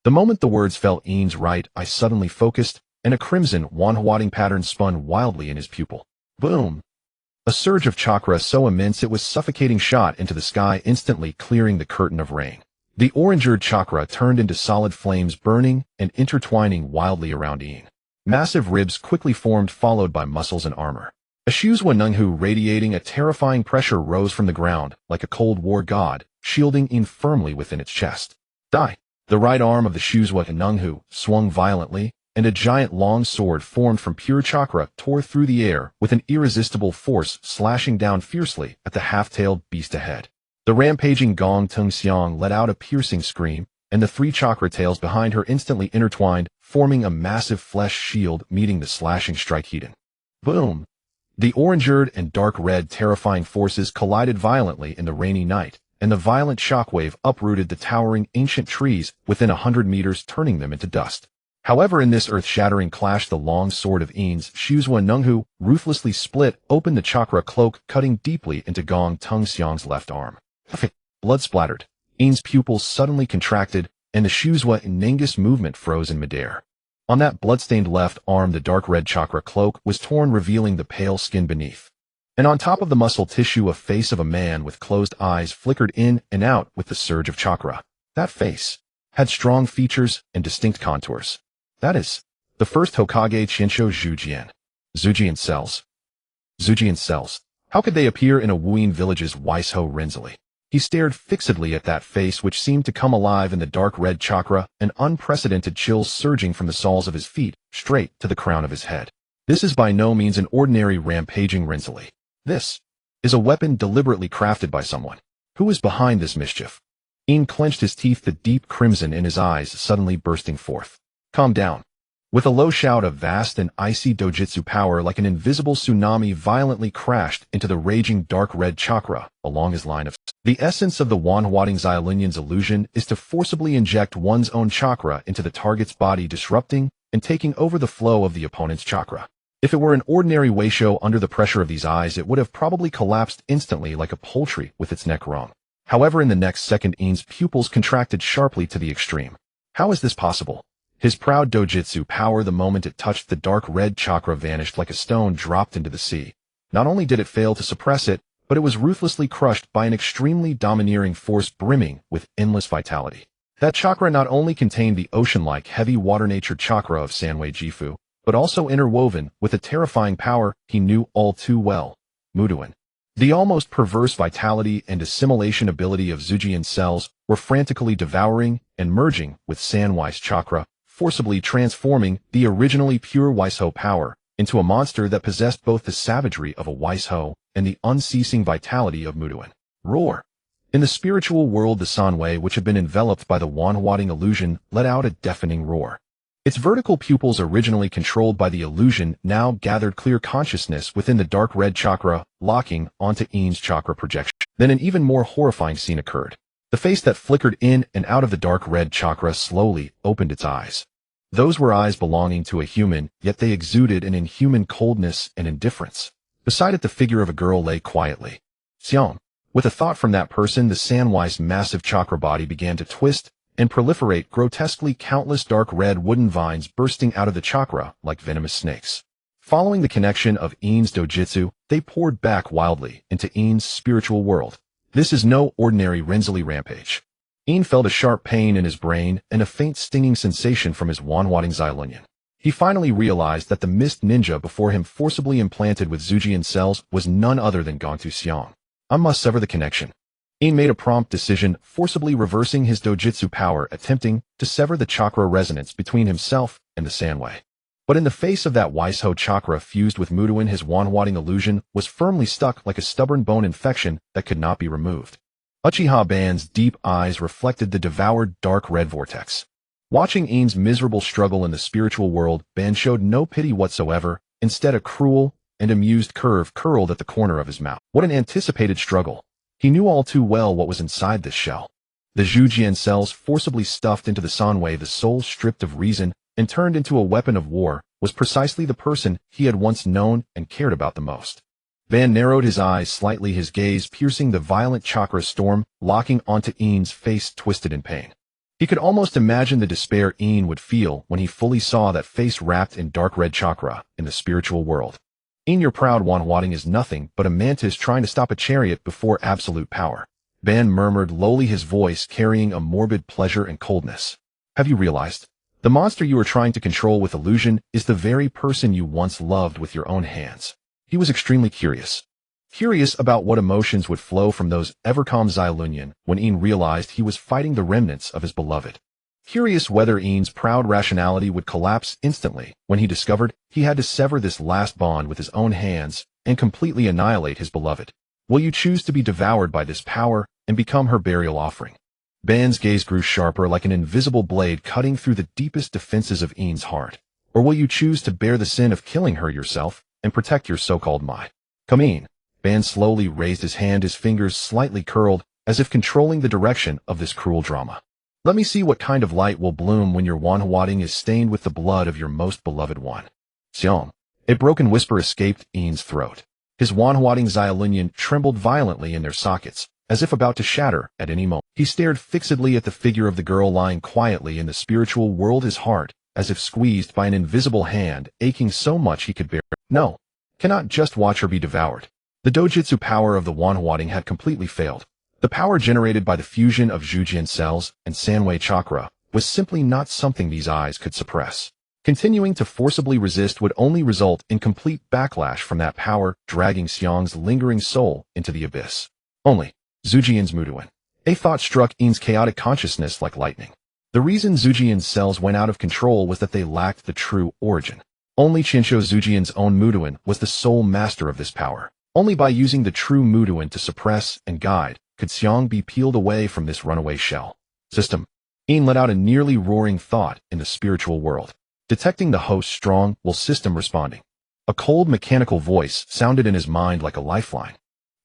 The moment the words fell, In's right eye suddenly focused, and a crimson wanhwating pattern spun wildly in his pupil. Boom! A surge of chakra so immense it was suffocating shot into the sky, instantly clearing the curtain of rain. The orange-eared chakra turned into solid flames, burning and intertwining wildly around In. Massive ribs quickly formed, followed by muscles and armor. A Shuzwa Nunghu radiating a terrifying pressure rose from the ground like a Cold War god, shielding In firmly within its chest. Die! The right arm of the Shuzwa Nunghu swung violently, and a giant long sword formed from pure chakra tore through the air with an irresistible force, slashing down fiercely at the half-tailed beast ahead. The rampaging Gong Tung Xiang let out a piercing scream, and the three chakra tails behind her instantly intertwined, forming a massive flesh shield meeting the slashing strike. Heaton. Boom! The orange-eared and dark red terrifying forces collided violently in the rainy night, and the violent shockwave uprooted the towering ancient trees within 100 meters, turning them into dust. However, in this earth-shattering clash, the long sword of In's Shuzwa Nunghu ruthlessly split open the chakra cloak, cutting deeply into Gong Tung Xiang's left arm. Blood splattered. In's pupils suddenly contracted, and the Shuzwa Nengus movement froze in midair. On that bloodstained left arm, the dark red chakra cloak was torn, revealing the pale skin beneath. And on top of the muscle tissue, a face of a man with closed eyes flickered in and out with the surge of chakra. That face had strong features and distinct contours. That is, the first Hokage Chinsho Zhujian. Zhujian cells. Zhujian cells. How could they appear in a Wuin village's Weisho Renzili? He stared fixedly at that face, which seemed to come alive in the dark red chakra, an unprecedented chill surging from the soles of his feet straight to the crown of his head. This is by no means an ordinary rampaging Renzili. This is a weapon deliberately crafted by someone. Who is behind this mischief? In clenched his teeth, the deep crimson in his eyes suddenly bursting forth. Calm down. With a low shout, a vast and icy dojutsu power like an invisible tsunami violently crashed into the raging dark red chakra along his line of. The essence of the Wanhwating Xiaolunyan's illusion is to forcibly inject one's own chakra into the target's body, disrupting and taking over the flow of the opponent's chakra. If it were an ordinary Weisho under the pressure of these eyes, it would have probably collapsed instantly like a poultry with its neck wrung. However, in the next second, In's pupils contracted sharply to the extreme. How is this possible? His proud dojutsu power, the moment it touched the dark red chakra, vanished like a stone dropped into the sea. Not only did it fail to suppress it, but it was ruthlessly crushed by an extremely domineering force brimming with endless vitality. That chakra not only contained the ocean-like heavy water-natured chakra of Sanwei Jifu, but also interwoven with a terrifying power he knew all too well, Muduin. The almost perverse vitality and assimilation ability of Zhujian cells were frantically devouring and merging with Sanwei's chakra, forcibly transforming the originally pure Weisho power into a monster that possessed both the savagery of a Weisho and the unceasing vitality of Muduin. Roar! In the spiritual world, the Sanwei, which had been enveloped by the Wanhwating illusion, let out a deafening roar. Its vertical pupils, originally controlled by the illusion, now gathered clear consciousness within the dark red chakra, locking onto In's chakra projection. Then an even more horrifying scene occurred. The face that flickered in and out of the dark red chakra slowly opened its eyes. Those were eyes belonging to a human, yet they exuded an inhuman coldness and indifference. Beside it, the figure of a girl lay quietly. Xiang. With a thought from that person, the Sanwei's massive chakra body began to twist and proliferate grotesquely, countless dark red wooden vines bursting out of the chakra like venomous snakes. Following the connection of In's dojutsu, they poured back wildly into In's spiritual world. This is no ordinary Rensselaer rampage. In felt a sharp pain in his brain and a faint stinging sensation from his wanwading Xylunion. He finally realized that the mist ninja before him forcibly implanted with Zujian cells was none other than Gontu Xiang. I must sever the connection. In made a prompt decision, forcibly reversing his dojutsu power, attempting to sever the chakra resonance between himself and the Sanwei. But in the face of that Weishou chakra fused with Muduin, his wanwading illusion was firmly stuck like a stubborn bone infection that could not be removed. Uchiha Ban's deep eyes reflected the devoured dark red vortex. Watching In's miserable struggle in the spiritual world, Ban showed no pity whatsoever, instead a cruel and amused curve curled at the corner of his mouth. What an anticipated struggle. He knew all too well what was inside this shell. The Zujian cells forcibly stuffed into the Sanwei, the soul stripped of reason and turned into a weapon of war, was precisely the person he had once known and cared about the most. Ban narrowed his eyes slightly, his gaze piercing the violent chakra storm, locking onto In's face twisted in pain. He could almost imagine the despair In would feel when he fully saw that face wrapped in dark red chakra in the spiritual world. In, your proud wanwading is nothing but a mantis trying to stop a chariot before absolute power. Ban murmured lowly, his voice carrying a morbid pleasure and coldness. Have you realized? The monster you are trying to control with illusion is the very person you once loved with your own hands. He was extremely curious. Curious about what emotions would flow from those ever-calm Xylunion when In realized he was fighting the remnants of his beloved. Curious whether In's proud rationality would collapse instantly when he discovered he had to sever this last bond with his own hands and completely annihilate his beloved. Will you choose to be devoured by this power and become her burial offering? Ban's gaze grew sharper, like an invisible blade cutting through the deepest defenses of In's heart. Or will you choose to bear the sin of killing her yourself and protect your so-called might? Come in. Ban slowly raised his hand, his fingers slightly curled, as if controlling the direction of this cruel drama. Let me see what kind of light will bloom when your wanwading is stained with the blood of your most beloved one. Xiong. A broken whisper escaped In's throat. His wanwading Xylunion trembled violently in their sockets, as if about to shatter at any moment. He stared fixedly at the figure of the girl lying quietly in the spiritual world, his heart, as if squeezed by an invisible hand, aching so much he could bear. No. Cannot just watch her be devoured. The dojutsu power of the wanwading had completely failed. The power generated by the fusion of Zujian cells and Sanwei chakra was simply not something these eyes could suppress. Continuing to forcibly resist would only result in complete backlash from that power, dragging Xiang's lingering soul into the abyss. Only Zujian's Muduin. A thought struck In's chaotic consciousness like lightning. The reason Zujian's cells went out of control was that they lacked the true origin. Only Chinsho Zujian's own Muduin was the sole master of this power. Only by using the true Muduin to suppress and guide could Xiang be peeled away from this runaway shell. System. In let out a nearly roaring thought in the spiritual world. Detecting the host's strong will system responding. A cold mechanical voice sounded in his mind like a lifeline.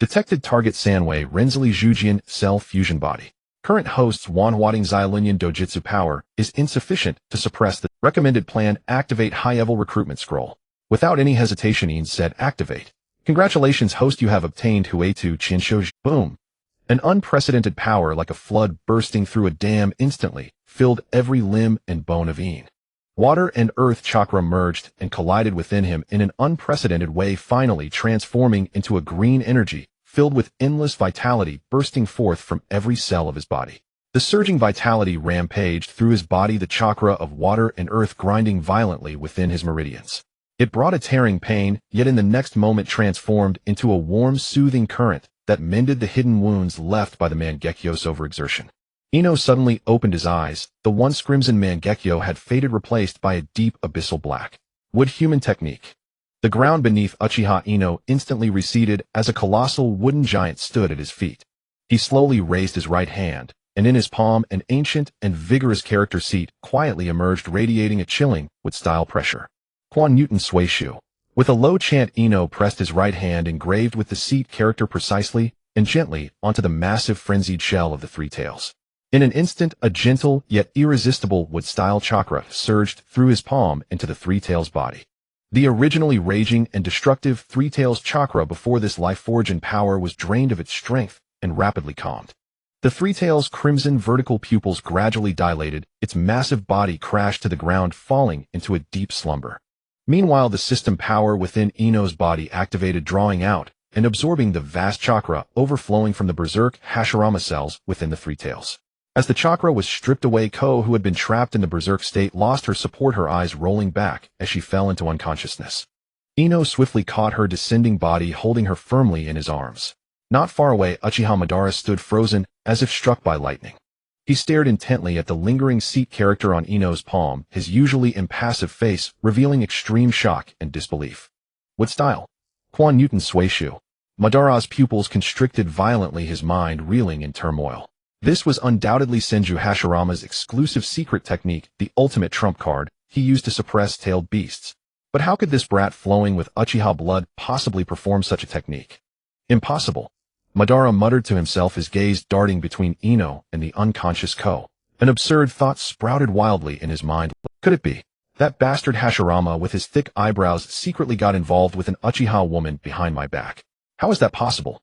Detected target Sanwei Rensselaer Zujian cell fusion body. Current host's wanwading Xylunion dojutsu power is insufficient to suppress the recommended plan. Activate high-level recruitment scroll. Without any hesitation, In said activate. Congratulations, host, you have obtained Huitu Chinsho. Boom. An unprecedented power like a flood bursting through a dam instantly filled every limb and bone of In. Water and earth chakra merged and collided within him in an unprecedented way, finally transforming into a green energy filled with endless vitality bursting forth from every cell of his body. The surging vitality rampaged through his body, the chakra of water and earth grinding violently within his meridians. It brought a tearing pain, yet in the next moment transformed into a warm, soothing current that mended the hidden wounds left by the Mangekyo's overexertion. Ino suddenly opened his eyes. The once crimson Mangekyo had faded, replaced by a deep abyssal black. Wood human technique. The ground beneath Uchiha Ino instantly receded as a colossal wooden giant stood at his feet. He slowly raised his right hand, and in his palm an ancient and vigorous character seat quietly emerged, radiating a chilling with style pressure. Quan Newton Suishu. With a low chant, Ino pressed his right hand engraved with the seat character precisely and gently onto the massive frenzied shell of the three tails. In an instant, a gentle yet irresistible wood-style chakra surged through his palm into the three tails body. The originally raging and destructive three tails chakra before this life-forging power was drained of its strength and rapidly calmed. The three tails' crimson vertical pupils gradually dilated, its massive body crashed to the ground, falling into a deep slumber. Meanwhile, the system power within Ino's body activated, drawing out and absorbing the vast chakra overflowing from the berserk Hashirama cells within the three tails. As the chakra was stripped away, Ko, who had been trapped in the berserk state, lost her support, her eyes rolling back as she fell into unconsciousness. Ino swiftly caught her descending body, holding her firmly in his arms. Not far away, Uchiha Madara stood frozen, as if struck by lightning. He stared intently at the lingering seat character on Ino's palm, his usually impassive face revealing extreme shock and disbelief. What style? Quan Newton Suishu. Madara's pupils constricted violently, his mind reeling in turmoil. This was undoubtedly Senju Hashirama's exclusive secret technique, the ultimate trump card he used to suppress tailed beasts. But how could this brat flowing with Uchiha blood possibly perform such a technique? Impossible. Madara muttered to himself, his gaze darting between Ino and the unconscious Ko. An absurd thought sprouted wildly in his mind. Could it be that bastard Hashirama with his thick eyebrows secretly got involved with an Uchiha woman behind my back? How is that possible?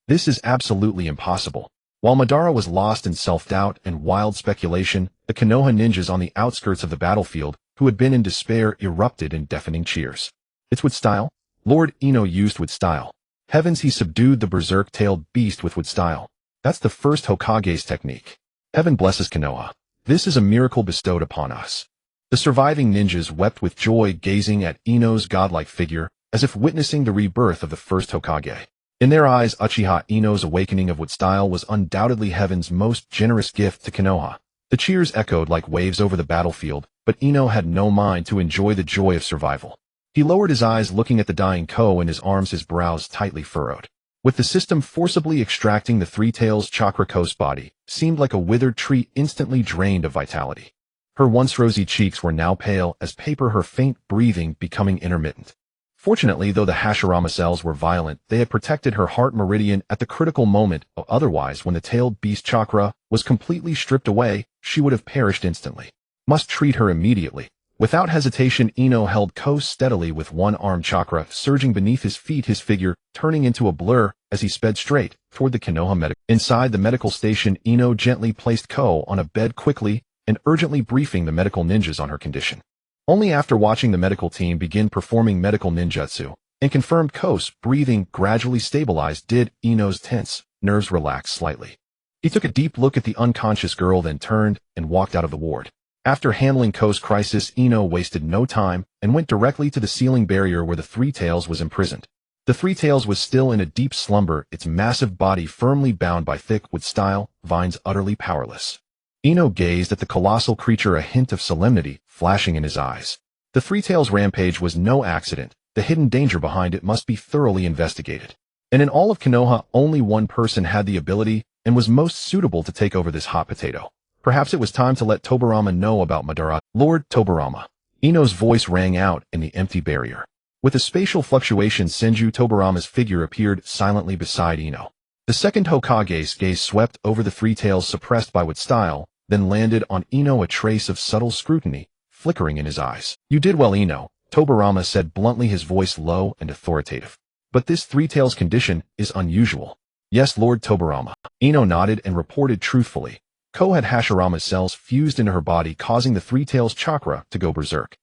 This is absolutely impossible. While Madara was lost in self-doubt and wild speculation, the Konoha ninjas on the outskirts of the battlefield, who had been in despair, erupted in deafening cheers. It's with style? Lord Ino used with style. Heavens, he subdued the berserk-tailed beast with style. That's the first Hokage's technique. Heaven blesses Konoha. This is a miracle bestowed upon us. The surviving ninjas wept with joy, gazing at Ino's godlike figure, as if witnessing the rebirth of the first Hokage. In their eyes, Uchiha Ino's awakening of what style was undoubtedly heaven's most generous gift to Konoha. The cheers echoed like waves over the battlefield, but Ino had no mind to enjoy the joy of survival. He lowered his eyes, looking at the dying Ko in his arms, his brows tightly furrowed. With the system forcibly extracting the three tails, chakra, Ko's body seemed like a withered tree instantly drained of vitality. Her once rosy cheeks were now pale as paper, her faint breathing becoming intermittent. Fortunately, though the Hashirama cells were violent, they had protected her heart meridian at the critical moment. Otherwise, when the tailed beast chakra was completely stripped away, she would have perished instantly. Must treat her immediately. Without hesitation, Ino held Ko steadily with one arm, chakra surging beneath his feet, his figure turning into a blur as he sped straight toward the Konoha medical. Inside the medical station, Ino gently placed Ko on a bed, quickly and urgently briefing the medical ninjas on her condition. Only after watching the medical team begin performing medical ninjutsu and confirmed Ko's breathing gradually stabilized did Ino's tense nerves relax slightly. He took a deep look at the unconscious girl, then turned and walked out of the ward. After handling Ko's crisis, Ino wasted no time and went directly to the ceiling barrier where the Three Tails was imprisoned. The Three Tails was still in a deep slumber, its massive body firmly bound by thick wood style vines, utterly powerless. Ino gazed at the colossal creature, a hint of solemnity flashing in his eyes. The Three Tails rampage was no accident. The hidden danger behind it must be thoroughly investigated. And in all of Konoha, only one person had the ability and was most suitable to take over this hot potato. Perhaps it was time to let Tobirama know about Madara. Lord Tobirama. Ino's voice rang out in the empty barrier. With a spatial fluctuation, Senju Tobirama's figure appeared silently beside Ino. The second Hokage's gaze swept over the Three Tails, suppressed by what style, then landed on Ino, a trace of subtle scrutiny flickering in his eyes. You did well, Ino, Tobirama said bluntly, his voice low and authoritative. But this Three Tails condition is unusual. Yes, Lord Tobirama. Ino nodded and reported truthfully. Ko had Hashirama's cells fused into her body, causing the Three Tails chakra to go berserk.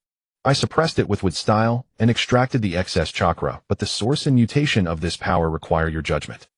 I suppressed it with wood style and extracted the excess chakra, but the source and mutation of this power require your judgment.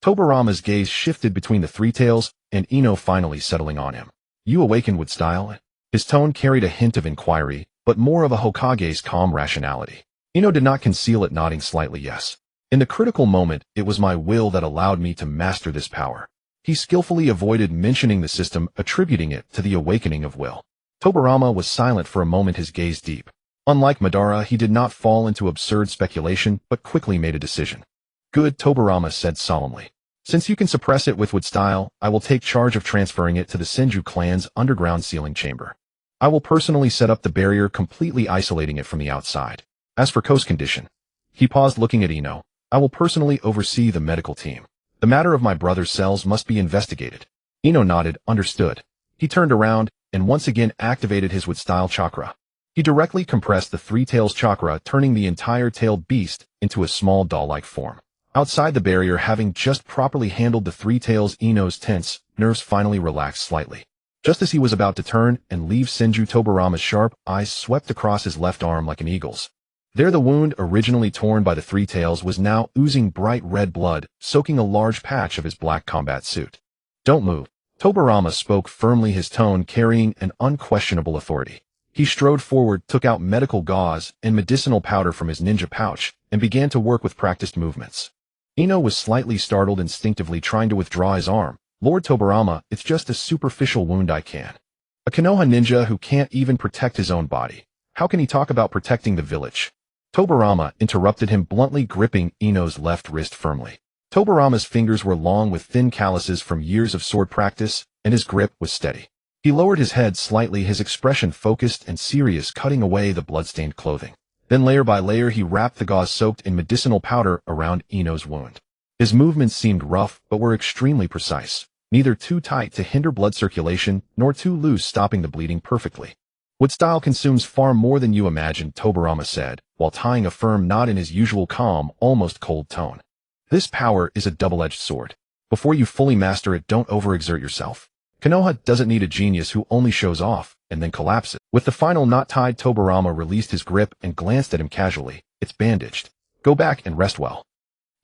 Tobirama's gaze shifted between the Three Tails and Ino, finally settling on him. You awakened wood style? His tone carried a hint of inquiry, but more of a Hokage's calm rationality. Ino did not conceal it, nodding slightly yes. In the critical moment, it was my will that allowed me to master this power. He skillfully avoided mentioning the system, attributing it to the awakening of will. Tobirama was silent for a moment, his gaze deep. Unlike Madara, he did not fall into absurd speculation, but quickly made a decision. Good, Tobirama said solemnly. Since you can suppress it with wood style, I will take charge of transferring it to the Senju clan's underground sealing chamber. I will personally set up the barrier, completely isolating it from the outside. As for Ko's condition, he paused, looking at Ino. I will personally oversee the medical team. The matter of my brother's cells must be investigated. Ino nodded, understood. He turned around and once again activated his wood style chakra. He directly compressed the Three Tails chakra, turning the entire tailed beast into a small doll-like form. Outside the barrier, having just properly handled the Three Tails, Ino's tense nerves finally relaxed slightly. Just as he was about to turn and leave, Senju Tobirama's sharp eyes swept across his left arm like an eagle's. There the wound originally torn by the Three Tails was now oozing bright red blood, soaking a large patch of his black combat suit. Don't move. Tobirama spoke firmly, his tone carrying an unquestionable authority. He strode forward, took out medical gauze and medicinal powder from his ninja pouch, and began to work with practiced movements. Ino was slightly startled, instinctively trying to withdraw his arm. Lord Tobirama, it's just a superficial wound, I can. A Konoha ninja who can't even protect his own body. How can he talk about protecting the village? Tobirama interrupted him, bluntly gripping Ino's left wrist firmly. Tobirama's fingers were long with thin calluses from years of sword practice, and his grip was steady. He lowered his head slightly, his expression focused and serious, cutting away the bloodstained clothing. Then layer by layer he wrapped the gauze soaked in medicinal powder around Ino's wound. His movements seemed rough, but were extremely precise, neither too tight to hinder blood circulation, nor too loose, stopping the bleeding perfectly. What style consumes far more than you imagine, Tobirama said, while tying a firm knot in his usual calm, almost cold tone. This power is a double-edged sword. Before you fully master it, don't overexert yourself. Konoha doesn't need a genius who only shows off and then collapses. With the final knot tied, Tobirama released his grip and glanced at him casually. It's bandaged. Go back and rest well.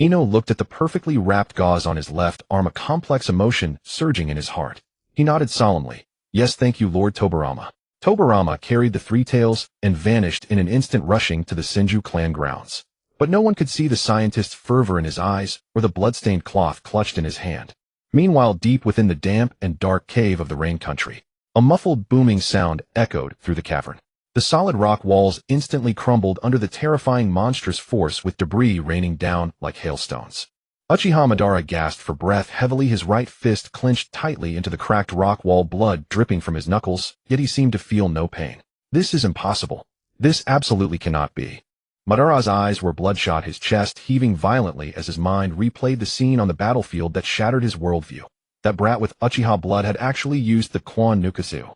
Ino looked at the perfectly wrapped gauze on his left arm, a complex emotion surging in his heart. He nodded solemnly. Yes, thank you, Lord Tobirama. Tobirama carried the Three Tails and vanished in an instant, rushing to the Senju clan grounds. But no one could see the scientist's fervor in his eyes or the blood-stained cloth clutched in his hand. Meanwhile, deep within the damp and dark cave of the Rain Country, a muffled booming sound echoed through the cavern. The solid rock walls instantly crumbled under the terrifying monstrous force, with debris raining down like hailstones. Uchiha Madara gasped for breath heavily, his right fist clenched tightly into the cracked rock wall, blood dripping from his knuckles, yet he seemed to feel no pain. This is impossible. This absolutely cannot be. Madara's eyes were bloodshot, his chest heaving violently as his mind replayed the scene on the battlefield that shattered his worldview. That brat with Uchiha blood had actually used the Quan Nukatsu.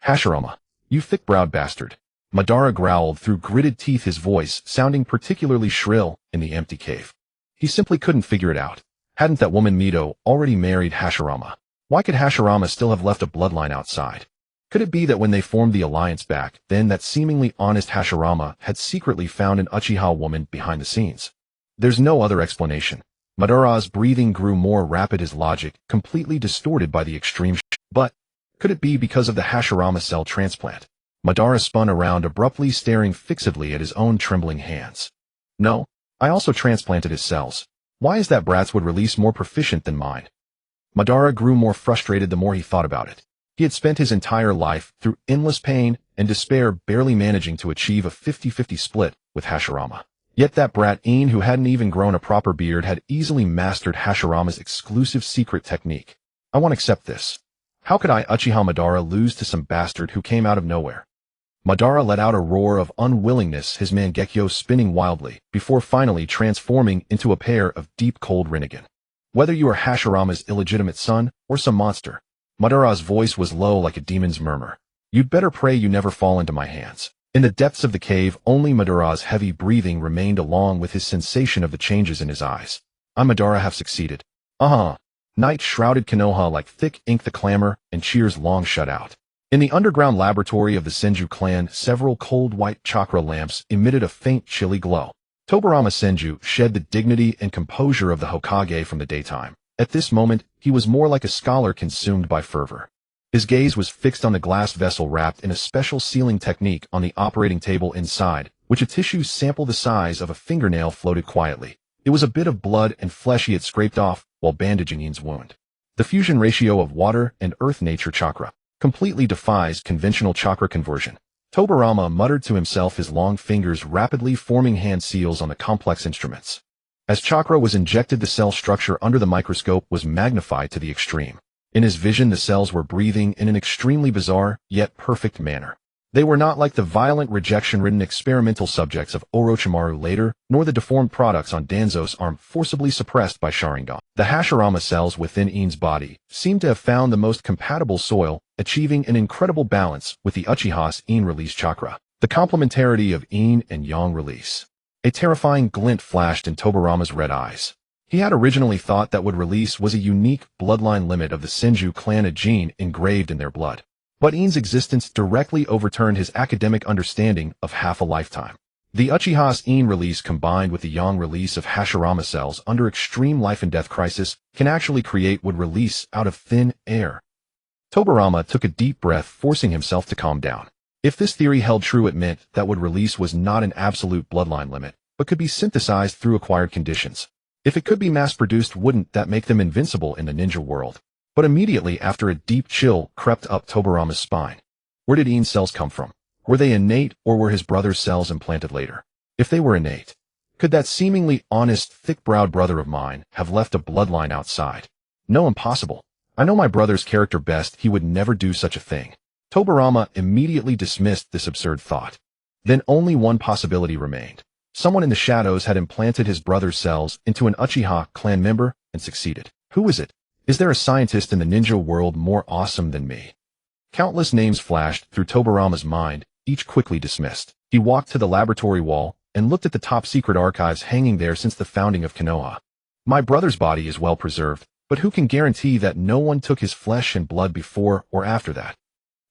Hashirama, you thick-browed bastard. Madara growled through gritted teeth, his voice sounding particularly shrill in the empty cave. He simply couldn't figure it out. Hadn't that woman Mito already married Hashirama? Why could Hashirama still have left a bloodline outside? Could it be that when they formed the alliance back then, that seemingly honest Hashirama had secretly found an Uchiha woman behind the scenes? There's no other explanation. Madara's breathing grew more rapid, his logic completely distorted by the extreme But could it be because of the Hashirama cell transplant? Madara spun around abruptly, staring fixedly at his own trembling hands. No, I also transplanted his cells. Why is that brat's would release more proficient than mine? Madara grew more frustrated the more he thought about it. He had spent his entire life through endless pain and despair, barely managing to achieve a 50-50 split with Hashirama. Yet that brat In, who hadn't even grown a proper beard, had easily mastered Hashirama's exclusive secret technique. I won't accept this. How could I, Uchiha Madara, lose to some bastard who came out of nowhere? Madara let out a roar of unwillingness, his Mangekyo spinning wildly, before finally transforming into a pair of deep cold Rinnegan. Whether you are Hashirama's illegitimate son or some monster, Madara's voice was low like a demon's murmur. You'd better pray you never fall into my hands. In the depths of the cave, only Madara's heavy breathing remained, along with his sensation of the changes in his eyes. I, Madara, have succeeded. Night shrouded Konoha like thick ink, the clamor and cheers long shut out. In the underground laboratory of the Senju clan, several cold white chakra lamps emitted a faint chilly glow. Tobirama Senju shed the dignity and composure of the Hokage from the daytime. At this moment, he was more like a scholar consumed by fervor. His gaze was fixed on the glass vessel wrapped in a special sealing technique on the operating table inside, which a tissue sample the size of a fingernail floated quietly. It was a bit of blood and flesh he had scraped off while bandaging In's wound. The fusion ratio of water and earth nature chakra completely defies conventional chakra conversion. Tobirama muttered to himself, his long fingers rapidly forming hand seals on the complex instruments. As chakra was injected, the cell structure under the microscope was magnified to the extreme. In his vision, the cells were breathing in an extremely bizarre, yet perfect manner. They were not like the violent, rejection-ridden experimental subjects of Orochimaru later, nor the deformed products on Danzo's arm forcibly suppressed by Sharingan. The Hashirama cells within In's body seemed to have found the most compatible soil, achieving an incredible balance with the Uchiha's In release chakra. The complementarity of Yin and Yang release. A terrifying glint flashed in Tobirama's red eyes. He had originally thought that would release was a unique bloodline limit of the Senju clan, a gene engraved in their blood. But In's existence directly overturned his academic understanding of half a lifetime. The Uchiha In release combined with the Yang release of Hashirama cells under extreme life and death crisis can actually create would release out of thin air. Tobirama took a deep breath, forcing himself to calm down. If this theory held true, it meant that would release was not an absolute bloodline limit, but could be synthesized through acquired conditions. If it could be mass-produced, wouldn't that make them invincible in the ninja world? But immediately after, a deep chill crept up Tobirama's spine. Where did In's cells come from? Were they innate, or were his brother's cells implanted later? If they were innate, could that seemingly honest, thick-browed brother of mine have left a bloodline outside? No, impossible. I know my brother's character best. He would never do such a thing. Tobirama immediately dismissed this absurd thought. Then only one possibility remained. Someone in the shadows had implanted his brother's cells into an Uchiha clan member and succeeded. Who is it? Is there a scientist in the ninja world more awesome than me? Countless names flashed through Tobirama's mind, each quickly dismissed. He walked to the laboratory wall and looked at the top-secret archives hanging there since the founding of Konoha. My brother's body is well preserved, but who can guarantee that no one took his flesh and blood before or after that?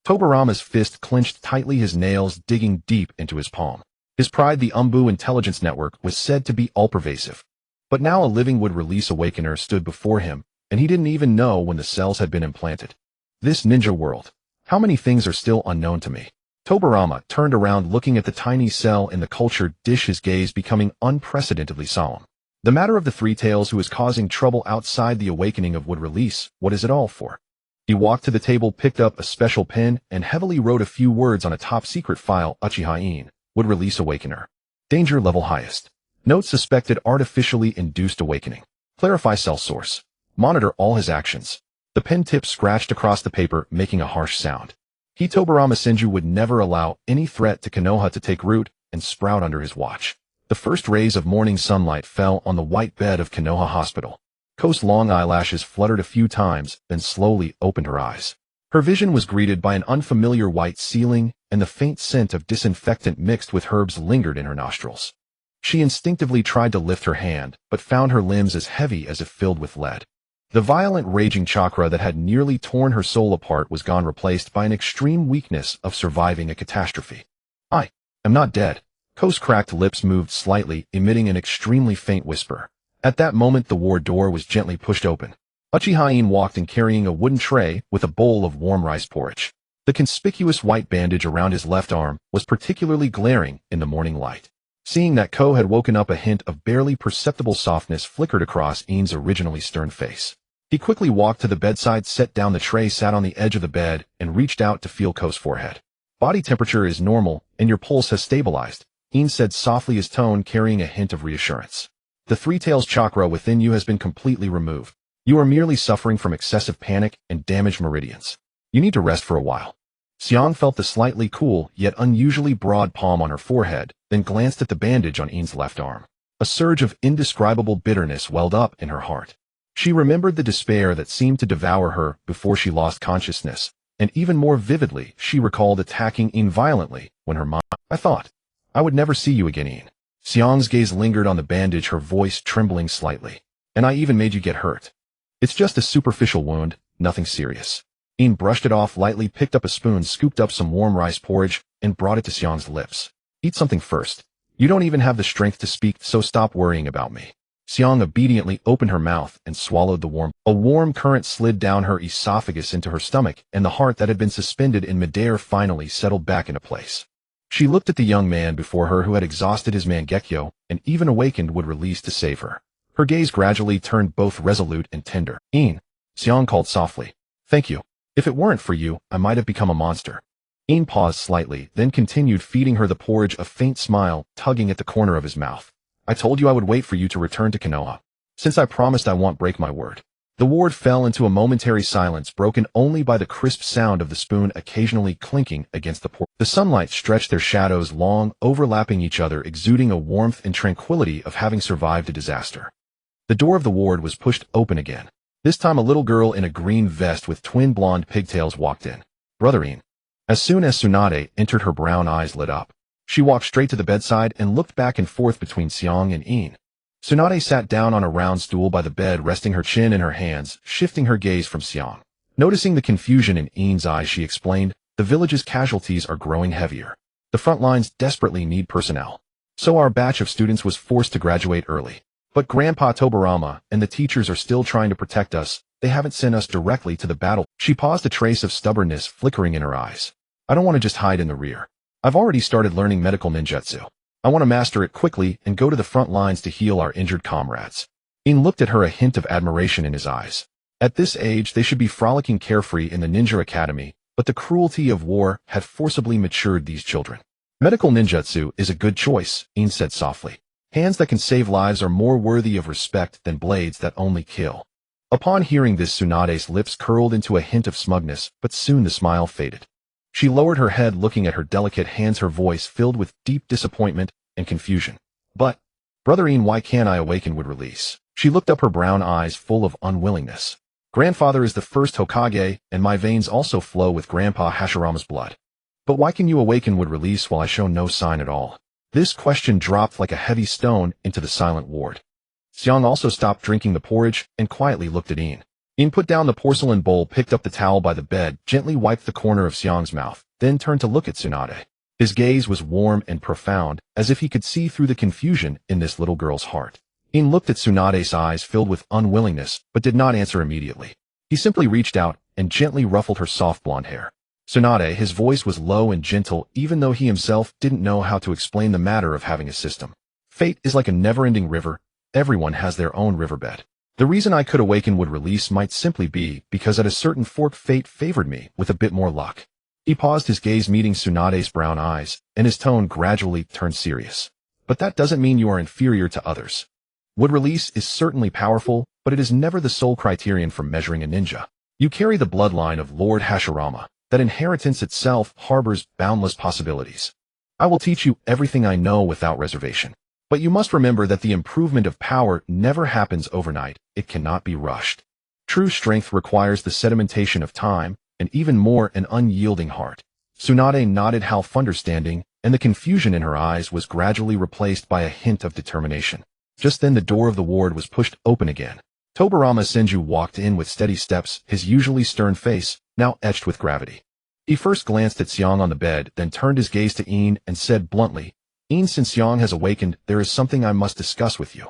Tobirama's fist clenched tightly, his nails digging deep into his palm. His pride, the Umbu intelligence network, was said to be all-pervasive. But now a living would release awakener stood before him, and he didn't even know when the cells had been implanted. This ninja world. How many things are still unknown to me? Tobirama turned around, looking at the tiny cell in the cultured dish, his gaze becoming unprecedentedly solemn. The matter of the three tails who is causing trouble outside the awakening of would release, what is it all for? He walked to the table, picked up a special pen, and heavily wrote a few words on a top-secret file. Uchiha In, would release awakener. Danger level highest. Note: suspected artificially induced awakening. Clarify cell source. Monitor all his actions. The pen tip scratched across the paper, making a harsh sound. Tobirama Senju would never allow any threat to Konoha to take root and sprout under his watch. The first rays of morning sunlight fell on the white bed of Konoha Hospital. Ko's long eyelashes fluttered a few times, then slowly opened her eyes. Her vision was greeted by an unfamiliar white ceiling, and the faint scent of disinfectant mixed with herbs lingered in her nostrils. She instinctively tried to lift her hand, but found her limbs as heavy as if filled with lead. The violent raging chakra that had nearly torn her soul apart was gone, replaced by an extreme weakness of surviving a catastrophe. I am not dead. Ko's cracked lips moved slightly, emitting an extremely faint whisper. At that moment, the ward door was gently pushed open. Uchiha In walked in, carrying a wooden tray with a bowl of warm rice porridge. The conspicuous white bandage around his left arm was particularly glaring in the morning light. Seeing that Ko had woken up, a hint of barely perceptible softness flickered across In's originally stern face. He quickly walked to the bedside, set down the tray, sat on the edge of the bed, and reached out to feel Ko's forehead. Body temperature is normal, and your pulse has stabilized, In said softly, his tone carrying a hint of reassurance. The three tails chakra within you has been completely removed. You are merely suffering from excessive panic and damaged meridians. You need to rest for a while. Xiang felt the slightly cool, yet unusually broad palm on her forehead, then glanced at the bandage on In's left arm. A surge of indescribable bitterness welled up in her heart. She remembered the despair that seemed to devour her before she lost consciousness, and even more vividly, she recalled attacking In violently when her mind. I thought I would never see you again, In. Xiang's gaze lingered on the bandage, her voice trembling slightly. And I even made you get hurt. It's just a superficial wound, nothing serious. In brushed it off lightly, picked up a spoon, scooped up some warm rice porridge, and brought it to Xiang's lips. Eat something first. You don't even have the strength to speak, so stop worrying about me. Xiang obediently opened her mouth and swallowed the warm. A warm current slid down her esophagus into her stomach, and the heart that had been suspended in midair finally settled back into place. She looked at the young man before her who had exhausted his Mangekyo and even awakened would release to save her. Her gaze gradually turned both resolute and tender. In, Xiang called softly. Thank you. If it weren't for you, I might have become a monster. In paused slightly, then continued feeding her the porridge, a faint smile tugging at the corner of his mouth. I told you I would wait for you to return to Konoha. Since I promised, I won't break my word. The ward fell into a momentary silence, broken only by the crisp sound of the spoon occasionally clinking against the porridge. The sunlight stretched their shadows long, overlapping each other, exuding a warmth and tranquility of having survived a disaster. The door of the ward was pushed open again. This time a little girl in a green vest with twin blonde pigtails walked in. Brother In. As soon as Tsunade entered, her brown eyes lit up. She walked straight to the bedside and looked back and forth between Xiang and In. Tsunade sat down on a round stool by the bed, resting her chin in her hands, shifting her gaze from Xiang. Noticing the confusion in In's eyes, she explained, the village's casualties are growing heavier. The front lines desperately need personnel. So our batch of students was forced to graduate early. But Grandpa Tobarama and the teachers are still trying to protect us. They haven't sent us directly to the battle. She paused, a trace of stubbornness flickering in her eyes. I don't want to just hide in the rear. I've already started learning medical ninjutsu. I want to master it quickly and go to the front lines to heal our injured comrades. In looked at her, a hint of admiration in his eyes. At this age, they should be frolicking carefree in the ninja academy, but the cruelty of war had forcibly matured these children. Medical ninjutsu is a good choice, In said softly. Hands that can save lives are more worthy of respect than blades that only kill. Upon hearing this, Tsunade's lips curled into a hint of smugness, but soon the smile faded. She lowered her head, looking at her delicate hands, her voice filled with deep disappointment and confusion. But, Brother In, why can't I awaken with release? She looked up, her brown eyes full of unwillingness. Grandfather is the first Hokage, and my veins also flow with Grandpa Hashirama's blood. But why can you awaken with release while I show no sign at all? This question dropped like a heavy stone into the silent ward. Xiang also stopped drinking the porridge and quietly looked at In. In put down the porcelain bowl, picked up the towel by the bed, gently wiped the corner of Xiang's mouth, then turned to look at Tsunade. His gaze was warm and profound, as if he could see through the confusion in this little girl's heart. In looked at Tsunade's eyes filled with unwillingness, but did not answer immediately. He simply reached out and gently ruffled her soft blonde hair. Tsunade, his voice was low and gentle, even though he himself didn't know how to explain the matter of having a system. Fate is like a never-ending river. Everyone has their own riverbed. The reason I could awaken with release might simply be because at a certain fork fate favored me with a bit more luck. He paused, his gaze meeting Tsunade's brown eyes, and his tone gradually turned serious. But that doesn't mean you are inferior to others. Wood release is certainly powerful, but it is never the sole criterion for measuring a ninja. You carry the bloodline of Lord Hashirama. That inheritance itself harbors boundless possibilities. I will teach you everything I know without reservation. But you must remember that the improvement of power never happens overnight. It cannot be rushed. True strength requires the sedimentation of time, and even more, an unyielding heart. Tsunade nodded, half understanding, and the confusion in her eyes was gradually replaced by a hint of determination. Just then the door of the ward was pushed open again. Tobarama Senju walked in with steady steps, his usually stern face now etched with gravity. He first glanced at Xiang on the bed, then turned his gaze to In and said bluntly, In, since Xiang has awakened, there is something I must discuss with you.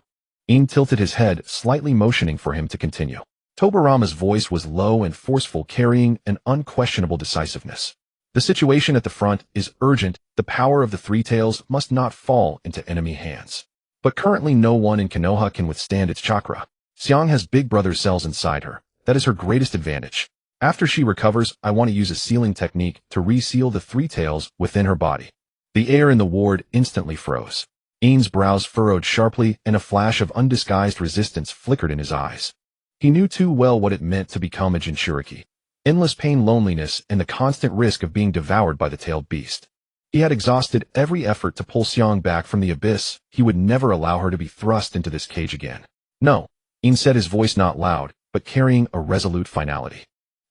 In tilted his head, slightly motioning for him to continue. Tobarama's voice was low and forceful, carrying an unquestionable decisiveness. The situation at the front is urgent. The power of the Three Tails must not fall into enemy hands. But currently no one in Konoha can withstand its chakra. Xiang has Big Brother cells inside her. That is her greatest advantage. After she recovers, I want to use a sealing technique to reseal the Three Tails within her body. The air in the ward instantly froze. In's brows furrowed sharply, and a flash of undisguised resistance flickered in his eyes. He knew too well what it meant to become a Jinchuriki. Endless pain, loneliness, and the constant risk of being devoured by the tailed beast. He had exhausted every effort to pull Xiang back from the abyss. He would never allow her to be thrust into this cage again. No, In said, his voice not loud, but carrying a resolute finality.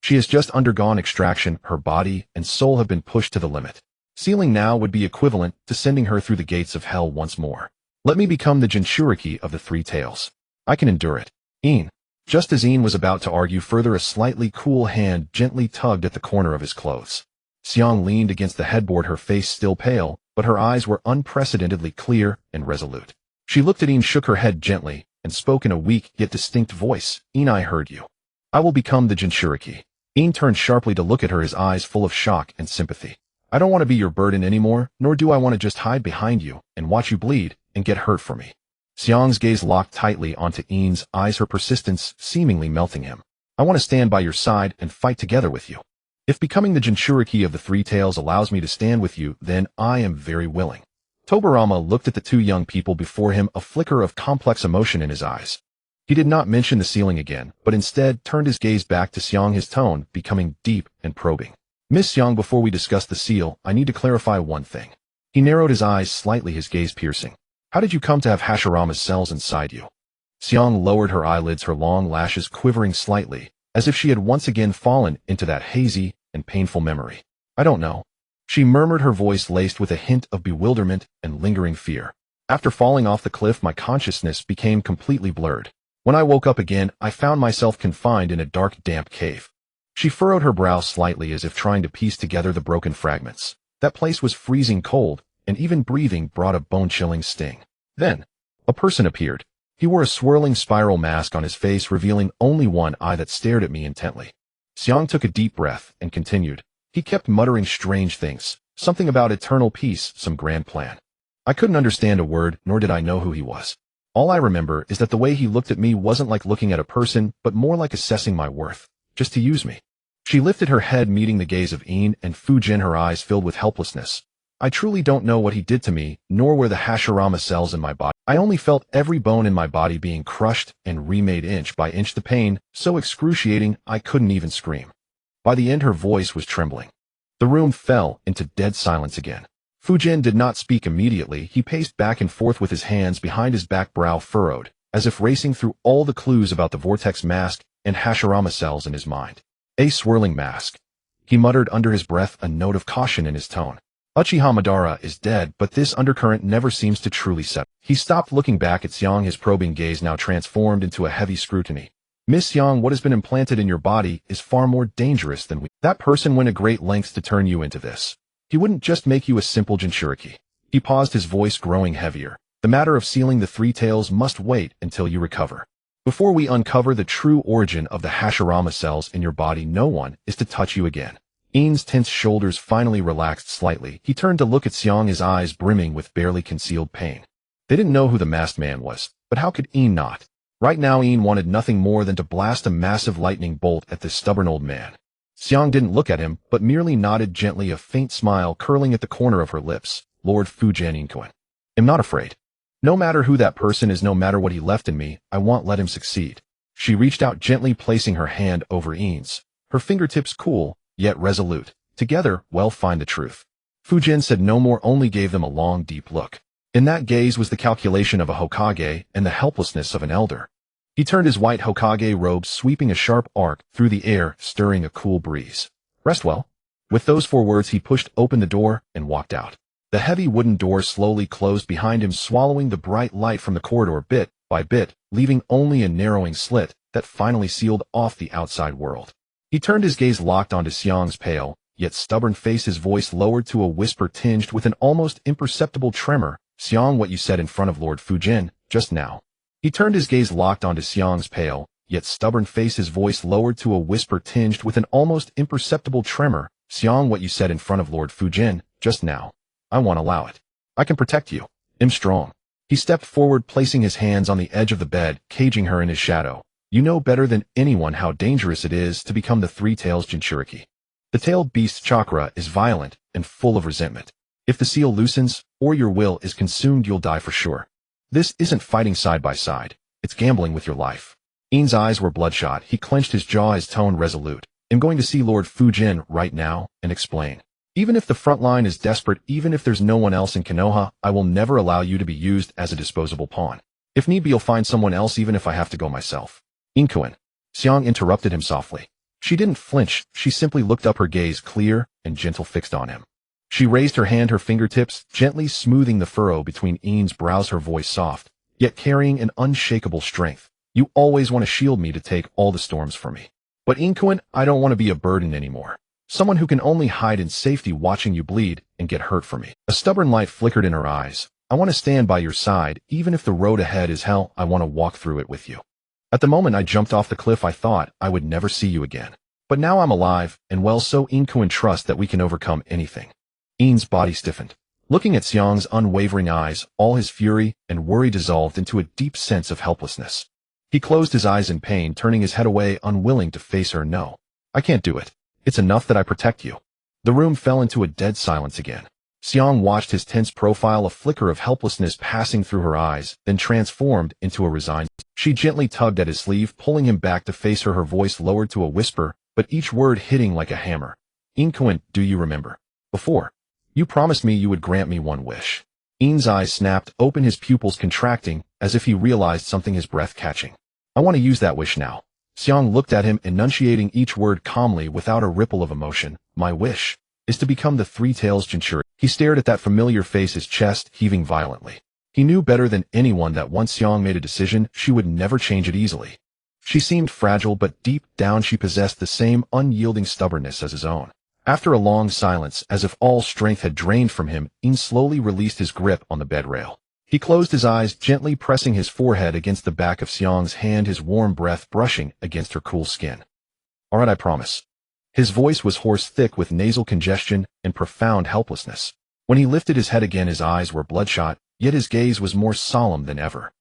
She has just undergone extraction. Her body and soul have been pushed to the limit. Sealing now would be equivalent to sending her through the gates of hell once more. Let me become the Jinchuriki of the Three Tails. I can endure it. In. Just as In was about to argue further, a slightly cool hand gently tugged at the corner of his clothes. Xiang leaned against the headboard, her face still pale, but her eyes were unprecedentedly clear and resolute. She looked at In, shook her head gently, and spoke in a weak yet distinct voice. In, I heard you. I will become the Jinchuriki. In turned sharply to look at her, his eyes full of shock and sympathy. I don't want to be your burden anymore, nor do I want to just hide behind you and watch you bleed and get hurt for me. Xiang's gaze locked tightly onto In's eyes, her persistence seemingly melting him. I want to stand by your side and fight together with you. If becoming the Jinchuriki of the Three Tails allows me to stand with you, then I am very willing. Tobarama looked at the two young people before him, a flicker of complex emotion in his eyes. He did not mention the ceiling again, but instead turned his gaze back to Xiang, his tone becoming deep and probing. Miss Xiang, before we discuss the seal, I need to clarify one thing. He narrowed his eyes slightly, his gaze piercing. How did you come to have Hashirama's cells inside you? Xiang lowered her eyelids, her long lashes quivering slightly, as if she had once again fallen into that hazy and painful memory. I don't know. She murmured, her voice laced with a hint of bewilderment and lingering fear. After falling off the cliff, my consciousness became completely blurred. When I woke up again, I found myself confined in a dark, damp cave. She furrowed her brow slightly as if trying to piece together the broken fragments. That place was freezing cold, and even breathing brought a bone-chilling sting. Then, a person appeared. He wore a swirling spiral mask on his face, revealing only one eye that stared at me intently. Xiang took a deep breath and continued. He kept muttering strange things, something about eternal peace, some grand plan. I couldn't understand a word, nor did I know who he was. All I remember is that the way he looked at me wasn't like looking at a person, but more like assessing my worth, just to use me. She lifted her head, meeting the gaze of In and Fujin, her eyes filled with helplessness. I truly don't know what he did to me, nor were the Hashirama cells in my body. I only felt every bone in my body being crushed and remade inch by inch, the pain so excruciating I couldn't even scream. By the end her voice was trembling. The room fell into dead silence again. Fujin did not speak immediately. He paced back and forth with his hands behind his back, brow furrowed, as if racing through all the clues about the vortex mask and Hashirama cells in his mind. A swirling mask. He muttered under his breath, a note of caution in his tone. Uchiha Madara is dead, but this undercurrent never seems to truly settle. He stopped, looking back at Xiang, his probing gaze now transformed into a heavy scrutiny. Miss Xiang, what has been implanted in your body is far more dangerous than that person went to great lengths to turn you into this. He wouldn't just make you a simple Jinchuriki. He paused, his voice growing heavier. The matter of sealing the three tails must wait until you recover. Before we uncover the true origin of the Hashirama cells in your body, no one is to touch you again. In's tense shoulders finally relaxed slightly. He turned to look at Xiang, his eyes brimming with barely concealed pain. They didn't know who the masked man was, but how could In not? Right now In wanted nothing more than to blast a massive lightning bolt at this stubborn old man. Xiang didn't look at him, but merely nodded gently, a faint smile curling at the corner of her lips. Lord Fujin Inkoen. I'm not afraid. No matter who that person is, no matter what he left in me, I won't let him succeed. She reached out gently, placing her hand over In's. Her fingertips cool, yet resolute. Together, we'll find the truth. Fujin said no more, only gave them a long, deep look. In that gaze was the calculation of a Hokage and the helplessness of an elder. He turned his white Hokage robe, sweeping a sharp arc through the air, stirring a cool breeze. Rest well. With those 4 words, he pushed open the door and walked out. The heavy wooden door slowly closed behind him, swallowing the bright light from the corridor bit by bit, leaving only a narrowing slit that finally sealed off the outside world. He turned his gaze locked onto Xiang's pale, yet stubborn face, his voice lowered to a whisper tinged with an almost imperceptible tremor. Xiang, what you said in front of Lord Fujin just now. He turned his gaze locked onto Xiang's pale, yet stubborn face, his voice lowered to a whisper tinged with an almost imperceptible tremor. Xiang, what you said in front of Lord Fujin just now. I won't allow it. I can protect you. I'm strong. He stepped forward, placing his hands on the edge of the bed, caging her in his shadow. You know better than anyone how dangerous it is to become the Three Tails Jinchuriki. The tailed beast's chakra is violent and full of resentment. If the seal loosens, or your will is consumed, you'll die for sure. This isn't fighting side by side. It's gambling with your life. In's eyes were bloodshot. He clenched his jaw, his tone resolute. I'm going to see Lord Fujin right now and explain. Even if the front line is desperate, even if there's no one else in Konoha, I will never allow you to be used as a disposable pawn. If need be, you'll find someone else, even if I have to go myself. Inkoen. Xiang interrupted him softly. She didn't flinch. She simply looked up, her gaze clear and gentle, fixed on him. She raised her hand, her fingertips gently smoothing the furrow between In's brows, her voice soft, yet carrying an unshakable strength. You always want to shield me, to take all the storms for me. But Inkoen, I don't want to be a burden anymore. Someone who can only hide in safety, watching you bleed and get hurt for me. A stubborn light flickered in her eyes. I want to stand by your side, even if the road ahead is hell. I want to walk through it with you. At the moment I jumped off the cliff, I thought I would never see you again. But now I'm alive, and well, so Inkoen, trust that we can overcome anything. In's body stiffened. Looking at Xiang's unwavering eyes, all his fury and worry dissolved into a deep sense of helplessness. He closed his eyes in pain, turning his head away, unwilling to face her. No. I can't do it. It's enough that I protect you. The room fell into a dead silence again. Xiang watched his tense profile, a flicker of helplessness passing through her eyes, then transformed into a resigned. She gently tugged at his sleeve, pulling him back to face her, her voice lowered to a whisper, but each word hitting like a hammer. Inkoen, do you remember? Before. You promised me you would grant me one wish. In's eyes snapped open, his pupils contracting, as if he realized something, his breath catching. I want to use that wish now. Xiang looked at him, enunciating each word calmly without a ripple of emotion. My wish is to become the Three Tails Jinchuriki. He stared at that familiar face, his chest heaving violently. He knew better than anyone that once Xiang made a decision, she would never change it easily. She seemed fragile, but deep down she possessed the same unyielding stubbornness as his own. After a long silence, as if all strength had drained from him, In slowly released his grip on the bed rail. He closed his eyes, gently pressing his forehead against the back of Xiang's hand, his warm breath brushing against her cool skin. "All right, I promise." His voice was hoarse, thick with nasal congestion and profound helplessness. When he lifted his head again, his eyes were bloodshot, yet his gaze was more solemn than ever.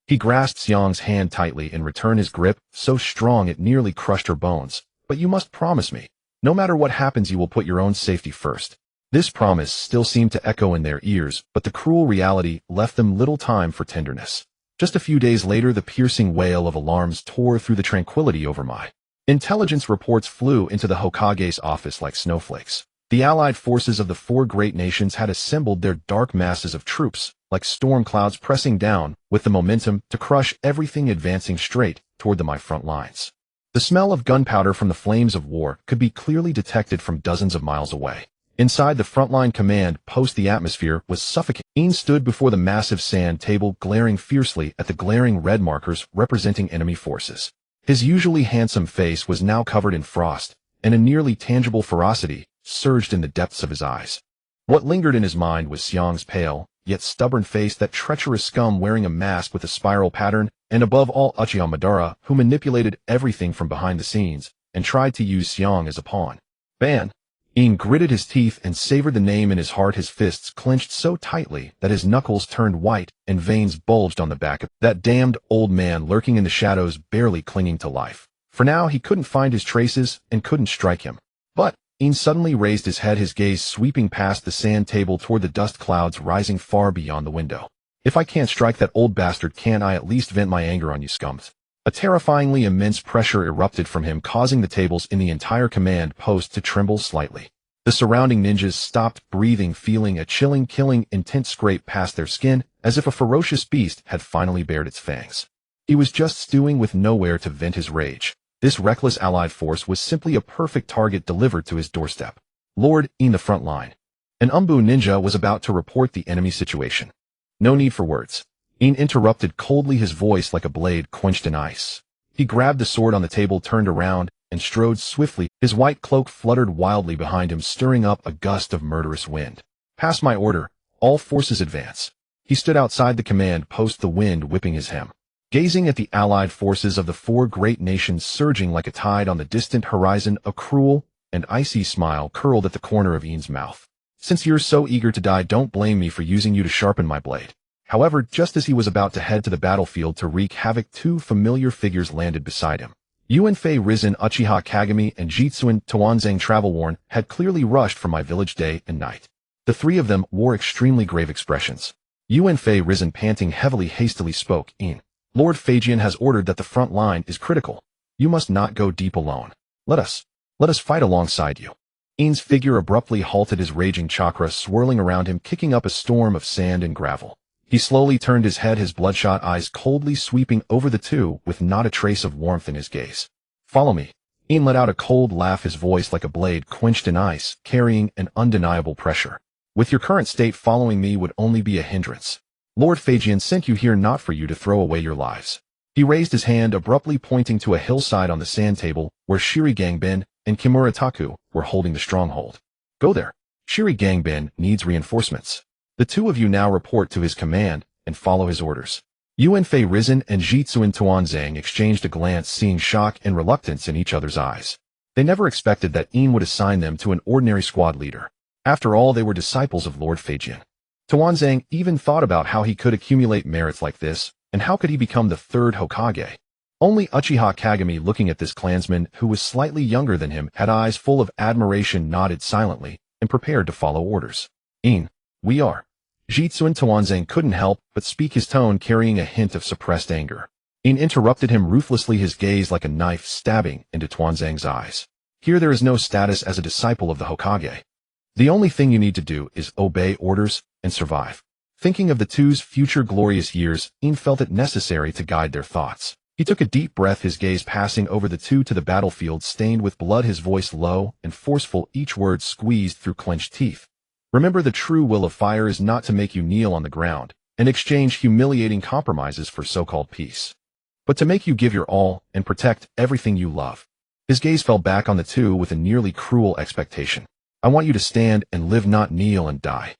He grasped Xiang's hand tightly and returned his grip, so strong it nearly crushed her bones. "But you must promise me. No matter what happens, you will put your own safety first." This promise still seemed to echo in their ears, but the cruel reality left them little time for tenderness. Just a few days later, the piercing wail of alarms tore through the tranquility over my. Intelligence reports flew into the Hokage's office like snowflakes. The allied forces of the four great nations had assembled their dark masses of troops, like storm clouds pressing down, with the momentum to crush everything advancing straight toward the my front lines. The smell of gunpowder from the flames of war could be clearly detected from dozens of miles away. Inside the frontline command post, the atmosphere was suffocating. In stood before the massive sand table, glaring fiercely at the glaring red markers representing enemy forces. His usually handsome face was now covered in frost, and a nearly tangible ferocity surged in the depths of his eyes. What lingered in his mind was Xiang's pale, yet stubborn face, that treacherous scum wearing a mask with a spiral pattern, and above all Uchiha Madara, who manipulated everything from behind the scenes and tried to use Xiang as a pawn. "Ban!" In gritted his teeth and savored the name in his heart, his fists clenched so tightly that his knuckles turned white and veins bulged on the back of that damned old man lurking in the shadows, barely clinging to life. For now he couldn't find his traces and couldn't strike him. But In suddenly raised his head, his gaze sweeping past the sand table toward the dust clouds rising far beyond the window. "If I can't strike that old bastard, can't I at least vent my anger on you scums?" A terrifyingly immense pressure erupted from him, causing the tables in the entire command post to tremble slightly. The surrounding ninjas stopped breathing, feeling a chilling, killing intent scrape past their skin, as if a ferocious beast had finally bared its fangs. He was just stewing with nowhere to vent his rage. This reckless allied force was simply a perfect target delivered to his doorstep. Lord In, the front line. An Umbu ninja was about to report the enemy situation. "No need for words." In interrupted coldly, his voice like a blade quenched in ice. He grabbed the sword on the table, turned around, and strode swiftly. His white cloak fluttered wildly behind him, stirring up a gust of murderous wind. "Pass my order. All forces advance." He stood outside the command post, the wind whipping his hem, gazing at the allied forces of the four great nations surging like a tide on the distant horizon. A cruel and icy smile curled at the corner of In's mouth. "Since you're so eager to die, don't blame me for using you to sharpen my blade." However, just as he was about to head to the battlefield to wreak havoc, two familiar figures landed beside him. Uenfei Risen, Uchiha Kagami, and Jitsuin Tawanzang, travel-worn, had clearly rushed from my village day and night. The three of them wore extremely grave expressions. Uenfei Risen, panting heavily, hastily spoke. "In, Lord Feijian has ordered that the front line is critical. You must not go deep alone. Let us fight alongside you." In's figure abruptly halted, his raging chakra swirling around him, kicking up a storm of sand and gravel. He slowly turned his head, his bloodshot eyes coldly sweeping over the two with not a trace of warmth in his gaze. "Follow me." In let out a cold laugh, his voice like a blade quenched in ice, carrying an undeniable pressure. "With your current state, following me would only be a hindrance. Lord Feijian sent you here not for you to throw away your lives." He raised his hand, abruptly pointing to a hillside on the sand table where Shiri Gangbin and Kimura Taku were holding the stronghold. "Go there. Shiri Gangbin needs reinforcements. The two of you now report to his command and follow his orders." Uenfei Risen and Jitsuin Tawanzang exchanged a glance, seeing shock and reluctance in each other's eyes. They never expected that In would assign them to an ordinary squad leader. After all, they were disciples of Lord Feijian. Tawanzang even thought about how he could accumulate merits like this, and how could he become the third Hokage. Only Uchiha Kagami, looking at this clansman who was slightly younger than him, had eyes full of admiration, nodded silently, and prepared to follow orders. "In, we are." Jitsuin Tawanzang couldn't help but speak, his tone carrying a hint of suppressed anger. In interrupted him ruthlessly, his gaze like a knife stabbing into Tawanzang's eyes. "Here there is no status as a disciple of the Hokage. The only thing you need to do is obey orders and survive." Thinking of the two's future glorious years, In felt it necessary to guide their thoughts. He took a deep breath, his gaze passing over the two to the battlefield stained with blood, his voice low and forceful, each word squeezed through clenched teeth. "Remember, the true will of fire is not to make you kneel on the ground and exchange humiliating compromises for so-called peace, but to make you give your all and protect everything you love." His gaze fell back on the two with a nearly cruel expectation. I want you to stand and live, not kneel and die.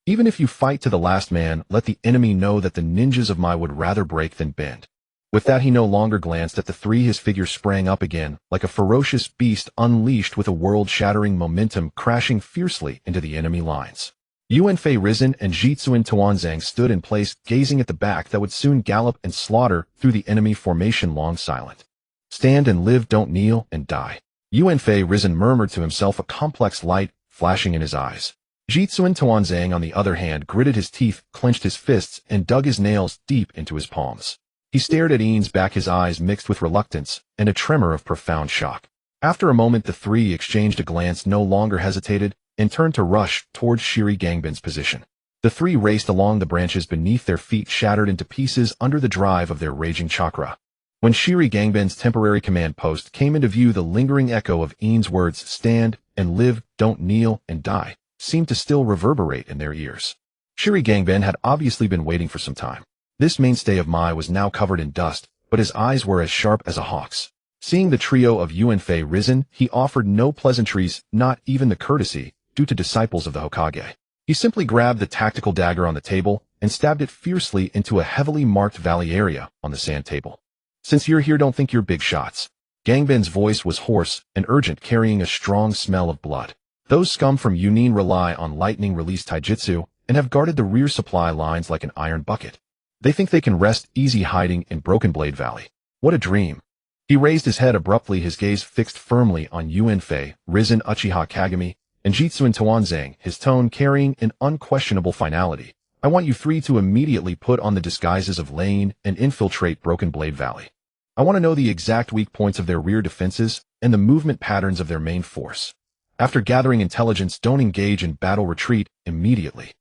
Even if you fight to the last man, let the enemy know that the ninjas of my would rather break than bend. With that, he no longer glanced at the three. His figure sprang up again, like a ferocious beast unleashed with a world-shattering momentum, crashing fiercely into the enemy lines. Yuanfei risen and Jutsu In Tuanzang stood in place, gazing at the back that would soon gallop and slaughter through the enemy formation, long silent. Stand and live, don't kneel and die. Yuanfei risen murmured to himself, a complex light flashing in his eyes. Jutsu In Tuanzang, on the other hand, gritted his teeth, clenched his fists, and dug his nails deep into his palms. He stared at In's back, his eyes mixed with reluctance and a tremor of profound shock. After a moment, the three exchanged a glance, no longer hesitated, and turned to rush towards Shiri Gangban's position. The three raced along, the branches beneath their feet shattered into pieces under the drive of their raging chakra. When Shiri Gangban's temporary command post came into view, the lingering echo of In's words, stand and live, don't kneel and die, seemed to still reverberate in their ears. Shiri Gangban had obviously been waiting for some time. This mainstay of Mai was now covered in dust, but his eyes were as sharp as a hawk's. Seeing the trio of Yuanfei risen, he offered no pleasantries, not even the courtesy due to disciples of the Hokage. He simply grabbed the tactical dagger on the table and stabbed it fiercely into a heavily marked valley area on the sand table. Since you're here, don't think you're big shots. Gangban's voice was hoarse and urgent, carrying a strong smell of blood. Those scum from Yunin rely on lightning-release taijutsu and have guarded the rear supply lines like an iron bucket. They think they can rest easy hiding in Broken Blade Valley. What a dream. He raised his head abruptly, his gaze fixed firmly on Yuanfei, risen Uchiha Kagami, and Jutsu In Tuanzang, his tone carrying an unquestionable finality. I want you three to immediately put on the disguises of Lane and infiltrate Broken Blade Valley. I want to know the exact weak points of their rear defenses and the movement patterns of their main force. After gathering intelligence, don't engage in battle, retreat immediately.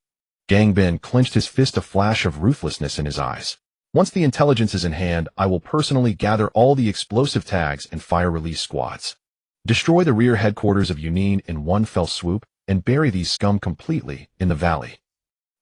Gangban clenched his fist, a flash of ruthlessness in his eyes. Once the intelligence is in hand, I will personally gather all the explosive tags and fire release squads. Destroy the rear headquarters of Yunin in one fell swoop and bury these scum completely in the valley.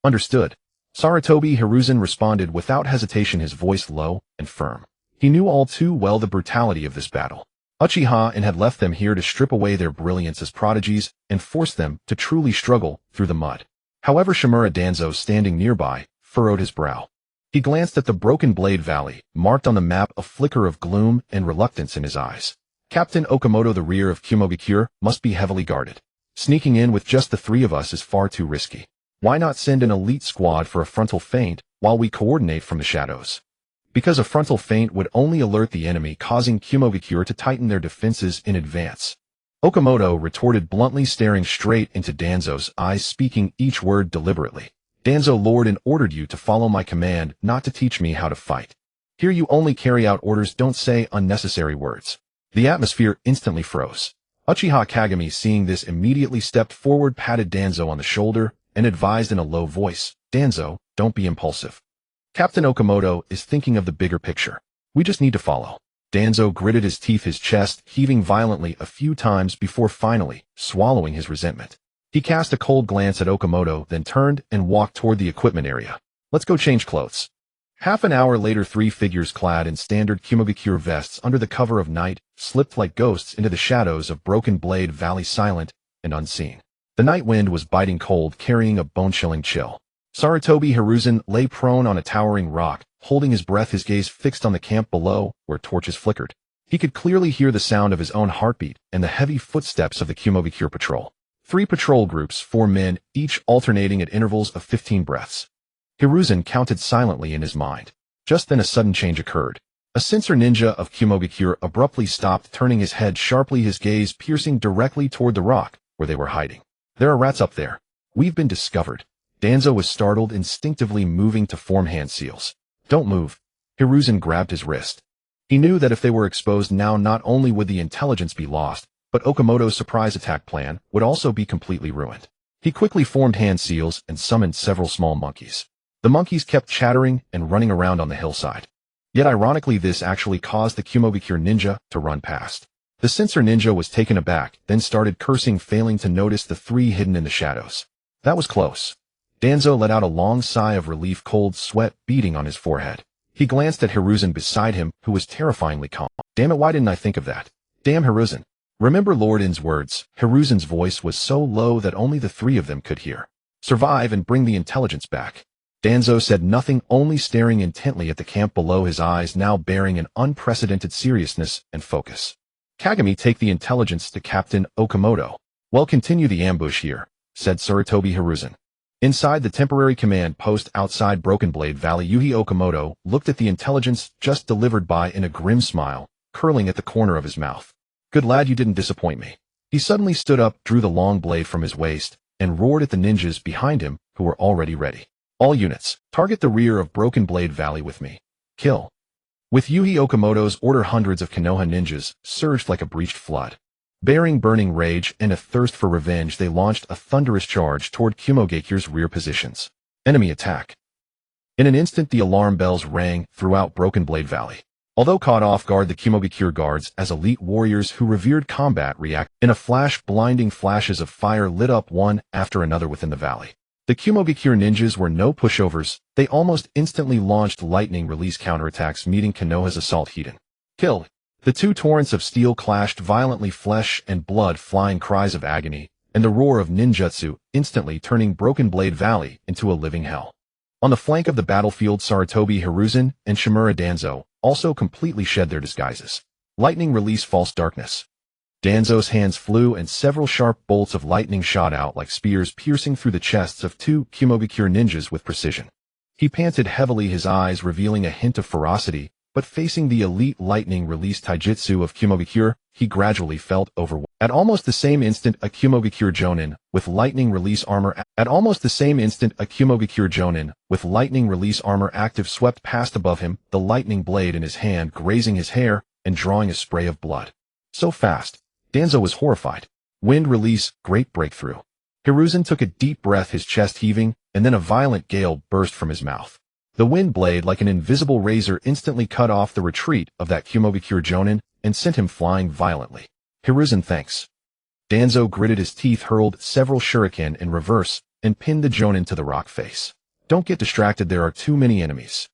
Understood. Sarutobi Hiruzen responded without hesitation, his voice low and firm. He knew all too well the brutality of this battle. Uchiha In had left them here to strip away their brilliance as prodigies and force them to truly struggle through the mud. However, Shimura Danzo, standing nearby, furrowed his brow. He glanced at the Broken Blade Valley, marked on the map, a flicker of gloom and reluctance in his eyes. Captain Okamoto, the rear of Kumogakure must be heavily guarded. Sneaking in with just the three of us is far too risky. Why not send an elite squad for a frontal feint while we coordinate from the shadows? Because a frontal feint would only alert the enemy, causing Kumogakure to tighten their defenses in advance. Okamoto retorted bluntly, staring straight into Danzo's eyes, speaking each word deliberately. Danzo, Lord, and ordered you to follow my command, not to teach me how to fight. Here you only carry out orders, don't say unnecessary words. The atmosphere instantly froze. Uchiha Kagami, seeing this, immediately stepped forward, patted Danzo on the shoulder, and advised in a low voice, Danzo, don't be impulsive. Captain Okamoto is thinking of the bigger picture. We just need to follow. Danzo gritted his teeth, his chest heaving violently a few times before finally swallowing his resentment. He cast a cold glance at Okamoto, then turned and walked toward the equipment area. Let's go change clothes. Half an hour later, three figures clad in standard Kumogakure vests under the cover of night slipped like ghosts into the shadows of Broken Blade Valley, silent and unseen. The night wind was biting cold, carrying a bone-chilling chill. Sarutobi Hiruzen lay prone on a towering rock, holding his breath, his gaze fixed on the camp below where torches flickered. He could clearly hear the sound of his own heartbeat and the heavy footsteps of the Kumogakure patrol. 3 patrol groups, 4 men, each alternating at intervals of 15 breaths. Hiruzen counted silently in his mind. Just then a sudden change occurred. A sensor ninja of Kumogakure abruptly stopped, turning his head sharply, his gaze piercing directly toward the rock where they were hiding. There are rats up there. We've been discovered. Danzo was startled, instinctively moving to form hand seals. Don't move. Hiruzen grabbed his wrist. He knew that if they were exposed now, not only would the intelligence be lost, but Okamoto's surprise attack plan would also be completely ruined. He quickly formed hand seals and summoned several small monkeys. The monkeys kept chattering and running around on the hillside. Yet ironically, this actually caused the Kumogakure ninja to run past. The sensor ninja was taken aback, then started cursing, failing to notice the 3 hidden in the shadows. That was close. Danzo let out a long sigh of relief, cold sweat beading on his forehead. He glanced at Hiruzen beside him, who was terrifyingly calm. Damn it, why didn't I think of that? Damn Hiruzen. Remember Lord In's words. Hiruzen's voice was so low that only the three of them could hear. Survive and bring the intelligence back. Danzo said nothing, only staring intently at the camp below, his eyes now bearing an unprecedented seriousness and focus. Kagami, take the intelligence to Captain Okamoto. Well, continue the ambush here, said Sarutobi Hiruzen. Inside the temporary command post outside Broken Blade Valley, Yuhi Okamoto looked at the intelligence just delivered by in a grim smile, curling at the corner of his mouth. Good lad, you didn't disappoint me. He suddenly stood up, drew the long blade from his waist, and roared at the ninjas behind him, who were already ready. All units, target the rear of Broken Blade Valley with me. Kill. With Yuhi Okamoto's order, hundreds of Konoha ninjas surged like a breached flood. Bearing burning rage and a thirst for revenge, they launched a thunderous charge toward Kumogakure's rear positions. Enemy attack. In an instant, the alarm bells rang throughout Broken Blade Valley. Although caught off guard, the Kumogakure guards, as elite warriors who revered combat, reacted. In a flash, blinding flashes of fire lit up one after another within the valley. The Kumogakure ninjas were no pushovers. They almost instantly launched lightning release counterattacks, meeting Konoha's assault heat. Kill. The two torrents of steel clashed violently, flesh and blood flying, cries of agony, and the roar of ninjutsu, instantly turning Broken Blade Valley into a living hell. On the flank of the battlefield, Sarutobi Hiruzen and Shimura Danzo also completely shed their disguises. Lightning release false darkness. Danzo's hands flew and several sharp bolts of lightning shot out like spears, piercing through the chests of two Kumogakure ninjas with precision. He panted heavily, his eyes revealing a hint of ferocity, but facing the elite lightning release taijutsu of Kumogakure, he gradually felt overwhelmed. At almost the same instant, a Kumogakure Jonin with lightning release armor active swept past above him, the lightning blade in his hand grazing his hair and drawing a spray of blood. So fast, Danzo was horrified. Wind release, great breakthrough. Hiruzen took a deep breath, his chest heaving, and then a violent gale burst from his mouth. The wind blade, like an invisible razor, instantly cut off the retreat of that Kumogakure Jonin and sent him flying violently. Hiruzen, thanks. Danzo gritted his teeth, hurled several shuriken in reverse, and pinned the Jonin to the rock face. Don't get distracted, there are too many enemies.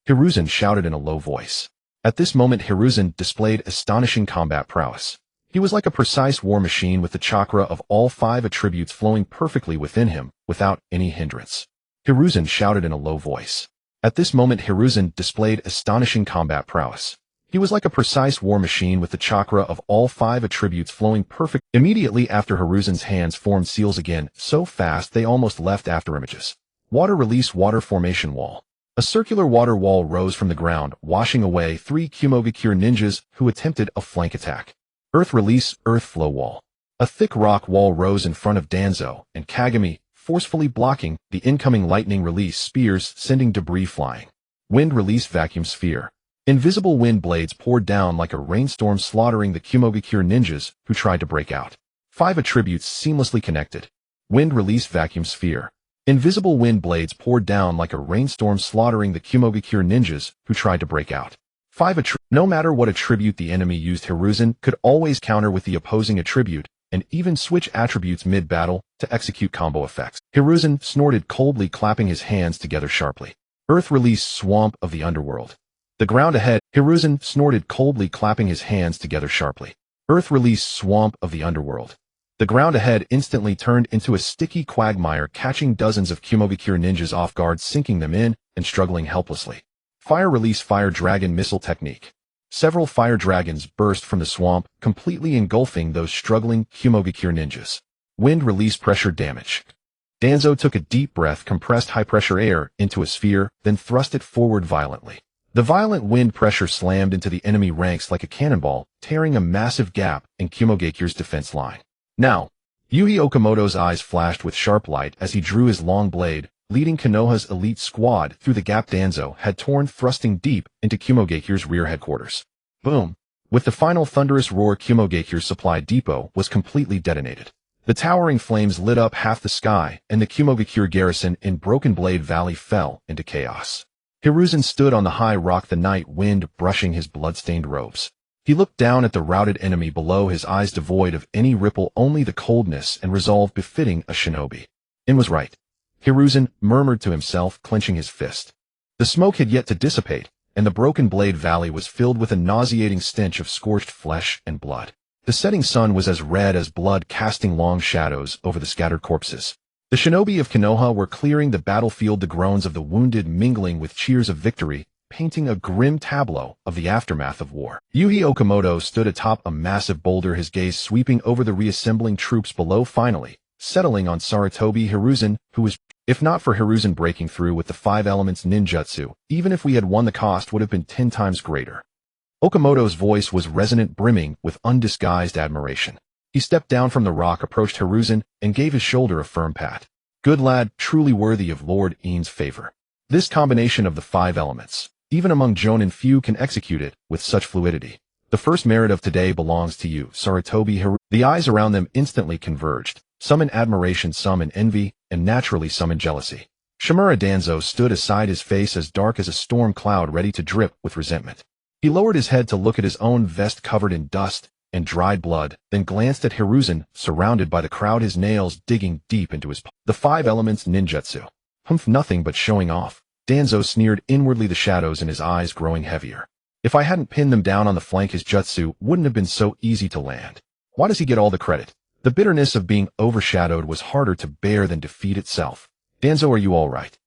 Hiruzen shouted in a low voice. At this moment, Hiruzen displayed astonishing combat prowess. He was like a precise war machine with the chakra of all five attributes flowing perfectly within him, without any hindrance. Hiruzen shouted in a low voice. At this moment, Hiruzen displayed astonishing combat prowess. He was like a precise war machine with the chakra of all five attributes flowing perfect. Immediately after, Hiruzen's hands formed seals again, so fast they almost left after images. Water release, water formation wall. A circular water wall rose from the ground, washing away three Kumogakure ninjas who attempted a flank attack. Earth release, earth flow wall. A thick rock wall rose in front of Danzo and Kagami, forcefully blocking the incoming lightning release spears, sending debris flying. Wind release, vacuum sphere. Invisible wind blades poured down like a rainstorm, slaughtering the Kumogakure ninjas who tried to break out. Five attributes seamlessly connected. Wind release, vacuum sphere. Invisible wind blades poured down like a rainstorm, slaughtering the Kumogakure ninjas who tried to break out. No matter what attribute the enemy used, Hiruzen could always counter with the opposing attribute, and even switch attributes mid-battle to execute combo effects. Hiruzen snorted coldly, clapping his hands together sharply. Earth release, swamp of the underworld. The ground ahead. Hiruzen snorted coldly, clapping his hands together sharply. Earth release, swamp of the underworld. The ground ahead instantly turned into a sticky quagmire, catching dozens of Kumogakure ninjas off guard, sinking them in and struggling helplessly. Fire release, fire dragon missile technique. Several fire dragons burst from the swamp, completely engulfing those struggling Kumogakure ninjas. Wind release, pressure damage. Danzo took a deep breath, compressed high-pressure air into a sphere, then thrust it forward violently. The violent wind pressure slammed into the enemy ranks like a cannonball, tearing a massive gap in Kumogakure's defense line. Now, Yuhi Okamoto's eyes flashed with sharp light as he drew his long blade, leading Konoha's elite squad through the gap Danzo had torn, thrusting deep into Kumogakure's rear headquarters. Boom! With the final thunderous roar, Kumogakure's supply depot was completely detonated. The towering flames lit up half the sky, and the Kumogakure garrison in Broken Blade Valley fell into chaos. Hiruzen stood on the high rock, the night wind brushing his blood-stained robes. He looked down at the routed enemy below, his eyes devoid of any ripple, only the coldness and resolve befitting a shinobi. In was right. Hiruzen murmured to himself, clenching his fist. The smoke had yet to dissipate, and the Broken Blade Valley was filled with a nauseating stench of scorched flesh and blood. The setting sun was as red as blood, casting long shadows over the scattered corpses. The shinobi of Konoha were clearing the battlefield, the groans of the wounded mingling with cheers of victory, painting a grim tableau of the aftermath of war. Yuhi Okamoto stood atop a massive boulder, his gaze sweeping over the reassembling troops below, finally settling on Sarutobi Hiruzen, who was, if not for Hiruzen breaking through with the 5 elements ninjutsu, even if we had won, the cost would have been 10 times greater. Okamoto's voice was resonant, brimming with undisguised admiration. He stepped down from the rock, approached Hiruzen, and gave his shoulder a firm pat. Good lad, truly worthy of Lord In's favor. This combination of the 5 elements, even among jonin, few can execute it with such fluidity. The first merit of today belongs to you, Sarutobi Hiruzen. The eyes around them instantly converged, some in admiration, some in envy, and naturally some in jealousy. Shimura Danzo stood aside, his face as dark as a storm cloud, ready to drip with resentment. He lowered his head to look at his own vest covered in dust and dried blood, then glanced at Hiruzen, surrounded by the crowd, his nails digging deep into his palm. The 5 elements ninjutsu. Humph, nothing but showing off. Danzo sneered inwardly, the shadows in his eyes growing heavier. If I hadn't pinned them down on the flank, his jutsu wouldn't have been so easy to land. Why does he get all the credit? The bitterness of being overshadowed was harder to bear than defeat itself. Danzo, are you all right?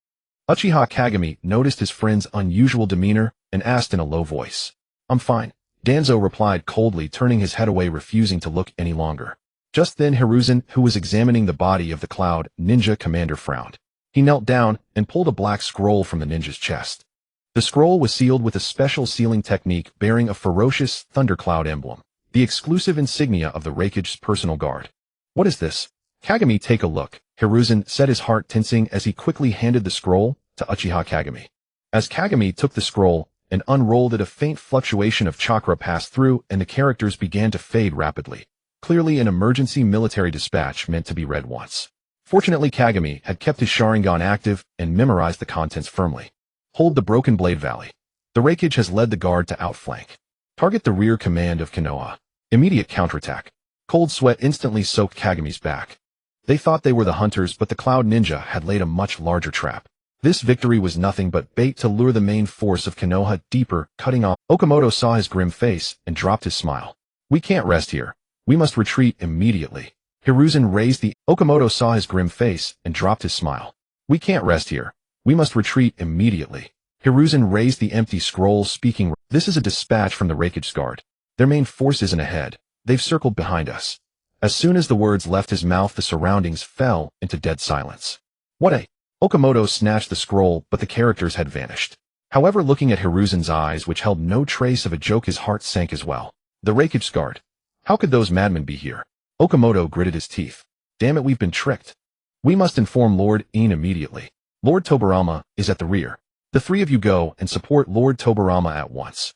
Uchiha Kagami noticed his friend's unusual demeanor and asked in a low voice. I'm fine, Danzo replied coldly, turning his head away, refusing to look any longer. Just then Hiruzen, who was examining the body of the Cloud Ninja commander, frowned. He knelt down and pulled a black scroll from the ninja's chest. The scroll was sealed with a special sealing technique bearing a ferocious thundercloud emblem, the exclusive insignia of the Raikage's personal guard. What is this? Kagami, take a look, Hiruzen said, his heart tensing as he quickly handed the scroll to Uchiha Kagami. As Kagami took the scroll and unrolled it, a faint fluctuation of chakra passed through and the characters began to fade rapidly. Clearly an emergency military dispatch meant to be read once. Fortunately, Kagami had kept his Sharingan active and memorized the contents firmly. Hold the Broken Blade Valley. The Raikage has led the guard to outflank. Target the rear command of Konoha. Immediate counterattack. Cold sweat instantly soaked Kagami's back. They thought they were the hunters, but the Cloud Ninja had laid a much larger trap. This victory was nothing but bait to lure the main force of Konoha deeper, cutting off. Okamoto saw his grim face and dropped his smile. We can't rest here. We must retreat immediately. Hiruzen raised the... Okamoto saw his grim face and dropped his smile. We can't rest here. We must retreat immediately. Hiruzen raised the empty scroll, speaking. This is a dispatch from the Raikage's guard. Their main force isn't ahead. They've circled behind us. As soon as the words left his mouth, the surroundings fell into dead silence. What a... Okamoto snatched the scroll, but the characters had vanished. However, looking at Hiruzen's eyes, which held no trace of a joke, his heart sank as well. The Raikage's guard. How could those madmen be here? Okamoto gritted his teeth. Damn it, we've been tricked. We must inform Lord In immediately. Lord Tobarama is at the rear. The 3 of you go and support Lord Tobarama at once.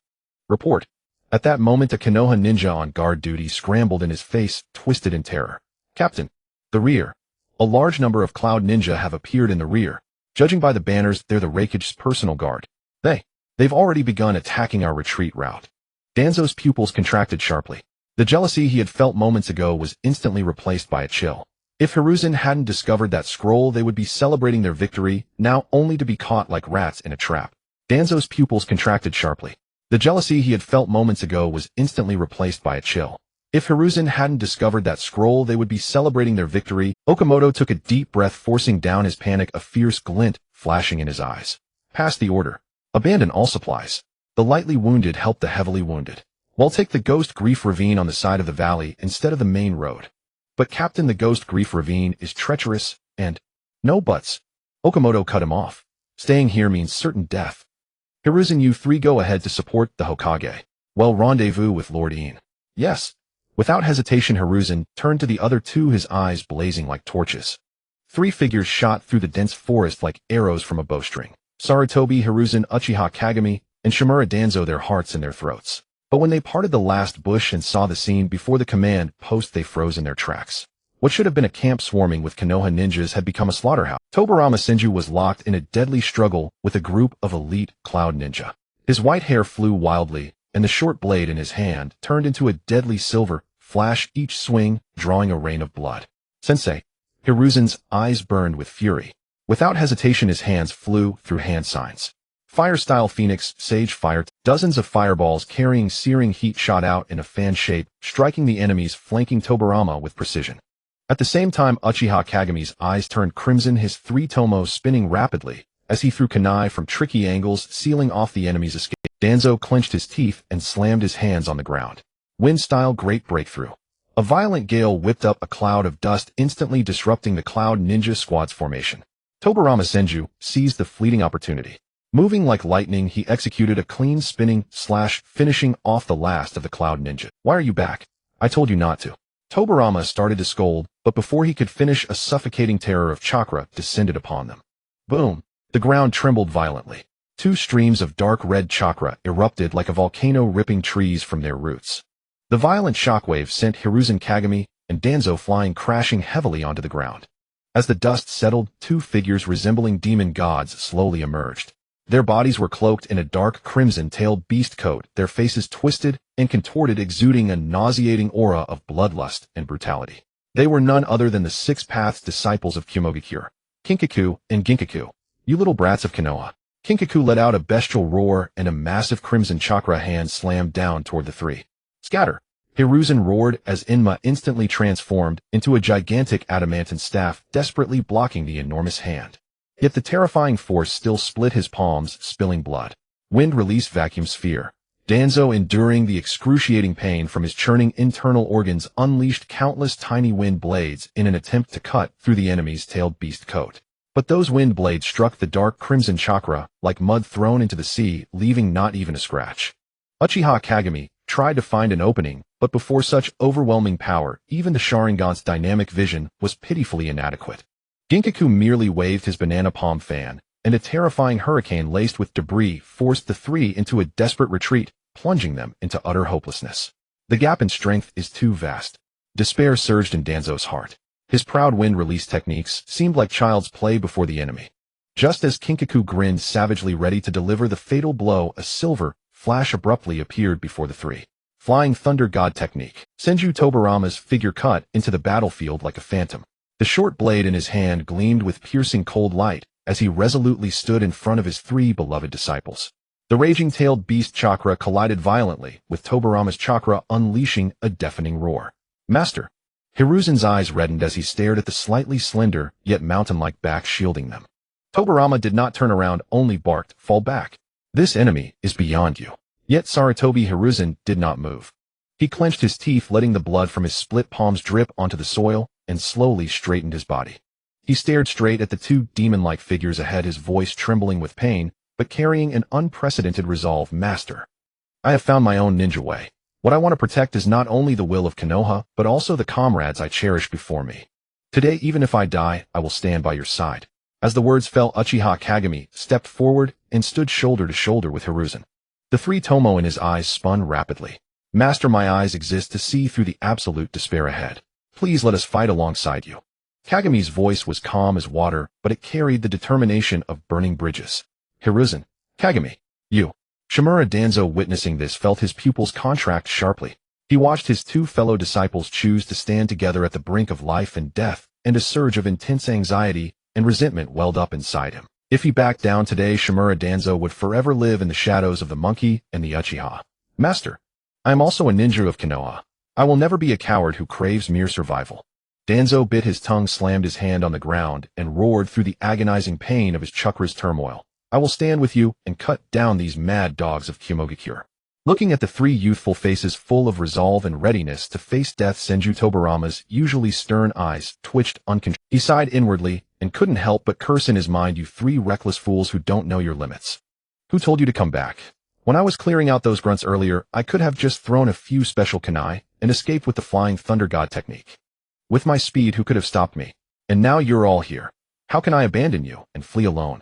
Report. At that moment, a Konoha ninja on guard duty scrambled, and his face twisted in terror. Captain. The rear. A large number of Cloud Ninja have appeared in the rear. Judging by the banners, they're the Raikage's personal guard. They've already begun attacking our retreat route. Danzo's pupils contracted sharply. The jealousy he had felt moments ago was instantly replaced by a chill. If Hiruzen hadn't discovered that scroll, they would be celebrating their victory, now only to be caught like rats in a trap. Danzo's pupils contracted sharply. The jealousy he had felt moments ago was instantly replaced by a chill. If Hiruzen hadn't discovered that scroll, they would be celebrating their victory. Okamoto took a deep breath, forcing down his panic, a fierce glint flashing in his eyes. Pass the order. Abandon all supplies. The lightly wounded help the heavily wounded. We'll take the Ghost Grief Ravine on the side of the valley instead of the main road. But Captain, the Ghost Grief Ravine is treacherous and... No buts. Okamoto cut him off. Staying here means certain death. Hiruzen, you 3 go ahead to support the Hokage. Well, rendezvous with Lord In. Yes. Without hesitation, Hiruzen turned to the other 2, his eyes blazing like torches. 3 figures shot through the dense forest like arrows from a bowstring. Sarutobi, Hiruzen, Uchiha Kagami, and Shimura Danzo, their hearts in their throats. But when they parted the last bush and saw the scene before the command post, they froze in their tracks. What should have been a camp swarming with Konoha ninjas had become a slaughterhouse. Tobarama Senju was locked in a deadly struggle with a group of elite Cloud Ninja. His white hair flew wildly, and the short blade in his hand turned into a deadly silver flash, each swing drawing a rain of blood. Sensei. Hiruzen's eyes burned with fury. Without hesitation, his hands flew through hand signs. Fire-style Phoenix, Sage Fire. Dozens of fireballs carrying searing heat shot out in a fan shape, striking the enemies flanking Tobirama with precision. At the same time, Uchiha Kageme's eyes turned crimson, his three tomos spinning rapidly, as he threw kunai from tricky angles, sealing off the enemy's escape. Danzo clenched his teeth and slammed his hands on the ground. Wind-style Great Breakthrough. A violent gale whipped up a cloud of dust, instantly disrupting the Cloud Ninja Squad's formation. Tobirama Senju seized the fleeting opportunity. Moving like lightning, he executed a clean spinning slash, finishing off the last of the Cloud Ninja. "Why are you back? I told you not to." Tobirama started to scold, but before he could finish, a suffocating terror of chakra descended upon them. Boom! The ground trembled violently. Two streams of dark red chakra erupted like a volcano, ripping trees from their roots. The violent shockwave sent Hiruzen Kagami and Danzo flying, crashing heavily onto the ground. As the dust settled, two figures resembling demon gods slowly emerged. Their bodies were cloaked in a dark crimson-tailed beast coat, their faces twisted and contorted, exuding a nauseating aura of bloodlust and brutality. They were none other than the Six Paths disciples of Konoha, Kinkaku and Ginkaku. "You little brats of Konoha." Kinkaku let out a bestial roar, and a massive crimson chakra hand slammed down toward the three. "Scatter!" Hiruzen roared as Inma instantly transformed into a gigantic adamantine staff, desperately blocking the enormous hand. Yet the terrifying force still split his palms, spilling blood. Wind released vacuum sphere. Danzo, enduring the excruciating pain from his churning internal organs, unleashed countless tiny wind blades in an attempt to cut through the enemy's tailed beast coat. But those wind blades struck the dark crimson chakra like mud thrown into the sea, leaving not even a scratch. Uchiha Kagami tried to find an opening, but before such overwhelming power, even the Sharingan's dynamic vision was pitifully inadequate. Ginkaku merely waved his banana palm fan, and a terrifying hurricane laced with debris forced the three into a desperate retreat, plunging them into utter hopelessness. The gap in strength is too vast. Despair surged in Danzo's heart. His proud wind release techniques seemed like child's play before the enemy. Just as Kinkaku grinned savagely, ready to deliver the fatal blow, a silver flash abruptly appeared before the three. Flying Thunder God technique. Senju Tobirama's figure cut into the battlefield like a phantom. The short blade in his hand gleamed with piercing cold light as he resolutely stood in front of his three beloved disciples. The raging-tailed beast chakra collided violently, with Tobirama's chakra unleashing a deafening roar. "Master!" Hiruzen's eyes reddened as he stared at the slightly slender, yet mountain-like back shielding them. Tobirama did not turn around, only barked, "Fall back. This enemy is beyond you." Yet Sarutobi Hiruzen did not move. He clenched his teeth, letting the blood from his split palms drip onto the soil, and slowly straightened his body. He stared straight at the two demon-like figures ahead, his voice trembling with pain, but carrying an unprecedented resolve. "Master, I have found my own ninja way. What I want to protect is not only the will of Konoha, but also the comrades I cherish before me. Today, even if I die, I will stand by your side." As the words fell, Uchiha Kagami stepped forward and stood shoulder to shoulder with Hiruzen. The three tomo in his eyes spun rapidly. "Master, my eyes exist to see through the absolute despair ahead. Please let us fight alongside you." Kagami's voice was calm as water, but it carried the determination of burning bridges. "Hiruzen, Kagami, you." Shimura Danzo, witnessing this, felt his pupils contract sharply. He watched his two fellow disciples choose to stand together at the brink of life and death, and a surge of intense anxiety and resentment welled up inside him. If he backed down today, Shimura Danzo would forever live in the shadows of the monkey and the Uchiha. "Master, I am also a ninja of Konoha. I will never be a coward who craves mere survival." Danzo bit his tongue, slammed his hand on the ground, and roared through the agonizing pain of his chakra's turmoil. "I will stand with you and cut down these mad dogs of Konoha." Looking at the three youthful faces full of resolve and readiness to face death, Senju Tobirama's usually stern eyes twitched uncontrollably. He sighed inwardly and couldn't help but curse in his mind, "You three reckless fools who don't know your limits. Who told you to come back? When I was clearing out those grunts earlier, I could have just thrown a few special kunai and escaped with the Flying Thunder God technique. With my speed, who could have stopped me? And now you're all here. How can I abandon you and flee alone?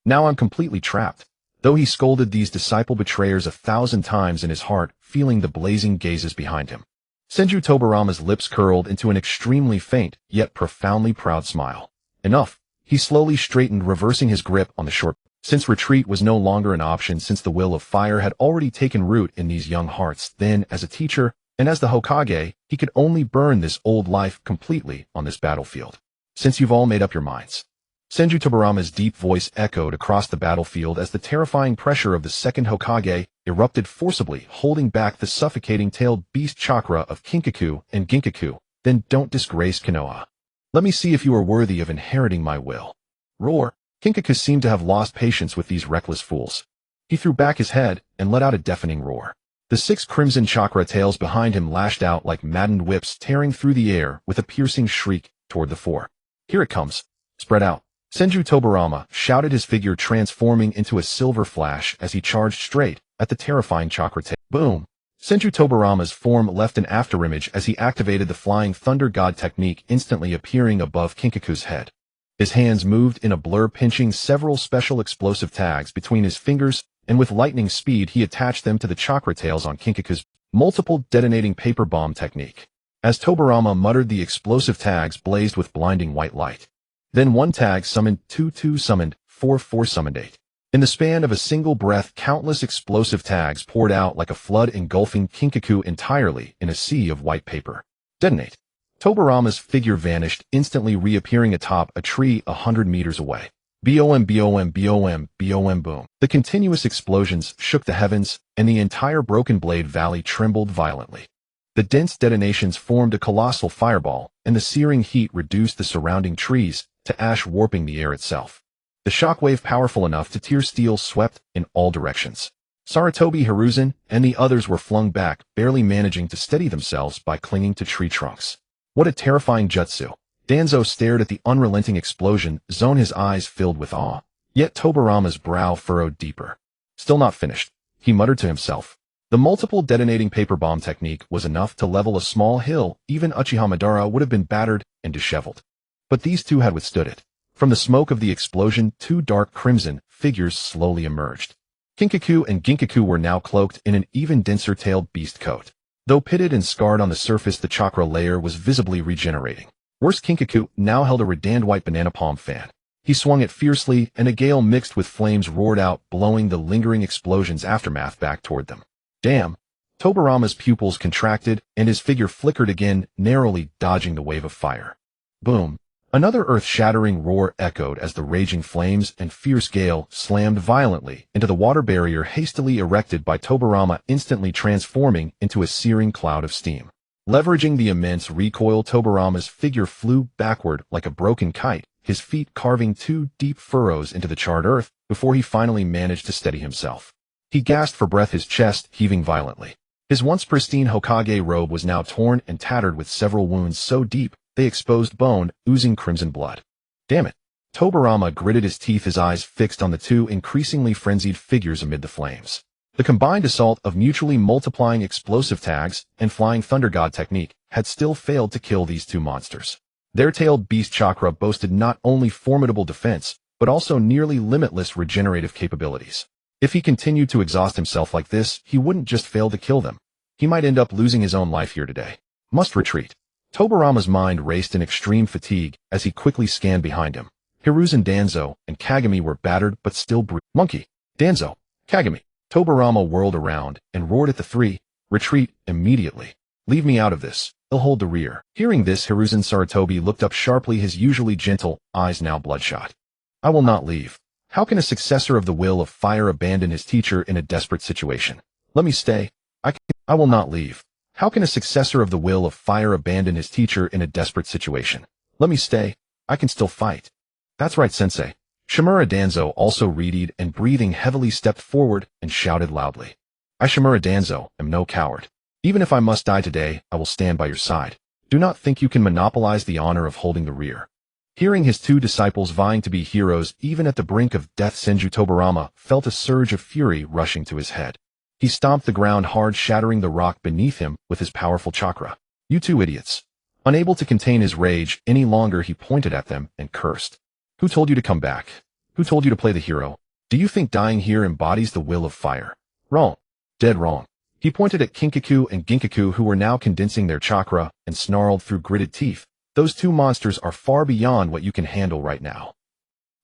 Now I'm completely trapped." Though he scolded these disciple betrayers 1,000 times in his heart, feeling the blazing gazes behind him, Senju Tobirama's lips curled into an extremely faint, yet profoundly proud smile. "Enough." He slowly straightened, reversing his grip on the short. Since retreat was no longer an option, since the will of fire had already taken root in these young hearts, then, as a teacher, and as the Hokage, he could only burn this old life completely on this battlefield. "Since you've all made up your minds, Senju Tobarama's deep voice echoed across the battlefield as the terrifying pressure of the second Hokage erupted forcibly, holding back the suffocating tailed beast chakra of Kinkaku and Ginkaku. Then don't disgrace Konoha. Let me see if you are worthy of inheriting my will. Roar. Kinkaku seemed to have lost patience with these reckless fools. He threw back his head and let out a deafening roar. The 6 crimson chakra tails behind him lashed out like maddened whips, tearing through the air with a piercing shriek toward the 4. Here it comes. Spread out. Senju Tobarama shouted, his figure transforming into a silver flash as he charged straight at the terrifying chakra tail. Boom! Senju Tobarama's form left an afterimage as he activated the Flying Thunder God technique, instantly appearing above Kinkaku's head. His hands moved in a blur, pinching several special explosive tags between his fingers, and with lightning speed he attached them to the chakra tails on Kinkaku's multiple detonating paper bomb technique. As Tobarama muttered, the explosive tags blazed with blinding white light. Then 1 tag summoned, 2 summoned, 4 summoned, 8. In the span of a single breath, countless explosive tags poured out like a flood, engulfing Kinkaku entirely in a sea of white paper. Detonate. Tobarama's figure vanished, instantly reappearing atop a tree 100 meters away. BOM, BOM, BOM, BOM, boom. The continuous explosions shook the heavens, and the entire Broken Blade Valley trembled violently. The dense detonations formed a colossal fireball, and the searing heat reduced the surrounding trees to ash, warping the air itself. The shockwave, powerful enough to tear steel, swept in all directions. Sarutobi, Hiruzen, and the others were flung back, barely managing to steady themselves by clinging to tree trunks. What a terrifying jutsu! Danzo stared at the unrelenting explosion zone, his eyes filled with awe. Yet Tobarama's brow furrowed deeper. Still not finished, he muttered to himself. The multiple detonating paper bomb technique was enough to level a small hill. Even Uchiha Madara would have been battered and disheveled. But these 2 had withstood it. From the smoke of the explosion, 2 dark crimson figures slowly emerged. Kinkaku and Ginkaku were now cloaked in an even denser tailed beast coat. Though pitted and scarred on the surface, the chakra layer was visibly regenerating. Worse, Kinkaku now held a redanned white banana palm fan. He swung it fiercely, and a gale mixed with flames roared out, blowing the lingering explosion's aftermath back toward them. Damn! Tobarama's pupils contracted, and his figure flickered again, narrowly dodging the wave of fire. Boom! Another earth-shattering roar echoed as the raging flames and fierce gale slammed violently into the water barrier hastily erected by Tobarama, instantly transforming into a searing cloud of steam. Leveraging the immense recoil, Tobarama's figure flew backward like a broken kite, his feet carving 2 deep furrows into the charred earth before he finally managed to steady himself. He gasped for breath, his chest heaving violently. His once pristine Hokage robe was now torn and tattered with several wounds so deep they exposed bone, oozing crimson blood. Damn it! Tobarama gritted his teeth, his eyes fixed on the 2 increasingly frenzied figures amid the flames. The combined assault of mutually multiplying explosive tags and Flying Thunder God technique had still failed to kill these 2 monsters. Their tailed beast chakra boasted not only formidable defense, but also nearly limitless regenerative capabilities. If he continued to exhaust himself like this, he wouldn't just fail to kill them. He might end up losing his own life here today. Must retreat. Tobarama's mind raced in extreme fatigue as he quickly scanned behind him. Hiruzen, Danzo, and Kagami were battered but still breathing. Monkey! Danzo! Kagami! Tobarama whirled around and roared at the 3, retreat immediately. Leave me out of this. He'll hold the rear. Hearing this, Hiruzen Sarutobi looked up sharply, his usually gentle eyes now bloodshot. I will not leave. How can a successor of the will of fire abandon his teacher in a desperate situation? Let me stay. I will not leave. How can a successor of the will of fire abandon his teacher in a desperate situation? Let me stay. I can still fight. That's right, sensei. Shimura Danzo, also readied and breathing heavily, stepped forward and shouted loudly. I, Shimura Danzo, am no coward. Even if I must die today, I will stand by your side. Do not think you can monopolize the honor of holding the rear. Hearing his 2 disciples vying to be heroes even at the brink of death, Senju Tobarama felt a surge of fury rushing to his head. He stomped the ground hard, shattering the rock beneath him with his powerful chakra. You 2 idiots. Unable to contain his rage any longer, he pointed at them and cursed. Who told you to come back? Who told you to play the hero? Do you think dying here embodies the will of fire? Wrong. Dead wrong. He pointed at Kinkaku and Ginkaku, who were now condensing their chakra, and snarled through gritted teeth. Those 2 monsters are far beyond what you can handle right now.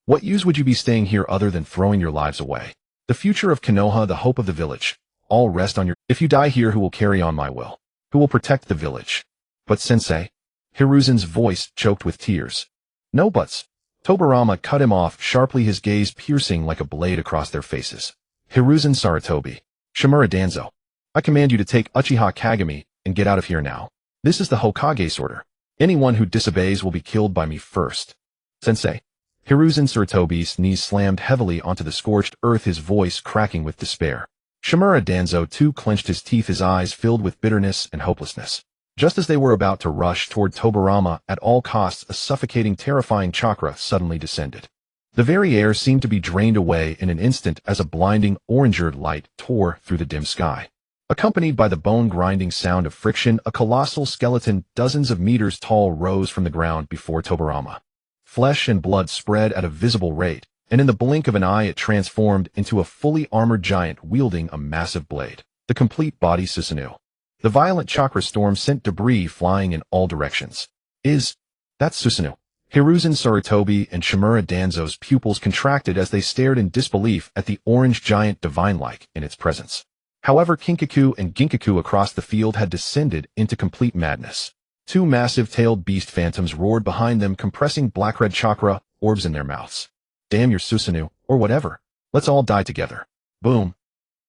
What use would you be staying here other than throwing your lives away? The future of Konoha, the hope of the village, all rest on your— If you die here, who will carry on my will? Who will protect the village? But sensei? Hiruzen's voice choked with tears. No buts. Tobirama cut him off sharply, his gaze piercing like a blade across their faces. Hiruzen Sarutobi. Shimura Danzo. I command you to take Uchiha Kagami and get out of here now. This is the Hokage's order. Anyone who disobeys will be killed by me first. Sensei. Hiruzen Sarutobi's knees slammed heavily onto the scorched earth, his voice cracking with despair. Shimura Danzo too clenched his teeth, his eyes filled with bitterness and hopelessness. Just as they were about to rush toward Tobirama at all costs, a suffocating, terrifying chakra suddenly descended. The very air seemed to be drained away in an instant as a blinding, orange-eared light tore through the dim sky. Accompanied by the bone-grinding sound of friction, a colossal skeleton dozens of meters tall rose from the ground before Tobirama. Flesh and blood spread at a visible rate, and in the blink of an eye it transformed into a fully armored giant wielding a massive blade, the complete body Susanoo. The violent chakra storm sent debris flying in all directions. That's Susanoo? Hiruzen Sarutobi and Shimura Danzo's pupils contracted as they stared in disbelief at the orange giant divine-like in its presence. However, Kinkaku and Ginkaku across the field had descended into complete madness. Two massive-tailed beast phantoms roared behind them, compressing black-red chakra orbs in their mouths. Damn your Susanoo, or whatever. Let's all die together. Boom.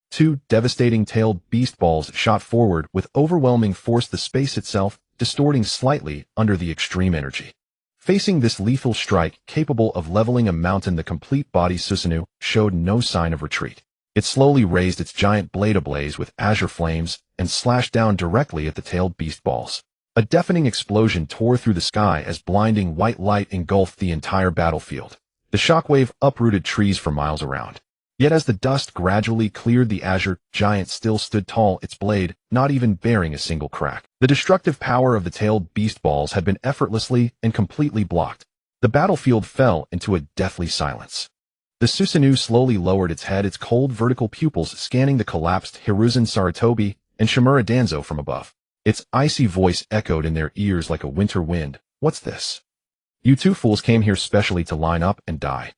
Two devastating tailed beast balls shot forward with overwhelming force, the space itself distorting slightly under the extreme energy. Facing this lethal strike capable of leveling a mountain, the complete body Susanoo showed no sign of retreat. It slowly raised its giant blade ablaze with azure flames and slashed down directly at the tailed beast balls. A deafening explosion tore through the sky as blinding white light engulfed the entire battlefield. The shockwave uprooted trees for miles around. Yet as the dust gradually cleared, the azure giant still stood tall, its blade not even bearing a single crack. The destructive power of the tailed beast balls had been effortlessly and completely blocked. The battlefield fell into a deathly silence. The Susanoo slowly lowered its head, its cold vertical pupils scanning the collapsed Hiruzen Sarutobi and Shimura Danzo from above. Its icy voice echoed in their ears like a winter wind. What's this? You two fools came here specially to line up and die.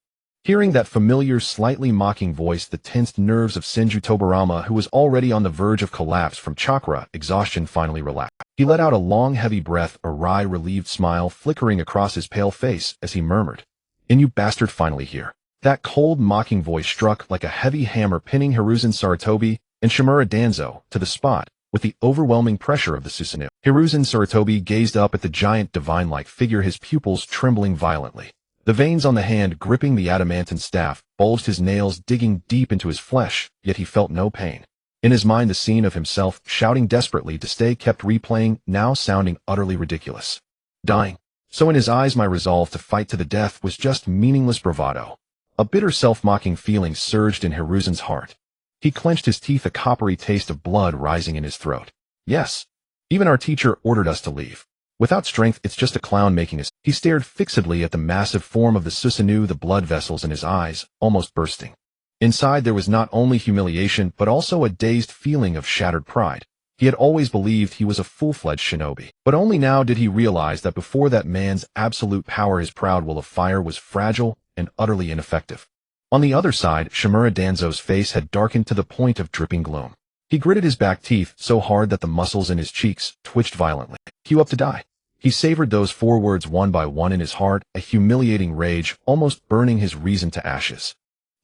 Hearing that familiar, slightly mocking voice, the tensed nerves of Senju Tobirama, who was already on the verge of collapse from chakra exhaustion, finally relaxed. He let out a long, heavy breath, a wry, relieved smile flickering across his pale face as he murmured, "And you bastard finally here." That cold, mocking voice struck like a heavy hammer, pinning Hiruzen Sarutobi and Shimura Danzo to the spot with the overwhelming pressure of the Susanoo. Hiruzen Sarutobi gazed up at the giant divine-like figure, his pupils trembling violently. The veins on the hand gripping the adamantine staff bulged, his nails digging deep into his flesh, yet he felt no pain. In his mind, the scene of himself shouting desperately to stay kept replaying, now sounding utterly ridiculous. Dying. So in his eyes, my resolve to fight to the death was just meaningless bravado. A bitter self-mocking feeling surged in Hiruzen's heart. He clenched his teeth, a coppery taste of blood rising in his throat. Yes. Even our teacher ordered us to leave. Without strength, it's just a clown making us. He stared fixedly at the massive form of the Susanoo, the blood vessels in his eyes almost bursting. Inside there was not only humiliation, but also a dazed feeling of shattered pride. He had always believed he was a full-fledged shinobi, but only now did he realize that before that man's absolute power, his proud will of fire was fragile and utterly ineffective. On the other side, Shimura Danzo's face had darkened to the point of dripping gloom. He gritted his back teeth so hard that the muscles in his cheeks twitched violently. "Queue up to die." He savored those 4 words one by one in his heart, a humiliating rage almost burning his reason to ashes.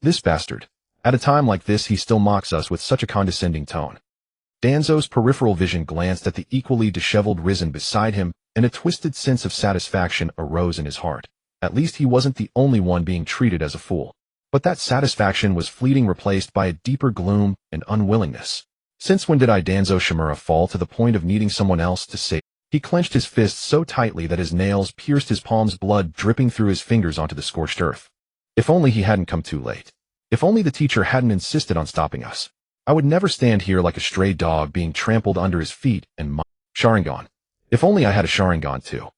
This bastard. At a time like this, he still mocks us with such a condescending tone. Danzo's peripheral vision glanced at the equally disheveled Risen beside him, and a twisted sense of satisfaction arose in his heart. At least he wasn't the only one being treated as a fool. But that satisfaction was fleeting, replaced by a deeper gloom and unwillingness. Since when did Danzo Shimura fall to the point of needing someone else to save? He clenched his fists so tightly that his nails pierced his palms, blood dripping through his fingers onto the scorched earth. If only he hadn't come too late. If only the teacher hadn't insisted on stopping us. I would never stand here like a stray dog being trampled under his feet and Sharingan. If only I had a Sharingan too.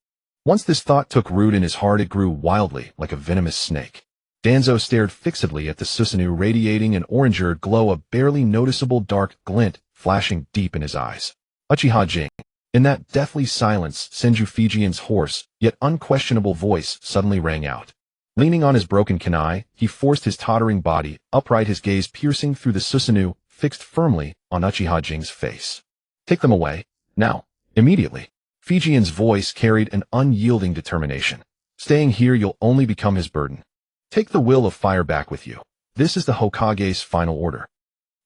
Once this thought took root in his heart, it grew wildly like a venomous snake. Danzo stared fixedly at the Susanoo, radiating an orange-eared glow, a barely noticeable dark glint flashing deep in his eyes. Uchiha Jing. In that deathly silence, Senju Fujian's hoarse, yet unquestionable voice suddenly rang out. Leaning on his broken kunai, he forced his tottering body upright, his gaze piercing through the Susanoo, fixed firmly on Uchiha Jing's face. "Take them away. Now. Immediately." Fujian's voice carried an unyielding determination. Staying here, you'll only become his burden. Take the will of fire back with you. This is the Hokage's final order.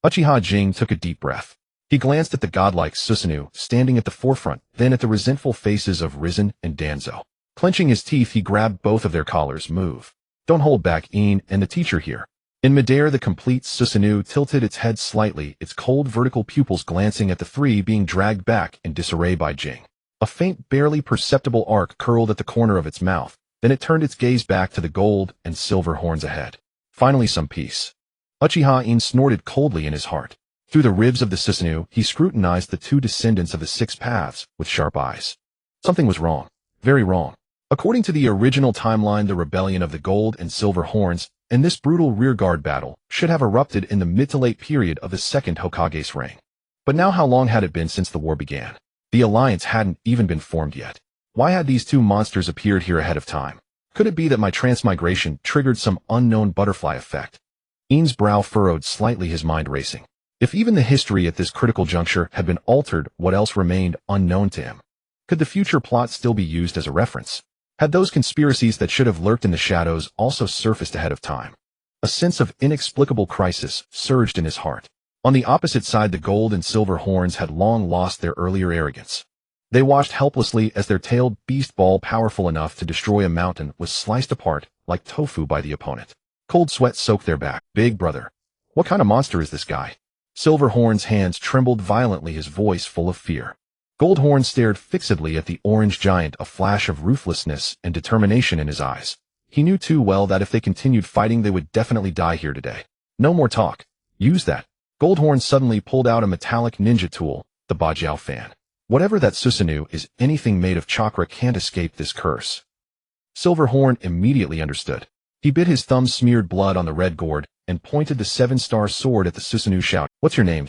Uchiha Jing took a deep breath. He glanced at the godlike Susanoo standing at the forefront, then at the resentful faces of Risen and Danzo. Clenching his teeth, he grabbed both of their collars. Move. Don't hold back, In and the teacher here. In midair, the complete Susanoo tilted its head slightly, its cold vertical pupils glancing at the three being dragged back in disarray by Jing. A faint, barely perceptible arc curled at the corner of its mouth, then it turned its gaze back to the gold and silver horns ahead. Finally some peace. Uchiha In snorted coldly in his heart. Through the ribs of the Susanoo, he scrutinized the two descendants of the Six Paths with sharp eyes. Something was wrong. Very wrong. According to the original timeline, the rebellion of the gold and silver horns and this brutal rearguard battle should have erupted in the mid to late period of the second Hokage's reign. But now how long had it been since the war began? The alliance hadn't even been formed yet. Why had these two monsters appeared here ahead of time? Could it be that my transmigration triggered some unknown butterfly effect? In's brow furrowed slightly, his mind racing. If even the history at this critical juncture had been altered, what else remained unknown to him? Could the future plot still be used as a reference? Had those conspiracies that should have lurked in the shadows also surfaced ahead of time? A sense of inexplicable crisis surged in his heart. On the opposite side, the gold and silver horns had long lost their earlier arrogance. They watched helplessly as their tailed beast ball, powerful enough to destroy a mountain, was sliced apart like tofu by the opponent. Cold sweat soaked their back. Big brother. What kind of monster is this guy? Silverhorn's hands trembled violently, his voice full of fear. Goldhorn stared fixedly at the orange giant, a flash of ruthlessness and determination in his eyes. He knew too well that if they continued fighting, they would definitely die here today. No more talk. Use that. Goldhorn suddenly pulled out a metallic ninja tool, the Bajiao fan. Whatever that Susanoo is, anything made of chakra can't escape this curse. Silverhorn immediately understood. He bit his thumb, smeared blood on the red gourd, and pointed the 7-star sword at the Susanoo, shouting, "What's your name?"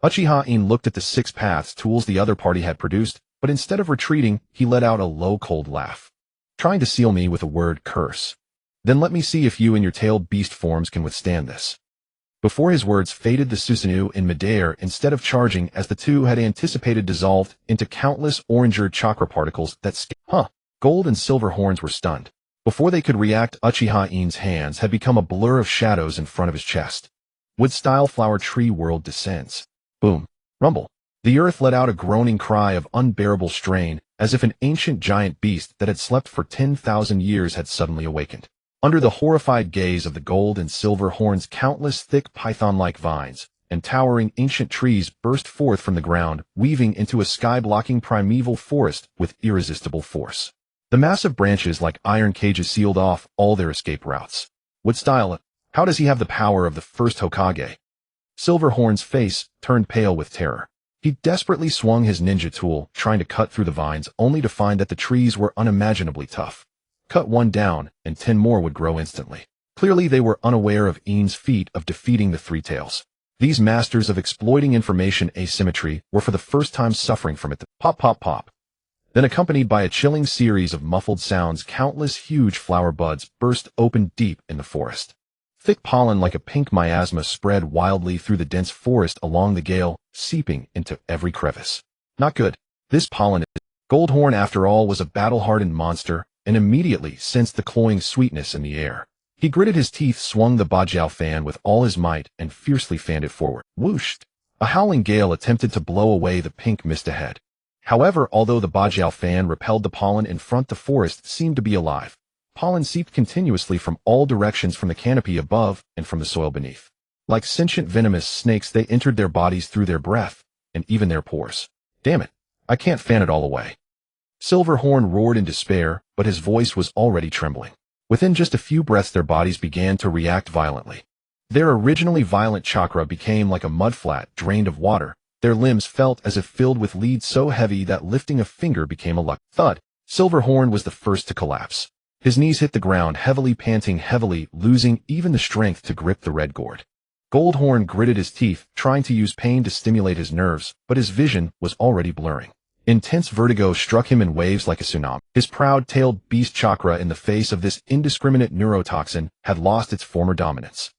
Uchiha In looked at the 6 paths tools the other party had produced, but instead of retreating, he let out a low, cold laugh. Trying to seal me with a word curse. Then let me see if you and your tailed beast forms can withstand this. Before his words faded, the Susanoo in midair, instead of charging as the two had anticipated, dissolved into countless oranger chakra particles that Gold and silver horns were stunned. Before they could react, Uchiha In's hands had become a blur of shadows in front of his chest. Wood-style flower tree world descends. Boom. Rumble. The earth let out a groaning cry of unbearable strain, as if an ancient giant beast that had slept for 10,000 years had suddenly awakened. Under the horrified gaze of the gold and silver horns, countless thick python-like vines and towering ancient trees burst forth from the ground, weaving into a sky-blocking primeval forest with irresistible force. The massive branches like iron cages sealed off all their escape routes. Wood-style, how does he have the power of the first Hokage? Silverhorn's face turned pale with terror. He desperately swung his ninja tool, trying to cut through the vines, only to find that the trees were unimaginably tough. Cut one down, and 10 more would grow instantly. Clearly they were unaware of In's feat of defeating the Three Tails. These masters of exploiting information asymmetry were for the first time suffering from it. Pop, pop, pop. Then, accompanied by a chilling series of muffled sounds, countless huge flower buds burst open deep in the forest. Thick pollen like a pink miasma spread wildly through the dense forest along the gale, seeping into every crevice. Not good. This pollen is... Goldhorn, after all, was a battle-hardened monster, and immediately sensed the cloying sweetness in the air. He gritted his teeth, swung the Bajiao fan with all his might, and fiercely fanned it forward. Whooshed! A howling gale attempted to blow away the pink mist ahead. However, although the Bajiao fan repelled the pollen in front, the forest seemed to be alive. Pollen seeped continuously from all directions, from the canopy above and from the soil beneath. Like sentient venomous snakes, they entered their bodies through their breath, and even their pores. Damn it, I can't fan it all away. Silverhorn roared in despair, but his voice was already trembling. Within just a few breaths, their bodies began to react violently. Their originally violent chakra became like a mudflat drained of water. Their limbs felt as if filled with lead so heavy that lifting a finger became a luck. Thud. Silverhorn was the first to collapse. His knees hit the ground heavily, panting heavily, losing even the strength to grip the red gourd. Goldhorn gritted his teeth, trying to use pain to stimulate his nerves, but his vision was already blurring. Intense vertigo struck him in waves like a tsunami. His proud-tailed beast chakra in the face of this indiscriminate neurotoxin had lost its former dominance.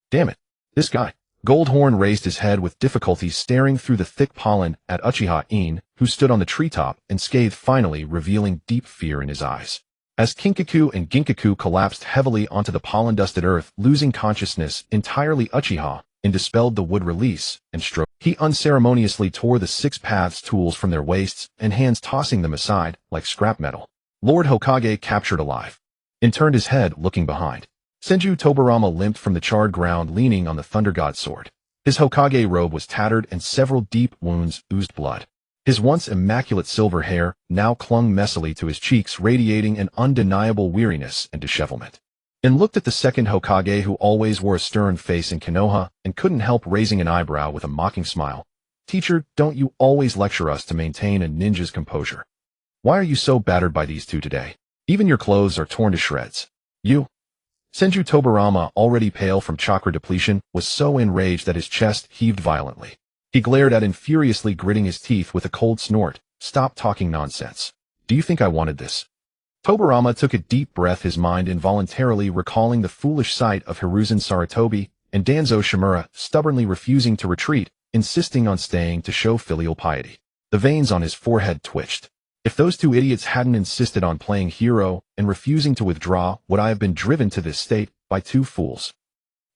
Damn it, this guy. Goldhorn raised his head with difficulty, staring through the thick pollen at Uchiha In, who stood on the treetop, unscathed, finally revealing deep fear in his eyes. As Kinkaku and Ginkaku collapsed heavily onto the pollen-dusted earth, losing consciousness entirely, Uchiha In dispelled the wood release and strode. He unceremoniously tore the 6 paths tools from their waists and hands, tossing them aside like scrap metal. Lord Hokage captured alive. In turned his head, looking behind. Senju Tobarama limped from the charred ground, leaning on the Thunder God's sword. His Hokage robe was tattered and several deep wounds oozed blood. His once immaculate silver hair now clung messily to his cheeks, radiating an undeniable weariness and dishevelment. In looked at the second Hokage, who always wore a stern face in Konoha and couldn't help raising an eyebrow with a mocking smile. Teacher, don't you always lecture us to maintain a ninja's composure? Why are you so battered by these two today? Even your clothes are torn to shreds. You? Senju Tobarama, already pale from chakra depletion, was so enraged that his chest heaved violently. He glared at In, furiously gritting his teeth with a cold snort. Stop talking nonsense. Do you think I wanted this? Tobarama took a deep breath, his mind involuntarily recalling the foolish sight of Hiruzen Sarutobi and Danzo Shimura stubbornly refusing to retreat, insisting on staying to show filial piety. The veins on his forehead twitched. If those two idiots hadn't insisted on playing hero and refusing to withdraw, would I have been driven to this state by two fools?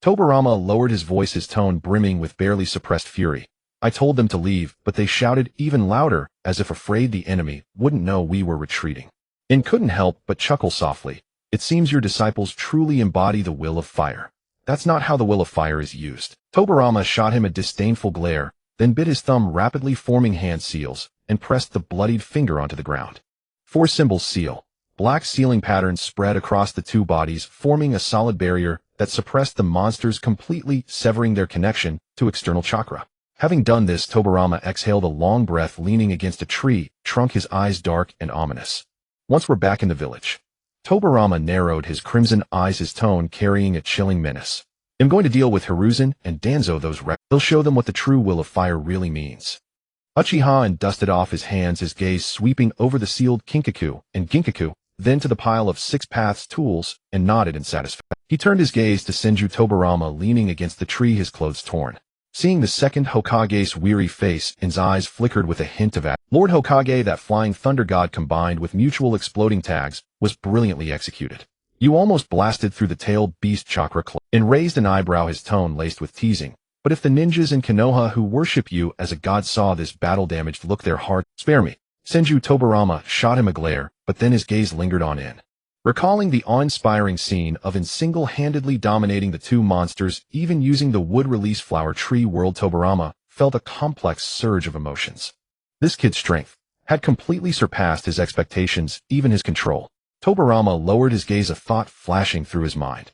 Tobarama lowered his voice, his tone brimming with barely suppressed fury. I told them to leave, but they shouted even louder, as if afraid the enemy wouldn't know we were retreating. In couldn't help but chuckle softly. It seems your disciples truly embody the will of fire. That's not how the will of fire is used. Tobarama shot him a disdainful glare, then bit his thumb, rapidly forming hand seals, and pressed the bloodied finger onto the ground. 4 symbols seal. Black sealing patterns spread across the two bodies, forming a solid barrier that suppressed the monsters completely, severing their connection to external chakra. Having done this, Tobarama exhaled a long breath, leaning against a tree trunk, his eyes dark and ominous. Once we're back in the village. Tobarama narrowed his crimson eyes, his tone carrying a chilling menace. I'm going to deal with Hiruzen and Danzo, those They'll show them what the true will of fire really means. Uchiha In dusted off his hands, his gaze sweeping over the sealed Kinkaku and Ginkaku, then to the pile of 6 paths tools, and nodded in satisfaction. He turned his gaze to Senju Tobarama leaning against the tree, his clothes torn. Seeing the second Hokage's weary face, In's eyes flickered with a hint of Lord Hokage, that flying thunder god combined with mutual exploding tags was brilliantly executed. You almost blasted through the tailed beast chakra. In raised an eyebrow, his tone laced with teasing. But if the ninjas in Konoha who worship you as a god saw this battle-damaged look, their heart, spare me. Senju Tobarama shot him a glare, but then his gaze lingered on In. Recalling the awe-inspiring scene of In single-handedly dominating the two monsters, even using the wood release flower tree world, Tobarama felt a complex surge of emotions. This kid's strength had completely surpassed his expectations, even his control. Tobarama lowered his gaze, a thought flashing through his mind.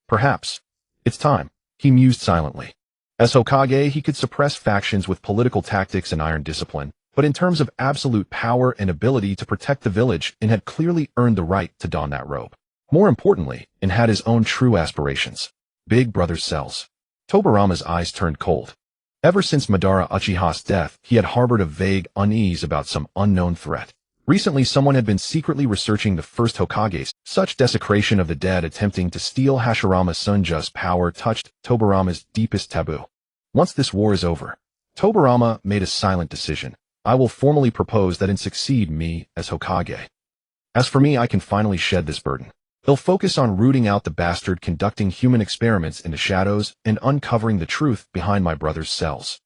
Perhaps it's time, he mused silently. As Hokage, he could suppress factions with political tactics and iron discipline, but in terms of absolute power and ability to protect the village, In had clearly earned the right to don that robe. More importantly, In had his own true aspirations. Big brother's cells. Tobarama's eyes turned cold. Ever since Madara Uchiha's death, he had harbored a vague unease about some unknown threat. Recently, someone had been secretly researching the first Hokages. Such desecration of the dead, attempting to steal Hashirama's Sunjust power, touched Tobarama's deepest taboo. Once this war is over, Tobarama made a silent decision. I will formally propose that In succeed me as Hokage. As for me, I can finally shed this burden. He'll focus on rooting out the bastard conducting human experiments in the shadows and uncovering the truth behind my brother's cells.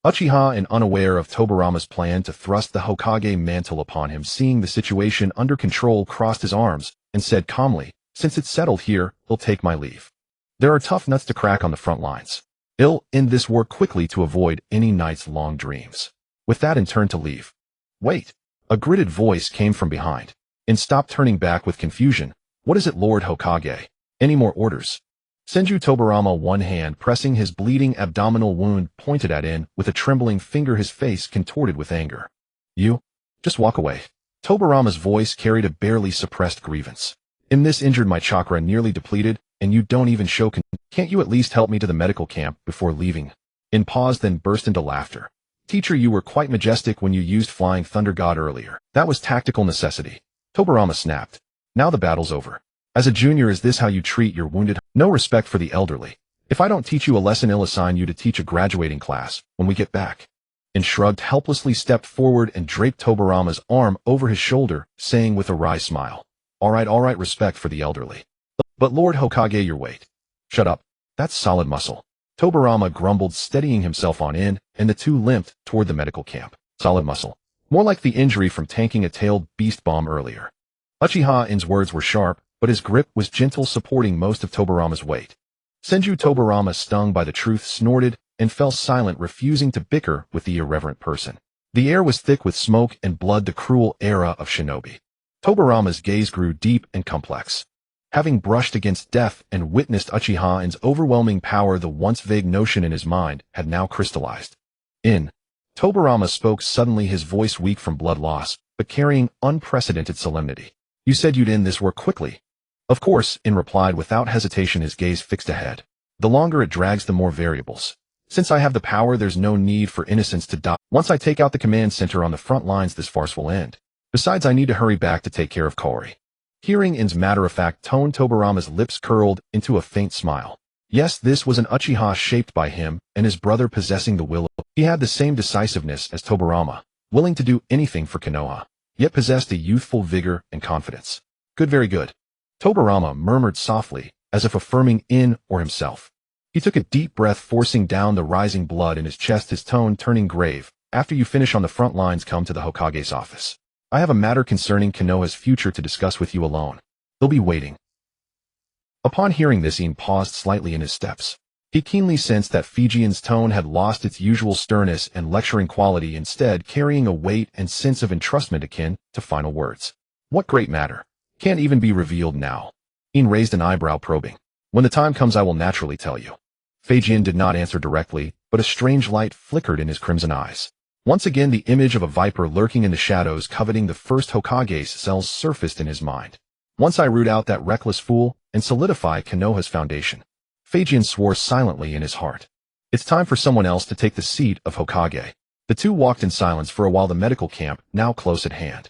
Uchiha In, unaware of Tobarama's plan to thrust the Hokage mantle upon him, seeing the situation under control, crossed his arms and said calmly, since it's settled here, he'll take my leave. There are tough nuts to crack on the front lines. He'll end this war quickly to avoid any night's long dreams. With that, In turned to leave. Wait. A gritted voice came from behind. In stopped, turning back with confusion. What is it, Lord Hokage? Any more orders? Senju Tobarama, one hand pressing his bleeding abdominal wound, pointed at In with a trembling finger, his face contorted with anger. You? Just walk away. Tobarama's voice carried a barely suppressed grievance. In this injured my chakra nearly depleted, and you don't even show Can't you at least help me to the medical camp before leaving? In paused, then burst into laughter. Teacher, you were quite majestic when you used Flying Thunder God earlier. That was tactical necessity. Tobarama snapped. Now the battle's over. As a junior, is this how you treat your wounded? No respect for the elderly. If I don't teach you a lesson, I'll assign you to teach a graduating class when we get back. In shrugged, helplessly stepped forward and draped Tobarama's arm over his shoulder, saying with a wry smile. Alright, respect for the elderly. But Lord Hokage, your weight. Shut up. That's solid muscle. Tobirama grumbled, steadying himself on In, and the two limped toward the medical camp. Solid muscle. More like the injury from tanking a tailed beast bomb earlier. Uchiha In's words were sharp, but his grip was gentle, supporting most of Tobirama's weight. Senju Tobirama, stung by the truth, snorted and fell silent, refusing to bicker with the irreverent person. The air was thick with smoke and blood, the cruel era of shinobi. Tobirama's gaze grew deep and complex. Having brushed against death and witnessed Uchiha In's overwhelming power, the once vague notion in his mind had now crystallized. In. Tobirama spoke suddenly, his voice weak from blood loss, but carrying unprecedented solemnity. You said you'd end this work quickly. Of course, In replied without hesitation, his gaze fixed ahead. The longer it drags, the more variables. Since I have the power, there's no need for innocents to die. Once I take out the command center on the front lines, this farce will end. Besides, I need to hurry back to take care of Kaori. Hearing In's matter-of-fact tone, Tobirama's lips curled into a faint smile. Yes, this was an Uchiha shaped by him and his brother, possessing the will of. He had the same decisiveness as Tobirama, willing to do anything for Konoha, yet possessed a youthful vigor and confidence. Good, very good. Tobirama murmured softly, as if affirming In or himself. He took a deep breath, forcing down the rising blood in his chest, his tone turning grave. After you finish on the front lines, come to the Hokage's office. I have a matter concerning Konoha's future to discuss with you alone. He'll be waiting. Upon hearing this, In paused slightly in his steps. He keenly sensed that Fijian's tone had lost its usual sternness and lecturing quality, instead carrying a weight and sense of entrustment akin to final words. What great matter? Can't even be revealed now. In raised an eyebrow, probing. When the time comes, I will naturally tell you. Fijian did not answer directly, but a strange light flickered in his crimson eyes. Once again, the image of a viper lurking in the shadows, coveting the first Hokage's cells, surfaced in his mind. Once I root out that reckless fool and solidify Konoha's foundation. Fijian swore silently in his heart. It's time for someone else to take the seat of Hokage. The two walked in silence for a while, the medical camp now close at hand.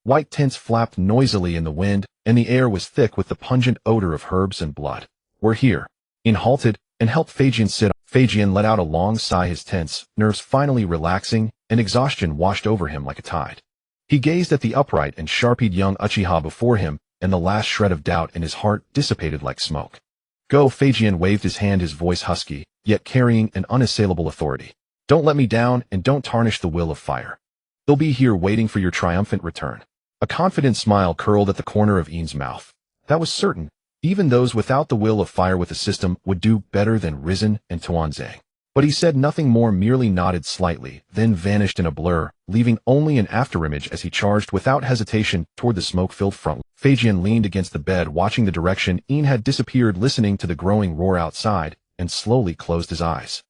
White tents flapped noisily in the wind, and the air was thick with the pungent odor of herbs and blood. We're here. In halted and helped Fijian sit. Fijian let out a long sigh, his tense nerves finally relaxing, and exhaustion washed over him like a tide. He gazed at the upright and sharp-eyed young Uchiha before him, and the last shred of doubt in his heart dissipated like smoke. Go, Fijian waved his hand, his voice husky, yet carrying an unassailable authority. Don't let me down, and don't tarnish the will of fire. They'll be here waiting for your triumphant return. A confident smile curled at the corner of In's mouth. That was certain. Even those without the will of fire with the system would do better than Risen and Tuanzang. But he said nothing more, merely nodded slightly, then vanished in a blur, leaving only an afterimage as he charged without hesitation toward the smoke-filled front. Fijian leaned against the bed, watching the direction In had disappeared, listening to the growing roar outside, and slowly closed his eyes.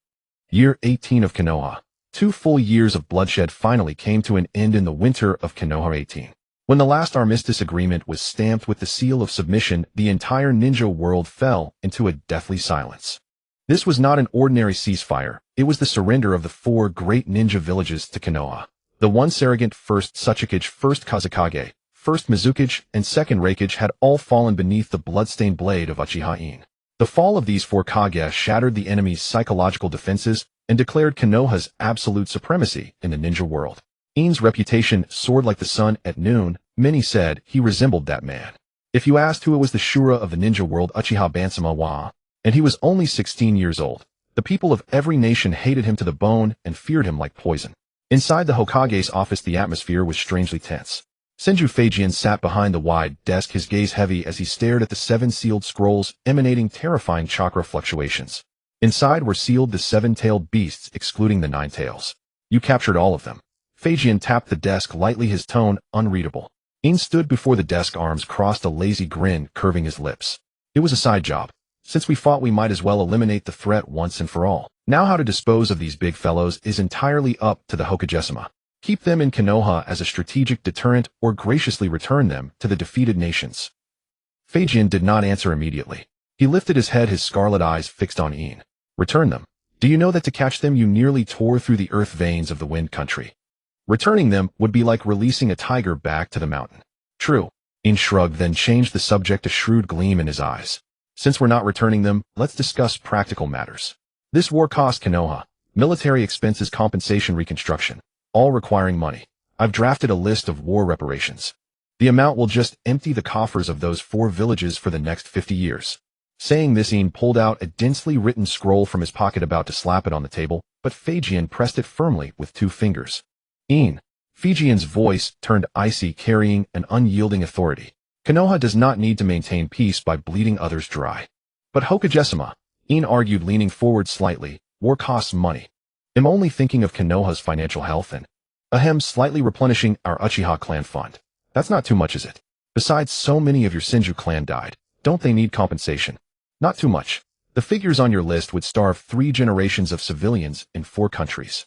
Year 18 of Konoha. 2 full years of bloodshed finally came to an end in the winter of Konoha 18. When the last armistice agreement was stamped with the seal of submission, the entire ninja world fell into a deathly silence. This was not an ordinary ceasefire, it was the surrender of the 4 great ninja villages to Konoha. The 1 Surrogate, 1st Tsuchikage, 1st Kazekage, 1st Mizukage, and 2nd Reikage had all fallen beneath the bloodstained blade of Uchiha In. The fall of these 4 Kage shattered the enemy's psychological defenses and declared Konoha's absolute supremacy in the ninja world. In's reputation soared like the sun at noon. Many said he resembled that man. If you asked who it was, the Shura of the ninja world, Uchiha Bansama wa, and he was only 16 years old. The people of every nation hated him to the bone and feared him like poison. Inside the Hokage's office, the atmosphere was strangely tense. Senju Fijian sat behind the wide desk, his gaze heavy as he stared at the 7 sealed scrolls emanating terrifying chakra fluctuations. Inside were sealed the 7-tailed beasts, excluding the 9 tails. You captured all of them. Fijian tapped the desk lightly, his tone unreadable. In stood before the desk, arms crossed, a lazy grin curving his lips. It was a side job. Since we fought, we might as well eliminate the threat once and for all. Now how to dispose of these big fellows is entirely up to the Hokage-sama. Keep them in Konoha as a strategic deterrent or graciously return them to the defeated nations. Fijian did not answer immediately. He lifted his head, his scarlet eyes fixed on In. Return them. Do you know that to catch them you nearly tore through the earth veins of the wind country? Returning them would be like releasing a tiger back to the mountain. True. In shrugged, then changed the subject, a shrewd gleam in his eyes. Since we're not returning them, let's discuss practical matters. This war cost Konoha. Military expenses, compensation, reconstruction. All requiring money. I've drafted a list of war reparations. The amount will just empty the coffers of those 4 villages for the next 50 years. Saying this, In pulled out a densely written scroll from his pocket, about to slap it on the table, but Feijian pressed it firmly with 2 fingers. In. Feijian's voice turned icy, carrying an unyielding authority. Konoha does not need to maintain peace by bleeding others dry. But Hokage-sama, In argued, leaning forward slightly, war costs money. I'm only thinking of Konoha's financial health and, slightly replenishing our Uchiha clan fund. That's not too much, is it? Besides, so many of your Senju clan died. Don't they need compensation? Not too much. The figures on your list would starve 3 generations of civilians in 4 countries.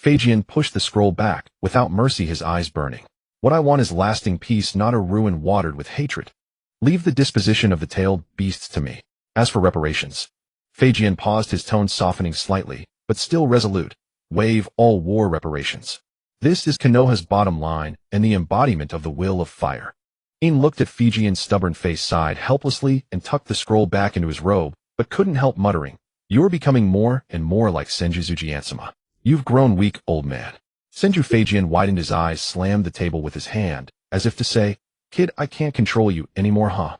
Feijian pushed the scroll back, without mercy, his eyes burning. What I want is lasting peace, not a ruin watered with hatred. Leave the disposition of the tailed beasts to me. As for reparations. Feijian paused, his tone softening slightly, but still resolute. Waive all war reparations. This is Konoha's bottom line, and the embodiment of the will of fire. In looked at Feijian's stubborn face, sighed helplessly, and tucked the scroll back into his robe, but couldn't help muttering, "You're becoming more and more like Senju Ujiha. You've grown weak, old man." Senju Feijian widened his eyes, slammed the table with his hand, as if to say, "Kid, I can't control you anymore, huh?"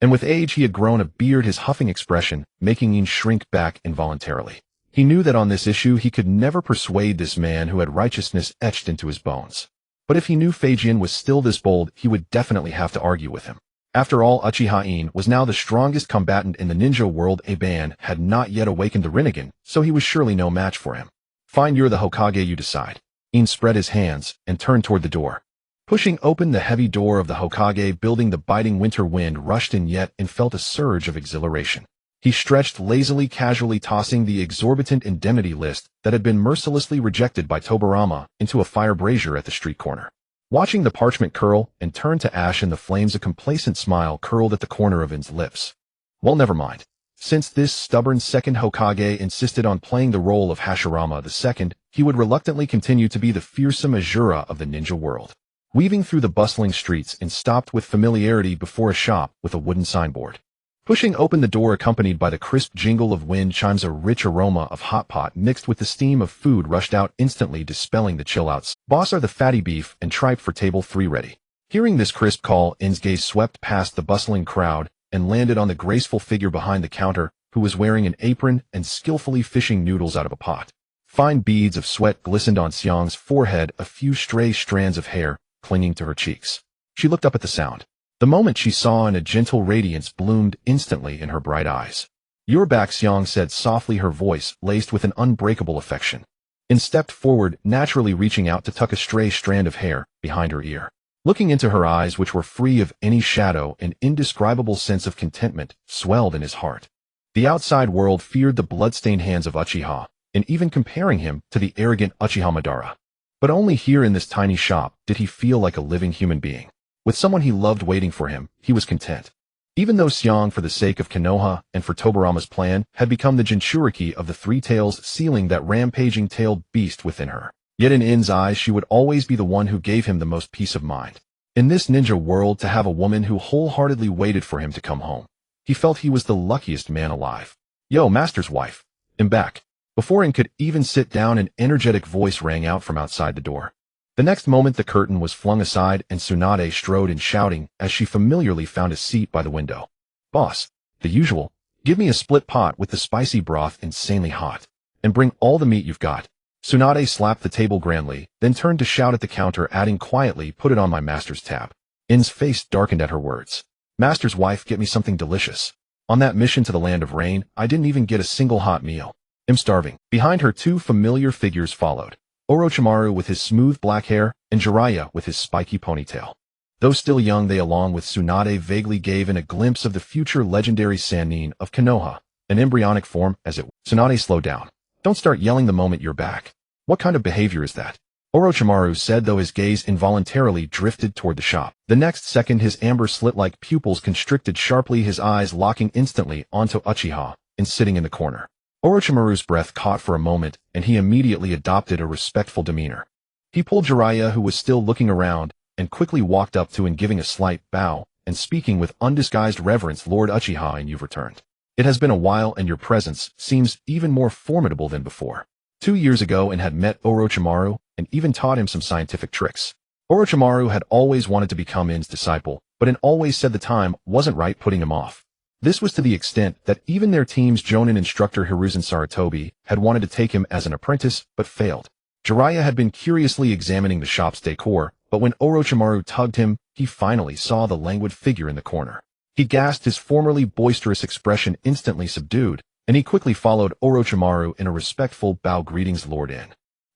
And with age he had grown a beard, his huffing expression making In shrink back involuntarily. He knew that on this issue he could never persuade this man who had righteousness etched into his bones. But if he knew Feijian was still this bold, he would definitely have to argue with him. After all, Uchiha In was now the strongest combatant in the ninja world. Aban had not yet awakened the Rinnegan, so he was surely no match for him. "Fine, you're the Hokage, you decide." In spread his hands and turned toward the door. Pushing open the heavy door of the Hokage building, the biting winter wind rushed in yet and felt a surge of exhilaration. He stretched lazily, casually tossing the exorbitant indemnity list that had been mercilessly rejected by Tobirama into a fire brazier at the street corner. Watching the parchment curl and turn to ash in the flames, a complacent smile curled at the corner of In's lips. Well, never mind. Since this stubborn second Hokage insisted on playing the role of Hashirama II, he would reluctantly continue to be the fearsome Azura of the ninja world. Weaving through the bustling streets, and stopped with familiarity before a shop with a wooden signboard. Pushing open the door, accompanied by the crisp jingle of wind chimes, a rich aroma of hot pot mixed with the steam of food rushed out, instantly dispelling the chill outs. "Boss, are the fatty beef and tripe for table 3 ready?" Hearing this crisp call, In's gaze swept past the bustling crowd and landed on the graceful figure behind the counter, who was wearing an apron and skillfully fishing noodles out of a pot. Fine beads of sweat glistened on Xiang's forehead, a few stray strands of hair clinging to her cheeks. She looked up at the sound. The moment she saw, and a gentle radiance bloomed instantly in her bright eyes. "You're back," Xiang said softly, her voice laced with an unbreakable affection. In stepped forward, naturally reaching out to tuck a stray strand of hair behind her ear. Looking into her eyes, which were free of any shadow, an indescribable sense of contentment swelled in his heart. The outside world feared the bloodstained hands of Uchiha, and even comparing him to the arrogant Uchiha Madara. But only here in this tiny shop did he feel like a living human being. With someone he loved waiting for him, he was content. Even though Xiang, for the sake of Konoha and for Tobirama's plan, had become the Jinchuriki of the 3 tails, sealing that rampaging tailed beast within her, yet in In's eyes she would always be the one who gave him the most peace of mind. In this ninja world, to have a woman who wholeheartedly waited for him to come home, he felt he was the luckiest man alive. "Yo, master's wife. I'm back." Before In could even sit down, an energetic voice rang out from outside the door. The next moment the curtain was flung aside and Tsunade strode in, shouting as she familiarly found a seat by the window. "Boss, the usual. Give me a split pot with the spicy broth insanely hot. And bring all the meat you've got." Tsunade slapped the table grandly, then turned to shout at the counter, adding quietly, "Put it on my master's tab." In's face darkened at her words. "Master's wife, get me something delicious. On that mission to the land of rain, I didn't even get a single hot meal. I'm starving." Behind her, 2 familiar figures followed. Orochimaru with his smooth black hair, and Jiraiya with his spiky ponytail. Though still young, they, along with Tsunade, vaguely gave in a glimpse of the future legendary Sannin of Konoha, an embryonic form, as it were. "Tsunade, slow down. Don't start yelling the moment you're back. What kind of behavior is that?" Orochimaru said, though his gaze involuntarily drifted toward the shop. The next second his amber slit-like pupils constricted sharply, his eyes locking instantly onto Uchiha, and sitting in the corner. Orochimaru's breath caught for a moment, and he immediately adopted a respectful demeanor. He pulled Jiraiya, who was still looking around, and quickly walked up to him, giving a slight bow, and speaking with undisguised reverence, "Lord Uchiha, and you've returned. It has been a while, and your presence seems even more formidable than before." 2 years ago, and had met Orochimaru, and even taught him some scientific tricks. Orochimaru had always wanted to become In's disciple, but In always said the time wasn't right, putting him off. This was to the extent that even their team's Jonin instructor Hiruzen Sarutobi had wanted to take him as an apprentice, but failed. Jiraiya had been curiously examining the shop's decor, but when Orochimaru tugged him, he finally saw the languid figure in the corner. He gasped, his formerly boisterous expression instantly subdued, and he quickly followed Orochimaru in a respectful bow. Greetings, Lord In.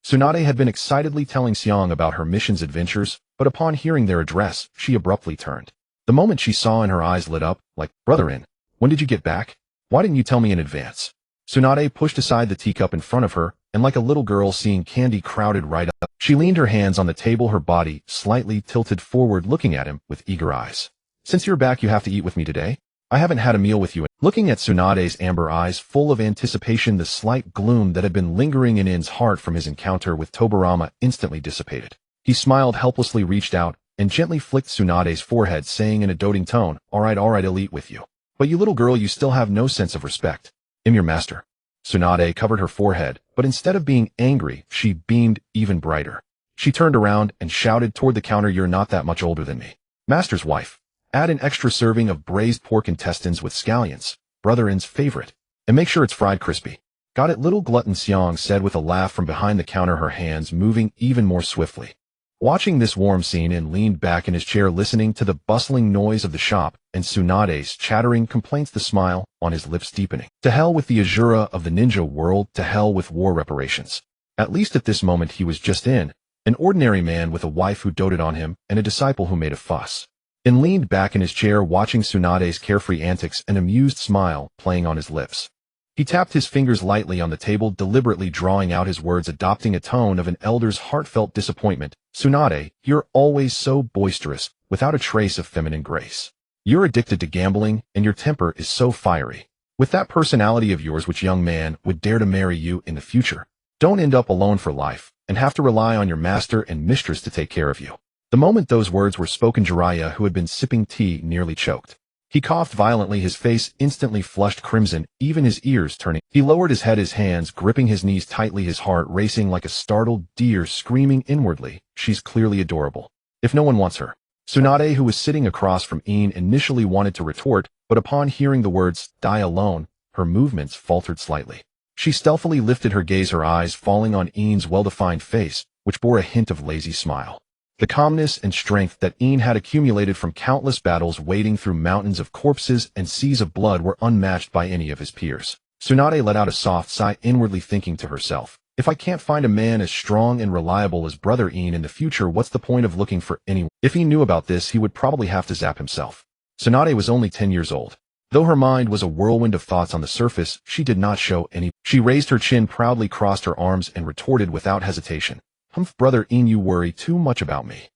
Tsunade had been excitedly telling Xiong about her mission's adventures, but upon hearing their address, she abruptly turned. The moment she saw In, her eyes lit up, like, Brother In, when did you get back? Why didn't you tell me in advance? Tsunade pushed aside the teacup in front of her, and like a little girl seeing candy crowded right up, she leaned her hands on the table, her body slightly tilted forward, looking at him with eager eyes. Since you're back, you have to eat with me today? I haven't had a meal with you. Looking at Tsunade's amber eyes full of anticipation, the slight gloom that had been lingering in In's heart from his encounter with Tobirama instantly dissipated. He smiled helplessly, reached out, and gently flicked Tsunade's forehead, saying in a doting tone, all right, I'll eat with you. But you little girl, you still have no sense of respect. I'm your master. Tsunade covered her forehead, but instead of being angry, she beamed even brighter. She turned around and shouted toward the counter, you're not that much older than me. Master's wife. Add an extra serving of braised pork intestines with scallions, Brother In's favorite, and make sure it's fried crispy. Got it, little glutton, Xiong said with a laugh from behind the counter, her hands moving even more swiftly. Watching this warm scene, In leaned back in his chair, listening to the bustling noise of the shop and Tsunade's chattering complaints, the smile on his lips deepening. To hell with the Azura of the ninja world, to hell with war reparations. At least at this moment he was just In, an ordinary man with a wife who doted on him and a disciple who made a fuss. In leaned back in his chair, watching Tsunade's carefree antics, an amused smile playing on his lips. He tapped his fingers lightly on the table, deliberately drawing out his words, adopting a tone of an elder's heartfelt disappointment. Tsunade, you're always so boisterous, without a trace of feminine grace. You're addicted to gambling, and your temper is so fiery. With that personality of yours, which young man would dare to marry you in the future? Don't end up alone for life, and have to rely on your master and mistress to take care of you. The moment those words were spoken, Jiraiya, who had been sipping tea, nearly choked. He coughed violently, his face instantly flushed crimson, even his ears turning. He lowered his head, his hands gripping his knees tightly, his heart racing like a startled deer, screaming inwardly, she's clearly adorable. If no one wants her. Tsunade, who was sitting across from In, initially wanted to retort, but upon hearing the words, die alone, her movements faltered slightly. She stealthily lifted her gaze, her eyes falling on In's well-defined face, which bore a hint of lazy smile. The calmness and strength that In had accumulated from countless battles, wading through mountains of corpses and seas of blood, were unmatched by any of his peers. Tsunade let out a soft sigh, inwardly thinking to herself, if I can't find a man as strong and reliable as Brother In the future, what's the point of looking for anyone? If he knew about this, he would probably have to zap himself. Tsunade was only 10 years old. Though her mind was a whirlwind of thoughts on the surface, she did not show any. She raised her chin proudly, crossed her arms, and retorted without hesitation. Humph, Brother In, you worry too much about me.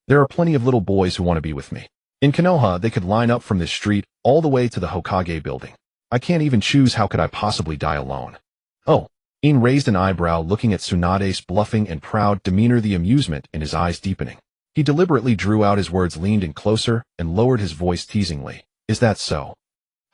There are plenty of little boys who want to be with me. In Konoha, they could line up from this street all the way to the Hokage building. I can't even choose. How could I possibly die alone? Oh. In raised an eyebrow, looking at Tsunade's bluffing and proud demeanor, the amusement in his eyes deepening. He deliberately drew out his words, leaned in closer, and lowered his voice teasingly. Is that so?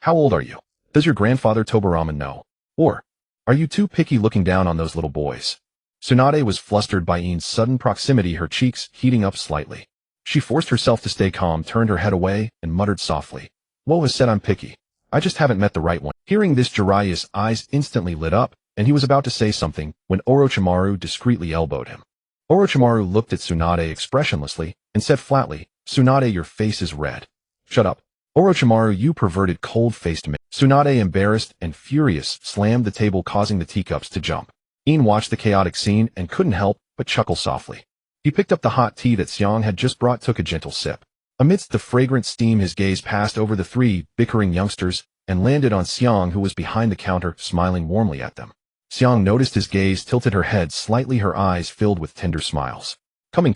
How old are you? Does your grandfather Tobirama know? Or are you too picky looking down on those little boys? Tsunade was flustered by In's sudden proximity, her cheeks heating up slightly. She forced herself to stay calm, turned her head away, and muttered softly. What was said? I'm picky. I just haven't met the right one. Hearing this, Jiraiya's eyes instantly lit up, and he was about to say something when Orochimaru discreetly elbowed him. Orochimaru looked at Tsunade expressionlessly and said flatly, Tsunade, your face is red. Shut up. Orochimaru, you perverted, cold-faced man. Tsunade, embarrassed and furious, slammed the table, causing the teacups to jump. In watched the chaotic scene and couldn't help but chuckle softly. He picked up the hot tea that Xiong had just brought, took a gentle sip. Amidst the fragrant steam, his gaze passed over the three bickering youngsters and landed on Xiong, who was behind the counter, smiling warmly at them. Xiong noticed his gaze, tilted her head slightly, her eyes filled with tender smiles. Coming.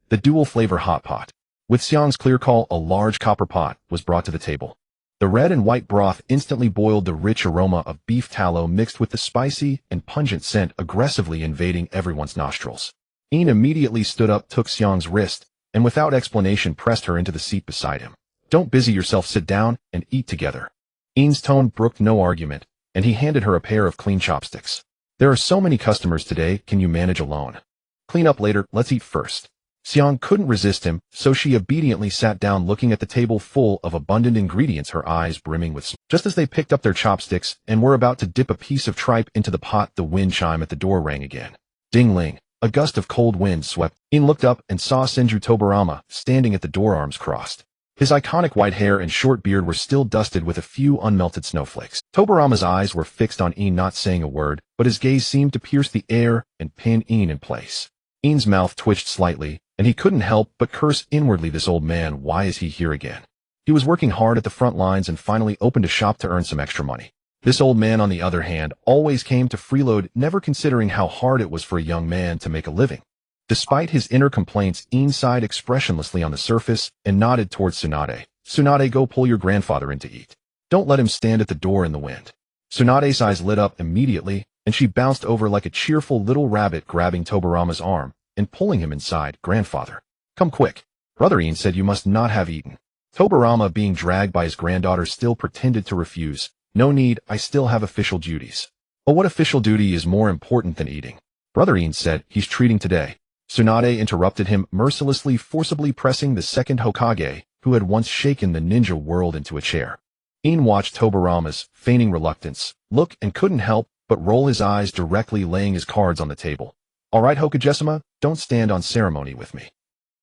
The dual-flavor hot pot. With Xiong's clear call, a large copper pot was brought to the table. The red and white broth instantly boiled, the rich aroma of beef tallow mixed with the spicy and pungent scent aggressively invading everyone's nostrils. In immediately stood up, took Xiong's wrist, and without explanation pressed her into the seat beside him. Don't busy yourself, sit down and eat together. In's tone brooked no argument, and he handed her a pair of clean chopsticks. There are so many customers today, can you manage alone? Clean up later, let's eat first. Xiang couldn't resist him, so she obediently sat down looking at the table full of abundant ingredients, her eyes brimming with Just as they picked up their chopsticks and were about to dip a piece of tripe into the pot, the wind chime at the door rang again. Ding-ling. A gust of cold wind swept. In looked up and saw Senju Tobirama standing at the door, arms crossed. His iconic white hair and short beard were still dusted with a few unmelted snowflakes. Tobirama's eyes were fixed on In, not saying a word, but his gaze seemed to pierce the air and pin In in place. In's mouth twitched slightly, and he couldn't help but curse inwardly. This old man, why is he here again? He was working hard at the front lines and finally opened a shop to earn some extra money. This old man, on the other hand, always came to freeload, never considering how hard it was for a young man to make a living. Despite his inner complaints, In sighed expressionlessly on the surface and nodded towards Tsunade. Tsunade, go pull your grandfather in to eat. Don't let him stand at the door in the wind. Tsunade's eyes lit up immediately, and she bounced over like a cheerful little rabbit, grabbing Tobirama's arm and pulling him inside. Grandfather, come quick. Brother In said you must not have eaten. Tobirama, being dragged by his granddaughter, still pretended to refuse. No need, I still have official duties. But what official duty is more important than eating? Brother In said he's treating today. Tsunade interrupted him, mercilessly, forcibly pressing the second Hokage, who had once shaken the ninja world, into a chair. In watched Tobirama's feigning reluctance, look, and couldn't help but roll his eyes, directly laying his cards on the table. All right, Hokage-sama, don't stand on ceremony with me.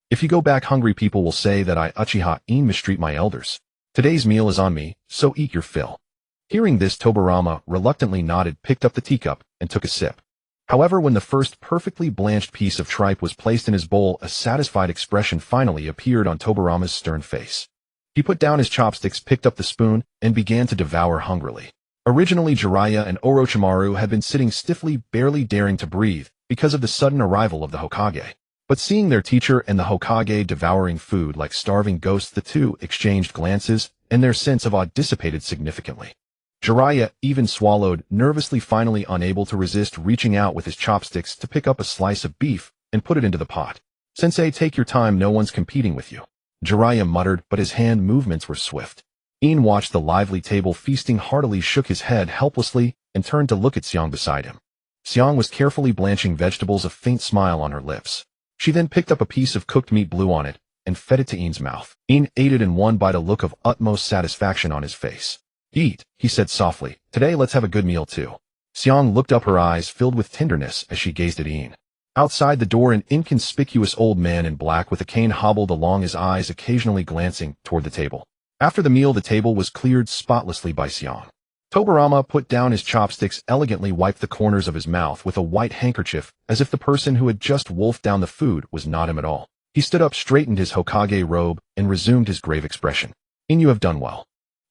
If you go back hungry, people will say that I, Uchiha In, mistreat my elders. Today's meal is on me, so eat your fill. Hearing this, Tobirama reluctantly nodded, picked up the teacup, and took a sip. However, when the first perfectly blanched piece of tripe was placed in his bowl, a satisfied expression finally appeared on Tobirama's stern face. He put down his chopsticks, picked up the spoon, and began to devour hungrily. Originally, Jiraiya and Orochimaru had been sitting stiffly, barely daring to breathe, because of the sudden arrival of the Hokage. But seeing their teacher and the Hokage devouring food like starving ghosts, the two exchanged glances, and their sense of awe dissipated significantly. Jiraiya even swallowed, nervously, finally unable to resist reaching out with his chopsticks to pick up a slice of beef and put it into the pot. Sensei, take your time, no one's competing with you. Jiraiya muttered, but his hand movements were swift. In watched the lively table feasting heartily, shook his head helplessly, and turned to look at Xiang beside him. Xiang was carefully blanching vegetables, a faint smile on her lips. She then picked up a piece of cooked meat, blew on it, and fed it to In's mouth. In ate it in one bite, a look of utmost satisfaction on his face. Eat, he said softly. Today let's have a good meal too. Xiang looked up, her eyes filled with tenderness as she gazed at In. Outside the door, an inconspicuous old man in black with a cane hobbled along, his eyes occasionally glancing toward the table. After the meal, the table was cleared spotlessly by Xiang. Tobirama put down his chopsticks, elegantly wiped the corners of his mouth with a white handkerchief, as if the person who had just wolfed down the food was not him at all. He stood up, straightened his Hokage robe, and resumed his grave expression. In, you have done well.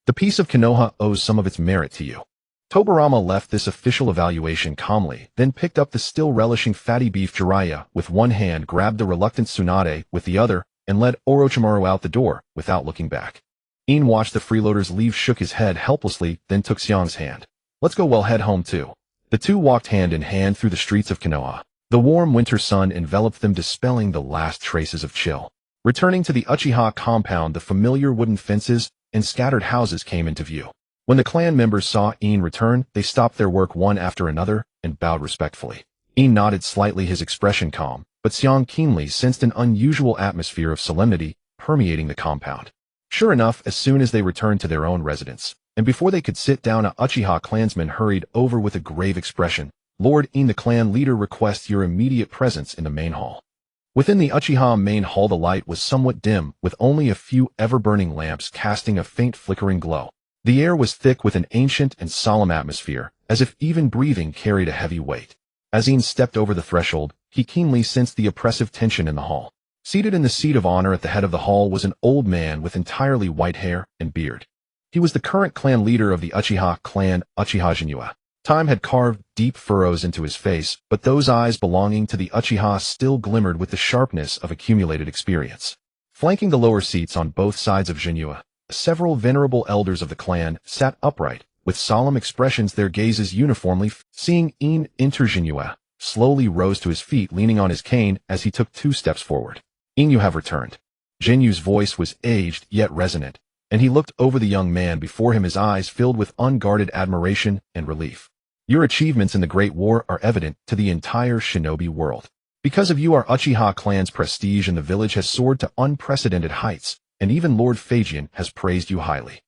The piece of Konoha owes some of its merit to you. Tobirama left this official evaluation calmly, then picked up the still relishing fatty beef. Jiraiya, with one hand, grabbed the reluctant Tsunade with the other, and led Orochimaru out the door, without looking back. In watched the freeloaders leave, shook his head helplessly, then took Xiang's hand. Let's go, we'll head home too. The two walked hand in hand through the streets of Konoha. The warm winter sun enveloped them, dispelling the last traces of chill. Returning to the Uchiha compound, the familiar wooden fences and scattered houses came into view. When the clan members saw In return, they stopped their work one after another and bowed respectfully. In nodded slightly, his expression calm, but Xiang keenly sensed an unusual atmosphere of solemnity permeating the compound. Sure enough, as soon as they returned to their own residence, and before they could sit down, a Uchiha clansman hurried over with a grave expression. Lord In, the clan leader requests your immediate presence in the main hall. Within the Uchiha main hall, the light was somewhat dim, with only a few ever-burning lamps casting a faint flickering glow. The air was thick with an ancient and solemn atmosphere, as if even breathing carried a heavy weight. As In stepped over the threshold, he keenly sensed the oppressive tension in the hall. Seated in the seat of honor at the head of the hall was an old man with entirely white hair and beard. He was the current clan leader of the Uchiha clan, Uchiha Jinyu. Time had carved deep furrows into his face, but those eyes belonging to the Uchiha still glimmered with the sharpness of accumulated experience. Flanking the lower seats on both sides of Jinyu, several venerable elders of the clan sat upright, with solemn expressions, their gazes uniformly. Seeing In enter, Jinyu slowly rose to his feet, leaning on his cane as he took 2 steps forward. In, you have returned. Jinyu's voice was aged yet resonant, and he looked over the young man before him, his eyes filled with unguarded admiration and relief. Your achievements in the Great War are evident to the entire shinobi world. Because of you, our Uchiha clan's prestige in the village has soared to unprecedented heights, and even Lord Phaegian has praised you highly.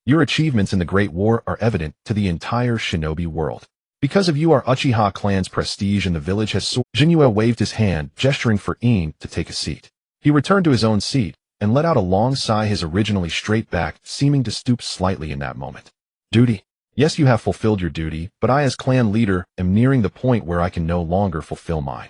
Your achievements in the Great War are evident to the entire shinobi world. Because of you, our Uchiha clan's prestige in the village has soared. Jinyu waved his hand, gesturing for In to take a seat. He returned to his own seat, and let out a long sigh, his originally straight back seeming to stoop slightly in that moment. Duty. Yes, you have fulfilled your duty, but I as clan leader am nearing the point where I can no longer fulfill mine.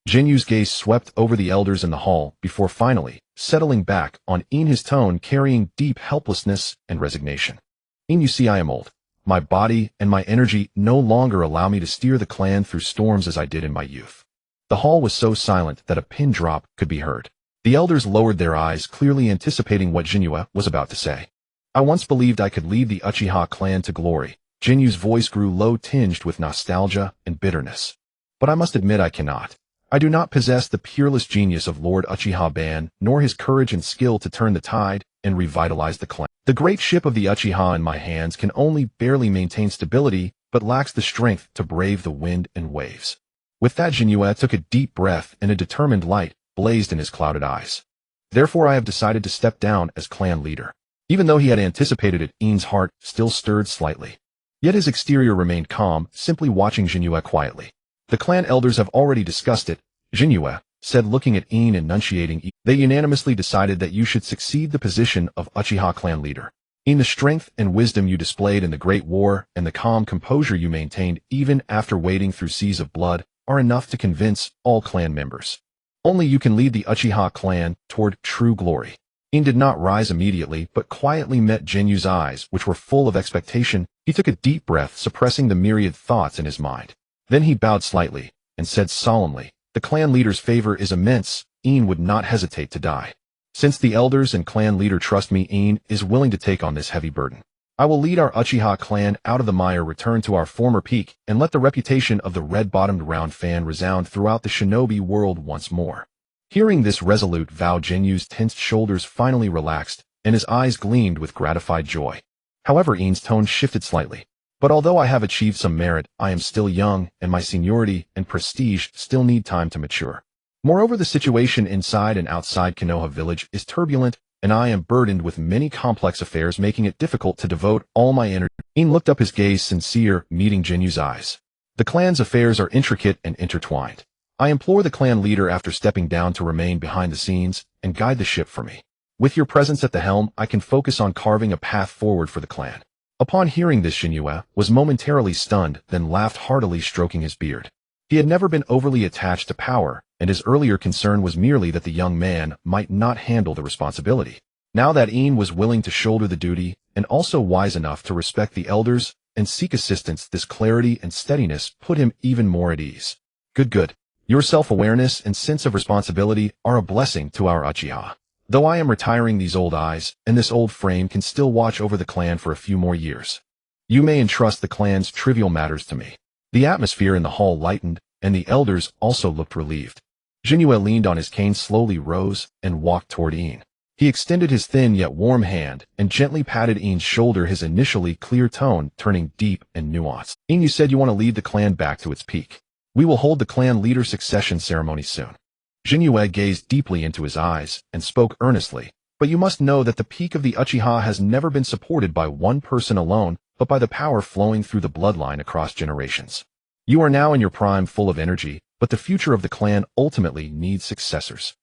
Jinyu's gaze swept over the elders in the hall before finally settling back on In, his tone carrying deep helplessness and resignation. In, you see, I am old. My body and my energy no longer allow me to steer the clan through storms as I did in my youth. The hall was so silent that a pin drop could be heard. The elders lowered their eyes, clearly anticipating what Jinyu was about to say. I once believed I could lead the Uchiha clan to glory. Jinyu's voice grew low, tinged with nostalgia and bitterness. But I must admit I cannot. I do not possess the peerless genius of Lord Uchiha Ban, nor his courage and skill to turn the tide and revitalize the clan. The great ship of the Uchiha in my hands can only barely maintain stability, but lacks the strength to brave the wind and waves. With that, Jinyu took a deep breath, and a determined light blazed in his clouded eyes. Therefore, I have decided to step down as clan leader. Even though he had anticipated it, In's heart still stirred slightly. Yet his exterior remained calm, simply watching Jinyu quietly. The clan elders have already discussed it, Jinyu said, looking at In, enunciating. They unanimously decided that you should succeed the position of Uchiha clan leader. In, the strength and wisdom you displayed in the Great War and the calm composure you maintained even after wading through seas of blood are enough to convince all clan members. Only you can lead the Uchiha clan toward true glory. In did not rise immediately, but quietly met Jinyu's eyes, which were full of expectation. He took a deep breath, suppressing the myriad thoughts in his mind. Then he bowed slightly and said solemnly, the clan leader's favor is immense. In would not hesitate to die. Since the elders and clan leader trust me, In is willing to take on this heavy burden. I will lead our Uchiha clan out of the mire, return to our former peak, and let the reputation of the red-bottomed round fan resound throughout the shinobi world once more. Hearing this resolute vow, Jinyu's tensed shoulders finally relaxed, and his eyes gleamed with gratified joy. However, In's tone shifted slightly. But although I have achieved some merit, I am still young, and my seniority and prestige still need time to mature. Moreover, the situation inside and outside Konoha village is turbulent, and I am burdened with many complex affairs, making it difficult to devote all my energy. In looked up, his gaze sincere, meeting Jinyu's eyes. The clan's affairs are intricate and intertwined. I implore the clan leader, after stepping down, to remain behind the scenes and guide the ship for me. With your presence at the helm, I can focus on carving a path forward for the clan. Upon hearing this, Jinyu was momentarily stunned, then laughed heartily, stroking his beard. He had never been overly attached to power, and his earlier concern was merely that the young man might not handle the responsibility. Now that In was willing to shoulder the duty, and also wise enough to respect the elders and seek assistance, this clarity and steadiness put him even more at ease. Good. Your self-awareness and sense of responsibility are a blessing to our Uchiha. Though I am retiring, these old eyes and this old frame can still watch over the clan for a few more years. You may entrust the clan's trivial matters to me. The atmosphere in the hall lightened, and the elders also looked relieved. Jinyu leaned on his cane, slowly rose, and walked toward In. He extended his thin yet warm hand and gently patted In's shoulder, his initially clear tone turning deep and nuanced. In, you said you want to lead the clan back to its peak. We will hold the clan leader succession ceremony soon. Jinyu gazed deeply into his eyes and spoke earnestly, but you must know that the peak of the Uchiha has never been supported by one person alone, but by the power flowing through the bloodline across generations. You are now in your prime, full of energy, but the future of the clan ultimately needs successors.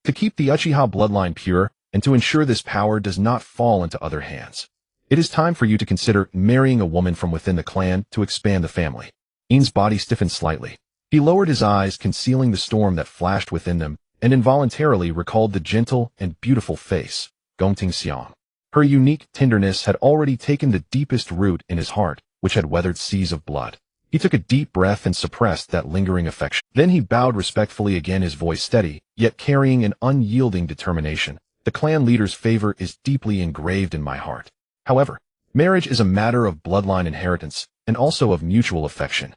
To keep the Uchiha bloodline pure, and to ensure this power does not fall into other hands, it is time for you to consider marrying a woman from within the clan to expand the family. In's body stiffened slightly. He lowered his eyes, concealing the storm that flashed within them, and involuntarily recalled the gentle and beautiful face, Gongting Xiang. Her unique tenderness had already taken the deepest root in his heart, which had weathered seas of blood. He took a deep breath and suppressed that lingering affection. Then he bowed respectfully again, his voice steady, yet carrying an unyielding determination. The clan leader's favor is deeply engraved in my heart. However, marriage is a matter of bloodline inheritance, and also of mutual affection.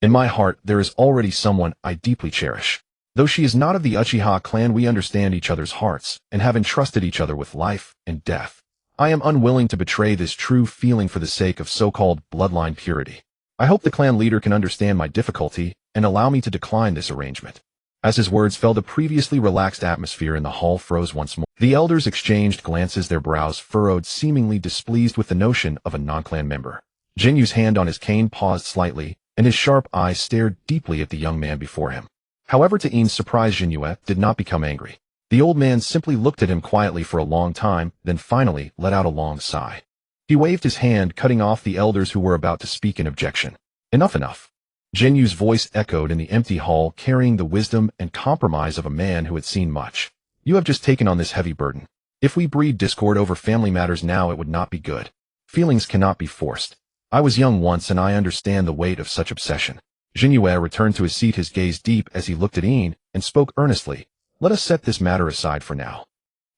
In my heart, there is already someone I deeply cherish. Though she is not of the Uchiha clan, we understand each other's hearts, and have entrusted each other with life and death. I am unwilling to betray this true feeling for the sake of so-called bloodline purity. I hope the clan leader can understand my difficulty and allow me to decline this arrangement. As his words fell, the previously relaxed atmosphere in the hall froze once more. The elders exchanged glances, their brows furrowed, seemingly displeased with the notion of a non-clan member. Jinyu's hand on his cane paused slightly, and his sharp eyes stared deeply at the young man before him. However, to In's surprise, Jinyu did not become angry. The old man simply looked at him quietly for a long time, then finally let out a long sigh. He waved his hand, cutting off the elders who were about to speak in objection. Enough. Jinyu's voice echoed in the empty hall, carrying the wisdom and compromise of a man who had seen much. You have just taken on this heavy burden. If we breed discord over family matters now, it would not be good. Feelings cannot be forced. I was young once, and I understand the weight of such obsession. Jinyu returned to his seat, his gaze deep as he looked at In, and spoke earnestly. Let us set this matter aside for now.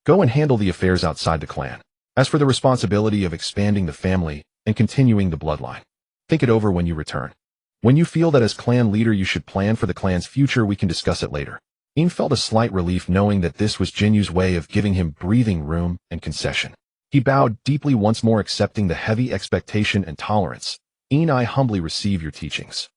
Go and handle the affairs outside the clan. As for the responsibility of expanding the family and continuing the bloodline, think it over when you return. When you feel that as clan leader you should plan for the clan's future, we can discuss it later. In felt a slight relief knowing that this was Jinyu's way of giving him breathing room and concession. He bowed deeply, once more accepting the heavy expectation and tolerance. In, I humbly receive your teachings.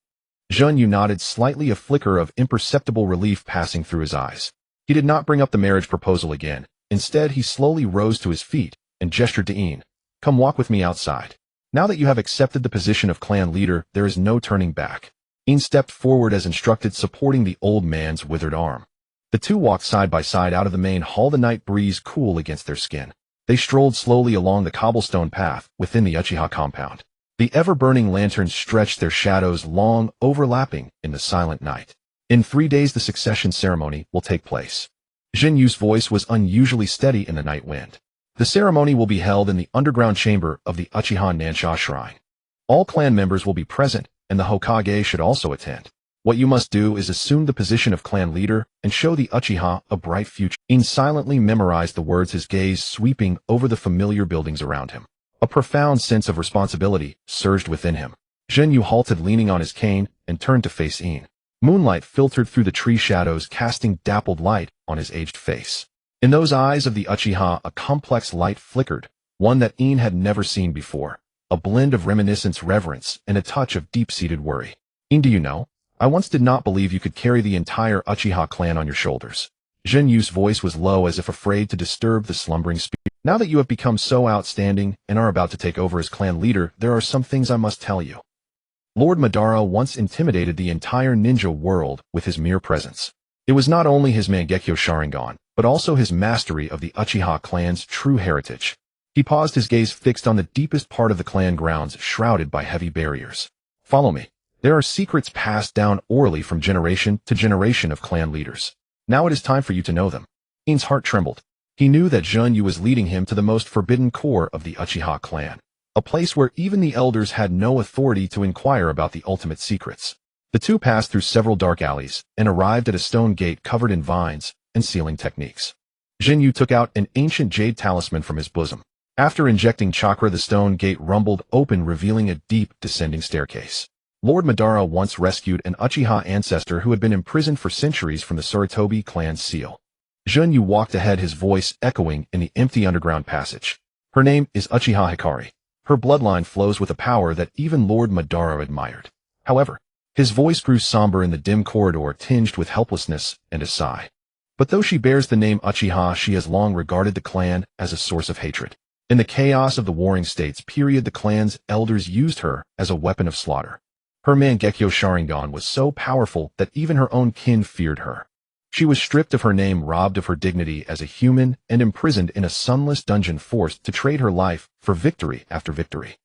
Jinyu nodded slightly, a flicker of imperceptible relief passing through his eyes. He did not bring up the marriage proposal again. Instead, he slowly rose to his feet and gestured to In. Come walk with me outside. Now that you have accepted the position of clan leader, there is no turning back. In stepped forward as instructed, supporting the old man's withered arm. The two walked side by side out of the main hall, the night breeze cool against their skin. They strolled slowly along the cobblestone path within the Uchiha compound. The ever-burning lanterns stretched their shadows long, overlapping in the silent night. In 3 days the succession ceremony will take place. Jinyu's voice was unusually steady in the night wind. The ceremony will be held in the underground chamber of the Uchiha Nansha Shrine. All clan members will be present, and the Hokage should also attend. What you must do is assume the position of clan leader and show the Uchiha a bright future. In silently memorized the words, his gaze sweeping over the familiar buildings around him. A profound sense of responsibility surged within him. Jinyu halted, leaning on his cane, and turned to face In. Moonlight filtered through the tree shadows, casting dappled light on his aged face. In those eyes of the Uchiha, a complex light flickered, one that In had never seen before. A blend of reminiscence, reverence, and a touch of deep-seated worry. In, do you know? I once did not believe you could carry the entire Uchiha clan on your shoulders. Jinyu's voice was low, as if afraid to disturb the slumbering spirit. Now that you have become so outstanding and are about to take over as clan leader, there are some things I must tell you. Lord Madara once intimidated the entire ninja world with his mere presence. It was not only his Mangekyo Sharingan, but also his mastery of the Uchiha clan's true heritage. He paused, his gaze fixed on the deepest part of the clan grounds, shrouded by heavy barriers. Follow me. There are secrets passed down orally from generation to generation of clan leaders. Now it is time for you to know them. In's heart trembled. He knew that Jinyu was leading him to the most forbidden core of the Uchiha clan, a place where even the elders had no authority to inquire about the ultimate secrets. The two passed through several dark alleys and arrived at a stone gate covered in vines and sealing techniques. Jinyu took out an ancient jade talisman from his bosom. After injecting chakra, the stone gate rumbled open, revealing a deep, descending staircase. Lord Madara once rescued an Uchiha ancestor who had been imprisoned for centuries from the Sarutobi clan's seal. Jinyu walked ahead, his voice echoing in the empty underground passage. Her name is Uchiha Hikari. Her bloodline flows with a power that even Lord Madara admired. However, his voice grew somber in the dim corridor, tinged with helplessness and a sigh. But though she bears the name Uchiha, she has long regarded the clan as a source of hatred. In the chaos of the Warring States period, the clan's elders used her as a weapon of slaughter. Her Mangekyo Sharingan was so powerful that even her own kin feared her. She was stripped of her name, robbed of her dignity as a human, and imprisoned in a sunless dungeon, forced to trade her life for victory after victory.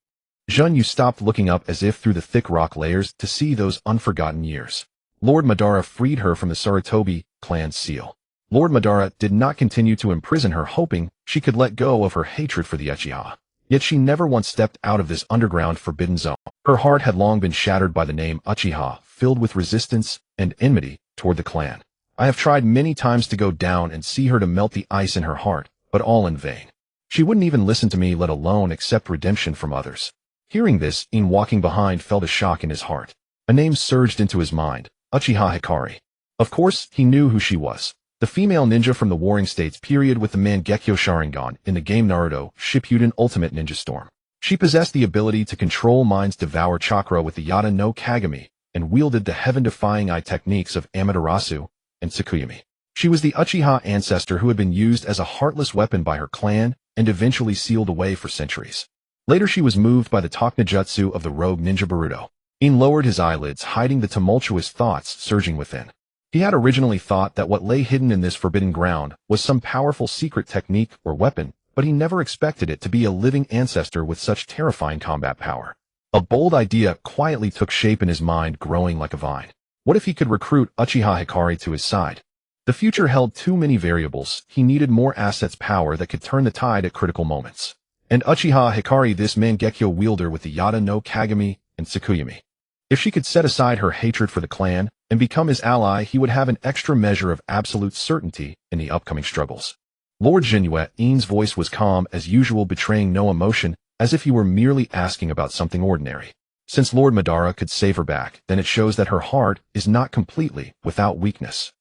Jinyu stopped, looking up as if through the thick rock layers to see those unforgotten years. Lord Madara freed her from the Sarutobi clan's seal. Lord Madara did not continue to imprison her, hoping she could let go of her hatred for the Uchiha. Yet she never once stepped out of this underground forbidden zone. Her heart had long been shattered by the name Uchiha, filled with resistance and enmity toward the clan. I have tried many times to go down and see her, to melt the ice in her heart, but all in vain. She wouldn't even listen to me, let alone accept redemption from others. Hearing this, In, walking behind, felt a shock in his heart. A name surged into his mind, Uchiha Hikari. Of course, he knew who she was. The female ninja from the Warring States period with the Mangekyo Sharingan in the game Naruto Shippuden Ultimate Ninja Storm. She possessed the ability to control minds, devour chakra with the Yata no Kagami, and wielded the heaven-defying eye techniques of Amaterasu and Tsukuyumi. She was the Uchiha ancestor who had been used as a heartless weapon by her clan and eventually sealed away for centuries. Later she was moved by the Tokna jutsu of the rogue ninja Boruto. In lowered his eyelids, hiding the tumultuous thoughts surging within. He had originally thought that what lay hidden in this forbidden ground was some powerful secret technique or weapon, but he never expected it to be a living ancestor with such terrifying combat power. A bold idea quietly took shape in his mind, growing like a vine. What if he could recruit Uchiha Hikari to his side? The future held too many variables. He needed more assets, power that could turn the tide at critical moments. And Uchiha Hikari, this Mangekyo wielder with the Yada no Kagami and Tsukuyumi. If she could set aside her hatred for the clan and become his ally, he would have an extra measure of absolute certainty in the upcoming struggles. Lord Jinue In's voice was calm as usual, betraying no emotion, as if he were merely asking about something ordinary. Since Lord Madara could save her back, then it shows that her heart is not completely without weakness.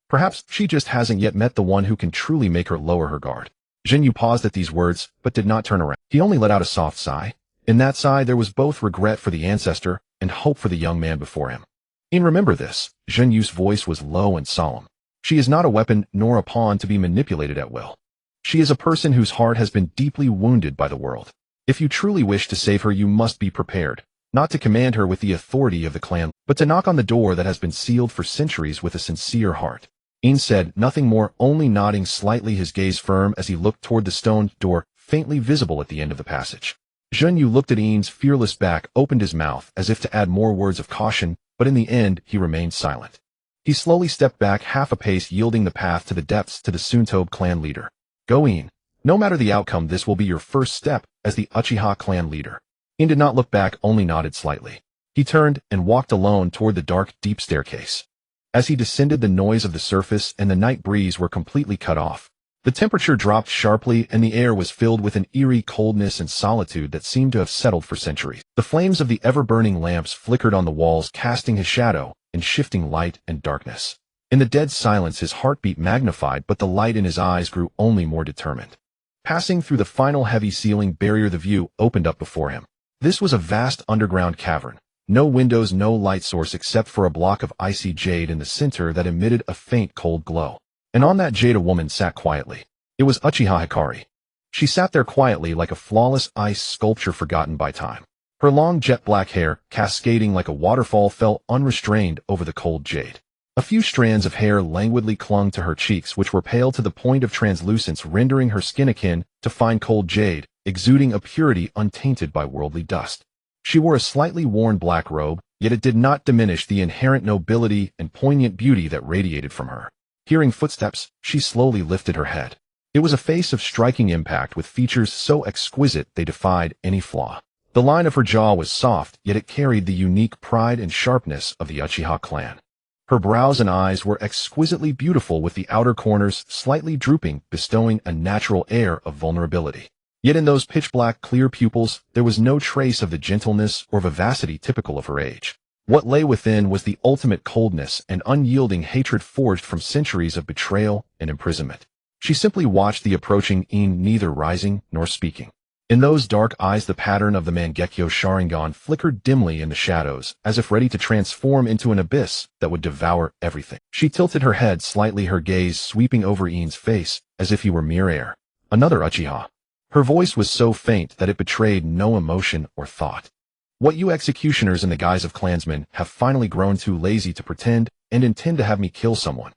Perhaps she just hasn't yet met the one who can truly make her lower her guard. Jinyu paused at these words, but did not turn around. He only let out a soft sigh. In that sigh there was both regret for the ancestor and hope for the young man before him. In remember this, Jinyu's voice was low and solemn. She is not a weapon nor a pawn to be manipulated at will. She is a person whose heart has been deeply wounded by the world. If you truly wish to save her, you must be prepared, not to command her with the authority of the clan, but to knock on the door that has been sealed for centuries with a sincere heart. In said nothing more, only nodding slightly, his gaze firm as he looked toward the stone door, faintly visible at the end of the passage. Jinyu looked at In's fearless back, opened his mouth as if to add more words of caution, but in the end he remained silent. He slowly stepped back half a pace, yielding the path to the depths to the Suntobe clan leader. Go, In. No matter the outcome, this will be your first step as the Uchiha clan leader. In did not look back, only nodded slightly. He turned and walked alone toward the dark, deep staircase. As he descended, the noise of the surface and the night breeze were completely cut off. The temperature dropped sharply and the air was filled with an eerie coldness and solitude that seemed to have settled for centuries. The flames of the ever-burning lamps flickered on the walls, casting his shadow and shifting light and darkness. In the dead silence his heartbeat magnified, but the light in his eyes grew only more determined. Passing through the final heavy ceiling barrier, the view opened up before him. This was a vast underground cavern. No windows, no light source except for a block of icy jade in the center that emitted a faint cold glow. And on that jade a woman sat quietly. It was Uchiha Hikari. She sat there quietly like a flawless ice sculpture forgotten by time. Her long jet black hair, cascading like a waterfall, fell unrestrained over the cold jade. A few strands of hair languidly clung to her cheeks, which were pale to the point of translucence, rendering her skin akin to fine cold jade, exuding a purity untainted by worldly dust. She wore a slightly worn black robe, yet it did not diminish the inherent nobility and poignant beauty that radiated from her. Hearing footsteps, she slowly lifted her head. It was a face of striking impact with features so exquisite they defied any flaw. The line of her jaw was soft, yet it carried the unique pride and sharpness of the Uchiha clan. Her brows and eyes were exquisitely beautiful, with the outer corners slightly drooping, bestowing a natural air of vulnerability. Yet in those pitch-black clear pupils, there was no trace of the gentleness or vivacity typical of her age. What lay within was the ultimate coldness and unyielding hatred forged from centuries of betrayal and imprisonment. She simply watched the approaching In, neither rising nor speaking. In those dark eyes the pattern of the Mangekyo Sharingan flickered dimly in the shadows, as if ready to transform into an abyss that would devour everything. She tilted her head slightly, her gaze sweeping over In's face, as if he were mere air. Another Uchiha. Her voice was so faint that it betrayed no emotion or thought. What you executioners in the guise of clansmen have finally grown too lazy to pretend and intend to have me kill someone.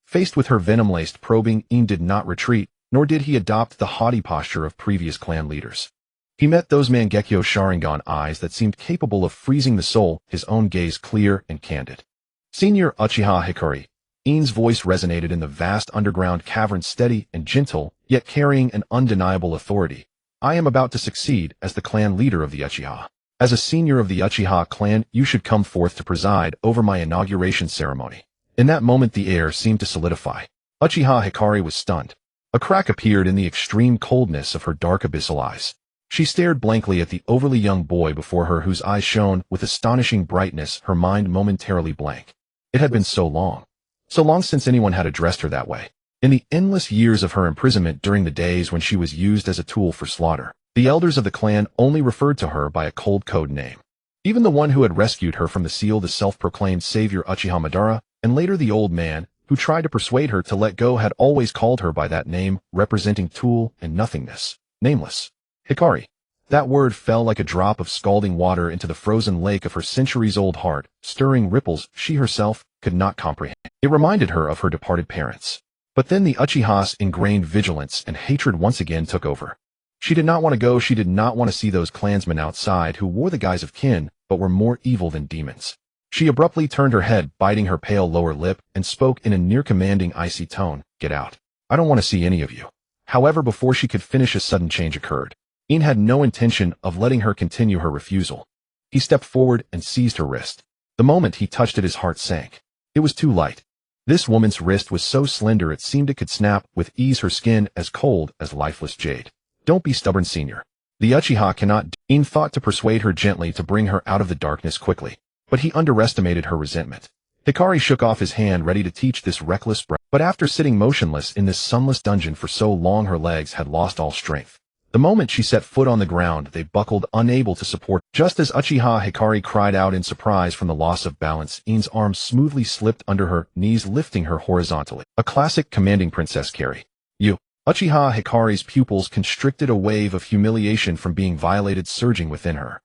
Faced with her venom-laced probing, In did not retreat, nor did he adopt the haughty posture of previous clan leaders. He met those Mangekyo Sharingan eyes that seemed capable of freezing the soul, his own gaze clear and candid. Senior Uchiha Hikari. In's voice resonated in the vast underground cavern, steady and gentle, yet carrying an undeniable authority. I am about to succeed as the clan leader of the Uchiha. As a senior of the Uchiha clan, you should come forth to preside over my inauguration ceremony. In that moment the air seemed to solidify. Uchiha Hikari was stunned. A crack appeared in the extreme coldness of her dark abyssal eyes. She stared blankly at the overly young boy before her, whose eyes shone with astonishing brightness, her mind momentarily blank. It had been so long since anyone had addressed her that way. In the endless years of her imprisonment, during the days when she was used as a tool for slaughter, the elders of the clan only referred to her by a cold code name. Even the one who had rescued her from the seal, the self-proclaimed savior Uchiha Madara, and later the old man, who tried to persuade her to let go, had always called her by that name, representing tool and nothingness. Nameless. Hikari. That word fell like a drop of scalding water into the frozen lake of her centuries-old heart, stirring ripples she herself could not comprehend. It reminded her of her departed parents. But then the Uchiha's ingrained vigilance and hatred once again took over. She did not want to go. She did not want to see those clansmen outside who wore the guise of kin, but were more evil than demons. She abruptly turned her head, biting her pale lower lip, and spoke in a near-commanding, icy tone. Get out. I don't want to see any of you. However, before she could finish, a sudden change occurred. In had no intention of letting her continue her refusal. He stepped forward and seized her wrist. The moment he touched it, his heart sank. It was too light. This woman's wrist was so slender it seemed it could snap with ease, her skin as cold as lifeless jade. Don't be stubborn, senior. The Uchiha cannot. In thought to persuade her gently to bring her out of the darkness quickly. But he underestimated her resentment. Hikari shook off his hand, ready to teach this reckless brat. But after sitting motionless in this sunless dungeon for so long, her legs had lost all strength. The moment she set foot on the ground, they buckled, unable to support. Just as Uchiha Hikari cried out in surprise from the loss of balance, In's arms smoothly slipped under her knees, lifting her horizontally. A classic commanding princess carry. You. Uchiha Hikari's pupils constricted, a wave of humiliation from being violated surging within her.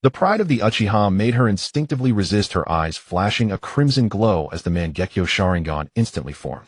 The pride of the Uchiha made her instinctively resist, her eyes flashing a crimson glow as the Mangekyo Sharingan instantly formed.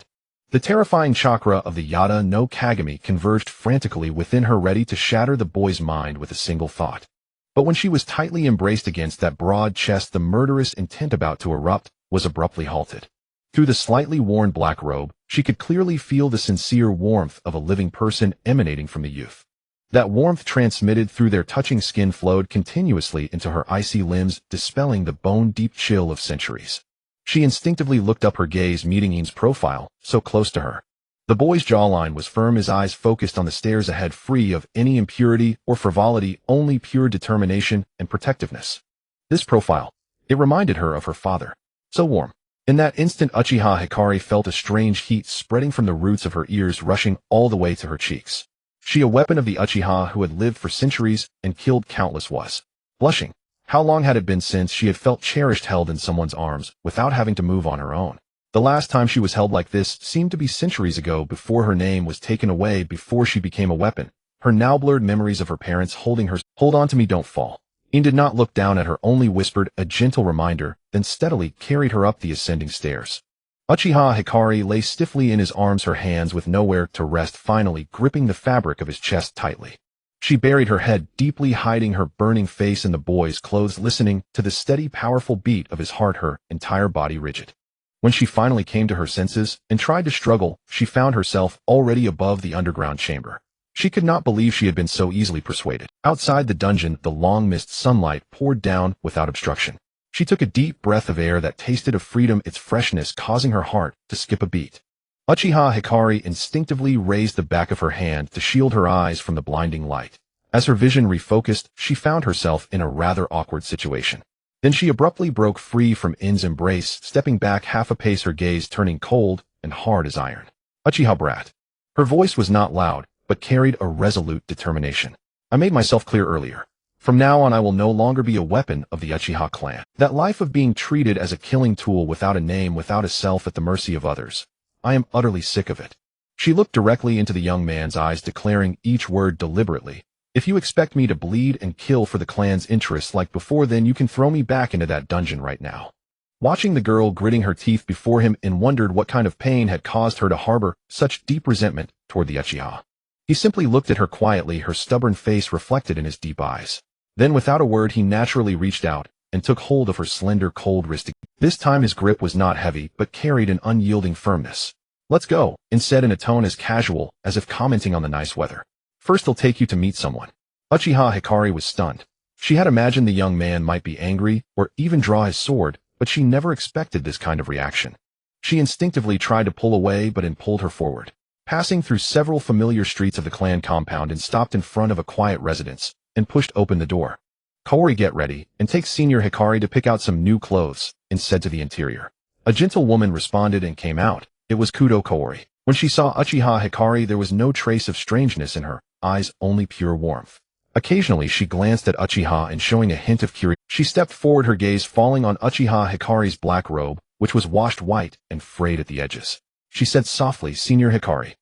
The terrifying chakra of the Yada no Kagami converged frantically within her, ready to shatter the boy's mind with a single thought. But when she was tightly embraced against that broad chest, the murderous intent about to erupt was abruptly halted. Through the slightly worn black robe, she could clearly feel the sincere warmth of a living person emanating from the youth. That warmth, transmitted through their touching skin, flowed continuously into her icy limbs, dispelling the bone-deep chill of centuries. She instinctively looked up, her gaze meeting In's profile, so close to her. The boy's jawline was firm, his eyes focused on the stairs ahead, free of any impurity or frivolity, only pure determination and protectiveness. This profile, it reminded her of her father. So warm. In that instant, Uchiha Hikari felt a strange heat spreading from the roots of her ears, rushing all the way to her cheeks. She, a weapon of the Uchiha who had lived for centuries and killed countless, was blushing. How long had it been since she had felt cherished, held in someone's arms, without having to move on her own? The last time she was held like this seemed to be centuries ago, before her name was taken away, before she became a weapon. Her now blurred memories of her parents holding her. Hold on to me, don't fall. In did not look down at her, only whispered a gentle reminder, then steadily carried her up the ascending stairs. Uchiha Hikari lay stiffly in his arms, her hands with nowhere to rest, finally gripping the fabric of his chest tightly. She buried her head deeply, hiding her burning face in the boy's clothes, listening to the steady, powerful beat of his heart, her entire body rigid. When she finally came to her senses and tried to struggle, she found herself already above the underground chamber. She could not believe she had been so easily persuaded. Outside the dungeon, the long-missed sunlight poured down without obstruction. She took a deep breath of air that tasted of freedom, its freshness causing her heart to skip a beat. Uchiha Hikari instinctively raised the back of her hand to shield her eyes from the blinding light. As her vision refocused, she found herself in a rather awkward situation. Then she abruptly broke free from In's embrace, stepping back half a pace, her gaze turning cold and hard as iron. Uchiha brat. Her voice was not loud, but carried a resolute determination. I made myself clear earlier. From now on, I will no longer be a weapon of the Uchiha clan. That life of being treated as a killing tool, without a name, without a self, at the mercy of others. I am utterly sick of it. She looked directly into the young man's eyes, declaring each word deliberately. If you expect me to bleed and kill for the clan's interests like before, then you can throw me back into that dungeon right now. Watching the girl gritting her teeth before him, In wondered what kind of pain had caused her to harbor such deep resentment toward the Uchiha. He simply looked at her quietly, her stubborn face reflected in his deep eyes. Then, without a word, he naturally reached out and took hold of her slender, cold wrist. This time his grip was not heavy, but carried an unyielding firmness. Let's go, In said in a tone as casual as if commenting on the nice weather. First I'll take you to meet someone. Uchiha Hikari was stunned. She had imagined the young man might be angry or even draw his sword, but she never expected this kind of reaction. She instinctively tried to pull away, but In pulled her forward. Passing through several familiar streets of the clan compound, and stopped in front of a quiet residence and pushed open the door. Kaori, get ready and take Senior Hikari to pick out some new clothes, and said to the interior. A gentle woman responded and came out. It was Kudo Kaori. When she saw Uchiha Hikari, there was no trace of strangeness in her eyes, only pure warmth. Occasionally she glanced at Uchiha, and showing a hint of curiosity, she stepped forward, her gaze falling on Uchiha Hikari's black robe, which was washed white and frayed at the edges. She said softly, "Senior Hikari,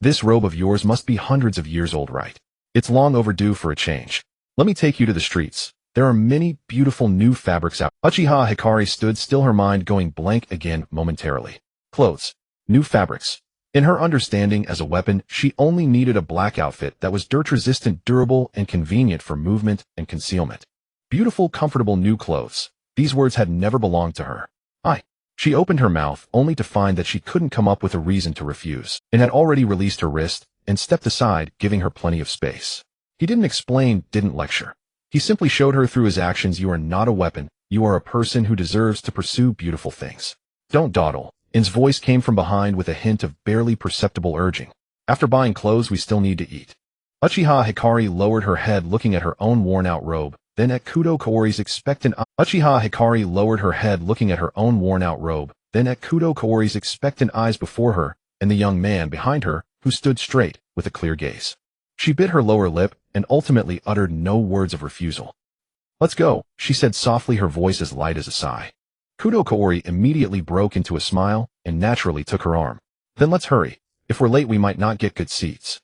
this robe of yours must be hundreds of years old, right? It's long overdue for a change. Let me take you to the streets. There are many beautiful new fabrics out." Uchiha Hikari stood still, her mind going blank again momentarily. Clothes. New fabrics. In her understanding as a weapon, she only needed a black outfit that was dirt-resistant, durable, and convenient for movement and concealment. Beautiful, comfortable new clothes. These words had never belonged to her. She opened her mouth, only to find that she couldn't come up with a reason to refuse, and had already released her wrist and stepped aside, giving her plenty of space. He didn't explain, didn't lecture. He simply showed her through his actions, you are not a weapon, you are a person who deserves to pursue beautiful things. Don't dawdle. In's voice came from behind with a hint of barely perceptible urging. After buying clothes, we still need to eat. Uchiha Hikari lowered her head, looking at her own worn-out robe, then at Kudo Kaori's expectant eyes. Uchiha Hikari lowered her head, looking at her own worn-out robe, then at Kudo Kaori's expectant eyes before her, and the young man behind her, who stood straight, with a clear gaze. She bit her lower lip, and ultimately uttered no words of refusal. "Let's go," she said softly, her voice as light as a sigh. Kudo Kaori immediately broke into a smile, and naturally took her arm. "Then let's hurry. If we're late, we might not get good seats."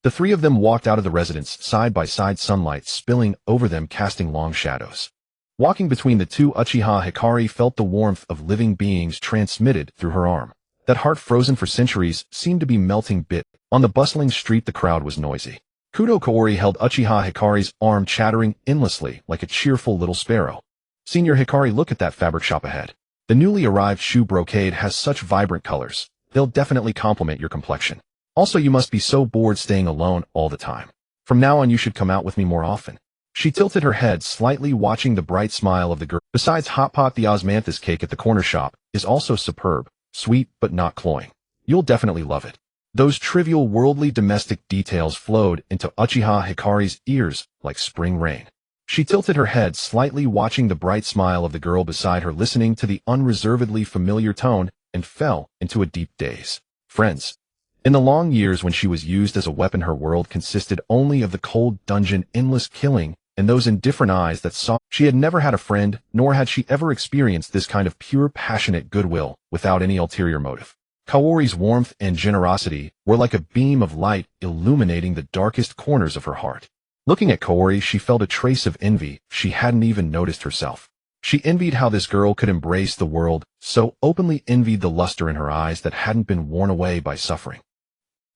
The three of them walked out of the residence, side by side, sunlight spilling over them, casting long shadows. Walking between the two, Uchiha Hikari felt the warmth of living beings transmitted through her arm. That heart frozen for centuries seemed to be melting bit. On the bustling street, the crowd was noisy. Kudo Kaori held Uchiha Hikari's arm, chattering endlessly like a cheerful little sparrow. "Senior Hikari, look at that fabric shop ahead. The newly arrived shoe brocade has such vibrant colors. They'll definitely complement your complexion. Also, you must be so bored staying alone all the time. From now on, you should come out with me more often." She tilted her head slightly, watching the bright smile of the girl. Besides Hot Pot, the osmanthus cake at the corner shop is also superb, sweet but not cloying. You'll definitely love it. Those trivial worldly domestic details flowed into Uchiha Hikari's ears like spring rain. She tilted her head slightly, watching the bright smile of the girl beside her, listening to the unreservedly familiar tone, and fell into a deep daze. Friends. In the long years when she was used as a weapon, her world consisted only of the cold dungeon, endless killing, and those indifferent eyes that saw. She had never had a friend, nor had she ever experienced this kind of pure, passionate goodwill without any ulterior motive. Kaori's warmth and generosity were like a beam of light illuminating the darkest corners of her heart. Looking at Kaori, she felt a trace of envy she hadn't even noticed herself. She envied how this girl could embrace the world, so openly envied the luster in her eyes that hadn't been worn away by suffering.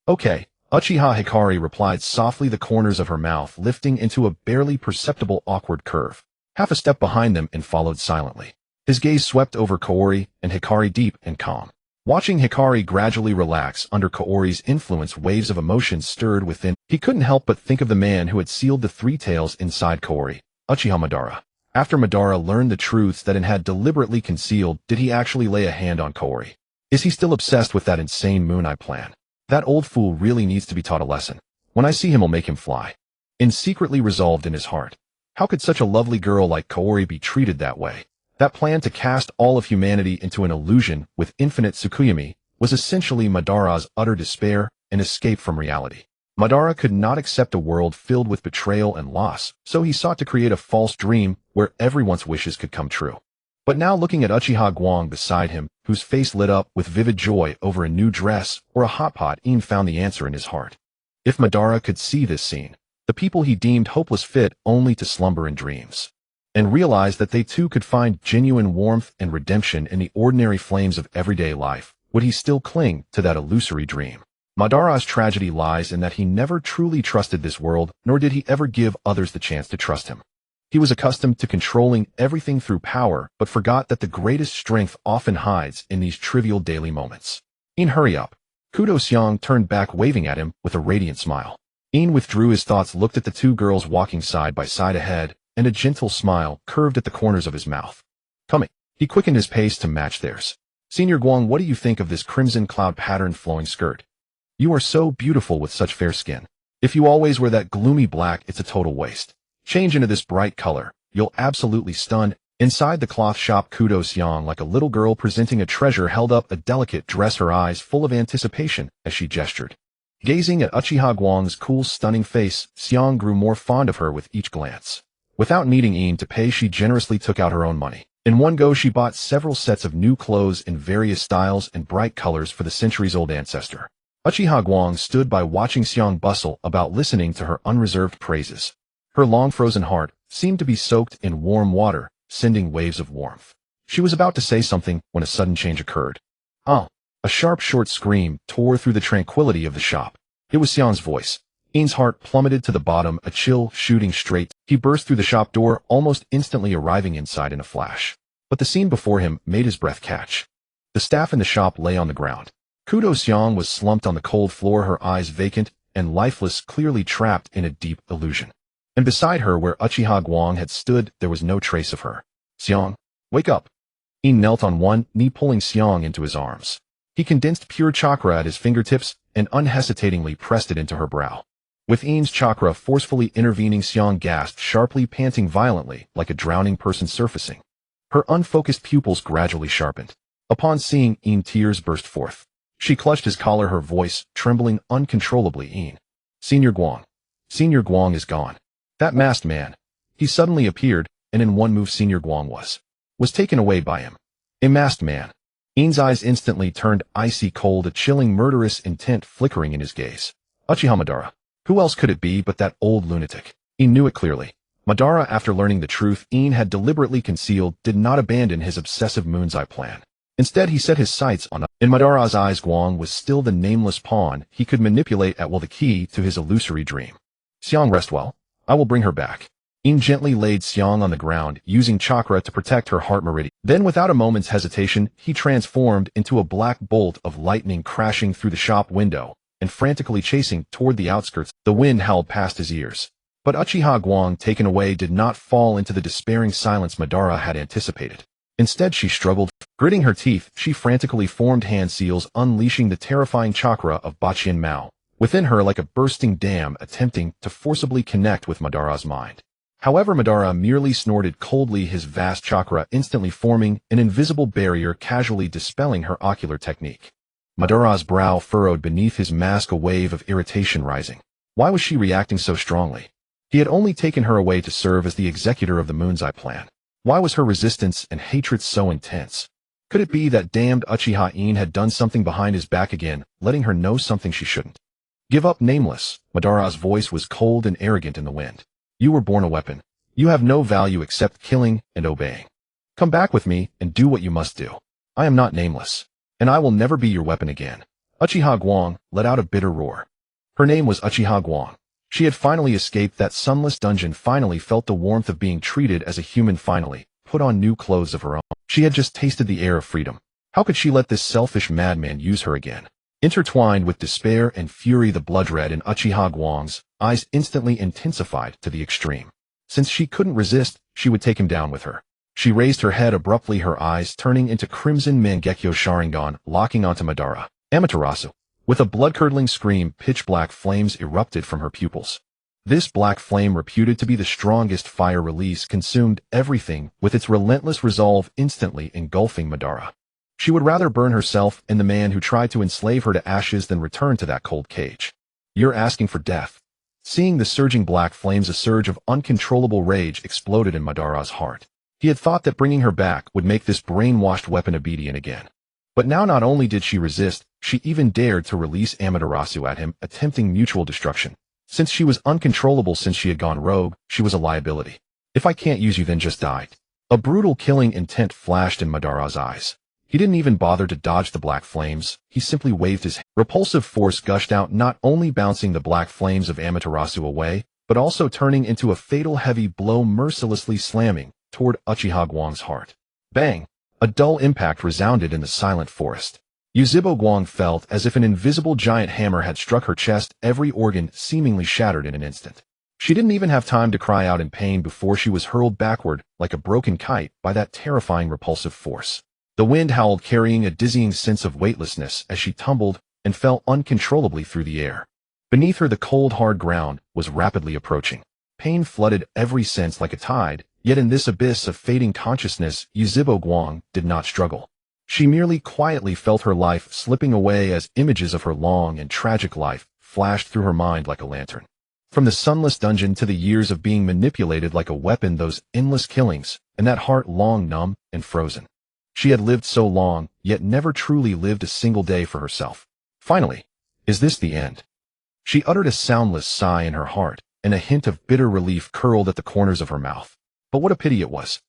"Okay," Uchiha Hikari replied softly, the corners of her mouth lifting into a barely perceptible awkward curve. Half a step behind them and followed silently. His gaze swept over Kaori and Hikari, deep and calm. Watching Hikari gradually relax under Kaori's influence, waves of emotion stirred within. He couldn't help but think of the man who had sealed the three tails inside Kaori, Uchiha Madara. After Madara learned the truths that In had deliberately concealed, did he actually lay a hand on Kaori? Is he still obsessed with that insane Moon Eye plan? That old fool really needs to be taught a lesson. When I see him, I'll make him fly. In secretly resolved in his heart. How could such a lovely girl like Kaori be treated that way? That plan to cast all of humanity into an illusion with infinite Tsukuyomi was essentially Madara's utter despair and escape from reality. Madara could not accept a world filled with betrayal and loss, so he sought to create a false dream where everyone's wishes could come true. But now, looking at Uchiha Guang beside him, whose face lit up with vivid joy over a new dress or a hot pot, In found the answer in his heart. If Madara could see this scene, the people he deemed hopeless fit only to slumber in dreams, and realize that they too could find genuine warmth and redemption in the ordinary flames of everyday life, would he still cling to that illusory dream? Madara's tragedy lies in that he never truly trusted this world, nor did he ever give others the chance to trust him. He was accustomed to controlling everything through power, but forgot that the greatest strength often hides in these trivial daily moments. In, hurry up. Kudo Seong turned back, waving at him with a radiant smile. In withdrew his thoughts, looked at the two girls walking side by side ahead, and a gentle smile curved at the corners of his mouth. Coming. He quickened his pace to match theirs. "Senior Guang, what do you think of this crimson cloud pattern flowing skirt? You are so beautiful with such fair skin. If you always wear that gloomy black, it's a total waste. Change into this bright color. You'll absolutely stun." Inside the cloth shop, Kudo Seong, like a little girl presenting a treasure, held up a delicate dress, her eyes full of anticipation as she gestured. Gazing at Uchiha Guang's cool, stunning face, Seong grew more fond of her with each glance. Without needing In to pay, she generously took out her own money. In one go, she bought several sets of new clothes in various styles and bright colors for the centuries-old ancestor. Uchiha Guang stood by watching Xiang bustle about, listening to her unreserved praises. Her long-frozen heart seemed to be soaked in warm water, sending waves of warmth. She was about to say something when a sudden change occurred. "Oh!" A sharp, short scream tore through the tranquility of the shop. It was Xiang's voice. In's heart plummeted to the bottom, a chill shooting straight. He burst through the shop door, almost instantly arriving inside in a flash. But the scene before him made his breath catch. The staff in the shop lay on the ground. Kudo Xiang was slumped on the cold floor, her eyes vacant and lifeless, clearly trapped in a deep illusion. And beside her, where Uchiha Guang had stood, there was no trace of her. "Xiang, wake up." In knelt on one knee, pulling Xiang into his arms. He condensed pure chakra at his fingertips and unhesitatingly pressed it into her brow. With In's chakra forcefully intervening, Xiang gasped sharply, panting violently, like a drowning person surfacing. Her unfocused pupils gradually sharpened. Upon seeing In, tears burst forth. She clutched his collar, her voice trembling uncontrollably. "In. Senior Guang. Senior Guang is gone." That masked man. He suddenly appeared, and in one move Senior Guang was taken away by him. A masked man. In's eyes instantly turned icy cold, a chilling, murderous intent flickering in his gaze. Uchiha Madara. Who else could it be but that old lunatic? In knew it clearly. Madara, after learning the truth In had deliberately concealed, did not abandon his obsessive moon's eye plan. Instead, he set his sights on In Madara's eyes, Guang was still the nameless pawn he could manipulate at will, the key to his illusory dream. "Xiang, rest well. I will bring her back." In gently laid Xiang on the ground, using chakra to protect her heart meridian. Then, without a moment's hesitation, he transformed into a black bolt of lightning, crashing through the shop window and frantically chasing toward the outskirts. The wind howled past his ears. But Uchiha Guang, taken away, did not fall into the despairing silence Madara had anticipated. Instead, she struggled. Gritting her teeth, she frantically formed hand seals, unleashing the terrifying chakra of Bachien Mao within her like a bursting dam, attempting to forcibly connect with Madara's mind. However, Madara merely snorted coldly, his vast chakra instantly forming an invisible barrier, casually dispelling her ocular technique. Madara's brow furrowed beneath his mask, a wave of irritation rising. Why was she reacting so strongly? He had only taken her away to serve as the executor of the Moon's Eye plan. Why was her resistance and hatred so intense? Could it be that damned Uchiha In had done something behind his back again, letting her know something she shouldn't? "Give up, nameless." Madara's voice was cold and arrogant in the wind. "You were born a weapon. You have no value except killing and obeying. Come back with me and do what you must do. I am not nameless, and I will never be your weapon again." Uchiha Guang let out a bitter roar. Her name was Uchiha Guang. She had finally escaped that sunless dungeon, finally felt the warmth of being treated as a human, finally put on new clothes of her own. She had just tasted the air of freedom. How could she let this selfish madman use her again? Intertwined with despair and fury, the blood red in Uchiha Guang's eyes instantly intensified to the extreme. Since she couldn't resist, she would take him down with her. She raised her head abruptly, her eyes turning into crimson Mangekyo Sharingan, locking onto Madara. Amaterasu. With a blood-curdling scream, pitch-black flames erupted from her pupils. This black flame, reputed to be the strongest fire release, consumed everything with its relentless resolve, instantly engulfing Madara. She would rather burn herself and the man who tried to enslave her to ashes than return to that cold cage. "You're asking for death." Seeing the surging black flames, a surge of uncontrollable rage exploded in Madara's heart. He had thought that bringing her back would make this brainwashed weapon obedient again. But now not only did she resist, she even dared to release Amaterasu at him, attempting mutual destruction. Since she was uncontrollable, since she had gone rogue, she was a liability. "If I can't use you, then just die." A brutal killing intent flashed in Madara's eyes. He didn't even bother to dodge the black flames. He simply waved his hand. Repulsive force gushed out, not only bouncing the black flames of Amaterasu away, but also turning into a fatal heavy blow, mercilessly slamming toward Uchiha Guang's heart. Bang! A dull impact resounded in the silent forest. Yuzhibo Guang felt as if an invisible giant hammer had struck her chest, every organ seemingly shattered in an instant. She didn't even have time to cry out in pain before she was hurled backward like a broken kite by that terrifying repulsive force. The wind howled, carrying a dizzying sense of weightlessness as she tumbled and fell uncontrollably through the air. Beneath her, the cold, hard ground was rapidly approaching. Pain flooded every sense like a tide, yet in this abyss of fading consciousness, Yuzhibo Guang did not struggle. She merely quietly felt her life slipping away as images of her long and tragic life flashed through her mind like a lantern. From the sunless dungeon to the years of being manipulated like a weapon, those endless killings and that heart long numb and frozen. She had lived so long, yet never truly lived a single day for herself. Finally, is this the end? She uttered a soundless sigh in her heart, and a hint of bitter relief curled at the corners of her mouth. But what a pity it was.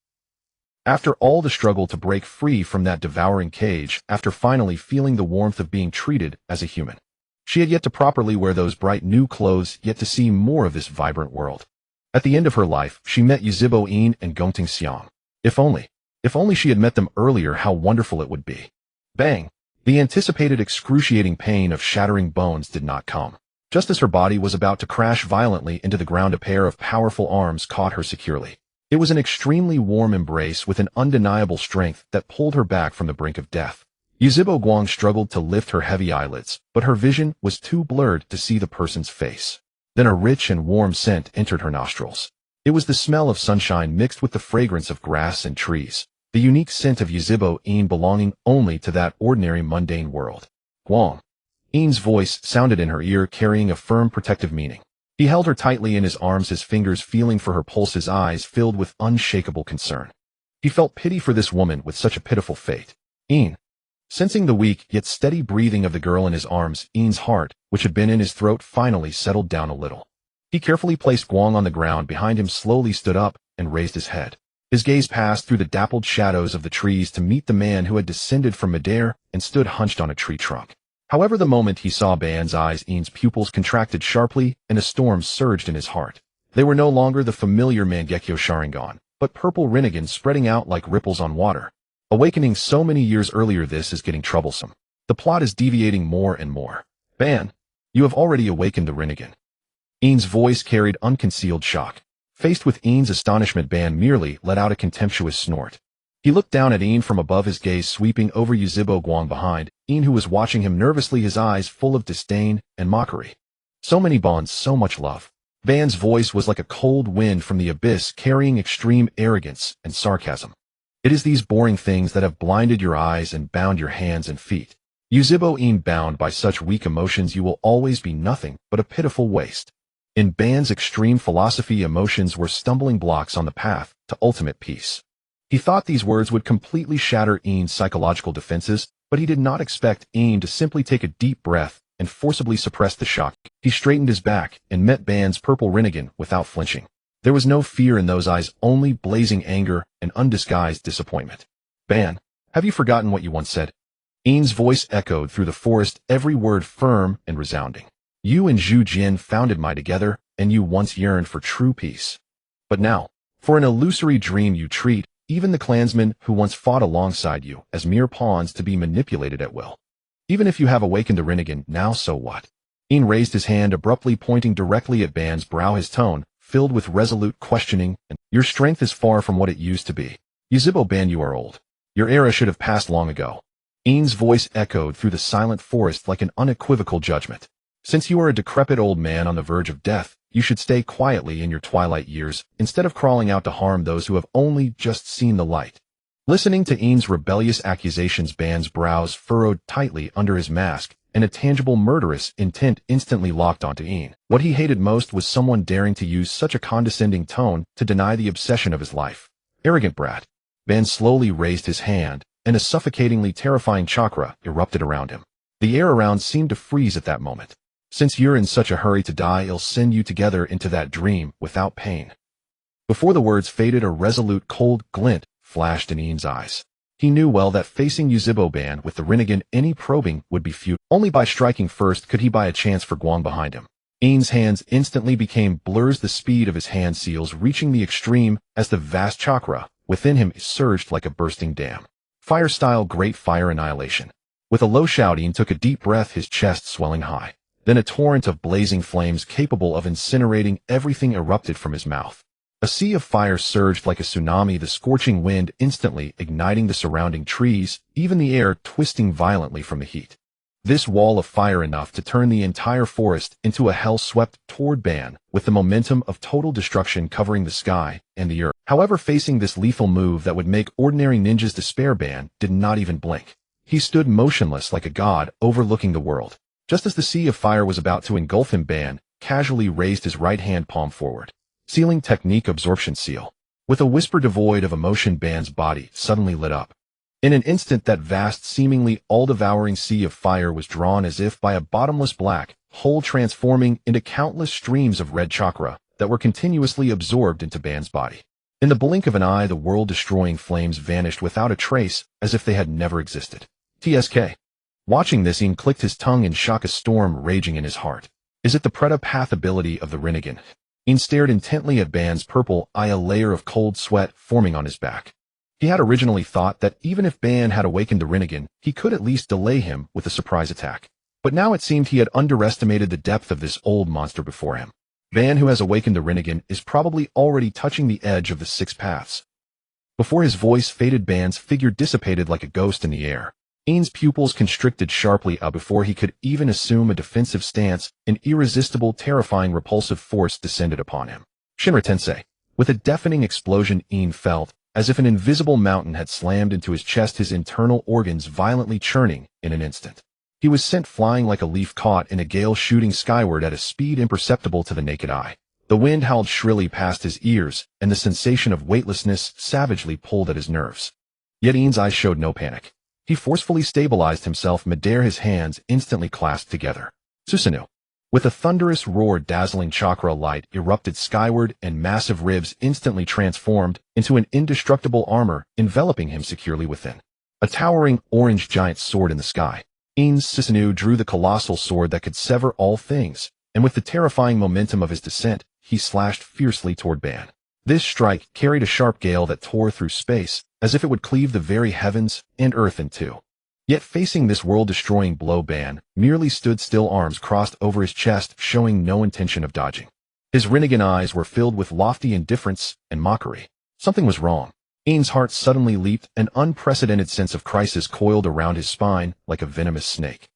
After all the struggle to break free from that devouring cage, after finally feeling the warmth of being treated as a human, she had yet to properly wear those bright new clothes, yet to see more of this vibrant world. At the end of her life, she met Uchiha In and Gongting Xiang. If only she had met them earlier, how wonderful it would be. Bang! The anticipated excruciating pain of shattering bones did not come. Just as her body was about to crash violently into the ground, a pair of powerful arms caught her securely. It was an extremely warm embrace with an undeniable strength that pulled her back from the brink of death. Uchiha Guang struggled to lift her heavy eyelids, but her vision was too blurred to see the person's face. Then a rich and warm scent entered her nostrils. It was the smell of sunshine mixed with the fragrance of grass and trees, the unique scent of Uchiha In belonging only to that ordinary mundane world. Guang. In's voice sounded in her ear, carrying a firm protective meaning. He held her tightly in his arms, his fingers feeling for her pulse, his eyes filled with unshakable concern. He felt pity for this woman with such a pitiful fate. In. Sensing the weak yet steady breathing of the girl in his arms, In's heart, which had been in his throat, finally settled down a little. He carefully placed Guang on the ground behind him, slowly stood up, and raised his head. His gaze passed through the dappled shadows of the trees to meet the man who had descended from midair and stood hunched on a tree trunk. However, the moment he saw Ban's eyes, In's pupils contracted sharply, and a storm surged in his heart. They were no longer the familiar Mangekyo Sharingan, but purple Rinnegan spreading out like ripples on water. Awakening so many years earlier, this is getting troublesome. The plot is deviating more and more. Ban, you have already awakened the Rinnegan. In's voice carried unconcealed shock. Faced with In's astonishment, Ban merely let out a contemptuous snort. He looked down at In from above, his gaze sweeping over Uchiha Guang behind, In who was watching him nervously, his eyes full of disdain and mockery. So many bonds, so much love. Ban's voice was like a cold wind from the abyss, carrying extreme arrogance and sarcasm. It is these boring things that have blinded your eyes and bound your hands and feet. Uchiha In, bound by such weak emotions, you will always be nothing but a pitiful waste. In Ban's extreme philosophy, emotions were stumbling blocks on the path to ultimate peace. He thought these words would completely shatter In's psychological defenses, but he did not expect In to simply take a deep breath and forcibly suppress the shock. He straightened his back and met Ban's purple Rinnegan without flinching. There was no fear in those eyes, only blazing anger and undisguised disappointment. Ban, have you forgotten what you once said? In's voice echoed through the forest, every word firm and resounding. You and Zhu Jin founded my together, and you once yearned for true peace. But now, for an illusory dream, you treat even the clansmen who once fought alongside you as mere pawns to be manipulated at will. Even if you have awakened a Rinnegan, now so what? In raised his hand abruptly, pointing directly at Ban's brow, his tone filled with resolute questioning. And your strength is far from what it used to be. Uchiha Ban, you are old. Your era should have passed long ago. In's voice echoed through the silent forest like an unequivocal judgment. Since you are a decrepit old man on the verge of death, you should stay quietly in your twilight years, instead of crawling out to harm those who have only just seen the light. Listening to In's rebellious accusations, Ban's brows furrowed tightly under his mask, and a tangible murderous intent instantly locked onto In. What he hated most was someone daring to use such a condescending tone to deny the obsession of his life. Arrogant brat. Ban slowly raised his hand, and a suffocatingly terrifying chakra erupted around him. The air around seemed to freeze at that moment. Since you're in such a hurry to die, I'll send you together into that dream without pain. Before the words faded, a resolute cold glint flashed in In's eyes. He knew well that facing Uchiha Ban with the Rinnegan, any probing would be futile. Only by striking first could he buy a chance for Guang behind him. In's hands instantly became blurs, the speed of his hand seals reaching the extreme as the vast chakra within him surged like a bursting dam. Fire-style great fire annihilation. With a low shout, In took a deep breath, his chest swelling high. Then a torrent of blazing flames capable of incinerating everything erupted from his mouth. A sea of fire surged like a tsunami, the scorching wind instantly igniting the surrounding trees, even the air twisting violently from the heat. This wall of fire enough to turn the entire forest into a hell swept toward Ban, with the momentum of total destruction covering the sky and the earth. However, facing this lethal move that would make ordinary ninjas despair, Ban did not even blink. He stood motionless like a god overlooking the world. Just as the sea of fire was about to engulf him, Ban casually raised his right hand palm forward. Sealing technique, absorption seal. With a whisper devoid of emotion, Ban's body suddenly lit up. In an instant, that vast, seemingly all-devouring sea of fire was drawn as if by a bottomless black hole, transforming into countless streams of red chakra that were continuously absorbed into Ban's body. In the blink of an eye, the world-destroying flames vanished without a trace, as if they had never existed. TSK. Watching this, In clicked his tongue in shock, a storm raging in his heart. Is it the Preta-Path ability of the Rinnegan? In stared intently at Ban's purple eye, a layer of cold sweat forming on his back. He had originally thought that even if Ban had awakened the Rinnegan, he could at least delay him with a surprise attack. But now it seemed he had underestimated the depth of this old monster before him. Ban, who has awakened the Rinnegan, is probably already touching the edge of the 6 paths. Before his voice faded, Ban's figure dissipated like a ghost in the air. In's pupils constricted sharply before he could even assume a defensive stance. An irresistible, terrifying, repulsive force descended upon him. Shinra Tensei. With a deafening explosion, In felt as if an invisible mountain had slammed into his chest, his internal organs violently churning in an instant. He was sent flying like a leaf caught in a gale, shooting skyward at a speed imperceptible to the naked eye. The wind howled shrilly past his ears, and the sensation of weightlessness savagely pulled at his nerves. Yet In's eyes showed no panic. He forcefully stabilized himself midair, his hands instantly clasped together. Susanoo. With a thunderous roar, dazzling chakra light erupted skyward, and massive ribs instantly transformed into an indestructible armor, enveloping him securely within. A towering orange giant sword in the sky. In Susanoo drew the colossal sword that could sever all things, and with the terrifying momentum of his descent, he slashed fiercely toward Ban. This strike carried a sharp gale that tore through space, as if it would cleave the very heavens and earth in two. Yet facing this world-destroying blow, Ban merely stood still, arms crossed over his chest, showing no intention of dodging. His Rinnegan eyes were filled with lofty indifference and mockery. Something was wrong. In's heart suddenly leaped, an unprecedented sense of crisis coiled around his spine like a venomous snake.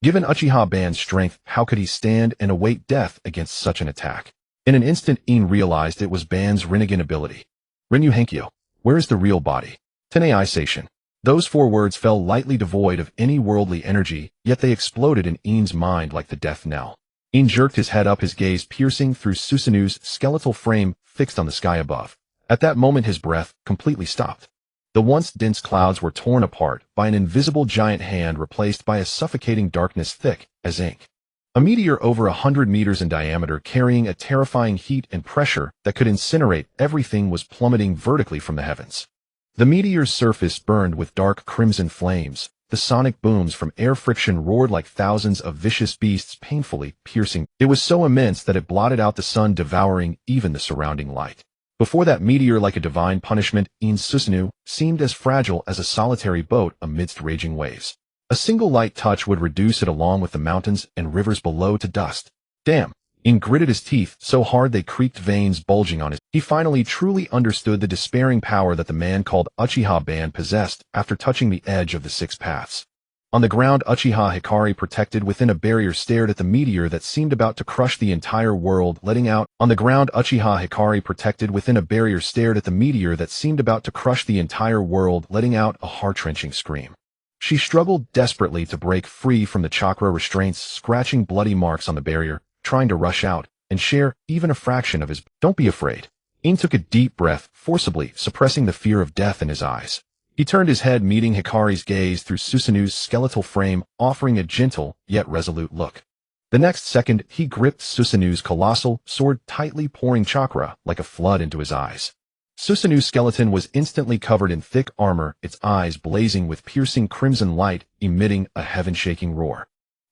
Given Uchiha Ban's strength, how could he stand and await death against such an attack? In an instant, In realized it was Ban's Rinnegan ability. Rinyu Henkyo. Where is the real body? Tenei-sation. Those 4 words fell lightly devoid of any worldly energy, yet they exploded in In's mind like the death knell. In jerked his head up, his gaze piercing through Susanoo's skeletal frame, fixed on the sky above. At that moment, his breath completely stopped. The once dense clouds were torn apart by an invisible giant hand, replaced by a suffocating darkness thick as ink. A meteor over 100 meters in diameter, carrying a terrifying heat and pressure that could incinerate everything, was plummeting vertically from the heavens. The meteor's surface burned with dark crimson flames. The sonic booms from air friction roared like thousands of vicious beasts, painfully piercing. It was so immense that it blotted out the sun, devouring even the surrounding light. Before that meteor, like a divine punishment, In Susanoo seemed as fragile as a solitary boat amidst raging waves. A single light touch would reduce it, along with the mountains and rivers below, to dust. Damn! In gritted his teeth so hard they creaked, veins bulging on his. He finally truly understood the despairing power that the man called Uchiha Ban possessed after touching the edge of the 6 paths. On the ground, Uchiha Hikari, protected within a barrier, stared at the meteor that seemed about to crush the entire world, letting out. On the ground, Uchiha Hikari, protected within a barrier, stared at the meteor that seemed about to crush the entire world, letting out a heart-wrenching scream. She struggled desperately to break free from the chakra restraints, scratching bloody marks on the barrier, trying to rush out and share even a fraction of his. Don't be afraid. In took a deep breath, forcibly suppressing the fear of death in his eyes. He turned his head, meeting Hikari's gaze through Susanoo's skeletal frame, offering a gentle yet resolute look. The next second, he gripped Susanoo's colossal sword tightly, pouring chakra like a flood into his eyes. Susanoo's skeleton was instantly covered in thick armor, its eyes blazing with piercing crimson light, emitting a heaven-shaking roar.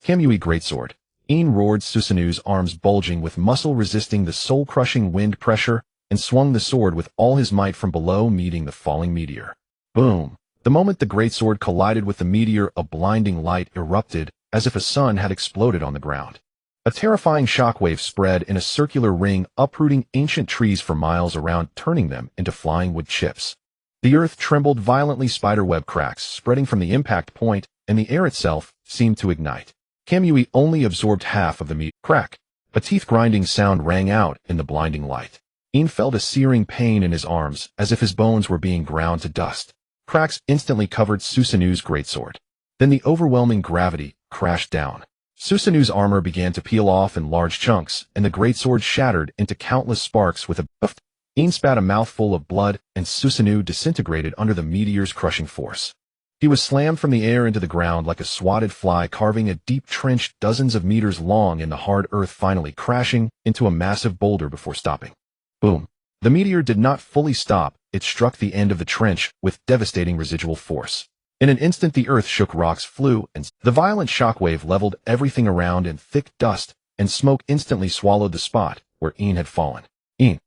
Kamui Greatsword. In roared, Susanoo's arms bulging with muscle, resisting the soul-crushing wind pressure, and swung the sword with all his might from below, meeting the falling meteor. Boom! The moment the greatsword collided with the meteor, a blinding light erupted, as if a sun had exploded on the ground. A terrifying shockwave spread in a circular ring, uprooting ancient trees for miles around, turning them into flying wood chips. The earth trembled violently, spiderweb cracks spreading from the impact point, and the air itself seemed to ignite. Kamui only absorbed half of the meat. Crack! A teeth-grinding sound rang out in the blinding light. In felt a searing pain in his arms, as if his bones were being ground to dust. Cracks instantly covered Susanoo's greatsword. Then the overwhelming gravity crashed down. Susanoo's armor began to peel off in large chunks, and the greatsword shattered into countless sparks with a puff. In spat a mouthful of blood, and Susanoo disintegrated under the meteor's crushing force. He was slammed from the air into the ground like a swatted fly, carving a deep trench dozens of meters long in the hard earth, finally crashing into a massive boulder before stopping. Boom. The meteor did not fully stop, it struck the end of the trench with devastating residual force. In an instant the earth shook, rocks flew, and the violent shockwave leveled everything around, and thick dust and smoke instantly swallowed the spot where In had fallen. In.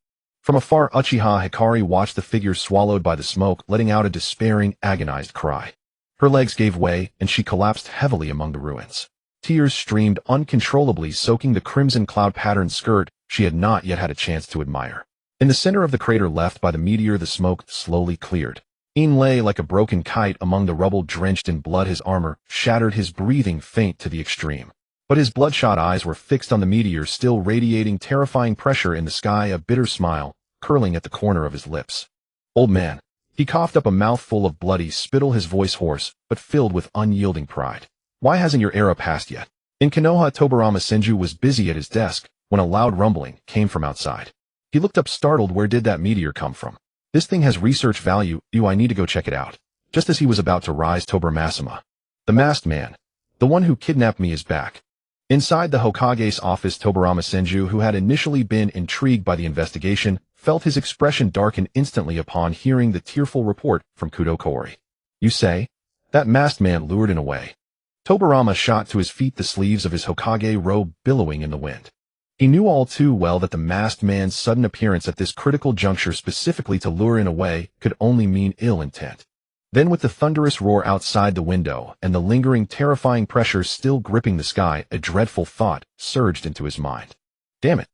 From afar, Uchiha Hikari watched the figure swallowed by the smoke, letting out a despairing, agonized cry. Her legs gave way, and she collapsed heavily among the ruins. Tears streamed uncontrollably, soaking the crimson cloud-patterned skirt she had not yet had a chance to admire. In the center of the crater left by the meteor, the smoke slowly cleared. In lay like a broken kite among the rubble, drenched in blood, his armor shattered, his breathing faint to the extreme. But his bloodshot eyes were fixed on the meteor, still radiating terrifying pressure in the sky, a bitter smile curling at the corner of his lips. Old man. He coughed up a mouthful of bloody spittle, his voice hoarse, but filled with unyielding pride. Why hasn't your era passed yet? In Konoha, Tobarama Senju was busy at his desk when a loud rumbling came from outside. He looked up, startled. Where did that meteor come from? This thing has research value. I need to go check it out. Just as he was about to rise, Tobarama, the masked man, the one who kidnapped me, is back. Inside the Hokage's office, Tobarama Senju, who had initially been intrigued by the investigation, felt his expression darken instantly upon hearing the tearful report from Kudo Kaori. You say? That masked man lured In away. Tobarama shot to his feet, the sleeves of his Hokage robe billowing in the wind. He knew all too well that the masked man's sudden appearance at this critical juncture, specifically to lure In away, could only mean ill intent. Then, with the thunderous roar outside the window and the lingering, terrifying pressure still gripping the sky, a dreadful thought surged into his mind. Damn it.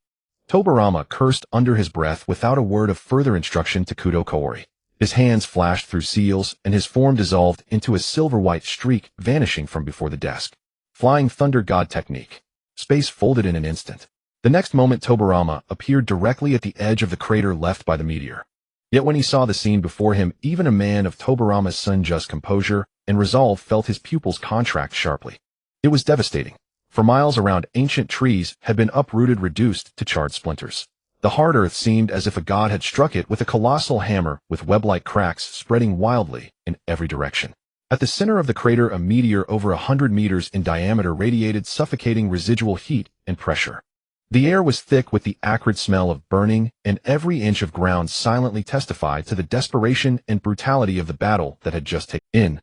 Tobarama cursed under his breath without a word of further instruction to Kudo Kaori. His hands flashed through seals, and his form dissolved into a silver-white streak, vanishing from before the desk. Flying Thunder God technique. Space folded in an instant. The next moment, Tobarama appeared directly at the edge of the crater left by the meteor. Yet when he saw the scene before him, even a man of Tobarama's sun-just composure and resolve felt his pupils contract sharply. It was devastating. For miles around, ancient trees had been uprooted, reduced to charred splinters. The hard earth seemed as if a god had struck it with a colossal hammer, with web-like cracks spreading wildly in every direction. At the center of the crater, a meteor over 100 meters in diameter radiated suffocating residual heat and pressure. The air was thick with the acrid smell of burning, and every inch of ground silently testified to the desperation and brutality of the battle that had just taken place.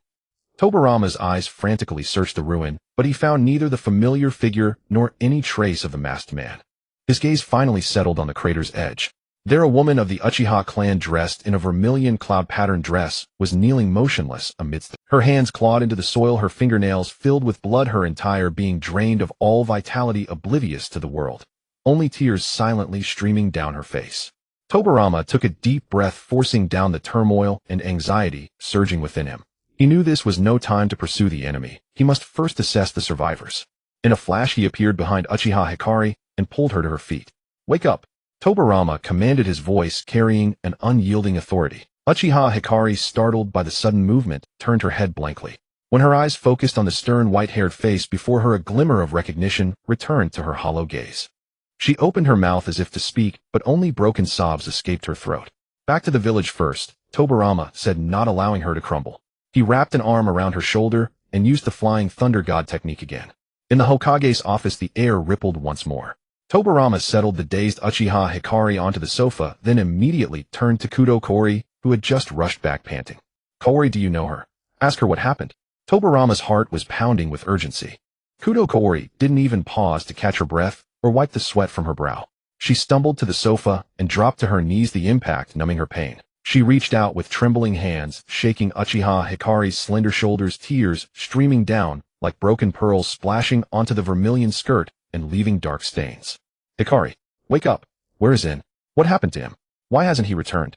Tobarama's eyes frantically searched the ruin, but he found neither the familiar figure nor any trace of the masked man. His gaze finally settled on the crater's edge. There, a woman of the Uchiha clan, dressed in a vermilion cloud-patterned dress, was kneeling motionless amidst her hands clawed into the soil, her fingernails filled with blood, her entire being drained of all vitality, oblivious to the world. Only tears silently streaming down her face. Tobarama took a deep breath, forcing down the turmoil and anxiety surging within him. He knew this was no time to pursue the enemy. He must first assess the survivors. In a flash, he appeared behind Uchiha Hikari and pulled her to her feet. Wake up! Tobarama commanded, his voice carrying an unyielding authority. Uchiha Hikari, startled by the sudden movement, turned her head blankly. When her eyes focused on the stern, white-haired face before her, a glimmer of recognition returned to her hollow gaze. She opened her mouth as if to speak, but only broken sobs escaped her throat. Back to the village first, Tobarama said, not allowing her to crumble. He wrapped an arm around her shoulder and used the Flying Thunder God technique again. In the Hokage's office, the air rippled once more. Tobarama settled the dazed Uchiha Hikari onto the sofa, then immediately turned to Kudo Kaori, who had just rushed back panting. Kaori, do you know her? Ask her what happened. Tobarama's heart was pounding with urgency. Kudo Kaori didn't even pause to catch her breath or wipe the sweat from her brow. She stumbled to the sofa and dropped to her knees, the impact numbing her pain. She reached out with trembling hands, shaking Uchiha Hikari's slender shoulders, tears streaming down like broken pearls, splashing onto the vermilion skirt and leaving dark stains. Hikari, wake up. Where is In? What happened to him? Why hasn't he returned?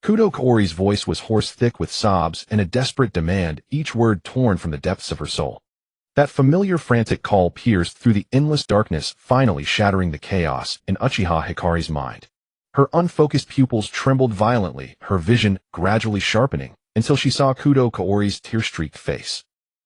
Kudo Kaori's voice was hoarse, thick with sobs and a desperate demand, each word torn from the depths of her soul. That familiar frantic call pierced through the endless darkness, finally shattering the chaos in Uchiha Hikari's mind. Her unfocused pupils trembled violently, her vision gradually sharpening, until she saw Kudo Kaori's tear-streaked face.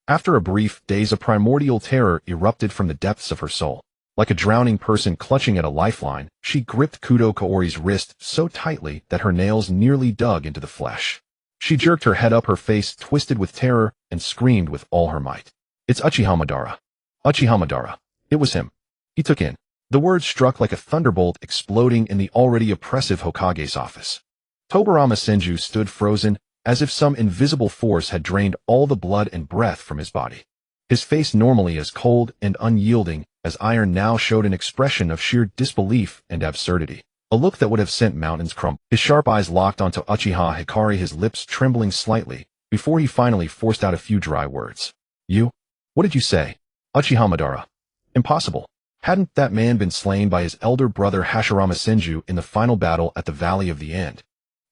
After a brief daze, a primordial terror erupted from the depths of her soul. Like a drowning person clutching at a lifeline, she gripped Kudo Kaori's wrist so tightly that her nails nearly dug into the flesh. She jerked her head up, her face twisted with terror, and screamed with all her might. It's Uchiha Madara. Uchiha Madara. It was him. He took in. The words struck like a thunderbolt exploding in the already oppressive Hokage's office. Tobirama Senju stood frozen, as if some invisible force had drained all the blood and breath from his body. His face, normally as cold and unyielding as iron, now showed an expression of sheer disbelief and absurdity, a look that would have sent mountains crumbling. His sharp eyes locked onto Uchiha Hikari, his lips trembling slightly, before he finally forced out a few dry words. You? What did you say? Uchiha Madara. Impossible. Hadn't that man been slain by his elder brother Hashirama Senju in the final battle at the Valley of the End?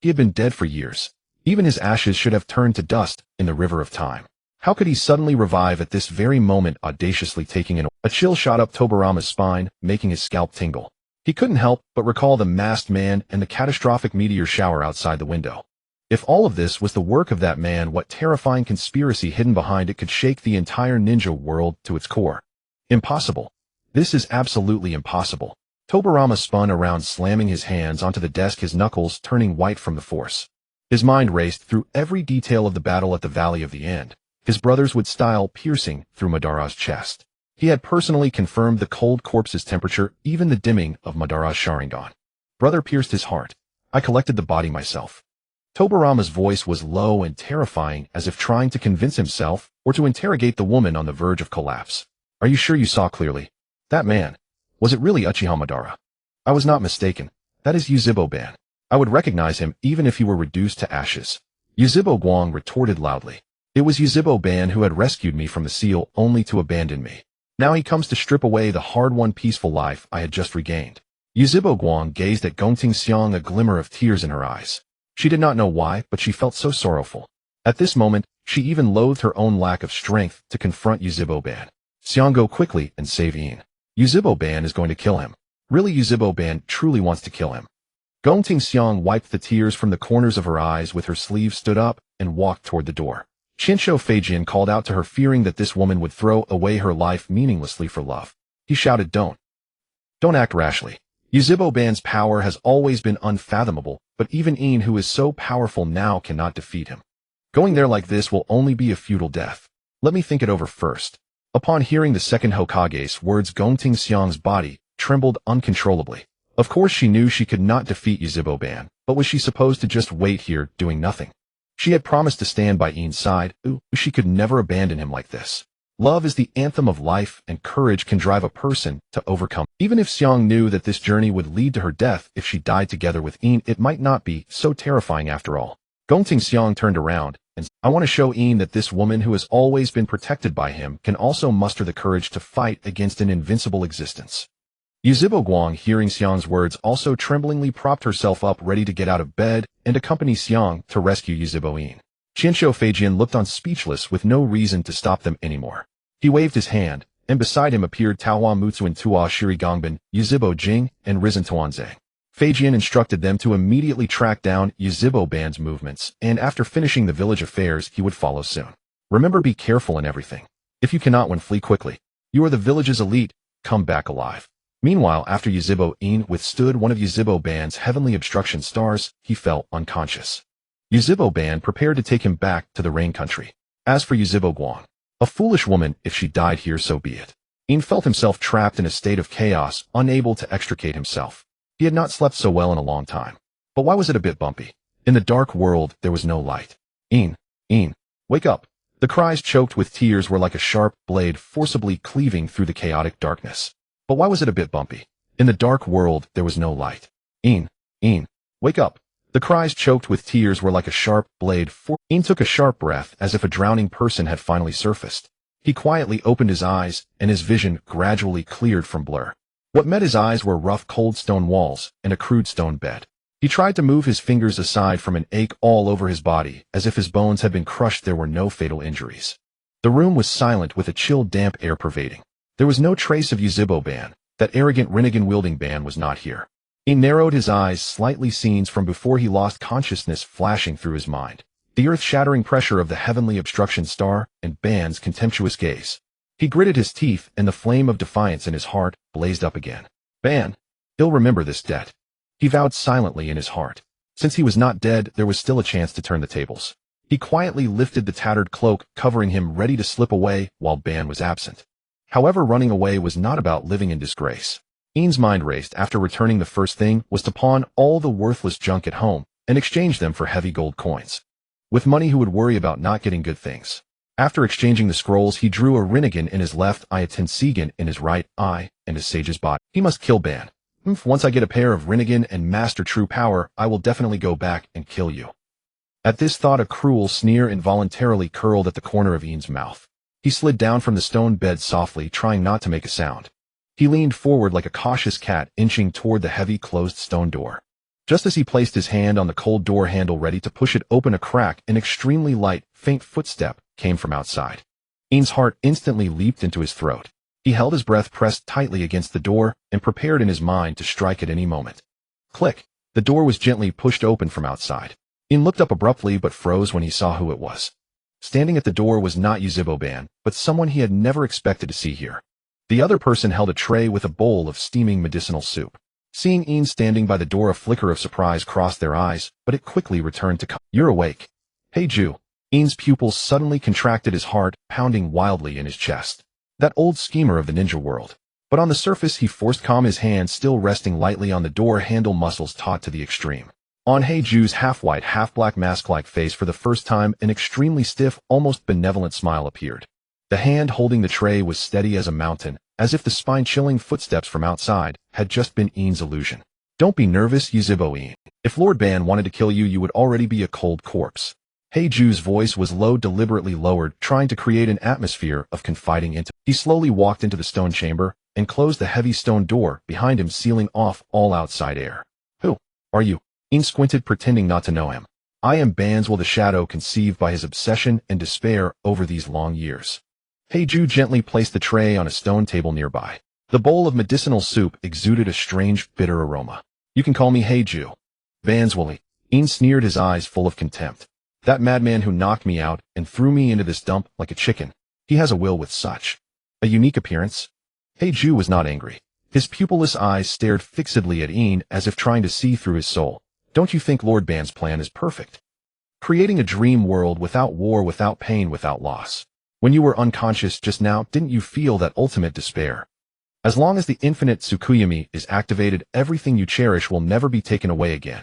He had been dead for years. Even his ashes should have turned to dust in the river of time. How could he suddenly revive at this very moment, audaciously taking in? A chill shot up Tobirama's spine, making his scalp tingle. He couldn't help but recall the masked man and the catastrophic meteor shower outside the window. If all of this was the work of that man, what terrifying conspiracy hidden behind it could shake the entire ninja world to its core? Impossible. This is absolutely impossible. Tobirama spun around, slamming his hands onto the desk, his knuckles turning white from the force. His mind raced through every detail of the battle at the Valley of the End. His brother's wood style piercing through Madara's chest. He had personally confirmed the cold corpse's temperature, even the dimming of Madara's Sharingan. Brother pierced his heart. I collected the body myself. Tobirama's voice was low and terrifying, as if trying to convince himself or to interrogate the woman on the verge of collapse. Are you sure you saw clearly? That man. Was it really Uchiha Madara? I was not mistaken. That is Yuzhibo-ban. I would recognize him even if he were reduced to ashes. Yuzhibo Guang retorted loudly. It was Yuzhibo-ban who had rescued me from the seal, only to abandon me. Now he comes to strip away the hard-won peaceful life I had just regained. Yuzhibo Guang gazed at Gongting Xiang, a glimmer of tears in her eyes. She did not know why, but she felt so sorrowful. At this moment, she even loathed her own lack of strength to confront Yuzhibo-ban. Xiang, go quickly and save In. Yuzhibo-ban is going to kill him. Really, Yuzhibo-ban truly wants to kill him. Gongting Xiang wiped the tears from the corners of her eyes with her sleeve, stood up, and walked toward the door. Qinsho Feijian called out to her, fearing that this woman would throw away her life meaninglessly for love. He shouted, Don't act rashly. Yuzhibo-ban's power has always been unfathomable, but even In, who is so powerful now, cannot defeat him. Going there like this will only be a futile death. Let me think it over first. Upon hearing the second Hokage's words, Gongting Xiang's body trembled uncontrollably. Of course she knew she could not defeat Yuzhibo-ban, but was she supposed to just wait here, doing nothing? She had promised to stand by In's side. She could never abandon him like this. Love is the anthem of life, and courage can drive a person to overcome. Even if Xiang knew that this journey would lead to her death if she died together with In, it might not be so terrifying after all. Gongting Xiang turned around and said, I want to show In that this woman who has always been protected by him can also muster the courage to fight against an invincible existence. Yuzhibo Guang, hearing Xiang's words, also tremblingly propped herself up, ready to get out of bed and accompany Xiang to rescue Yuzhibo-in. Qinsho Feijian looked on, speechless, with no reason to stop them anymore. He waved his hand, and beside him appeared Taohua Mutsuan, Tua Shirigangbin, Yuzhibo Jing, and Risen Tuanzang. Feijian instructed them to immediately track down Yuzhibo-ban's movements, and after finishing the village affairs, he would follow soon. Remember, be careful in everything. If you cannot win, flee quickly. You are the village's elite. Come back alive. Meanwhile, after Yuzhibo-in withstood one of Yuzhibo-ban's heavenly obstruction stars, he fell unconscious. Yuzhibo-ban prepared to take him back to the rain country. As for Yuzhibo Guang, a foolish woman, if she died here, so be it. In felt himself trapped in a state of chaos, unable to extricate himself. He had not slept so well in a long time. But why was it a bit bumpy? In the dark world, there was no light. In, wake up. The cries, choked with tears, were like a sharp blade forcibly cleaving through the chaotic darkness. But why was it a bit bumpy? In the dark world, there was no light. In, wake up. The cries, choked with tears, were like a sharp blade. In took a sharp breath, as if a drowning person had finally surfaced. He quietly opened his eyes, and his vision gradually cleared from blur. What met his eyes were rough, cold stone walls and a crude stone bed. He tried to move his fingers aside from an ache all over his body, as if his bones had been crushed. There were no fatal injuries. The room was silent, with a chill, damp air pervading. There was no trace of Yuzhibo-ban. That arrogant Rinnegan-wielding ban was not here. He narrowed his eyes slightly, scenes from before he lost consciousness flashing through his mind. The earth-shattering pressure of the heavenly obstruction star and Ban's contemptuous gaze. He gritted his teeth, and the flame of defiance in his heart blazed up again. Ban. He'll remember this debt. He vowed silently in his heart. Since he was not dead, there was still a chance to turn the tables. He quietly lifted the tattered cloak, covering him, ready to slip away while Ban was absent. However, running away was not about living in disgrace. In's mind raced. After returning, the first thing was to pawn all the worthless junk at home and exchange them for heavy gold coins. With money, he would worry about not getting good things. After exchanging the scrolls, he drew a Rinnegan in his left eye, a Tensegan in his right eye, and a Sage's body. He must kill Ban. Once I get a pair of Rinnegan and master true power, I will definitely go back and kill you. At this thought, a cruel sneer involuntarily curled at the corner of In's mouth. He slid down from the stone bed softly, trying not to make a sound. He leaned forward like a cautious cat, inching toward the heavy closed stone door. Just as he placed his hand on the cold door handle ready to push it open a crack, an extremely light, faint footstep came from outside. In's heart instantly leaped into his throat. He held his breath, pressed tightly against the door, and prepared in his mind to strike at any moment. Click! The door was gently pushed open from outside. In looked up abruptly but froze when he saw who it was. Standing at the door was not Ban, but someone he had never expected to see here. The other person held a tray with a bowl of steaming medicinal soup. Seeing In standing by the door, a flicker of surprise crossed their eyes, but it quickly returned to calm. You're awake. Hey Ju. In's pupils suddenly contracted, his heart pounding wildly in his chest. That old schemer of the ninja world. But on the surface he forced calm, his hand still resting lightly on the door handle, muscles taut to the extreme. On Ju's half-white, half-black mask-like face, for the first time, an extremely stiff, almost benevolent smile appeared. The hand holding the tray was steady as a mountain, as if the spine-chilling footsteps from outside had just been In's illusion. Don't be nervous, In. If Lord Ban wanted to kill you, you would already be a cold corpse. Ju's voice was low, deliberately lowered, trying to create an atmosphere of confiding intimacy. He slowly walked into the stone chamber and closed the heavy stone door behind him, sealing off all outside air. Who are you? In squinted, pretending not to know him. I am Ban's, the shadow conceived by his obsession and despair over these long years. Ju gently placed the tray on a stone table nearby. The bowl of medicinal soup exuded a strange, bitter aroma. You can call me Ju. Ban's Willie. In sneered, his eyes full of contempt. That madman who knocked me out and threw me into this dump like a chicken. He has a will with such a unique appearance. Ju was not angry. His pupilless eyes stared fixedly at In as if trying to see through his soul. Don't you think Lord Ban's plan is perfect? Creating a dream world without war, without pain, without loss. When you were unconscious just now, didn't you feel that ultimate despair? As long as the infinite Tsukuyami is activated, everything you cherish will never be taken away again.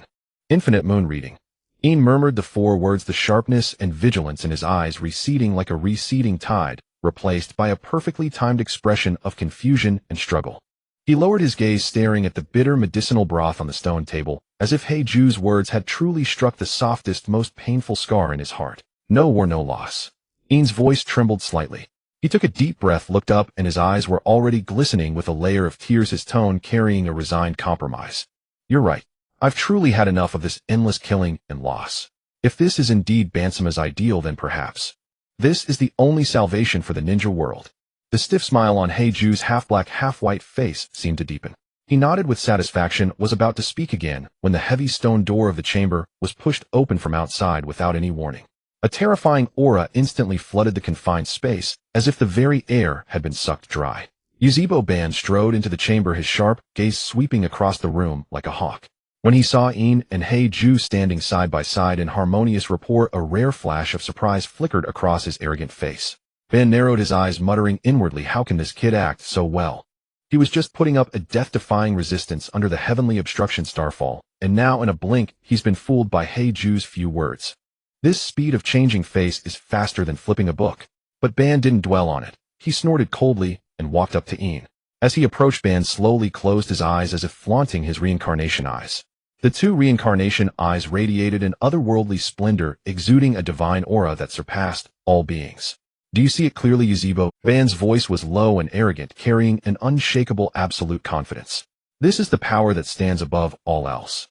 Infinite moon reading. In murmured the 4 words, the sharpness and vigilance in his eyes receding like a receding tide, replaced by a perfectly timed expression of confusion and struggle. He lowered his gaze, staring at the bitter medicinal broth on the stone table, as if Ju's words had truly struck the softest, most painful scar in his heart. No war, no loss. In's voice trembled slightly. He took a deep breath, looked up, and his eyes were already glistening with a layer of tears, his tone carrying a resigned compromise. You're right. I've truly had enough of this endless killing and loss. If this is indeed Bansama's ideal, then perhaps this is the only salvation for the ninja world. The stiff smile on Ju's half-black, half-white face seemed to deepen. He nodded with satisfaction, was about to speak again, when the heavy stone door of the chamber was pushed open from outside without any warning. A terrifying aura instantly flooded the confined space, as if the very air had been sucked dry. Ban strode into the chamber, his sharp gaze sweeping across the room like a hawk. When he saw In and Ju standing side by side in harmonious rapport, a rare flash of surprise flickered across his arrogant face. Ban narrowed his eyes, muttering inwardly, how can this kid act so well? He was just putting up a death-defying resistance under the heavenly obstruction Starfall, and now in a blink he's been fooled by Ju's few words. This speed of changing face is faster than flipping a book. But Ban didn't dwell on it. He snorted coldly and walked up to In. As he approached, Ban slowly closed his eyes as if flaunting his reincarnation eyes. The 2 reincarnation eyes radiated an otherworldly splendor, exuding a divine aura that surpassed all beings. Do you see it clearly, Yuzebo? Ban's voice was low and arrogant, carrying an unshakable absolute confidence. This is the power that stands above all else.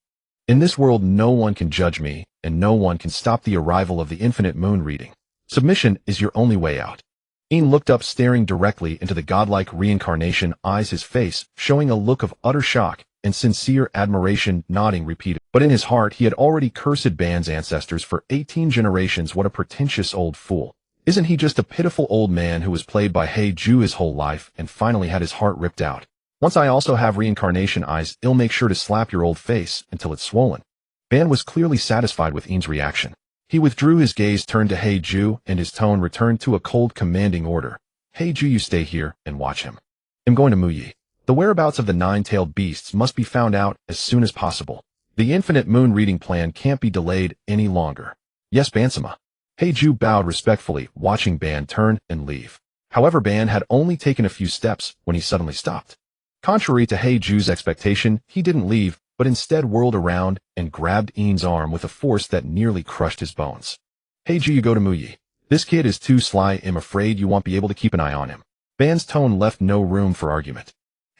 In this world, no one can judge me, and no one can stop the arrival of the infinite moon reading. Submission is your only way out. In looked up, staring directly into the godlike reincarnation eyes, his face showing a look of utter shock and sincere admiration, nodding repeated. But in his heart he had already cursed Ban's ancestors for 18 generations. What a pretentious old fool. Isn't he just a pitiful old man who was played by Heiju his whole life and finally had his heart ripped out? Once I also have reincarnation eyes, I'll make sure to slap your old face until it's swollen. Ban was clearly satisfied with In's reaction. He withdrew his gaze, turned to Heiju, and his tone returned to a cold, commanding order. Heiju, you stay here and watch him. I'm going to Muyi. The whereabouts of the nine-tailed beasts must be found out as soon as possible. The infinite moon reading plan can't be delayed any longer. Yes, Ban-sama. Heiju bowed respectfully, watching Ban turn and leave. However, Ban had only taken a few steps when he suddenly stopped. Contrary to Heiju's expectation, he didn't leave, but instead whirled around and grabbed In's arm with a force that nearly crushed his bones. Heiju, you go to Muyi. This kid is too sly, I'm afraid you won't be able to keep an eye on him. Ban's tone left no room for argument.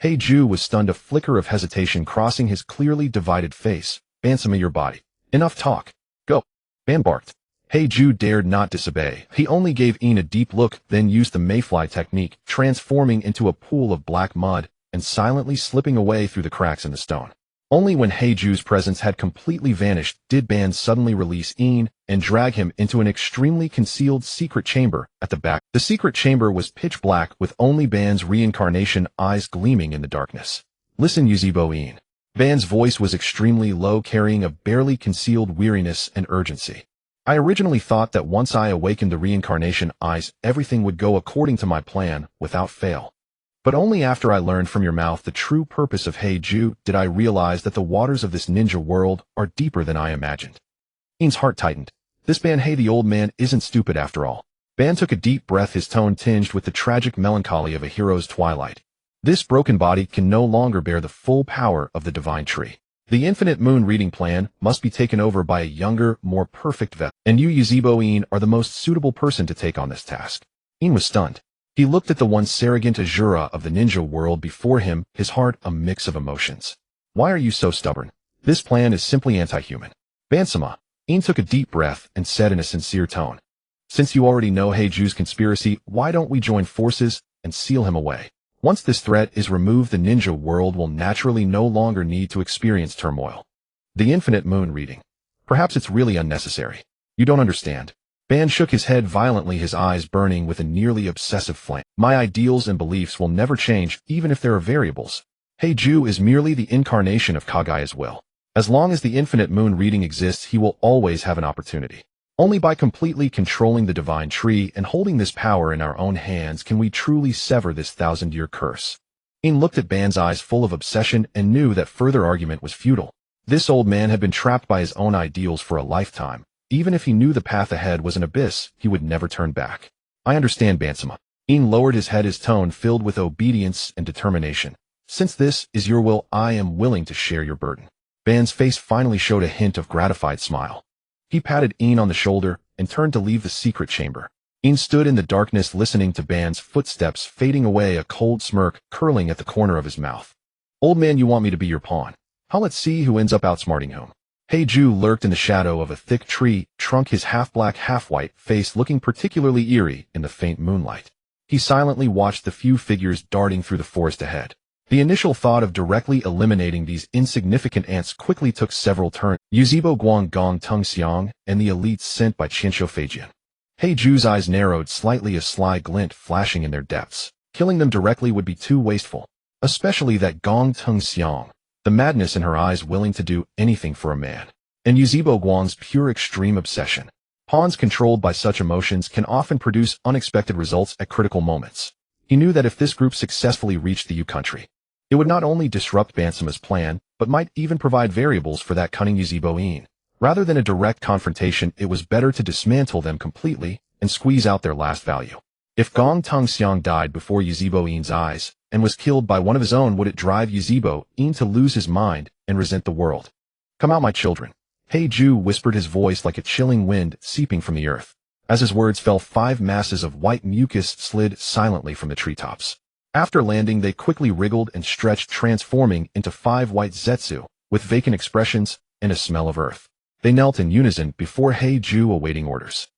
Heiju was stunned, a flicker of hesitation crossing his clearly divided face. Ban-sama, your body. Enough talk. Go. Ban barked. Heiju dared not disobey. He only gave In a deep look, then used the mayfly technique, transforming into a pool of black mud and silently slipping away through the cracks in the stone. Only when Heiju's presence had completely vanished did Ban suddenly release In and drag him into an extremely concealed secret chamber at the back. The secret chamber was pitch black with only Ban's reincarnation eyes gleaming in the darkness. Listen, Yuzebo In. Ban's voice was extremely low, carrying a barely concealed weariness and urgency. I originally thought that once I awakened the reincarnation eyes, everything would go according to my plan without fail. But only after I learned from your mouth the true purpose of Heiju did I realize that the waters of this ninja world are deeper than I imagined. In's heart tightened. This Ban, hey, the old man isn't stupid after all. Ban took a deep breath, his tone tinged with the tragic melancholy of a hero's twilight. This broken body can no longer bear the full power of the divine tree. The infinite moon reading plan must be taken over by a younger, more perfect vet, and you, Yuzebo In, are the most suitable person to take on this task. In was stunned. He looked at the once arrogant Azura of the ninja world before him, his heart a mix of emotions. Why are you so stubborn? This plan is simply anti-human. Ban-sama. In took a deep breath and said in a sincere tone. Since you already know Heiju's conspiracy, why don't we join forces and seal him away? Once this threat is removed, the ninja world will naturally no longer need to experience turmoil. The infinite moon reading. Perhaps it's really unnecessary. You don't understand. Ban shook his head violently, his eyes burning with a nearly obsessive flame. My ideals and beliefs will never change, even if there are variables. Heiju is merely the incarnation of Kagaya's will. As long as the infinite moon reading exists, he will always have an opportunity. Only by completely controlling the divine tree and holding this power in our own hands can we truly sever this 1,000-year curse. In looked at Ban's eyes full of obsession and knew that further argument was futile. This old man had been trapped by his own ideals for a lifetime. Even if he knew the path ahead was an abyss, he would never turn back. I understand, Ban-sama. In lowered his head, his tone filled with obedience and determination. Since this is your will, I am willing to share your burden. Ban's face finally showed a hint of gratified smile. He patted In on the shoulder and turned to leave the secret chamber. In stood in the darkness listening to Ban's footsteps fading away, a cold smirk curling at the corner of his mouth. Old man, you want me to be your pawn? How, let's see who ends up outsmarting whom. Heiju lurked in the shadow of a thick tree trunk, his half-black, half-white face looking particularly eerie in the faint moonlight. He silently watched the few figures darting through the forest ahead. The initial thought of directly eliminating these insignificant ants quickly took several turns. Yuzebo Guang Gong Tung Xiang and the elites sent by Qinsho Feijian. Heiju's eyes narrowed slightly, a sly glint flashing in their depths. Killing them directly would be too wasteful. Especially that Gong Tung Xiang. The madness in her eyes, willing to do anything for a man. And Yuzebo Guang's pure extreme obsession. Pawns controlled by such emotions can often produce unexpected results at critical moments. He knew that if this group successfully reached the U country, it would not only disrupt Ban-sama's plan, but might even provide variables for that cunning Yuzebo In. Rather than a direct confrontation, it was better to dismantle them completely and squeeze out their last value. If Gong Tung Xiang died before Yuzebo In's eyes and was killed by one of his own, would it drive Yuzebo In to lose his mind and resent the world? Come out, my children. Heiju whispered, his voice like a chilling wind seeping from the earth. As his words fell, 5 masses of white mucus slid silently from the treetops. After landing, they quickly wriggled and stretched, transforming into 5 white zetsu, with vacant expressions and a smell of earth. They knelt in unison before Heiju, awaiting orders.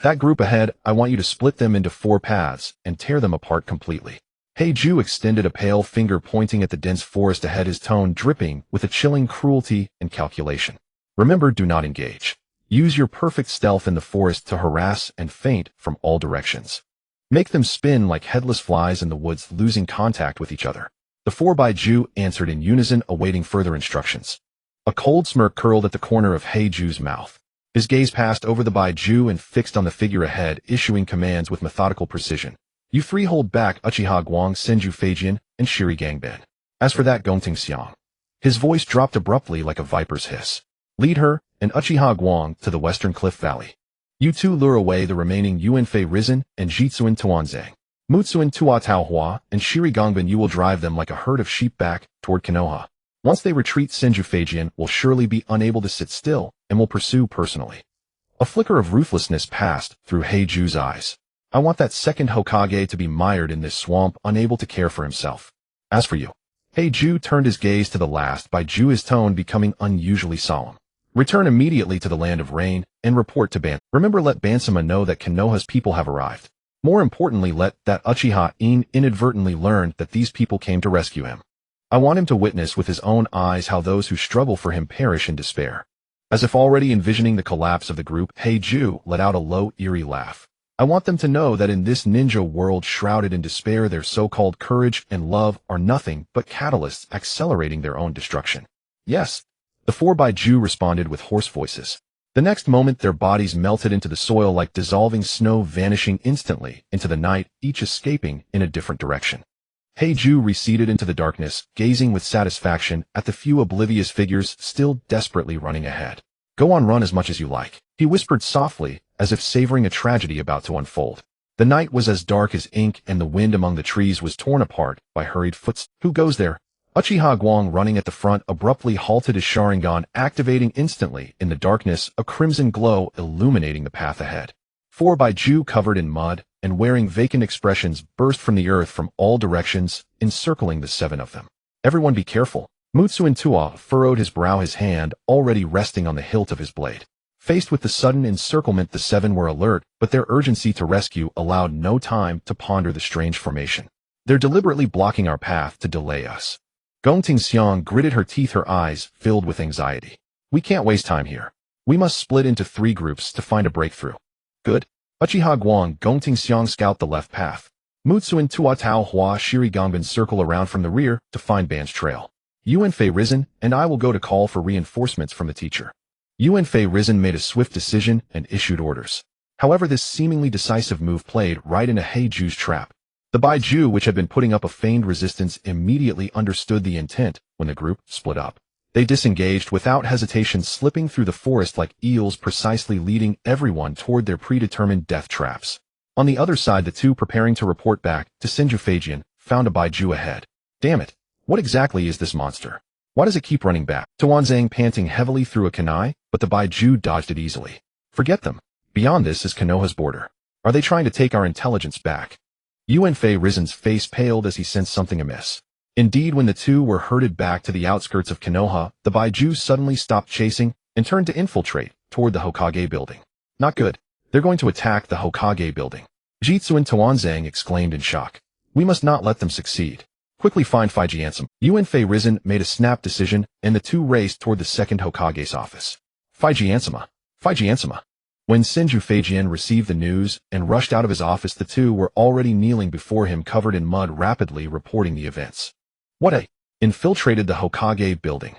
That group ahead, I want you to split them into 4 paths and tear them apart completely. Heiju extended a pale finger pointing at the dense forest ahead, his tone dripping with a chilling cruelty and calculation. Remember, do not engage. Use your perfect stealth in the forest to harass and feint from all directions. Make them spin like headless flies in the woods, losing contact with each other. The 4-Ju answered in unison, awaiting further instructions. A cold smirk curled at the corner of Ju's mouth. His gaze passed over the Baiju and fixed on the figure ahead, issuing commands with methodical precision. You three hold back Uchiha Guang, Senju Feijian, and Shiri Gangban. As for that Gongting Xiang. His voice dropped abruptly like a viper's hiss. Lead her, and Uchiha Guang, to the western cliff valley. You two lure away the remaining Yuanfei Risen and Jitsuin Tuanzang. Mutsuin Tuatao Hua and Shiri Gangban, you will drive them like a herd of sheep back toward Konoha. Once they retreat, Senju Feijian will surely be unable to sit still and will pursue personally. A flicker of ruthlessness passed through Ju's eyes. I want that second Hokage to be mired in this swamp, unable to care for himself. As for you. Ju turned his gaze to the last Baiju, his tone becoming unusually solemn. Return immediately to the land of rain and report to Ban. Remember, let Bansama know that Konoha's people have arrived. More importantly, let that Uchiha In inadvertently learn that these people came to rescue him. I want him to witness with his own eyes how those who struggle for him perish in despair. As if already envisioning the collapse of the group, Ju let out a low, eerie laugh. I want them to know that in this ninja world shrouded in despair, their so-called courage and love are nothing but catalysts accelerating their own destruction. Yes. The 4-Ju responded with hoarse voices. The next moment, their bodies melted into the soil like dissolving snow, vanishing instantly into the night, each escaping in a different direction. Ju receded into the darkness, gazing with satisfaction at the few oblivious figures still desperately running ahead. Go on, run as much as you like, he whispered softly, as if savoring a tragedy about to unfold. The night was as dark as ink, and the wind among the trees was torn apart by hurried footsteps. Who goes there? Uchiha Guang, running at the front, abruptly halted his Sharingan, activating instantly in the darkness, a crimson glow illuminating the path ahead. 4-Ju, covered in mud and wearing vacant expressions, burst from the earth from all directions, encircling the 7 of them. Everyone be careful. Mutsuin Tua furrowed his brow, his hand already resting on the hilt of his blade. Faced with the sudden encirclement, the 7 were alert, but their urgency to rescue allowed no time to ponder the strange formation. They're deliberately blocking our path to delay us. Gongting Xiang gritted her teeth, her eyes filled with anxiety. We can't waste time here. We must split into 3 groups to find a breakthrough. Good. Uchiha Guang, Gongting Xiang scout the left path. Mutsuin Tuatao Hua, Shiri Gangban circle around from the rear to find Ban's trail. Yuanfei Risen and I will go to call for reinforcements from the teacher. Yuanfei Risen made a swift decision and issued orders. However, this seemingly decisive move played right into Ju's trap. The Baiju, which had been putting up a feigned resistance, immediately understood the intent when the group split up. They disengaged without hesitation, slipping through the forest like eels, precisely leading everyone toward their predetermined death traps. On the other side, the 2 preparing to report back to Senju Feijian found a Baiju ahead. Damn it! What exactly is this monster? Why does it keep running back? Tuanzang panting heavily through a kunai, but the Baiju dodged it easily. Forget them. Beyond this is Konoha's border. Are they trying to take our intelligence back? Yuanfei Risen's face paled as he sensed something amiss. Indeed, when the 2 were herded back to the outskirts of Konoha, the Baiju suddenly stopped chasing and turned to infiltrate toward the Hokage building. Not good. They're going to attack the Hokage building. Jitsuin Tuanzang exclaimed in shock. We must not let them succeed. Quickly find Feijiansama. Yuanfei Risen made a snap decision, and the 2 raced toward the second Hokage's office. Feijiansama. Feijiansama. When Senju Feijian received the news and rushed out of his office, the 2 were already kneeling before him, covered in mud, rapidly reporting the events. What a... Infiltrated the Hokage building.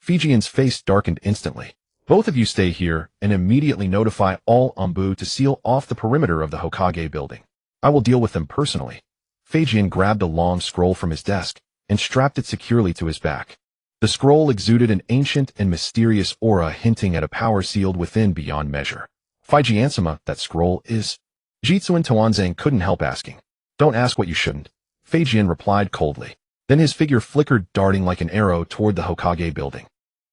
Feijian's face darkened instantly. Both of you stay here and immediately notify all Anbu to seal off the perimeter of the Hokage building. I will deal with them personally. Feijian grabbed a long scroll from his desk and strapped it securely to his back. The scroll exuded an ancient and mysterious aura, hinting at a power sealed within beyond measure. Feijiansama, that scroll is... Jitsuin Tuanzang couldn't help asking. Don't ask what you shouldn't. Feijian replied coldly. Then his figure flickered, darting like an arrow toward the Hokage building.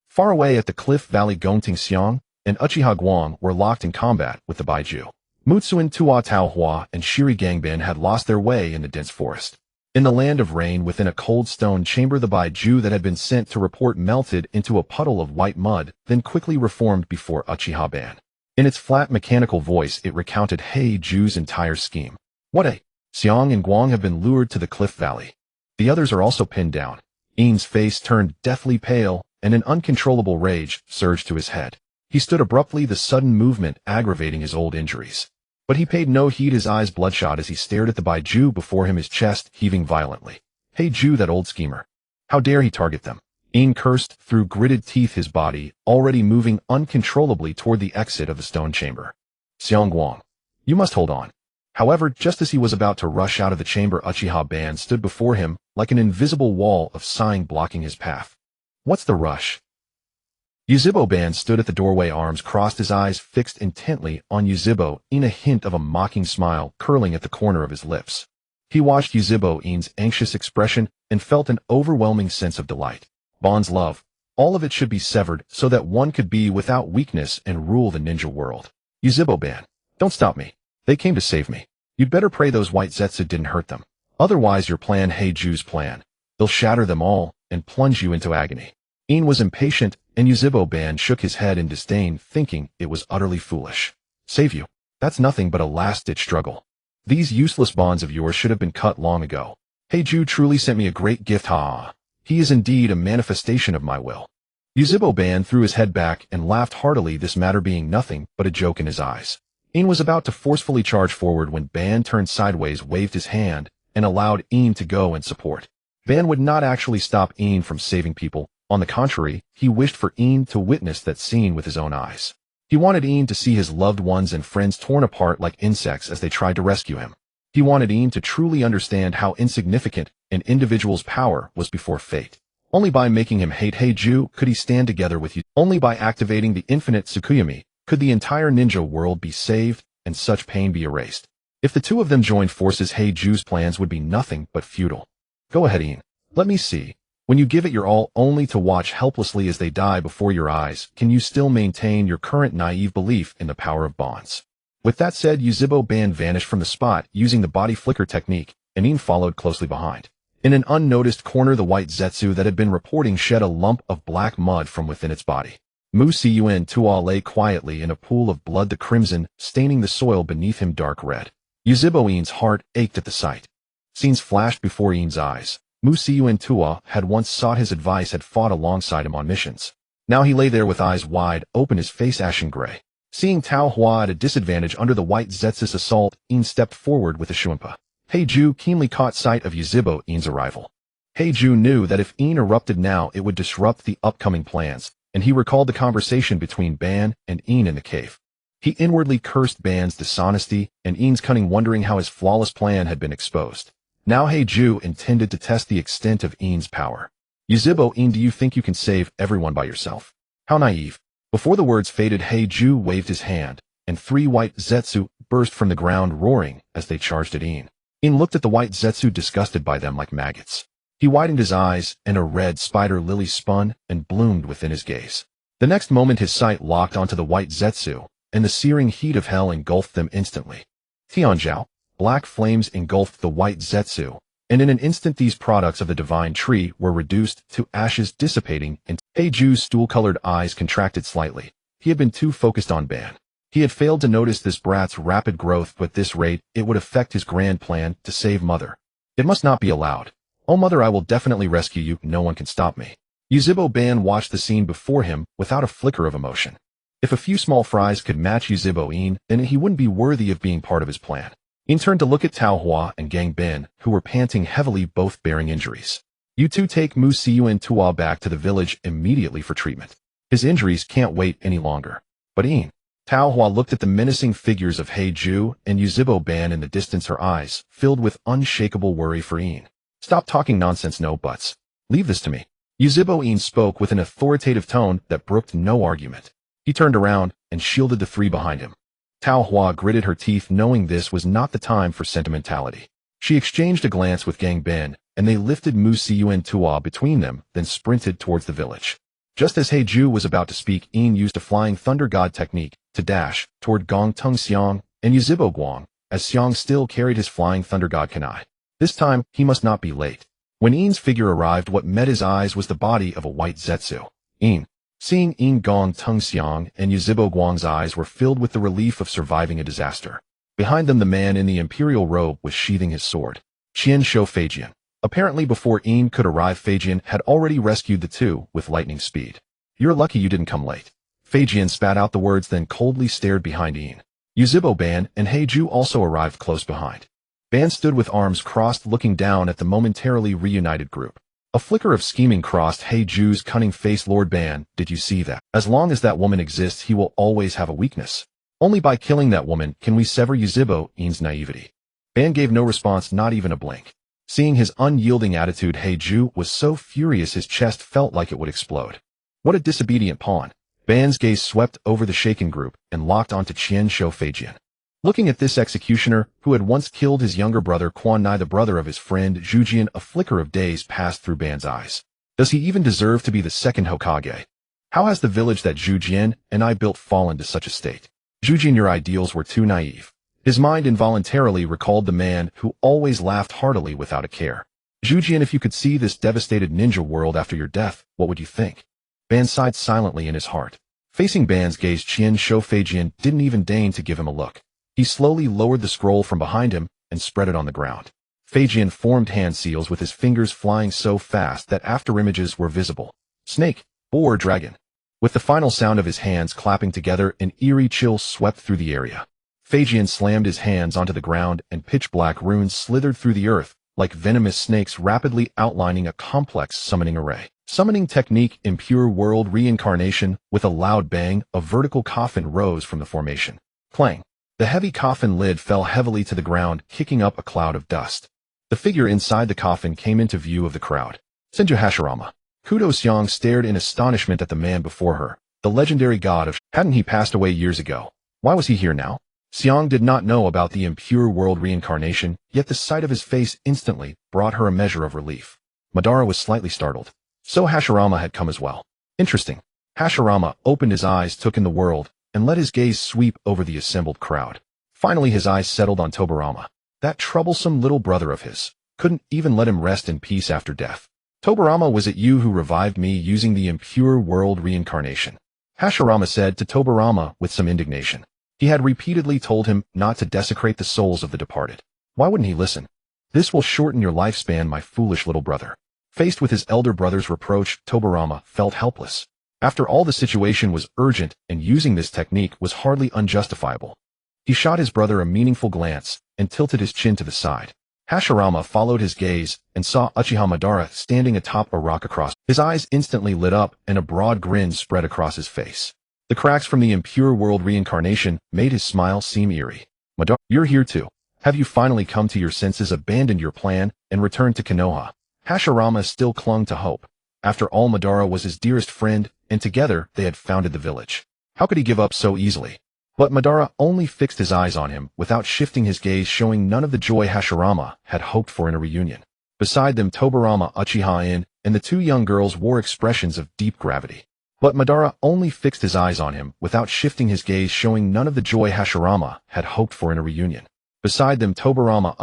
Far away at the cliff valley, Gongting Xiang and Uchiha Guang were locked in combat with the Baiju. Mutsuin Tuatao Hua and Shiri Gangban had lost their way in the dense forest. In the land of rain, within a cold stone chamber, the Baiju that had been sent to report melted into a puddle of white mud, then quickly reformed before Uchiha Ban. In its flat mechanical voice, it recounted Ju's entire scheme. What a... Xiang and Guang have been lured to the cliff valley. The others are also pinned down. In's face turned deathly pale, and an uncontrollable rage surged to his head. He stood abruptly, the sudden movement aggravating his old injuries. But he paid no heed, his eyes bloodshot as he stared at the Baiju before him, his chest heaving violently. Hey Ju, that old schemer. How dare he target them? In cursed through gritted teeth, his body already moving uncontrollably toward the exit of the stone chamber. Xiang Guang, you must hold on. However, just as he was about to rush out of the chamber, Uchiha Band stood before him like an invisible wall of sighing blocking his path. What's the rush? Yuzhibo Band stood at the doorway, arms crossed, his eyes fixed intently on Yuzhibo In, a hint of a mocking smile curling at the corner of his lips. He watched Yuzhibo In's anxious expression and felt an overwhelming sense of delight. Bond's love, all of it should be severed so that one could be without weakness and rule the ninja world. Yuzhibo Band, don't stop me. They came to save me. You'd better pray those white zetsu didn't hurt them. Otherwise your plan, Heiju's plan, they'll shatter them all and plunge you into agony. In was impatient, and Yuzhibo Band shook his head in disdain, thinking it was utterly foolish. Save you? That's nothing but a last-ditch struggle. These useless bonds of yours should have been cut long ago. Heiju truly sent me a great gift, ha! He is indeed a manifestation of my will. Yuzhibo Band threw his head back and laughed heartily, this matter being nothing but a joke in his eyes. In was about to forcefully charge forward when Band turned sideways, waved his hand, and allowed In to go and support. Band would not actually stop In from saving people. On the contrary, he wished for In to witness that scene with his own eyes. He wanted In to see his loved ones and friends torn apart like insects as they tried to rescue him. He wanted In to truly understand how insignificant an individual's power was before fate. Only by making him hate Heiju could he stand together with you. Only by activating the infinite Tsukuyomi could the entire ninja world be saved and such pain be erased. If the two of them joined forces, Heiju's plans would be nothing but futile. Go ahead, In. Let me see. When you give it your all only to watch helplessly as they die before your eyes, can you still maintain your current naive belief in the power of bonds? With that said, Yuzhibo Band vanished from the spot using the body flicker technique, and In followed closely behind. In an unnoticed corner, the white zetsu that had been reporting shed a lump of black mud from within its body. Museun Tua lay quietly in a pool of blood, the crimson staining the soil beneath him dark red. Yuzhibo In's heart ached at the sight. Scenes flashed before In's eyes. Museun Tua had once sought his advice, had fought alongside him on missions. Now he lay there with eyes wide open, his face ashen gray. Seeing Tao Hua at a disadvantage under the white zetsu's assault, In stepped forward with a shuanpa. Heiju keenly caught sight of Yuzhibo In's arrival. Heiju knew that if In erupted now, it would disrupt the upcoming plans, and he recalled the conversation between Ban and In the cave. He inwardly cursed Ban's dishonesty and In's cunning, wondering how his flawless plan had been exposed. Now Heiju intended to test the extent of In's power. Yuzhibo In, do you think you can save everyone by yourself? How naive. Before the words faded, Heiju waved his hand, and 3 white zetsu burst from the ground, roaring as they charged at In. In looked at the white zetsu, disgusted by them like maggots. He widened his eyes, and a red spider lily spun and bloomed within his gaze. The next moment his sight locked onto the white zetsu, and the searing heat of hell engulfed them instantly. Tianzhao. Black flames engulfed the white zetsu, and in an instant these products of the divine tree were reduced to ashes, dissipating, and Heiju's stool-colored eyes contracted slightly. He had been too focused on Ban. He had failed to notice this brat's rapid growth, but at this rate it would affect his grand plan to save Mother. It must not be allowed. Oh Mother, I will definitely rescue you, no one can stop me. Yuzhibo Ban watched the scene before him without a flicker of emotion. If a few small fries could match Yuzhibo In, then he wouldn't be worthy of being part of his plan. In turned to look at Tao Hua and Gang Bin, who were panting heavily, both bearing injuries. You two take Museun Tua back to the village immediately for treatment. His injuries can't wait any longer. But In. Tao Hua looked at the menacing figures of Heiju and Yuzhibo Ban in the distance, her eyes filled with unshakable worry for In. Stop talking nonsense, no buts. Leave this to me. Yuzhibo In spoke with an authoritative tone that brooked no argument. He turned around and shielded the 3 behind him. Tao Hua gritted her teeth, knowing this was not the time for sentimentality. She exchanged a glance with Gang Ben, and they lifted Museun Tua between them, then sprinted towards the village. Just as Heiju was about to speak, In used a flying thunder god technique to dash toward Gong Tung Xiang and Yuzhibo Guang, as Xiang still carried his flying thunder god kunai. This time, he must not be late. When In's figure arrived, what met his eyes was the body of a white zetsu. Seeing In, Gong Tung Xiang and Yuzhibo Guang's eyes were filled with the relief of surviving a disaster. Behind them, the man in the imperial robe was sheathing his sword. Qian Shou Feijian. Apparently before In could arrive, Feijian had already rescued the 2 with lightning speed. You're lucky you didn't come late. Feijian spat out the words, then coldly stared behind In. Yuzhibo Ban and Heiju also arrived close behind. Ban stood with arms crossed looking down at the momentarily reunited group. A flicker of scheming crossed Heiju's cunning face. Lord Ban, did you see that? As long as that woman exists, he will always have a weakness. Only by killing that woman can we sever Yuzhibo In's naivety. Ban gave no response, not even a blink. Seeing his unyielding attitude, Heiju was so furious his chest felt like it would explode. What a disobedient pawn. Ban's gaze swept over the shaken group and locked onto Qian Shou Feijian. Looking at this executioner, who had once killed his younger brother Quan Nai, the brother of his friend Zhujian, a flicker of daze passed through Ban's eyes. Does he even deserve to be the second Hokage? How has the village that Zhujian and I built fallen to such a state? Zhujian, your ideals were too naive. His mind involuntarily recalled the man who always laughed heartily without a care. Zhujian, if you could see this devastated ninja world after your death, what would you think? Ban sighed silently in his heart. Facing Ban's gaze, Qian Shou Feijian didn't even deign to give him a look. He slowly lowered the scroll from behind him and spread it on the ground. Feijian formed hand seals with his fingers flying so fast that afterimages were visible. Snake, boar, dragon. With the final sound of his hands clapping together, an eerie chill swept through the area. Feijian slammed his hands onto the ground and pitch-black runes slithered through the earth, like venomous snakes rapidly outlining a complex summoning array. Summoning technique, impure world reincarnation. With a loud bang, a vertical coffin rose from the formation. Clang. The heavy coffin lid fell heavily to the ground, kicking up a cloud of dust. The figure inside the coffin came into view of the crowd. Senju Hashirama. Kudo Xiang stared in astonishment at the man before her, the legendary god of... Hadn't he passed away years ago? Why was he here now? Xiang did not know about the impure world reincarnation, yet the sight of his face instantly brought her a measure of relief. Madara was slightly startled. So Hashirama had come as well. Interesting. Hashirama opened his eyes, took in the world, and let his gaze sweep over the assembled crowd. Finally his eyes settled on Tobarama. That troublesome little brother of his. Couldn't even let him rest in peace after death. Tobarama, was it you who revived me using the impure world reincarnation? Hashirama said to Tobarama with some indignation. He had repeatedly told him not to desecrate the souls of the departed. Why wouldn't he listen? This will shorten your lifespan, my foolish little brother. Faced with his elder brother's reproach, Tobarama felt helpless. After all, the situation was urgent, and using this technique was hardly unjustifiable. He shot his brother a meaningful glance and tilted his chin to the side. Hashirama followed his gaze and saw Uchiha Madara standing atop a rock across. His eyes instantly lit up and a broad grin spread across his face. The cracks from the impure world reincarnation made his smile seem eerie. Madara, you're here too. Have you finally come to your senses, abandoned your plan, and returned to Konoha? Hashirama still clung to hope. After all, Madara was his dearest friend, and together they had founded the village. How could he give up so easily? But Madara only fixed his eyes on him without shifting his gaze, showing none of the joy Hashirama had hoped for in a reunion. Beside them, Tobarama, Uchiha In, and the two young girls wore expressions of deep gravity. But Madara only fixed his eyes on him without shifting his gaze, showing none of the joy Hashirama had hoped for in a reunion. Beside them, Tobarama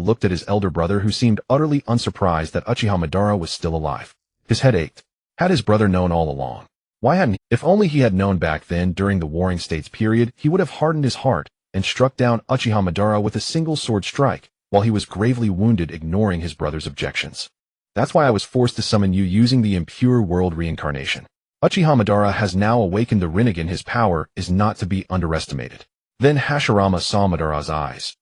looked at his elder brother, who seemed utterly unsurprised that Uchiha Madara was still alive. His head ached. Had his brother known all along? Why hadn't he? If only he had known back then during the Warring States period, he would have hardened his heart and struck down Uchiha Madara with a single sword strike, while he was gravely wounded, ignoring his brother's objections. That's why I was forced to summon you using the impure world reincarnation. Uchiha Madara has now awakened the Rinnegan. His power is not to be underestimated. Then Hashirama saw Madara's eyes.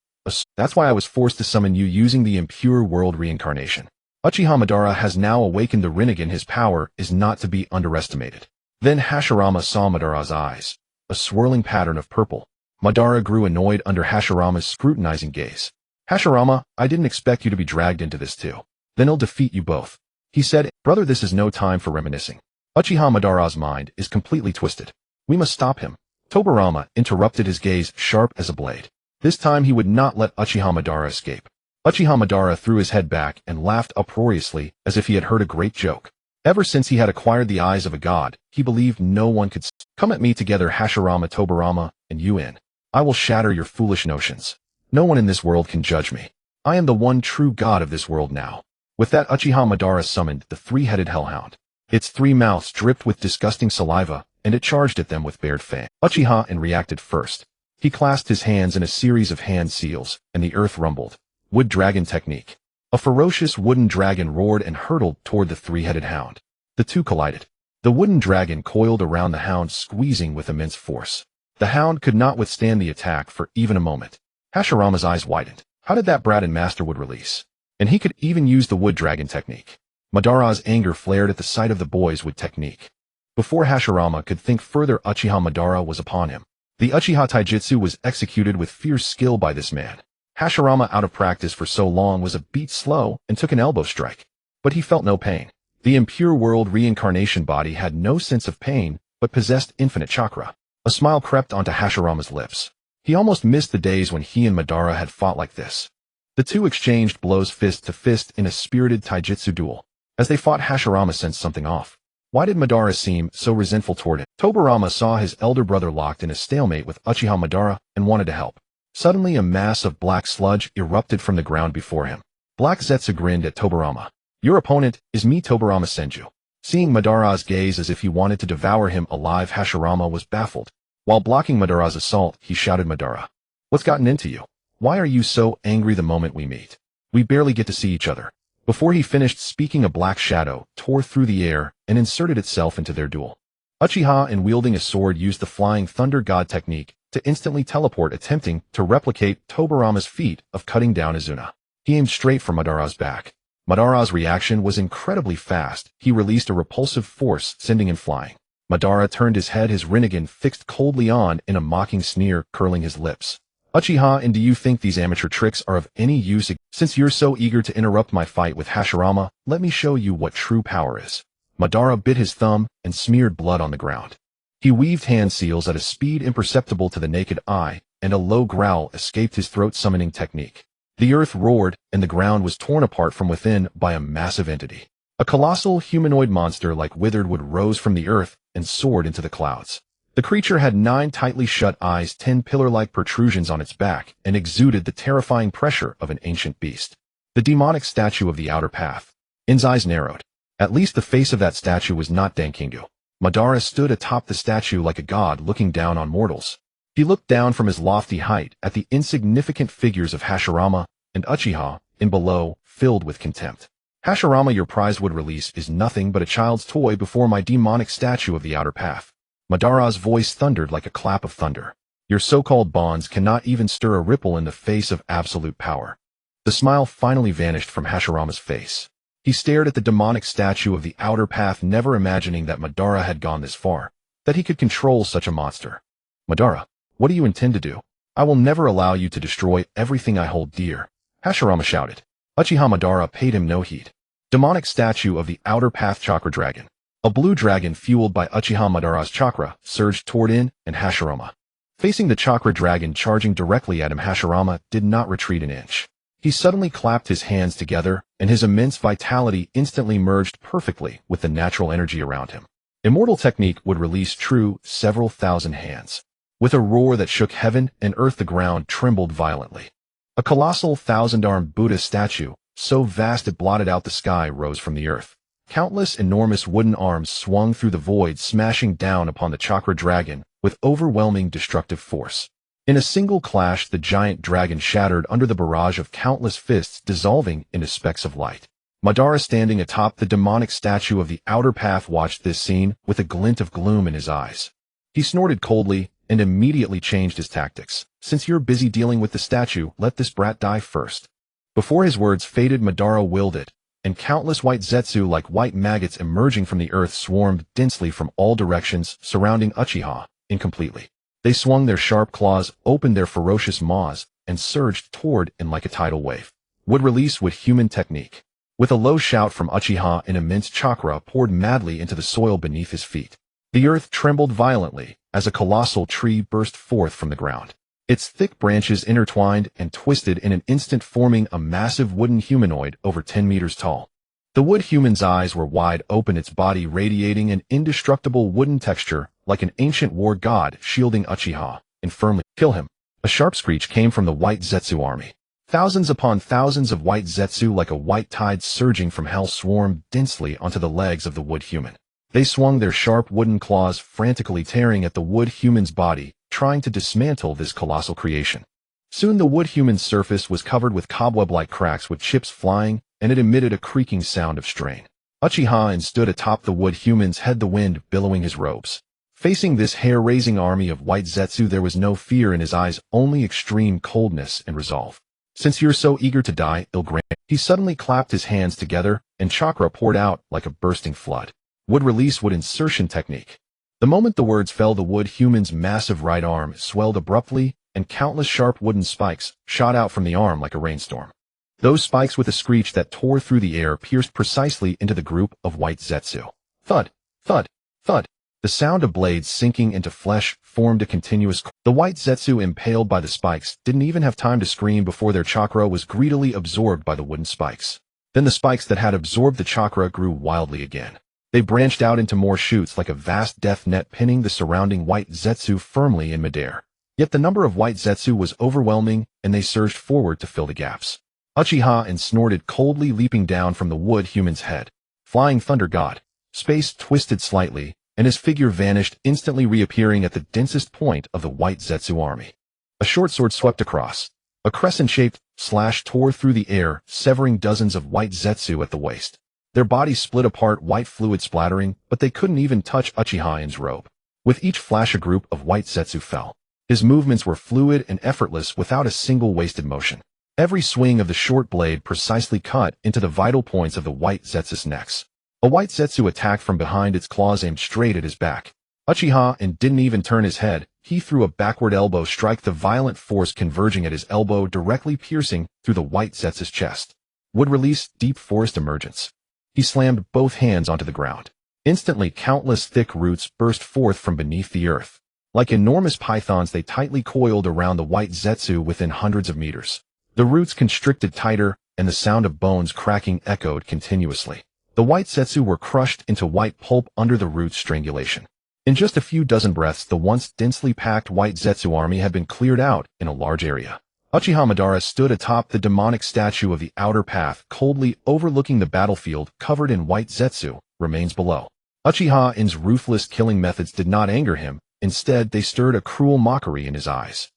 That's why I was forced to summon you using the impure world reincarnation. Uchiha Madara has now awakened the Rinnegan. His power is not to be underestimated. Then Hashirama saw Madara's eyes. A swirling pattern of purple. Madara grew annoyed under Hashirama's scrutinizing gaze. Hashirama, I didn't expect you to be dragged into this too. Then he'll defeat you both. He said, brother, this is no time for reminiscing. Uchiha Madara's mind is completely twisted. We must stop him. Tobarama interrupted, his gaze sharp as a blade. This time he would not let Uchiha Madara escape. Uchiha Madara threw his head back and laughed uproariously as if he had heard a great joke. Ever since he had acquired the eyes of a god, he believed no one could come at me together, Hashirama, Tobarama, and you In. I will shatter your foolish notions. No one in this world can judge me. I am the one true god of this world now. With that, Uchiha Madara summoned the three-headed hellhound. Its three mouths dripped with disgusting saliva, and it charged at them with bared fangs. Uchiha In reacted first. He clasped his hands in a series of hand seals, and the earth rumbled. Wood dragon technique. A ferocious wooden dragon roared and hurtled toward the three-headed hound. The two collided. The wooden dragon coiled around the hound, squeezing with immense force. The hound could not withstand the attack for even a moment. Hashirama's eyes widened. How did that brat and master wood release? And he could even use the wood dragon technique. Madara's anger flared at the sight of the boy's wood technique. Before Hashirama could think further, Uchiha Madara was upon him. The Uchiha Taijutsu was executed with fierce skill by this man. Hashirama, out of practice for so long, was a beat slow and took an elbow strike. But he felt no pain. The impure world reincarnation body had no sense of pain, but possessed infinite chakra. A smile crept onto Hashirama's lips. He almost missed the days when he and Madara had fought like this. The two exchanged blows fist to fist in a spirited taijutsu duel. As they fought, Hashirama sensed something off. Why did Madara seem so resentful toward him? Tobirama saw his elder brother locked in a stalemate with Uchiha Madara and wanted to help. Suddenly, a mass of black sludge erupted from the ground before him. Black Zetsu grinned at Tobirama. Your opponent is me, Tobirama Senju. Seeing Madara's gaze as if he wanted to devour him alive, Hashirama was baffled. While blocking Madara's assault, he shouted, Madara, what's gotten into you? Why are you so angry the moment we meet? We barely get to see each other. Before he finished speaking, a black shadow tore through the air and inserted itself into their duel. Uchiha In, wielding a sword, used the Flying Thunder God technique to instantly teleport, attempting to replicate Tobirama's feat of cutting down Izuna. He aimed straight for Madara's back. Madara's reaction was incredibly fast. He released a repulsive force, sending him flying. Madara turned his head, his Rinnegan fixed coldly on in a mocking sneer, curling his lips. Uchiha In, do you think these amateur tricks are of any use? Since you're so eager to interrupt my fight with Hashirama, let me show you what true power is. Madara bit his thumb and smeared blood on the ground. He weaved hand seals at a speed imperceptible to the naked eye, and a low growl escaped his throat-summoning technique. The earth roared, and the ground was torn apart from within by a massive entity. A colossal humanoid monster like withered wood rose from the earth and soared into the clouds. The creature had 9 tightly shut eyes, 10 pillar-like protrusions on its back, and exuded the terrifying pressure of an ancient beast. The demonic statue of the outer path. In's eyes narrowed. At least the face of that statue was not Dankingu. Madara stood atop the statue like a god looking down on mortals. He looked down from his lofty height at the insignificant figures of Hashirama and Uchiha In below, filled with contempt. Hashirama, your prize wood release is nothing but a child's toy before my demonic statue of the outer path. Madara's voice thundered like a clap of thunder. Your so-called bonds cannot even stir a ripple in the face of absolute power. The smile finally vanished from Hashirama's face. He stared at the demonic statue of the outer path, never imagining that Madara had gone this far, that he could control such a monster. Madara, what do you intend to do? I will never allow you to destroy everything I hold dear, Hashirama shouted. Uchiha Madara paid him no heed. Demonic statue of the outer path chakra dragon. A blue dragon fueled by Uchiha Madara's chakra surged toward In and Hashirama. Facing the chakra dragon charging directly at him, Hashirama did not retreat an inch. He suddenly clapped his hands together, and his immense vitality instantly merged perfectly with the natural energy around him. Immortal technique would release true several thousand hands. With a roar that shook heaven and earth, the ground trembled violently. A colossal 1,000-armed Buddha statue, so vast it blotted out the sky, rose from the earth. Countless enormous wooden arms swung through the void, smashing down upon the chakra dragon with overwhelming destructive force. In a single clash, the giant dragon shattered under the barrage of countless fists, dissolving into specks of light. Madara, standing atop the demonic statue of the outer path, watched this scene with a glint of gloom in his eyes. He snorted coldly and immediately changed his tactics. Since you're busy dealing with the statue, let this brat die first. Before his words faded, Madara willed it, and countless white zetsu like white maggots emerging from the earth swarmed densely from all directions, surrounding Uchiha In completely. They swung their sharp claws, opened their ferocious maws, and surged toward In like a tidal wave. Would release with human technique. With a low shout from Uchiha, an immense chakra poured madly into the soil beneath his feet. The earth trembled violently as a colossal tree burst forth from the ground. Its thick branches intertwined and twisted in an instant, forming a massive wooden humanoid over 10 meters tall. The wood human's eyes were wide open, its body radiating an indestructible wooden texture like an ancient war god shielding Uchiha In firmly. Kill him. A sharp screech came from the white zetsu army. Thousands upon thousands of white zetsu like a white tide surging from hell swarmed densely onto the legs of the wood human. They swung their sharp wooden claws, frantically tearing at the wood human's body, trying to dismantle this colossal creation. Soon the wood human's surface was covered with cobweb-like cracks with chips flying, and it emitted a creaking sound of strain. Uchiha In stood atop the wood humans head the wind, billowing his robes. Facing this hair-raising army of white Zetsu, there was no fear in his eyes, only extreme coldness and resolve. Since you're so eager to die, I'll grant. He suddenly clapped his hands together, and chakra poured out like a bursting flood. Wood release, wood insertion technique. The moment the words fell, the wood human's massive right arm swelled abruptly, and countless sharp wooden spikes shot out from the arm like a rainstorm. Those spikes, with a screech that tore through the air, pierced precisely into the group of white Zetsu. Thud, thud, thud. The sound of blades sinking into flesh formed a continuous. The white Zetsu, impaled by the spikes, didn't even have time to scream before their chakra was greedily absorbed by the wooden spikes. Then the spikes that had absorbed the chakra grew wildly again. They branched out into more shoots like a vast death net, pinning the surrounding white Zetsu firmly in midair. Yet the number of white Zetsu was overwhelming, and they surged forward to fill the gaps. Uchiha In snorted coldly, leaping down from the wood human's head. Flying thunder god. Space twisted slightly, and his figure vanished, instantly reappearing at the densest point of the white Zetsu army. A short sword swept across. A crescent-shaped slash tore through the air, severing dozens of white Zetsu at the waist. Their bodies split apart, white fluid splattering, but they couldn't even touch Uchiha In's robe. With each flash, a group of white Zetsu fell. His movements were fluid and effortless, without a single wasted motion. Every swing of the short blade precisely cut into the vital points of the white Zetsu's necks. A white Zetsu attacked from behind, its claws aimed straight at his back. Uchiha In didn't even turn his head. He threw a backward elbow strike, the violent force converging at his elbow, directly piercing through the white Zetsu's chest. Wood release, deep forest emergence. He slammed both hands onto the ground. Instantly, countless thick roots burst forth from beneath the earth. Like enormous pythons, they tightly coiled around the white Zetsu within hundreds of meters. The roots constricted tighter, and the sound of bones cracking echoed continuously. The white Zetsu were crushed into white pulp under the roots' strangulation. In just a few dozen breaths, the once densely packed white Zetsu army had been cleared out in a large area. Uchiha Madara stood atop the demonic statue of the outer path, coldly overlooking the battlefield covered in white Zetsu remains below. Uchiha In's ruthless killing methods did not anger him. Instead, they stirred a cruel mockery in his eyes.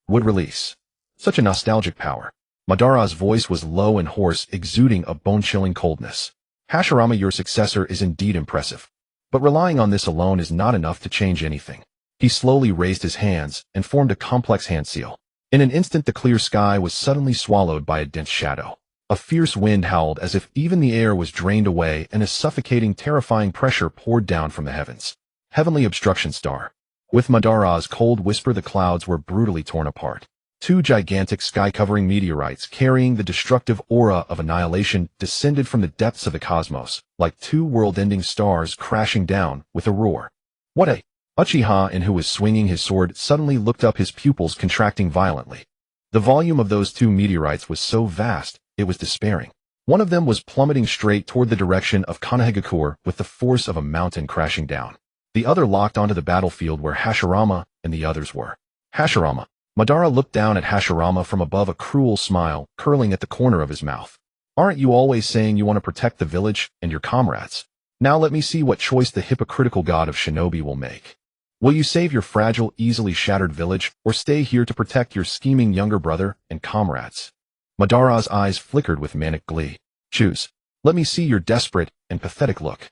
Wood release. Such a nostalgic power. Madara's voice was low and hoarse, exuding a bone-chilling coldness. Hashirama, your successor is indeed impressive. But relying on this alone is not enough to change anything. He slowly raised his hands and formed a complex hand seal. In an instant, the clear sky was suddenly swallowed by a dense shadow. A fierce wind howled as if even the air was drained away, and a suffocating, terrifying pressure poured down from the heavens. Heavenly obstruction star. With Madara's cold whisper, the clouds were brutally torn apart. Two gigantic sky-covering meteorites carrying the destructive aura of annihilation descended from the depths of the cosmos, like two world-ending stars crashing down with a roar. What a... Uchiha In, who was swinging his sword, suddenly looked up, his pupils contracting violently. The volume of those two meteorites was so vast, it was despairing. One of them was plummeting straight toward the direction of Konoha with the force of a mountain crashing down. The other locked onto the battlefield where Hashirama and the others were. Hashirama. Madara looked down at Hashirama from above, a cruel smile curling at the corner of his mouth. Aren't you always saying you want to protect the village and your comrades? Now let me see what choice the hypocritical god of shinobi will make. Will you save your fragile, easily shattered village, or stay here to protect your scheming younger brother and comrades? Madara's eyes flickered with manic glee. Choose. Let me see your desperate and pathetic look.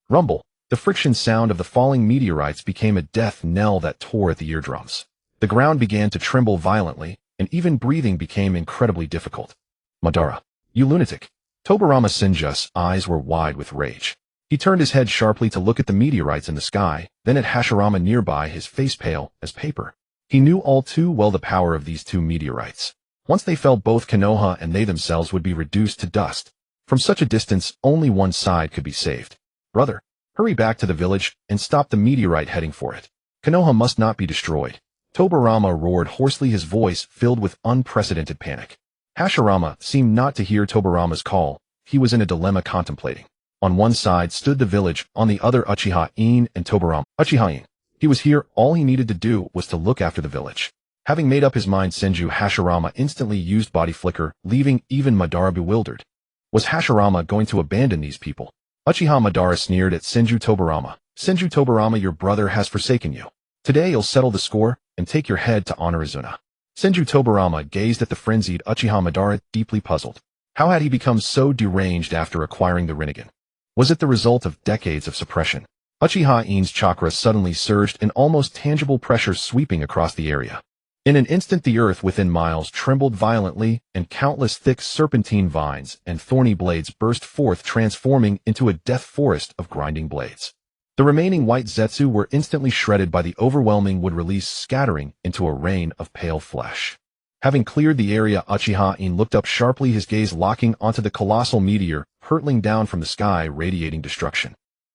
Rumble. The friction sound of the falling meteorites became a death knell that tore at the eardrums. The ground began to tremble violently, and even breathing became incredibly difficult. Madara. You lunatic. Tobirama Senju's eyes were wide with rage. He turned his head sharply to look at the meteorites in the sky, then at Hashirama nearby, his face pale as paper. He knew all too well the power of these two meteorites. Once they fell, both Konoha and they themselves would be reduced to dust. From such a distance, only one side could be saved. Brother, hurry back to the village and stop the meteorite heading for it. Konoha must not be destroyed. Tobirama roared hoarsely, his voice filled with unprecedented panic. Hashirama seemed not to hear Tobirama's call. He was in a dilemma, contemplating. On one side stood the village, on the other Uchiha In and Tobirama. Uchiha In. He was here, all he needed to do was to look after the village. Having made up his mind, Hashirama instantly used body flicker, leaving even Madara bewildered. Was Hashirama going to abandon these people? Uchiha Madara sneered at Tobirama. Tobirama, your brother has forsaken you. Today you'll settle the score and take your head to honor Izuna. Tobirama gazed at the frenzied Uchiha Madara, deeply puzzled. How had he become so deranged after acquiring the Rinnegan? Was it the result of decades of suppression? Uchiha In's chakra suddenly surged in almost tangible pressure sweeping across the area. In an instant the earth within miles trembled violently, and countless thick serpentine vines and thorny blades burst forth, transforming into a death forest of grinding blades. The remaining white zetsu were instantly shredded by the overwhelming wood release, scattering into a rain of pale flesh. Having cleared the area, Uchiha In looked up sharply, his gaze locking onto the colossal meteor hurtling down from the sky, radiating destruction.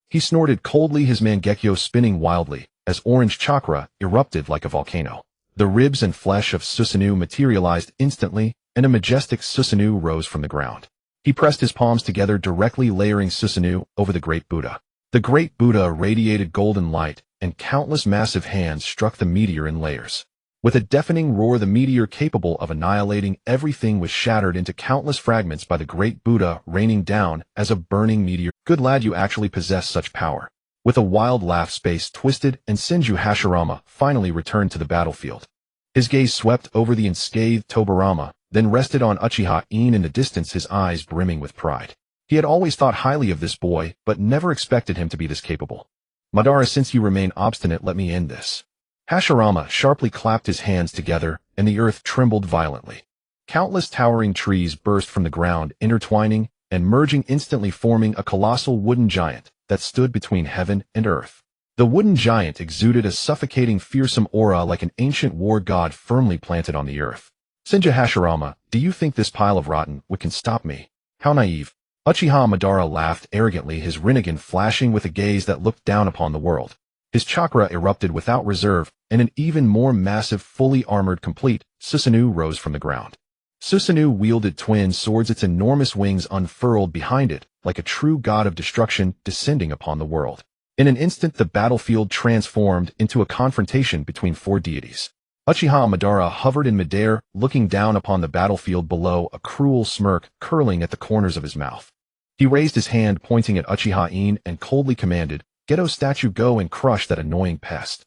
He snorted coldly, his Mangekyo spinning wildly, as orange chakra erupted like a volcano. The ribs and flesh of Susanoo materialized instantly, and a majestic Susanoo rose from the ground. He pressed his palms together, directly layering Susanoo over the great Buddha. The great Buddha radiated golden light, and countless massive hands struck the meteor in layers. With a deafening roar, the meteor capable of annihilating everything was shattered into countless fragments by the great Buddha raining down as a burning meteor. Good lad, you actually possess such power. With a wild laugh, Space twisted, and Senju Hashirama finally returned to the battlefield. His gaze swept over the unscathed Tobarama, then rested on Uchiha In in the distance, his eyes brimming with pride. He had always thought highly of this boy, but never expected him to be this capable. Madara, since you remain obstinate, let me end this. Hashirama sharply clapped his hands together, and the earth trembled violently. Countless towering trees burst from the ground, intertwining and merging, instantly forming a colossal wooden giant that stood between heaven and earth. The wooden giant exuded a suffocating, fearsome aura like an ancient war god firmly planted on the earth. Senju Hashirama, do you think this pile of rotten wood can stop me? How naive. Uchiha Madara laughed arrogantly, his Rinnegan flashing with a gaze that looked down upon the world. His chakra erupted without reserve, and an even more massive, fully armored, complete Susanoo rose from the ground. Susanoo wielded twin swords, its enormous wings unfurled behind it, like a true god of destruction descending upon the world. In an instant, the battlefield transformed into a confrontation between four deities. Uchiha Madara hovered in midair, looking down upon the battlefield below, a cruel smirk curling at the corners of his mouth. He raised his hand, pointing at Uchiha In, and coldly commanded, "Geto statue, go and crush that annoying pest."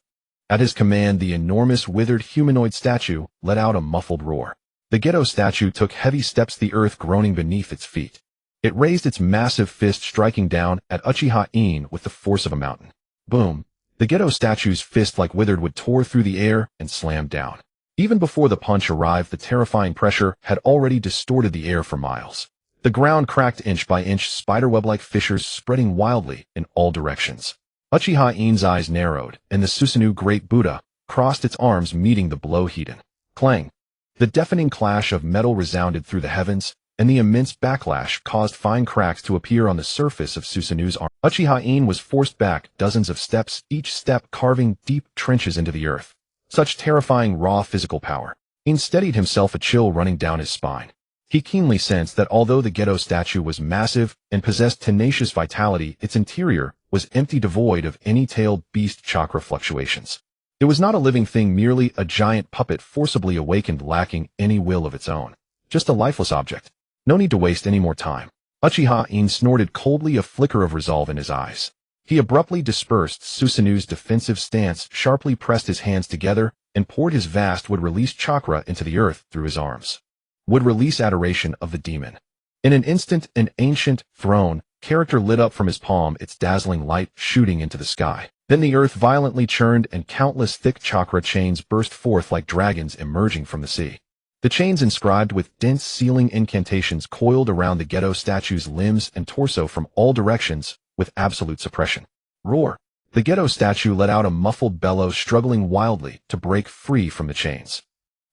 At his command, the enormous withered humanoid statue let out a muffled roar. The Geto statue took heavy steps, the earth groaning beneath its feet. It raised its massive fist, striking down at Uchiha In with the force of a mountain. Boom! The Geto statue's fist, like withered wood, tore through the air and slammed down. Even before the punch arrived, the terrifying pressure had already distorted the air for miles. The ground cracked inch by inch, spiderweb-like fissures spreading wildly in all directions. Uchiha In's eyes narrowed, and the Susanoo Great Buddha crossed its arms, meeting the blow. Heaton. Clang! The deafening clash of metal resounded through the heavens, and the immense backlash caused fine cracks to appear on the surface of Susanoo's arm. Uchiha In was forced back dozens of steps, each step carving deep trenches into the earth. Such terrifying raw physical power. In steadied himself, a chill running down his spine. He keenly sensed that although the Geto statue was massive and possessed tenacious vitality, its interior was empty, devoid of any tailed beast chakra fluctuations. It was not a living thing, merely a giant puppet forcibly awakened, lacking any will of its own. Just a lifeless object. No need to waste any more time. Uchiha In snorted coldly, a flicker of resolve in his eyes. He abruptly dispersed Susanoo's defensive stance, sharply pressed his hands together, and poured his vast would-release chakra into the earth through his arms. Would-release adoration of the demon. In an instant, an ancient throne character lit up from his palm, its dazzling light shooting into the sky. Then the earth violently churned, and countless thick chakra chains burst forth like dragons emerging from the sea. The chains, inscribed with dense sealing incantations, coiled around the Geto statue's limbs and torso from all directions with absolute suppression. Roar! The Geto statue let out a muffled bellow, struggling wildly to break free from the chains.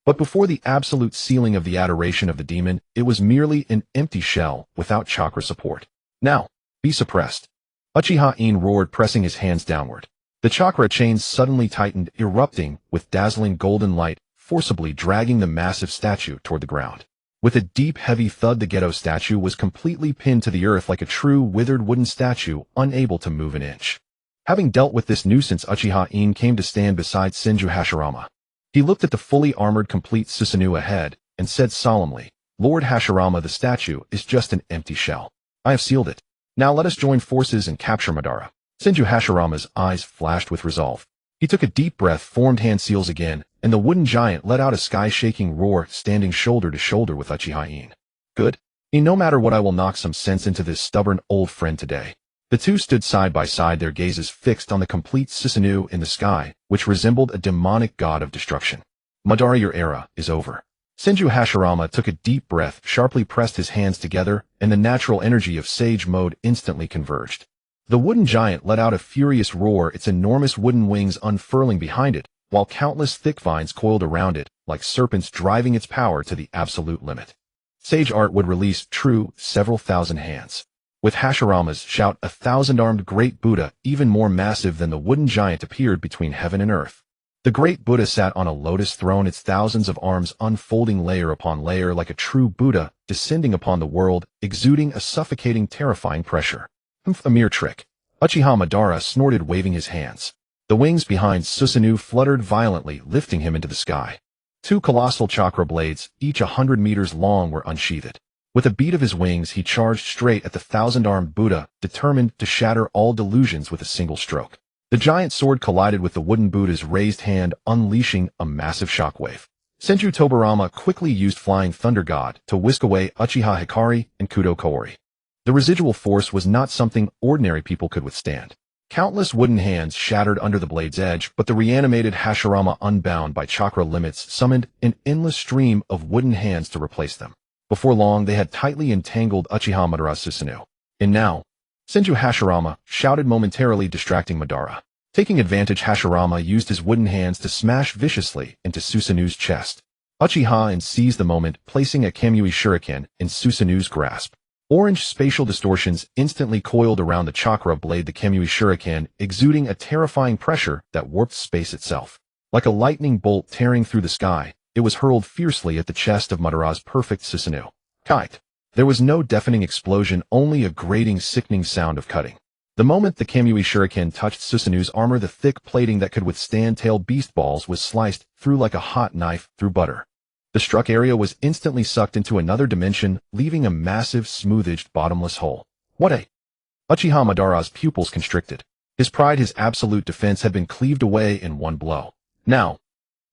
But before the absolute sealing of the adoration of the demon, it was merely an empty shell without chakra support. Now, be suppressed. Uchiha In roared, pressing his hands downward. The chakra chains suddenly tightened, erupting with dazzling golden light, forcibly dragging the massive statue toward the ground. With a deep, heavy thud, the Geto statue was completely pinned to the earth like a true, withered wooden statue, unable to move an inch. Having dealt with this nuisance, Uchiha In came to stand beside Senju Hashirama. He looked at the fully armored, complete Susanoo ahead and said solemnly, "Lord Hashirama, the statue is just an empty shell. I have sealed it. Now let us join forces and capture Madara." Senju Hashirama's eyes flashed with resolve. He took a deep breath, formed hand seals again, and the wooden giant let out a sky-shaking roar, standing shoulder to shoulder with Uchiha In. "Good. No matter what, I will knock some sense into this stubborn old friend today." The two stood side by side, their gazes fixed on the complete Susanoo in the sky, which resembled a demonic god of destruction. Madara, your era is over. Senju Hashirama took a deep breath, sharply pressed his hands together, and the natural energy of Sage Mode instantly converged. The wooden giant let out a furious roar, its enormous wooden wings unfurling behind it, while countless thick vines coiled around it, like serpents driving its power to the absolute limit. Sage Art would release true several thousand hands. With Hashirama's shout, a thousand-armed great Buddha, even more massive than the wooden giant, appeared between heaven and earth. The great Buddha sat on a lotus throne, its thousands of arms unfolding layer upon layer like a true Buddha, descending upon the world, exuding a suffocating, terrifying pressure. A mere trick. Uchiha Madara snorted, waving his hands. The wings behind Susanoo fluttered violently, lifting him into the sky. Two colossal chakra blades, each 100 meters long, were unsheathed. With a beat of his wings, he charged straight at the thousand-armed Buddha, determined to shatter all delusions with a single stroke. The giant sword collided with the wooden Buddha's raised hand, unleashing a massive shockwave. Senju Tobirama quickly used Flying Thunder God to whisk away Uchiha Hikari and Kudo Kaori. The residual force was not something ordinary people could withstand. Countless wooden hands shattered under the blade's edge, but the reanimated Hashirama, unbound by chakra limits, summoned an endless stream of wooden hands to replace them. Before long, they had tightly entangled Uchiha Madara's Susanoo. And now, Senju Hashirama shouted, momentarily distracting Madara. Taking advantage, Hashirama used his wooden hands to smash viciously into Susanoo's chest. Uchiha In seized the moment, placing a Kamui Shuriken in Susanoo's grasp. Orange spatial distortions instantly coiled around the chakra blade, the Kamui Shuriken exuding a terrifying pressure that warped space itself. Like a lightning bolt tearing through the sky, it was hurled fiercely at the chest of Madara's perfect Susanoo. Kite. There was no deafening explosion, only a grating, sickening sound of cutting. The moment the Kamui Shuriken touched Susanoo's armor, the thick plating that could withstand tail beast balls was sliced through like a hot knife through butter. The struck area was instantly sucked into another dimension, leaving a massive, smooth-edged, bottomless hole. What a... Uchiha Madara's pupils constricted. His pride, his absolute defense, had been cleaved away in one blow. Now,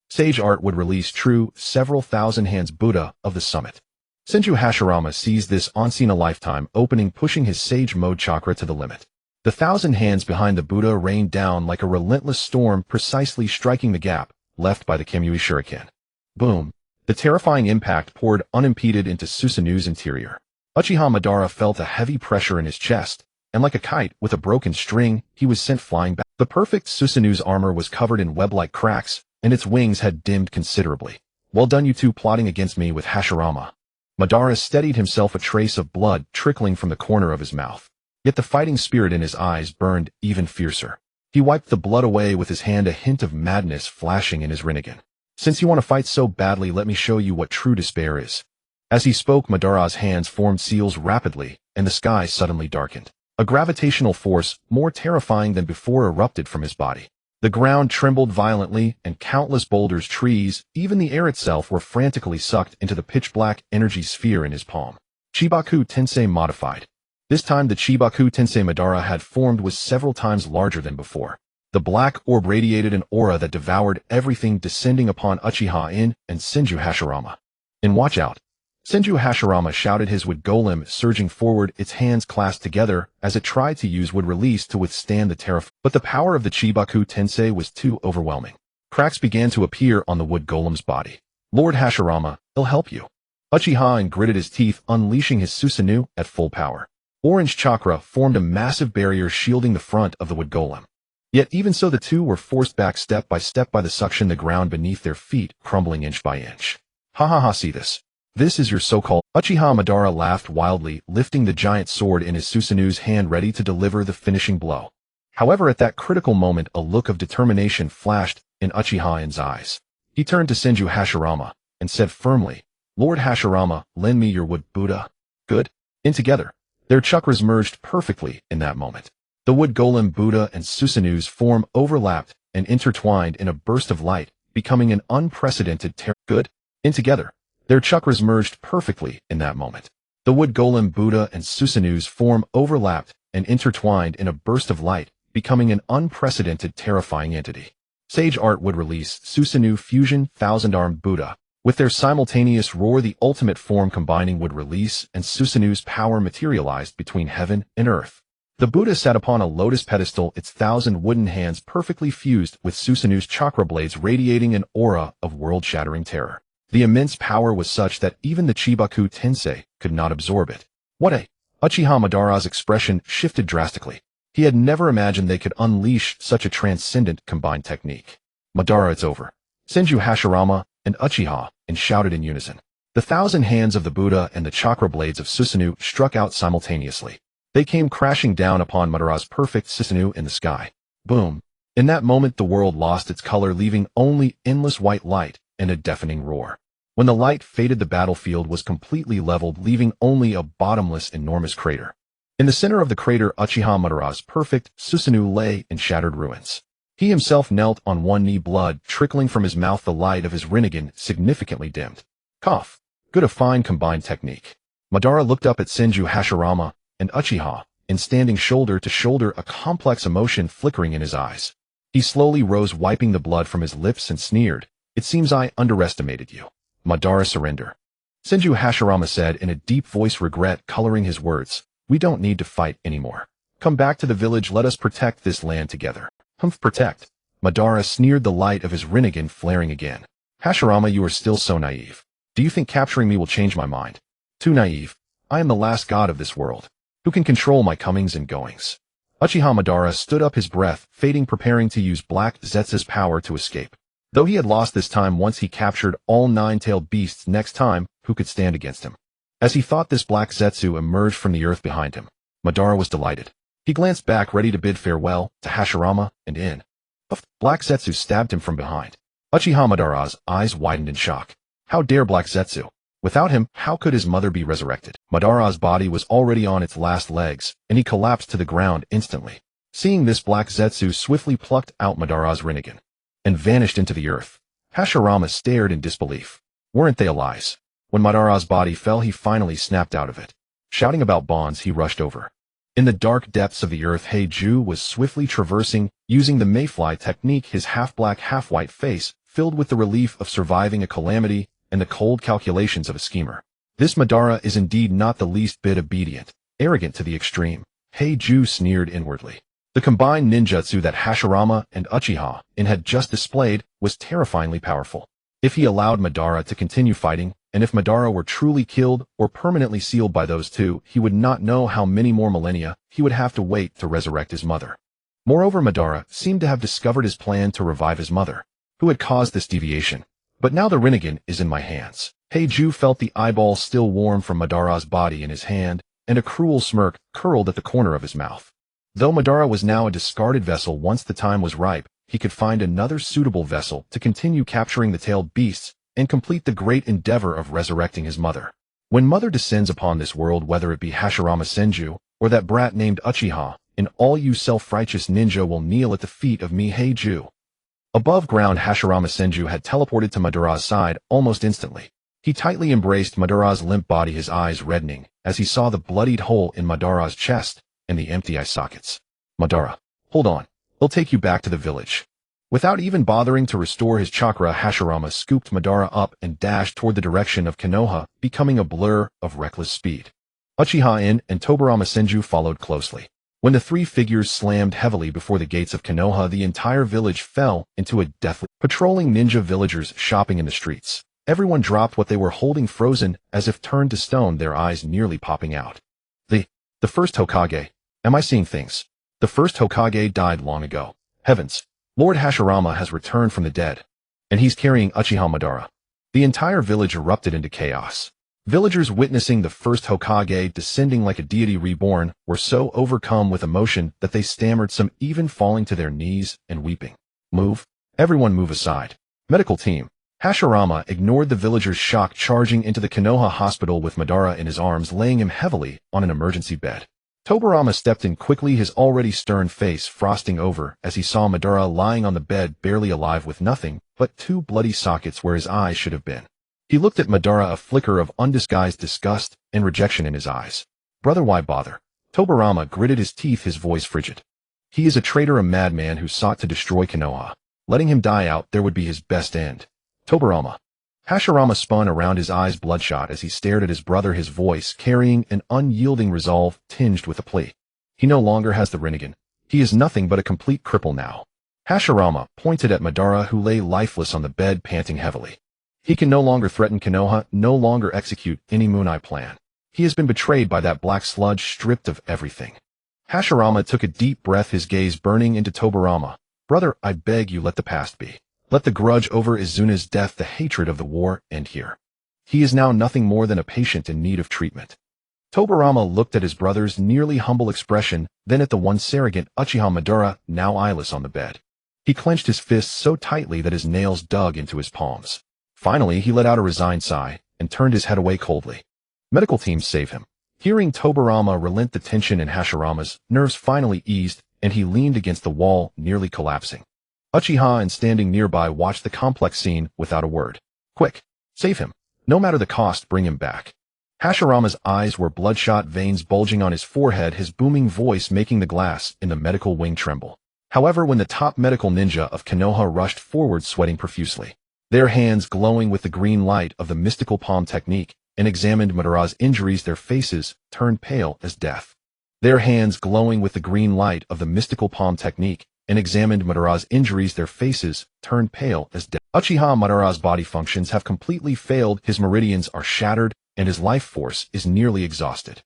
Sage Art would release true several thousand hands Buddha of the summit. Senju Hashirama seized this once-in-a-lifetime opening, pushing his Sage Mode chakra to the limit. The thousand hands behind the Buddha rained down like a relentless storm, precisely striking the gap left by the Kamui Shuriken. Boom. The terrifying impact poured unimpeded into Susanoo's interior. Uchiha Madara felt a heavy pressure in his chest, and like a kite with a broken string, he was sent flying back. The perfect Susanoo's armor was covered in web-like cracks, and its wings had dimmed considerably. Well done, you two, plotting against me with Hashirama. Madara steadied himself, a trace of blood trickling from the corner of his mouth. Yet the fighting spirit in his eyes burned even fiercer. He wiped the blood away with his hand, a hint of madness flashing in his Rinnegan. Since you want to fight so badly, let me show you what true despair is. As he spoke, Madara's hands formed seals rapidly, and the sky suddenly darkened. A gravitational force, more terrifying than before, erupted from his body. The ground trembled violently, and countless boulders, trees, even the air itself, were frantically sucked into the pitch-black energy sphere in his palm. Chibaku Tensei modified. This time the Chibaku Tensei Madara had formed was several times larger than before. The black orb radiated an aura that devoured everything, descending upon Uchiha In and Senju Hashirama. And watch out! Senju Hashirama shouted, his wood golem surging forward, its hands clasped together as it tried to use wood release to withstand the terror. But the power of the Chibaku Tensei was too overwhelming. Cracks began to appear on the wood golem's body. Lord Hashirama, he'll help you. Uchiha In gritted his teeth, unleashing his Susanoo at full power. Orange chakra formed a massive barrier shielding the front of the wood golem. Yet even so, the two were forced back step by the suction, the ground beneath their feet crumbling inch by inch. Ha ha ha, see this? This is your so-called... Uchiha Madara laughed wildly, lifting the giant sword in his Susanoo's hand, ready to deliver the finishing blow. However, at that critical moment, a look of determination flashed in Uchiha In's eyes. He turned to Senju Hashirama and said firmly, Lord Hashirama, lend me your wood Buddha. Good. In together. Their chakras merged perfectly in that moment. The wood golem Buddha and Susanoo's form overlapped and intertwined in a burst of light, becoming an unprecedented terror. Good. In together. Their chakras merged perfectly in that moment. The wood golem Buddha and Susanoo's form overlapped and intertwined in a burst of light, becoming an unprecedented, terrifying entity. Sage Art would release Susanoo Fusion Thousand-Armed Buddha. With their simultaneous roar, the ultimate form combining would release, and Susanoo's power materialized between heaven and earth. The Buddha sat upon a lotus pedestal, its 1,000 wooden hands perfectly fused with Susanu's chakra blades radiating an aura of world-shattering terror. The immense power was such that even the Chibaku Tensei could not absorb it. What a... Uchiha Madara's expression shifted drastically. He had never imagined they could unleash such a transcendent combined technique. Madara, it's over. Senju Hashirama and Uchiha In shouted in unison. The 1,000 hands of the Buddha and the chakra blades of Susanoo struck out simultaneously. They came crashing down upon Madara's perfect Susanoo in the sky. Boom. In that moment the world lost its color, leaving only endless white light and a deafening roar. When the light faded, the battlefield was completely leveled, leaving only a bottomless, enormous crater. In the center of the crater, Uchiha Madara's perfect Susanoo lay in shattered ruins. He himself knelt on one knee, blood trickling from his mouth, the light of his Rinnegan significantly dimmed. Cough. Good, a fine combined technique. Madara looked up at Senju Hashirama and Uchiha In, standing shoulder to shoulder, a complex emotion flickering in his eyes. He slowly rose, wiping the blood from his lips, and sneered. It seems I underestimated you. Madara, surrender. Senju Hashirama said in a deep voice, regret coloring his words. We don't need to fight anymore. Come back to the village, let us protect this land together. Humph, protect. Madara sneered, the light of his Rinnegan flaring again. Hashirama, you are still so naive. Do you think capturing me will change my mind? Too naive. I am the last god of this world. Who can control my comings and goings? Uchiha Madara stood up, his breath fading, preparing to use Black Zetsu's power to escape. Though he had lost this time once he captured all 9-tailed beasts, next time, who could stand against him? As he thought this, Black Zetsu emerged from the earth behind him. Madara was delighted. He glanced back, ready to bid farewell to Hashirama and In. Black Zetsu stabbed him from behind. Uchiha Madara's eyes widened in shock. How dare Black Zetsu? Without him, how could his mother be resurrected? Madara's body was already on its last legs, and he collapsed to the ground instantly. Seeing this, Black Zetsu swiftly plucked out Madara's Rinnegan and vanished into the earth. Hashirama stared in disbelief. Weren't they lies? When Madara's body fell, he finally snapped out of it. Shouting about bonds, he rushed over. In the dark depths of the earth, Heiju was swiftly traversing, using the mayfly technique, his half-black, half-white face filled with the relief of surviving a calamity and the cold calculations of a schemer. This Madara is indeed not the least bit obedient, arrogant to the extreme. Heiju sneered inwardly. The combined ninjutsu that Hashirama and Uchiha In had just displayed was terrifyingly powerful. If he allowed Madara to continue fighting, and if Madara were truly killed or permanently sealed by those two, he would not know how many more millennia he would have to wait to resurrect his mother. Moreover, Madara seemed to have discovered his plan to revive his mother, who had caused this deviation. But now the Rinnegan is in my hands. Heiju felt the eyeball still warm from Madara's body in his hand, and a cruel smirk curled at the corner of his mouth. Though Madara was now a discarded vessel, once the time was ripe, he could find another suitable vessel to continue capturing the tailed beasts and complete the great endeavor of resurrecting his mother. When mother descends upon this world, whether it be Hashirama Senju or that brat named Uchiha In, all you self-righteous ninja will kneel at the feet of me, Heiju. Above ground, Hashirama Senju had teleported to Madara's side almost instantly. He tightly embraced Madara's limp body, his eyes reddening as he saw the bloodied hole in Madara's chest and the empty eye sockets. Madara, hold on. He'll take you back to the village. Without even bothering to restore his chakra, Hashirama scooped Madara up and dashed toward the direction of Konoha, becoming a blur of reckless speed. Uchiha In and Tobirama Senju followed closely. When the three figures slammed heavily before the gates of Konoha, the entire village fell into a deathly... Patrolling ninja villagers shopping in the streets. Everyone dropped what they were holding, frozen as if turned to stone, their eyes nearly popping out. The first Hokage. Am I seeing things? The first Hokage died long ago. Heavens. Lord Hashirama has returned from the dead. And he's carrying Uchiha Madara. The entire village erupted into chaos. Villagers witnessing the first Hokage descending like a deity reborn were so overcome with emotion that they stammered, some even falling to their knees and weeping. Move. Everyone move aside. Medical team. Hashirama ignored the villagers' shock, charging into the Konoha hospital with Madara in his arms, laying him heavily on an emergency bed. Tobirama stepped in quickly, his already stern face frosting over as he saw Madara lying on the bed, barely alive, with nothing but 2 bloody sockets where his eyes should have been. He looked at Madara, a flicker of undisguised disgust and rejection in his eyes. Brother, why bother? Tobirama gritted his teeth, his voice frigid. He is a traitor, a madman who sought to destroy Konoha. Letting him die out there would be his best end. Tobirama. Hashirama spun around, his eyes bloodshot as he stared at his brother, his voice carrying an unyielding resolve tinged with a plea. He no longer has the Rinnegan. He is nothing but a complete cripple now. Hashirama pointed at Madara, who lay lifeless on the bed, panting heavily. He can no longer threaten Konoha, no longer execute any Moon Eye plan. He has been betrayed by that black sludge, stripped of everything. Hashirama took a deep breath, his gaze burning into Tobirama. Brother, I beg you, let the past be. Let the grudge over Izuna's death, the hatred of the war, end here. He is now nothing more than a patient in need of treatment. Tobirama looked at his brother's nearly humble expression, then at the once arrogant Uchiha Madara, now eyeless on the bed. He clenched his fists so tightly that his nails dug into his palms. Finally, he let out a resigned sigh and turned his head away coldly. Medical teams save him. Hearing Tobirama relent, the tension in Hashirama's nerves finally eased, and he leaned against the wall, nearly collapsing. Uchiha In, standing nearby, watched the complex scene without a word. Quick, save him. No matter the cost, bring him back. Hashirama's eyes were bloodshot, veins bulging on his forehead, his booming voice making the glass in the medical wing tremble. However, when the top medical ninja of Konoha rushed forward, sweating profusely, their hands glowing with the green light of the mystical palm technique, and examined Madara's injuries, their faces turned pale as death. Their hands glowing with the green light of the mystical palm technique, and examined Madara's injuries, their faces turned pale as death. Uchiha Madara's body functions have completely failed, his meridians are shattered, and his life force is nearly exhausted.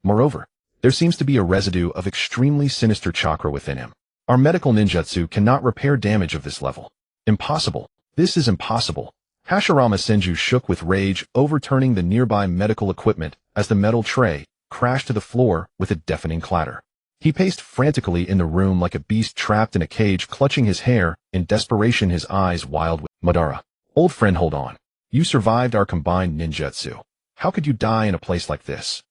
Moreover, there seems to be a residue of extremely sinister chakra within him. Our medical ninjutsu cannot repair damage of this level. Impossible. This is impossible. Hashirama Senju shook with rage, overturning the nearby medical equipment as the metal tray crashed to the floor with a deafening clatter. He paced frantically in the room like a beast trapped in a cage, clutching his hair, in desperation, his eyes wild with Madara. Old friend, hold on. You survived our combined ninjutsu. How could you die in a place like this?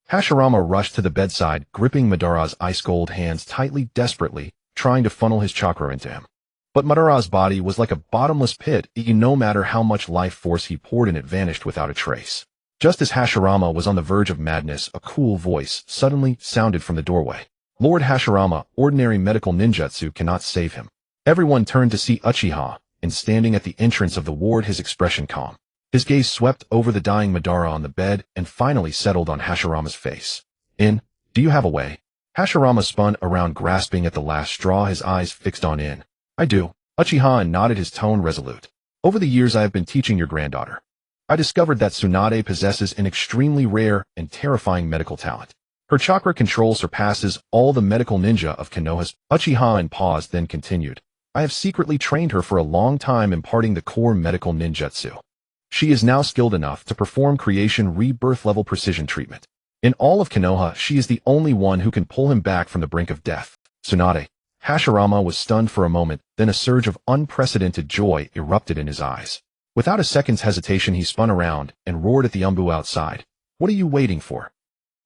Hashirama rushed to the bedside, gripping Madara's ice-cold hands tightly, desperately, trying to funnel his chakra into him. But Madara's body was like a bottomless pit, no matter how much life force he poured in, it vanished without a trace. Just as Hashirama was on the verge of madness, a cool voice suddenly sounded from the doorway. Lord Hashirama, ordinary medical ninjutsu cannot save him. Everyone turned to see Uchiha In, standing at the entrance of the ward, his expression calm. His gaze swept over the dying Madara on the bed and finally settled on Hashirama's face. In, do you have a way? Hashirama spun around, grasping at the last straw, his eyes fixed on In. I do. Uchiha In nodded, his tone resolute. Over the years I have been teaching your granddaughter. I discovered that Tsunade possesses an extremely rare and terrifying medical talent. Her chakra control surpasses all the medical ninja of Konoha's. Uchiha In paused, then continued. I have secretly trained her for a long time, imparting the core medical ninjutsu. She is now skilled enough to perform creation rebirth level precision treatment. In all of Konoha, she is the only one who can pull him back from the brink of death. Tsunade. Hashirama was stunned for a moment, then a surge of unprecedented joy erupted in his eyes. Without a second's hesitation, he spun around and roared at the Umbu outside. What are you waiting for?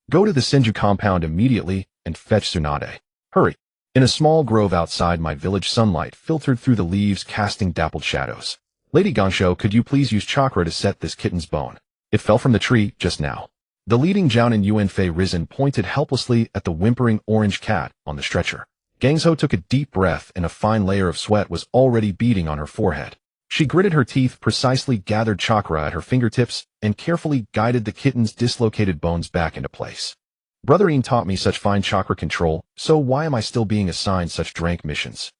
Go to the Senju compound immediately and fetch Tsunade. Hurry. In a small grove outside my village, sunlight filtered through the leaves, casting dappled shadows. Lady Gansho, could you please use chakra to set this kitten's bone? It fell from the tree just now. The leading Jounin Yuanfei risen pointed helplessly at the whimpering orange cat on the stretcher. Gangzhou took a deep breath, and a fine layer of sweat was already beading on her forehead. She gritted her teeth, precisely gathered chakra at her fingertips, and carefully guided the kitten's dislocated bones back into place. Brother In taught me such fine chakra control, so why am I still being assigned such drank missions?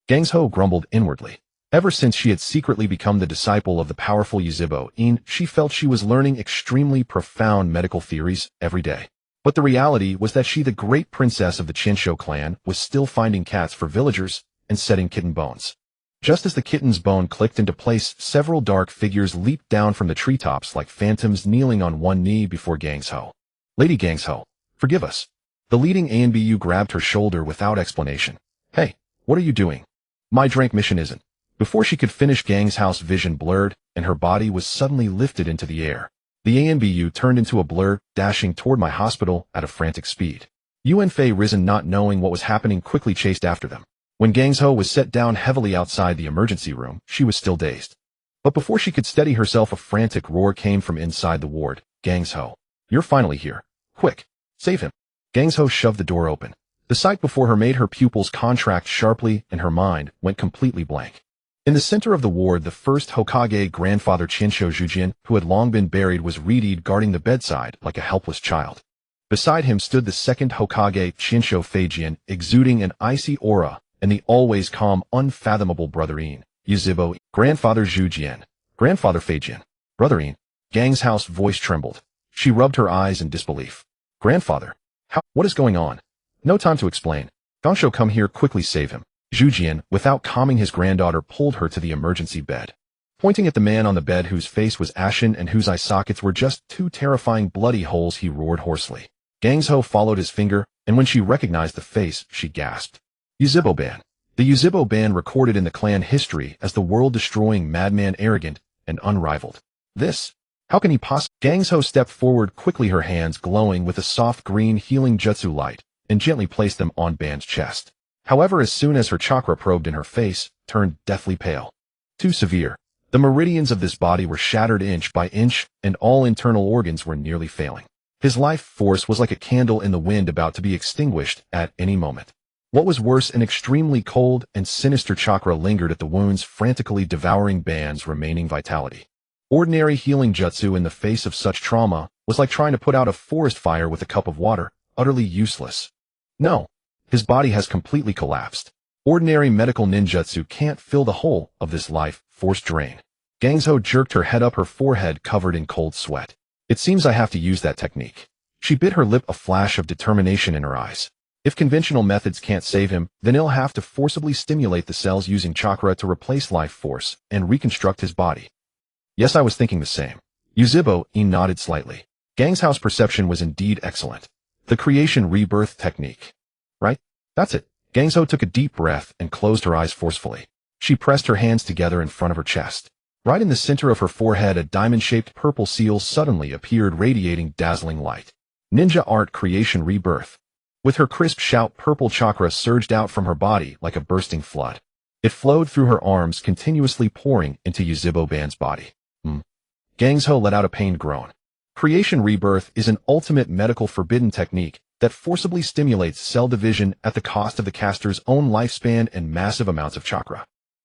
Gangzhou grumbled inwardly. Ever since she had secretly become the disciple of the powerful Yuzhibo In, she felt she was learning extremely profound medical theories every day. But the reality was that she, the great princess of the Qinsho clan, was still finding cats for villagers and setting kitten bones. Just as the kitten's bone clicked into place, several dark figures leaped down from the treetops like phantoms, kneeling on one knee before Gangzhou. Lady Gangzhou, forgive us. The leading Anbu grabbed her shoulder without explanation. Hey, what are you doing? My drank mission isn't. Before she could finish, Gangzhou's vision blurred, and her body was suddenly lifted into the air. The Anbu turned into a blur, dashing toward my hospital at a frantic speed. Yuanfei, risen not knowing what was happening, quickly chased after them. When Gangzhou was set down heavily outside the emergency room, she was still dazed. But before she could steady herself, a frantic roar came from inside the ward. Gangzhou, you're finally here. Quick, save him. Gangzhou shoved the door open. The sight before her made her pupils contract sharply, and her mind went completely blank. In the center of the ward, the first Hokage, grandfather Qinsho Jujin, who had long been buried, was readied, guarding the bedside like a helpless child. Beside him stood the second Hokage, Chinsho Feijian, exuding an icy aura, and the always calm, unfathomable brother In, Yuzhibo, grandfather Zhujian, grandfather Feijian, brother In. Gang's house voice trembled. She rubbed her eyes in disbelief. Grandfather? How? What is going on? No time to explain. Gangsho, come here, quickly save him. Zhujian, without calming his granddaughter, pulled her to the emergency bed. Pointing at the man on the bed whose face was ashen and whose eye sockets were just two terrifying bloody holes, he roared hoarsely. Gangsho followed his finger, and when she recognized the face, she gasped. Yuzhibo Ban. The Yuzhibo Ban, recorded in the clan history as the world-destroying madman, arrogant and unrivaled. This? How can he possibly? Gangsho stepped forward quickly, her hands glowing with a soft green healing jutsu light, and gently placed them on Ban's chest. However, as soon as her chakra probed in her face, turned deathly pale. Too severe. The meridians of this body were shattered inch by inch, and all internal organs were nearly failing. His life force was like a candle in the wind, about to be extinguished at any moment. What was worse, an extremely cold and sinister chakra lingered at the wounds, frantically devouring Ban's remaining vitality. Ordinary healing jutsu in the face of such trauma was like trying to put out a forest fire with a cup of water, utterly useless. No. His body has completely collapsed. Ordinary medical ninjutsu can't fill the hole of this life force drain. Gangsho jerked her head up, her forehead covered in cold sweat. It seems I have to use that technique. She bit her lip, a flash of determination in her eyes. If conventional methods can't save him, then he'll have to forcibly stimulate the cells using chakra to replace life force and reconstruct his body. Yes, I was thinking the same. Yuzhibo In nodded slightly. Gangsho's perception was indeed excellent. The creation rebirth technique. Right? That's it. Gangsho took a deep breath and closed her eyes forcefully. She pressed her hands together in front of her chest. Right in the center of her forehead, a diamond-shaped purple seal suddenly appeared, radiating dazzling light. Ninja art creation rebirth. With her crisp shout, purple chakra surged out from her body like a bursting flood. It flowed through her arms, continuously pouring into Yuzhibo Ban's body. Gangsho let out a pained groan. Creation rebirth is an ultimate medical forbidden technique that forcibly stimulates cell division at the cost of the caster's own lifespan and massive amounts of chakra.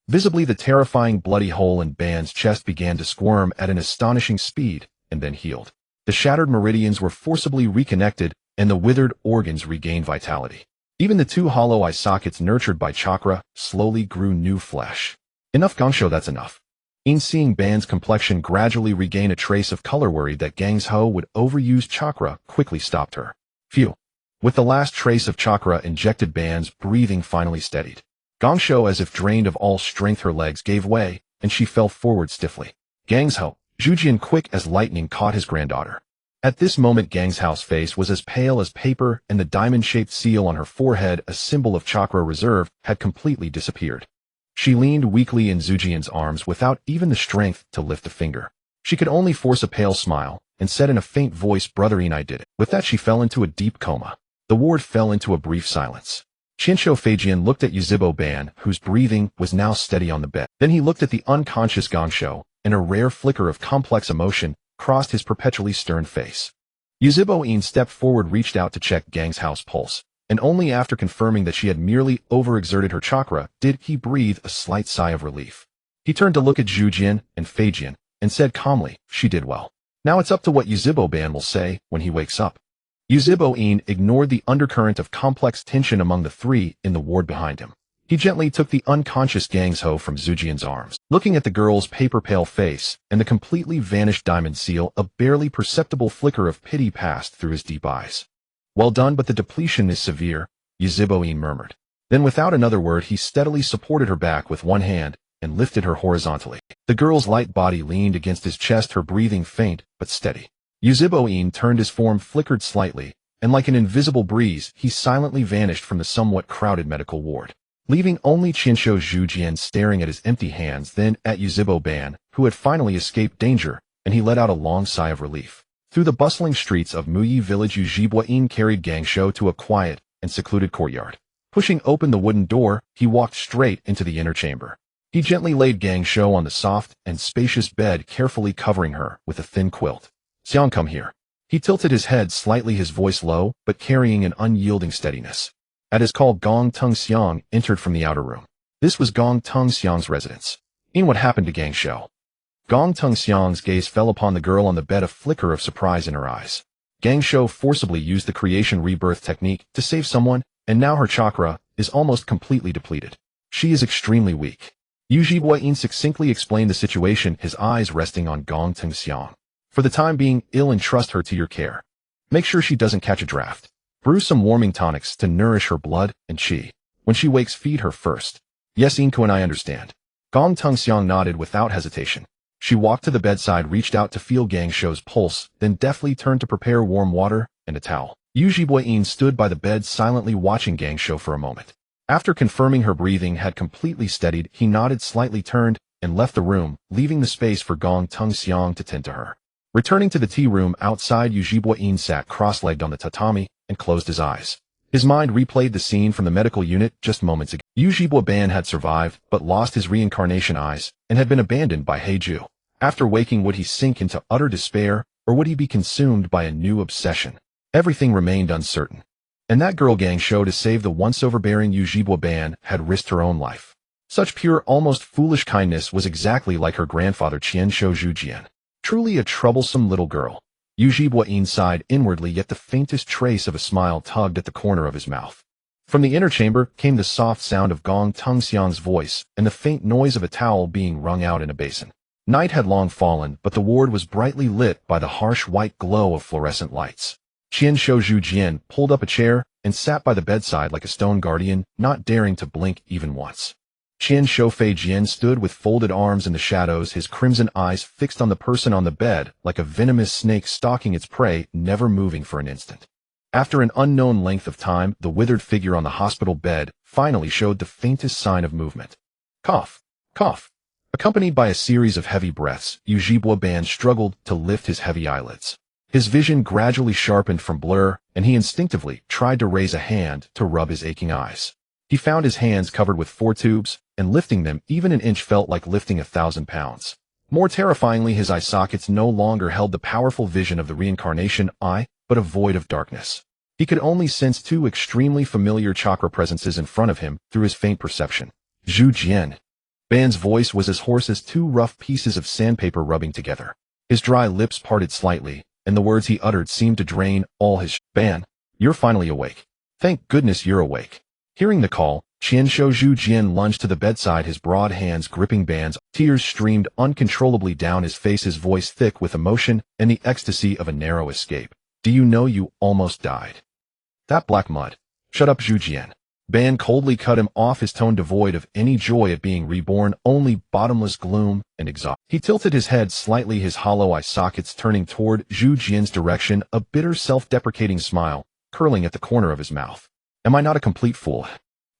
Visibly, the terrifying bloody hole in Ban's chest began to squirm at an astonishing speed and then healed. The shattered meridians were forcibly reconnected and the withered organs regained vitality. Even the two hollow eye sockets, nurtured by chakra, slowly grew new flesh. Enough, Gangsho, that's enough. In seeing Ban's complexion gradually regain a trace of color, worried that Gangsho would overuse chakra, quickly stopped her. Phew. With the last trace of chakra injected, Ban's breathing finally steadied. Gangsho, as if drained of all strength, her legs gave way, and she fell forward stiffly. Gangsho, Zhujian, quick as lightning, caught his granddaughter. At this moment, Gangsho's face was as pale as paper, and the diamond-shaped seal on her forehead, a symbol of chakra reserve, had completely disappeared. She leaned weakly in Zhujian's arms without even the strength to lift a finger. She could only force a pale smile, and said in a faint voice, "Brother In, I did it." With that, she fell into a deep coma. The ward fell into a brief silence. Chinsho Feijian looked at Yuzhibo Ban, whose breathing was now steady on the bed. Then he looked at the unconscious Gangsho, and a rare flicker of complex emotion crossed his perpetually stern face. Yuzhibo In stepped forward, reached out to check Gangsho's pulse, and only after confirming that she had merely overexerted her chakra did he breathe a slight sigh of relief. He turned to look at Zhujian and Feijian, and said calmly, "She did well. Now it's up to what Yuzhibo Ban will say when he wakes up." Yuzhibo In ignored the undercurrent of complex tension among the three in the ward behind him. He gently took the unconscious Gangsho from Zhujian's arms. Looking at the girl's paper-pale face and the completely vanished diamond seal, a barely perceptible flicker of pity passed through his deep eyes. "Well done, but the depletion is severe," Yuzhibo In murmured. Then without another word, he steadily supported her back with one hand and lifted her horizontally. The girl's light body leaned against his chest, her breathing faint but steady. Yuzhibo In turned, his form flickered slightly, and like an invisible breeze, he silently vanished from the somewhat crowded medical ward, leaving only Chinsho Zhujian staring at his empty hands, then at Yuzhibo Ban, who had finally escaped danger, and he let out a long sigh of relief. Through the bustling streets of Muyi village, Yuzhibo In carried Gangsho to a quiet and secluded courtyard. Pushing open the wooden door, he walked straight into the inner chamber. He gently laid Gangsho on the soft and spacious bed, carefully covering her with a thin quilt. "Xiang, come here." He tilted his head slightly, his voice low, but carrying an unyielding steadiness. At his call, Gong Tung Xiang entered from the outer room. This was Gong Tung Xiang's residence. "In, what happened to Gangsho?" Gong Tung Xiang's gaze fell upon the girl on the bed, a flicker of surprise in her eyes. Gang Shou forcibly used the creation rebirth technique to save someone, and now her chakra is almost completely depleted. She is extremely weak. Uchiha In succinctly explained the situation, his eyes resting on Gong Tengxiang. For the time being, entrust her to your care. Make sure she doesn't catch a draft. Brew some warming tonics to nourish her blood and qi. When she wakes, feed her first. Yes, Inko and I understand. Gong Tengxiang nodded without hesitation. She walked to the bedside, reached out to feel Gang Shou's pulse, then deftly turned to prepare warm water and a towel. Uchiha In stood by the bed silently watching Gang Shou for a moment. After confirming her breathing had completely steadied, he nodded, slightly turned, and left the room, leaving the space for Gong Tengxiang to tend to her. Returning to the tea room outside, Uchiha In sat cross-legged on the tatami and closed his eyes. His mind replayed the scene from the medical unit just moments ago. Uchiha Ban had survived, but lost his reincarnation eyes, and had been abandoned by Heiju. After waking, would he sink into utter despair, or would he be consumed by a new obsession? Everything remained uncertain. And that girl Gang Shou, to save the once overbearing Uchiha Ban, had risked her own life. Such pure, almost foolish kindness was exactly like her grandfather Qian Shou Zhujian. Truly a troublesome little girl. Uchiha In sighed inwardly, yet the faintest trace of a smile tugged at the corner of his mouth. From the inner chamber came the soft sound of Gong Tengxiang's voice and the faint noise of a towel being wrung out in a basin. Night had long fallen, but the ward was brightly lit by the harsh white glow of fluorescent lights. Qian Shou Zhujian pulled up a chair and sat by the bedside like a stone guardian, not daring to blink even once. Qian Shou Feijian stood with folded arms in the shadows, his crimson eyes fixed on the person on the bed like a venomous snake stalking its prey, never moving for an instant. After an unknown length of time, the withered figure on the hospital bed finally showed the faintest sign of movement. Cough, cough. Accompanied by a series of heavy breaths, Uchiha Ban struggled to lift his heavy eyelids. His vision gradually sharpened from blur, and he instinctively tried to raise a hand to rub his aching eyes. He found his hands covered with 4 tubes, and lifting them even an inch felt like lifting 1,000 pounds. More terrifyingly, his eye sockets no longer held the powerful vision of the reincarnation eye, but a void of darkness. He could only sense 2 extremely familiar chakra presences in front of him through his faint perception. Zhu Jian. Ban's voice was as hoarse as 2 rough pieces of sandpaper rubbing together. His dry lips parted slightly, and the words he uttered seemed to drain all his Ban, you're finally awake. Thank goodness you're awake. Hearing the call, Qian Shou Zhujian lunged to the bedside, his broad hands gripping Ban's. Tears streamed uncontrollably down his face, his voice thick with emotion and the ecstasy of a narrow escape. Do you know you almost died? That black mud. Shut up, Zhujian. Ban coldly cut him off, his tone devoid of any joy at being reborn, only bottomless gloom and exhaustion. He tilted his head slightly, his hollow eye sockets turning toward Zhu Jian's direction, a bitter self-deprecating smile curling at the corner of his mouth. Am I not a complete fool?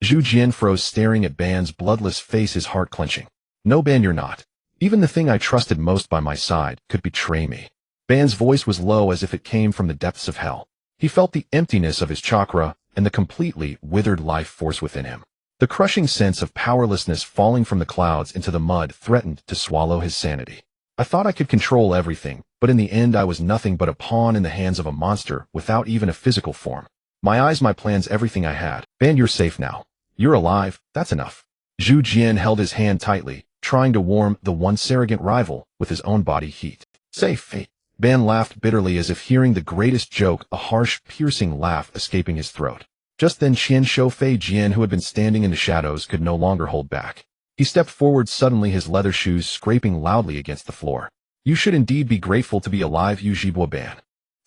Zhu Jian froze, staring at Ban's bloodless face, his heart clenching. No, Ban, you're not. Even the thing I trusted most by my side could betray me. Ban's voice was low, as if it came from the depths of hell. He felt the emptiness of his chakra and the completely withered life force within him. The crushing sense of powerlessness falling from the clouds into the mud threatened to swallow his sanity. I thought I could control everything, but in the end I was nothing but a pawn in the hands of a monster without even a physical form. My eyes, my plans, everything I had. Ban, you're safe now. You're alive, that's enough. Zhu Jian held his hand tightly, trying to warm the once arrogant rival with his own body heat. Safe. Ban laughed bitterly, as if hearing the greatest joke, a harsh, piercing laugh escaping his throat. Just then Qian Shou Feijian, who had been standing in the shadows, could no longer hold back. He stepped forward suddenly, his leather shoes scraping loudly against the floor. You should indeed be grateful to be alive, Uchiha Ban.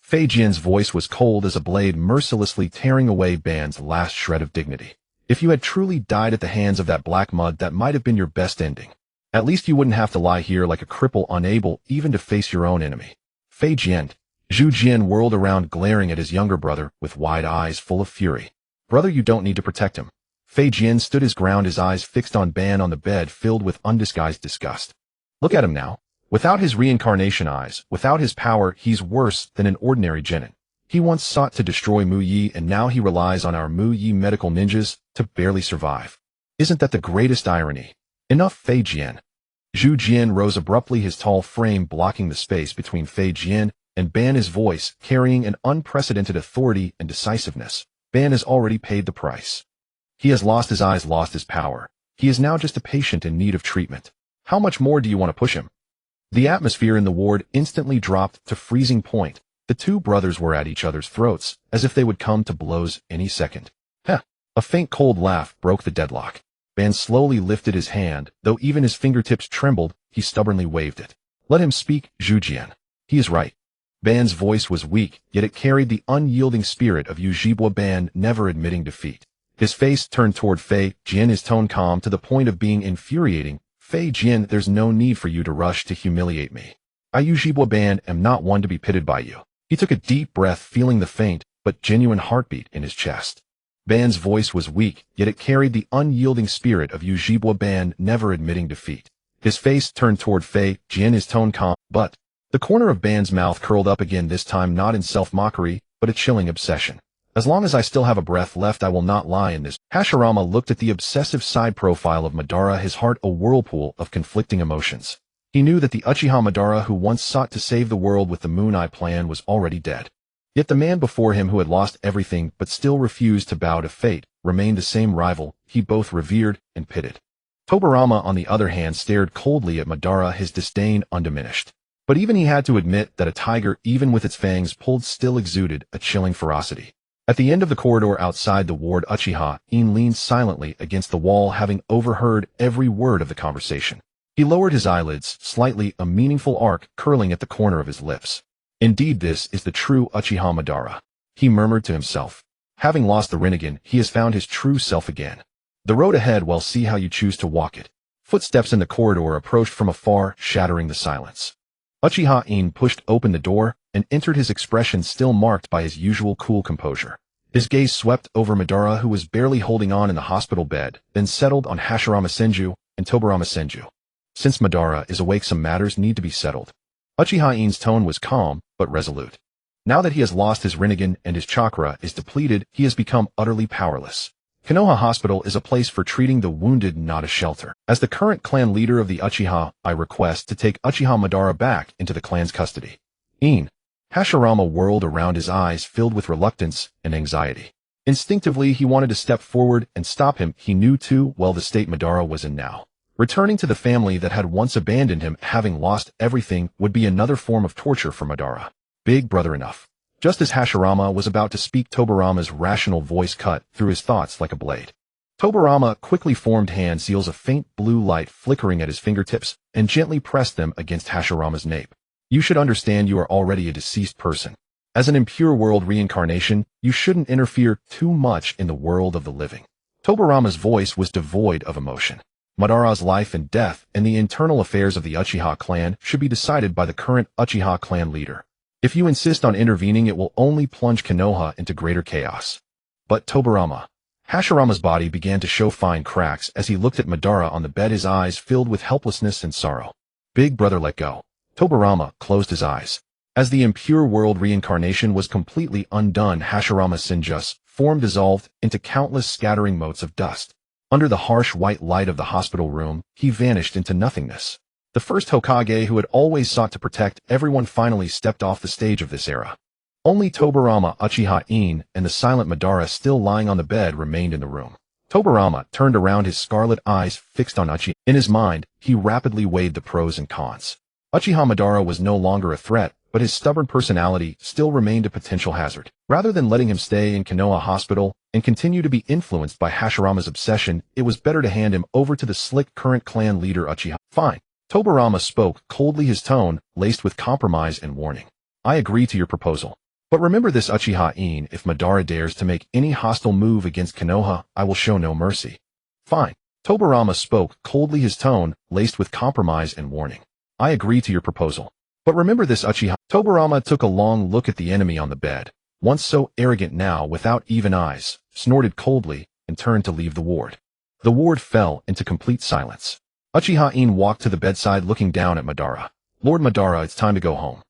Feijian's voice was cold as a blade, mercilessly tearing away Ban's last shred of dignity. If you had truly died at the hands of that black mud, that might have been your best ending. At least you wouldn't have to lie here like a cripple, unable even to face your own enemy. Feijian. Zhu Jian whirled around, glaring at his younger brother with wide eyes full of fury. Brother, you don't need to protect him. Feijian stood his ground, his eyes fixed on Ban on the bed, filled with undisguised disgust. Look at him now. Without his reincarnation eyes, without his power, he's worse than an ordinary genin. He once sought to destroy Mu Yi, and now he relies on our Mu Yi medical ninjas to barely survive. Isn't that the greatest irony? Enough, Feijian. Zhu Jian rose abruptly, his tall frame blocking the space between Feijian and Ban, his voice carrying an unprecedented authority and decisiveness. Ban has already paid the price. He has lost his eyes, lost his power. He is now just a patient in need of treatment. How much more do you want to push him? The atmosphere in the ward instantly dropped to freezing point. The two brothers were at each other's throats, as if they would come to blows any second. Heh! A faint cold laugh broke the deadlock. Ban slowly lifted his hand, though even his fingertips trembled, he stubbornly waved it. Let him speak, Zhu Jian. He is right. Ban's voice was weak, yet it carried the unyielding spirit of Uchiha Ban never admitting defeat. His face turned toward Fei Jian, his tone calm to the point of being infuriating. Fei Jian, there's no need for you to rush to humiliate me. I, Uchiha Ban, am not one to be pitted by you. He took a deep breath, feeling the faint, but genuine heartbeat in his chest. Ban's voice was weak, yet it carried the unyielding spirit of Uchiha Ban never admitting defeat. His face turned toward Fei Jian, his tone calm, but the corner of Ban's mouth curled up again, this time not in self-mockery, but a chilling obsession. As long as I still have a breath left, I will not lie in this. Hashirama looked at the obsessive side profile of Madara, his heart a whirlpool of conflicting emotions. He knew that the Uchiha Madara who once sought to save the world with the Moon Eye plan was already dead. Yet the man before him who had lost everything but still refused to bow to fate remained the same rival he both revered and pitted. Tobirama, on the other hand, stared coldly at Madara, his disdain undiminished. But even he had to admit that a tiger, even with its fangs pulled, still exuded a chilling ferocity. At the end of the corridor outside the ward, Uchiha In leaned silently against the wall, having overheard every word of the conversation. He lowered his eyelids slightly, a meaningful arc curling at the corner of his lips. Indeed, this is the true Uchiha Madara, he murmured to himself. Having lost the Rinnegan, he has found his true self again. The road ahead, well, see how you choose to walk it. Footsteps in the corridor approached from afar, shattering the silence. Uchiha In pushed open the door and entered, his expression still marked by his usual cool composure. His gaze swept over Madara, who was barely holding on in the hospital bed, then settled on Hashirama Senju and Tobirama Senju. Since Madara is awake, some matters need to be settled. Uchiha In's tone was calm, but resolute. Now that he has lost his Rinnegan and his chakra is depleted, he has become utterly powerless. Konoha Hospital is a place for treating the wounded, not a shelter. As the current clan leader of the Uchiha, I request to take Uchiha Madara back into the clan's custody. In. Hashirama whirled around, his eyes filled with reluctance and anxiety. Instinctively, he wanted to step forward and stop him. He knew too well the state Madara was in now. Returning to the family that had once abandoned him, having lost everything, would be another form of torture for Madara. Big brother enough. Just as Hashirama was about to speak, Tobirama's rational voice cut through his thoughts like a blade. Tobirama quickly formed hand seals, a faint blue light flickering at his fingertips, and gently pressed them against Hashirama's nape. You should understand you are already a deceased person. As an impure world reincarnation, you shouldn't interfere too much in the world of the living. Tobirama's voice was devoid of emotion. Madara's life and death and the internal affairs of the Uchiha clan should be decided by the current Uchiha clan leader. If you insist on intervening, it will only plunge Konoha into greater chaos. But Tobirama. Hashirama's body began to show fine cracks as he looked at Madara on the bed, his eyes filled with helplessness and sorrow. Big brother, let go. Tobirama closed his eyes. As the impure world reincarnation was completely undone, Hashirama Senju's form dissolved into countless scattering motes of dust. Under the harsh white light of the hospital room, he vanished into nothingness. The first Hokage, who had always sought to protect everyone, finally stepped off the stage of this era. Only Tobirama, Uchiha In, and the silent Madara still lying on the bed remained in the room. Tobirama turned around, his scarlet eyes fixed on Uchiha. In his mind, he rapidly weighed the pros and cons. Uchiha Madara was no longer a threat, but his stubborn personality still remained a potential hazard. Rather than letting him stay in Konoha Hospital and continue to be influenced by Hashirama's obsession, it was better to hand him over to the slick current clan leader Uchiha. Fine. Tobirama spoke coldly, his tone laced with compromise and warning. I agree to your proposal. But remember this, Uchiha In, if Madara dares to make any hostile move against Konoha, I will show no mercy. Fine. Tobirama spoke coldly, his tone laced with compromise and warning. I agree to your proposal. But remember this, Uchiha. Tobirama took a long look at the enemy on the bed, once so arrogant, now without even eyes, snorted coldly, and turned to leave the ward. The ward fell into complete silence. Uchiha In walked to the bedside, looking down at Madara. Lord Madara, it's time to go home.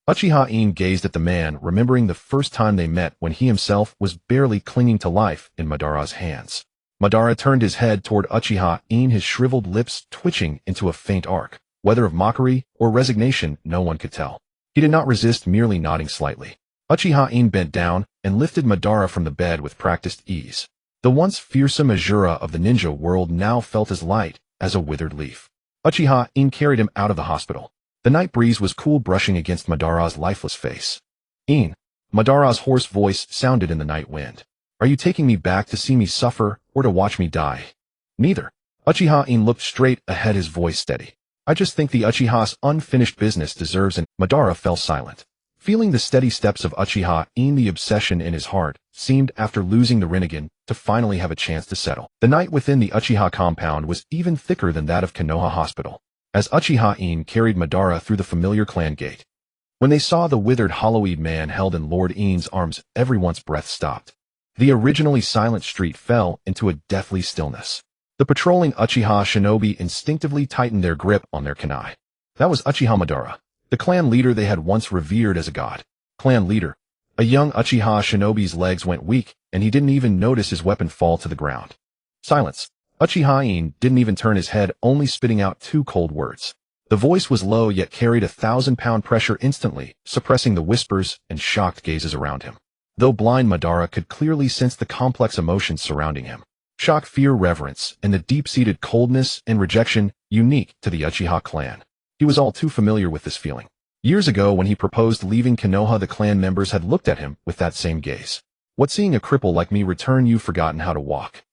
Uchiha In gazed at the man, remembering the first time they met when he himself was barely clinging to life in Madara's hands. Madara turned his head toward Uchiha In, his shriveled lips twitching into a faint arc. Whether of mockery or resignation, no one could tell. He did not resist, merely nodding slightly. Uchiha In bent down and lifted Madara from the bed with practiced ease. The once fearsome Azura of the ninja world now felt as light as a withered leaf. Uchiha In carried him out of the hospital. The night breeze was cool, brushing against Madara's lifeless face. In. Madara's hoarse voice sounded in the night wind. Are you taking me back to see me suffer or to watch me die? Neither. Uchiha In looked straight ahead, his voice steady. I just think the Uchiha's unfinished business deserves an— Madara fell silent. Feeling the steady steps of Uchiha In, the obsession in his heart seemed, after losing the Rinnegan, to finally have a chance to settle. The night within the Uchiha compound was even thicker than that of Konoha Hospital, as Uchiha In carried Madara through the familiar clan gate. When they saw the withered hollow-eyed man held in Lord In's arms, everyone's breath stopped. The originally silent street fell into a deathly stillness. The patrolling Uchiha shinobi instinctively tightened their grip on their kunai. That was Uchiha Madara, the clan leader they had once revered as a god. Clan leader. A young Uchiha shinobi's legs went weak, and he didn't even notice his weapon fall to the ground. Silence. Uchiha In didn't even turn his head, only spitting out 2 cold words. The voice was low yet carried 1,000-pound pressure instantly, suppressing the whispers and shocked gazes around him. Though blind, Madara could clearly sense the complex emotions surrounding him. Shock, fear, reverence, and the deep-seated coldness and rejection unique to the Uchiha clan. He was all too familiar with this feeling. Years ago, when he proposed leaving Konoha, the clan members had looked at him with that same gaze. What, seeing a cripple like me return, you've forgotten how to walk?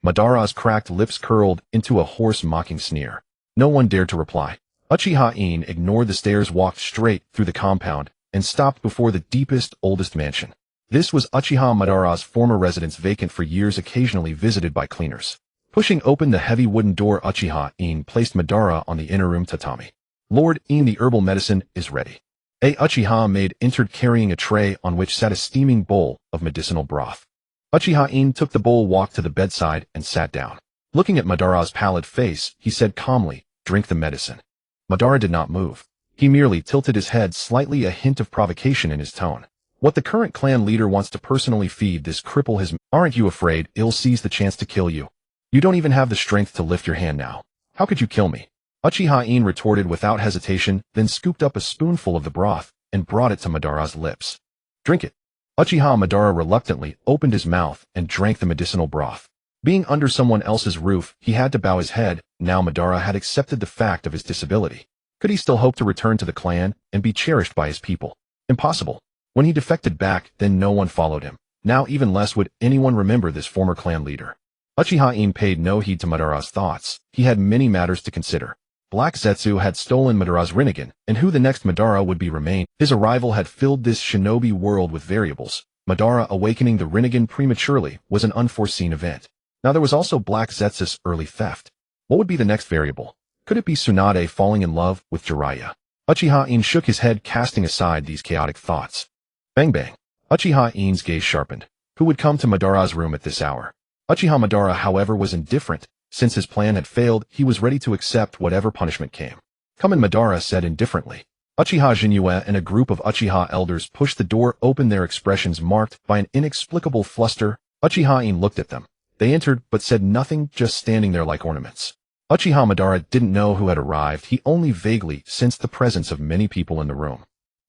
Madara's cracked lips curled into a hoarse, mocking sneer. No one dared to reply. Uchiha In ignored the stares, walked straight through the compound, and stopped before the deepest, oldest mansion. This was Uchiha Madara's former residence, vacant for years, occasionally visited by cleaners. Pushing open the heavy wooden door, Uchiha In placed Madara on the inner room tatami. Lord In, the herbal medicine is ready. A Uchiha maid entered carrying a tray on which sat a steaming bowl of medicinal broth. Uchiha In took the bowl, walked to the bedside, and sat down. Looking at Madara's pallid face, he said calmly, "Drink the medicine." Madara did not move. He merely tilted his head slightly, a hint of provocation in his tone. What, the current clan leader wants to personally feed this cripple his— Aren't you afraid he'll seize the chance to kill you? You don't even have the strength to lift your hand now. How could you kill me? Uchiha In retorted without hesitation, then scooped up a spoonful of the broth and brought it to Madara's lips. Drink it. Uchiha Madara reluctantly opened his mouth and drank the medicinal broth. Being under someone else's roof, he had to bow his head. Now Madara had accepted the fact of his disability. Could he still hope to return to the clan and be cherished by his people? Impossible. When he defected back, then no one followed him. Now even less would anyone remember this former clan leader. Uchiha In paid no heed to Madara's thoughts. He had many matters to consider. Black Zetsu had stolen Madara's Rinnegan, and who the next Madara would be remained. His arrival had filled this shinobi world with variables. Madara awakening the Rinnegan prematurely was an unforeseen event. Now there was also Black Zetsu's early theft. What would be the next variable? Could it be Tsunade falling in love with Jiraiya? Uchiha In shook his head, casting aside these chaotic thoughts. Bang bang. Uchiha In's gaze sharpened. Who would come to Madara's room at this hour? Uchiha Madara, however, was indifferent. Since his plan had failed, he was ready to accept whatever punishment came. Come in, Madara said indifferently. Uchiha Jinue and a group of Uchiha elders pushed the door open, their expressions marked by an inexplicable fluster. Uchiha In looked at them. They entered, but said nothing, just standing there like ornaments. Uchiha Madara didn't know who had arrived. He only vaguely sensed the presence of many people in the room.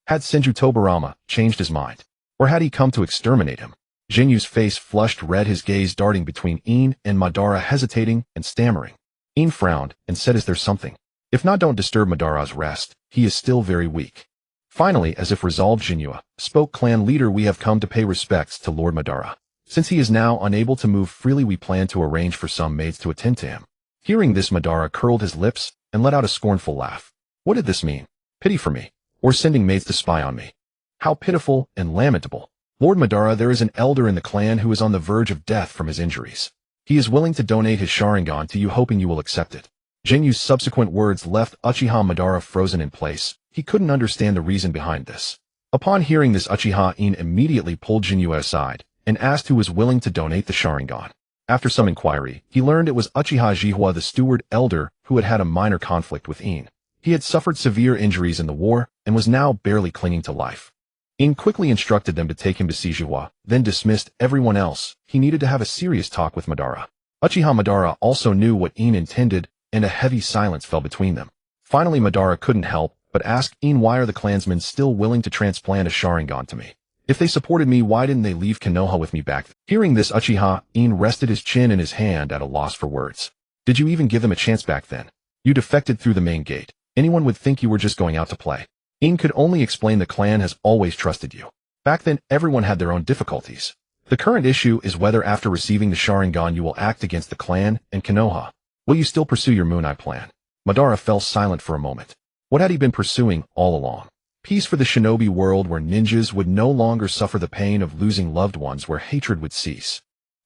Had Senju Tobarama changed his mind? Or had he come to exterminate him? Jinyu's face flushed red, his gaze darting between In and Madara, hesitating and stammering. In frowned and said, "Is there something? If not, don't disturb Madara's rest. He is still very weak." Finally, as if resolved, Jinyu spoke, "Clan leader, we have come to pay respects to Lord Madara. Since he is now unable to move freely, we plan to arrange for some maids to attend to him." Hearing this, Madara curled his lips and let out a scornful laugh. What did this mean? Pity for me? Or sending maids to spy on me? How pitiful and lamentable. Lord Madara, there is an elder in the clan who is on the verge of death from his injuries. He is willing to donate his Sharingan to you, hoping you will accept it. Jinyu's subsequent words left Uchiha Madara frozen in place. He couldn't understand the reason behind this. Upon hearing this, Uchiha In immediately pulled Jinyu aside and asked who was willing to donate the Sharingan. After some inquiry, he learned it was Uchiha Jihua, the steward elder, who had had a minor conflict with In. He had suffered severe injuries in the war and was now barely clinging to life. In quickly instructed them to take him to see Jihua, then dismissed everyone else. He needed to have a serious talk with Madara. Uchiha Madara also knew what In intended, and a heavy silence fell between them. Finally, Madara couldn't help but ask In, "Why are the clansmen still willing to transplant a Sharingan to me? If they supported me, why didn't they leave Konoha with me back then?" Hearing this, Uchiha In rested his chin in his hand at a loss for words. "Did you even give them a chance back then? You defected through the main gate. Anyone would think you were just going out to play." In could only explain, "The clan has always trusted you. Back then, everyone had their own difficulties. The current issue is whether after receiving the Sharingan you will act against the clan and Konoha. Will you still pursue your Moon Eye plan? Madara fell silent for a moment. What had he been pursuing all along? Peace for the shinobi world where ninjas would no longer suffer the pain of losing loved ones, where hatred would cease.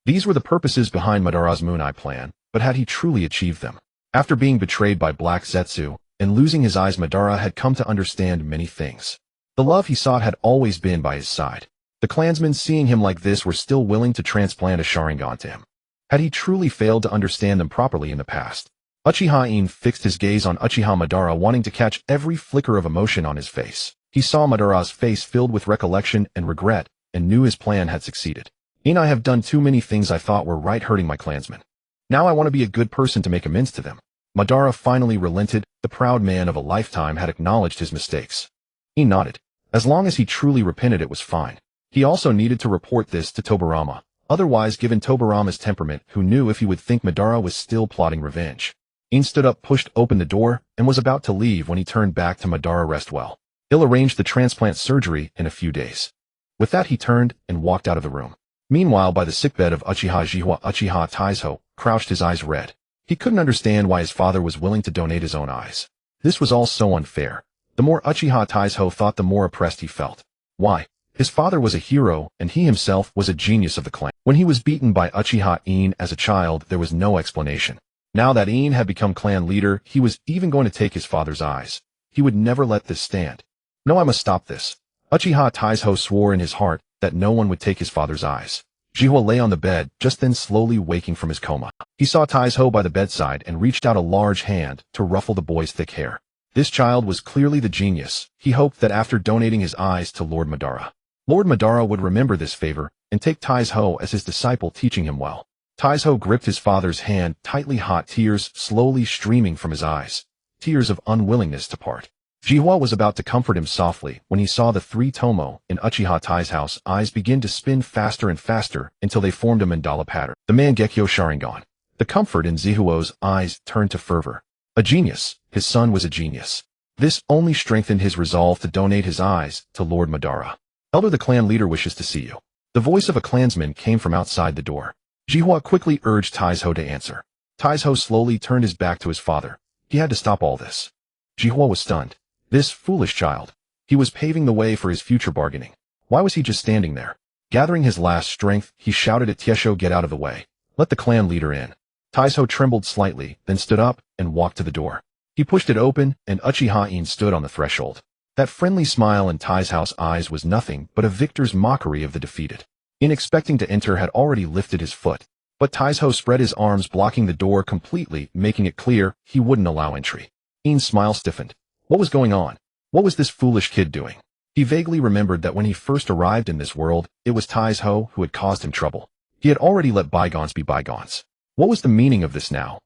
These were the purposes behind Madara's Moon Eye plan, but had he truly achieved them? After being betrayed by Black Zetsu and losing his eyes, Madara had come to understand many things. The love he sought had always been by his side. The clansmen, seeing him like this, were still willing to transplant a Sharingan to him. Had he truly failed to understand them properly in the past? Uchiha In fixed his gaze on Uchiha Madara, wanting to catch every flicker of emotion on his face. He saw Madara's face filled with recollection and regret, and knew his plan had succeeded. In, I have done too many things I thought were right, hurting my clansmen. Now I want to be a good person to make amends to them. Madara finally relented. The proud man of a lifetime had acknowledged his mistakes. He nodded. As long as he truly repented, it was fine. He also needed to report this to Tobirama. Otherwise, given Tobirama's temperament, who knew if he would think Madara was still plotting revenge. In stood up, pushed open the door, and was about to leave when he turned back to Madara. Rest well. He'll arrange the transplant surgery in a few days. With that, he turned and walked out of the room. Meanwhile, by the sickbed of Uchiha Taizho crouched, his eyes red. He couldn't understand why his father was willing to donate his own eyes. This was all so unfair. The more Uchiha Taizho thought, the more oppressed he felt. Why? His father was a hero, and he himself was a genius of the clan. When he was beaten by Uchiha In as a child, there was no explanation. Now that In had become clan leader, he was even going to take his father's eyes. He would never let this stand. No, I must stop this. Uchiha Taizho swore in his heart that no one would take his father's eyes. Jihua lay on the bed, just then slowly waking from his coma. He saw Taizho by the bedside and reached out a large hand to ruffle the boy's thick hair. This child was clearly the genius. He hoped that after donating his eyes to Lord Madara would remember this favor and take Taizho as his disciple, teaching him well. Taizho gripped his father's hand tightly, hot tears slowly streaming from his eyes, tears of unwillingness to part. Jihua was about to comfort him softly when he saw the three Tomo in Uchiha Taizho's eyes begin to spin faster and faster until they formed a mandala pattern. The Mangekyo Sharingan. The comfort in Zihuo's eyes turned to fervor. A genius. His son was a genius. This only strengthened his resolve to donate his eyes to Lord Madara. Elder, the clan leader wishes to see you. The voice of a clansman came from outside the door. Jihua quickly urged Taizho to answer. Taizho slowly turned his back to his father. He had to stop all this. Jihua was stunned. This foolish child. He was paving the way for his future bargaining. Why was he just standing there? Gathering his last strength, he shouted at Tiesho, get out of the way. Let the clan leader in. Taizho trembled slightly, then stood up and walked to the door. He pushed it open, and Uchiha In stood on the threshold. That friendly smile in Taizho's eyes was nothing but a victor's mockery of the defeated. In expecting to enter, had already lifted his foot, but Taizho spread his arms, blocking the door completely, making it clear he wouldn't allow entry. In's smile stiffened. What was going on? What was this foolish kid doing? He vaguely remembered that when he first arrived in this world, it was Taizho who had caused him trouble. He had already let bygones be bygones. What was the meaning of this now?